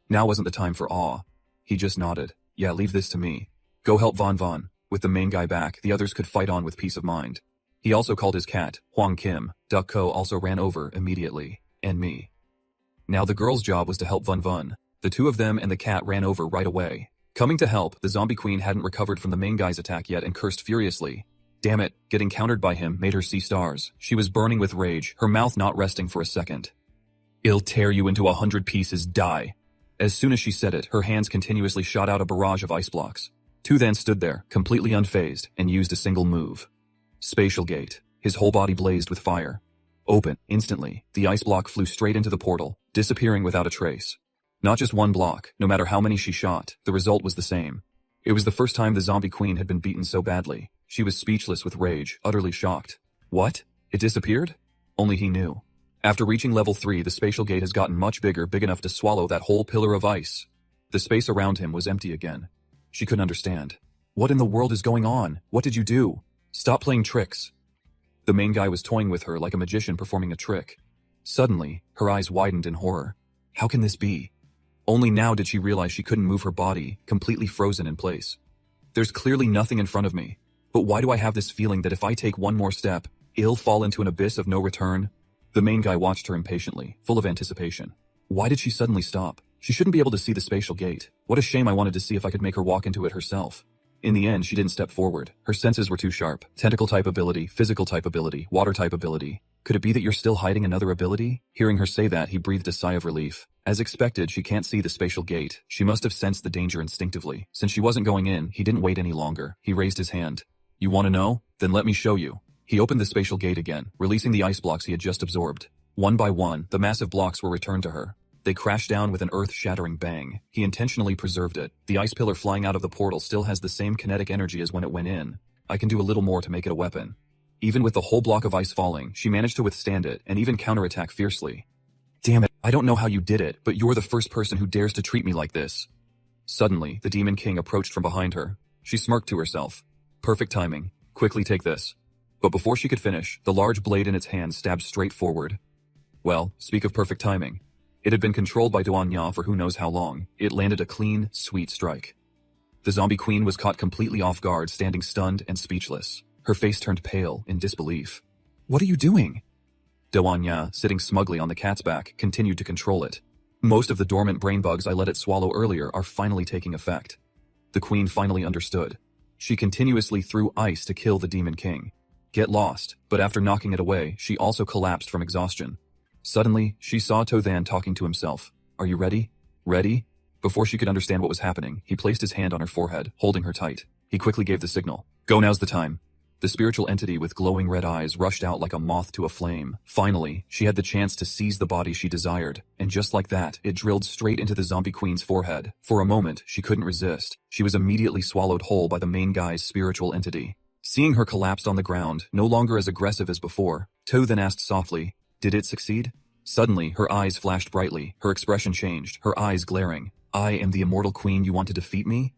Now wasn't the time for awe." He just nodded. "Yeah, leave this to me. Go help Von Von." With the main guy back, the others could fight on with peace of mind. He also called his cat, Huang Kim. Duck Ko also ran over immediately. And me. Now the girl's job was to help Von Von. The two of them and the cat ran over right away. Coming to help, the zombie queen hadn't recovered from the main guy's attack yet and cursed furiously. Damn it, getting countered by him made her see stars. She was burning with rage, her mouth not resting for a second. "I'll tear you into 100 pieces, die." As soon as she said it, her hands continuously shot out a barrage of ice blocks. Two then stood there, completely unfazed, and used a single move. Spatial Gate. His whole body blazed with fire. Open. Instantly, the ice block flew straight into the portal, disappearing without a trace. Not just one block, no matter how many she shot, the result was the same. It was the first time the zombie queen had been beaten so badly. She was speechless with rage, utterly shocked. What? It disappeared? Only he knew. After reaching level 3, the spatial gate has gotten much bigger, big enough to swallow that whole pillar of ice. The space around him was empty again. She couldn't understand. What in the world is going on? What did you do? Stop playing tricks. The main guy was toying with her like a magician performing a trick. Suddenly, her eyes widened in horror. How can this be? Only now did she realize she couldn't move her body, completely frozen in place. There's clearly nothing in front of me. But why do I have this feeling that if I take one more step, I'll fall into an abyss of no return? The main guy watched her impatiently, full of anticipation. Why did she suddenly stop? She shouldn't be able to see the spatial gate. What a shame. I wanted to see if I could make her walk into it herself. In the end, she didn't step forward. Her senses were too sharp. Tentacle type ability, physical type ability, water type ability. Could it be that you're still hiding another ability? Hearing her say that, he breathed a sigh of relief. As expected, she can't see the spatial gate. She must have sensed the danger instinctively. Since she wasn't going in, he didn't wait any longer. He raised his hand. You want to know? Then let me show you. He opened the spatial gate again, releasing the ice blocks he had just absorbed. One by one, the massive blocks were returned to her. They crashed down with an earth-shattering bang. He intentionally preserved it. The ice pillar flying out of the portal still has the same kinetic energy as when it went in. I can do a little more to make it a weapon. Even with the whole block of ice falling, she managed to withstand it and even counterattack fiercely. Damn it, I don't know how you did it, but you're the first person who dares to treat me like this. Suddenly, the Demon King approached from behind her. She smirked to herself. Perfect timing. Quickly take this. But before she could finish, the large blade in its hand stabbed straight forward. Well, speak of perfect timing. It had been controlled by Do-anya for who knows how long. It landed a clean, sweet strike. The zombie queen was caught completely off guard, standing stunned and speechless. Her face turned pale in disbelief. What are you doing? Do-anya, sitting smugly on the cat's back, continued to control it. Most of the dormant brain bugs I let it swallow earlier are finally taking effect. The queen finally understood. She continuously threw ice to kill the Demon King. Get lost, but after knocking it away, she also collapsed from exhaustion. Suddenly, she saw To-than talking to himself. Are you ready? Ready? Before she could understand what was happening, he placed his hand on her forehead, holding her tight. He quickly gave the signal. Go, now's the time. The spiritual entity with glowing red eyes rushed out like a moth to a flame. Finally, she had the chance to seize the body she desired, and just like that, it drilled straight into the zombie queen's forehead. For a moment, she couldn't resist. She was immediately swallowed whole by the main guy's spiritual entity. Seeing her collapsed on the ground, no longer as aggressive as before, To then asked softly, did it succeed? Suddenly, her eyes flashed brightly, her expression changed, her eyes glaring. I am the immortal queen you want to defeat me?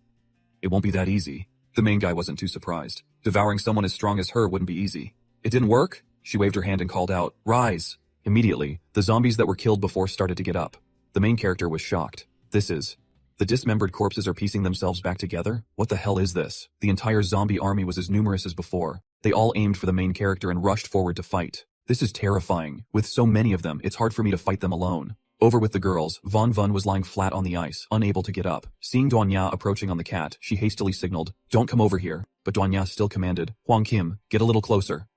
It won't be that easy. The main guy wasn't too surprised. Devouring someone as strong as her wouldn't be easy. It didn't work? She waved her hand and called out, rise! Immediately, the zombies that were killed before started to get up. The main character was shocked. The dismembered corpses are piecing themselves back together? What the hell is this? The entire zombie army was as numerous as before. They all aimed for the main character and rushed forward to fight. This is terrifying. With so many of them, it's hard for me to fight them alone. Over with the girls, Von Vun was lying flat on the ice, unable to get up. Seeing Duanya approaching on the cat, she hastily signaled, "Don't come over here," but Duanya still commanded, "Huang Kim, get a little closer."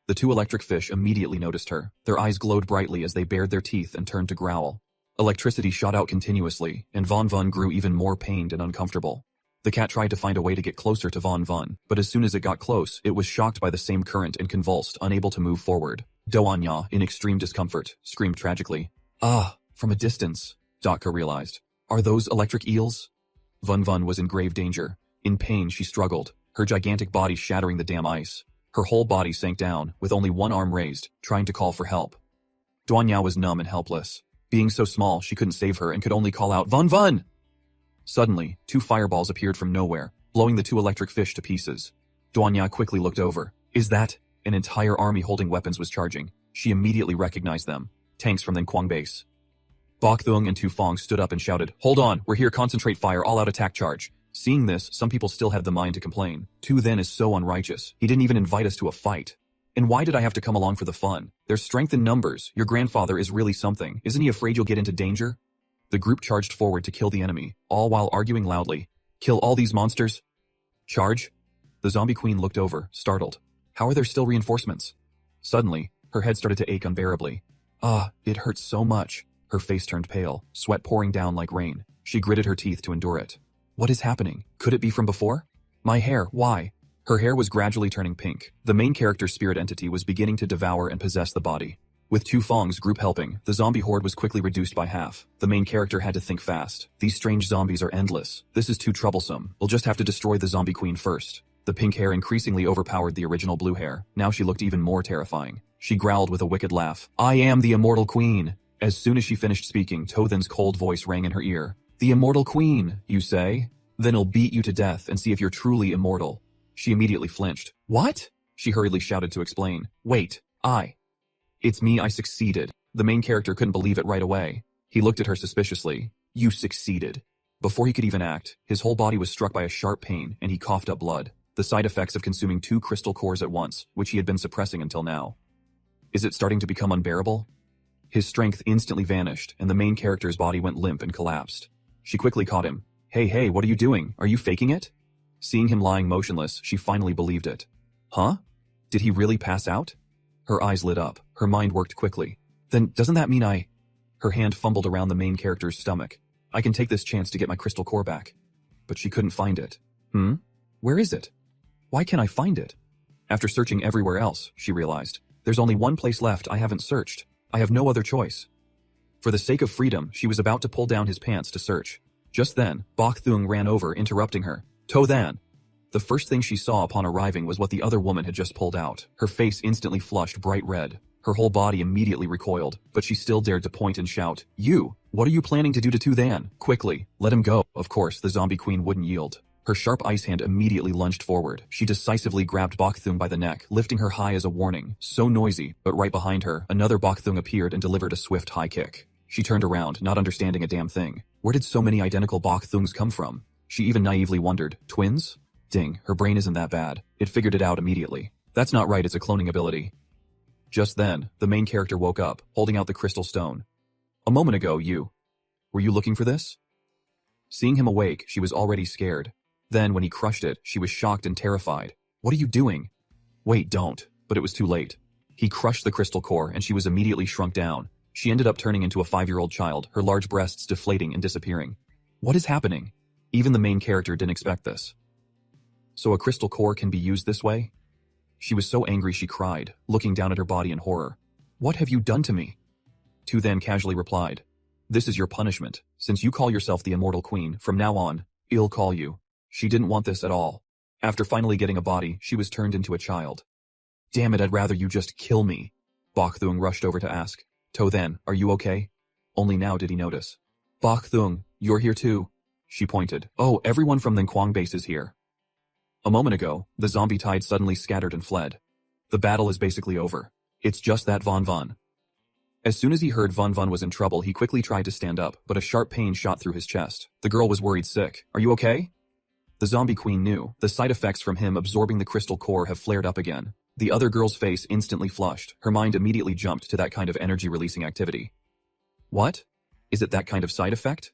The two electric fish immediately noticed her. Their eyes glowed brightly as they bared their teeth and turned to growl. Electricity shot out continuously, and Von Vun grew even more pained and uncomfortable. The cat tried to find a way to get closer to Von Vun, but as soon as it got close, it was shocked by the same current and convulsed, unable to move forward. Duanya, in extreme discomfort, screamed tragically. "Ah!" From a distance, Daka realized. "Are those electric eels?" Vun Vun was in grave danger. In pain, she struggled, her gigantic body shattering the damn ice. Her whole body sank down, with only one arm raised, trying to call for help. Duanya was numb and helpless. Being so small, she couldn't save her and could only call out, "Vun Vun!" Suddenly, two fireballs appeared from nowhere, blowing the two electric fish to pieces. Duanya quickly looked over. Is that? An entire army holding weapons was charging. She immediately recognized them. Tanks from the Kwang base. Bok Thung and Tu Fong stood up and shouted, "Hold on, we're here, concentrate fire, all-out attack charge." Seeing this, some people still had the mind to complain. Tu then is so unrighteous. He didn't even invite us to a fight. And why did I have to come along for the fun? There's strength in numbers. Your grandfather is really something. Isn't he afraid you'll get into danger? The group charged forward to kill the enemy, all while arguing loudly. "Kill all these monsters?" "Charge?" The zombie queen looked over, startled. "How are there still reinforcements?" Suddenly, her head started to ache unbearably. "Ah, it hurts so much." Her face turned pale, sweat pouring down like rain. She gritted her teeth to endure it. What is happening? Could it be from before? My hair, why? Her hair was gradually turning pink. The main character's spirit entity was beginning to devour and possess the body. With Tu Fong's group helping, the zombie horde was quickly reduced by half. The main character had to think fast. These strange zombies are endless. This is too troublesome. We'll just have to destroy the zombie queen first. The pink hair increasingly overpowered the original blue hair. Now she looked even more terrifying. She growled with a wicked laugh. "I am the immortal queen." As soon as she finished speaking, Tothen's cold voice rang in her ear. "The immortal queen, you say? Then I'll beat you to death and see if you're truly immortal." She immediately flinched. "What?" She hurriedly shouted to explain. "Wait, It's me, I succeeded." The main character couldn't believe it right away. He looked at her suspiciously. "You succeeded." Before he could even act, his whole body was struck by a sharp pain and he coughed up blood. The side effects of consuming 2 crystal cores at once, which he had been suppressing until now. Is it starting to become unbearable? His strength instantly vanished, and the main character's body went limp and collapsed. She quickly caught him. Hey, what are you doing? Are you faking it?" Seeing him lying motionless, she finally believed it. Huh? Did he really pass out? Her eyes lit up. Her mind worked quickly. Then doesn't that mean Her hand fumbled around the main character's stomach. "I can take this chance to get my crystal core back." But she couldn't find it. Where is it? Why can't I find it? After searching everywhere else, she realized, there's only one place left I haven't searched. I have no other choice. For the sake of freedom, she was about to pull down his pants to search. Just then, Bok Thung ran over, interrupting her. "To Than." The first thing she saw upon arriving was what the other woman had just pulled out. Her face instantly flushed bright red. Her whole body immediately recoiled, but she still dared to point and shout, "You! What are you planning to do to Tu Than? Quickly, let him go." Of course, the zombie queen wouldn't yield. Her sharp ice hand immediately lunged forward. She decisively grabbed Bok Thung by the neck, lifting her high as a warning. So noisy, but right behind her, another Bok Thung appeared and delivered a swift high kick. She turned around, not understanding a damn thing. Where did so many identical Bok Thungs come from? She even naively wondered, twins? Ding, her brain isn't that bad. It figured it out immediately. That's not right, it's a cloning ability. Just then, the main character woke up, holding out the crystal stone. "A moment ago, were you looking for this?" Seeing him awake, she was already scared. Then, when he crushed it, she was shocked and terrified. "What are you doing?" "Wait, don't." But it was too late. He crushed the crystal core, and she was immediately shrunk down. She ended up turning into a 5-year-old child, her large breasts deflating and disappearing. What is happening? Even the main character didn't expect this. So a crystal core can be used this way? She was so angry she cried, looking down at her body in horror. "What have you done to me?" Tu then casually replied, "This is your punishment. Since you call yourself the immortal queen, from now on, I'll call you." She didn't want this at all. After finally getting a body, she was turned into a child. "Damn it, I'd rather you just kill me." Bok Thung rushed over to ask, "To Then, are you okay?" Only now did he notice. "Bok Thung, you're here too." She pointed. "Oh, everyone from the Kwang base is here." A moment ago, the zombie tide suddenly scattered and fled. The battle is basically over. It's just that Von Vun. As soon as he heard Von Vun was in trouble, he quickly tried to stand up, but a sharp pain shot through his chest. The girl was worried sick. "Are you okay?" The zombie queen knew. The side effects from him absorbing the crystal core have flared up again. The other girl's face instantly flushed. Her mind immediately jumped to that kind of energy-releasing activity. "What? Is it that kind of side effect?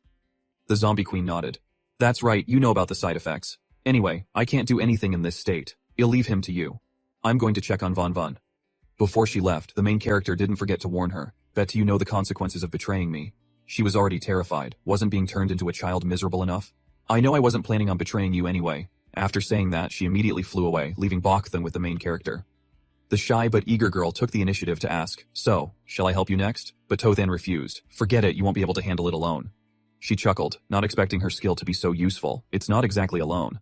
The zombie queen nodded. That's right, you know about the side effects. Anyway, I can't do anything in this state. I'll leave him to you. I'm going to check on Von Von. Before she left, the main character didn't forget to warn her. Bet you know the consequences of betraying me. She was already terrified. Wasn't being turned into a child miserable enough? I know I wasn't planning on betraying you anyway. After saying that, she immediately flew away, leaving Bakthung with the main character. The shy but eager girl took the initiative to ask, so, shall I help you next? But Tothan refused. Forget it, you won't be able to handle it alone. She chuckled, not expecting her skill to be so useful. It's not exactly alone.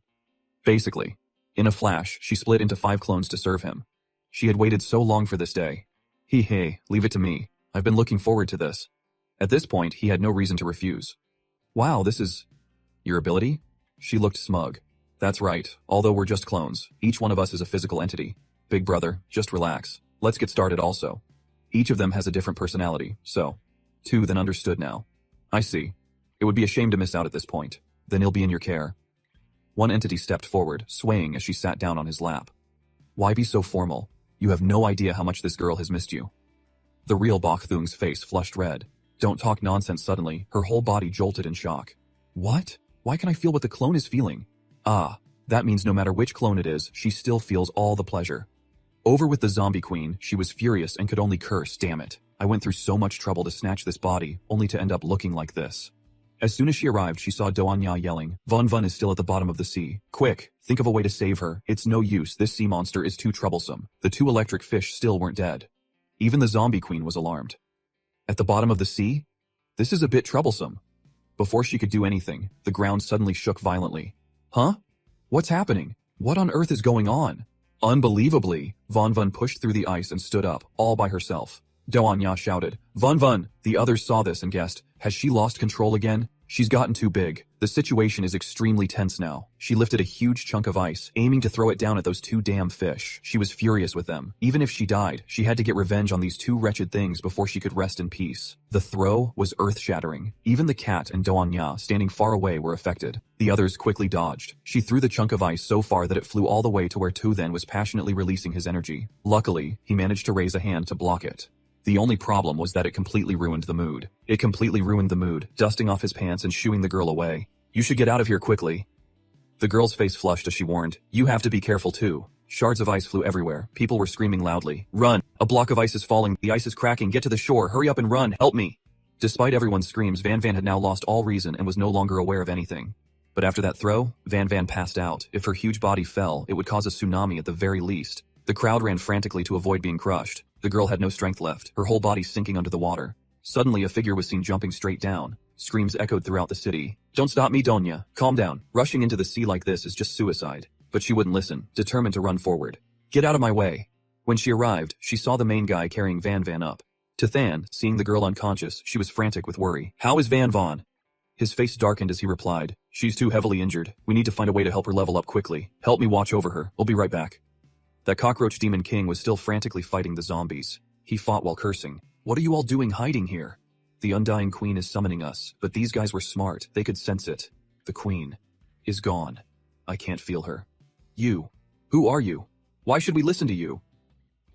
Basically. In a flash, she split into 5 clones to serve him. She had waited so long for this day. Hey, leave it to me. I've been looking forward to this. At this point, he had no reason to refuse. Wow, this is... your ability? She looked smug. That's right, although we're just clones, each one of us is a physical entity. Big brother, just relax. Let's get started also. Each of them has a different personality, so... 2 then understood now. I see. It would be a shame to miss out at this point. Then he'll be in your care. One entity stepped forward, swaying as she sat down on his lap. Why be so formal? You have no idea how much this girl has missed you. The real Bakthung's face flushed red. Don't talk nonsense suddenly, her whole body jolted in shock. What? Why can I feel what the clone is feeling? Ah, that means no matter which clone it is, she still feels all the pleasure. Over with the zombie queen, she was furious and could only curse, damn it. I went through so much trouble to snatch this body, only to end up looking like this. As soon as she arrived, she saw Doanya yelling, Von Von is still at the bottom of the sea. Quick, think of a way to save her. It's no use, this sea monster is too troublesome. The 2 electric fish still weren't dead. Even the zombie queen was alarmed. At the bottom of the sea? This is a bit troublesome. Before she could do anything, the ground suddenly shook violently. Huh? What's happening? What on earth is going on? Unbelievably, Von Von pushed through the ice and stood up, all by herself. Doanya shouted, Von Von! The others saw this and guessed, has she lost control again? She's gotten too big. The situation is extremely tense now. She lifted a huge chunk of ice, aiming to throw it down at those 2 damn fish. She was furious with them. Even if she died, she had to get revenge on these 2 wretched things before she could rest in peace. The throw was earth-shattering. Even the cat and Doanya, standing far away, were affected. The others quickly dodged. She threw the chunk of ice so far that it flew all the way to where Tothan was passionately releasing his energy. Luckily, he managed to raise a hand to block it. The only problem was that it completely ruined the mood. It completely ruined the mood, dusting off his pants and shooing the girl away. You should get out of here quickly. The girl's face flushed as she warned, you have to be careful too. Shards of ice flew everywhere. People were screaming loudly. Run! A block of ice is falling. The ice is cracking. Get to the shore. Hurry up and run. Help me! Despite everyone's screams, Van Van had now lost all reason and was no longer aware of anything. But after that throw, Van Van passed out. If her huge body fell, it would cause a tsunami at the very least. The crowd ran frantically to avoid being crushed. The girl had no strength left, her whole body sinking under the water. Suddenly, a figure was seen jumping straight down. Screams echoed throughout the city. Don't stop me, Donya. Calm down. Rushing into the sea like this is just suicide. But she wouldn't listen, determined to run forward. Get out of my way. When she arrived, she saw the main guy carrying Van Van up. To Than, seeing the girl unconscious, she was frantic with worry. How is Van Von? His face darkened as he replied, she's too heavily injured. We need to find a way to help her level up quickly. Help me watch over her. I'll be right back. That cockroach demon king was still frantically fighting the zombies. He fought while cursing. What are you all doing hiding here? The Undying Queen is summoning us, but these guys were smart. They could sense it. The Queen is gone. I can't feel her. You. Who are you? Why should we listen to you?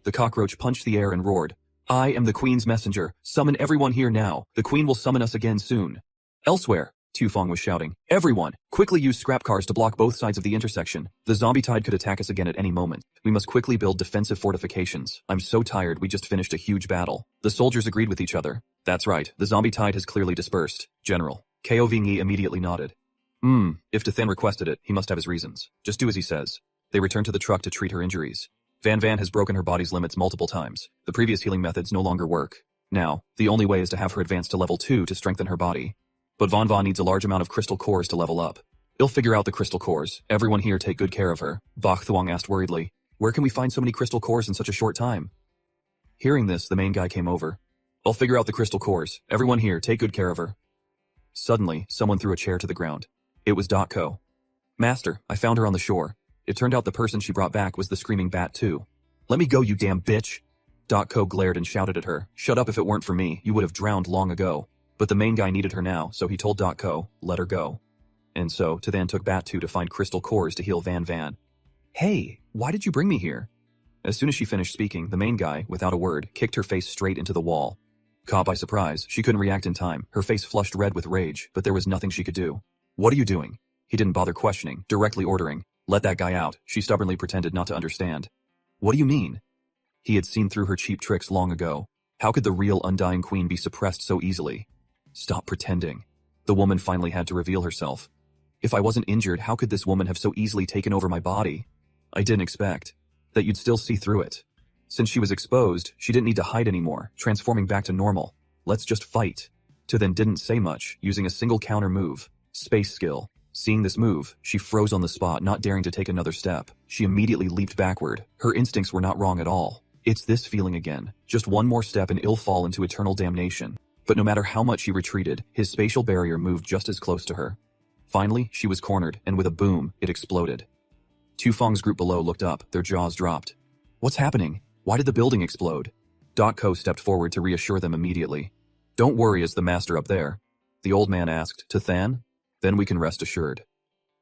The cockroach punched the air and roared. I am the Queen's messenger. Summon everyone here now. The Queen will summon us again soon. Elsewhere, Tufong was shouting. Everyone, quickly use scrap cars to block both sides of the intersection. The zombie tide could attack us again at any moment. We must quickly build defensive fortifications. I'm so tired, we just finished a huge battle. The soldiers agreed with each other. That's right, the zombie tide has clearly dispersed. General. Ko Vingi immediately nodded. If Than requested it, he must have his reasons. Just do as he says. They returned to the truck to treat her injuries. Van Van has broken her body's limits multiple times. The previous healing methods no longer work. Now, the only way is to have her advance to level 2 to strengthen her body. But Von Von needs a large amount of crystal cores to level up. He'll figure out the crystal cores. Everyone here take good care of her. Bach Thuong asked worriedly. Where can we find so many crystal cores in such a short time? Hearing this, the main guy came over. I'll figure out the crystal cores. Everyone here take good care of her. Suddenly, someone threw a chair to the ground. It was Ko. Master, I found her on the shore. It turned out the person she brought back was the screaming bat too. Let me go, you damn bitch! Ko glared and shouted at her. Shut up, if it weren't for me, you would have drowned long ago. But the main guy needed her now, so he told Ko, let her go. And so, Than took Batu to find crystal cores to heal Van Van. Hey, why did you bring me here? As soon as she finished speaking, the main guy, without a word, kicked her face straight into the wall. Caught by surprise, she couldn't react in time. Her face flushed red with rage, but there was nothing she could do. What are you doing? He didn't bother questioning, directly ordering. Let that guy out. She stubbornly pretended not to understand. What do you mean? He had seen through her cheap tricks long ago. How could the real Undying Queen be suppressed so easily? Stop pretending. The woman finally had to reveal herself. If I wasn't injured, how could this woman have so easily taken over my body? I didn't expect that you'd still see through it. Since she was exposed, she didn't need to hide anymore, transforming back to normal. Let's just fight. To then didn't say much, using a single counter move. Space skill. Seeing this move, she froze on the spot, not daring to take another step. She immediately leaped backward. Her instincts were not wrong at all. It's this feeling again. Just one more step and ill fall into eternal damnation. But no matter how much he retreated, his spatial barrier moved just as close to her. Finally, she was cornered, and with a boom, it exploded. Fong's group below looked up, their jaws dropped. What's happening? Why did the building explode? Ko stepped forward to reassure them immediately. Don't worry, is the master up there? The old man asked, to Than? Then we can rest assured.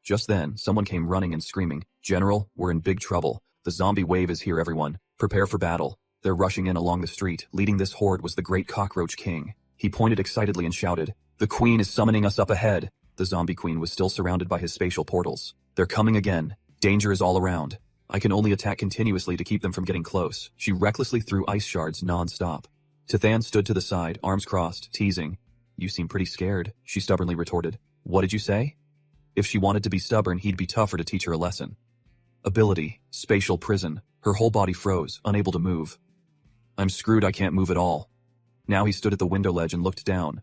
Just then, someone came running and screaming, General, we're in big trouble. The zombie wave is here, everyone. Prepare for battle. They're rushing in along the street. Leading this horde was the great cockroach king. He pointed excitedly and shouted, the queen is summoning us up ahead. The zombie queen was still surrounded by his spatial portals. They're coming again. Danger is all around. I can only attack continuously to keep them from getting close. She recklessly threw ice shards non-stop. Than stood to the side, arms crossed, teasing. You seem pretty scared, she stubbornly retorted. What did you say? If she wanted to be stubborn, he'd be tougher to teach her a lesson. Ability, spatial prison. Her whole body froze, unable to move. I'm screwed, I can't move at all. Now he stood at the window ledge and looked down.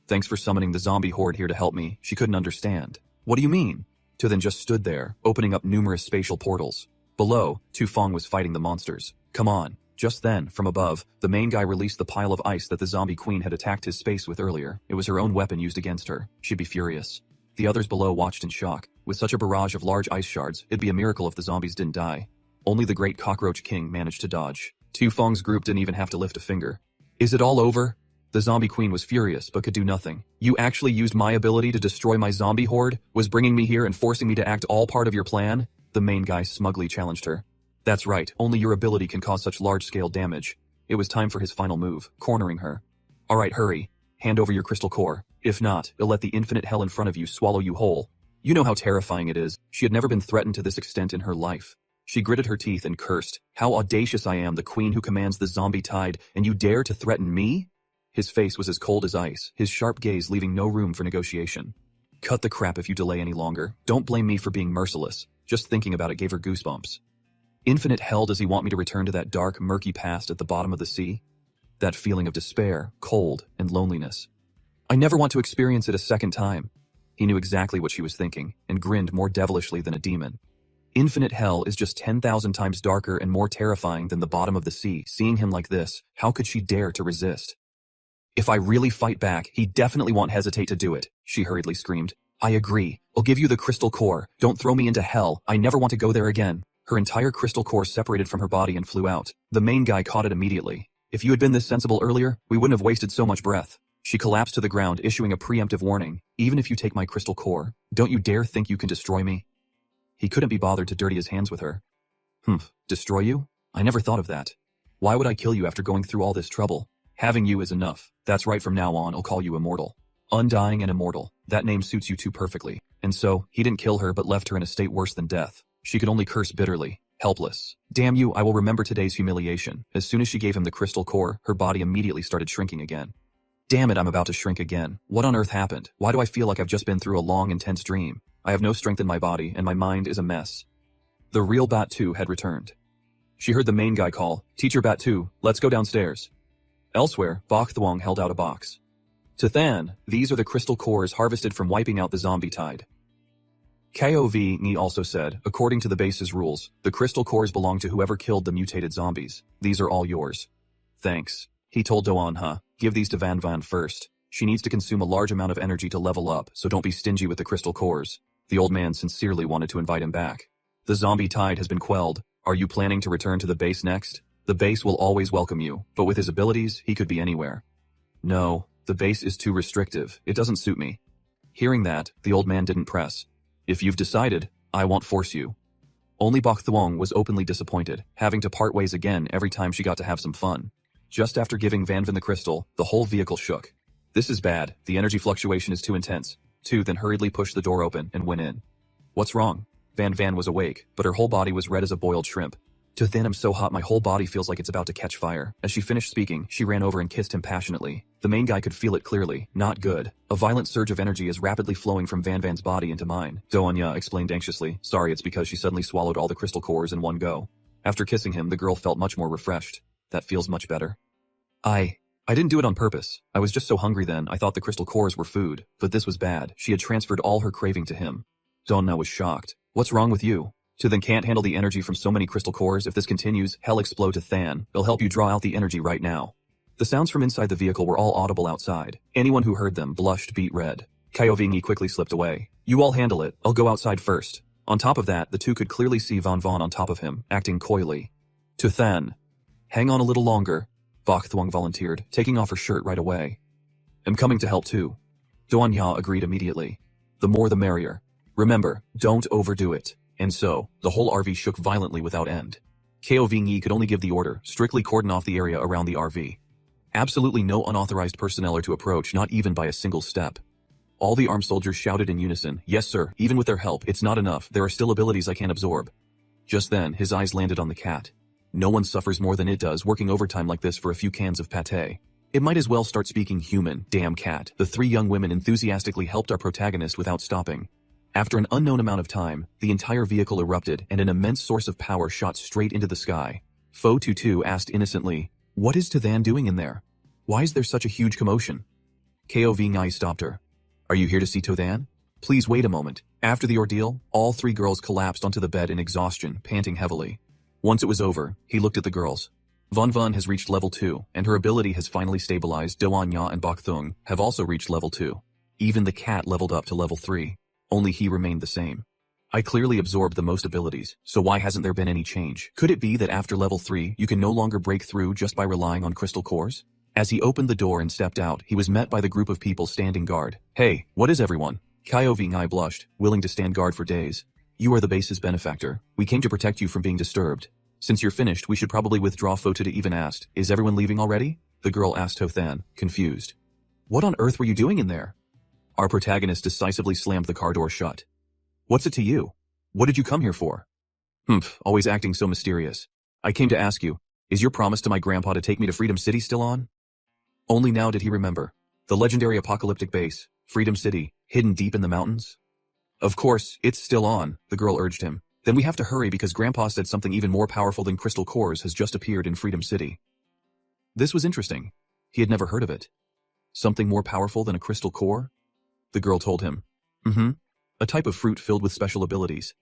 Thanks for summoning the zombie horde here to help me. She couldn't understand. What do you mean? Then just stood there, opening up numerous spatial portals. Below, Fong was fighting the monsters. Come on. Just then, from above, the main guy released the pile of ice that the zombie queen had attacked his space with earlier. It was her own weapon used against her. She'd be furious. The others below watched in shock. With such a barrage of large ice shards, it'd be a miracle if the zombies didn't die. Only the great cockroach king managed to dodge. Fong's group didn't even have to lift a finger. Is it all over? The zombie queen was furious, but could do nothing. You actually used my ability to destroy my zombie horde? Was bringing me here and forcing me to act all part of your plan? The main guy smugly challenged her. That's right, only your ability can cause such large-scale damage. It was time for his final move, cornering her. Alright, hurry. Hand over your crystal core. If not, it'll let the infinite hell in front of you swallow you whole. You know how terrifying it is. She had never been threatened to this extent in her life. She gritted her teeth and cursed. How audacious I am, the queen who commands the zombie tide, and you dare to threaten me? His face was as cold as ice, his sharp gaze leaving no room for negotiation. Cut the crap if you delay any longer. Don't blame me for being merciless. Just thinking about it gave her goosebumps. Infinite hell, does he want me to return to that dark, murky past at the bottom of the sea? That feeling of despair, cold, and loneliness. I never want to experience it a second time. He knew exactly what she was thinking, and grinned more devilishly than a demon. Infinite hell is just 10,000 times darker and more terrifying than the bottom of the sea. Seeing him like this, how could she dare to resist? If I really fight back, he definitely won't hesitate to do it, she hurriedly screamed. I agree. I'll give you the crystal core. Don't throw me into hell. I never want to go there again. Her entire crystal core separated from her body and flew out. The main guy caught it immediately. If you had been this sensible earlier, we wouldn't have wasted so much breath. She collapsed to the ground, issuing a preemptive warning. Even if you take my crystal core, don't you dare think you can destroy me. He couldn't be bothered to dirty his hands with her. Destroy you? I never thought of that. Why would I kill you after going through all this trouble? Having you is enough. That's right, from now on I'll call you immortal. Undying and immortal. That name suits you two perfectly. And so, he didn't kill her but left her in a state worse than death. She could only curse bitterly. Helpless. Damn you, I will remember today's humiliation. As soon as she gave him the crystal core, her body immediately started shrinking again. Damn it, I'm about to shrink again. What on earth happened? Why do I feel like I've just been through a long, intense dream? I have no strength in my body, and my mind is a mess. The real Bat 2 had returned. She heard the main guy call, Teacher Bat 2, let's go downstairs. Elsewhere, Bok Thwong held out a box. To Than, these are the crystal cores harvested from wiping out the zombie tide. Kov Ni also said, according to the base's rules, the crystal cores belong to whoever killed the mutated zombies. These are all yours. Thanks. He told Do-an, give these to Van Van first. She needs to consume a large amount of energy to level up, so don't be stingy with the crystal cores. The old man sincerely wanted to invite him back. The zombie tide has been quelled. Are you planning to return to the base next? The base will always welcome you, but with his abilities, he could be anywhere. No, the base is too restrictive. It doesn't suit me. Hearing that, the old man didn't press. If you've decided, I won't force you. Only Bok Thwong was openly disappointed, having to part ways again every time she got to have some fun. Just after giving Van Van the crystal, the whole vehicle shook. This is bad, the energy fluctuation is too intense. Tu then hurriedly pushed the door open and went in. What's wrong? Van Van was awake, but her whole body was red as a boiled shrimp. To then I'm so hot my whole body feels like it's about to catch fire. As she finished speaking, she ran over and kissed him passionately. The main guy could feel it clearly. Not good. A violent surge of energy is rapidly flowing from Van Van's body into mine. Doanya explained anxiously. Sorry, it's because she suddenly swallowed all the crystal cores in one go. After kissing him, the girl felt much more refreshed. That feels much better. I didn't do it on purpose. I was just so hungry then, I thought the crystal cores were food. But this was bad. She had transferred all her craving to him. Donna was shocked. What's wrong with you? To then can't handle the energy from so many crystal cores. If this continues, hell explode to Than. They'll help you draw out the energy right now. The sounds from inside the vehicle were all audible outside. Anyone who heard them blushed beet red. Kyovingi quickly slipped away. You all handle it. I'll go outside first. On top of that, the two could clearly see Van Van on top of him, acting coyly. To Than. Hang on a little longer. Bok Thuong volunteered, taking off her shirt right away. I'm coming to help too. Doanya agreed immediately. The more the merrier. Remember, don't overdo it. And so, the whole RV shook violently without end. Kyovingi could only give the order, strictly cordon off the area around the RV. Absolutely no unauthorized personnel are to approach, not even by a single step. All the armed soldiers shouted in unison, yes sir, even with their help, it's not enough, there are still abilities I can't absorb. Just then, his eyes landed on the cat. No one suffers more than it does working overtime like this for a few cans of pate. It might as well start speaking human, damn cat. The three young women enthusiastically helped our protagonist without stopping. After an unknown amount of time, the entire vehicle erupted and an immense source of power shot straight into the sky. Fo Tutu asked innocently, what is Than doing in there? Why is there such a huge commotion? Kyovingi stopped her. Are you here to see Than? Please wait a moment. After the ordeal, all three girls collapsed onto the bed in exhaustion, panting heavily. Once it was over, he looked at the girls. Van Van has reached level 2, and her ability has finally stabilized. Doanya and Bok Thung have also reached level 2. Even the cat leveled up to level 3. Only he remained the same. I clearly absorbed the most abilities, so why hasn't there been any change? Could it be that after level 3, you can no longer break through just by relying on crystal cores? As he opened the door and stepped out, he was met by the group of people standing guard. Hey, what is everyone? Kyovingi blushed, willing to stand guard for days. You are the base's benefactor. We came to protect you from being disturbed. Since you're finished, we should probably withdraw. Fotuta even asked, is everyone leaving already? The girl asked Tothan, confused. What on earth were you doing in there? Our protagonist decisively slammed the car door shut. What's it to you? What did you come here for? Always acting so mysterious. I came to ask you, is your promise to my grandpa to take me to Freedom City still on? Only now did he remember. The legendary apocalyptic base, Freedom City, hidden deep in the mountains? Of course, it's still on, the girl urged him. Then we have to hurry because Grandpa said something even more powerful than crystal cores has just appeared in Freedom City. This was interesting. He had never heard of it. Something more powerful than a crystal core? The girl told him. A type of fruit filled with special abilities.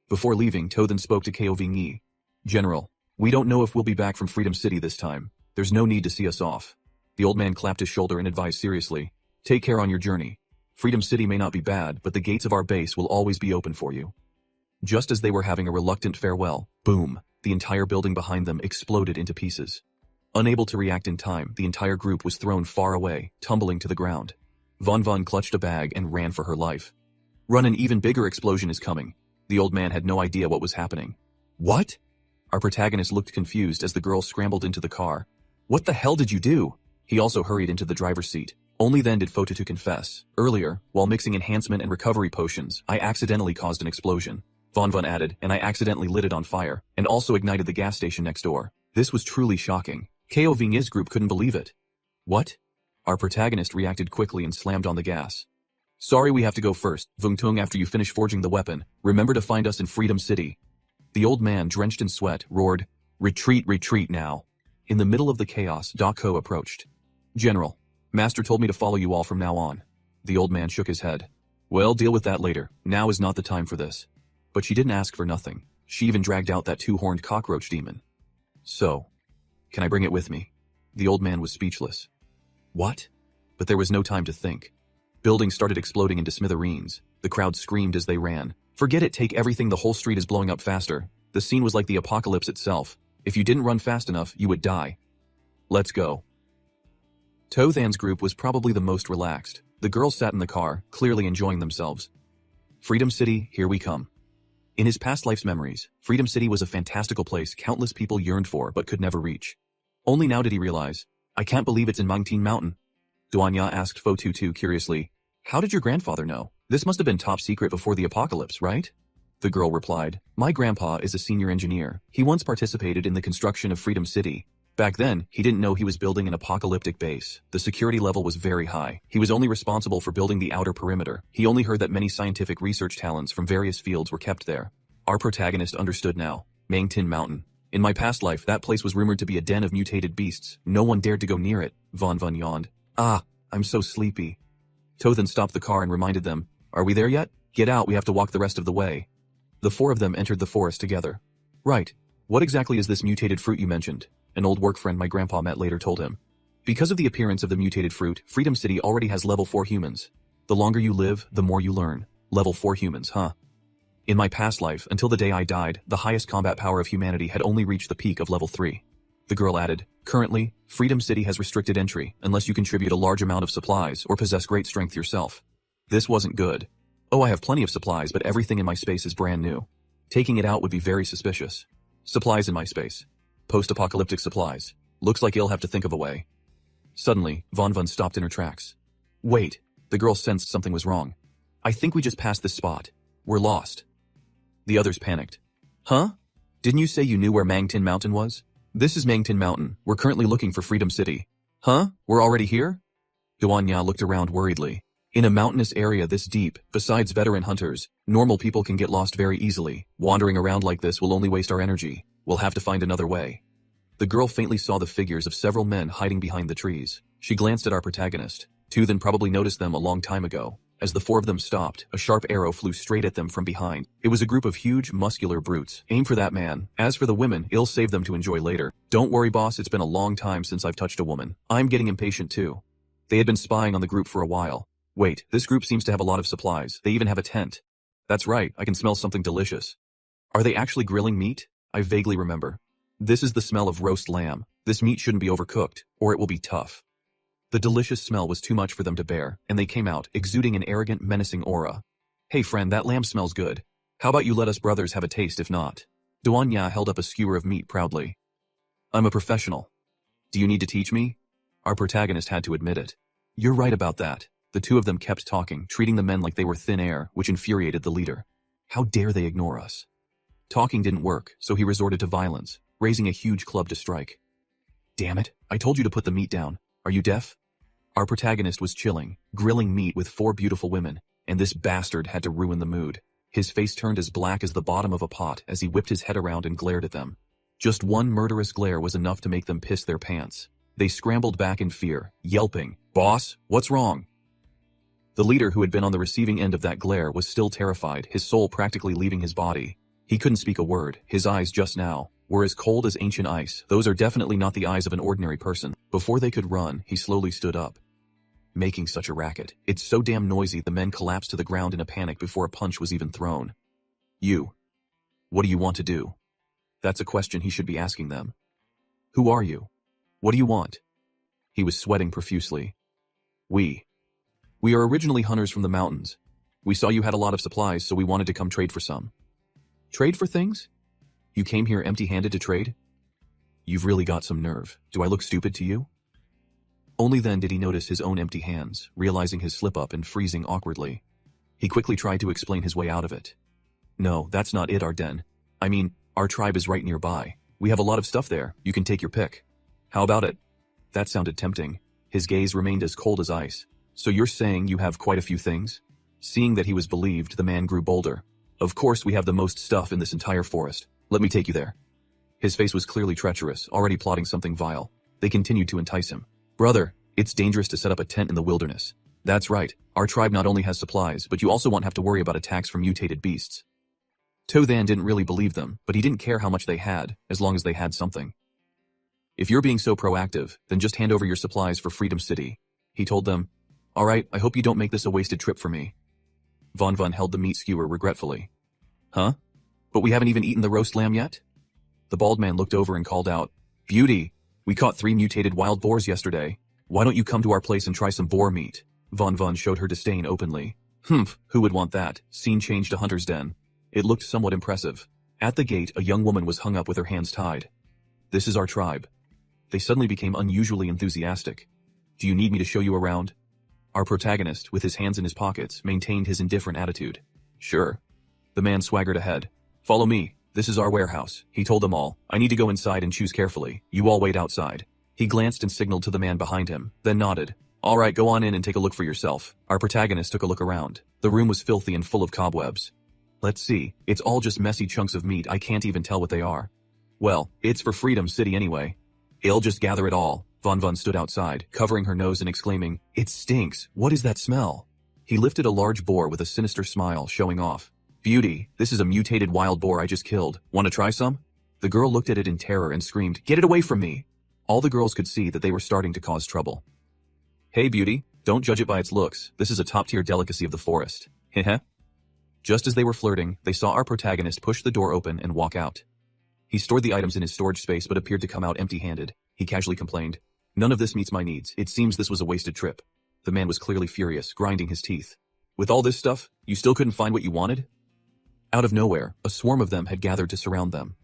Before leaving, Tothan spoke to Kyovingi. General, we don't know if we'll be back from Freedom City this time. There's no need to see us off. The old man clapped his shoulder and advised seriously. Take care on your journey. Freedom City may not be bad, but the gates of our base will always be open for you. Just as they were having a reluctant farewell, boom, the entire building behind them exploded into pieces. Unable to react in time, the entire group was thrown far away, tumbling to the ground. Van Van clutched a bag and ran for her life. Run, an even bigger explosion is coming. The old man had no idea what was happening. What? Our protagonist looked confused as the girl scrambled into the car. What the hell did you do? He also hurried into the driver's seat. Only then did Fotutu confess. Earlier, while mixing enhancement and recovery potions, I accidentally caused an explosion. Van Van added, and I accidentally lit it on fire, and also ignited the gas station next door. This was truly shocking. Kyovingi's group couldn't believe it. What? Our protagonist reacted quickly and slammed on the gas. Sorry, we have to go first. Vungtung, after you finish forging the weapon, remember to find us in Freedom City. The old man, drenched in sweat, roared, Retreat, retreat now. In the middle of the chaos, Dako approached. General, Master told me to follow you all from now on. The old man shook his head. Well, deal with that later. Now is not the time for this. But she didn't ask for nothing. She even dragged out that two-horned cockroach demon. So, can I bring it with me? The old man was speechless. What? But there was no time to think. Buildings started exploding into smithereens. The crowd screamed as they ran. Forget it, take everything, the whole street is blowing up faster. The scene was like the apocalypse itself. If you didn't run fast enough, you would die. Let's go. Tothan's group was probably the most relaxed. The girls sat in the car, clearly enjoying themselves. Freedom City, here we come. In his past life's memories, Freedom City was a fantastical place countless people yearned for but could never reach. Only now did he realize. I can't believe it's in Mangtin Mountain. Duanya asked Fo Tutu curiously. How did your grandfather know? This must have been top secret before the apocalypse, right? The girl replied, my grandpa is a senior engineer. He once participated in the construction of Freedom City. Back then, he didn't know he was building an apocalyptic base. The security level was very high. He was only responsible for building the outer perimeter. He only heard that many scientific research talents from various fields were kept there. Our protagonist understood now. Mangtin Mountain. In my past life, that place was rumored to be a den of mutated beasts. No one dared to go near it. Von yawned. Ah, I'm so sleepy. To then stopped the car and reminded them, are we there yet? Get out, we have to walk the rest of the way. The four of them entered the forest together. Right. What exactly is this mutated fruit you mentioned? An old work friend my grandpa met later told him. Because of the appearance of the mutated fruit, Freedom City already has level 4 humans. The longer you live, the more you learn. Level 4 humans, huh? In my past life, until the day I died, the highest combat power of humanity had only reached the peak of level 3. The girl added, currently, Freedom City has restricted entry unless you contribute a large amount of supplies or possess great strength yourself. This wasn't good. Oh, I have plenty of supplies, but everything in my space is brand new. Taking it out would be very suspicious. Supplies in my space. Post-apocalyptic supplies. Looks like you'll have to think of a way. Suddenly, Von stopped in her tracks. Wait, the girl sensed something was wrong. I think we just passed this spot. We're lost. The others panicked. Huh? Didn't you say you knew where Mangtin Mountain was? This is Mangtin Mountain. We're currently looking for Freedom City. Huh? We're already here? Duanya looked around worriedly. In a mountainous area this deep, besides veteran hunters, normal people can get lost very easily. Wandering around like this will only waste our energy. We'll have to find another way. The girl faintly saw the figures of several men hiding behind the trees. She glanced at our protagonist. Two then probably noticed them a long time ago. As the four of them stopped, a sharp arrow flew straight at them from behind. It was a group of huge, muscular brutes. Aim for that man. As for the women, it'll save them to enjoy later. Don't worry, boss, it's been a long time since I've touched a woman. I'm getting impatient too. They had been spying on the group for a while. Wait, this group seems to have a lot of supplies. They even have a tent. That's right, I can smell something delicious. Are they actually grilling meat? I vaguely remember. This is the smell of roast lamb. This meat shouldn't be overcooked, or it will be tough. The delicious smell was too much for them to bear, and they came out, exuding an arrogant, menacing aura. Hey friend, that lamb smells good. How about you let us brothers have a taste if not? Duanya held up a skewer of meat proudly. I'm a professional. Do you need to teach me? Our protagonist had to admit it. You're right about that. The two of them kept talking, treating the men like they were thin air, which infuriated the leader. How dare they ignore us? Talking didn't work, so he resorted to violence, raising a huge club to strike. Damn it, I told you to put the meat down. Are you deaf? Our protagonist was chilling, grilling meat with 4 beautiful women, and this bastard had to ruin the mood. His face turned as black as the bottom of a pot as he whipped his head around and glared at them. Just one murderous glare was enough to make them piss their pants. They scrambled back in fear, yelping, "Boss, what's wrong?" The leader, who had been on the receiving end of that glare, was still terrified, his soul practically leaving his body. He couldn't speak a word. His eyes just now were as cold as ancient ice. Those are definitely not the eyes of an ordinary person. Before they could run, he slowly stood up. Making such a racket. It's so damn noisy the men collapsed to the ground in a panic before a punch was even thrown. You. What do you want to do? That's a question he should be asking them. Who are you? What do you want? He was sweating profusely. We are originally hunters from the mountains. We saw you had a lot of supplies, so we wanted to come trade for some. Trade for things? You came here empty-handed to trade? You've really got some nerve. Do I look stupid to you? Only then did he notice his own empty hands, realizing his slip-up and freezing awkwardly. He quickly tried to explain his way out of it. No, that's not it, Arden. I mean, our tribe is right nearby. We have a lot of stuff there. You can take your pick. How about it? That sounded tempting. His gaze remained as cold as ice. So you're saying you have quite a few things? Seeing that he was believed, the man grew bolder. Of course we have the most stuff in this entire forest. Let me take you there. His face was clearly treacherous, already plotting something vile. They continued to entice him. Brother, it's dangerous to set up a tent in the wilderness. That's right. Our tribe not only has supplies, but you also won't have to worry about attacks from mutated beasts. Tothan didn't really believe them, but he didn't care how much they had, as long as they had something. If you're being so proactive, then just hand over your supplies for Freedom City. He told them. All right, I hope you don't make this a wasted trip for me. Von held the meat skewer regretfully. Huh? But we haven't even eaten the roast lamb yet? The bald man looked over and called out, Beauty, we caught 3 mutated wild boars yesterday. Why don't you come to our place and try some boar meat? Von showed her disdain openly. Humph, who would want that? Scene changed to Hunter's Den. It looked somewhat impressive. At the gate, a young woman was hung up with her hands tied. This is our tribe. they suddenly became unusually enthusiastic. Do you need me to show you around? Our protagonist, with his hands in his pockets, maintained his indifferent attitude. Sure. The man swaggered ahead. Follow me. This is our warehouse. He told them all. I need to go inside and choose carefully. You all wait outside. He glanced and signaled to the man behind him, then nodded. All right, go on in and take a look for yourself. Our protagonist took a look around. The room was filthy and full of cobwebs. Let's see. It's all just messy chunks of meat. I can't even tell what they are. Well, it's for Freedom City anyway. I'll just gather it all. Von Von stood outside, covering her nose and exclaiming, It stinks. What is that smell? He lifted a large boar with a sinister smile, showing off. Beauty, this is a mutated wild boar I just killed. Want to try some? The girl looked at it in terror and screamed, Get it away from me! All the girls could see that they were starting to cause trouble. Hey Beauty, don't judge it by its looks. This is a top-tier delicacy of the forest. Heh. Just as they were flirting, they saw our protagonist push the door open and walk out. He stored the items in his storage space but appeared to come out empty-handed. He casually complained, None of this meets my needs. It seems this was a wasted trip. The man was clearly furious, grinding his teeth. With all this stuff, you still couldn't find what you wanted? Out of nowhere, a swarm of them had gathered to surround them.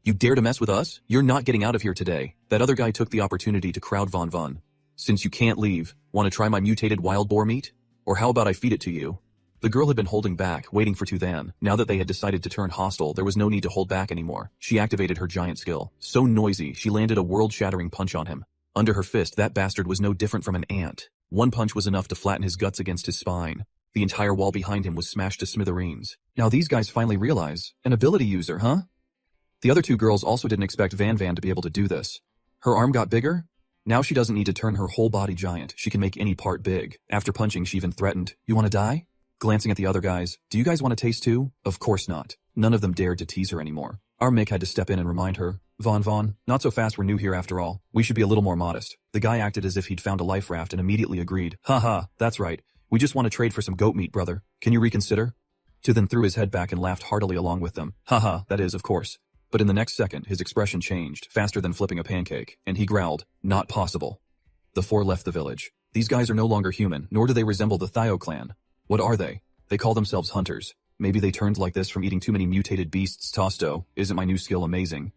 You dare to mess with us? You're not getting out of here today. That other guy took the opportunity to crowd Von Von. Since you can't leave, want to try my mutated wild boar meat? Or how about I feed it to you? The girl had been holding back, waiting for Tuthan. Now that they had decided to turn hostile, there was no need to hold back anymore. She activated her giant skill. So noisy, she landed a world-shattering punch on him. Under her fist, that bastard was no different from an ant. One punch was enough to flatten his guts against his spine. The entire wall behind him was smashed to smithereens. Now these guys finally realize, an ability user, huh? The other two girls also didn't expect Van Van to be able to do this. Her arm got bigger? Now she doesn't need to turn her whole body giant. She can make any part big. After punching, she even threatened, You want to die? Glancing at the other guys, Do you guys want to taste too? Of course not. None of them dared to tease her anymore. Our Mick had to step in and remind her, Von Von, not so fast, we're new here after all. We should be a little more modest. The guy acted as if he'd found a life raft and immediately agreed. Haha, that's right. We just want to trade for some goat meat, brother. Can you reconsider? Then threw his head back and laughed heartily along with them. Haha, that is, of course. But in the next second, his expression changed, faster than flipping a pancake, and he growled, Not possible. The four left the village. These guys are no longer human, nor do they resemble the Thio clan. What are they? They call themselves hunters. Maybe they turned like this from eating too many mutated beasts. Tosto, isn't my new skill amazing?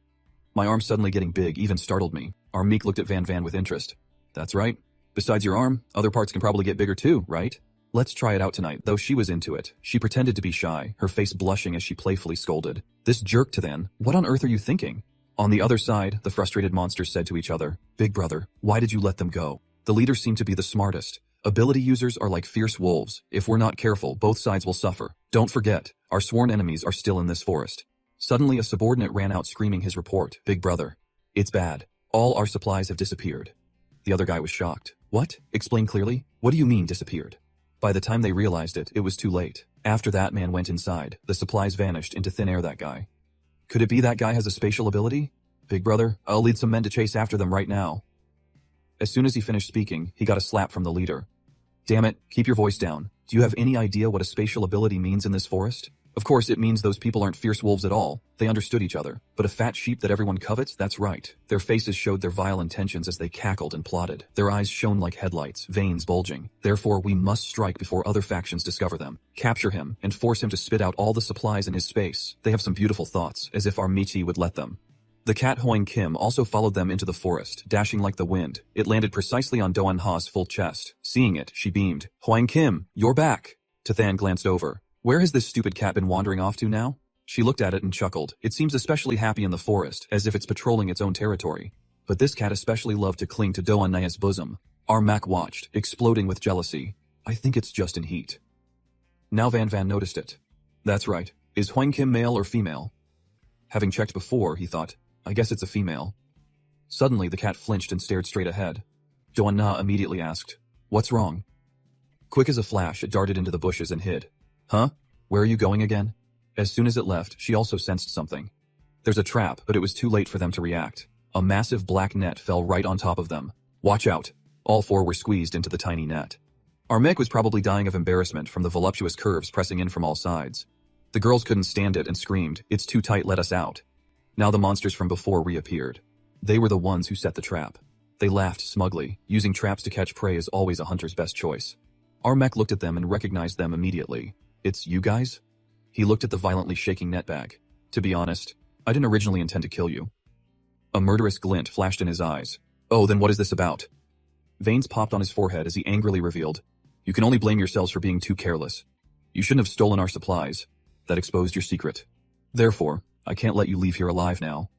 My arm suddenly getting big even startled me. Our Meek looked at Van Van with interest. That's right. Besides your arm, other parts can probably get bigger too, right? Let's try it out tonight. Though she was into it, she pretended to be shy, her face blushing as she playfully scolded. This jerk Tuthan, what on earth are you thinking? On the other side, the frustrated monsters said to each other, Big brother, why did you let them go? The leaders seem to be the smartest. Ability users are like fierce wolves. If we're not careful, both sides will suffer. Don't forget, our sworn enemies are still in this forest. Suddenly a subordinate ran out screaming his report. Big brother. It's bad. All our supplies have disappeared. The other guy was shocked. What? Explain clearly. What do you mean disappeared? By the time they realized it, it was too late. After that man went inside, the supplies vanished into thin air. That guy. Could it be that guy has a spatial ability? Big brother, I'll lead some men to chase after them right now. As soon as he finished speaking, he got a slap from the leader. Damn it, keep your voice down. Do you have any idea what a spatial ability means in this forest? Of course, it means those people aren't fierce wolves at all. They understood each other. But a fat sheep that everyone covets? That's right. Their faces showed their vile intentions as they cackled and plotted. Their eyes shone like headlights, veins bulging. Therefore, we must strike before other factions discover them. Capture him, and force him to spit out all the supplies in his space. They have some beautiful thoughts, as if our Michi would let them. The cat Hoang Kim also followed them into the forest, dashing like the wind. It landed precisely on Doan Ha's full chest. Seeing it, she beamed. Hoang Kim, you're back. Tathan glanced over. Where has this stupid cat been wandering off to now? She looked at it and chuckled. It seems especially happy in the forest, as if it's patrolling its own territory. But this cat especially loved to cling to Doan Naya's bosom. Our Mac watched, exploding with jealousy. I think it's just in heat. Now Van Van noticed it. That's right. Is Hoang Kim male or female? Having checked before, he thought, I guess it's a female. Suddenly, the cat flinched and stared straight ahead. Doan Na immediately asked, What's wrong? Quick as a flash, it darted into the bushes and hid. Huh? Where are you going again? As soon as it left, she also sensed something. There's a trap, but it was too late for them to react. A massive black net fell right on top of them. Watch out. All four were squeezed into the tiny net. Our Meg was probably dying of embarrassment from the voluptuous curves pressing in from all sides. The girls couldn't stand it and screamed, It's too tight, let us out. Now the monsters from before reappeared. They were the ones who set the trap. They laughed smugly. Using traps to catch prey is always a hunter's best choice. Our Mech looked at them and recognized them immediately. It's you guys? He looked at the violently shaking net bag. To be honest, I didn't originally intend to kill you. A murderous glint flashed in his eyes. Oh, then what is this about? Veins popped on his forehead as he angrily revealed. You can only blame yourselves for being too careless. You shouldn't have stolen our supplies. That exposed your secret. Therefore, I can't let you leave here alive now.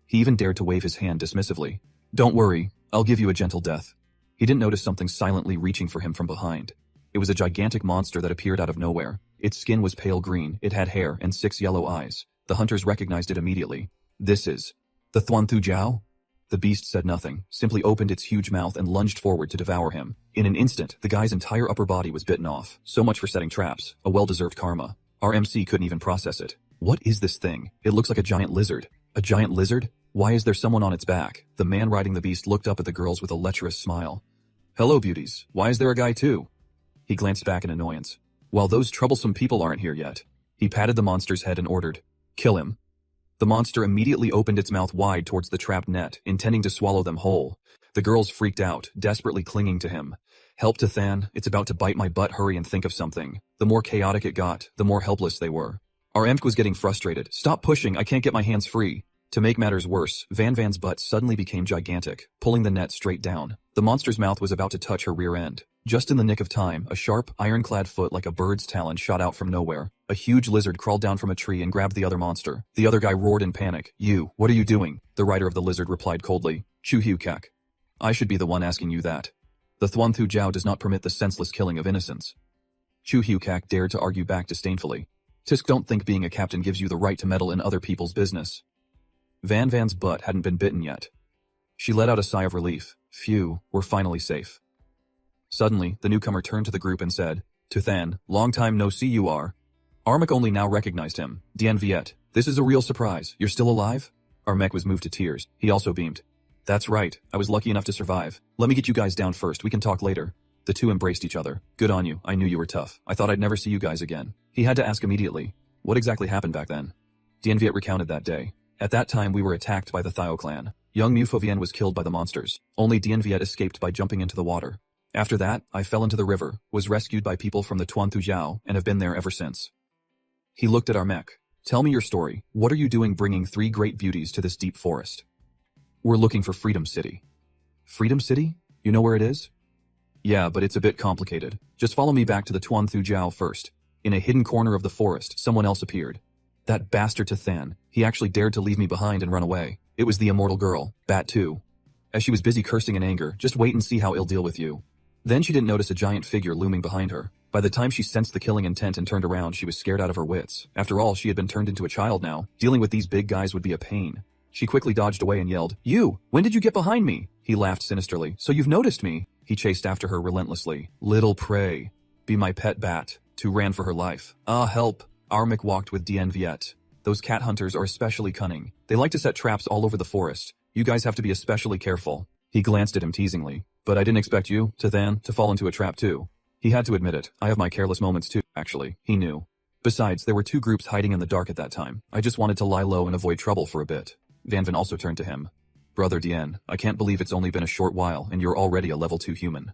He even dared to wave his hand dismissively. Don't worry, I'll give you a gentle death. He didn't notice something silently reaching for him from behind. It was a gigantic monster that appeared out of nowhere. Its skin was pale green, it had hair and 6 yellow eyes. The hunters recognized it immediately. This is the Thuan-Thu Jiao? The beast said nothing, simply opened its huge mouth and lunged forward to devour him. In an instant, the guy's entire upper body was bitten off. So much for setting traps, a well-deserved karma. Our MC couldn't even process it. What is this thing? It looks like a giant lizard. A giant lizard? Why is there someone on its back? The man riding the beast looked up at the girls with a lecherous smile. Hello, beauties. Why is there a guy too? He glanced back in annoyance. Well, those troublesome people aren't here yet. He patted the monster's head and ordered, kill him. The monster immediately opened its mouth wide towards the trapped net, intending to swallow them whole. The girls freaked out, desperately clinging to him. Help to Than, it's about to bite my butt, hurry and think of something. The more chaotic it got, the more helpless they were. Our EMC was getting frustrated. Stop pushing, I can't get my hands free. To make matters worse, Van's butt suddenly became gigantic, pulling the net straight down. The monster's mouth was about to touch her rear end. Just in the nick of time, a sharp, ironclad foot like a bird's talon shot out from nowhere. A huge lizard crawled down from a tree and grabbed the other monster. The other guy roared in panic. You, what are you doing? The rider of the lizard replied coldly. Chu Hu Kak. I should be the one asking you that. The Thuan-Thu Jiao does not permit the senseless killing of innocents. Chu Hu Kak dared to argue back disdainfully. Tisk, don't think being a captain gives you the right to meddle in other people's business. Van's butt hadn't been bitten yet. She let out a sigh of relief. Phew, we're finally safe. Suddenly, the newcomer turned to the group and said, To Than, long time no see you are. Armak only now recognized him. Dien Viet, this is a real surprise. You're still alive? Armak was moved to tears. He also beamed. That's right, I was lucky enough to survive. Let me get you guys down first, we can talk later. The two embraced each other. Good on you, I knew you were tough. I thought I'd never see you guys again. He had to ask immediately. What exactly happened back then? Dien Viet recounted that day. At that time we were attacked by the Thio clan. Young Mu Fovien was killed by the monsters. Only Dien Viet escaped by jumping into the water. After that, I fell into the river, was rescued by people from the Thuan-Thu Jiao, and have been there ever since. He looked at Armek. Tell me your story. What are you doing bringing 3 great beauties to this deep forest? We're looking for Freedom City. Freedom City? You know where it is? Yeah, but it's a bit complicated. Just follow me back to the Thuan-Thu Jiao first. In a hidden corner of the forest, someone else appeared. That bastard to Than. He actually dared to leave me behind and run away. It was the immortal girl, Bat 2. As she was busy cursing in anger, just wait and see how I'll deal with you. Then she didn't notice a giant figure looming behind her. By the time she sensed the killing intent and turned around, she was scared out of her wits. After all, she had been turned into a child now. Dealing with these big guys would be a pain. She quickly dodged away and yelled, You! When did you get behind me? He laughed sinisterly. So you've noticed me? He chased after her relentlessly. Little prey. Be my pet bat. 2 ran for her life. Ah, help. Armak walked with Dien Viet. Those cat hunters are especially cunning. They like to set traps all over the forest. You guys have to be especially careful. He glanced at him teasingly. But I didn't expect you, to Than, to fall into a trap too. He had to admit it. I have my careless moments too, actually. He knew. Besides, there were 2 groups hiding in the dark at that time. I just wanted to lie low and avoid trouble for a bit. Van also turned to him. Brother Dien, I can't believe it's only been a short while and you're already a level 2 human.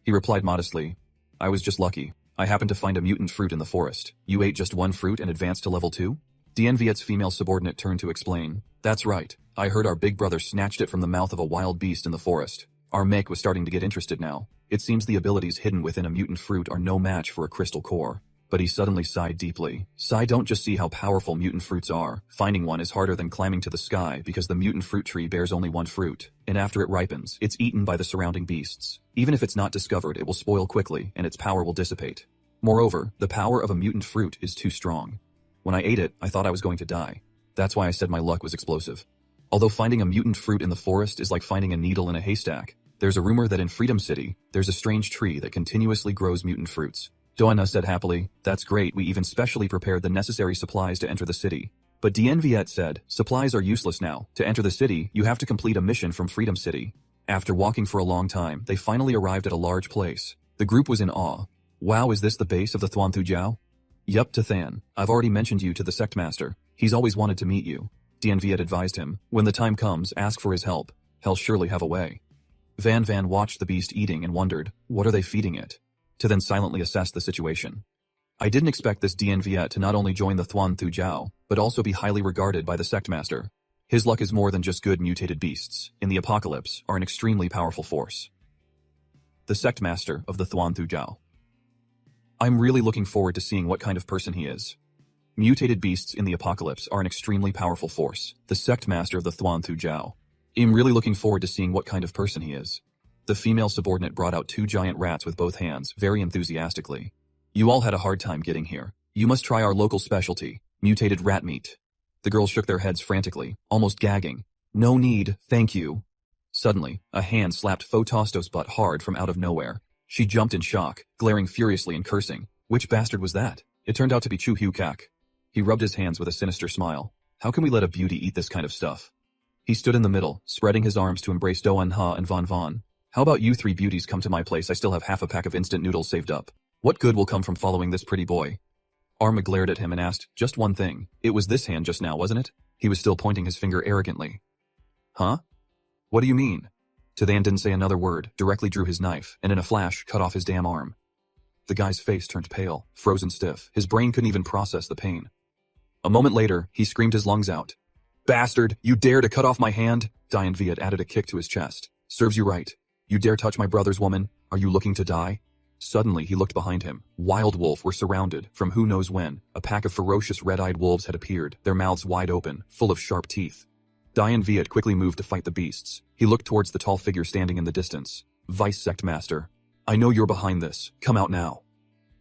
He replied modestly. I was just lucky. I happened to find a mutant fruit in the forest. You ate just 1 fruit and advanced to level 2? Dien Viet's female subordinate turned to explain. That's right. I heard our big brother snatched it from the mouth of a wild beast in the forest. Our Mek was starting to get interested now. It seems the abilities hidden within a mutant fruit are no match for a crystal core. But he suddenly sighed deeply. Sigh, don't just see how powerful mutant fruits are. Finding one is harder than climbing to the sky because the mutant fruit tree bears only 1 fruit. And after it ripens, it's eaten by the surrounding beasts. Even if it's not discovered, it will spoil quickly and its power will dissipate. Moreover, the power of a mutant fruit is too strong. When I ate it, I thought I was going to die. That's why I said my luck was explosive. Although finding a mutant fruit in the forest is like finding a needle in a haystack, there's a rumor that in Freedom City, there's a strange tree that continuously grows mutant fruits. Doana said happily, that's great, we even specially prepared the necessary supplies to enter the city. But Dien Viet said, supplies are useless now. To enter the city, you have to complete a mission from Freedom City. After walking for a long time, they finally arrived at a large place. The group was in awe. Wow, is this the base of the Thuan-Thu Jiao? Yup, to Than. I've already mentioned you to the sect master. He's always wanted to meet you. Dien Viet advised him. When the time comes, ask for his help. He'll surely have a way. Van watched the beast eating and wondered, what are they feeding it? To then silently assess the situation. I didn't expect this Dien Viet to not only join the Thuan-Thu Jiao, but also be highly regarded by the sect master. His luck is more than just good mutated beasts. In the apocalypse, are an extremely powerful force. The sect master of the Thuan Thu Jiao. I'm really looking forward to seeing what kind of person he is. Mutated beasts in the apocalypse are an extremely powerful force. The sect master of the Thuan Thu Jiao. I'm really looking forward to seeing what kind of person he is. The female subordinate brought out 2 giant rats with both hands, very enthusiastically. You all had a hard time getting here. You must try our local specialty, mutated rat meat. The girls shook their heads frantically, almost gagging. No need, thank you. Suddenly, a hand slapped Photosto's butt hard from out of nowhere. She jumped in shock, glaring furiously and cursing. Which bastard was that? It turned out to be Chu Hu Kak. He rubbed his hands with a sinister smile. How can we let a beauty eat this kind of stuff? He stood in the middle, spreading his arms to embrace Do An Ha and Van Van. How about you 3 beauties come to my place? I still have half a pack of instant noodles saved up. What good will come from following this pretty boy? Arma glared at him and asked, just one thing. It was this hand just now, wasn't it? He was still pointing his finger arrogantly. Huh? What do you mean? Tathan didn't say another word, directly drew his knife, and in a flash, cut off his damn arm. The guy's face turned pale, frozen stiff. His brain couldn't even process the pain. A moment later, he screamed his lungs out. Bastard, you dare to cut off my hand? Diane Viet added a kick to his chest. Serves you right. You dare touch my brother's woman? Are you looking to die? Suddenly, he looked behind him. Wild wolf were surrounded, from who knows when. A pack of ferocious red-eyed wolves had appeared, their mouths wide open, full of sharp teeth. Diane Viet quickly moved to fight the beasts. He looked towards the tall figure standing in the distance. Vice Sect Master. I know you're behind this. Come out now.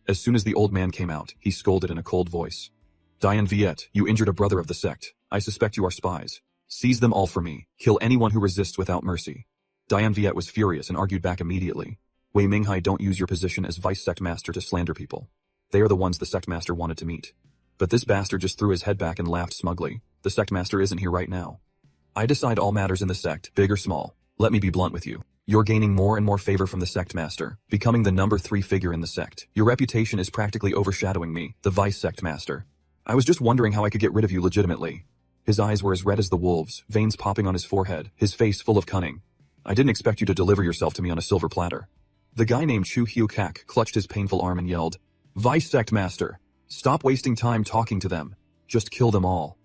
As soon as the old man came out, he scolded in a cold voice. Diane Viet, you injured a brother of the sect. I suspect you are spies. Seize them all for me. Kill anyone who resists without mercy. Diane Viet was furious and argued back immediately. Wei Minghai, don't use your position as Vice Sect Master to slander people. They are the ones the Sect Master wanted to meet. But this bastard just threw his head back and laughed smugly. The Sect Master isn't here right now. I decide all matters in the sect, big or small. Let me be blunt with you. You're gaining more and more favor from the Sect Master, becoming the number 3 figure in the sect. Your reputation is practically overshadowing me, the Vice Sect Master. I was just wondering how I could get rid of you legitimately. His eyes were as red as the wolves, veins popping on his forehead, his face full of cunning. I didn't expect you to deliver yourself to me on a silver platter. The guy named Chu Hu Kak clutched his painful arm and yelled, Vice Sect Master, stop wasting time talking to them. Just kill them all.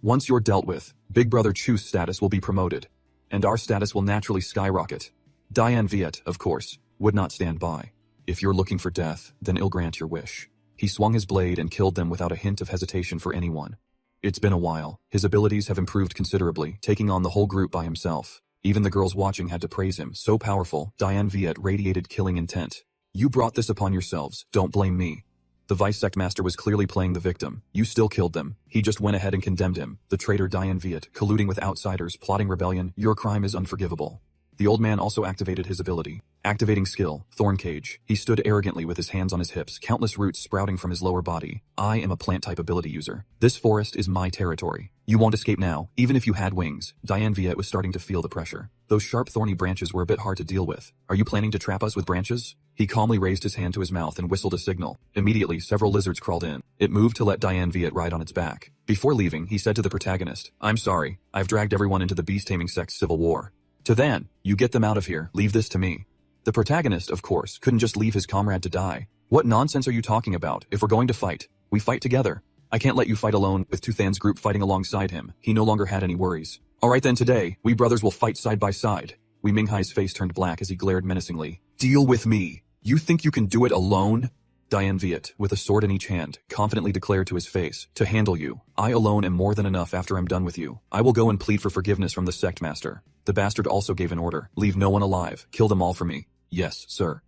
Once you're dealt with, Big Brother Chu's status will be promoted, and our status will naturally skyrocket. Diane Viet, of course, would not stand by. If you're looking for death, then I'll grant your wish. He swung his blade and killed them without a hint of hesitation for anyone. It's been a while. His abilities have improved considerably, taking on the whole group by himself. Even the girls watching had to praise him. So powerful, Diane Viet radiated killing intent. You brought this upon yourselves, don't blame me. The Vice Sect Master was clearly playing the victim. You still killed them. He just went ahead and condemned him. The traitor Diane Viet, colluding with outsiders, plotting rebellion. Your crime is unforgivable. The old man also activated his ability. Activating skill, Thorn Cage. He stood arrogantly with his hands on his hips, countless roots sprouting from his lower body. I am a plant-type ability user. This forest is my territory. You won't escape now, even if you had wings. Diane Viet was starting to feel the pressure. Those sharp thorny branches were a bit hard to deal with. Are you planning to trap us with branches? He calmly raised his hand to his mouth and whistled a signal. Immediately, several lizards crawled in. It moved to let Diane Viet ride on its back. Before leaving, he said to the protagonist, I'm sorry, I've dragged everyone into the beast-taming sect's civil war. Tathan, you get them out of here, leave this to me. The protagonist, of course, couldn't just leave his comrade to die. What nonsense are you talking about? If we're going to fight, we fight together. I can't let you fight alone, with Tathan's group fighting alongside him. He no longer had any worries. Alright then, today, we brothers will fight side by side. Wei Minghai's face turned black as he glared menacingly. Deal with me. You think you can do it alone? Diane Viet, with a sword in each hand, confidently declared to his face, to handle you. I alone am more than enough after I'm done with you. I will go and plead for forgiveness from the Sect Master. The bastard also gave an order. Leave no one alive. Kill them all for me. Yes, sir.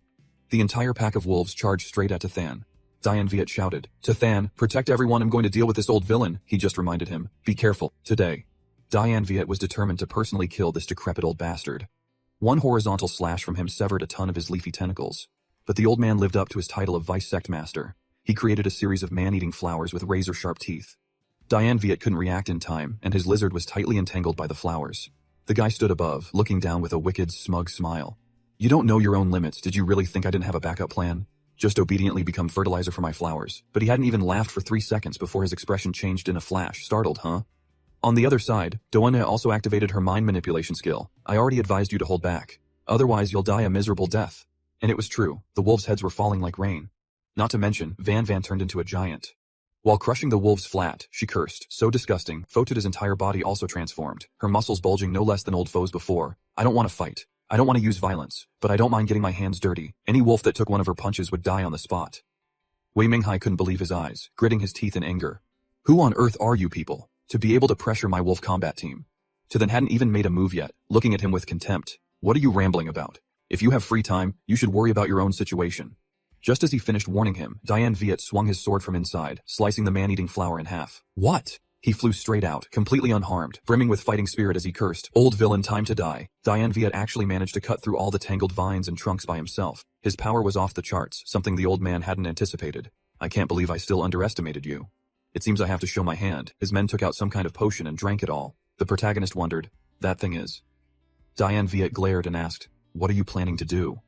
The entire pack of wolves charged straight at Tathan. Diane Viet shouted, Tathan, protect everyone, I'm going to deal with this old villain. He just reminded him. Be careful, today. Diane Viet was determined to personally kill this decrepit old bastard. One horizontal slash from him severed a ton of his leafy tentacles. But the old man lived up to his title of Vice Sect Master. He created a series of man-eating flowers with razor-sharp teeth. Diane Viet couldn't react in time, and his lizard was tightly entangled by the flowers. The guy stood above, looking down with a wicked, smug smile. You don't know your own limits. Did you really think I didn't have a backup plan? Just obediently become fertilizer for my flowers. But he hadn't even laughed for 3 seconds before his expression changed in a flash. Startled, huh? On the other side, Doana also activated her mind manipulation skill. I already advised you to hold back. Otherwise you'll die a miserable death. And it was true. The wolves' heads were falling like rain. Not to mention, Van Van turned into a giant. While crushing the wolves flat, she cursed, so disgusting, Fotuda's entire body also transformed, her muscles bulging no less than old foes before. I don't want to fight. I don't want to use violence, but I don't mind getting my hands dirty. Any wolf that took one of her punches would die on the spot. Wei Minghai couldn't believe his eyes, gritting his teeth in anger. Who on earth are you people, to be able to pressure my wolf combat team? To then hadn't even made a move yet, looking at him with contempt. What are you rambling about? If you have free time, you should worry about your own situation. Just as he finished warning him, Diane Viet swung his sword from inside, slicing the man-eating flower in half. What? He flew straight out, completely unharmed, brimming with fighting spirit as he cursed, "Old villain, time to die." Diane Viet actually managed to cut through all the tangled vines and trunks by himself. His power was off the charts, something the old man hadn't anticipated. I can't believe I still underestimated you. It seems I have to show my hand. His men took out some kind of potion and drank it all. The protagonist wondered, that thing is. Diane Viet glared and asked, what are you planning to do?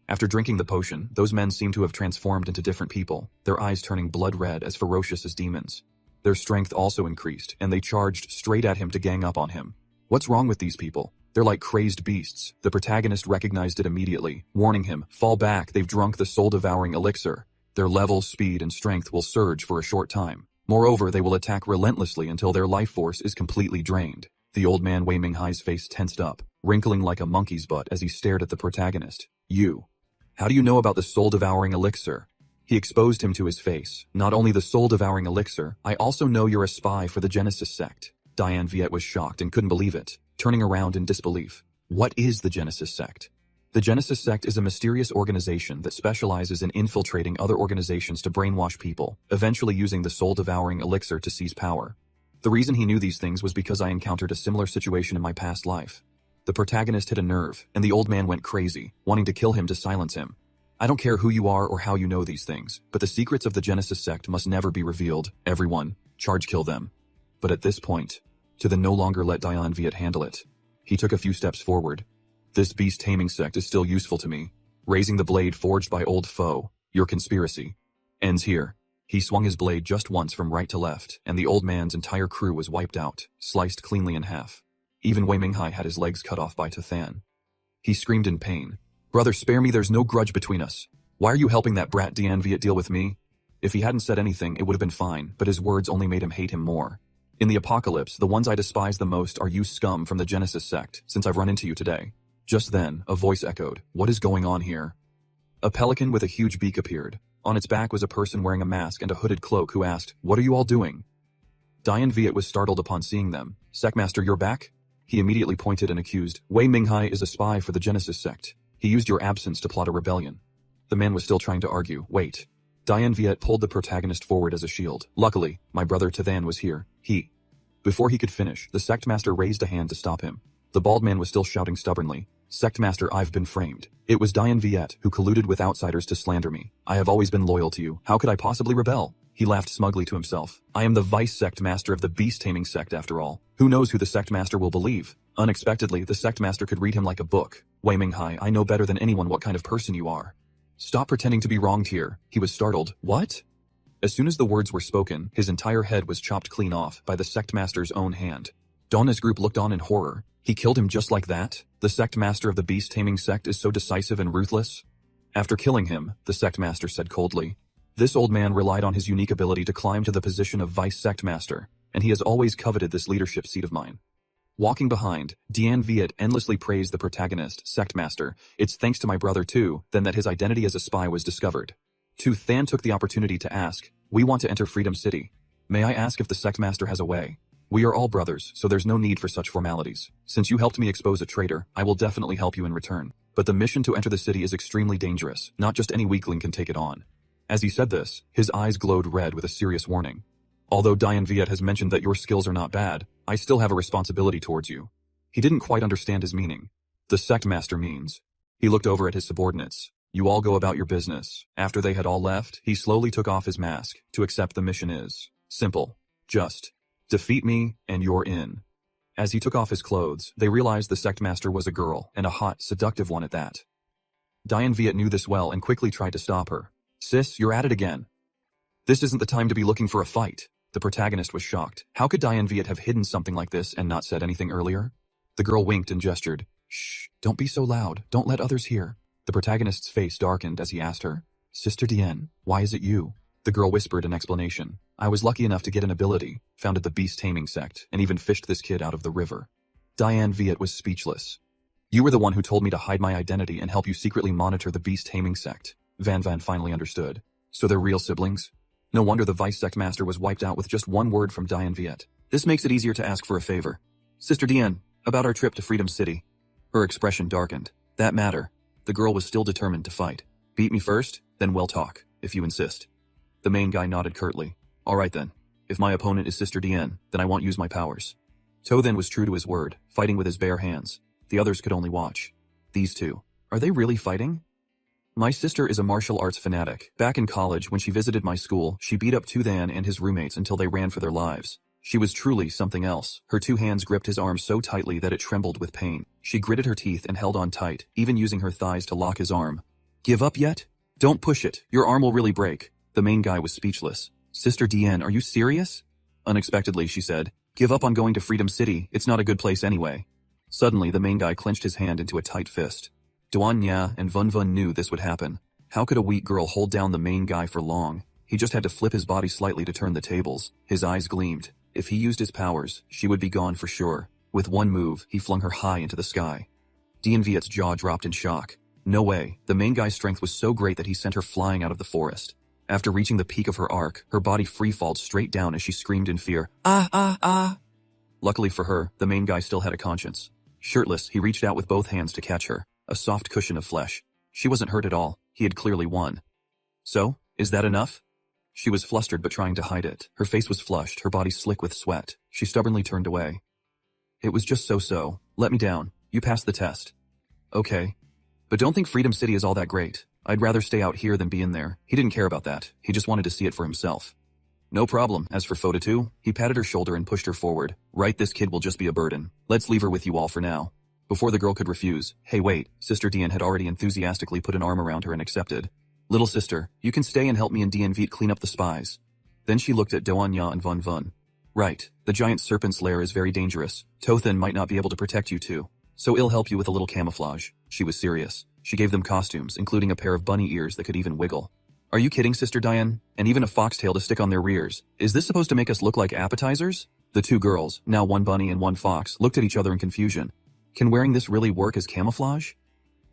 After drinking the potion, those men seemed to have transformed into different people, their eyes turning blood red as ferocious as demons. Their strength also increased, and they charged straight at him to gang up on him. What's wrong with these people? They're like crazed beasts. The protagonist recognized it immediately, warning him, fall back, they've drunk the soul-devouring elixir. Their level, speed, and strength will surge for a short time. Moreover, they will attack relentlessly until their life force is completely drained. The old man Wei Minghai's face tensed up, wrinkling like a monkey's butt as he stared at the protagonist. You. How do you know about the soul-devouring elixir? He exposed him to his face. Not only the soul-devouring elixir, I also know you're a spy for the Genesis sect. Diane Viet was shocked and couldn't believe it, turning around in disbelief. What is the Genesis sect? The Genesis sect is a mysterious organization that specializes in infiltrating other organizations to brainwash people, eventually using the soul-devouring elixir to seize power. The reason he knew these things was because I encountered a similar situation in my past life. The protagonist hit a nerve, and the old man went crazy, wanting to kill him to silence him. I don't care who you are or how you know these things, but the secrets of the Genesis sect must never be revealed. Everyone, charge kill them. But at this point, to then no longer let Diane Viet handle it. He took a few steps forward. This beast-taming sect is still useful to me. Raising the blade forged by old foe, your conspiracy ends here. He swung his blade just once from right to left, and the old man's entire crew was wiped out, sliced cleanly in half. Even Wei Minghai had his legs cut off by Tathan. He screamed in pain. Brother, spare me, there's no grudge between us. Why are you helping that brat Diane Viet deal with me? If he hadn't said anything, it would have been fine, but his words only made him hate him more. In the apocalypse, the ones I despise the most are you scum from the Genesis sect, since I've run into you today. Just then, a voice echoed, what is going on here? A pelican with a huge beak appeared. On its back was a person wearing a mask and a hooded cloak who asked, what are you all doing? Diane Viet was startled upon seeing them. Sectmaster, you're back? He immediately pointed and accused, Wei Minghai is a spy for the Genesis sect. He used your absence to plot a rebellion. The man was still trying to argue. Wait. Diane Viet pulled the protagonist forward as a shield. Luckily, my brother Tathan was here. Before he could finish, the sectmaster raised a hand to stop him. The bald man was still shouting stubbornly, Sectmaster, I've been framed. It was Diane Viet who colluded with outsiders to slander me. I have always been loyal to you. How could I possibly rebel? He laughed smugly to himself. I am the vice-sectmaster of the beast-taming sect after all. Who knows who the sectmaster will believe? Unexpectedly, the sectmaster could read him like a book. Wei Minghai, I know better than anyone what kind of person you are. Stop pretending to be wronged here. He was startled. What? As soon as the words were spoken, his entire head was chopped clean off by the sectmaster's own hand. Donna's group looked on in horror. He killed him just like that? The sectmaster of the beast-taming sect is so decisive and ruthless? After killing him, the sectmaster said coldly, this old man relied on his unique ability to climb to the position of vice-sectmaster, and he has always coveted this leadership seat of mine. Walking behind, Diane Viet endlessly praised the protagonist, sectmaster. It's thanks to my brother too, then that his identity as a spy was discovered. Tu Than took the opportunity to ask, we want to enter Freedom City. May I ask if the sectmaster has a way? We are all brothers, so there's no need for such formalities. Since you helped me expose a traitor, I will definitely help you in return. But the mission to enter the city is extremely dangerous. Not just any weakling can take it on. As he said this, his eyes glowed red with a serious warning. Although Diane Viet has mentioned that your skills are not bad, I still have a responsibility towards you. He didn't quite understand his meaning. The sectmaster means. He looked over at his subordinates. You all go about your business. After they had all left, he slowly took off his mask. To accept the mission is simple. Just defeat me, and you're in. As he took off his clothes, they realized the sectmaster was a girl, and a hot, seductive one at that. Diane Viet knew this well and quickly tried to stop her. Sis, you're at it again. This isn't the time to be looking for a fight. The protagonist was shocked. How could Diane Viet have hidden something like this and not said anything earlier? The girl winked and gestured. Shh, don't be so loud. Don't let others hear. The protagonist's face darkened as he asked her, Sister Diane, why is it you? The girl whispered an explanation. I was lucky enough to get an ability, founded the beast taming sect, and even fished this kid out of the river. Diane Viet was speechless. You were the one who told me to hide my identity and help you secretly monitor the beast taming sect. Van finally understood. So they're real siblings? No wonder the vice sect master was wiped out with just one word from Diane Viet. This makes it easier to ask for a favor. Sister Diane, about our trip to Freedom City. Her expression darkened. That matter. The girl was still determined to fight. Beat me first, then we'll talk, if you insist. The main guy nodded curtly. Alright then. If my opponent is Sister Diane, then I won't use my powers. To then was true to his word, fighting with his bare hands. The others could only watch. These two. Are they really fighting? My sister is a martial arts fanatic. Back in college, when she visited my school, she beat up Than and his roommates until they ran for their lives. She was truly something else. Her two hands gripped his arm so tightly that it trembled with pain. She gritted her teeth and held on tight, even using her thighs to lock his arm. Give up yet? Don't push it. Your arm will really break. The main guy was speechless. Sister Diane, are you serious? Unexpectedly, she said. Give up on going to Freedom City. It's not a good place anyway. Suddenly, the main guy clenched his hand into a tight fist. Duan Nya and Vun knew this would happen. How could a weak girl hold down the main guy for long? He just had to flip his body slightly to turn the tables. His eyes gleamed. If he used his powers, she would be gone for sure. With one move, he flung her high into the sky. Dian Viet's jaw dropped in shock. No way. The main guy's strength was so great that he sent her flying out of the forest. After reaching the peak of her arc, her body free-falled straight down as she screamed in fear. Ah, ah, ah. Luckily for her, the main guy still had a conscience. Shirtless, he reached out with both hands to catch her. A soft cushion of flesh. She wasn't hurt at all. He had clearly won. So, is that enough? She was flustered but trying to hide it. Her face was flushed, her body slick with sweat. She stubbornly turned away. It was just so-so. Let me down. You passed the test. Okay. But don't think Freedom City is all that great. I'd rather stay out here than be in there. He didn't care about that. He just wanted to see it for himself. No problem. As for Foda 2, he patted her shoulder and pushed her forward. Right, this kid will just be a burden. Let's leave her with you all for now. Before the girl could refuse, hey wait, Sister Dian had already enthusiastically put an arm around her and accepted. Little sister, you can stay and help me and Dian Viet clean up the spies. Then she looked at Doan Ya and Vun. Right, the giant serpent's lair is very dangerous. Tothan might not be able to protect you two. So I'll help you with a little camouflage. She was serious. She gave them costumes, including a pair of bunny ears that could even wiggle. Are you kidding, Sister Diane? And even a foxtail to stick on their rears. Is this supposed to make us look like appetizers? The two girls, now one bunny and one fox, looked at each other in confusion. Can wearing this really work as camouflage?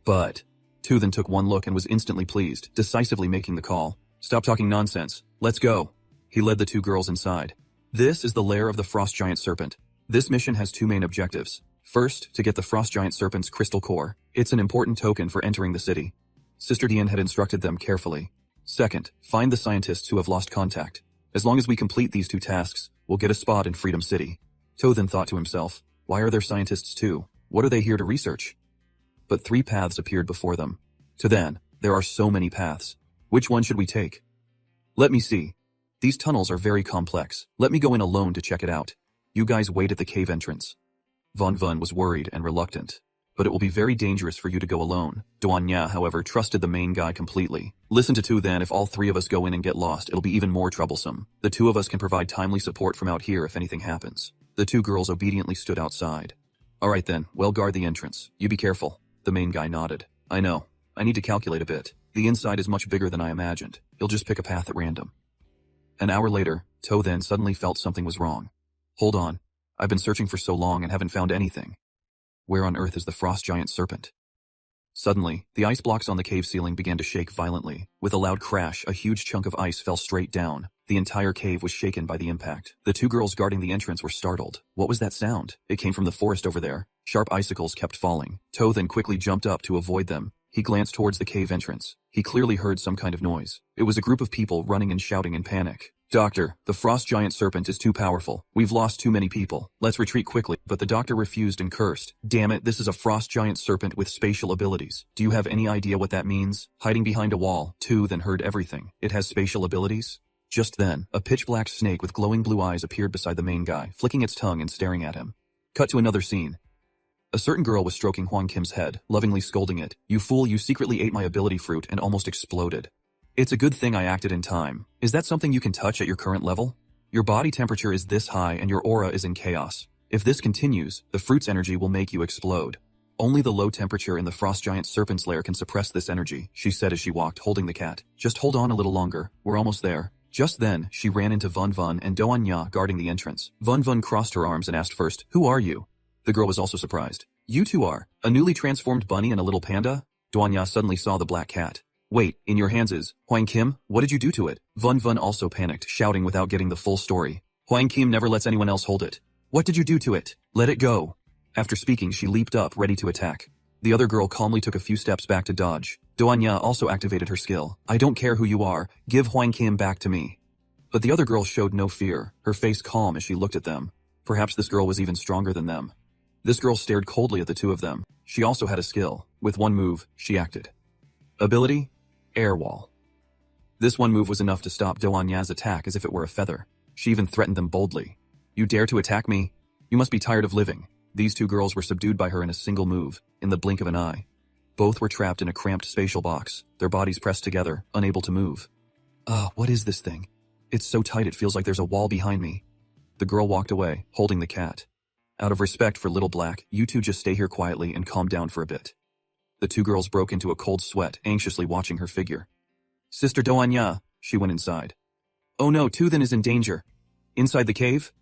But Tooth took one look and was instantly pleased, decisively making the call. Stop talking nonsense. Let's go. He led the two girls inside. This is the lair of the Frost Giant Serpent. This mission has two main objectives. First, to get the Frost Giant Serpent's crystal core. It's an important token for entering the city. Sister Dian had instructed them carefully. Second, find the scientists who have lost contact. As long as we complete these two tasks, we'll get a spot in Freedom City. Tothan thought to himself, why are there scientists too? What are they here to research? But three paths appeared before them. To then, there are so many paths. Which one should we take? Let me see. These tunnels are very complex. Let me go in alone to check it out. You guys wait at the cave entrance. Vun was worried and reluctant. But it will be very dangerous for you to go alone. Duan Ya, however, trusted the main guy completely. Listen to Tu then, if all three of us go in and get lost, it'll be even more troublesome. The two of us can provide timely support from out here if anything happens. The two girls obediently stood outside. Alright then, well guard the entrance. You be careful. The main guy nodded. I know. I need to calculate a bit. The inside is much bigger than I imagined. You'll just pick a path at random. An hour later, To then suddenly felt something was wrong. Hold on. I've been searching for so long and haven't found anything. Where on earth is the Frost Giant Serpent? Suddenly, the ice blocks on the cave ceiling began to shake violently. With a loud crash, a huge chunk of ice fell straight down. The entire cave was shaken by the impact. The two girls guarding the entrance were startled. What was that sound? It came from the forest over there. Sharp icicles kept falling. To then quickly jumped up to avoid them. He glanced towards the cave entrance. He clearly heard some kind of noise. It was a group of people running and shouting in panic. Doctor, the Frost Giant Serpent is too powerful. We've lost too many people. Let's retreat quickly. But the doctor refused and cursed. Damn it, this is a Frost Giant Serpent with spatial abilities. Do you have any idea what that means? Hiding behind a wall, Tu then heard everything. It has spatial abilities? Just then, a pitch-black snake with glowing blue eyes appeared beside the main guy, flicking its tongue and staring at him. Cut to another scene. A certain girl was stroking Huang Kim's head, lovingly scolding it. You fool, you secretly ate my ability fruit and almost exploded. It's a good thing I acted in time. Is that something you can touch at your current level? Your body temperature is this high and your aura is in chaos. If this continues, the fruit's energy will make you explode. Only the low temperature in the Frost Giant Serpent's lair can suppress this energy, she said as she walked, holding the cat. Just hold on a little longer. We're almost there. Just then, she ran into Vun Vun and Doanya guarding the entrance. Vun Vun crossed her arms and asked first, "Who are you?" The girl was also surprised. "You two are a newly transformed bunny and a little panda?" Doanya suddenly saw the black cat. "Wait, in your hands is Hwang Kim? What did you do to it?" Vun Vun also panicked, shouting without getting the full story. "Hwang Kim never lets anyone else hold it." "What did you do to it?" "Let it go." After speaking, she leaped up, ready to attack. The other girl calmly took a few steps back to dodge. Doanya also activated her skill. "I don't care who you are, give Hwang Kim back to me." But the other girl showed no fear, her face calm as she looked at them. Perhaps this girl was even stronger than them. This girl stared coldly at the two of them. She also had a skill. With one move, she acted. Ability? Air Wall. This one move was enough to stop Doanya's attack as if it were a feather. She even threatened them boldly. "You dare to attack me? You must be tired of living." These two girls were subdued by her in a single move, in the blink of an eye. Both were trapped in a cramped spatial box, their bodies pressed together, unable to move. What is this thing? It's so tight it feels like there's a wall behind me. The girl walked away, holding the cat. "Out of respect for Little Black, you two just stay here quietly and calm down for a bit." The two girls broke into a cold sweat, anxiously watching her figure. "Sister Doanya," she went inside. "Oh no, Toothin is in danger." Inside the cave,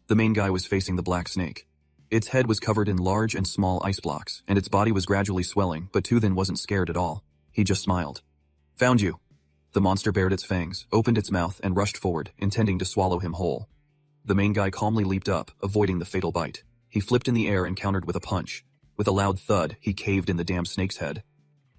the main guy was facing the black snake. Its head was covered in large and small ice blocks, and its body was gradually swelling, but Toothin wasn't scared at all. He just smiled. "Found you." The monster bared its fangs, opened its mouth, and rushed forward, intending to swallow him whole. The main guy calmly leaped up, avoiding the fatal bite. He flipped in the air and countered with a punch. With a loud thud, he caved in the damn snake's head.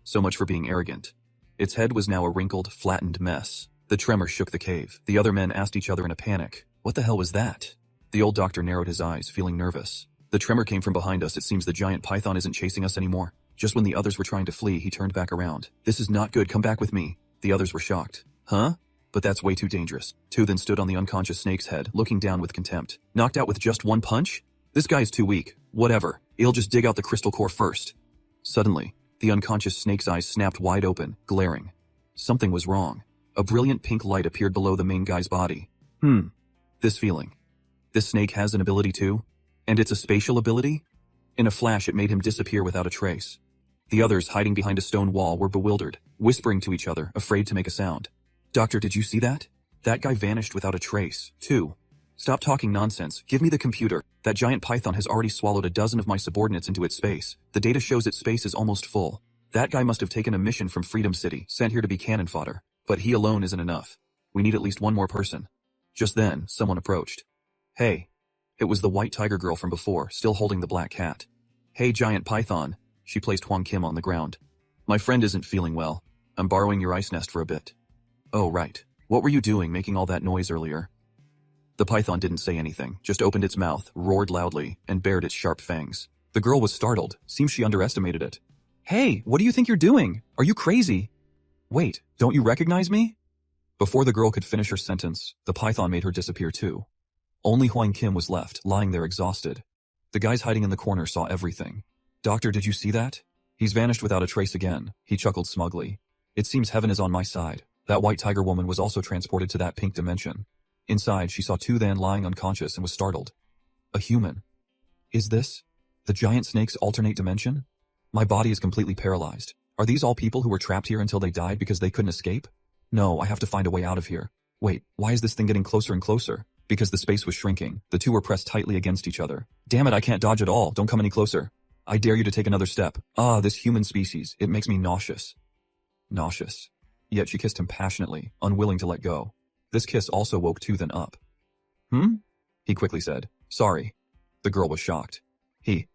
So much for being arrogant. Its head was now a wrinkled, flattened mess. The tremor shook the cave. The other men asked each other in a panic, "What the hell was that?" The old doctor narrowed his eyes, feeling nervous. "The tremor came from behind us. It seems the giant python isn't chasing us anymore." Just when the others were trying to flee, he turned back around. "This is not good. Come back with me." The others were shocked. "Huh? But that's way too dangerous." Toothin stood on the unconscious snake's head, looking down with contempt. "Knocked out with just one punch? This guy's too weak. Whatever. He'll just dig out the crystal core first." Suddenly, the unconscious snake's eyes snapped wide open, glaring. Something was wrong. A brilliant pink light appeared below the main guy's body. This feeling. This snake has an ability too? And it's a spatial ability? In a flash, it made him disappear without a trace. The others, hiding behind a stone wall, were bewildered, whispering to each other, afraid to make a sound. "Doctor, did you see that? That guy vanished without a trace, too." "Stop talking nonsense. Give me the computer. That giant python has already swallowed a dozen of my subordinates into its space. The data shows its space is almost full. That guy must have taken a mission from Freedom City, sent here to be cannon fodder. But he alone isn't enough. We need at least one more person." Just then, someone approached. "Hey." It was the white tiger girl from before, still holding the black cat. "Hey, giant python." She placed Hwang Kim on the ground. "My friend isn't feeling well. I'm borrowing your ice nest for a bit." "Oh, right. What were you doing making all that noise earlier?" The python didn't say anything, just opened its mouth, roared loudly, and bared its sharp fangs. The girl was startled. Seems she underestimated it. "Hey, what do you think you're doing? Are you crazy?" "Wait, don't you recognize me?" Before the girl could finish her sentence, the python made her disappear too. Only Hwang Kim was left, lying there exhausted. The guys hiding in the corner saw everything. "Doctor, did you see that? He's vanished without a trace again," he chuckled smugly. "It seems heaven is on my side." That white tiger woman was also transported to that pink dimension. Inside, she saw Toothin lying unconscious and was startled. "A human. Is this the giant snake's alternate dimension? My body is completely paralyzed. Are these all people who were trapped here until they died because they couldn't escape? No, I have to find a way out of here. Wait, why is this thing getting closer and closer?" Because the space was shrinking, the two were pressed tightly against each other. "Damn it, I can't dodge at all. Don't come any closer. I dare you to take another step. This human species, it makes me nauseous." Nauseous. Yet she kissed him passionately, unwilling to let go. This kiss also woke Toothin up. He quickly said. "Sorry." The girl was shocked. He's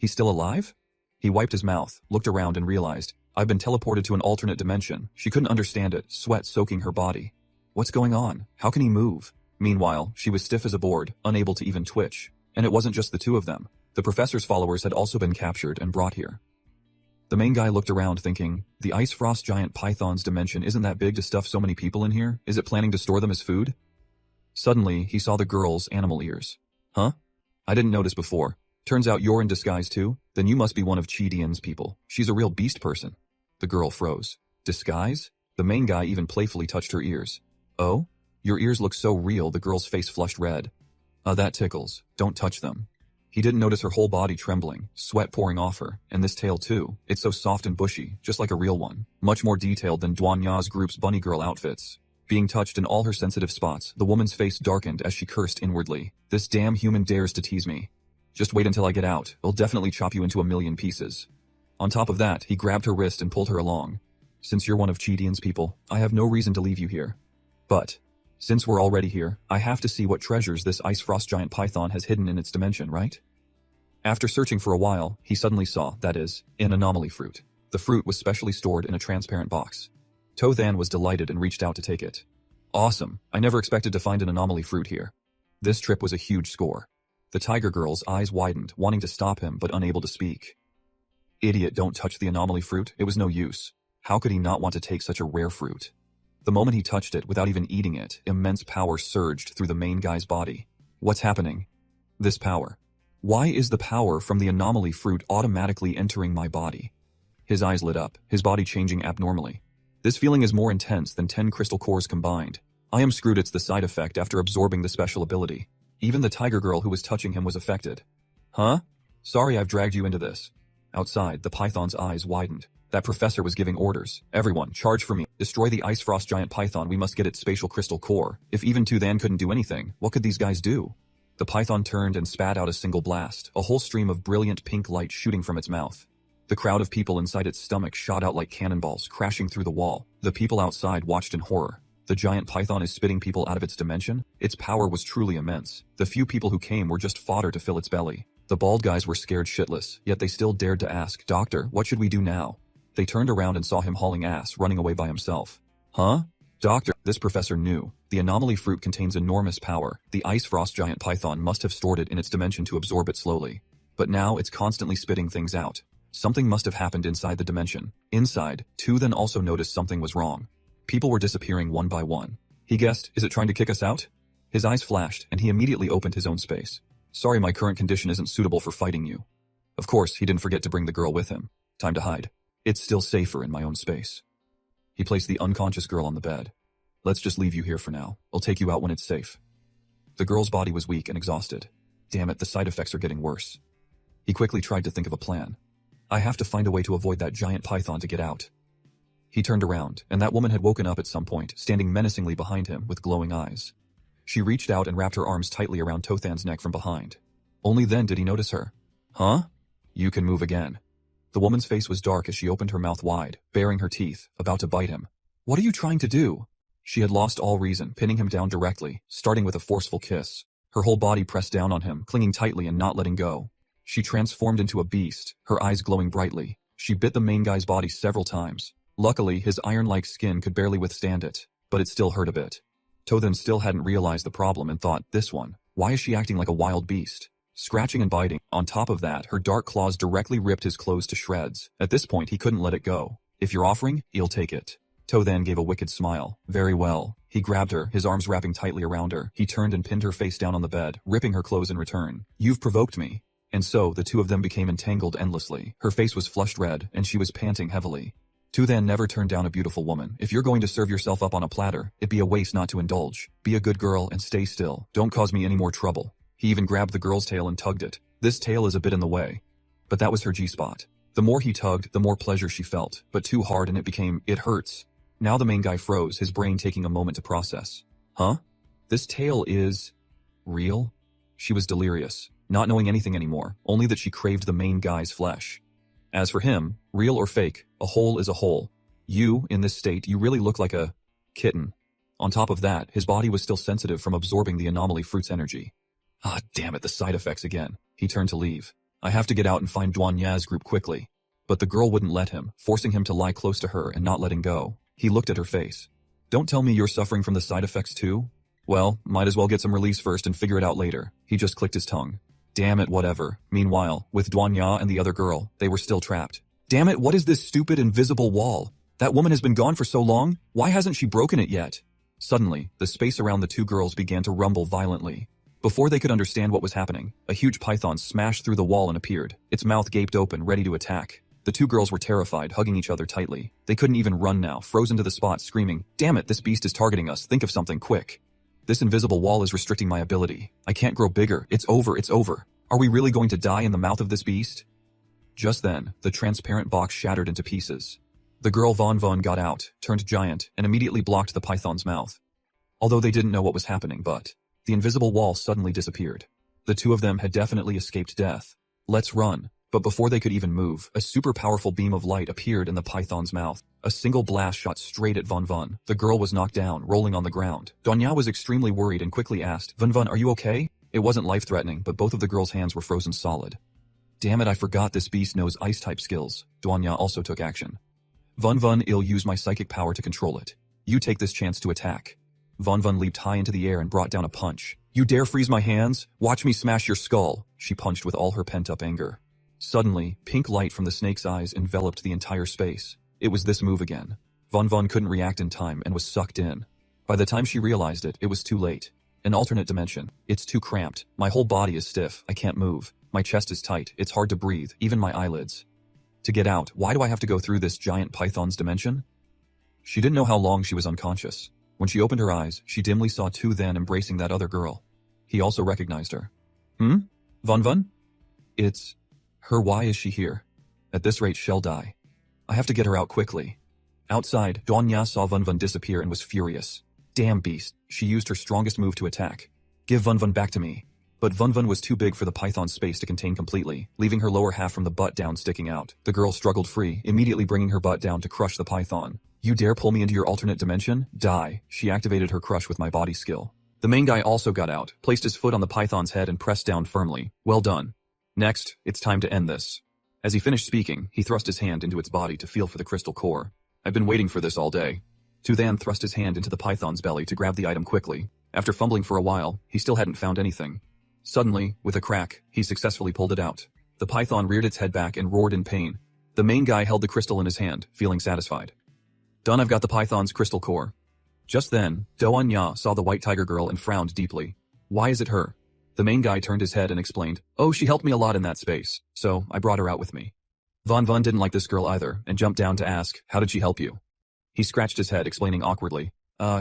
still alive?" He wiped his mouth, looked around and realized, "I've been teleported to an alternate dimension." She couldn't understand it, sweat soaking her body. What's going on? How can he move? Meanwhile, she was stiff as a board, unable to even twitch. And it wasn't just the two of them. The professor's followers had also been captured and brought here. The main guy looked around thinking, the ice frost giant python's dimension isn't that big to stuff so many people in here? Is it planning to store them as food? Suddenly, he saw the girl's animal ears. "Huh? I didn't notice before. Turns out you're in disguise too? Then you must be one of Chi Dian's people. She's a real beast person." The girl froze. "Disguise?" The main guy even playfully touched her ears. "Oh? Your ears look so real," the girl's face flushed red. That tickles. Don't touch them." He didn't notice her whole body trembling, sweat pouring off her, and this tail too. It's so soft and bushy, just like a real one. Much more detailed than Duanya's group's bunny girl outfits. Being touched in all her sensitive spots, the woman's face darkened as she cursed inwardly. This damn human dares to tease me. Just wait until I get out, I'll definitely chop you into a million pieces. On top of that, he grabbed her wrist and pulled her along. Since you're one of Chidian's people, I have no reason to leave you here. But, since we're already here, I have to see what treasures this ice frost giant python has hidden in its dimension, right? After searching for a while, he suddenly saw, that is, an anomaly fruit. The fruit was specially stored in a transparent box. Tothan was delighted and reached out to take it. Awesome, I never expected to find an anomaly fruit here. This trip was a huge score. The tiger girl's eyes widened, wanting to stop him but unable to speak. Idiot, don't touch the anomaly fruit, it was no use. How could he not want to take such a rare fruit? The moment he touched it without even eating it, immense power surged through the main guy's body. What's happening? This power. Why is the power from the anomaly fruit automatically entering my body? His eyes lit up, his body changing abnormally. This feeling is more intense than 10 crystal cores combined. I am screwed, it's the side effect after absorbing the special ability. Even the tiger girl who was touching him was affected. Huh? Sorry I've dragged you into this. Outside, the python's eyes widened. That professor was giving orders. Everyone, charge for me. Destroy the ice frost giant python, we must get its spatial crystal core. If even Tothan couldn't do anything, what could these guys do? The python turned and spat out a single blast, a whole stream of brilliant pink light shooting from its mouth. The crowd of people inside its stomach shot out like cannonballs, crashing through the wall. The people outside watched in horror. The giant python is spitting people out of its dimension? Its power was truly immense. The few people who came were just fodder to fill its belly. The bald guys were scared shitless, yet they still dared to ask, "Doctor, what should we do now?" They turned around and saw him hauling ass, running away by himself. Huh? Doctor, this professor knew. The anomaly fruit contains enormous power. The ice frost giant python must have stored it in its dimension to absorb it slowly. But now it's constantly spitting things out. Something must have happened inside the dimension. Inside, Tothan also noticed something was wrong. People were disappearing one by one. He guessed, is it trying to kick us out? His eyes flashed, and he immediately opened his own space. Sorry, my current condition isn't suitable for fighting you. Of course, he didn't forget to bring the girl with him. Time to hide. It's still safer in my own space. He placed the unconscious girl on the bed. Let's just leave you here for now. I'll take you out when it's safe. The girl's body was weak and exhausted. Damn it, the side effects are getting worse. He quickly tried to think of a plan. I have to find a way to avoid that giant python to get out. He turned around, and that woman had woken up at some point, standing menacingly behind him with glowing eyes. She reached out and wrapped her arms tightly around Tothan's neck from behind. Only then did he notice her. Huh? You can move again. The woman's face was dark as she opened her mouth wide, baring her teeth, about to bite him. What are you trying to do? She had lost all reason, pinning him down directly, starting with a forceful kiss. Her whole body pressed down on him, clinging tightly and not letting go. She transformed into a beast, her eyes glowing brightly. She bit the main guy's body several times. Luckily, his iron-like skin could barely withstand it, but it still hurt a bit. Tothan still hadn't realized the problem and thought, this one, why is she acting like a wild beast? Scratching and biting. On top of that, her dark claws directly ripped his clothes to shreds. At this point, he couldn't let it go. If you're offering, he'll take it. Tothan gave a wicked smile. Very well. He grabbed her, his arms wrapping tightly around her. He turned and pinned her face down on the bed, ripping her clothes in return. You've provoked me. And so, the two of them became entangled endlessly. Her face was flushed red, and she was panting heavily. Tothan never turned down a beautiful woman. If you're going to serve yourself up on a platter, it'd be a waste not to indulge. Be a good girl and stay still. Don't cause me any more trouble. He even grabbed the girl's tail and tugged it. This tail is a bit in the way. But that was her G-spot. The more he tugged, the more pleasure she felt, but too hard and it hurts. Now the main guy froze, his brain taking a moment to process. Huh? This tail is... real? She was delirious, not knowing anything anymore, only that she craved the main guy's flesh. As for him, real or fake, a hole is a hole. You, in this state, you really look like a... kitten. On top of that, his body was still sensitive from absorbing the anomaly fruit's energy. Ah, damn it, the side effects again. He turned to leave. I have to get out and find Duan Ya's group quickly. But the girl wouldn't let him, forcing him to lie close to her and not letting go. He looked at her face. Don't tell me you're suffering from the side effects too? Well, might as well get some release first and figure it out later. He just clicked his tongue. Damn it, whatever. Meanwhile, with Duan Ya and the other girl, they were still trapped. Damn it, what is this stupid invisible wall? That woman has been gone for so long? Why hasn't she broken it yet? Suddenly, the space around the two girls began to rumble violently. Before they could understand what was happening, a huge python smashed through the wall and appeared, its mouth gaped open, ready to attack. The two girls were terrified, hugging each other tightly. They couldn't even run now, frozen to the spot, screaming, "Damn it, this beast is targeting us, think of something, quick. This invisible wall is restricting my ability. I can't grow bigger, it's over, it's over. Are we really going to die in the mouth of this beast?" Just then, the transparent box shattered into pieces. The girl Von got out, turned giant, and immediately blocked the python's mouth. although they didn't know what was happening. But the invisible wall suddenly disappeared. The two of them had definitely escaped death. Let's run. But before they could even move, a super powerful beam of light appeared in the python's mouth. A single blast shot straight at Vun Vun. The girl was knocked down, rolling on the ground. Donya was extremely worried and quickly asked, Vun Vun, are you okay? It wasn't life-threatening, but both of the girl's hands were frozen solid. Damn it, I forgot this beast knows ice-type skills. Donya also took action. Vun Vun, I'll use my psychic power to control it. You take this chance to attack. Vun Vun leaped high into the air and brought down a punch. You dare freeze my hands? Watch me smash your skull. She punched with all her pent-up anger. Suddenly, pink light from the snake's eyes enveloped the entire space. It was this move again. Vun Vun couldn't react in time and was sucked in. By the time she realized it, it was too late. An alternate dimension. It's too cramped. My whole body is stiff. I can't move. My chest is tight. It's hard to breathe, even my eyelids. To get out, why do I have to go through this giant python's dimension? She didn't know how long she was unconscious. When she opened her eyes, she dimly saw Tu Then embracing that other girl. He also recognized her. Vun Vun? It's her. Why is she here? At this rate, she'll die. I have to get her out quickly. Outside, Donya saw Vun Vun disappear and was furious. Damn beast, she used her strongest move to attack. Give Vun Vun back to me. But Vun Vun was too big for the python's space to contain completely, leaving her lower half from the butt down sticking out. The girl struggled free, immediately bringing her butt down to crush the python. You dare pull me into your alternate dimension? Die. She activated her crush with my body skill. The main guy also got out, placed his foot on the python's head and pressed down firmly. Well done. Next, it's time to end this. As he finished speaking, he thrust his hand into its body to feel for the crystal core. I've been waiting for this all day. Tu Then thrust his hand into the python's belly to grab the item quickly. After fumbling for a while, he still hadn't found anything. Suddenly, with a crack, he successfully pulled it out. The python reared its head back and roared in pain. The main guy held the crystal in his hand, feeling satisfied. Done, I've got the python's crystal core. Just then, Doanya saw the white tiger girl and frowned deeply. Why is it her? The main guy turned his head and explained, oh, she helped me a lot in that space, so I brought her out with me. Vun Vun didn't like this girl either, and jumped down to ask, how did she help you? He scratched his head, explaining awkwardly,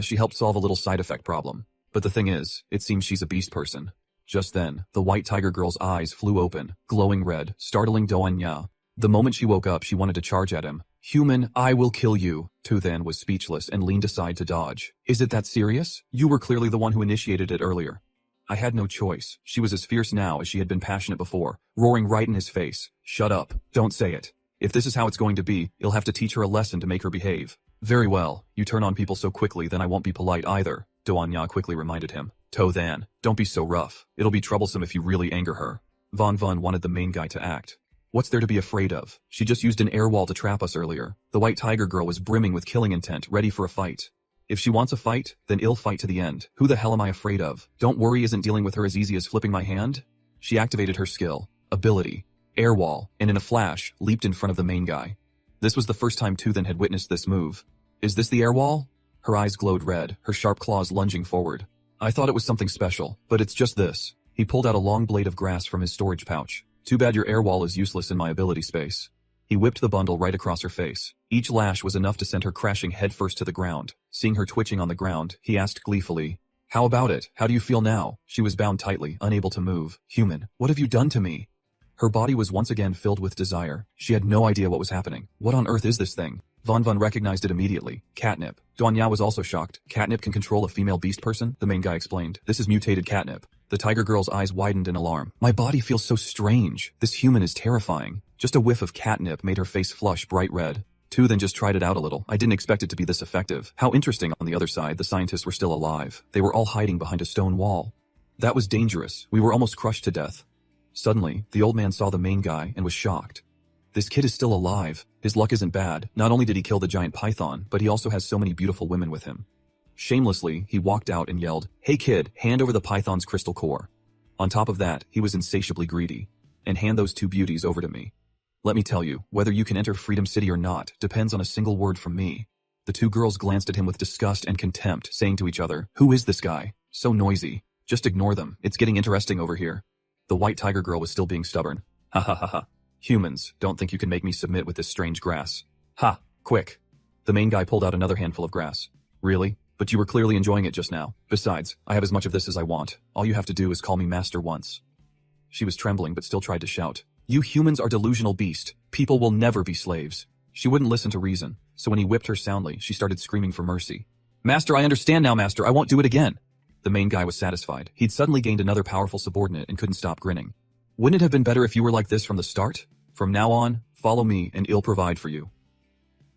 she helped solve a little side effect problem. But the thing is, it seems she's a beast person. Just then, the white tiger girl's eyes flew open, glowing red, startling Doanya. The moment she woke up, she wanted to charge at him. Human, I will kill you. Tu Then was speechless and leaned aside to dodge. Is it that serious? You were clearly the one who initiated it earlier. I had no choice. She was as fierce now as she had been passionate before, roaring right in his face. Shut up. Don't say it. If this is how it's going to be, you'll have to teach her a lesson to make her behave. Very well. You turn on people so quickly, then I won't be polite either, Doanya quickly reminded him. Tu Then, don't be so rough. It'll be troublesome if you really anger her. Vun Vun wanted the main guy to act. What's there to be afraid of? She just used an air wall to trap us earlier. The white tiger girl was brimming with killing intent, ready for a fight. If she wants a fight, then I'll fight to the end. Who the hell am I afraid of? Don't worry, isn't dealing with her as easy as flipping my hand? She activated her skill, ability, air wall, and in a flash, leaped in front of the main guy. This was the first time Tu Then had witnessed this move. Is this the air wall? Her eyes glowed red, her sharp claws lunging forward. I thought it was something special, but it's just this. He pulled out a long blade of grass from his storage pouch. Too bad your air wall is useless in my ability space. He whipped the bundle right across her face. Each lash was enough to send her crashing headfirst to the ground. Seeing her twitching on the ground, he asked gleefully, how about it? How do you feel now? She was bound tightly, unable to move. Human, what have you done to me? Her body was once again filled with desire. She had no idea what was happening. What on earth is this thing? Vun Vun recognized it immediately. Catnip. Doanya was also shocked. Catnip can control a female beast person? The main guy explained. This is mutated catnip. The tiger girl's eyes widened in alarm. My body feels so strange. This human is terrifying. Just a whiff of catnip made her face flush bright red. Tu Then just tried it out a little. I didn't expect it to be this effective. How interesting. On the other side, the scientists were still alive. They were all hiding behind a stone wall. That was dangerous. We were almost crushed to death. Suddenly, the old man saw the main guy and was shocked. This kid is still alive. His luck isn't bad. Not only did he kill the giant python, but he also has so many beautiful women with him. Shamelessly, he walked out and yelled, hey kid, hand over the python's crystal core. On top of that, he was insatiably greedy. And hand those two beauties over to me. Let me tell you, whether you can enter Freedom City or not depends on a single word from me. The two girls glanced at him with disgust and contempt, saying to each other, who is this guy? So noisy. Just ignore them. It's getting interesting over here. The white tiger girl was still being stubborn. Ha ha ha ha. Humans, don't think you can make me submit with this strange grass. Ha, quick. The main guy pulled out another handful of grass. Really? But you were clearly enjoying it just now. Besides, I have as much of this as I want. All you have to do is call me master once. She was trembling but still tried to shout. You humans are delusional beast. People will never be slaves. She wouldn't listen to reason, so when he whipped her soundly, she started screaming for mercy. Master, I understand now, Master. I won't do it again. The main guy was satisfied. He'd suddenly gained another powerful subordinate and couldn't stop grinning. Wouldn't it have been better if you were like this from the start? From now on, follow me and I'll provide for you.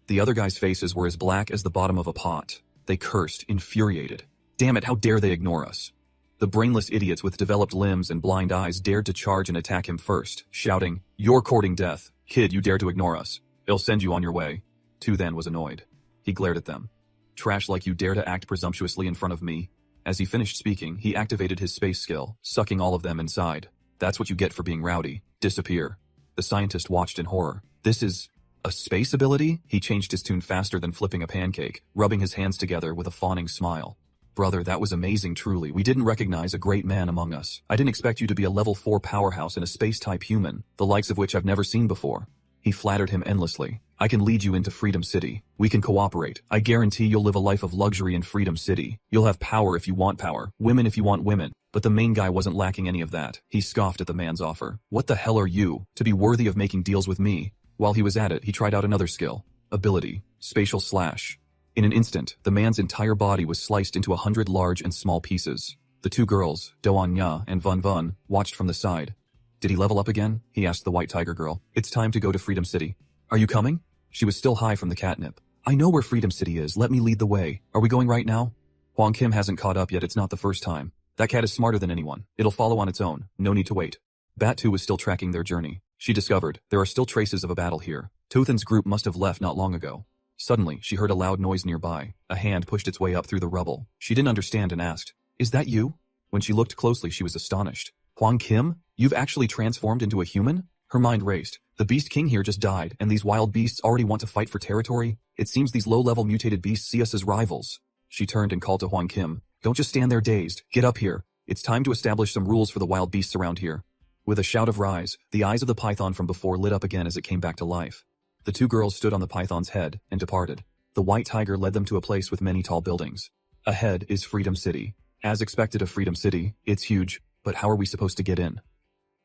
The other guys' faces were as black as the bottom of a pot. They cursed, infuriated. Damn it, how dare they ignore us? The brainless idiots with developed limbs and blind eyes dared to charge and attack him first, shouting, "You're courting death. Kid, you dare to ignore us. I'll send you on your way." Tu then was annoyed. He glared at them. Trash, like you dare to act presumptuously in front of me? As he finished speaking, he activated his space skill, sucking all of them inside. That's what you get for being rowdy. Disappear. The scientist watched in horror. This is a space ability? He changed his tune faster than flipping a pancake, rubbing his hands together with a fawning smile. Brother, that was amazing truly. We didn't recognize a great man among us. I didn't expect you to be a level 4 powerhouse and a space-type human, the likes of which I've never seen before. He flattered him endlessly. I can lead you into Freedom City. We can cooperate. I guarantee you'll live a life of luxury in Freedom City. You'll have power if you want power, women if you want women. But the main guy wasn't lacking any of that. He scoffed at the man's offer. What the hell are you, to be worthy of making deals with me? While he was at it, he tried out another skill. Ability. Spatial Slash. In an instant, the man's entire body was sliced into 100 large and small pieces. The two girls, Doan Nya and Vun Vun, watched from the side. Did he level up again? He asked the white tiger girl. It's time to go to Freedom City. Are you coming? She was still high from the catnip. I know where Freedom City is. Let me lead the way. Are we going right now? Huang Kim hasn't caught up yet. It's not the first time. That cat is smarter than anyone. It'll follow on its own. No need to wait. Batu was still tracking their journey. She discovered there are still traces of a battle here. Tothan's group must have left not long ago. Suddenly, she heard a loud noise nearby. A hand pushed its way up through the rubble. She didn't understand and asked, "Is that you?" When she looked closely, she was astonished. Huang Kim? You've actually transformed into a human? Her mind raced. The Beast King here just died, and these wild beasts already want to fight for territory? It seems these low-level mutated beasts see us as rivals. She turned and called to Huang Kim. Don't just stand there dazed. Get up here. It's time to establish some rules for the wild beasts around here. With a shout of rise, the eyes of the python from before lit up again as it came back to life. The two girls stood on the python's head and departed. The white tiger led them to a place with many tall buildings. Ahead is Freedom City. As expected of Freedom City, it's huge, but how are we supposed to get in?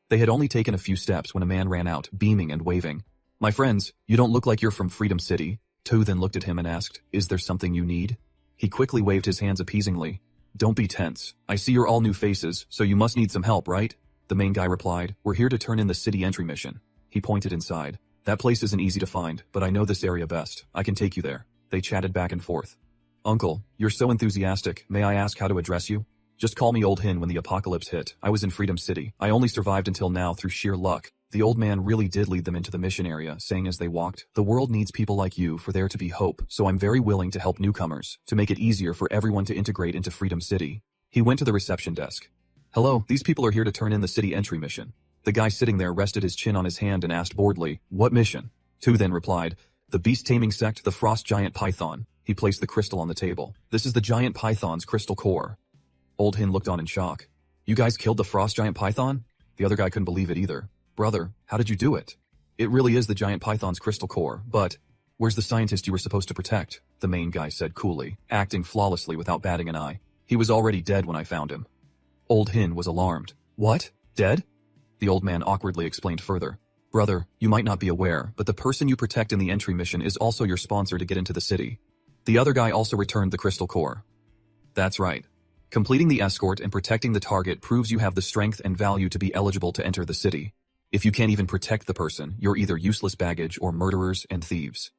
They had only taken a few steps when a man ran out, beaming and waving. My friends, you don't look like you're from Freedom City. Tu then looked at him and asked, is there something you need? He quickly waved his hands appeasingly. Don't be tense. I see you're all new faces, so you must need some help, right? The main guy replied, we're here to turn in the city entry mission. He pointed inside. That place isn't easy to find, but I know this area best. I can take you there. They chatted back and forth. Uncle, you're so enthusiastic. May I ask how to address you? Just call me Old Hin when the apocalypse hit. I was in Freedom City. I only survived until now through sheer luck. The old man really did lead them into the mission area, saying as they walked, the world needs people like you for there to be hope, so I'm very willing to help newcomers, to make it easier for everyone to integrate into Freedom City. He went to the reception desk. Hello, these people are here to turn in the city entry mission. The guy sitting there rested his chin on his hand and asked boredly, what mission? Tu then replied, the beast-taming sect, the frost giant python. He placed the crystal on the table. This is the giant python's crystal core. Old Hin looked on in shock. You guys killed the frost giant python? The other guy couldn't believe it either. Brother, how did you do it? It really is the giant python's crystal core, but where's the scientist you were supposed to protect? The main guy said coolly, acting flawlessly without batting an eye. He was already dead when I found him. Old Hin was alarmed. What? Dead? The old man awkwardly explained further. Brother, you might not be aware, but the person you protect in the entry mission is also your sponsor to get into the city. The other guy also returned the crystal core. That's right. Completing the escort and protecting the target proves you have the strength and value to be eligible to enter the city. If you can't even protect the person, you're either useless baggage or murderers and thieves.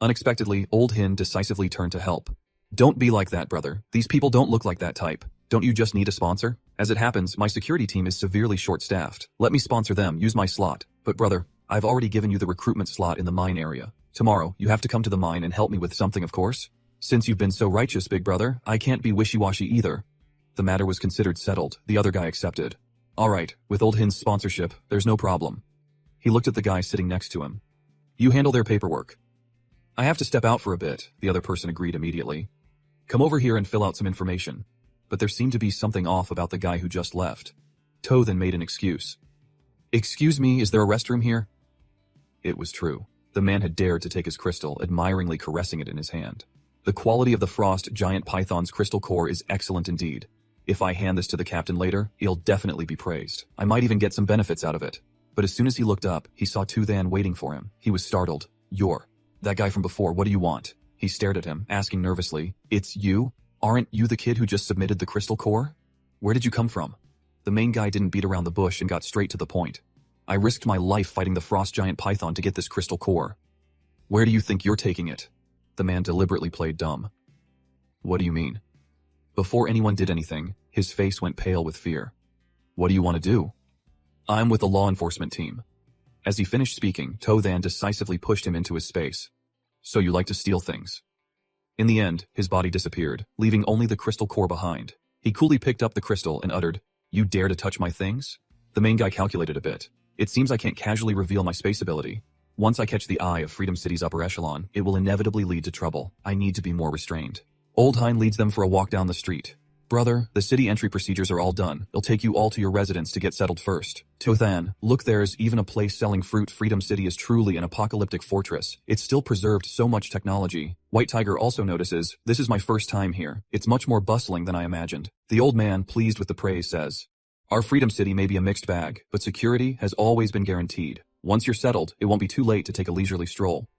Unexpectedly, Old Hin decisively turned to help. Don't be like that, brother. These people don't look like that type. Don't you just need a sponsor? As it happens, my security team is severely short-staffed. Let me sponsor them, use my slot. But brother, I've already given you the recruitment slot in the mine area. Tomorrow, you have to come to the mine and help me with something, of course. Since you've been so righteous, big brother, I can't be wishy-washy either. The matter was considered settled. The other guy accepted. All right, with Old Hin's sponsorship, there's no problem. He looked at the guy sitting next to him. You handle their paperwork. I have to step out for a bit, the other person agreed immediately. Come over here and fill out some information. But there seemed to be something off about the guy who just left. To then made an excuse. Excuse me, is there a restroom here? It was true. The man had dared to take his crystal, admiringly caressing it in his hand. The quality of the frost giant python's crystal core is excellent indeed. If I hand this to the captain later, he'll definitely be praised. I might even get some benefits out of it. But as soon as he looked up, he saw Tu Than waiting for him. He was startled. You're that guy from before, what do you want? He stared at him, asking nervously, "It's you? Aren't you the kid who just submitted the crystal core? Where did you come from?" The main guy didn't beat around the bush and got straight to the point. "I risked my life fighting the frost giant python to get this crystal core." "Where do you think you're taking it?" The man deliberately played dumb. "What do you mean?" Before anyone did anything, his face went pale with fear. "What do you want to do?" "I'm with the law enforcement team." As he finished speaking, Tothan decisively pushed him into his space. "So you like to steal things?" In the end, his body disappeared, leaving only the crystal core behind. He coolly picked up the crystal and uttered, "You dare to touch my things?" The main guy calculated a bit. "It seems I can't casually reveal my space ability. Once I catch the eye of Freedom City's upper echelon, it will inevitably lead to trouble. I need to be more restrained." Old Hein leads them for a walk down the street. "Brother, the city entry procedures are all done. It'll take you all to your residence to get settled first." Tothan, "Look, there's even a place selling fruit. Freedom City is truly an apocalyptic fortress. It's still preserved so much technology." White Tiger also notices, "This is my first time here. It's much more bustling than I imagined." The old man, pleased with the praise, says, "Our Freedom City may be a mixed bag, but security has always been guaranteed. Once you're settled, it won't be too late to take a leisurely stroll."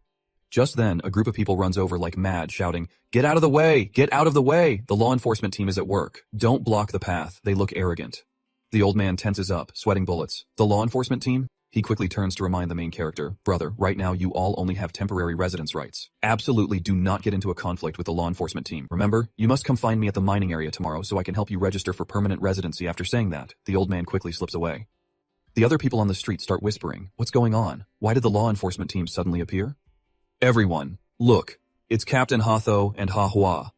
Just then, a group of people runs over like mad, shouting, "Get out of the way! Get out of the way! The law enforcement team is at work. Don't block the path. They look arrogant." The old man tenses up, sweating bullets. "The law enforcement team?" He quickly turns to remind the main character, "Brother, right now you all only have temporary residence rights. Absolutely do not get into a conflict with the law enforcement team. Remember, you must come find me at the mining area tomorrow so I can help you register for permanent residency." After saying that, the old man quickly slips away. The other people on the street start whispering, "What's going on? Why did the law enforcement team suddenly appear?" "Everyone, look, it's Captain Hatho and Hahua.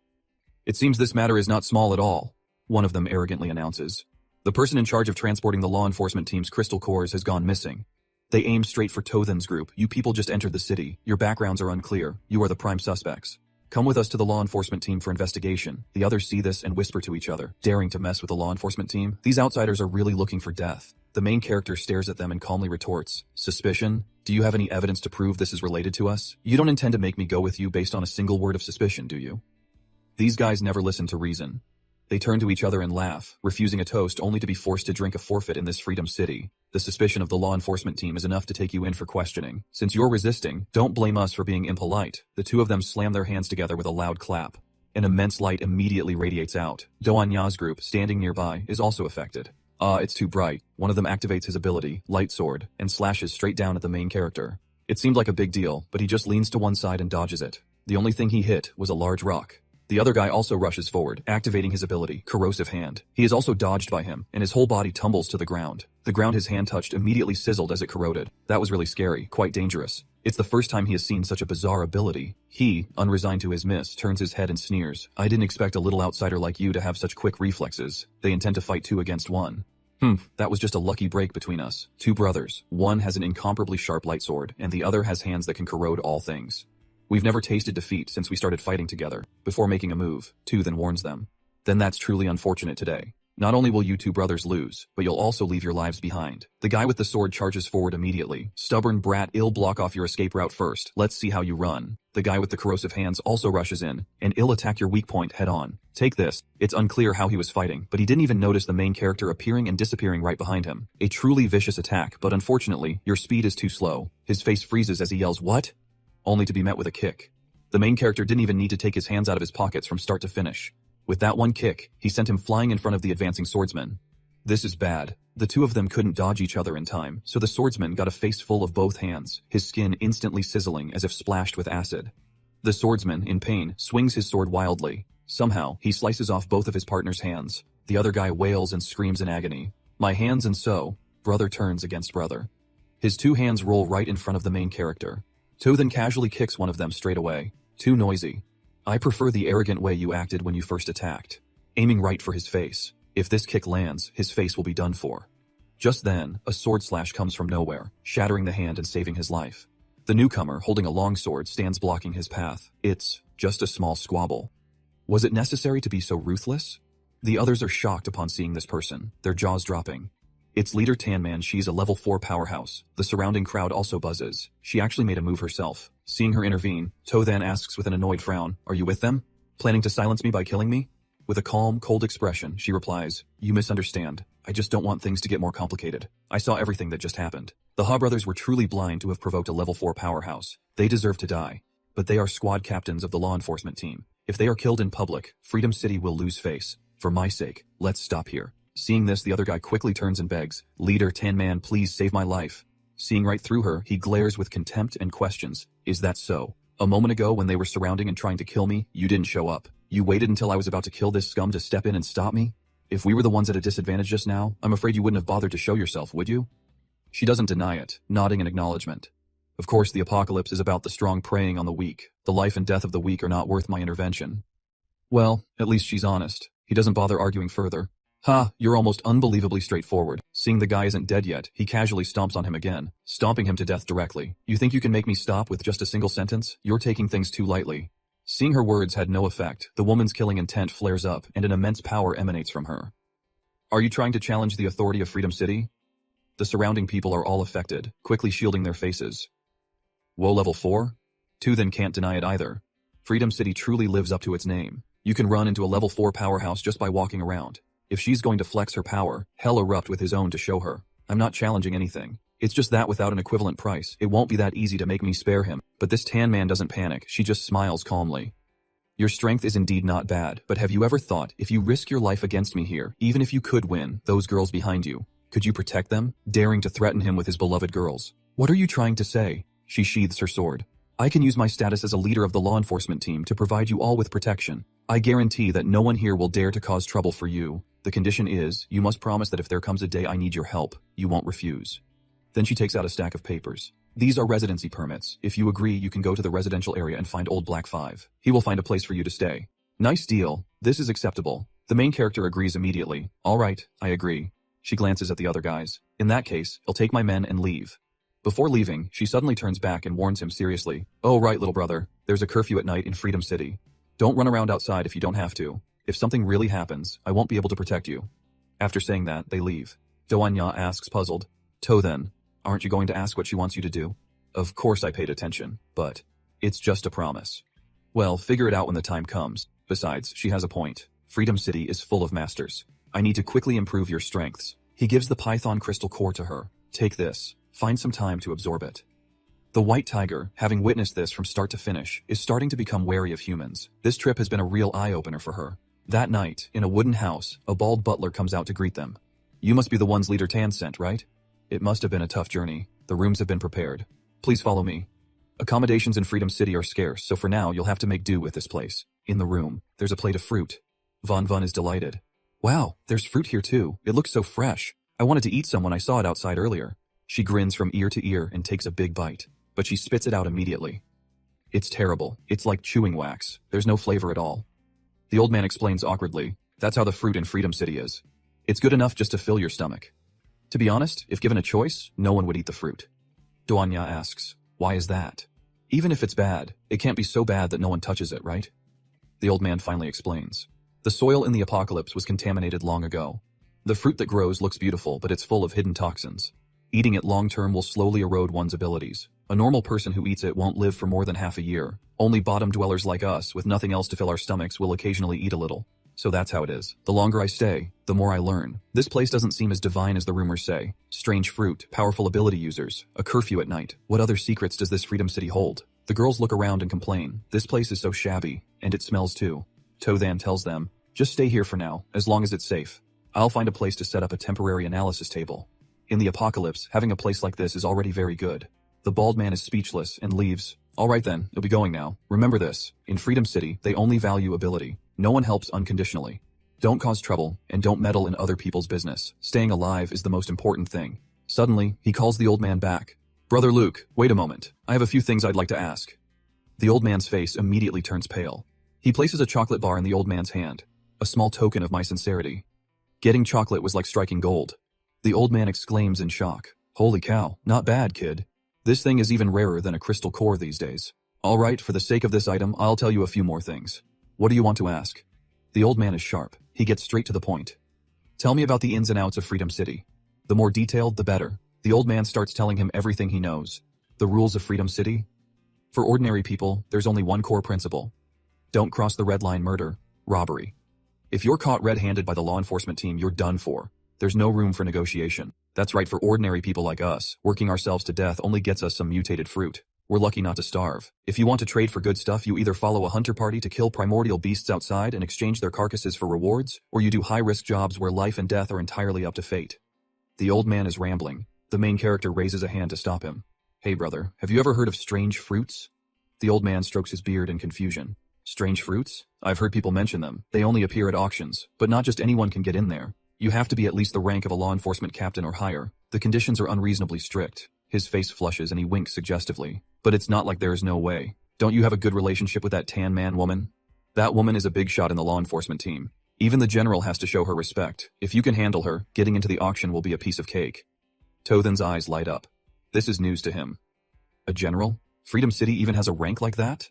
It seems this matter is not small at all," one of them arrogantly announces. "The person in charge of transporting the law enforcement team's crystal cores has gone missing. They aim straight for Tothan's group. You people just entered the city. Your backgrounds are unclear. You are the prime suspects. Come with us to the law enforcement team for investigation." The others see this and whisper to each other, daring to mess with the law enforcement team. These outsiders are really looking for death. The main character stares at them and calmly retorts, "Suspicion? Do you have any evidence to prove this is related to us? You don't intend to make me go with you based on a single word of suspicion, do you?" These guys never listen to reason. They turn to each other and laugh, refusing a toast only to be forced to drink a forfeit in this Freedom City. The suspicion of the law enforcement team is enough to take you in for questioning. Since you're resisting, don't blame us for being impolite. The two of them slam their hands together with a loud clap. An immense light immediately radiates out. Doanya's group, standing nearby, is also affected. It's too bright. One of them activates his ability, Light Sword, and slashes straight down at the main character. It seemed like a big deal, but he just leans to one side and dodges it. The only thing he hit was a large rock. The other guy also rushes forward, activating his ability, Corrosive Hand. He is also dodged by him, and his whole body tumbles to the ground. The ground his hand touched immediately sizzled as it corroded. That was really scary, quite dangerous. It's the first time he has seen such a bizarre ability. He, unresigned to his miss, turns his head and sneers. "I didn't expect a little outsider like you to have such quick reflexes. They intend to fight 2 against 1. That was just a lucky break between us. 2 brothers. One has an incomparably sharp light sword, and the other has hands that can corrode all things. We've never tasted defeat since we started fighting together." Before making a move, Tu then warns them. "Then that's truly unfortunate today. Not only will you 2 brothers lose, but you'll also leave your lives behind." The guy with the sword charges forward immediately. "Stubborn brat, I'll block off your escape route first. Let's see how you run." The guy with the corrosive hands also rushes in, and I'll attack your weak point head on. "Take this." It's unclear how he was fighting, but he didn't even notice the main character appearing and disappearing right behind him. A truly vicious attack, but unfortunately, your speed is too slow. His face freezes as he yells, "What?" Only to be met with a kick. The main character didn't even need to take his hands out of his pockets from start to finish. With that one kick, he sent him flying in front of the advancing swordsman. This is bad. The 2 of them couldn't dodge each other in time, so the swordsman got a face full of both hands, his skin instantly sizzling as if splashed with acid. The swordsman, in pain, swings his sword wildly. Somehow, he slices off both of his partner's hands. The other guy wails and screams in agony. "My hands!" And so, brother turns against brother. His 2 hands roll right in front of the main character. Tu then casually kicks one of them straight away. "Too noisy. I prefer the arrogant way you acted when you first attacked." Aiming right for his face. If this kick lands, his face will be done for. Just then, a sword slash comes from nowhere, shattering the hand and saving his life. The newcomer, holding a long sword, stands blocking his path. It's just a small squabble. Was it necessary to be so ruthless? The others are shocked upon seeing this person, their jaws dropping. Its leader Tanman, she's a level 4 powerhouse. The surrounding crowd also buzzes. She actually made a move herself. Seeing her intervene, Tothan asks with an annoyed frown, "Are you with them? Planning to silence me by killing me?" With a calm, cold expression, she replies, "You misunderstand. I just don't want things to get more complicated. I saw everything that just happened. The Ha brothers were truly blind to have provoked a level 4 powerhouse. They deserve to die. but they are squad captains of the law enforcement team. If they are killed in public, Freedom City will lose face. For my sake, let's stop here. Seeing this, the other guy quickly turns and begs, "Leader, Tan Man, please save my life." Seeing right through her, he glares with contempt and questions, "Is that so? A moment ago when they were surrounding and trying to kill me, you didn't show up. You waited until I was about to kill this scum to step in and stop me? If we were the ones at a disadvantage just now, I'm afraid you wouldn't have bothered to show yourself, would you?" She doesn't deny it, nodding in acknowledgement. Of course, the apocalypse is about the strong preying on the weak. The life and death of the weak are not worth my intervention. Well, at least she's honest. He doesn't bother arguing further. "Ha, you're almost unbelievably straightforward." Seeing the guy isn't dead yet, he casually stomps on him again, stomping him to death directly. "You think you can make me stop with just a single sentence? You're taking things too lightly." Seeing her words had no effect, the woman's killing intent flares up and an immense power emanates from her. "Are you trying to challenge the authority of Freedom City?" The surrounding people are all affected, quickly shielding their faces. Woe level 4? 2 then can't deny it either. Freedom City truly lives up to its name. You can run into a level 4 powerhouse just by walking around. If she's going to flex her power, hell erupt with his own to show her. I'm not challenging anything. It's just that without an equivalent price, it won't be that easy to make me spare him. But this Tan Man doesn't panic, she just smiles calmly. "Your strength is indeed not bad, but have you ever thought, if you risk your life against me here, even if you could win, those girls behind you, could you protect them?" Daring to threaten him with his beloved girls. "What are you trying to say?" She sheathes her sword. "I can use my status as a leader of the law enforcement team to provide you all with protection. I guarantee that no one here will dare to cause trouble for you. The condition is, you must promise that if there comes a day I need your help, you won't refuse." Then she takes out a stack of papers. "These are residency permits. If you agree, you can go to the residential area and find Old Black 5. He will find a place for you to stay." "Nice deal. This is acceptable." The main character agrees immediately. "All right, I agree." She glances at the other guys. "In that case, I'll take my men and leave." Before leaving, she suddenly turns back and warns him seriously. "Oh right, little brother, there's a curfew at night in Freedom City. Don't run around outside if you don't have to. If something really happens, I won't be able to protect you." After saying that, they leave. Doanya asks puzzled, "To then, aren't you going to ask what she wants you to do?" Of course I paid attention, but it's just a promise. "Well, figure it out when the time comes. Besides, she has a point. Freedom City is full of masters. I need to quickly improve your strengths." He gives the Python crystal core to her. "Take this. Find some time to absorb it." The White Tiger, having witnessed this from start to finish, is starting to become wary of humans. This trip has been a real eye-opener for her. That night, in a wooden house, a bald butler comes out to greet them. "You must be the ones Leader Tan sent, right? It must have been a tough journey. The rooms have been prepared. Please follow me. Accommodations in Freedom City are scarce, so for now you'll have to make do with this place." In the room, there's a plate of fruit. Von Von is delighted. "Wow, there's fruit here too. It looks so fresh. I wanted to eat some when I saw it outside earlier." She grins from ear to ear and takes a big bite, but she spits it out immediately. "It's terrible. It's like chewing wax. There's no flavor at all." The old man explains awkwardly, "That's how the fruit in Freedom City is. It's good enough just to fill your stomach." To be honest, if given a choice, no one would eat the fruit. Doanya asks, "Why is that?" "Even if it's bad, it can't be so bad that no one touches it, right?" The old man finally explains. "The soil in the apocalypse was contaminated long ago. The fruit that grows looks beautiful, but it's full of hidden toxins. Eating it long-term will slowly erode one's abilities. A normal person who eats it won't live for more than half a year. Only bottom dwellers like us, with nothing else to fill our stomachs, will occasionally eat a little. So that's how it is. The longer I stay, the more I learn. This place doesn't seem as divine as the rumors say. Strange fruit, powerful ability users, a curfew at night. What other secrets does this Freedom City hold?" The girls look around and complain. This place is so shabby, and it smells too. Tothan tells them, "Just stay here for now, as long as it's safe. I'll find a place to set up a temporary analysis table." In the apocalypse, having a place like this is already very good. The bald man is speechless and leaves. "All right then, you'll be going now. Remember this, in Freedom City, they only value ability. No one helps unconditionally. Don't cause trouble, and don't meddle in other people's business. Staying alive is the most important thing." Suddenly, he calls the old man back. "Brother Luke, wait a moment. I have a few things I'd like to ask." The old man's face immediately turns pale. He places a chocolate bar in the old man's hand. "A small token of my sincerity." Getting chocolate was like striking gold. The old man exclaims in shock. "Holy cow, not bad, kid. This thing is even rarer than a crystal core these days. All right, for the sake of this item, I'll tell you a few more things. What do you want to ask?" The old man is sharp. He gets straight to the point. "Tell me about the ins and outs of Freedom City. The more detailed, the better." The old man starts telling him everything he knows. The rules of Freedom City? For ordinary people, there's only one core principle. Don't cross the red line. Murder, robbery. If you're caught red-handed by the law enforcement team, you're done for. There's no room for negotiation. That's right, for ordinary people like us, working ourselves to death only gets us some mutated fruit. We're lucky not to starve. If you want to trade for good stuff, you either follow a hunter party to kill primordial beasts outside and exchange their carcasses for rewards, or you do high-risk jobs where life and death are entirely up to fate. The old man is rambling. The main character raises a hand to stop him. Hey brother, have you ever heard of strange fruits? The old man strokes his beard in confusion. Strange fruits? I've heard people mention them. They only appear at auctions, but not just anyone can get in there. You have to be at least the rank of a law enforcement captain or higher. The conditions are unreasonably strict. His face flushes and he winks suggestively. But it's not like there is no way. Don't you have a good relationship with that tan man woman? That woman is a big shot in the law enforcement team. Even the general has to show her respect. If you can handle her, getting into the auction will be a piece of cake. Tothan's eyes light up. This is news to him. A general? Freedom City even has a rank like that?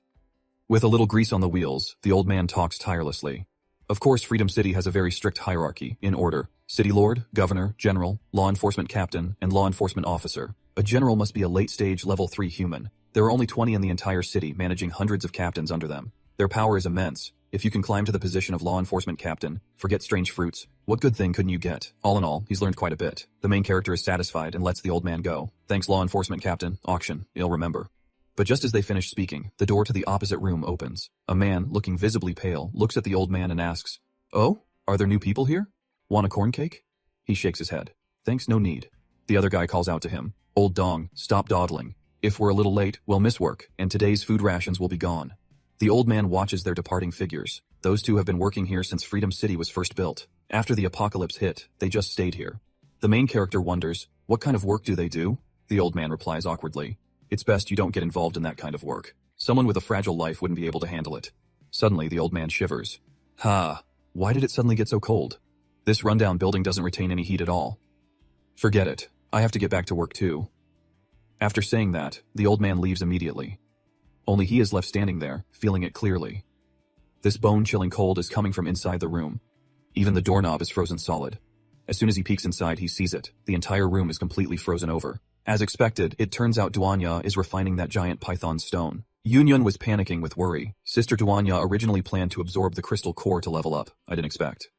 With a little grease on the wheels, the old man talks tirelessly. Of course, Freedom City has a very strict hierarchy, in order. City Lord, Governor, General, Law Enforcement Captain, and Law Enforcement Officer. A general must be a late-stage level 3 human. There are only 20 in the entire city, managing hundreds of captains under them. Their power is immense. If you can climb to the position of Law Enforcement Captain, forget strange fruits. What good thing couldn't you get? All in all, he's learned quite a bit. The main character is satisfied and lets the old man go. Thanks, Law Enforcement Captain. Auction. He'll remember. But just as they finish speaking, the door to the opposite room opens. A man, looking visibly pale, looks at the old man and asks, "Oh? Are there new people here? Want a corn cake?" He shakes his head. "Thanks, no need." The other guy calls out to him, "Old dong, stop dawdling. If we're a little late, we'll miss work, and today's food rations will be gone." The old man watches their departing figures. Those two have been working here since Freedom City was first built. After the apocalypse hit, they just stayed here. The main character wonders, what kind of work do they do? The old man replies awkwardly, "It's best you don't get involved in that kind of work. Someone with a fragile life wouldn't be able to handle it." Suddenly, the old man shivers. "Ha! Why did it suddenly get so cold? This rundown building doesn't retain any heat at all. Forget it. I have to get back to work too." After saying that, the old man leaves immediately. Only he is left standing there, feeling it clearly. This bone-chilling cold is coming from inside the room. Even the doorknob is frozen solid. As soon as he peeks inside, he sees it. The entire room is completely frozen over. As expected, it turns out Duanya is refining that giant python stone. Yunyun was panicking with worry. Sister Duanya originally planned to absorb the crystal core to level up. I didn't expect.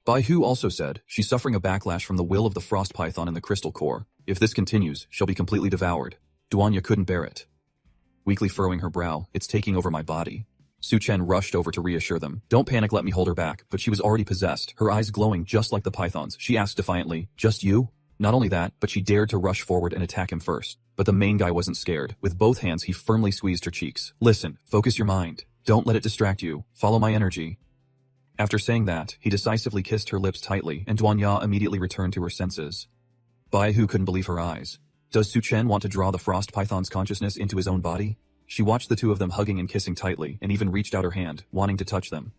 Baihu also said she's suffering a backlash from the will of the frost python in the crystal core. If this continues, she'll be completely devoured. Duanya couldn't bear it. Weakly furrowing her brow, "It's taking over my body." Su Chen rushed over to reassure them. "Don't panic, let me hold her back," but she was already possessed, her eyes glowing just like the python's. She asked defiantly, "Just you?" Not only that, but she dared to rush forward and attack him first. But the main guy wasn't scared. With both hands, he firmly squeezed her cheeks. "Listen, focus your mind. Don't let it distract you. Follow my energy." After saying that, he decisively kissed her lips tightly, and Duanya immediately returned to her senses. Baihu couldn't believe her eyes. Does Su Chen want to draw the frost python's consciousness into his own body? She watched the two of them hugging and kissing tightly, and even reached out her hand, wanting to touch them.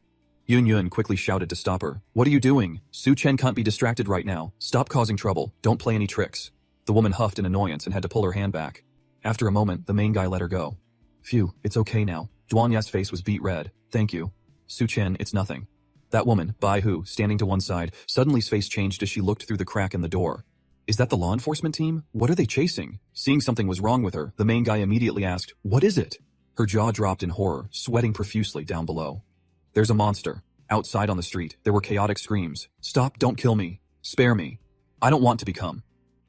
Yun quickly shouted to stop her. "What are you doing? Su Chen can't be distracted right now. Stop causing trouble. Don't play any tricks." The woman huffed in annoyance and had to pull her hand back. After a moment, the main guy let her go. "Phew, it's okay now." Duanya's face was beet red. "Thank you. Su Chen, it's nothing." That woman, Baihu, standing to one side, suddenly's face changed as she looked through the crack in the door. "Is that the law enforcement team? What are they chasing?" Seeing something was wrong with her, the main guy immediately asked, "What is it?" Her jaw dropped in horror, sweating profusely down below. "There's a monster. Outside on the street, there were chaotic screams. 'Stop, don't kill me. Spare me. I don't want to become.'"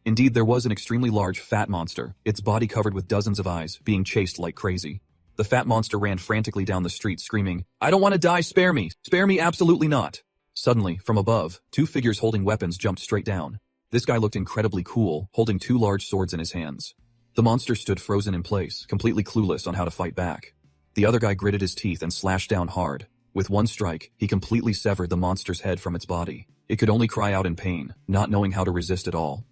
Indeed, there was an extremely large, fat monster, its body covered with dozens of eyes, being chased like crazy. The fat monster ran frantically down the street, screaming, "I don't want to die, spare me! Spare me, absolutely not!" Suddenly, from above, two figures holding weapons jumped straight down. This guy looked incredibly cool, holding two large swords in his hands. The monster stood frozen in place, completely clueless on how to fight back. The other guy gritted his teeth and slashed down hard. With one strike, he completely severed the monster's head from its body. It could only cry out in pain, not knowing how to resist at all.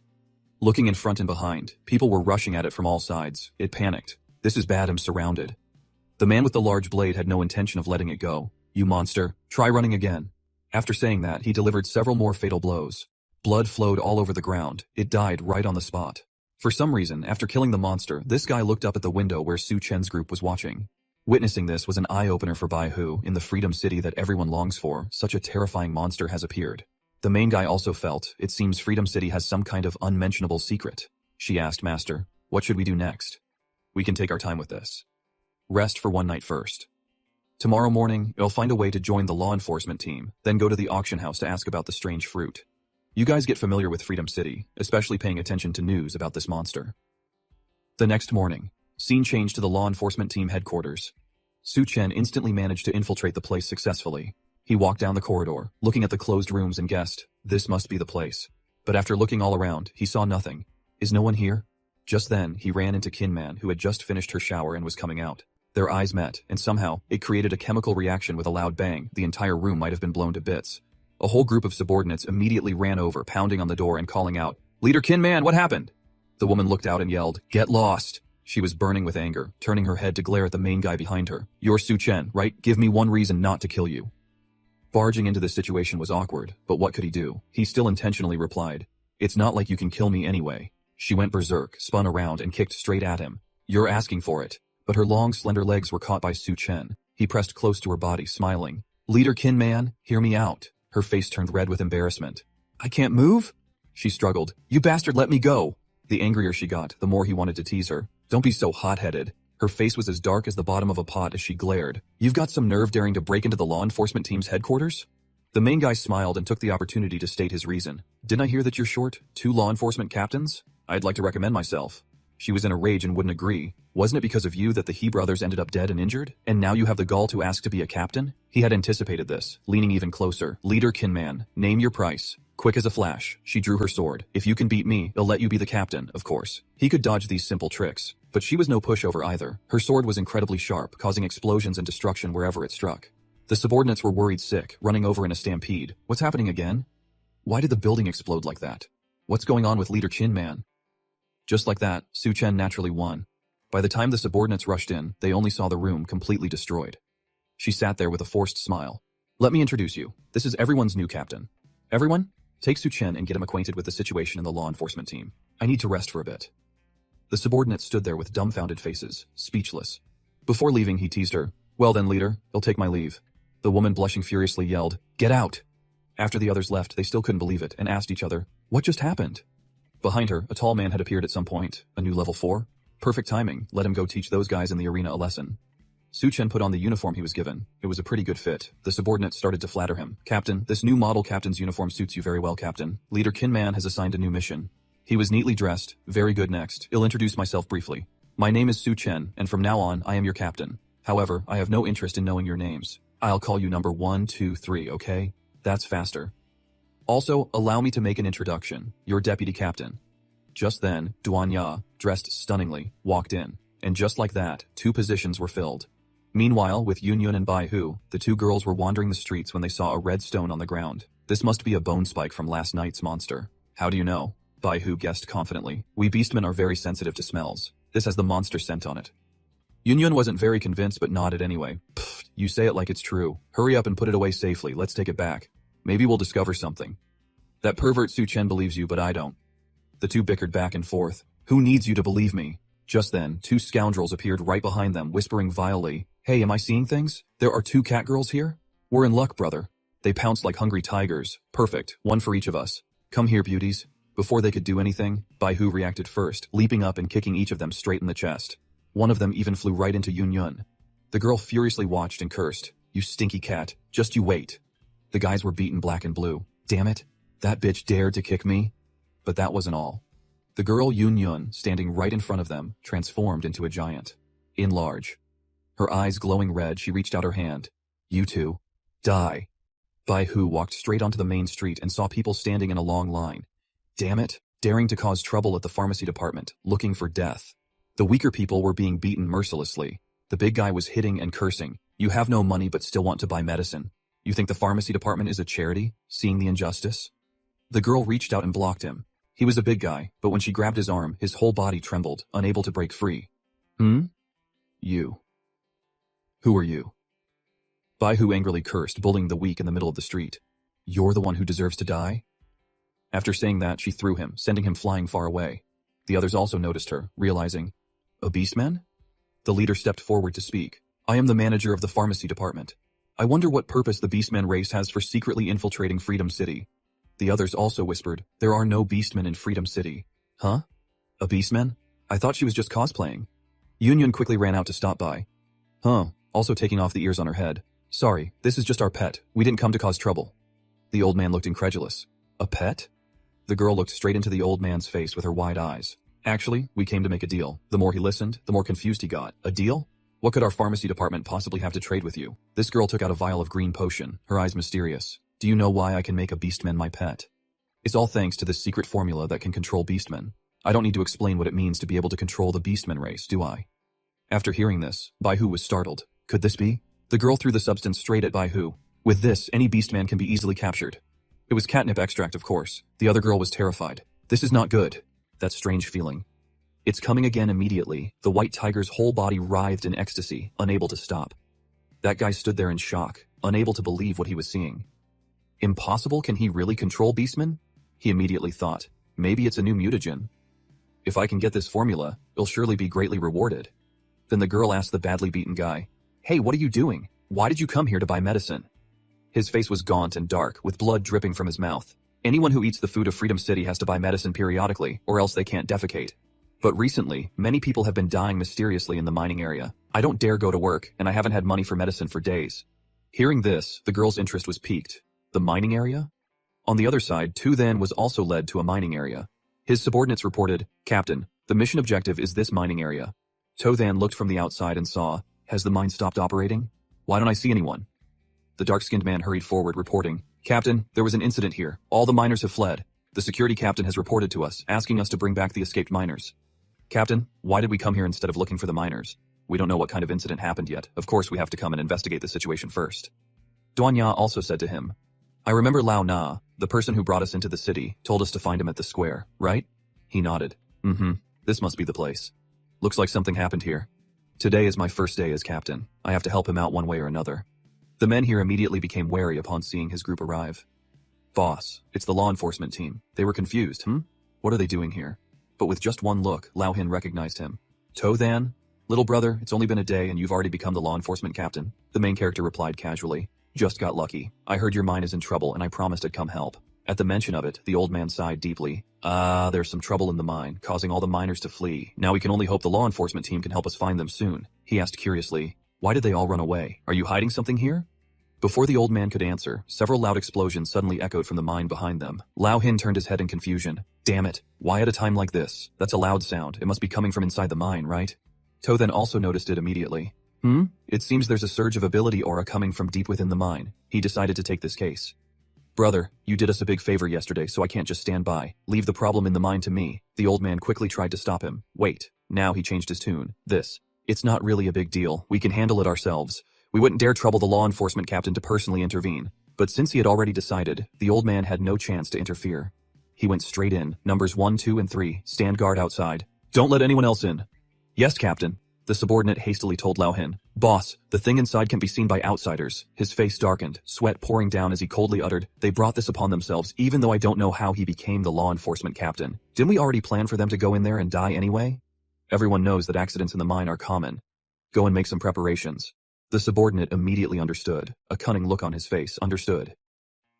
Looking in front and behind, people were rushing at it from all sides. It panicked. "This is bad, I'm surrounded." The man with the large blade had no intention of letting it go. "You monster, try running again." After saying that, he delivered several more fatal blows. Blood flowed all over the ground. It died right on the spot. For some reason, after killing the monster, this guy looked up at the window where Su Chen's group was watching. Witnessing this was an eye-opener for Baihu. In the freedom city that everyone longs for, such a terrifying monster has appeared. The main guy also felt, it seems Freedom City has some kind of unmentionable secret. She asked Master, "What should we do next?" "We can take our time with this. Rest for one night first. Tomorrow morning, you'll find a way to join the law enforcement team, then go to the auction house to ask about the strange fruit. You guys get familiar with Freedom City, especially paying attention to news about this monster." The next morning, Scene change to the law enforcement team headquarters. Su Chen instantly managed to infiltrate the place successfully. He walked down the corridor, looking at the closed rooms and guessed, this must be the place. But after looking all around, he saw nothing. Is no one here? Just then, he ran into Kinman, who had just finished her shower and was coming out. Their eyes met, and somehow, it created a chemical reaction with a loud bang. The entire room might have been blown to bits. A whole group of subordinates immediately ran over, pounding on the door and calling out, "Leader Kinman, what happened?" The woman looked out and yelled, "Get lost!" She was burning with anger, turning her head to glare at the main guy behind her. "You're Su Chen, right? Give me one reason not to kill you." Barging into this situation was awkward, but what could he do? He still intentionally replied, "It's not like you can kill me anyway." She went berserk, spun around, and kicked straight at him. "You're asking for it." But her long, slender legs were caught by Su Chen. He pressed close to her body, smiling. "Leader Kinman, hear me out." Her face turned red with embarrassment. "I can't move?" She struggled. "You bastard, let me go." The angrier she got, the more he wanted to tease her. "Don't be so hot-headed." Her face was as dark as the bottom of a pot as she glared. "You've got some nerve daring to break into the law enforcement team's headquarters?" The main guy smiled and took the opportunity to state his reason. "Didn't I hear that you're short 2 law enforcement captains? I'd like to recommend myself." She was in a rage and wouldn't agree. "Wasn't it because of you that the He brothers ended up dead and injured? And now you have the gall to ask to be a captain?" He had anticipated this, leaning even closer. "Leader Kinman, name your price." Quick as a flash, she drew her sword. "If you can beat me, I'll let you be the captain, of course." He could dodge these simple tricks, but she was no pushover either. Her sword was incredibly sharp, causing explosions and destruction wherever it struck. The subordinates were worried sick, running over in a stampede. What's happening again? Why did the building explode like that? What's going on with Leader Kinman? Just like that, Su Chen naturally won. By the time the subordinates rushed in, they only saw the room completely destroyed. She sat there with a forced smile. "Let me introduce you. This is everyone's new captain. Everyone, take Su Chen and get him acquainted with the situation in the law enforcement team. I need to rest for a bit." The subordinates stood there with dumbfounded faces, speechless. Before leaving, he teased her. "Well then, leader, I'll take my leave." The woman, blushing furiously, yelled, "Get out!" After the others left, they still couldn't believe it and asked each other, "What just happened?" Behind her, a tall man had appeared at some point. A new level 4? Perfect timing. Let him go teach those guys in the arena a lesson. Su Chen put on the uniform he was given. It was a pretty good fit. The subordinates started to flatter him. "Captain, this new model captain's uniform suits you very well, Captain. Leader Kinman has assigned a new mission." He was neatly dressed. "Very good. Next, I'll introduce myself briefly. My name is Su Chen, and from now on, I am your captain. However, I have no interest in knowing your names. I'll call you number 1, 2, 3, okay? That's faster. Also, allow me to make an introduction. Your deputy captain." Just then, Duan Ya, dressed stunningly, walked in. And just like that, 2 positions were filled. Meanwhile, with Yun Yun and Bai Hu, the 2 girls were wandering the streets when they saw a red stone on the ground. "This must be a bone spike from last night's monster." "How do you know?" Bai Hu guessed confidently. "We beastmen are very sensitive to smells. This has the monster scent on it." Yun Yun wasn't very convinced but nodded anyway. "Pfft, you say it like it's true. Hurry up and put it away safely. Let's take it back. Maybe we'll discover something." "That pervert Su Chen believes you, but I don't." The 2 bickered back and forth. "Who needs you to believe me?" Just then, 2 scoundrels appeared right behind them, whispering vilely, "Hey, am I seeing things? There are 2 cat girls here? We're in luck, brother." They pounced like hungry tigers. "Perfect, 1 for each of us. Come here, beauties." Before they could do anything, Bai Hu reacted first, leaping up and kicking each of them straight in the chest. One of them even flew right into Yun Yun. The girl furiously watched and cursed. "You stinky cat, just you wait." The guys were beaten black and blue. "Damn it, that bitch dared to kick me." But that wasn't all. The girl Yun Yun, standing right in front of them, transformed into a giant. In large. Her eyes glowing red, she reached out her hand. "You 2, die." Bai Hu walked straight onto the main street and saw people standing in a long line. Damn it, daring to cause trouble at the pharmacy department, looking for death. The weaker people were being beaten mercilessly. The big guy was hitting and cursing. "You have no money but still want to buy medicine. You think the pharmacy department is a charity, seeing the injustice?" The girl reached out and blocked him. He was a big guy, but when she grabbed his arm, his whole body trembled, unable to break free. You. Who are you?" Bai Hu angrily cursed, bullying the weak in the middle of the street. "You're the one who deserves to die?" After saying that, she threw him, sending him flying far away. The others also noticed her, realizing, "A beastman?" The leader stepped forward to speak. "I am the manager of the pharmacy department. I wonder what purpose the beastman race has for secretly infiltrating Freedom City." The others also whispered, "There are no beastmen in Freedom City." "Huh? A beastman? I thought she was just cosplaying." Yun Yun quickly ran out to stop by. "Huh," also taking off the ears on her head. "Sorry, this is just our pet. We didn't come to cause trouble." The old man looked incredulous. "A pet?" The girl looked straight into the old man's face with her wide eyes. Actually, we came to make a deal. The more he listened, the more confused he got. A deal? What could our pharmacy department possibly have to trade with you? This girl took out a vial of green potion, her eyes mysterious. Do you know why I can make a beastman my pet? It's all thanks to this secret formula that can control beastmen. I don't need to explain what it means to be able to control the beastman race, do I? After hearing this, Baihu was startled. Could this be? The girl threw the substance straight at Baihu. With this, any beastman can be easily captured. It was catnip extract, of course. The other girl was terrified. This is not good. That strange feeling. It's coming again immediately. The white tiger's whole body writhed in ecstasy, unable to stop. That guy stood there in shock, unable to believe what he was seeing. Impossible? Can he really control beastmen? He immediately thought, maybe it's a new mutagen. If I can get this formula, it'll surely be greatly rewarded. Then the girl asked the badly beaten guy, Hey, what are you doing? Why did you come here to buy medicine? His face was gaunt and dark, with blood dripping from his mouth. Anyone who eats the food of Freedom City has to buy medicine periodically, or else they can't defecate. But recently, many people have been dying mysteriously in the mining area. I don't dare go to work, and I haven't had money for medicine for days. Hearing this, the girl's interest was piqued. The mining area? On the other side, Tu then was also led to a mining area. His subordinates reported, Captain, the mission objective is this mining area. To then looked from the outside and saw, has the mine stopped operating? Why don't I see anyone? The dark-skinned man hurried forward, reporting, Captain, there was an incident here. All the miners have fled. The security captain has reported to us, asking us to bring back the escaped miners. Captain, why did we come here instead of looking for the miners? We don't know what kind of incident happened yet. Of course we have to come and investigate the situation first. Duanya also said to him, I remember Lao Na, the person who brought us into the city, told us to find him at the square, right? He nodded. This must be the place. Looks like something happened here. Today is my first day as captain. I have to help him out one way or another. The men here immediately became wary upon seeing his group arrive. Boss, it's the law enforcement team. They were confused, What are they doing here? But with just one look, Lao Hin recognized him. To Than? Little brother, it's only been a day and you've already become the law enforcement captain. The main character replied casually. Just got lucky. I heard your mine is in trouble and I promised I'd come help. At the mention of it, the old man sighed deeply. There's some trouble in the mine, causing all the miners to flee. Now we can only hope the law enforcement team can help us find them soon. He asked curiously, why did they all run away? Are you hiding something here? Before the old man could answer, several loud explosions suddenly echoed from the mine behind them. Lao Hin turned his head in confusion. Damn it, why at a time like this? That's a loud sound. It must be coming from inside the mine, right? To then also noticed it immediately. It seems there's a surge of ability aura coming from deep within the mine. He decided to take this case. Brother, you did us a big favor yesterday, so I can't just stand by. Leave the problem in the mine to me. The old man quickly tried to stop him. Wait, now he changed his tune. It's not really a big deal. We can handle it ourselves. We wouldn't dare trouble the law enforcement captain to personally intervene. But since he had already decided, the old man had no chance to interfere. He went straight in. Numbers 1, 2, and 3, stand guard outside. Don't let anyone else in. Yes, Captain. The subordinate hastily told Lao Hin. Boss, the thing inside can be seen by outsiders. His face darkened, sweat pouring down as he coldly uttered, they brought this upon themselves even though I don't know how he became the law enforcement captain. Didn't we already plan for them to go in there and die anyway? Everyone knows that accidents in the mine are common. Go and make some preparations. The subordinate immediately understood. A cunning look on his face, understood.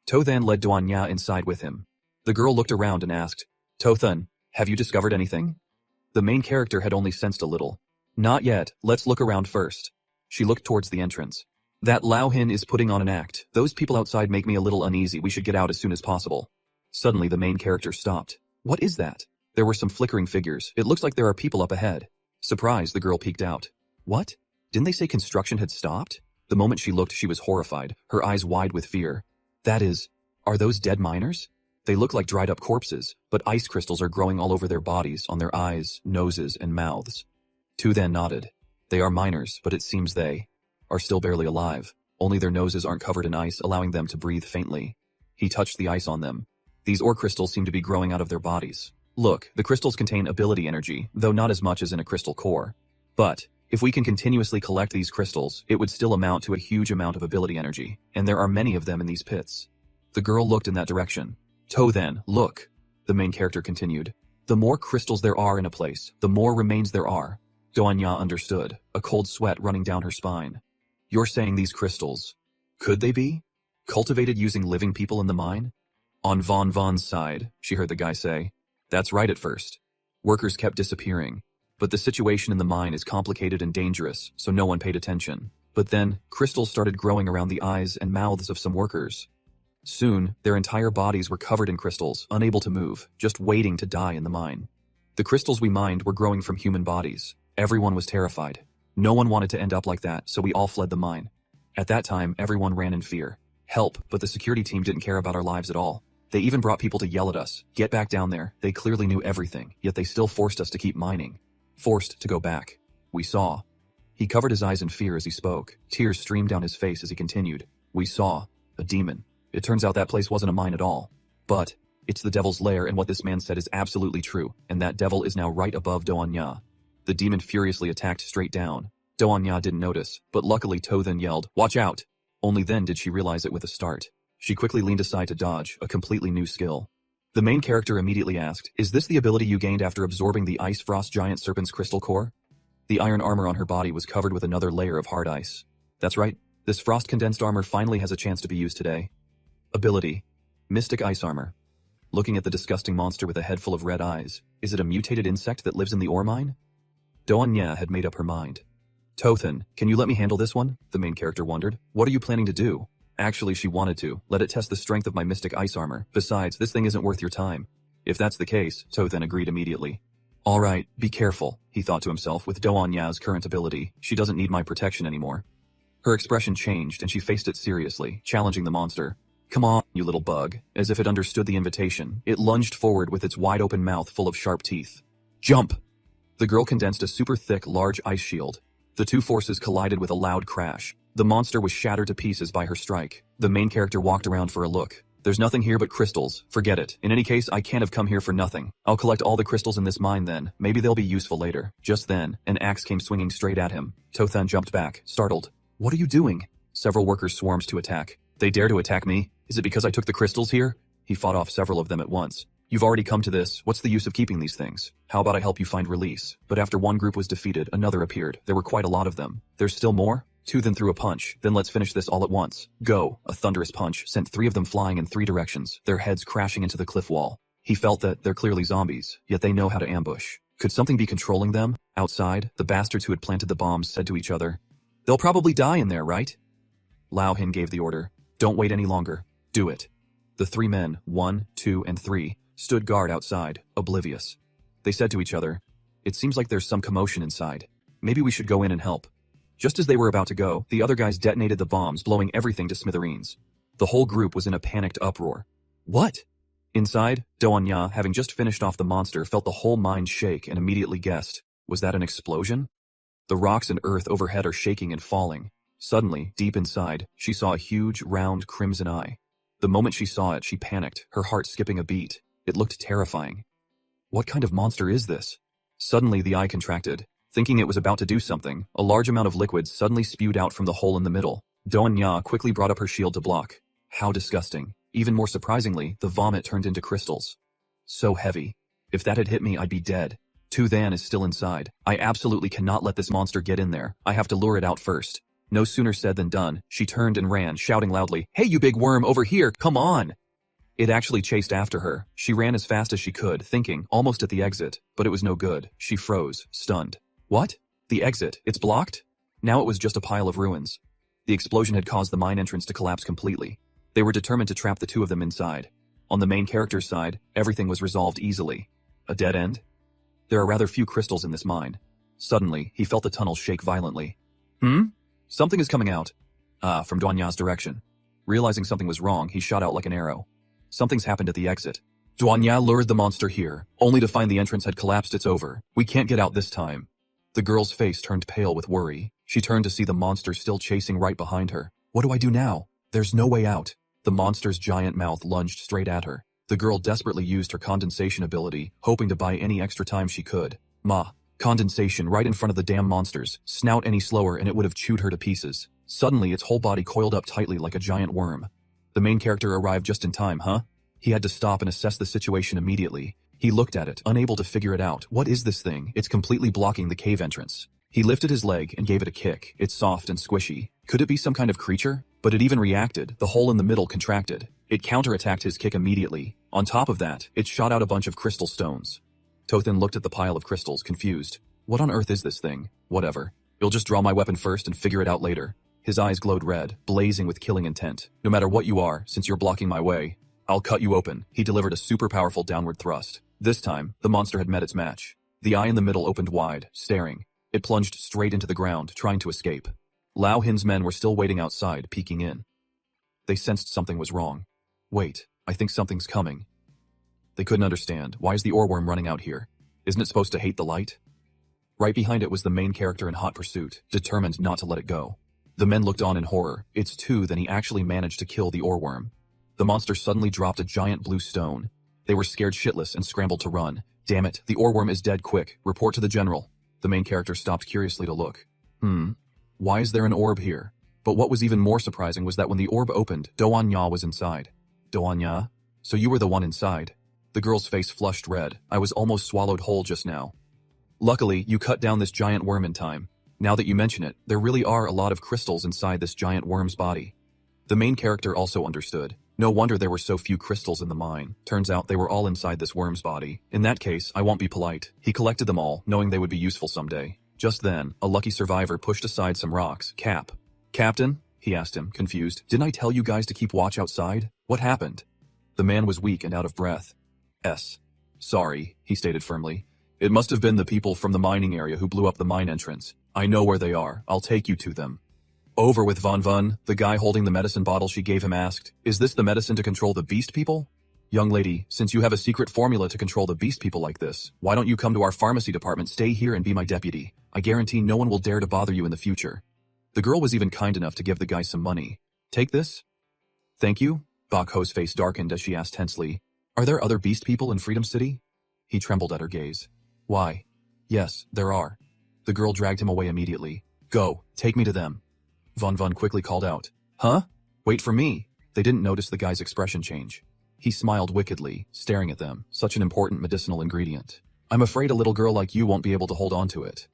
To then led Duanya inside with him. The girl looked around and asked, To Thun, have you discovered anything? The main character had only sensed a little. Not yet, let's look around first. She looked towards the entrance. That Lao Hin is putting on an act. Those people outside make me a little uneasy. We should get out as soon as possible. Suddenly the main character stopped. What is that? There were some flickering figures. It looks like there are people up ahead. Surprised, the girl peeked out. What? Didn't they say construction had stopped? The moment she looked, she was horrified, her eyes wide with fear. That is, are those dead miners? They look like dried up corpses, but ice crystals are growing all over their bodies, on their eyes, noses, and mouths. Tu then nodded. They are miners, but it seems they are still barely alive. Only their noses aren't covered in ice, allowing them to breathe faintly. He touched the ice on them. These ore crystals seem to be growing out of their bodies. Look, the crystals contain ability energy, though not as much as in a crystal core. But if we can continuously collect these crystals, it would still amount to a huge amount of ability energy, and there are many of them in these pits. The girl looked in that direction. To then, look, the main character continued. The more crystals there are in a place, the more remains there are. Duanya understood, a cold sweat running down her spine. You're saying these crystals, could they be cultivated using living people in the mine? On Von Von's side, she heard the guy say. That's right at first. Workers kept disappearing, but the situation in the mine is complicated and dangerous, so no one paid attention. But then, crystals started growing around the eyes and mouths of some workers. Soon, their entire bodies were covered in crystals, unable to move, just waiting to die in the mine. The crystals we mined were growing from human bodies. Everyone was terrified. No one wanted to end up like that, so we all fled the mine. At that time, everyone ran in fear. Help, but the security team didn't care about our lives at all. They even brought people to yell at us. Get back down there. They clearly knew everything, yet they still forced us to keep mining. Forced to go back. We saw. He covered his eyes in fear as he spoke. Tears streamed down his face as he continued. We saw. A demon. It turns out that place wasn't a mine at all. But it's the devil's lair, and what this man said is absolutely true, and that devil is now right above Doanya. The demon furiously attacked straight down. Doanya didn't notice, but luckily To then yelled, "Watch out!" Only then did she realize it with a start. She quickly leaned aside to dodge, a completely new skill. The main character immediately asked, "Is this the ability you gained after absorbing the Ice Frost Giant Serpent's crystal core?" The iron armor on her body was covered with another layer of hard ice. That's right, this frost-condensed armor finally has a chance to be used today. Ability. Mystic Ice Armor. Looking at the disgusting monster with a head full of red eyes, is it a mutated insect that lives in the ore mine? Doanya had made up her mind. Tothan, can you let me handle this one? The main character wondered. What are you planning to do? Actually, she wanted to. Let it test the strength of my mystic ice armor. Besides, this thing isn't worth your time. If that's the case, Tothan agreed immediately. Alright, be careful, he thought to himself. With Doanya's current ability, she doesn't need my protection anymore. Her expression changed and she faced it seriously, challenging the monster. Come on, you little bug. As if it understood the invitation, it lunged forward with its wide-open mouth full of sharp teeth. Jump! The girl condensed a super thick, large ice shield. The two forces collided with a loud crash. The monster was shattered to pieces by her strike. The main character walked around for a look. There's nothing here but crystals. Forget it. In any case, I can't have come here for nothing. I'll collect all the crystals in this mine then. Maybe they'll be useful later. Just then, an axe came swinging straight at him. Tothan jumped back, startled. What are you doing? Several workers swarmed to attack. They dare to attack me? Is it because I took the crystals here? He fought off several of them at once. You've already come to this. What's the use of keeping these things? How about I help you find release? But after one group was defeated, another appeared. There were quite a lot of them. There's still more? Two then threw a punch. Then let's finish this all at once. Go. A thunderous punch sent three of them flying in three directions, their heads crashing into the cliff wall. He felt that they're clearly zombies, yet they know how to ambush. Could something be controlling them? Outside, the bastards who had planted the bombs said to each other, "They'll probably die in there, right?" Lao Hin gave the order. Don't wait any longer. Do it. The three men, 1, 2, and 3, stood guard outside, oblivious. They said to each other, "It seems like there's some commotion inside. Maybe we should go in and help." Just as they were about to go, the other guys detonated the bombs, blowing everything to smithereens. The whole group was in a panicked uproar. What? Inside, Doanya, having just finished off the monster, felt the whole mine shake and immediately guessed, was that an explosion? The rocks and earth overhead are shaking and falling. Suddenly, deep inside, she saw a huge, round, crimson eye. The moment she saw it, she panicked, her heart skipping a beat. It looked terrifying. What kind of monster is this? Suddenly, the eye contracted. Thinking it was about to do something, a large amount of liquid suddenly spewed out from the hole in the middle. Doanya quickly brought up her shield to block. How disgusting. Even more surprisingly, the vomit turned into crystals. So heavy. If that had hit me, I'd be dead. Tothan is still inside. I absolutely cannot let this monster get in there. I have to lure it out first. No sooner said than done. She turned and ran, shouting loudly, "Hey, you big worm, over here, come on!" It actually chased after her. She ran as fast as she could, thinking, almost at the exit. But it was no good. She froze, stunned. What? The exit? It's blocked? Now it was just a pile of ruins. The explosion had caused the mine entrance to collapse completely. They were determined to trap the two of them inside. On the main character's side, everything was resolved easily. A dead end? There are rather few crystals in this mine. Suddenly, he felt the tunnel shake violently. Something is coming out. From Duanya's direction. Realizing something was wrong, he shot out like an arrow. Something's happened at the exit. Duanya lured the monster here, only to find the entrance had collapsed. It's over. We can't get out this time. The girl's face turned pale with worry. She turned to see the monster still chasing right behind her. What do I do now? There's no way out. The monster's giant mouth lunged straight at her. The girl desperately used her condensation ability, hoping to buy any extra time she could. Condensation right in front of the damn monsters. Snout any slower and it would have chewed her to pieces. Suddenly, its whole body coiled up tightly like a giant worm. The main character arrived just in time, huh? He had to stop and assess the situation immediately. He looked at it, unable to figure it out. What is this thing? It's completely blocking the cave entrance. He lifted his leg and gave it a kick. It's soft and squishy. Could it be some kind of creature? But it even reacted. The hole in the middle contracted. It counterattacked his kick immediately. On top of that, it shot out a bunch of crystal stones. Tothan looked at the pile of crystals, confused. What on earth is this thing? Whatever. You'll just draw my weapon first and figure it out later. His eyes glowed red, blazing with killing intent. No matter what you are, since you're blocking my way, I'll cut you open. He delivered a super powerful downward thrust. This time, the monster had met its match. The eye in the middle opened wide, staring. It plunged straight into the ground, trying to escape. Lao Hin's men were still waiting outside, peeking in. They sensed something was wrong. Wait, I think something's coming. They couldn't understand. Why is the oreworm running out here? Isn't it supposed to hate the light? Right behind it was the main character in hot pursuit, determined not to let it go. The men looked on in horror. It's two, then he actually managed to kill the oreworm. The monster suddenly dropped a giant blue stone. They were scared shitless and scrambled to run. Damn it, the oreworm is dead, quick, report to the general. The main character stopped curiously to look. Why is there an orb here? But what was even more surprising was that when the orb opened, Doanya was inside. Doanya? So you were the one inside. The girl's face flushed red. I was almost swallowed whole just now. Luckily, you cut down this giant worm in time. Now that you mention it, there really are a lot of crystals inside this giant worm's body. The main character also understood. No wonder there were so few crystals in the mine. Turns out they were all inside this worm's body. In that case, I won't be polite. He collected them all, knowing they would be useful someday. Just then, a lucky survivor pushed aside some rocks. Captain? He asked him, confused. Didn't I tell you guys to keep watch outside? What happened? The man was weak and out of breath. Sorry, he stated firmly. It must have been the people from the mining area who blew up the mine entrance. I know where they are. I'll take you to them. Over with Van, the guy holding the medicine bottle she gave him asked. Is this the medicine to control the beast people? Young lady, since you have a secret formula to control the beast people like this, why don't you come to our pharmacy department, stay here and be my deputy? I guarantee no one will dare to bother you in the future. The girl was even kind enough to give the guy some money. Take this? Thank you? Bakho's face darkened as she asked tensely. Are there other beast people in Freedom City? He trembled at her gaze. Why? Yes, there are. The girl dragged him away immediately. Go, take me to them. Van quickly called out. Huh? Wait for me. They didn't notice the guy's expression change. He smiled wickedly, staring at them. Such an important medicinal ingredient. I'm afraid a little girl like you won't be able to hold on to it.